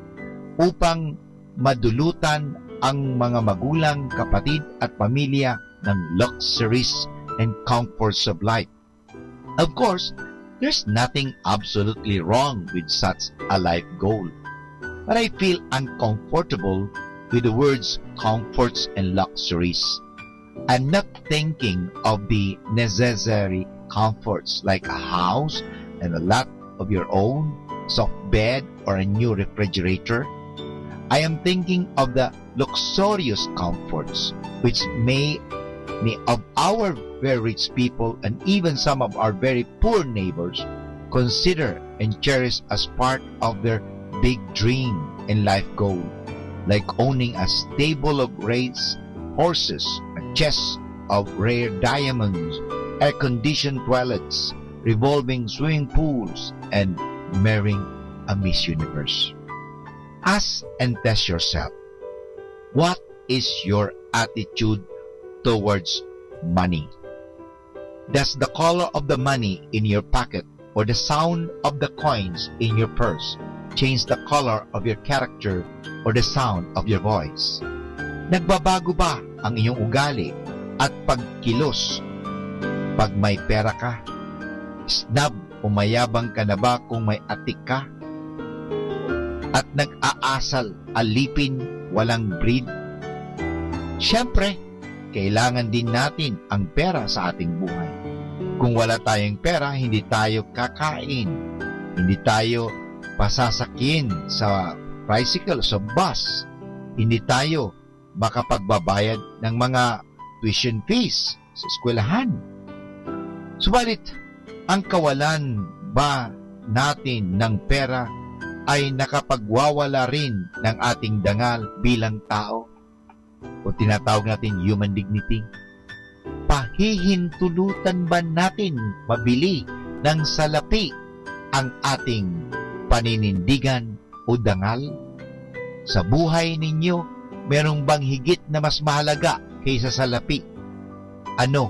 upang madulutan ang mga magulang, kapatid at pamilya ng luxuries and comforts of life. Of course, there's nothing absolutely wrong with such a life goal. But I feel uncomfortable with the words comforts and luxuries. I'm not thinking of the necessary comforts like a house and a lot of your own, soft bed, or a new refrigerator. I am thinking of the luxurious comforts which many of our very rich people and even some of our very poor neighbors consider and cherish as part of their big dream and life goal, like owning a stable of race horses, a chest of rare diamonds, air-conditioned toilets, revolving swimming pools, and marrying a Miss Universe. Ask and test yourself, what is your attitude towards money? Does the color of the money in your pocket or the sound of the coins in your purse change the color of your character or the sound of your voice? Nagbabago ba ang iyong ugali at pagkilos pag may pera ka? Snob o mayabang ka na ba kung may atik ka? At nag-aasal, alipin, walang breed? Siyempre, kailangan din natin ang pera sa ating buhay. Kung wala tayong pera, hindi tayo kakain. Hindi tayo pasasakyin sa tricycle, sa bus. Hindi tayo makapagbabayad ng mga tuition fees sa eskwelahan. Subalit, ang kawalan ba natin ng pera ay nakapagwawala rin ng ating dangal bilang tao o tinatawag natin human dignity? Pahihintulutan ba natin mabili ng salapi ang ating paninindigan o dangal? Sa buhay ninyo, merong bang higit na mas mahalaga kaysa salapi? Ano?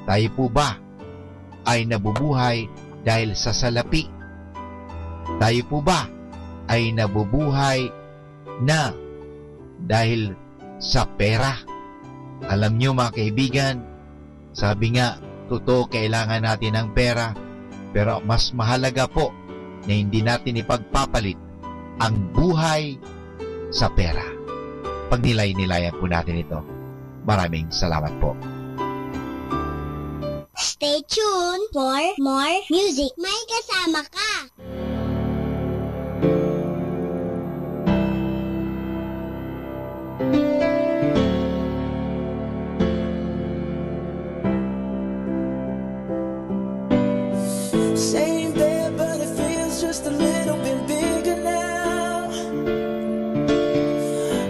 Tayo po ba ay nabubuhay dahil sa salapi? Tayo po ba ay nabubuhay na dahil sa pera? Alam nyo mga kaibigan, sabi nga, totoo kailangan natin ng pera, pero mas mahalaga po na hindi natin ipagpapalit ang buhay sa pera. Pagnilay-nilayan po natin ito. Maraming salamat po. Stay tuned for more music. May kasama ka. Same bed, but it feels just a little bit bigger now.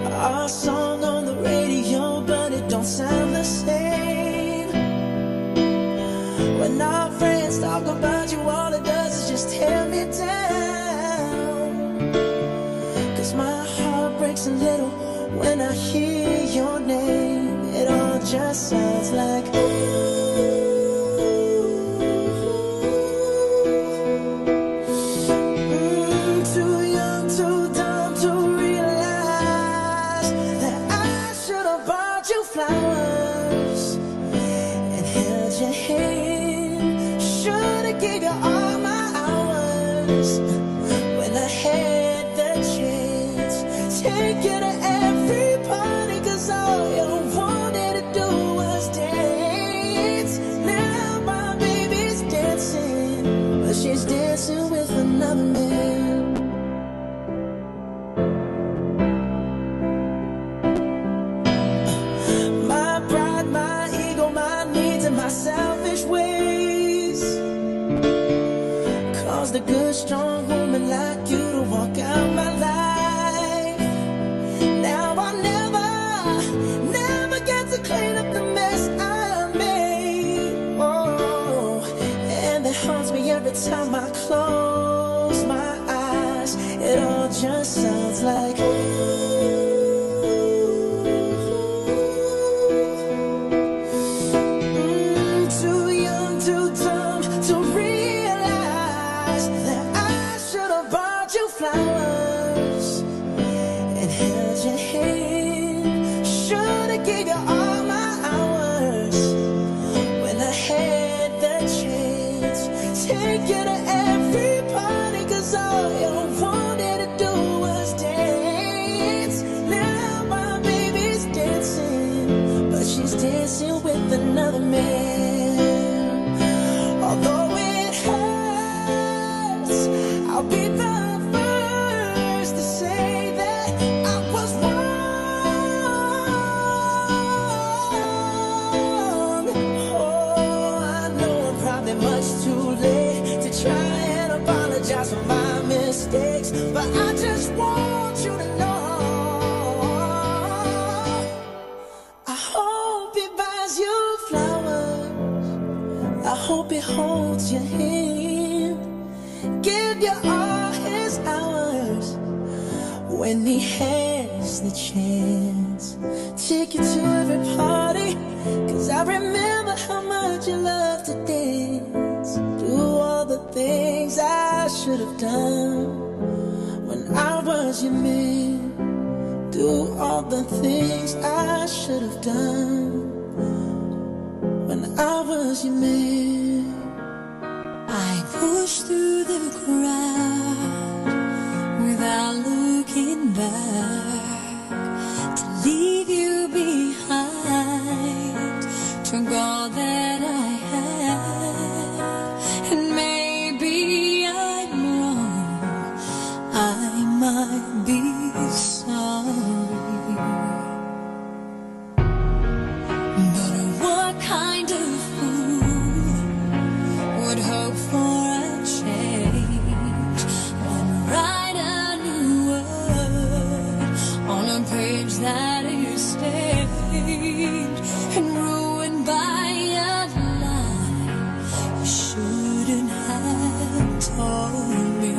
Our song on the radio, but it don't sound the same. When our friends talk about you, all it does is just tear me down. 'Cause my heart breaks a little when I hear your name. It all just sounds like ooh. Flowers and held your hand. Should've gave you all my hours when I had the chance. Take you to every party, 'cause all you wanted to do was dance. Now my baby's dancing, but she's dancing with another man. world just sounds like too young, too dumb to realize that I should have bought you flowers and held your hand. Should have gave you all my hours when I had the chance. Take you to every party, 'cause all you wanted to do was dance. Now my baby's dancing, but she's dancing with another man. Although it hurts, I'll be the first to say that I was wrong. Oh, I know I'm probably much too late to try and apologize for my mistakes, but I just want you to know I hope he buys you flowers. I hope he holds your hand, give you all his hours when he has the chance. Take you to every party, 'cause I remember how much you love to dance. Do all the things I should have done when I was your man. Do all the things I should have done when I was your man. I pushed through the crowd without looking back to leave you behind. Took all that I had, and maybe I'm wrong. I might be sorry, but what kind of fool would hope for a change and write a new word on a page that is stained and ruined by a lie you shouldn't have told me?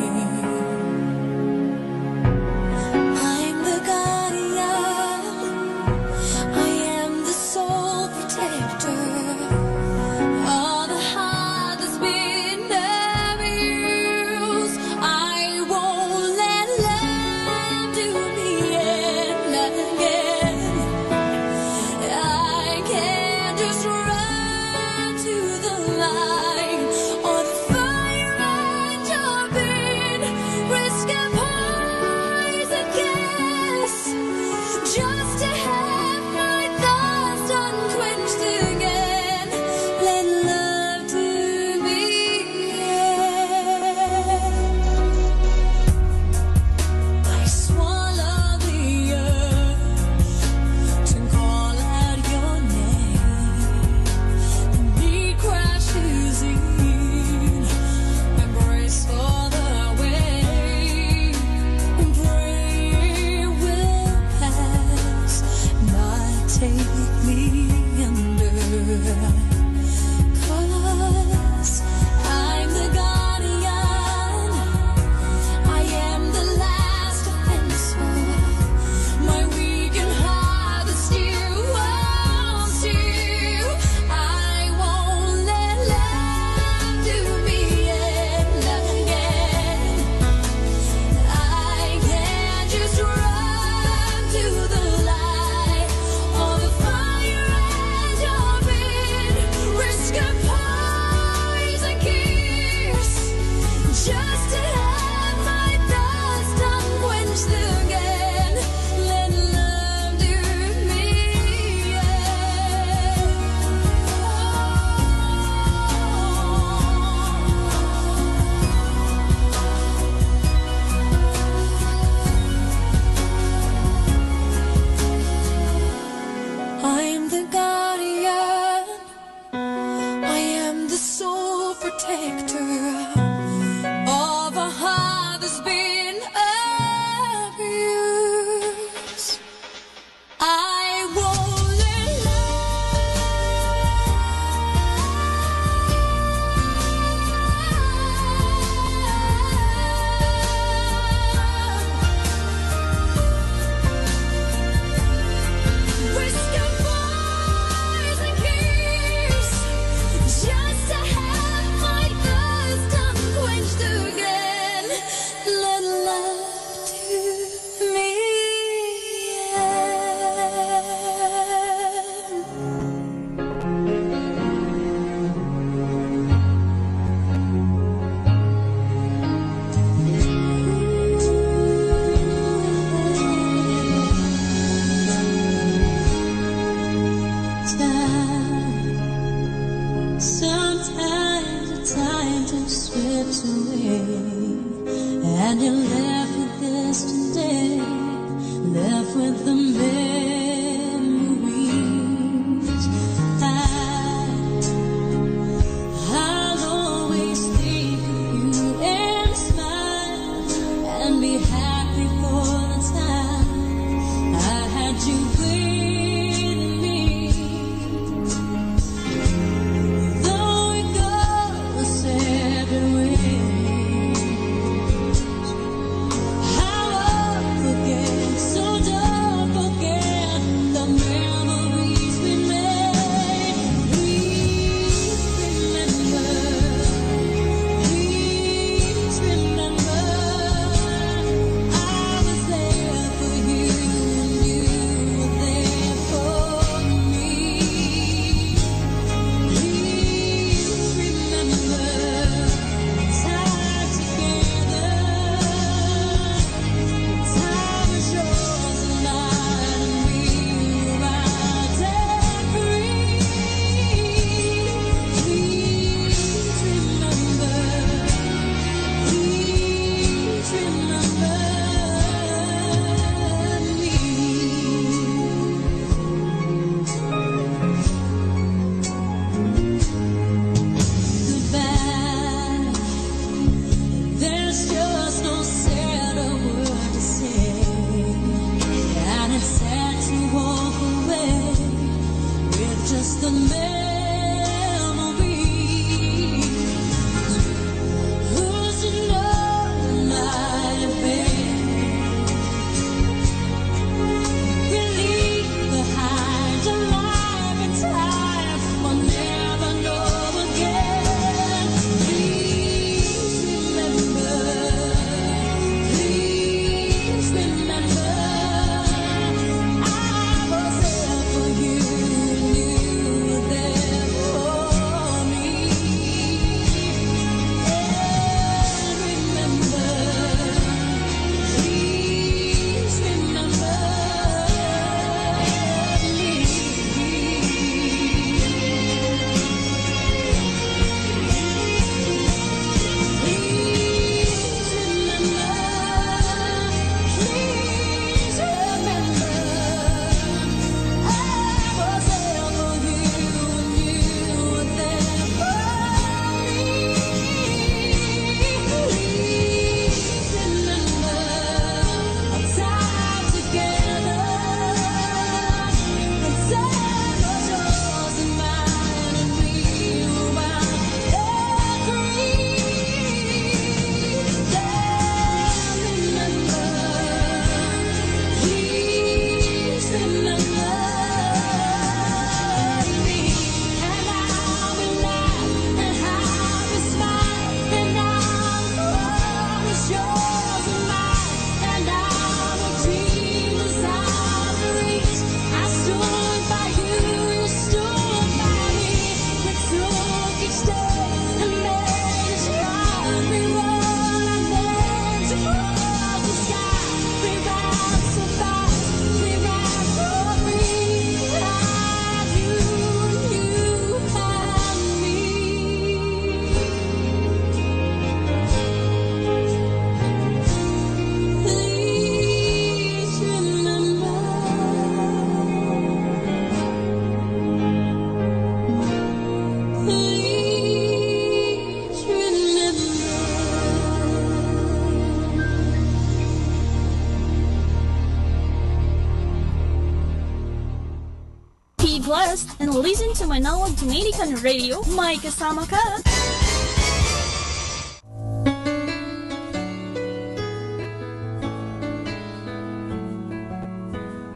Be blessed and listen to Manawag Dominican Radio. May kasama ka!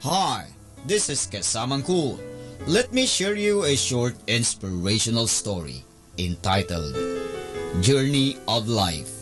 Hi, this is Kasamang Cool. Let me share you a short inspirational story entitled Journey of Life.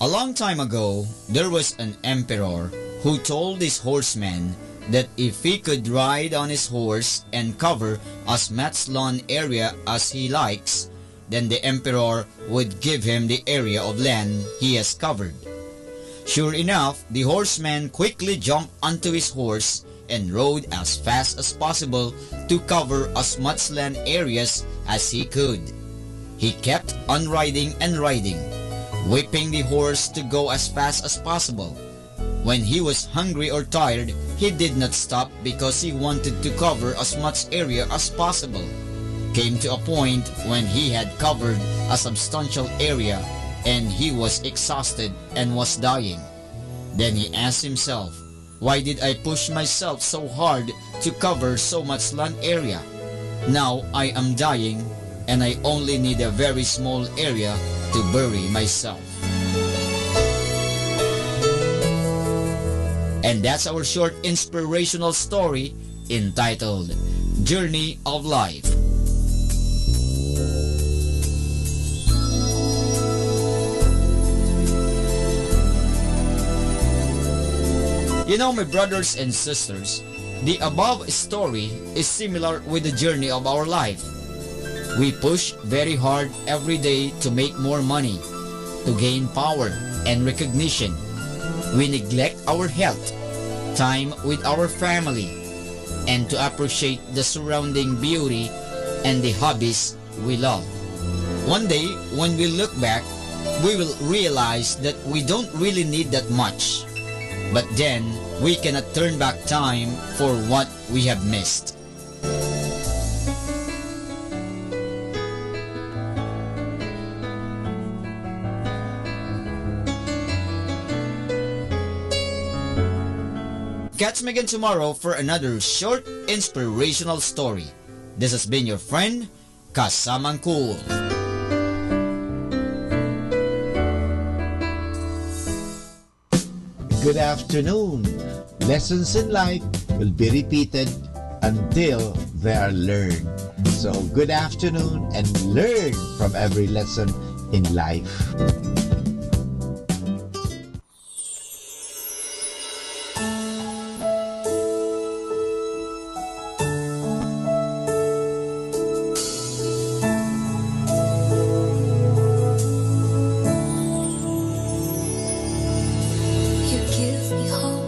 A long time ago, there was an emperor who told his horsemen that if he could ride on his horse and cover as much lawn area as he likes, then the emperor would give him the area of land he has covered. Sure enough, the horseman quickly jumped onto his horse and rode as fast as possible to cover as much land areas as he could. He kept on riding and riding, whipping the horse to go as fast as possible. When he was hungry or tired, he did not stop because he wanted to cover as much area as possible. Came to a point when he had covered a substantial area and he was exhausted and was dying. Then he asked himself, why did I push myself so hard to cover so much land area? Now I am dying and I only need a very small area to bury myself. And that's our short inspirational story entitled Journey of Life. You know, my brothers and sisters, the above story is similar with the journey of our life. We push very hard every day to make more money, to gain power and recognition. We neglect our health, time with our family, and to appreciate the surrounding beauty and the hobbies we love. One day, when we look back, we will realize that we don't really need that much. But then, we cannot turn back time for what we have missed. Catch me again tomorrow for another short inspirational story. This has been your friend, Kasamang Cool. Good afternoon. Lessons in life will be repeated until they are learned. So good afternoon and learn from every lesson in life. Heart, it tears apart.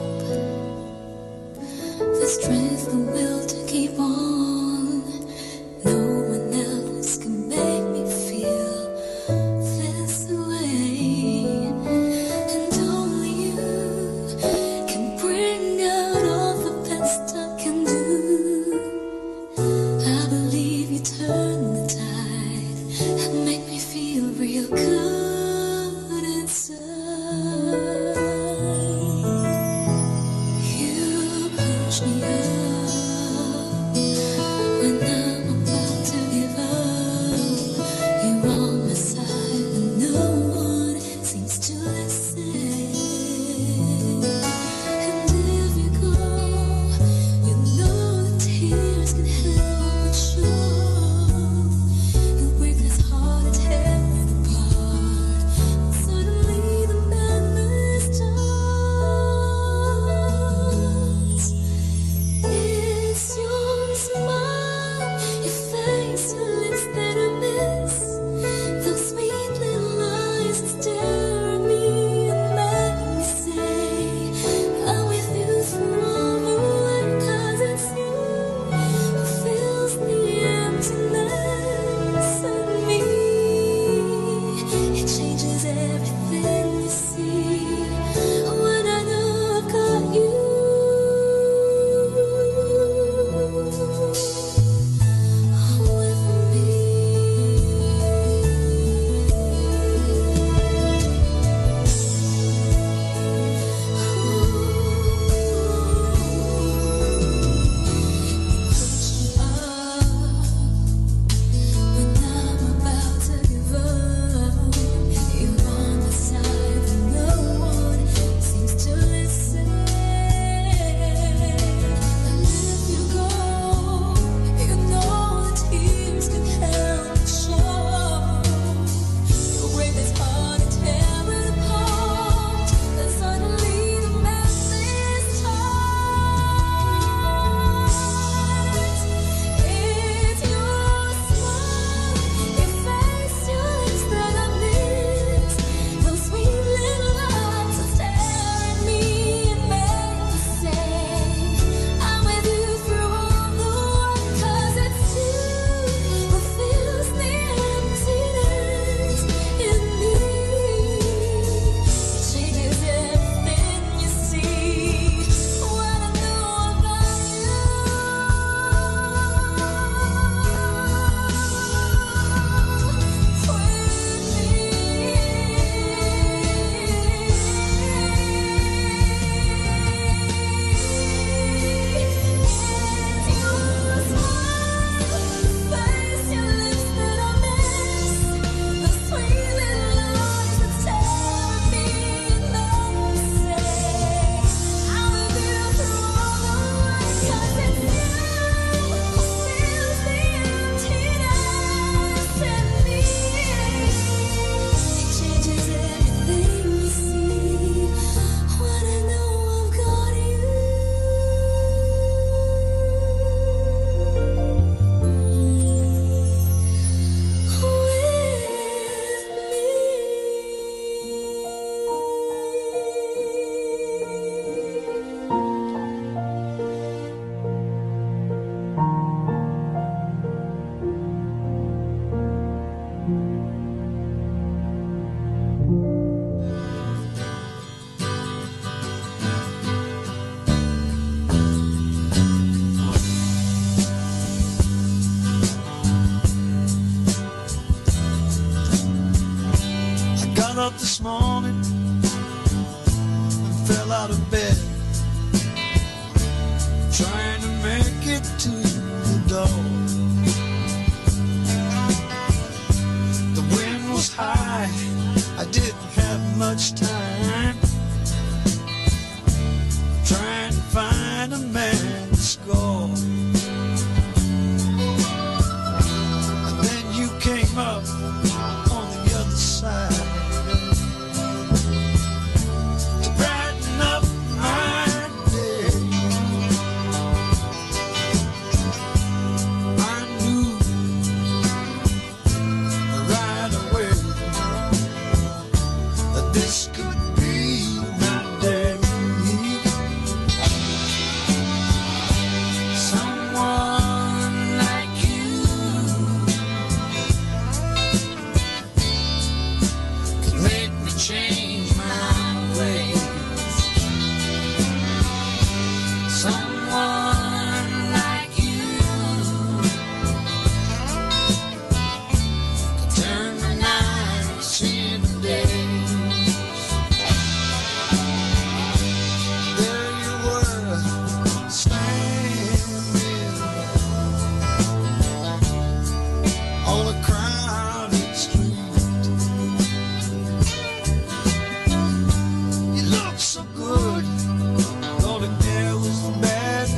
up this morning and fell out of bed, trying to make it to the door. The wind was high, I didn't have much time, trying to find a man to score. And then you came up on the other side to brighten up my day. I knew right away that this could be my day. Someone like you could make me change my ways. Someone like you could turn the nights into days. There you were, standing on a crowded street. You looked so good, though the air was bad.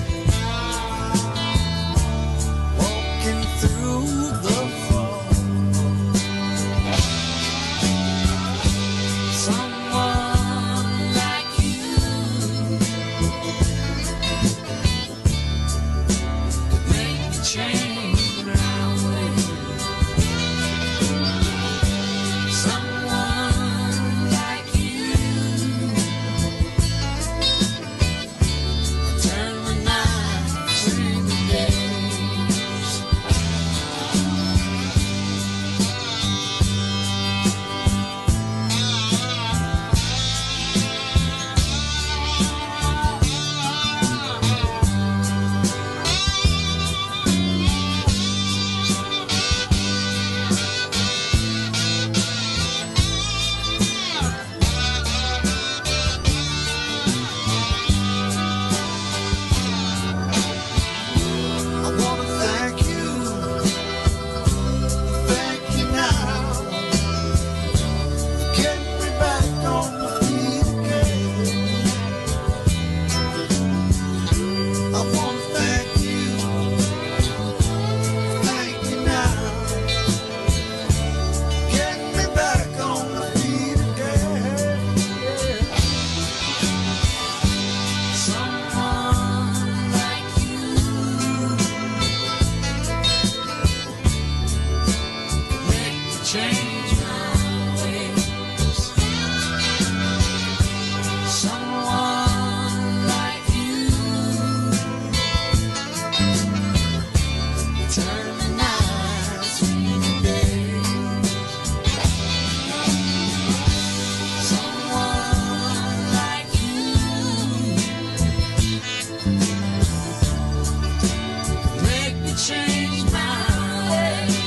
Walking through the fog, someone like you could make me change my ways. Someone like you could turn the nights into days. I wanna thank you now, getting me back on my feet again. I wanna thank you now, getting me back on my feet again. Someone like you make me change my ways. Someone like you turn the nights into days. Someone like you make me change my ways.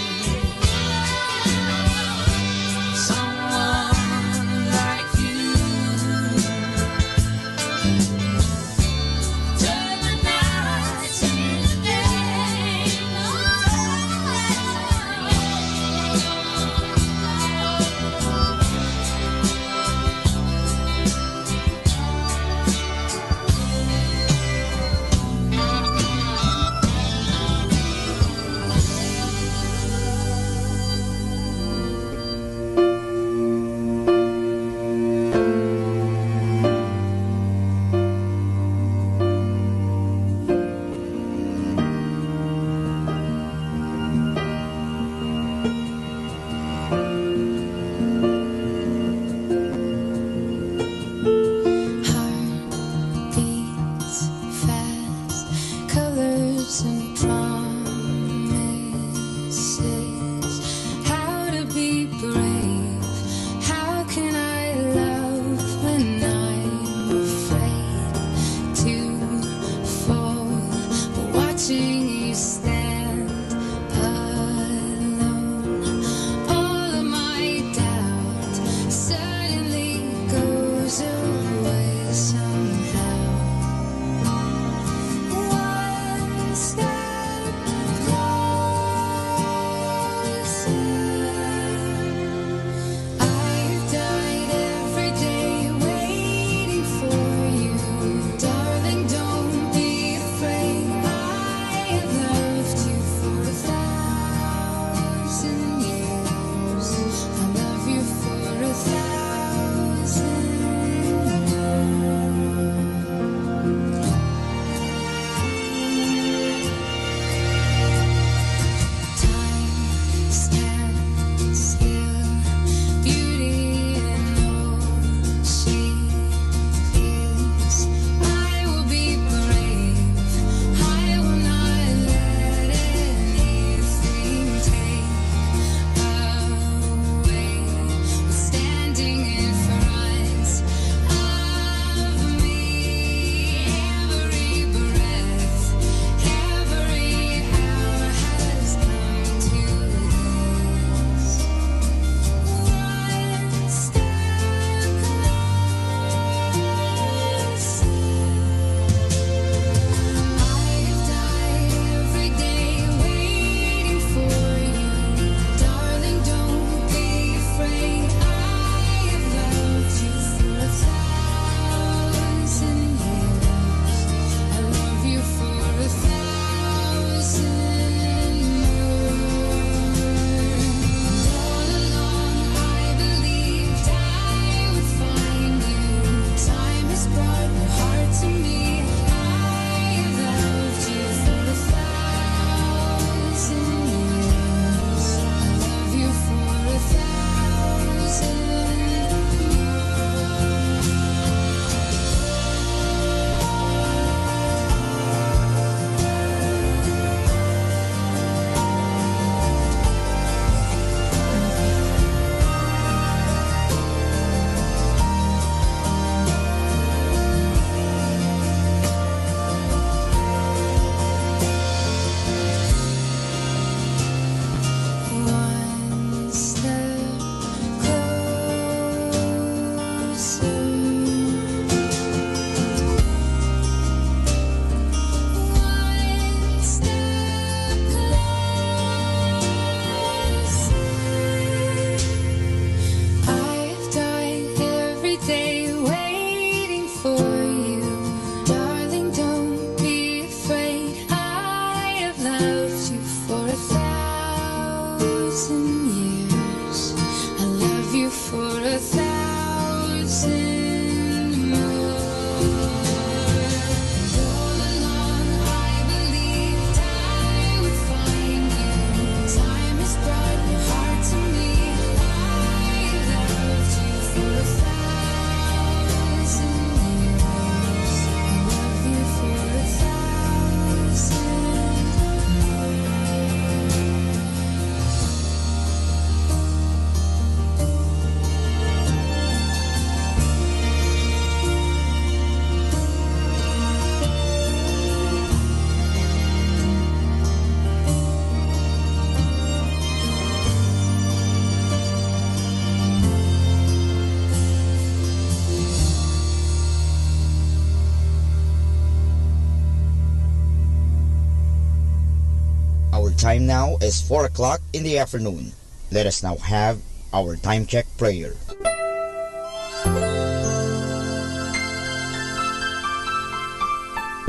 time now is 4 o'clock in the afternoon. Let us now have our time check prayer.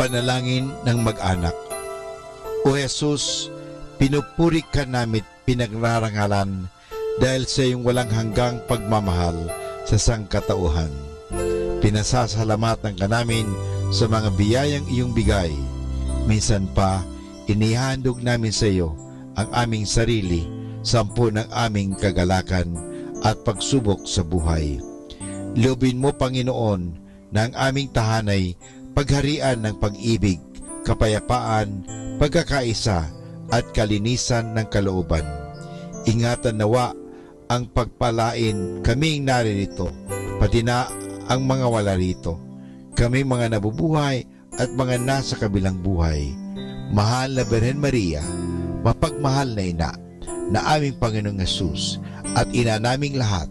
Panalangin ng mag-anak. O Jesus, pinupuri ka namin, pinagrarangalan dahil sa iyong walang hanggang pagmamahal sa sangkatauhan. Pinasasalamatan ka namin sa mga biyayang iyong bigay. Minsan pa, inihandog namin sa iyo ang aming sarili, sampu ng aming kagalakan at pagsubok sa buhay. Loobin mo, Panginoon, na ang aming tahanay pagharian ng pag-ibig, kapayapaan, pagkakaisa at kalinisan ng kalooban. Ingatan nawa ang pagpalain kaming naririto, pati na ang mga wala rito, kami mga nabubuhay at mga nasa kabilang buhay. Mahal na Birhen Maria, mapagmahal na ina, na aming Panginoong Hesus at ina naming lahat,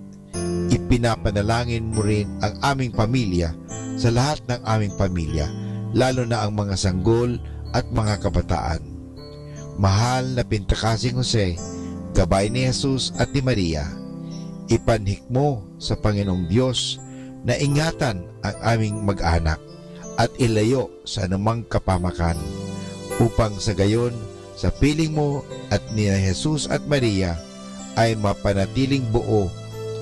ipinapanalangin mo rin ang aming pamilya sa lahat ng aming pamilya, lalo na ang mga sanggol at mga kabataan. Mahal na Pintakasing Jose, gabay ni Jesus at ni Maria, ipanhik mo sa Panginoong Diyos na ingatan ang aming mag-anak at ilayo sa anumang kapamakan, upang sa gayon, sa piling mo at ni Jesus at Maria, ay mapanatiling buo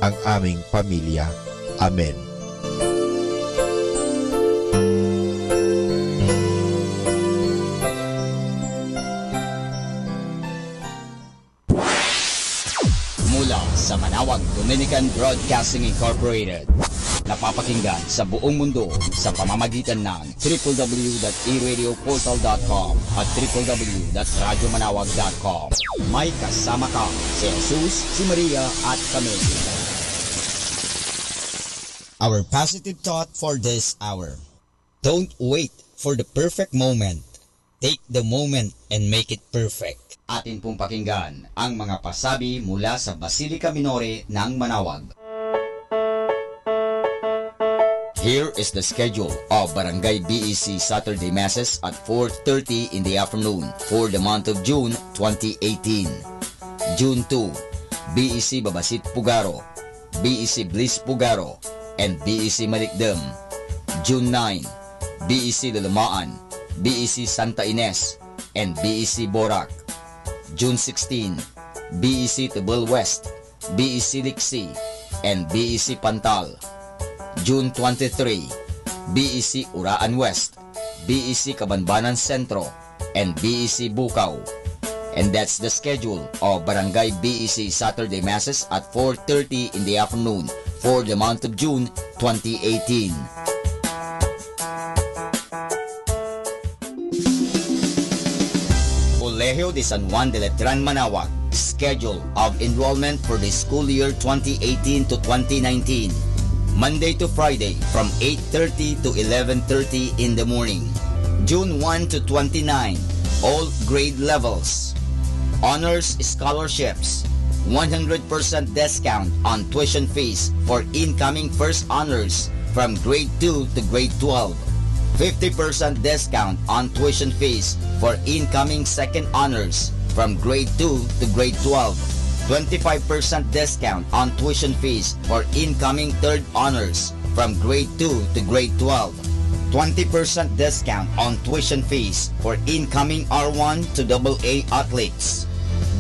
ang aming pamilya. Amen. Sa Manawag Dominican Broadcasting Incorporated, napapakinggan sa buong mundo sa pamamagitan ng www.eradioportal.com at www.radyomanawag.com. May kasama ka si Jesus, si Maria at kami. Our positive thought for this hour: don't wait for the perfect moment. Take the moment and make it perfect. Atin pong pakinggan ang mga pasabi mula sa Basilica Minore ng Manawag. Here is the schedule of Barangay BEC Saturday Masses at 4:30 in the afternoon for the month of June 2018. June 2, BEC Babasit Pugaro, BEC Bliss Pugaro, and BEC Malikdem. June 9, BEC Lalamaan, BEC Santa Ines, and BEC Borac. June 16, BEC Tibul West, BEC Liksi, and BEC Pantal. June 23, BEC Uraan West, BEC Cabanbanan Centro, and BEC Bukaw. And that's the schedule of Barangay BEC Saturday Masses at 4:30 in the afternoon for the month of June 2018. Colegio de San Juan de Letran Manawag, schedule of enrollment for the school year 2018 to 2019. Monday to Friday from 8:30 to 11:30 in the morning. June 1 to 29, all grade levels. Honors scholarships, 100% discount on tuition fees for incoming first honors from grade 2 to grade 12. 50% discount on tuition fees for incoming second honors from grade 2 to grade 12. 25% discount on tuition fees for incoming third honors from grade 2 to grade 12. 20% discount on tuition fees for incoming R1 to AA athletes.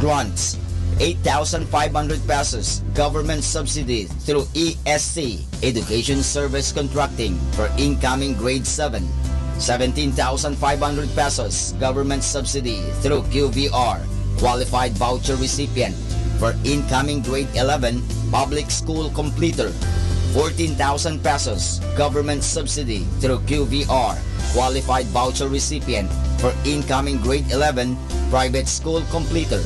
Grants, 8,500 pesos government subsidy through ESC, Education Service Contracting, for incoming grade 7. 17,500 pesos government subsidy through QVR, qualified voucher recipient, for incoming grade 11 public school completer. 14,000 pesos government subsidy through QVR, qualified voucher recipient, for incoming grade 11 private school completer.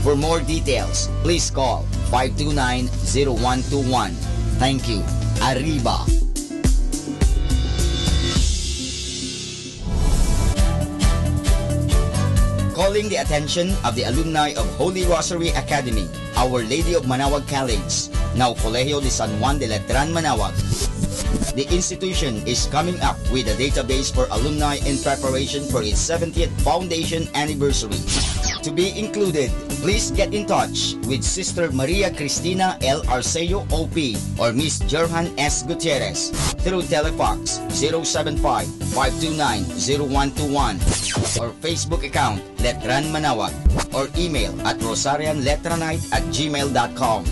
For more details, please call 529-0121. Thank you. Arriba! Calling the attention of the alumni of Holy Rosary Academy, Our Lady of Manawag College, now Colegio de San Juan de Letran Manawag. The institution is coming up with a database for alumni in preparation for its 70th foundation anniversary. to be included, please get in touch with Sister Maria Cristina L. Arceo OP or Miss Jerhan S. Gutierrez through Telefax 075-529-0121 or Facebook account Letran Manawag or email at rosarianletranite@gmail.com.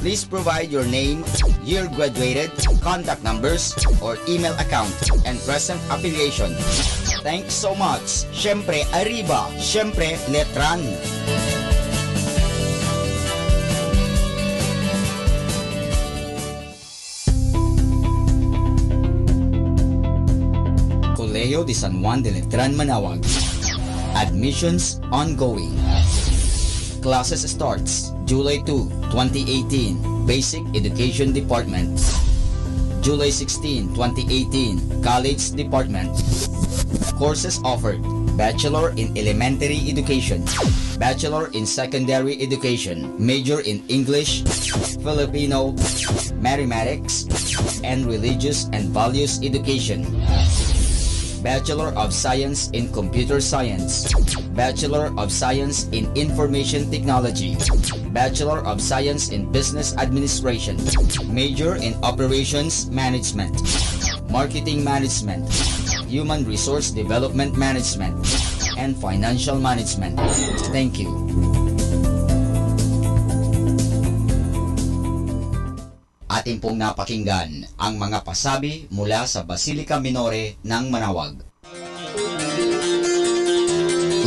Please provide your name, year graduated, contact numbers, or email account, and present affiliation. Thanks so much. Syempre, arriba. Syempre, Letran. Colegio de San Juan de Letran, Manawag. Admissions ongoing. Classes starts July 2, 2018, Basic Education Department. July 16, 2018, College Department. Courses offered: Bachelor in Elementary Education, Bachelor in Secondary Education, Major in English, Filipino, Mathematics, and Religious and Values Education. Bachelor of Science in Computer Science, Bachelor of Science in Information Technology, Bachelor of Science in Business Administration, Major in Operations Management, Marketing Management, Human Resource Development Management, and Financial Management. Thank you. Atin pong napakinggan ang mga pasabi mula sa Basilica Minore ng Manawag.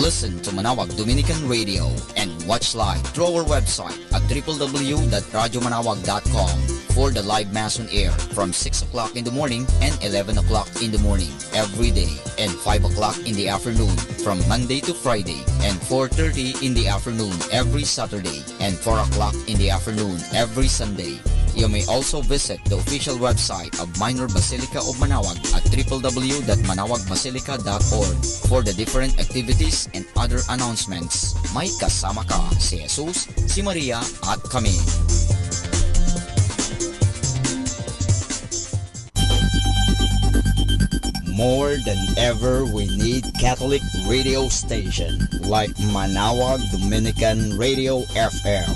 Listen to Manawag Dominican Radio and watch live through our website at www.radyomanawag.com for the live Mass on air from 6 o'clock in the morning and 11 o'clock in the morning every day and 5 o'clock in the afternoon from Monday to Friday and 4:30 in the afternoon every Saturday and 4 o'clock in the afternoon every Sunday. You may also visit the official website of Minor Basilica of Manawag at www.manawagBasilica.org for the different activities and other announcements. May kasama ka si Jesus, si Maria at kami. More than ever, we need Catholic radio station like Manawag Dominican Radio FM.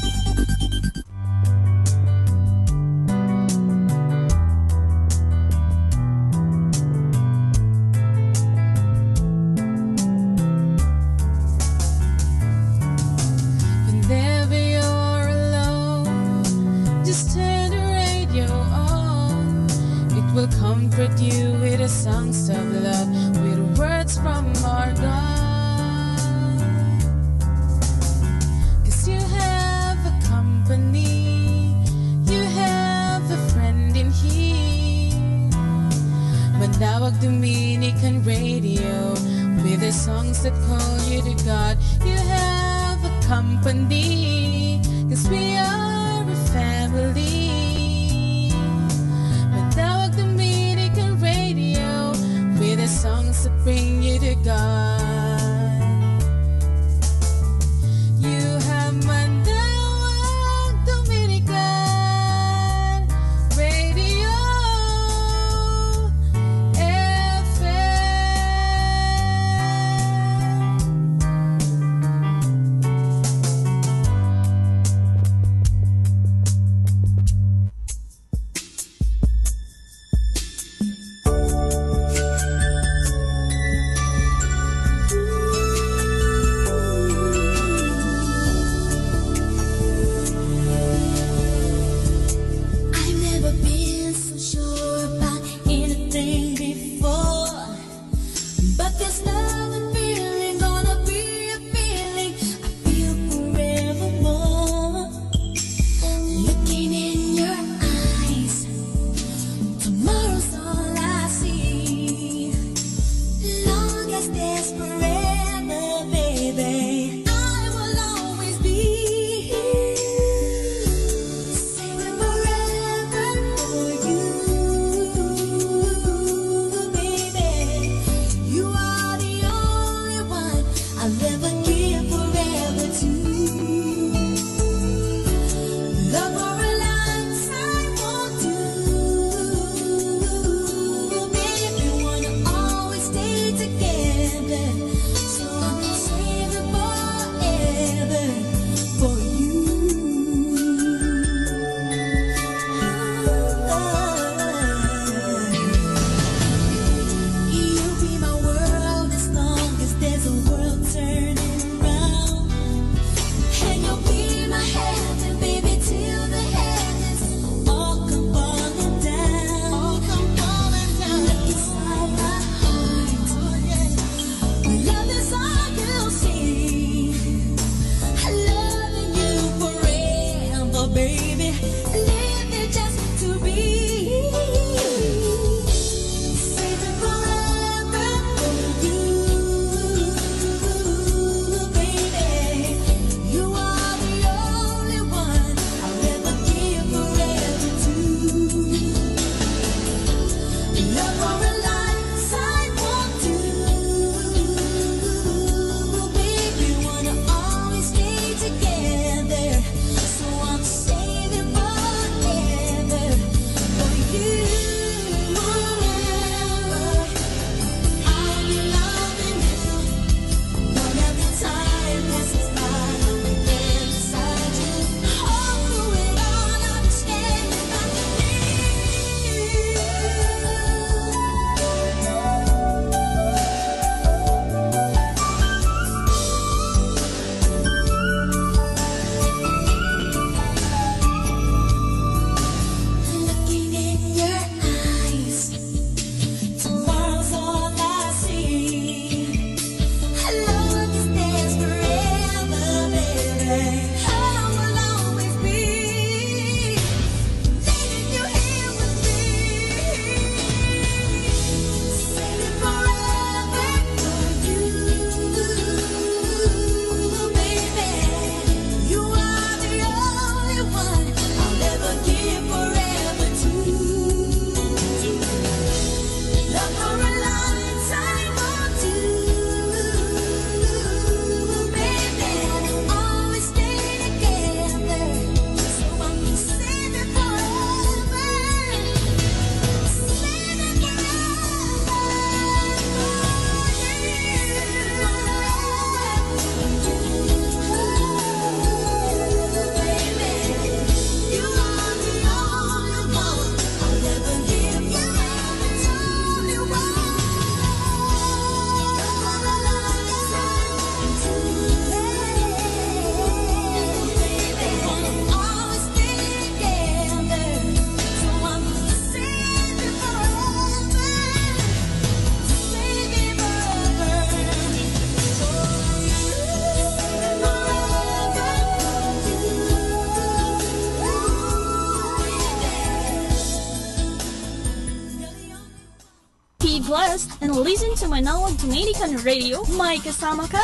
blessed and listen to Manawag Dominican Radio. May kasama ka!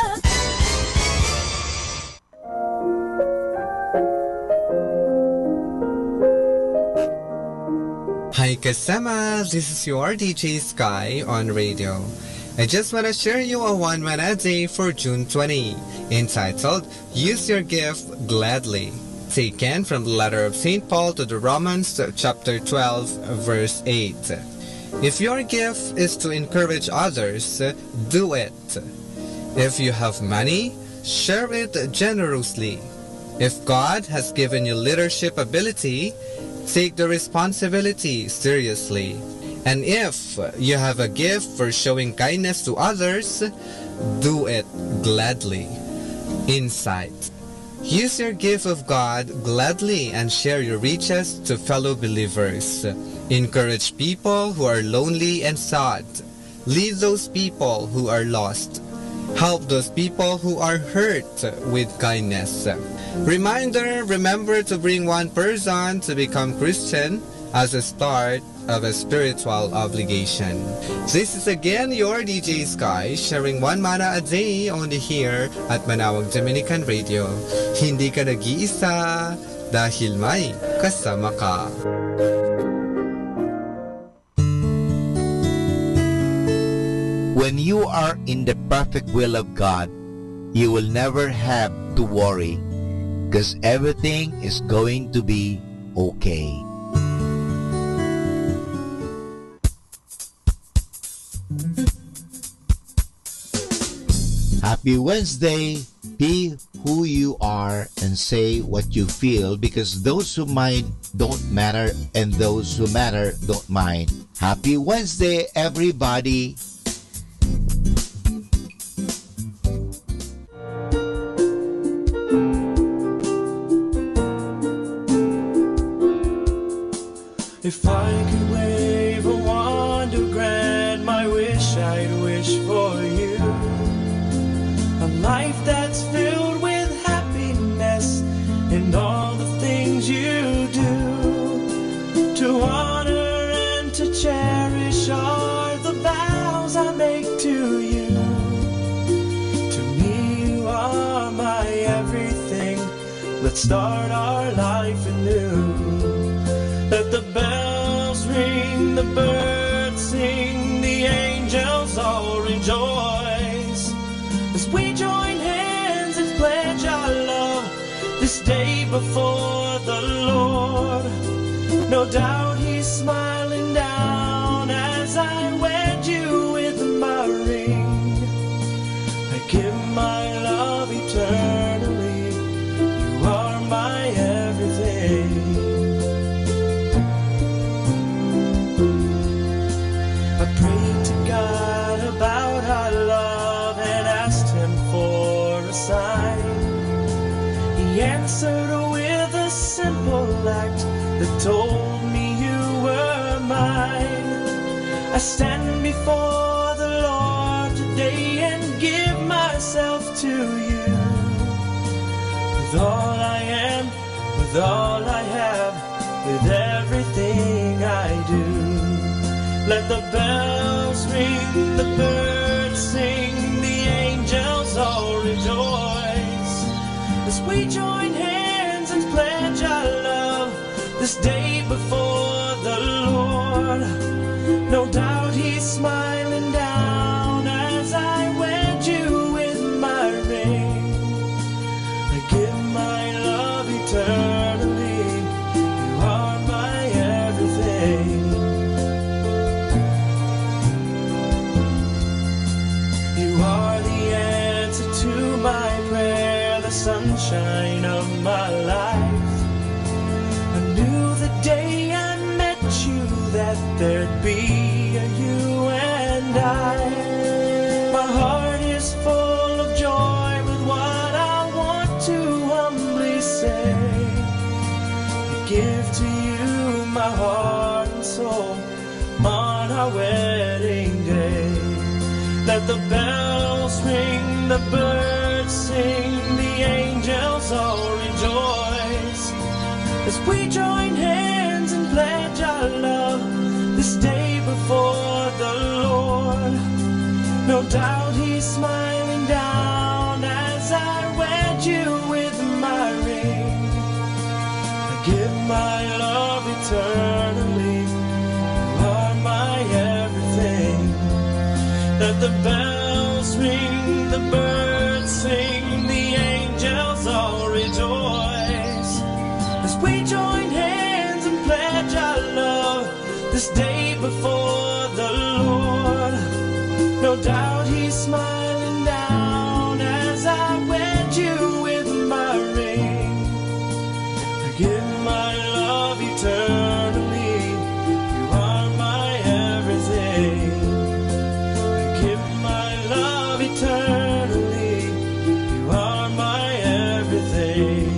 Hi kasama, this is your DJ Sky on radio. I just want to share you a one mana day for June 20, entitled Use Your Gift Gladly, taken from the letter of St. Paul to the Romans chapter 12 verse 8. If your gift is to encourage others, do it. If you have money, share it generously. If God has given you leadership ability, take the responsibility seriously. And if you have a gift for showing kindness to others, do it gladly. Insight. Use your gift of God gladly and share your riches to fellow believers. Encourage people who are lonely and sad. Lead those people who are lost. Help those people who are hurt with kindness. Reminder, remember to bring one person to become Christian as a start of a spiritual obligation. This is again your DJ Sky, sharing one mana a day only here at Manawag Dominican Radio. Hindi ka nag-iisa dahil may kasama ka. When you are in the perfect will of God, you will never have to worry because everything is going to be okay. Happy Wednesday! Be who you are and say what you feel, because those who mind don't matter and those who matter don't mind. Happy Wednesday, everybody! If I could wave a wand to grant my wish, I'd wish for you a life that's filled with happiness in all the things you do. To honor and to cherish are the vows I make to you. To me you are my everything. Let's start our life anew. Let the bells ring, the birds sing, the angels all rejoice as we join hands and pledge our love this day before the Lord. No doubt He's smiling down as I wed you with my ring. I give my love eternally. You are my everything. I prayed to God about our love and asked Him for a sign. He answered with a simple act that told me you were mine. I stand before the Lord today and give myself to you. With all I am, with all I have, with everything I do. Let the bells ring, the birds sing, the angels all rejoice as we join hands and pledge our love this day before the Lord. No doubt He's smiling down as I wed you with my ring. I give my love eternally. You are my everything. You are the answer to my prayer, the sunshine of my life. I knew the day I met you that there'd be a you and I. My heart is full of joy with what I want to humbly say. I give to you my heart and soul on our wedding day. Let the bells ring, the birds sing, the angels all rejoice as we join hands and pledge our love this day before the Lord. No doubt he's smiling down as I wed you with my ring. I give my love eternally. You are my everything. Let the bells ring, the birds sing, the angels all rejoice as we join hands and pledge our love this day before the Lord. No doubt he's smiling down as I wed you with my ring. I give my love eternally. You are my everything. I give my love eternally. You are my everything.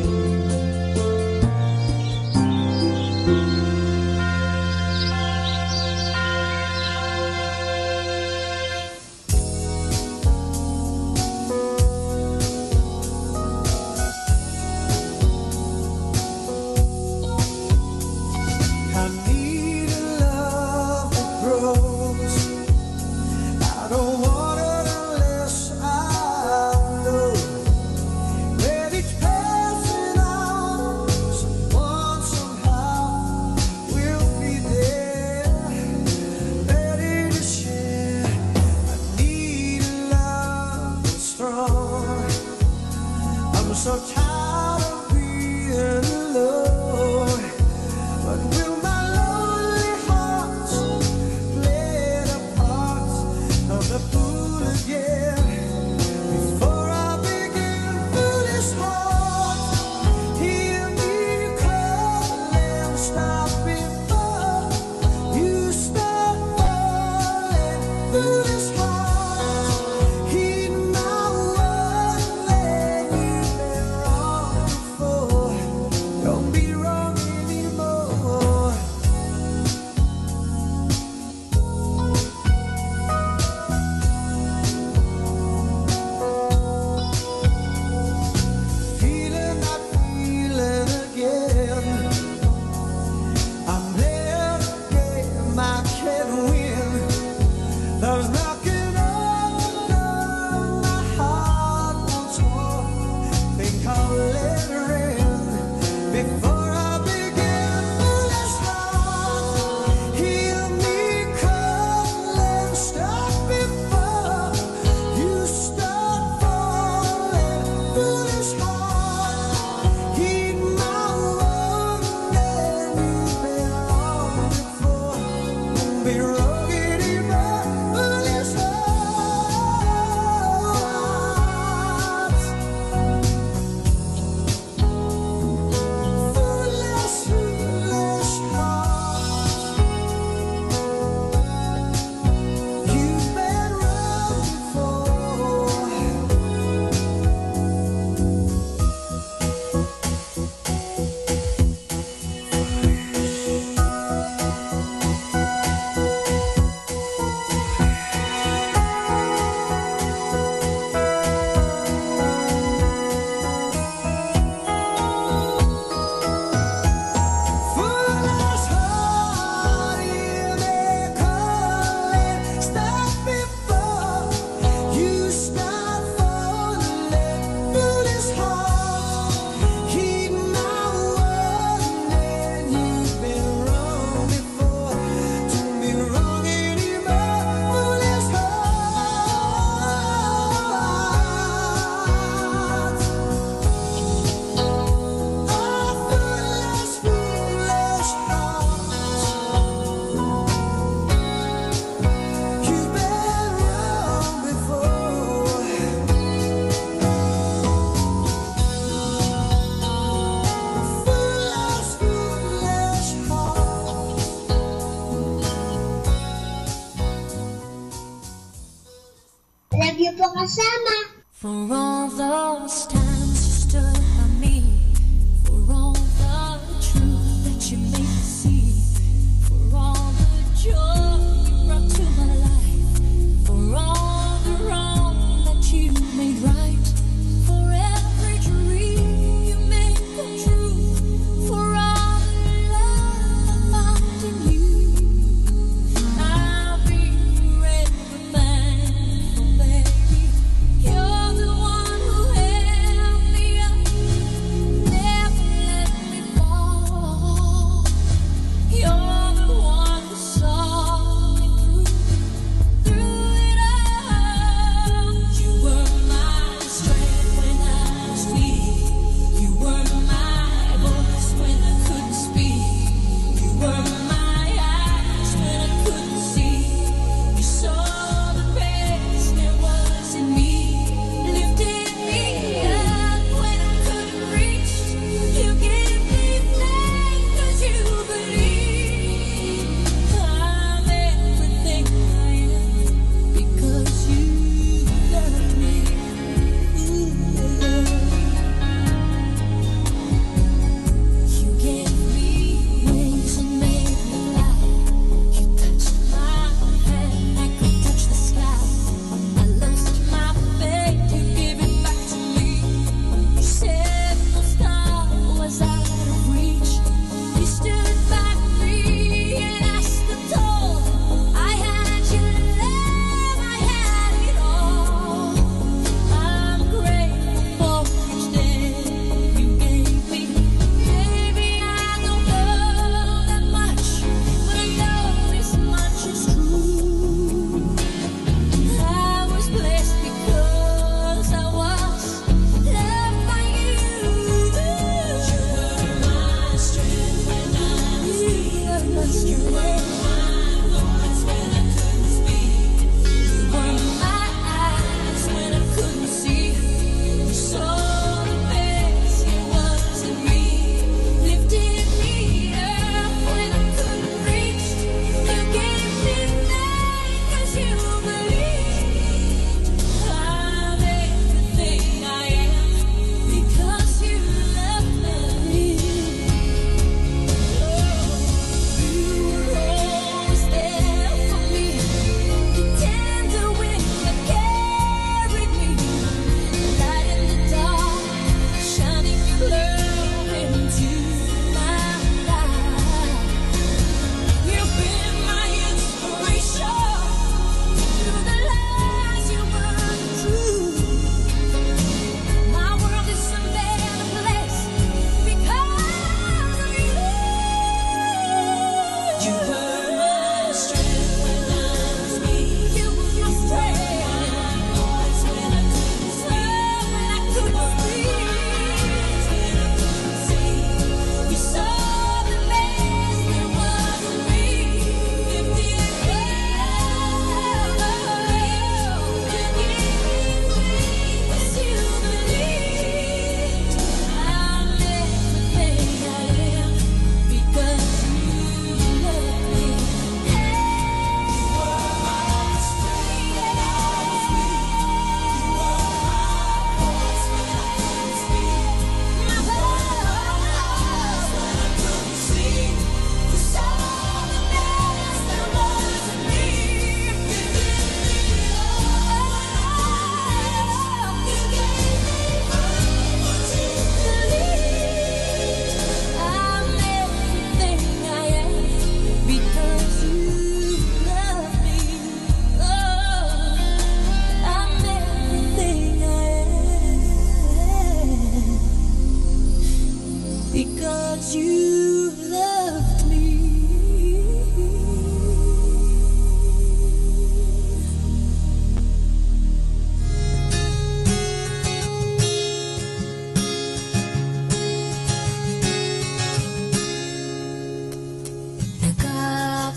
I need a love that grows out of water unless I know that each passing hour, someone somehow will be there, ready to share. I need a love that's strong. I'm so tired of being alone. But will my lonely heart play the part of the fool again? Before I begin, foolish heart, hear me calling, stop before you start falling. Foolish heart, heed my word, let you've been wrong before. Don't be wrong anymore. Feeling that feeling again. I'm playing a game I can't win. Love's knocking on the door, my heart wants more. Think I'll let her in before I begin. Foolish heart, hear me calling, stop before you start falling. Foolish heart, heed my warning, you've been wrong before. Won't be wrong anymore. Foolish heart. Foolish, foolish heart. You've been wrong before. Foolish heart, hear me calling, stop before you start falling. Foolish heart, heed my warning, you've been wrong before. Don't be wrong anymore. Foolish heart. Oh, foolish, foolish heart. You've been wrong before. Foolish, foolish heart. Love you po kasama. For all those times you stood by me, for all the truth that you made me see, for all the joy you brought to my life, for all the wrong that you made right, for every dream you made come true, for all the love I found in you. I'll be forever thankful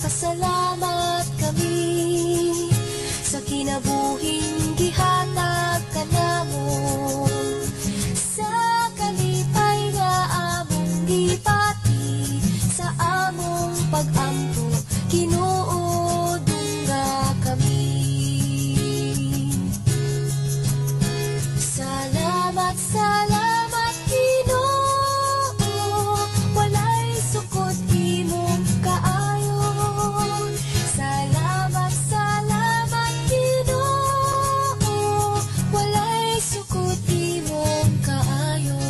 Nagpapasalamat kami sa kinabuhing gihatag ka namo, sa kalipay nga among gipati, sa among pag-ampo kinuodong nga kami. Salamat, salamat Ginoo, walay sukod imong kaayo. Salamat, salamat Ginoo, walay sukod imong kaayo.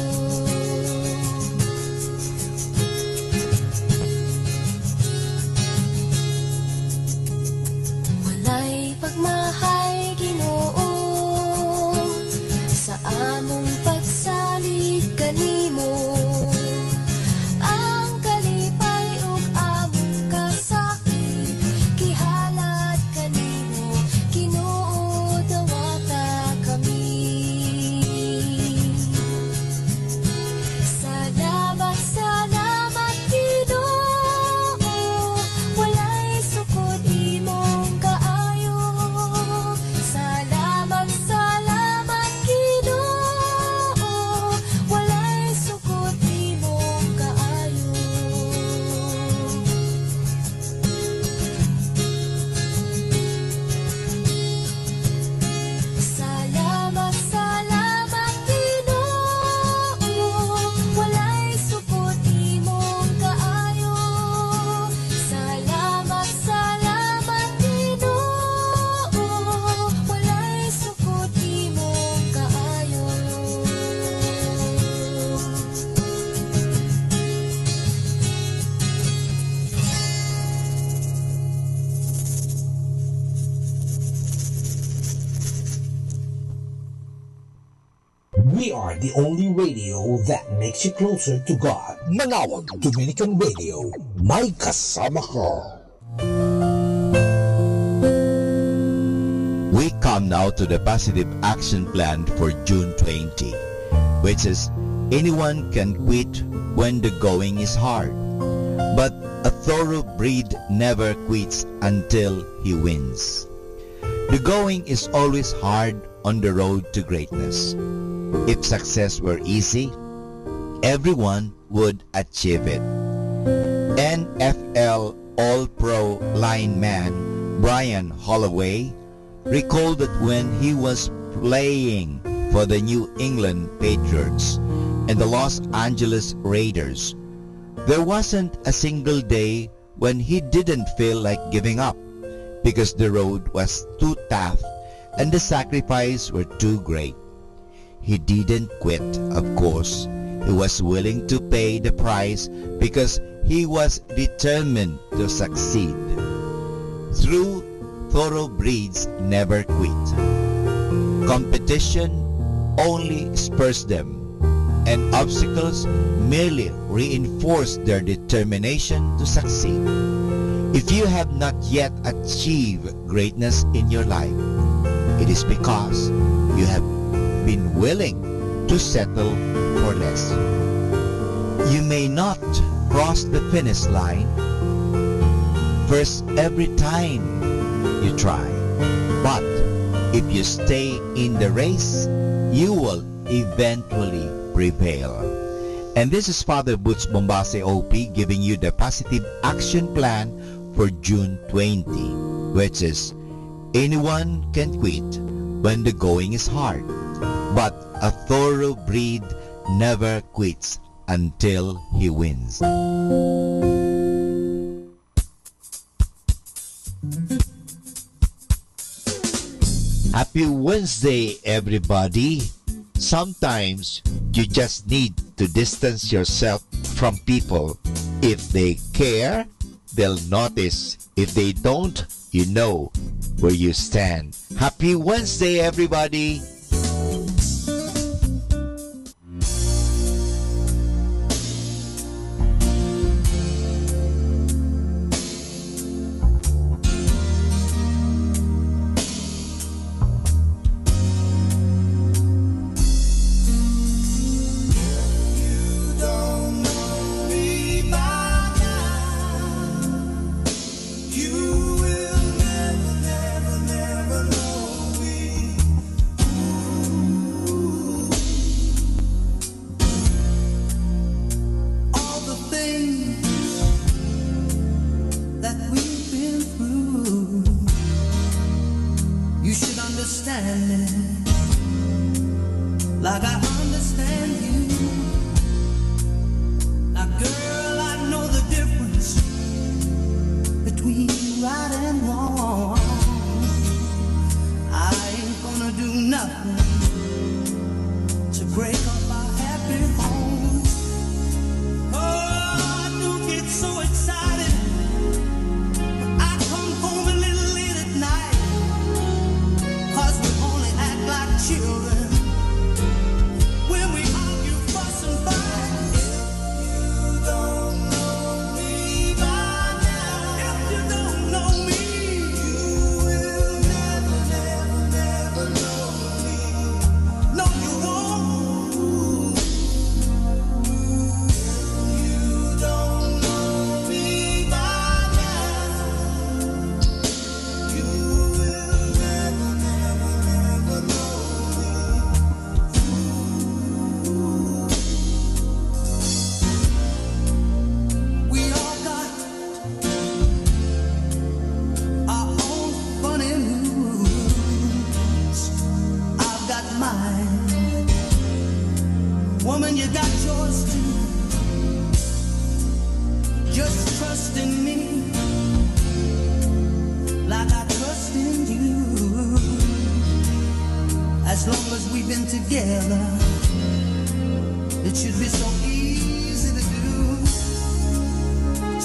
Walay pagmahay Ginoo sa among pagsalig kanimo, ang kalipay ug among kasakit gihalad kanimo, Ginoo dawata kami. Salamat, salamat Ginoo, walay sukod imong kaayo. Salamat, salamat Ginoo, walay sukod imong kaayo. Salamat, salamat Ginoo, walay sukod imong kaayo. Salamat, salamat Ginoo, walay sukod imong kaayo. We are the only radio that makes you closer to God. Manawag Dominican Radio. May kasama ka. We come now to the positive action plan for June 20, which is anyone can quit when the going is hard, but a thoroughbred never quits until he wins. The going is always hard on the road to greatness. If success were easy, everyone would achieve it. NFL All-Pro lineman Brian Holloway recalled that when he was playing for the New England Patriots and the Los Angeles Raiders, there wasn't a single day when he didn't feel like giving up because the road was too tough and the sacrifice were too great. He didn't quit, of course. He was willing to pay the price because he was determined to succeed. True thoroughbreds never quit. Competition only spurs them, and obstacles merely reinforce their determination to succeed. If you have not yet achieved greatness in your life, it is because you have been willing to settle for less. You may not cross the finish line first every time you try, but if you stay in the race, you will eventually prevail. And this is Father Butch Bombase OP giving you the positive action plan for June 20, which is anyone can quit when the going is hard, but a thoroughbred never quits until he wins. Happy Wednesday, everybody. Sometimes you just need to distance yourself from people. If they care, they'll notice. If they don't, you know where you stand. Happy Wednesday, everybody. understand me like I understand you. Now, girl, I know the difference between right and wrong. I ain't gonna do nothing to break up our happy home. Oh, I do get so excited when I come home a little late at night, 'cause we only act like children when we argue, fuss and fight. If you don't know me by now, if you don't know me, you will never, never, never know me. No, you won't. If you don't know me by now, you will never, never, never know me. We all got our own funny moods. I've got mine. Woman, you got yours too. Just trust in me like I trust in you. As long as we've been together, it should be so easy to do.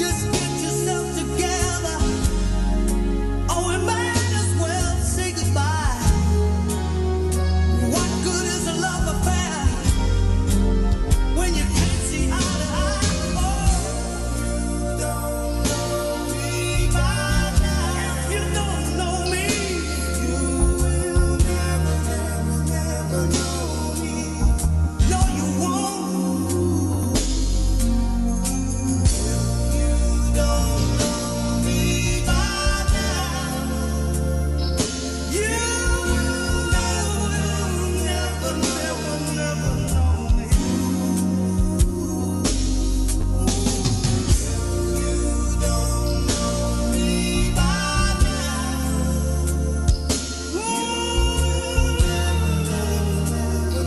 Just get yourself together, or we might as well say goodbye. What good is a love affair when you can't see eye to eye? Oh, you don't know me by now. If you don't know me, you will never, never, never know me. No, you won't. If you don't know me by now, you will never, never, never know me. You don't know me by now, you will never, never, never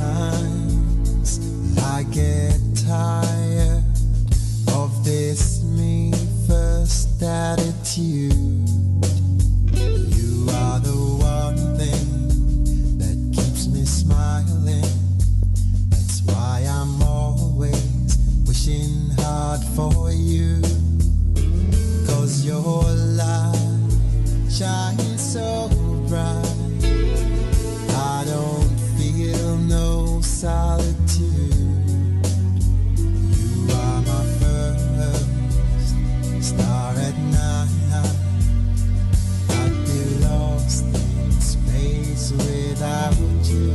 Sometimes I get tired of this me first attitude. You are the one thing that keeps me smiling. That's why I'm always wishing hard for you. 'Cause your light shines so bright, I don't feel no solitude. You are my first star at night. I'd be lost in space without you.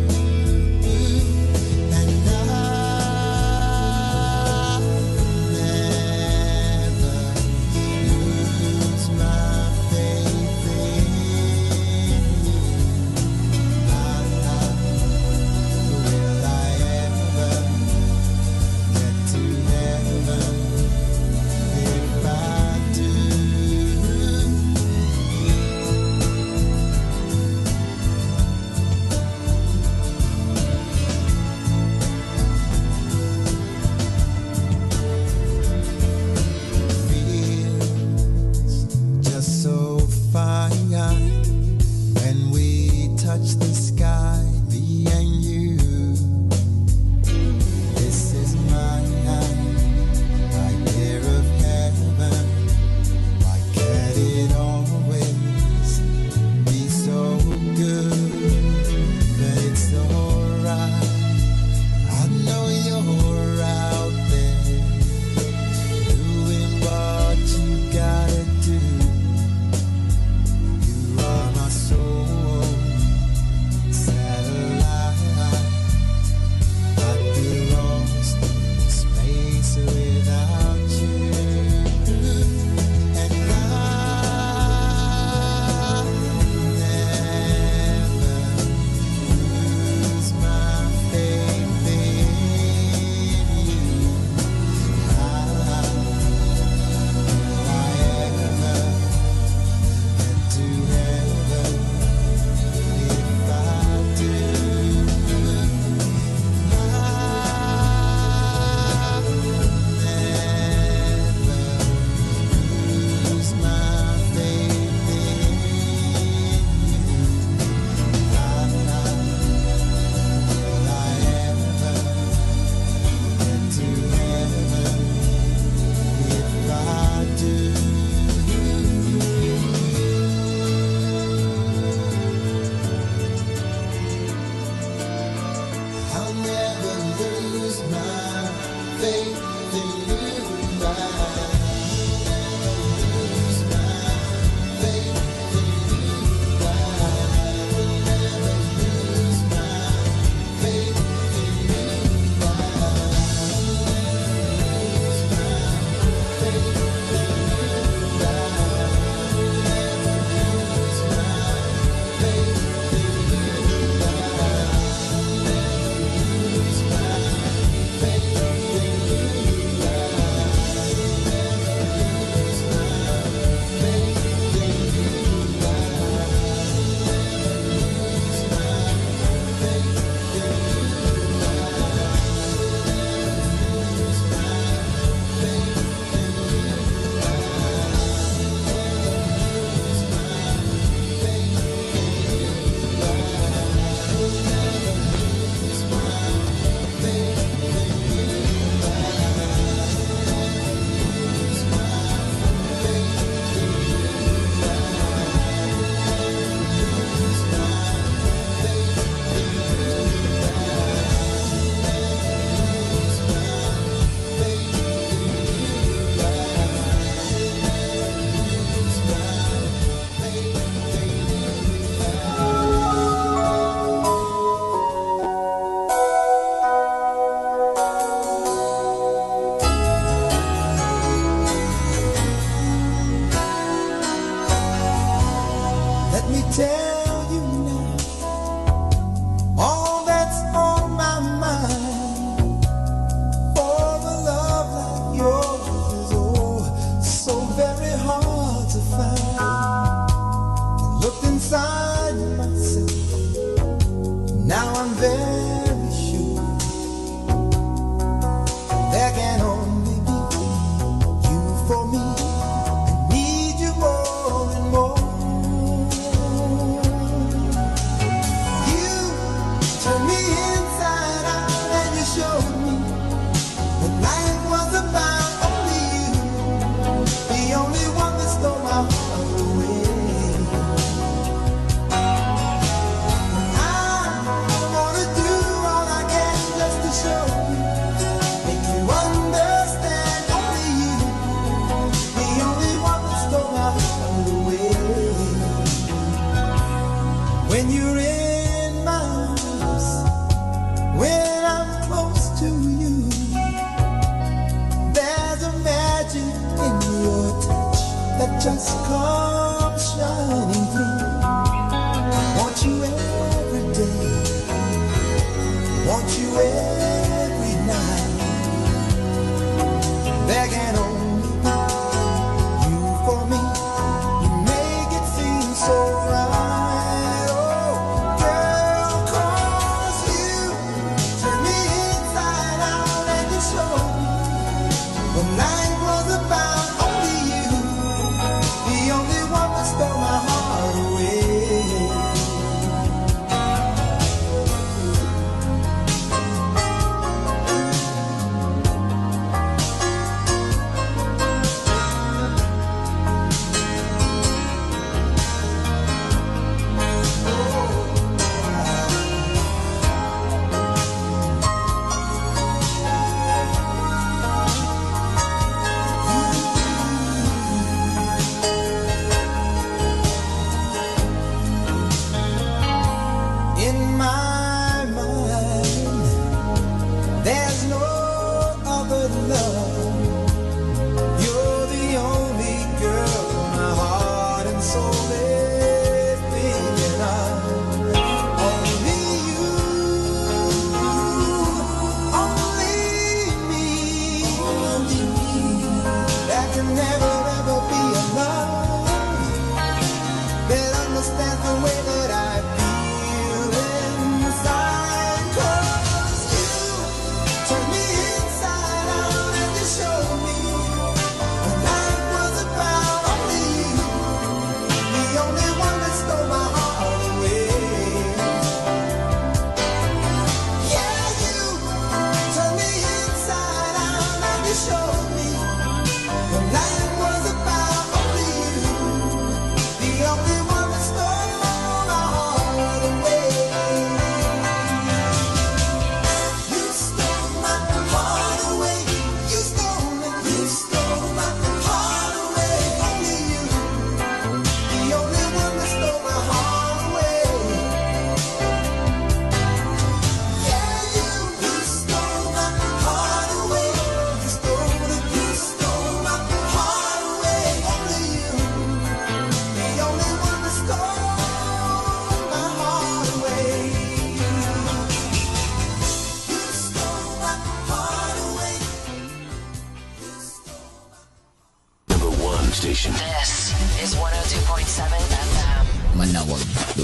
lose my faith in you.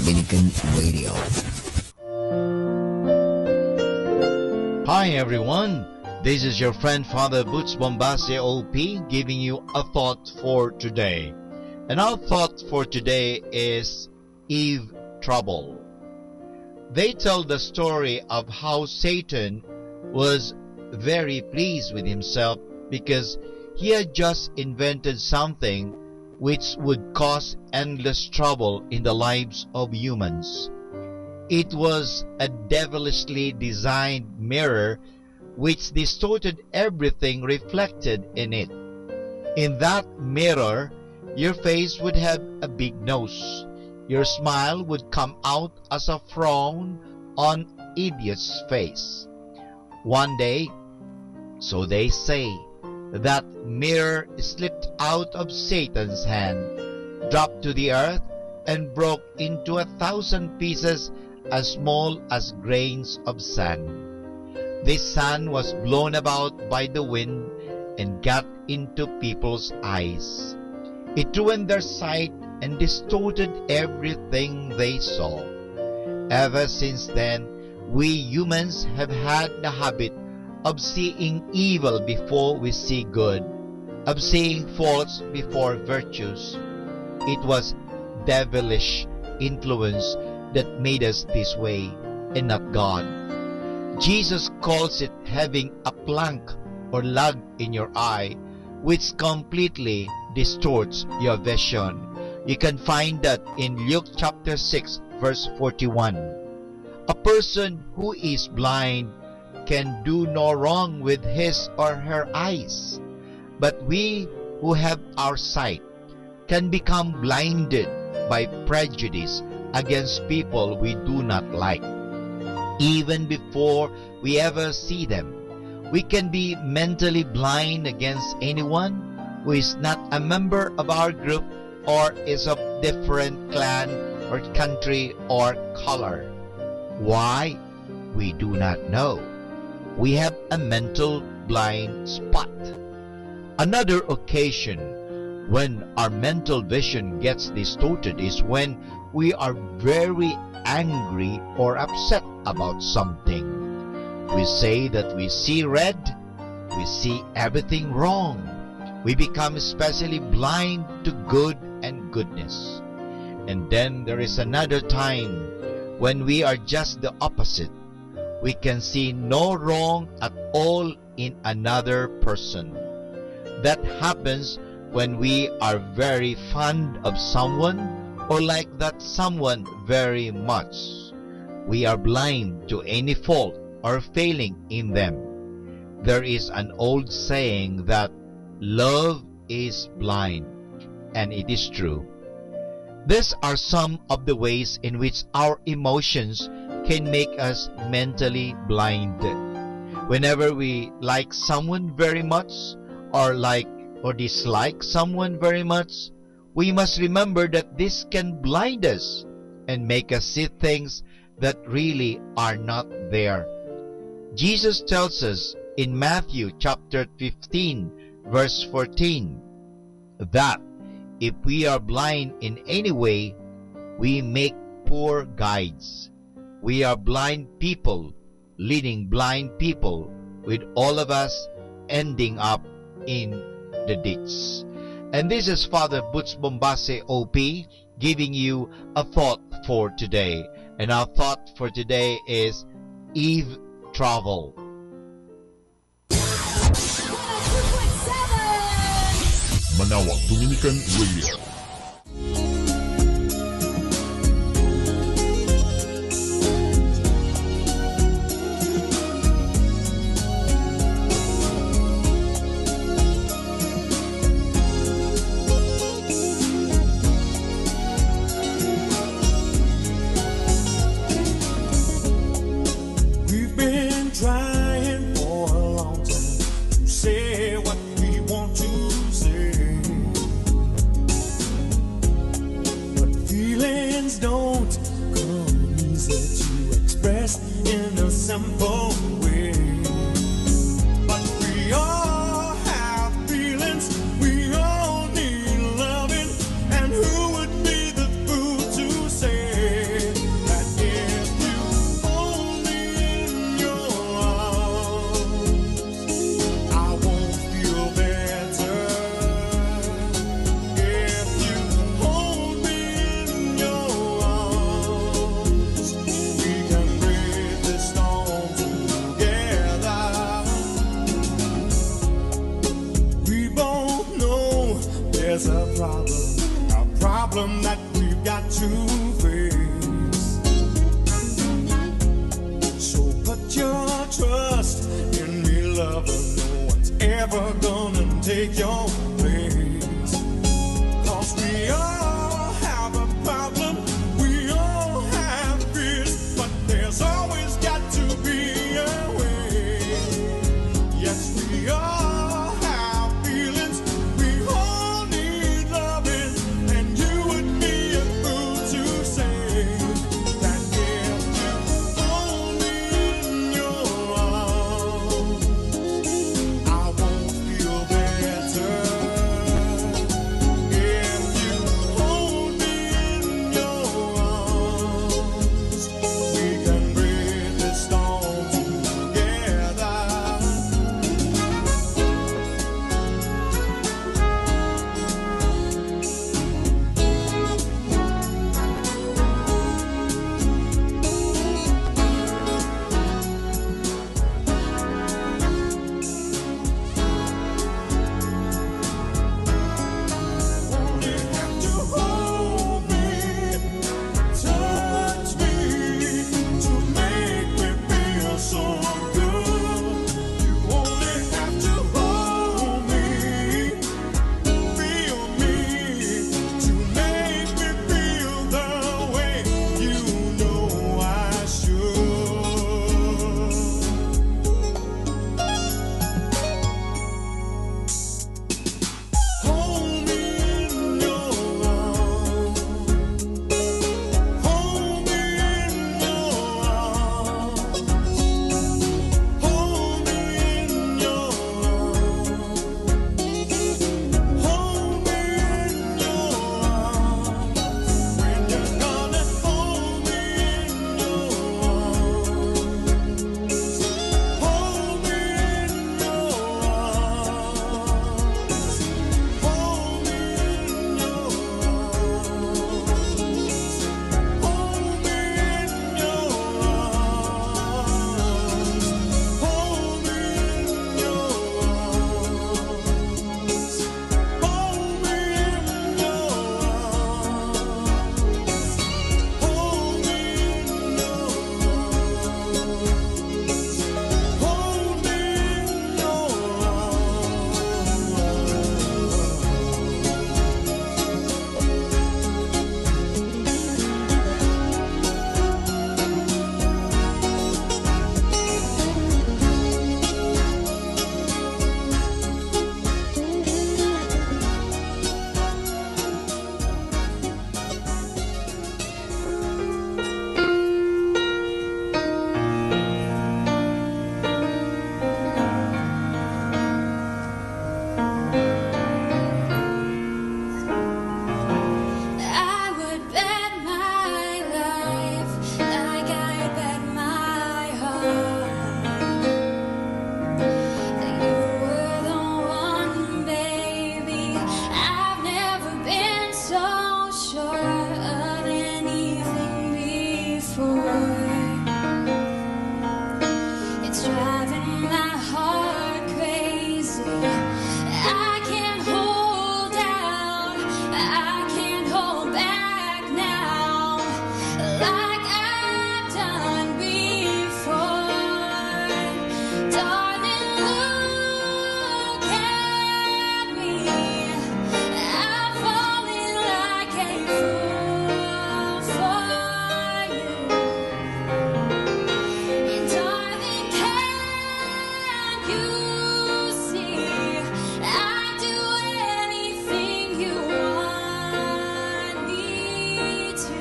Dominican Radio. Hi everyone, this is your friend Father Butch Bombase OP giving you a thought for today. And our thought for today is Eve Trouble. They tell the story of how Satan was very pleased with himself because he had just invented something which would cause endless trouble in the lives of humans. It was a devilishly designed mirror which distorted everything reflected in it. In that mirror, your face would have a big nose. Your smile would come out as a frown on idiot's face. One day, so they say, that mirror slipped out of Satan's hand, dropped to the earth, and broke into 1,000 pieces as small as grains of sand. This sand was blown about by the wind and got into people's eyes. It ruined their sight and distorted everything they saw. Ever since then, we humans have had the habit of seeing evil before we see good, of seeing faults before virtues. It was devilish influence that made us this way, and not God. Jesus calls it having a plank or lug in your eye, which completely distorts your vision. You can find that in Luke chapter 6, verse 41. A person who is blind can do no wrong with his or her eyes, but we who have our sight can become blinded by prejudice against people we do not like. Even before we ever see them, we can be mentally blind against anyone who is not a member of our group or is of different clan or country or color. Why? We do not know. We have a mental blind spot. Another occasion when our mental vision gets distorted is when we are very angry or upset about something. We say that we see red, we see everything wrong. We become especially blind to good and goodness. And then there is another time when we are just the opposite. We can see no wrong at all in another person. That happens when we are very fond of someone or like that someone very much. We are blind to any fault or failing in them. There is an old saying that love is blind, and it is true. These are some of the ways in which our emotions can make us mentally blind. Whenever we like someone very much or like or dislike someone very much, we must remember that this can blind us and make us see things that really are not there. Jesus tells us in Matthew chapter 15 verse 14 that if we are blind in any way, we make poor guides. We are blind people leading blind people, with all of us ending up in the ditch. And this is Father Butch Bombase OP giving you a thought for today. And our thought for today is Eve Travel. Manawag Dominican Radio. We've been trying for a long time to say what we want to say, but feelings don't come easy to express in a simple way. But we all have feelings, we all need loving, and who would be the fool to say a problem that we've got to face. So put your trust in me, lover. No one's ever gonna take your place. 'Cause we all have a problem, we all have fears, but there's always got to be a way. Yes, we all have feelings, we all need loving, and you would be a fool to say that if you hold me in your arms, I won't feel better. If you hold me in your arms, we can break this storm together. You have to hold me, touch me, to make me feel so good. You only have to hold me, feel me, to make me feel the way you know I should. Hold me in your arms, hold me in your arms, hold me in your arms, hold me in your arms. When you're gonna hold me in your arms, hold me in your arms. Hold me in your arms. Hold me in your arms. Hold me in your arms. Hold me in your arms. Hold me in your arms. Hold me in I would bet my life like I bet my heart that you were the one, baby. I've never been so sure of anything before. It's driving my heart crazy. I can't hold out, I can't hold back now, like I've done before. Darling, look at me, I'm falling like a fool for you. And darling, can't you see I'd do anything you want me to?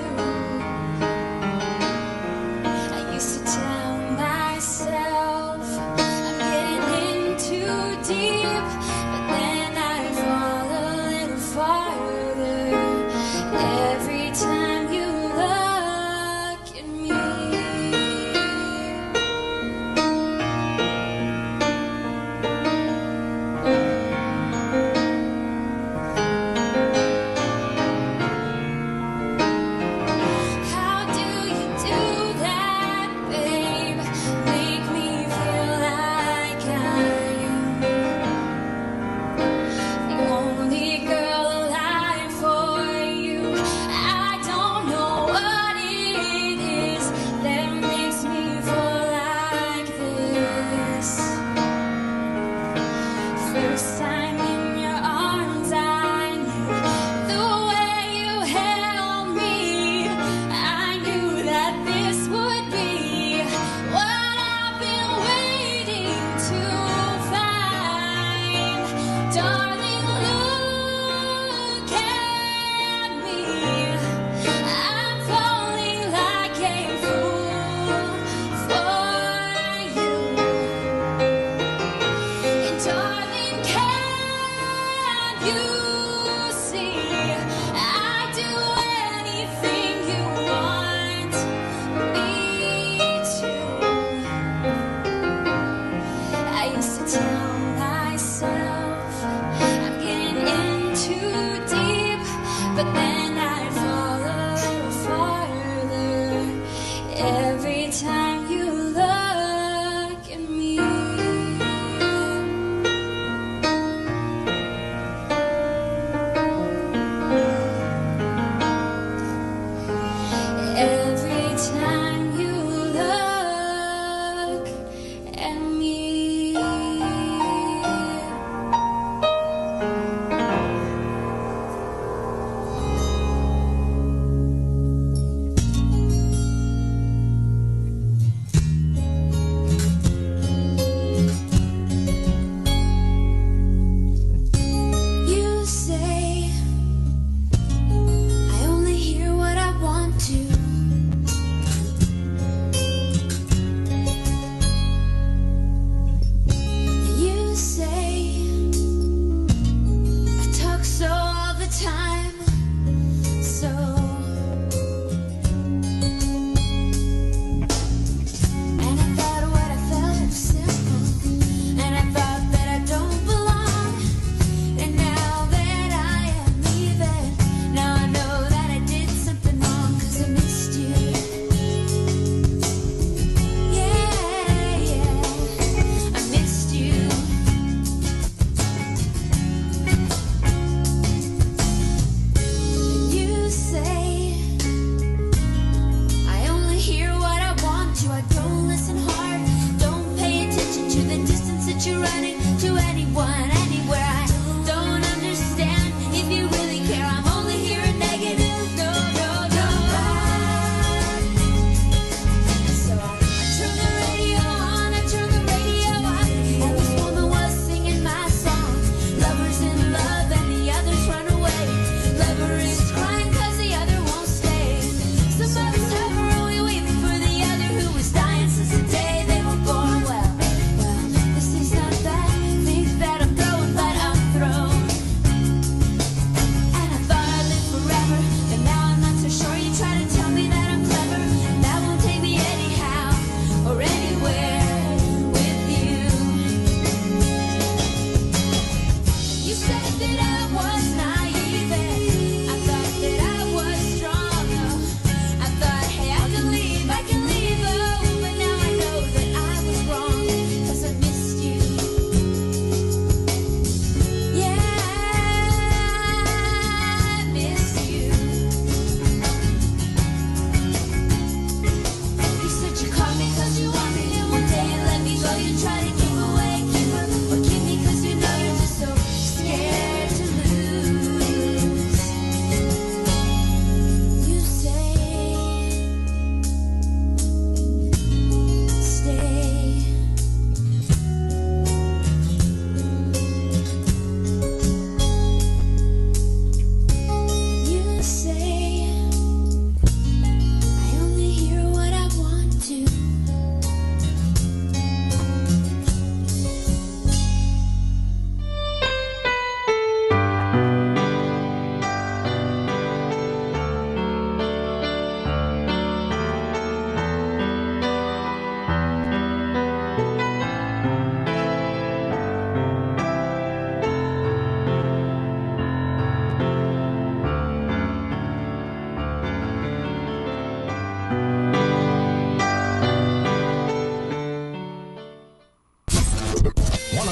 I used to tell myself I'm getting in too deep, but then I fall a little farther every time you look at me. How do you do that, babe? Make me feel like I am.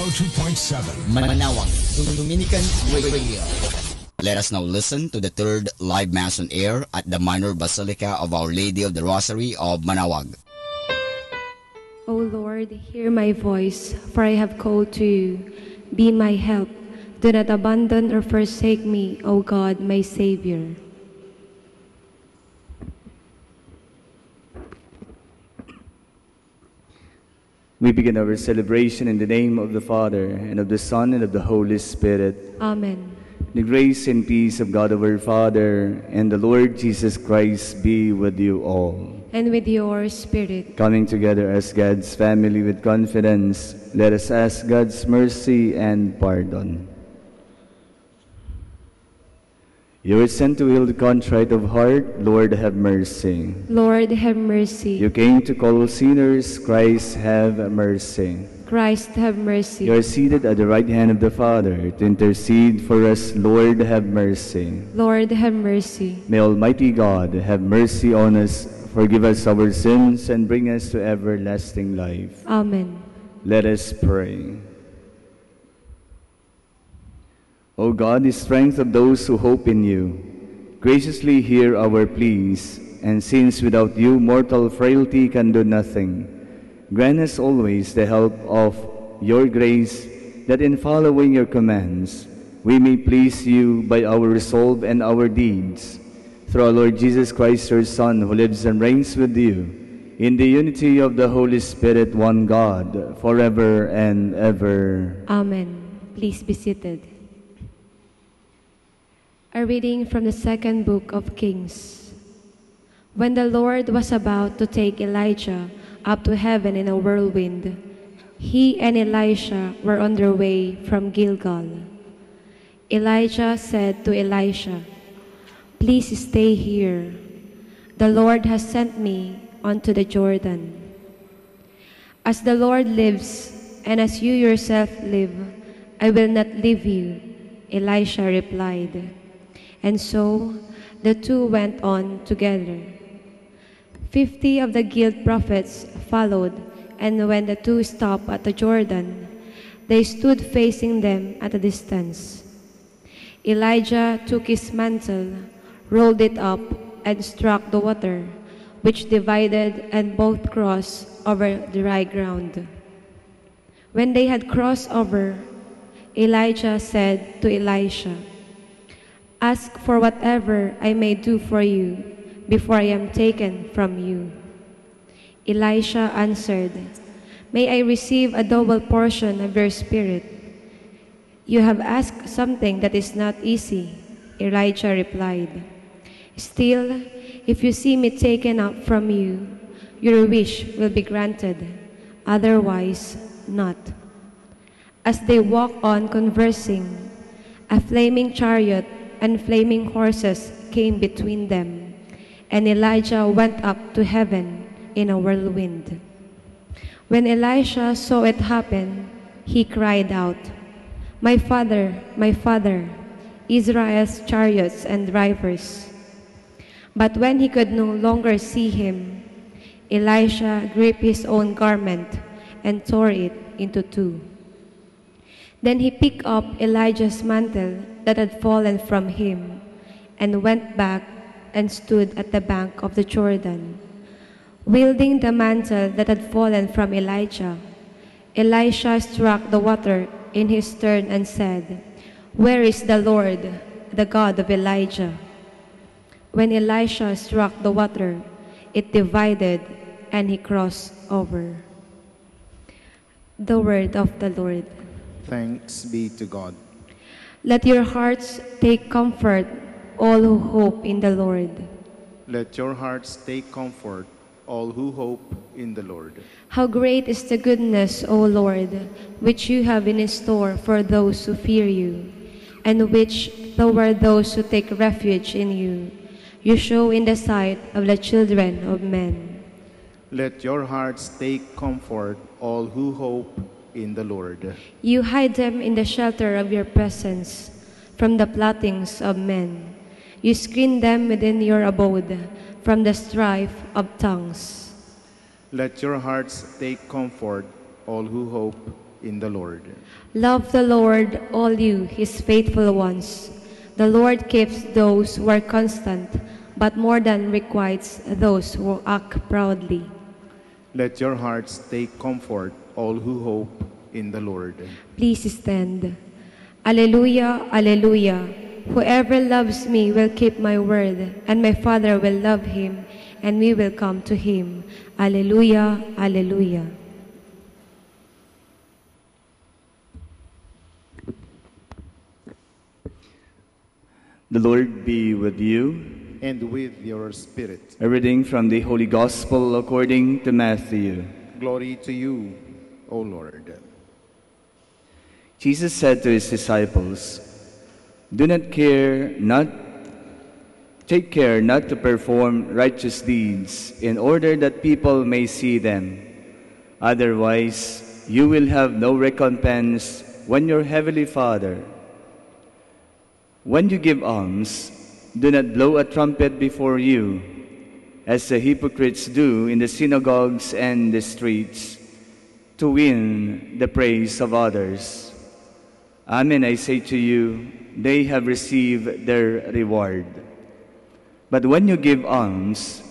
102.7 Manawag, Dominican Radio. Let us now listen to the third live Mass on air at the Minor Basilica of Our Lady of the Rosary of Manawag. O Lord, hear my voice, for I have called to you. Be my help. Do not abandon or forsake me, O God, my Savior. We begin our celebration in the name of the Father, and of the Son, and of the Holy Spirit. Amen. The grace and peace of God our Father and the Lord Jesus Christ be with you all. And with your spirit. Coming together as God's family with confidence, let us ask God's mercy and pardon. You were sent to heal the contrite of heart. Lord, have mercy. Lord, have mercy. You came to call sinners. Christ, have mercy. Christ, have mercy. You are seated at the right hand of the Father to intercede for us. Lord, have mercy. Lord, have mercy. May Almighty God have mercy on us, forgive us our sins, and bring us to everlasting life. Amen. Let us pray. O God, the strength of those who hope in you, graciously hear our pleas, and since without you mortal frailty can do nothing, grant us always the help of your grace, that in following your commands we may please you by our resolve and our deeds. Through our Lord Jesus Christ, your Son, who lives and reigns with you, in the unity of the Holy Spirit, one God, forever and ever. Amen. Please be seated. A reading from the second book of Kings. When the Lord was about to take Elijah up to heaven in a whirlwind, he and Elisha were on their way from Gilgal. Elijah said to Elisha, "Please stay here. The Lord has sent me onto the Jordan." "As the Lord lives, and as you yourself live, I will not leave you," Elisha replied. And so the two went on together. 50 of the guild prophets followed, and when the two stopped at the Jordan, they stood facing them at a distance. Elijah took his mantle, rolled it up, and struck the water, which divided, and both crossed over dry ground. When they had crossed over, Elijah said to Elisha, "Ask for whatever I may do for you before I am taken from you." Elisha answered, "May I receive a double portion of your spirit." "You have asked something that is not easy," Elijah replied. "Still, if you see me taken up from you, your wish will be granted, otherwise not." As they walked on conversing, a flaming chariot and flaming horses came between them, and Elijah went up to heaven in a whirlwind. When Elisha saw it happen, he cried out, my father, Israel's chariots and drivers." But when he could no longer see him, Elisha gripped his own garment and tore it into two. Then he picked up Elijah's mantle that had fallen from him, and went back and stood at the bank of the Jordan. Wielding the mantle that had fallen from Elijah, Elisha struck the water in his turn and said, "Where is the Lord, the God of Elijah?" When Elisha struck the water, it divided, and he crossed over. The word of the Lord. Thanks be to God. Let your hearts take comfort, all who hope in the Lord. Let your hearts take comfort, all who hope in the Lord. How great is the goodness, O Lord, which you have in store for those who fear you, and which, toward those who take refuge in you, you show in the sight of the children of men. Let your hearts take comfort, all who hope in the Lord. You hide them in the shelter of your presence from the plottings of men. You screen them within your abode from the strife of tongues. Let your hearts take comfort, all who hope in the Lord. Love the Lord, all you, his faithful ones. The Lord keeps those who are constant, but more than requites those who act proudly. Let your hearts take comfort, all who hope in the Lord. Please stand. Alleluia, alleluia. Whoever loves me will keep my word, and my Father will love him, and we will come to him. Alleluia, alleluia. The Lord be with you. And with your spirit. A reading from the Holy Gospel according to Matthew. Glory to you, O Lord. Jesus said to his disciples, take care not to perform righteous deeds in order that people may see them. Otherwise, you will have no recompense when your heavenly Father. When you give alms, do not blow a trumpet before you, as the hypocrites do in the synagogues and the streets, to win the praise of others. Amen, I say to you, they have received their reward. But when you give alms,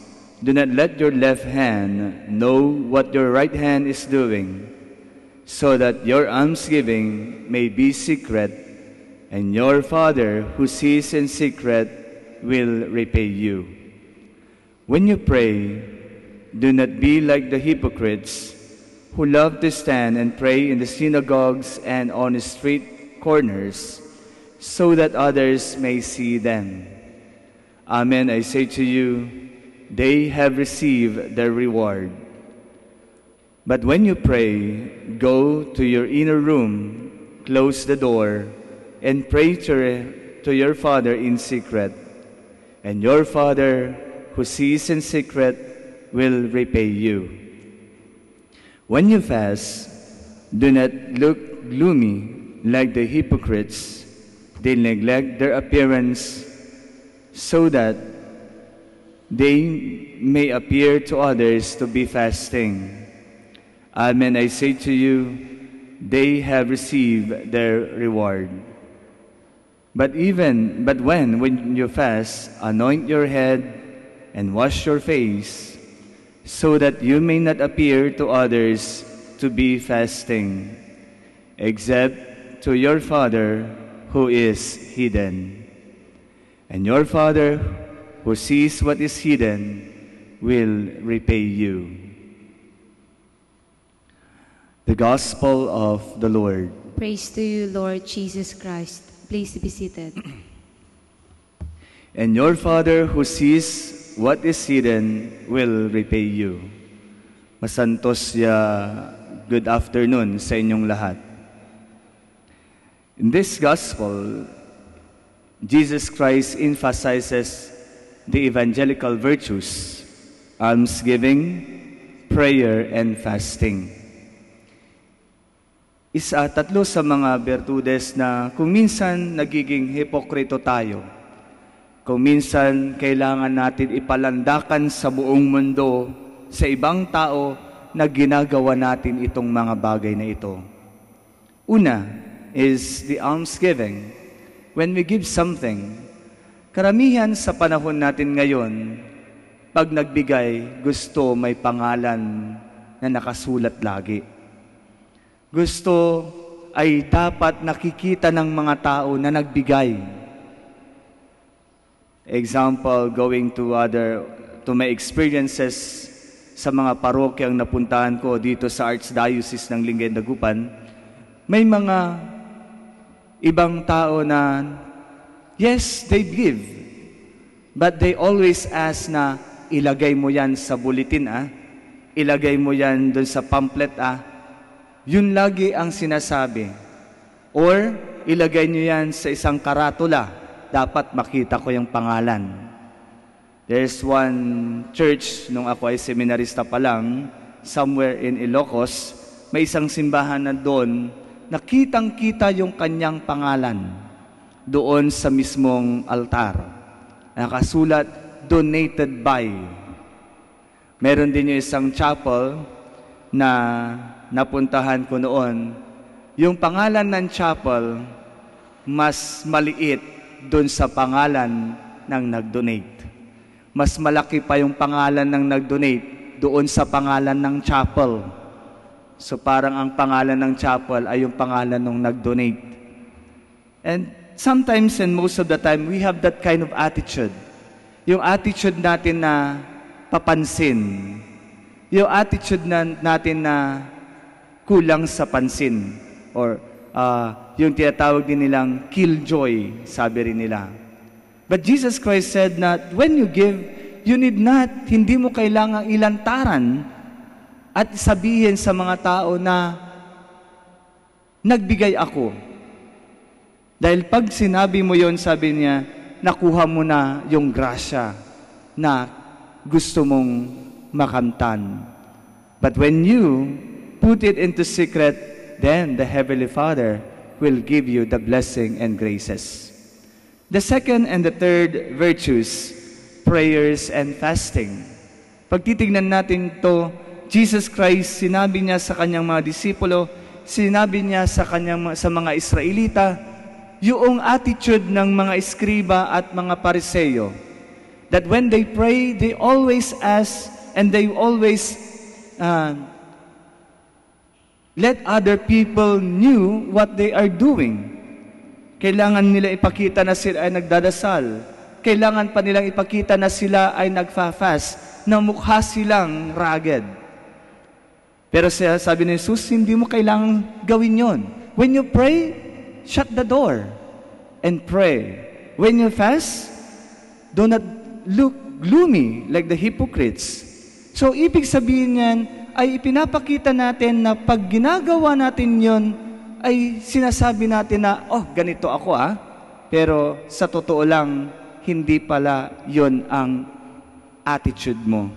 do not let your left hand know what your right hand is doing, so that your almsgiving may be secret, and your Father who sees in secret will repay you. When you pray, do not be like the hypocrites who love to stand and pray in the synagogues and on the street corners, so that others may see them. Amen, I say to you, they have received their reward. But when you pray, go to your inner room, close the door, and pray to your Father in secret. And your Father, who sees in secret, will repay you. When you fast, do not look gloomy like the hypocrites. They neglect their appearance so that they may appear to others to be fasting. Amen, I say to you, they have received their reward. But when you fast, anoint your head and wash your face, so that you may not appear to others to be fasting, except to your Father who is hidden. And your Father who sees what is hidden will repay you. The Gospel of the Lord. Praise to you, Lord Jesus Christ. Please be seated. And your Father who sees what is hidden will repay you. Masantos ya good afternoon sa inyong lahat. In this Gospel, Jesus Christ emphasizes the evangelical virtues, almsgiving, prayer, and fasting. Tatlo sa mga bertudes na kung minsan nagiging hipokrito tayo, kung minsan kailangan natin ipalandakan sa buong mundo, sa ibang tao na ginagawa natin itong mga bagay na ito. Una is the almsgiving. When we give something, karamihan sa panahon natin ngayon, pag nagbigay, gusto may pangalan na nakasulat lagi. Gusto ay dapat nakikita ng mga tao na nagbigay. Example, going to my experiences sa mga parokyang napuntahan ko dito sa Archdiocese ng Lingayen Dagupan, may mga ibang tao na, yes, they give, but they always ask na, ilagay mo yan sa bulletin, ilagay mo yan dun sa pamphlet, Yun lagi ang sinasabi. Or, ilagay nyo yan sa isang karatula. Dapat makita ko yung pangalan. There's one church, nung ako ay seminarista pa lang, somewhere in Ilocos, may isang simbahan na doon, nakitang-kita yung kanyang pangalan doon sa mismong altar. Nakasulat, donated by. Meron din yung isang chapel na napuntahan ko noon, yung pangalan ng chapel mas maliit doon sa pangalan ng nag-donate. Mas malaki pa yung pangalan ng nag-donate doon sa pangalan ng chapel. So parang ang pangalan ng chapel ay yung pangalan ng nag-donate. And sometimes and most of the time, we have that kind of attitude. Yung attitude natin na papansin. Yung attitude natin na kulang sa pansin. Or yung tinatawag din nilang killjoy, sabi rin nila. But Jesus Christ said that when you give, you need not, hindi mo kailangang ilantaran at sabihin sa mga tao na nagbigay ako. Dahil pag sinabi mo yon, sabi niya, nakuha mo na yung grasya na gusto mong makamtan. But when you put it into secret, then the Heavenly Father will give you the blessing and graces. The second and the third virtues, prayers and fasting. Pag titignan natin to, Jesus Christ, sinabi niya sa kanyang mga disipulo, sinabi niya sa mga Israelita, yung attitude ng mga eskriba at mga pariseyo, that when they pray, they always ask and they always let other people knew what they are doing. Kailangan nila ipakita na sila ay nagdadasal. Kailangan pa nilang ipakita na sila ay nagfa-fast, na mukha silang ragged. Pero sabi ni Jesus, hindi mo kailangang gawin yon. When you pray, shut the door and pray. When you fast, do not look gloomy like the hypocrites. So, ibig sabihin yan, ay ipinapakita natin na pag ginagawa natin yon, ay sinasabi natin na, oh, ganito ako Pero sa totoo lang, hindi pala yon ang attitude mo.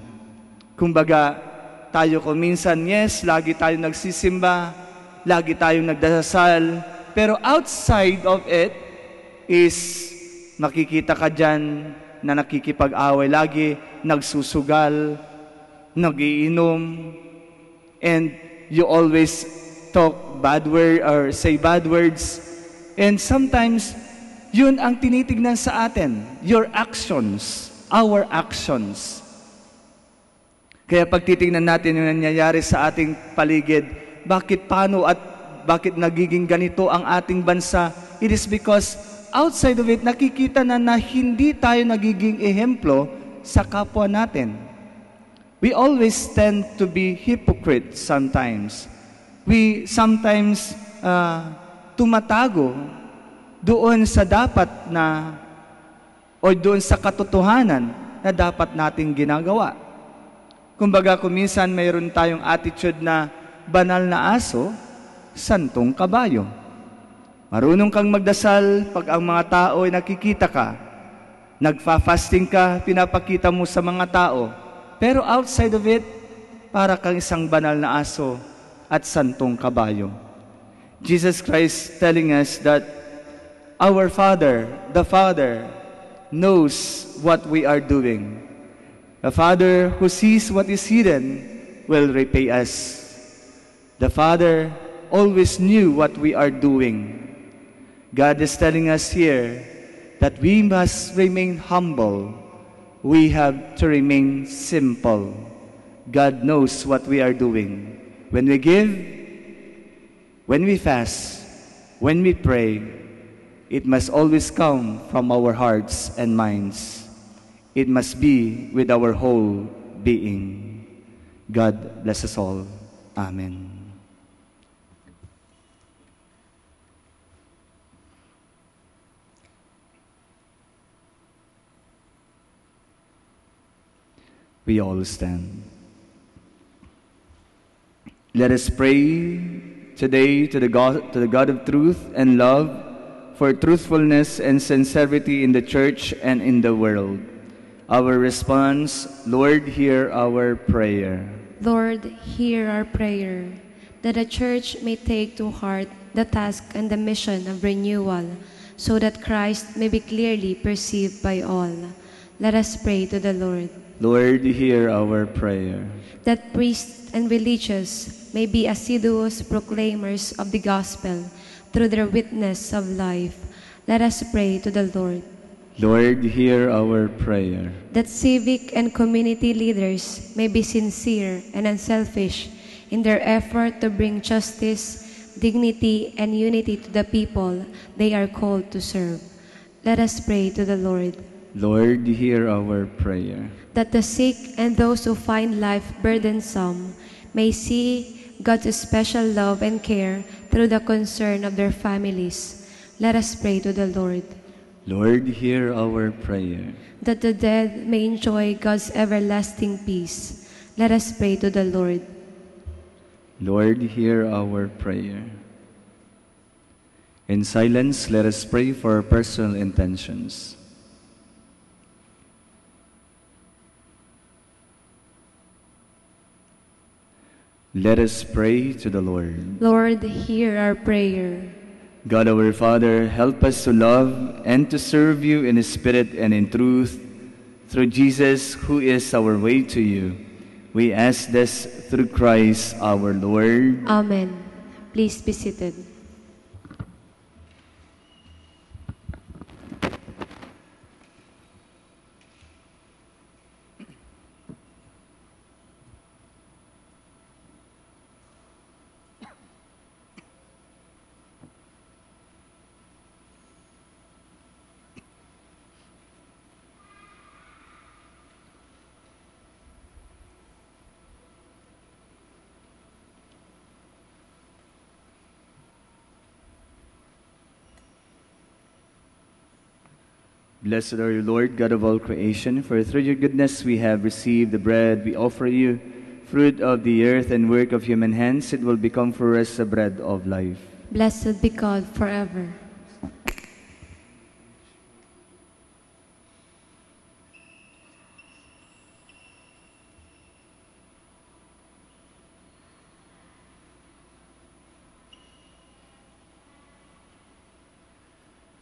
Kumbaga, tayo ko minsan, yes, lagi tayong nagsisimba, lagi tayong nagdasal, pero outside of it is makikita ka dyan na nakikipag-away, lagi nagsusugal, nagiinom, and you always talk bad word or say bad words. And sometimes, yun ang tinitignan sa atin, your actions, our actions. Kaya pag titingnan natin yung nangyayari sa ating paligid, paano at bakit nagiging ganito ang ating bansa? It is because outside of it, nakikita na hindi tayo nagiging ehemplo sa kapwa natin. We always tend to be hypocrites sometimes. We sometimes tumatago doon sa dapat na o doon sa katotohanan na dapat nating ginagawa. Kumbaga, kung minsan mayroon tayong attitude na banal na aso, santong kabayo. Marunong kang magdasal pag ang mga tao ay nakikita ka. Nagfa-fasting ka, pinapakita mo sa mga tao. Pero outside of it, para kang isang banal na aso at santong kabayo. Jesus Christ telling us that our Father, the Father, knows what we are doing. The Father who sees what is hidden will repay us. The Father always knew what we are doing. God is telling us here that we must remain humble. We have to remain simple. God knows what we are doing. When we give, when we fast, when we pray, it must always come from our hearts and minds. It must be with our whole being. God bless us all. Amen. We all stand. Let us pray today to the God of truth and love for truthfulness and sincerity in the church and in the world. Our response, Lord, hear our prayer. Lord, hear our prayer, that the church may take to heart the task and the mission of renewal, so that Christ may be clearly perceived by all. Let us pray to the Lord. Lord, hear our prayer. That priests and religious may be assiduous proclaimers of the gospel through their witness of life. Let us pray to the Lord. Lord, hear our prayer. That civic and community leaders may be sincere and unselfish in their effort to bring justice, dignity, and unity to the people they are called to serve. Let us pray to the Lord. Lord, hear our prayer. That the sick and those who find life burdensome may see God's special love and care through the concern of their families. Let us pray to the Lord. Lord, hear our prayer. That the dead may enjoy God's everlasting peace. Let us pray to the Lord. Lord, hear our prayer. In silence, let us pray for our personal intentions. Let us pray to the Lord. Lord, hear our prayer. God our Father, help us to love and to serve you in spirit and in truth through Jesus, who is our way to you. We ask this through Christ our Lord. Amen. Please be seated. Blessed are you, Lord, God of all creation, for through your goodness we have received the bread we offer you, fruit of the earth and work of human hands. It will become for us the bread of life. Blessed be God forever.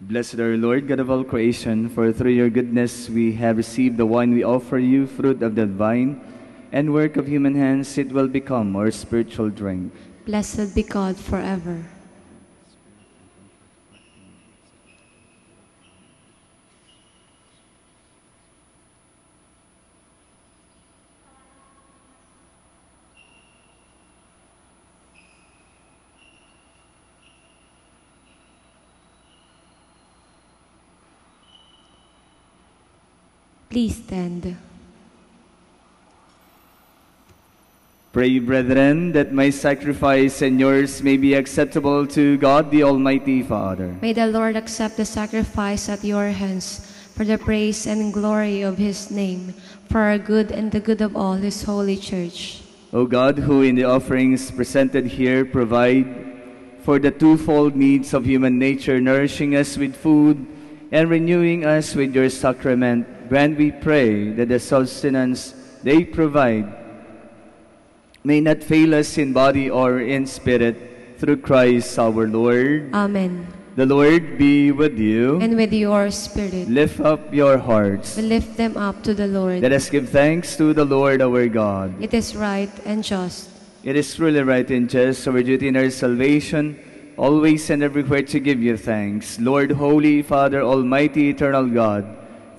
Blessed are you, Lord, God of all creation, for through your goodness we have received the wine we offer you, fruit of the vine and work of human hands. It will become our spiritual drink. Blessed be God forever. Please stand. Pray, brethren, that my sacrifice and yours may be acceptable to God, the Almighty Father. May the Lord accept the sacrifice at your hands for the praise and glory of his name, for our good and the good of all his holy church. O God, who in the offerings presented here provide for the twofold needs of human nature, nourishing us with food and renewing us with your sacrament, grant, we pray, that the sustenance they provide may not fail us in body or in spirit, through Christ our Lord. Amen. The Lord be with you. And with your spirit. Lift up your hearts. We lift them up to the Lord. Let us give thanks to the Lord our God. It is right and just. It is truly right and just, our duty and our salvation, always and everywhere to give you thanks. Lord, Holy Father, Almighty, Eternal God,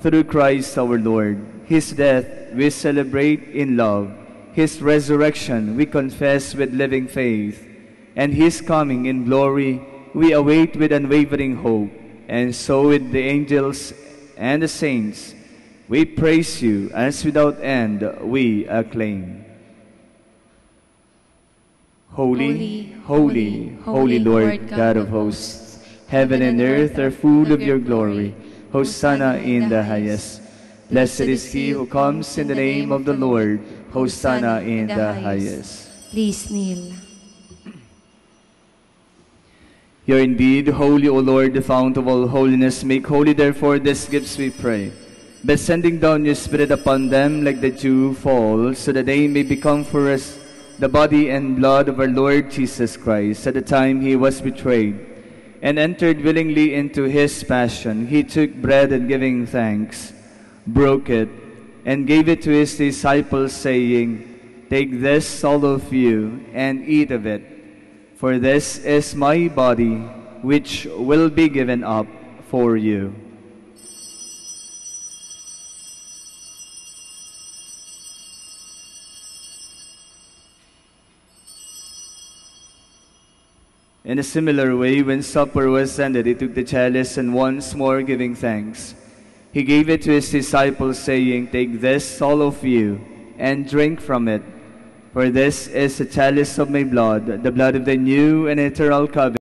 through Christ our Lord, his death we celebrate in love, his resurrection we confess with living faith, and his coming in glory we await with unwavering hope. And so with the angels and the saints we praise you, as without end we acclaim. Holy, holy, holy Lord, God of hosts, heaven and earth are full of your glory. Hosanna in the highest. Blessed is he who comes in the name of the Lord. Hosanna in the highest. Please kneel. You are indeed holy, O Lord, the fount of all holiness. Make holy, therefore, these gifts, we pray, by sending down your Spirit upon them like the dew fall, so that they may become for us the body and blood of our Lord Jesus Christ. At the time he was betrayed and entered willingly into his passion, he took bread and, giving thanks, broke it and gave it to his disciples, saying, Take this, all of you, and eat of it, for this is my body, which will be given up for you. In a similar way, when supper was ended, he took the chalice, and once more giving thanks, he gave it to his disciples, saying, Take this, all of you, and drink from it, for this is the chalice of my blood, the blood of the new and eternal covenant,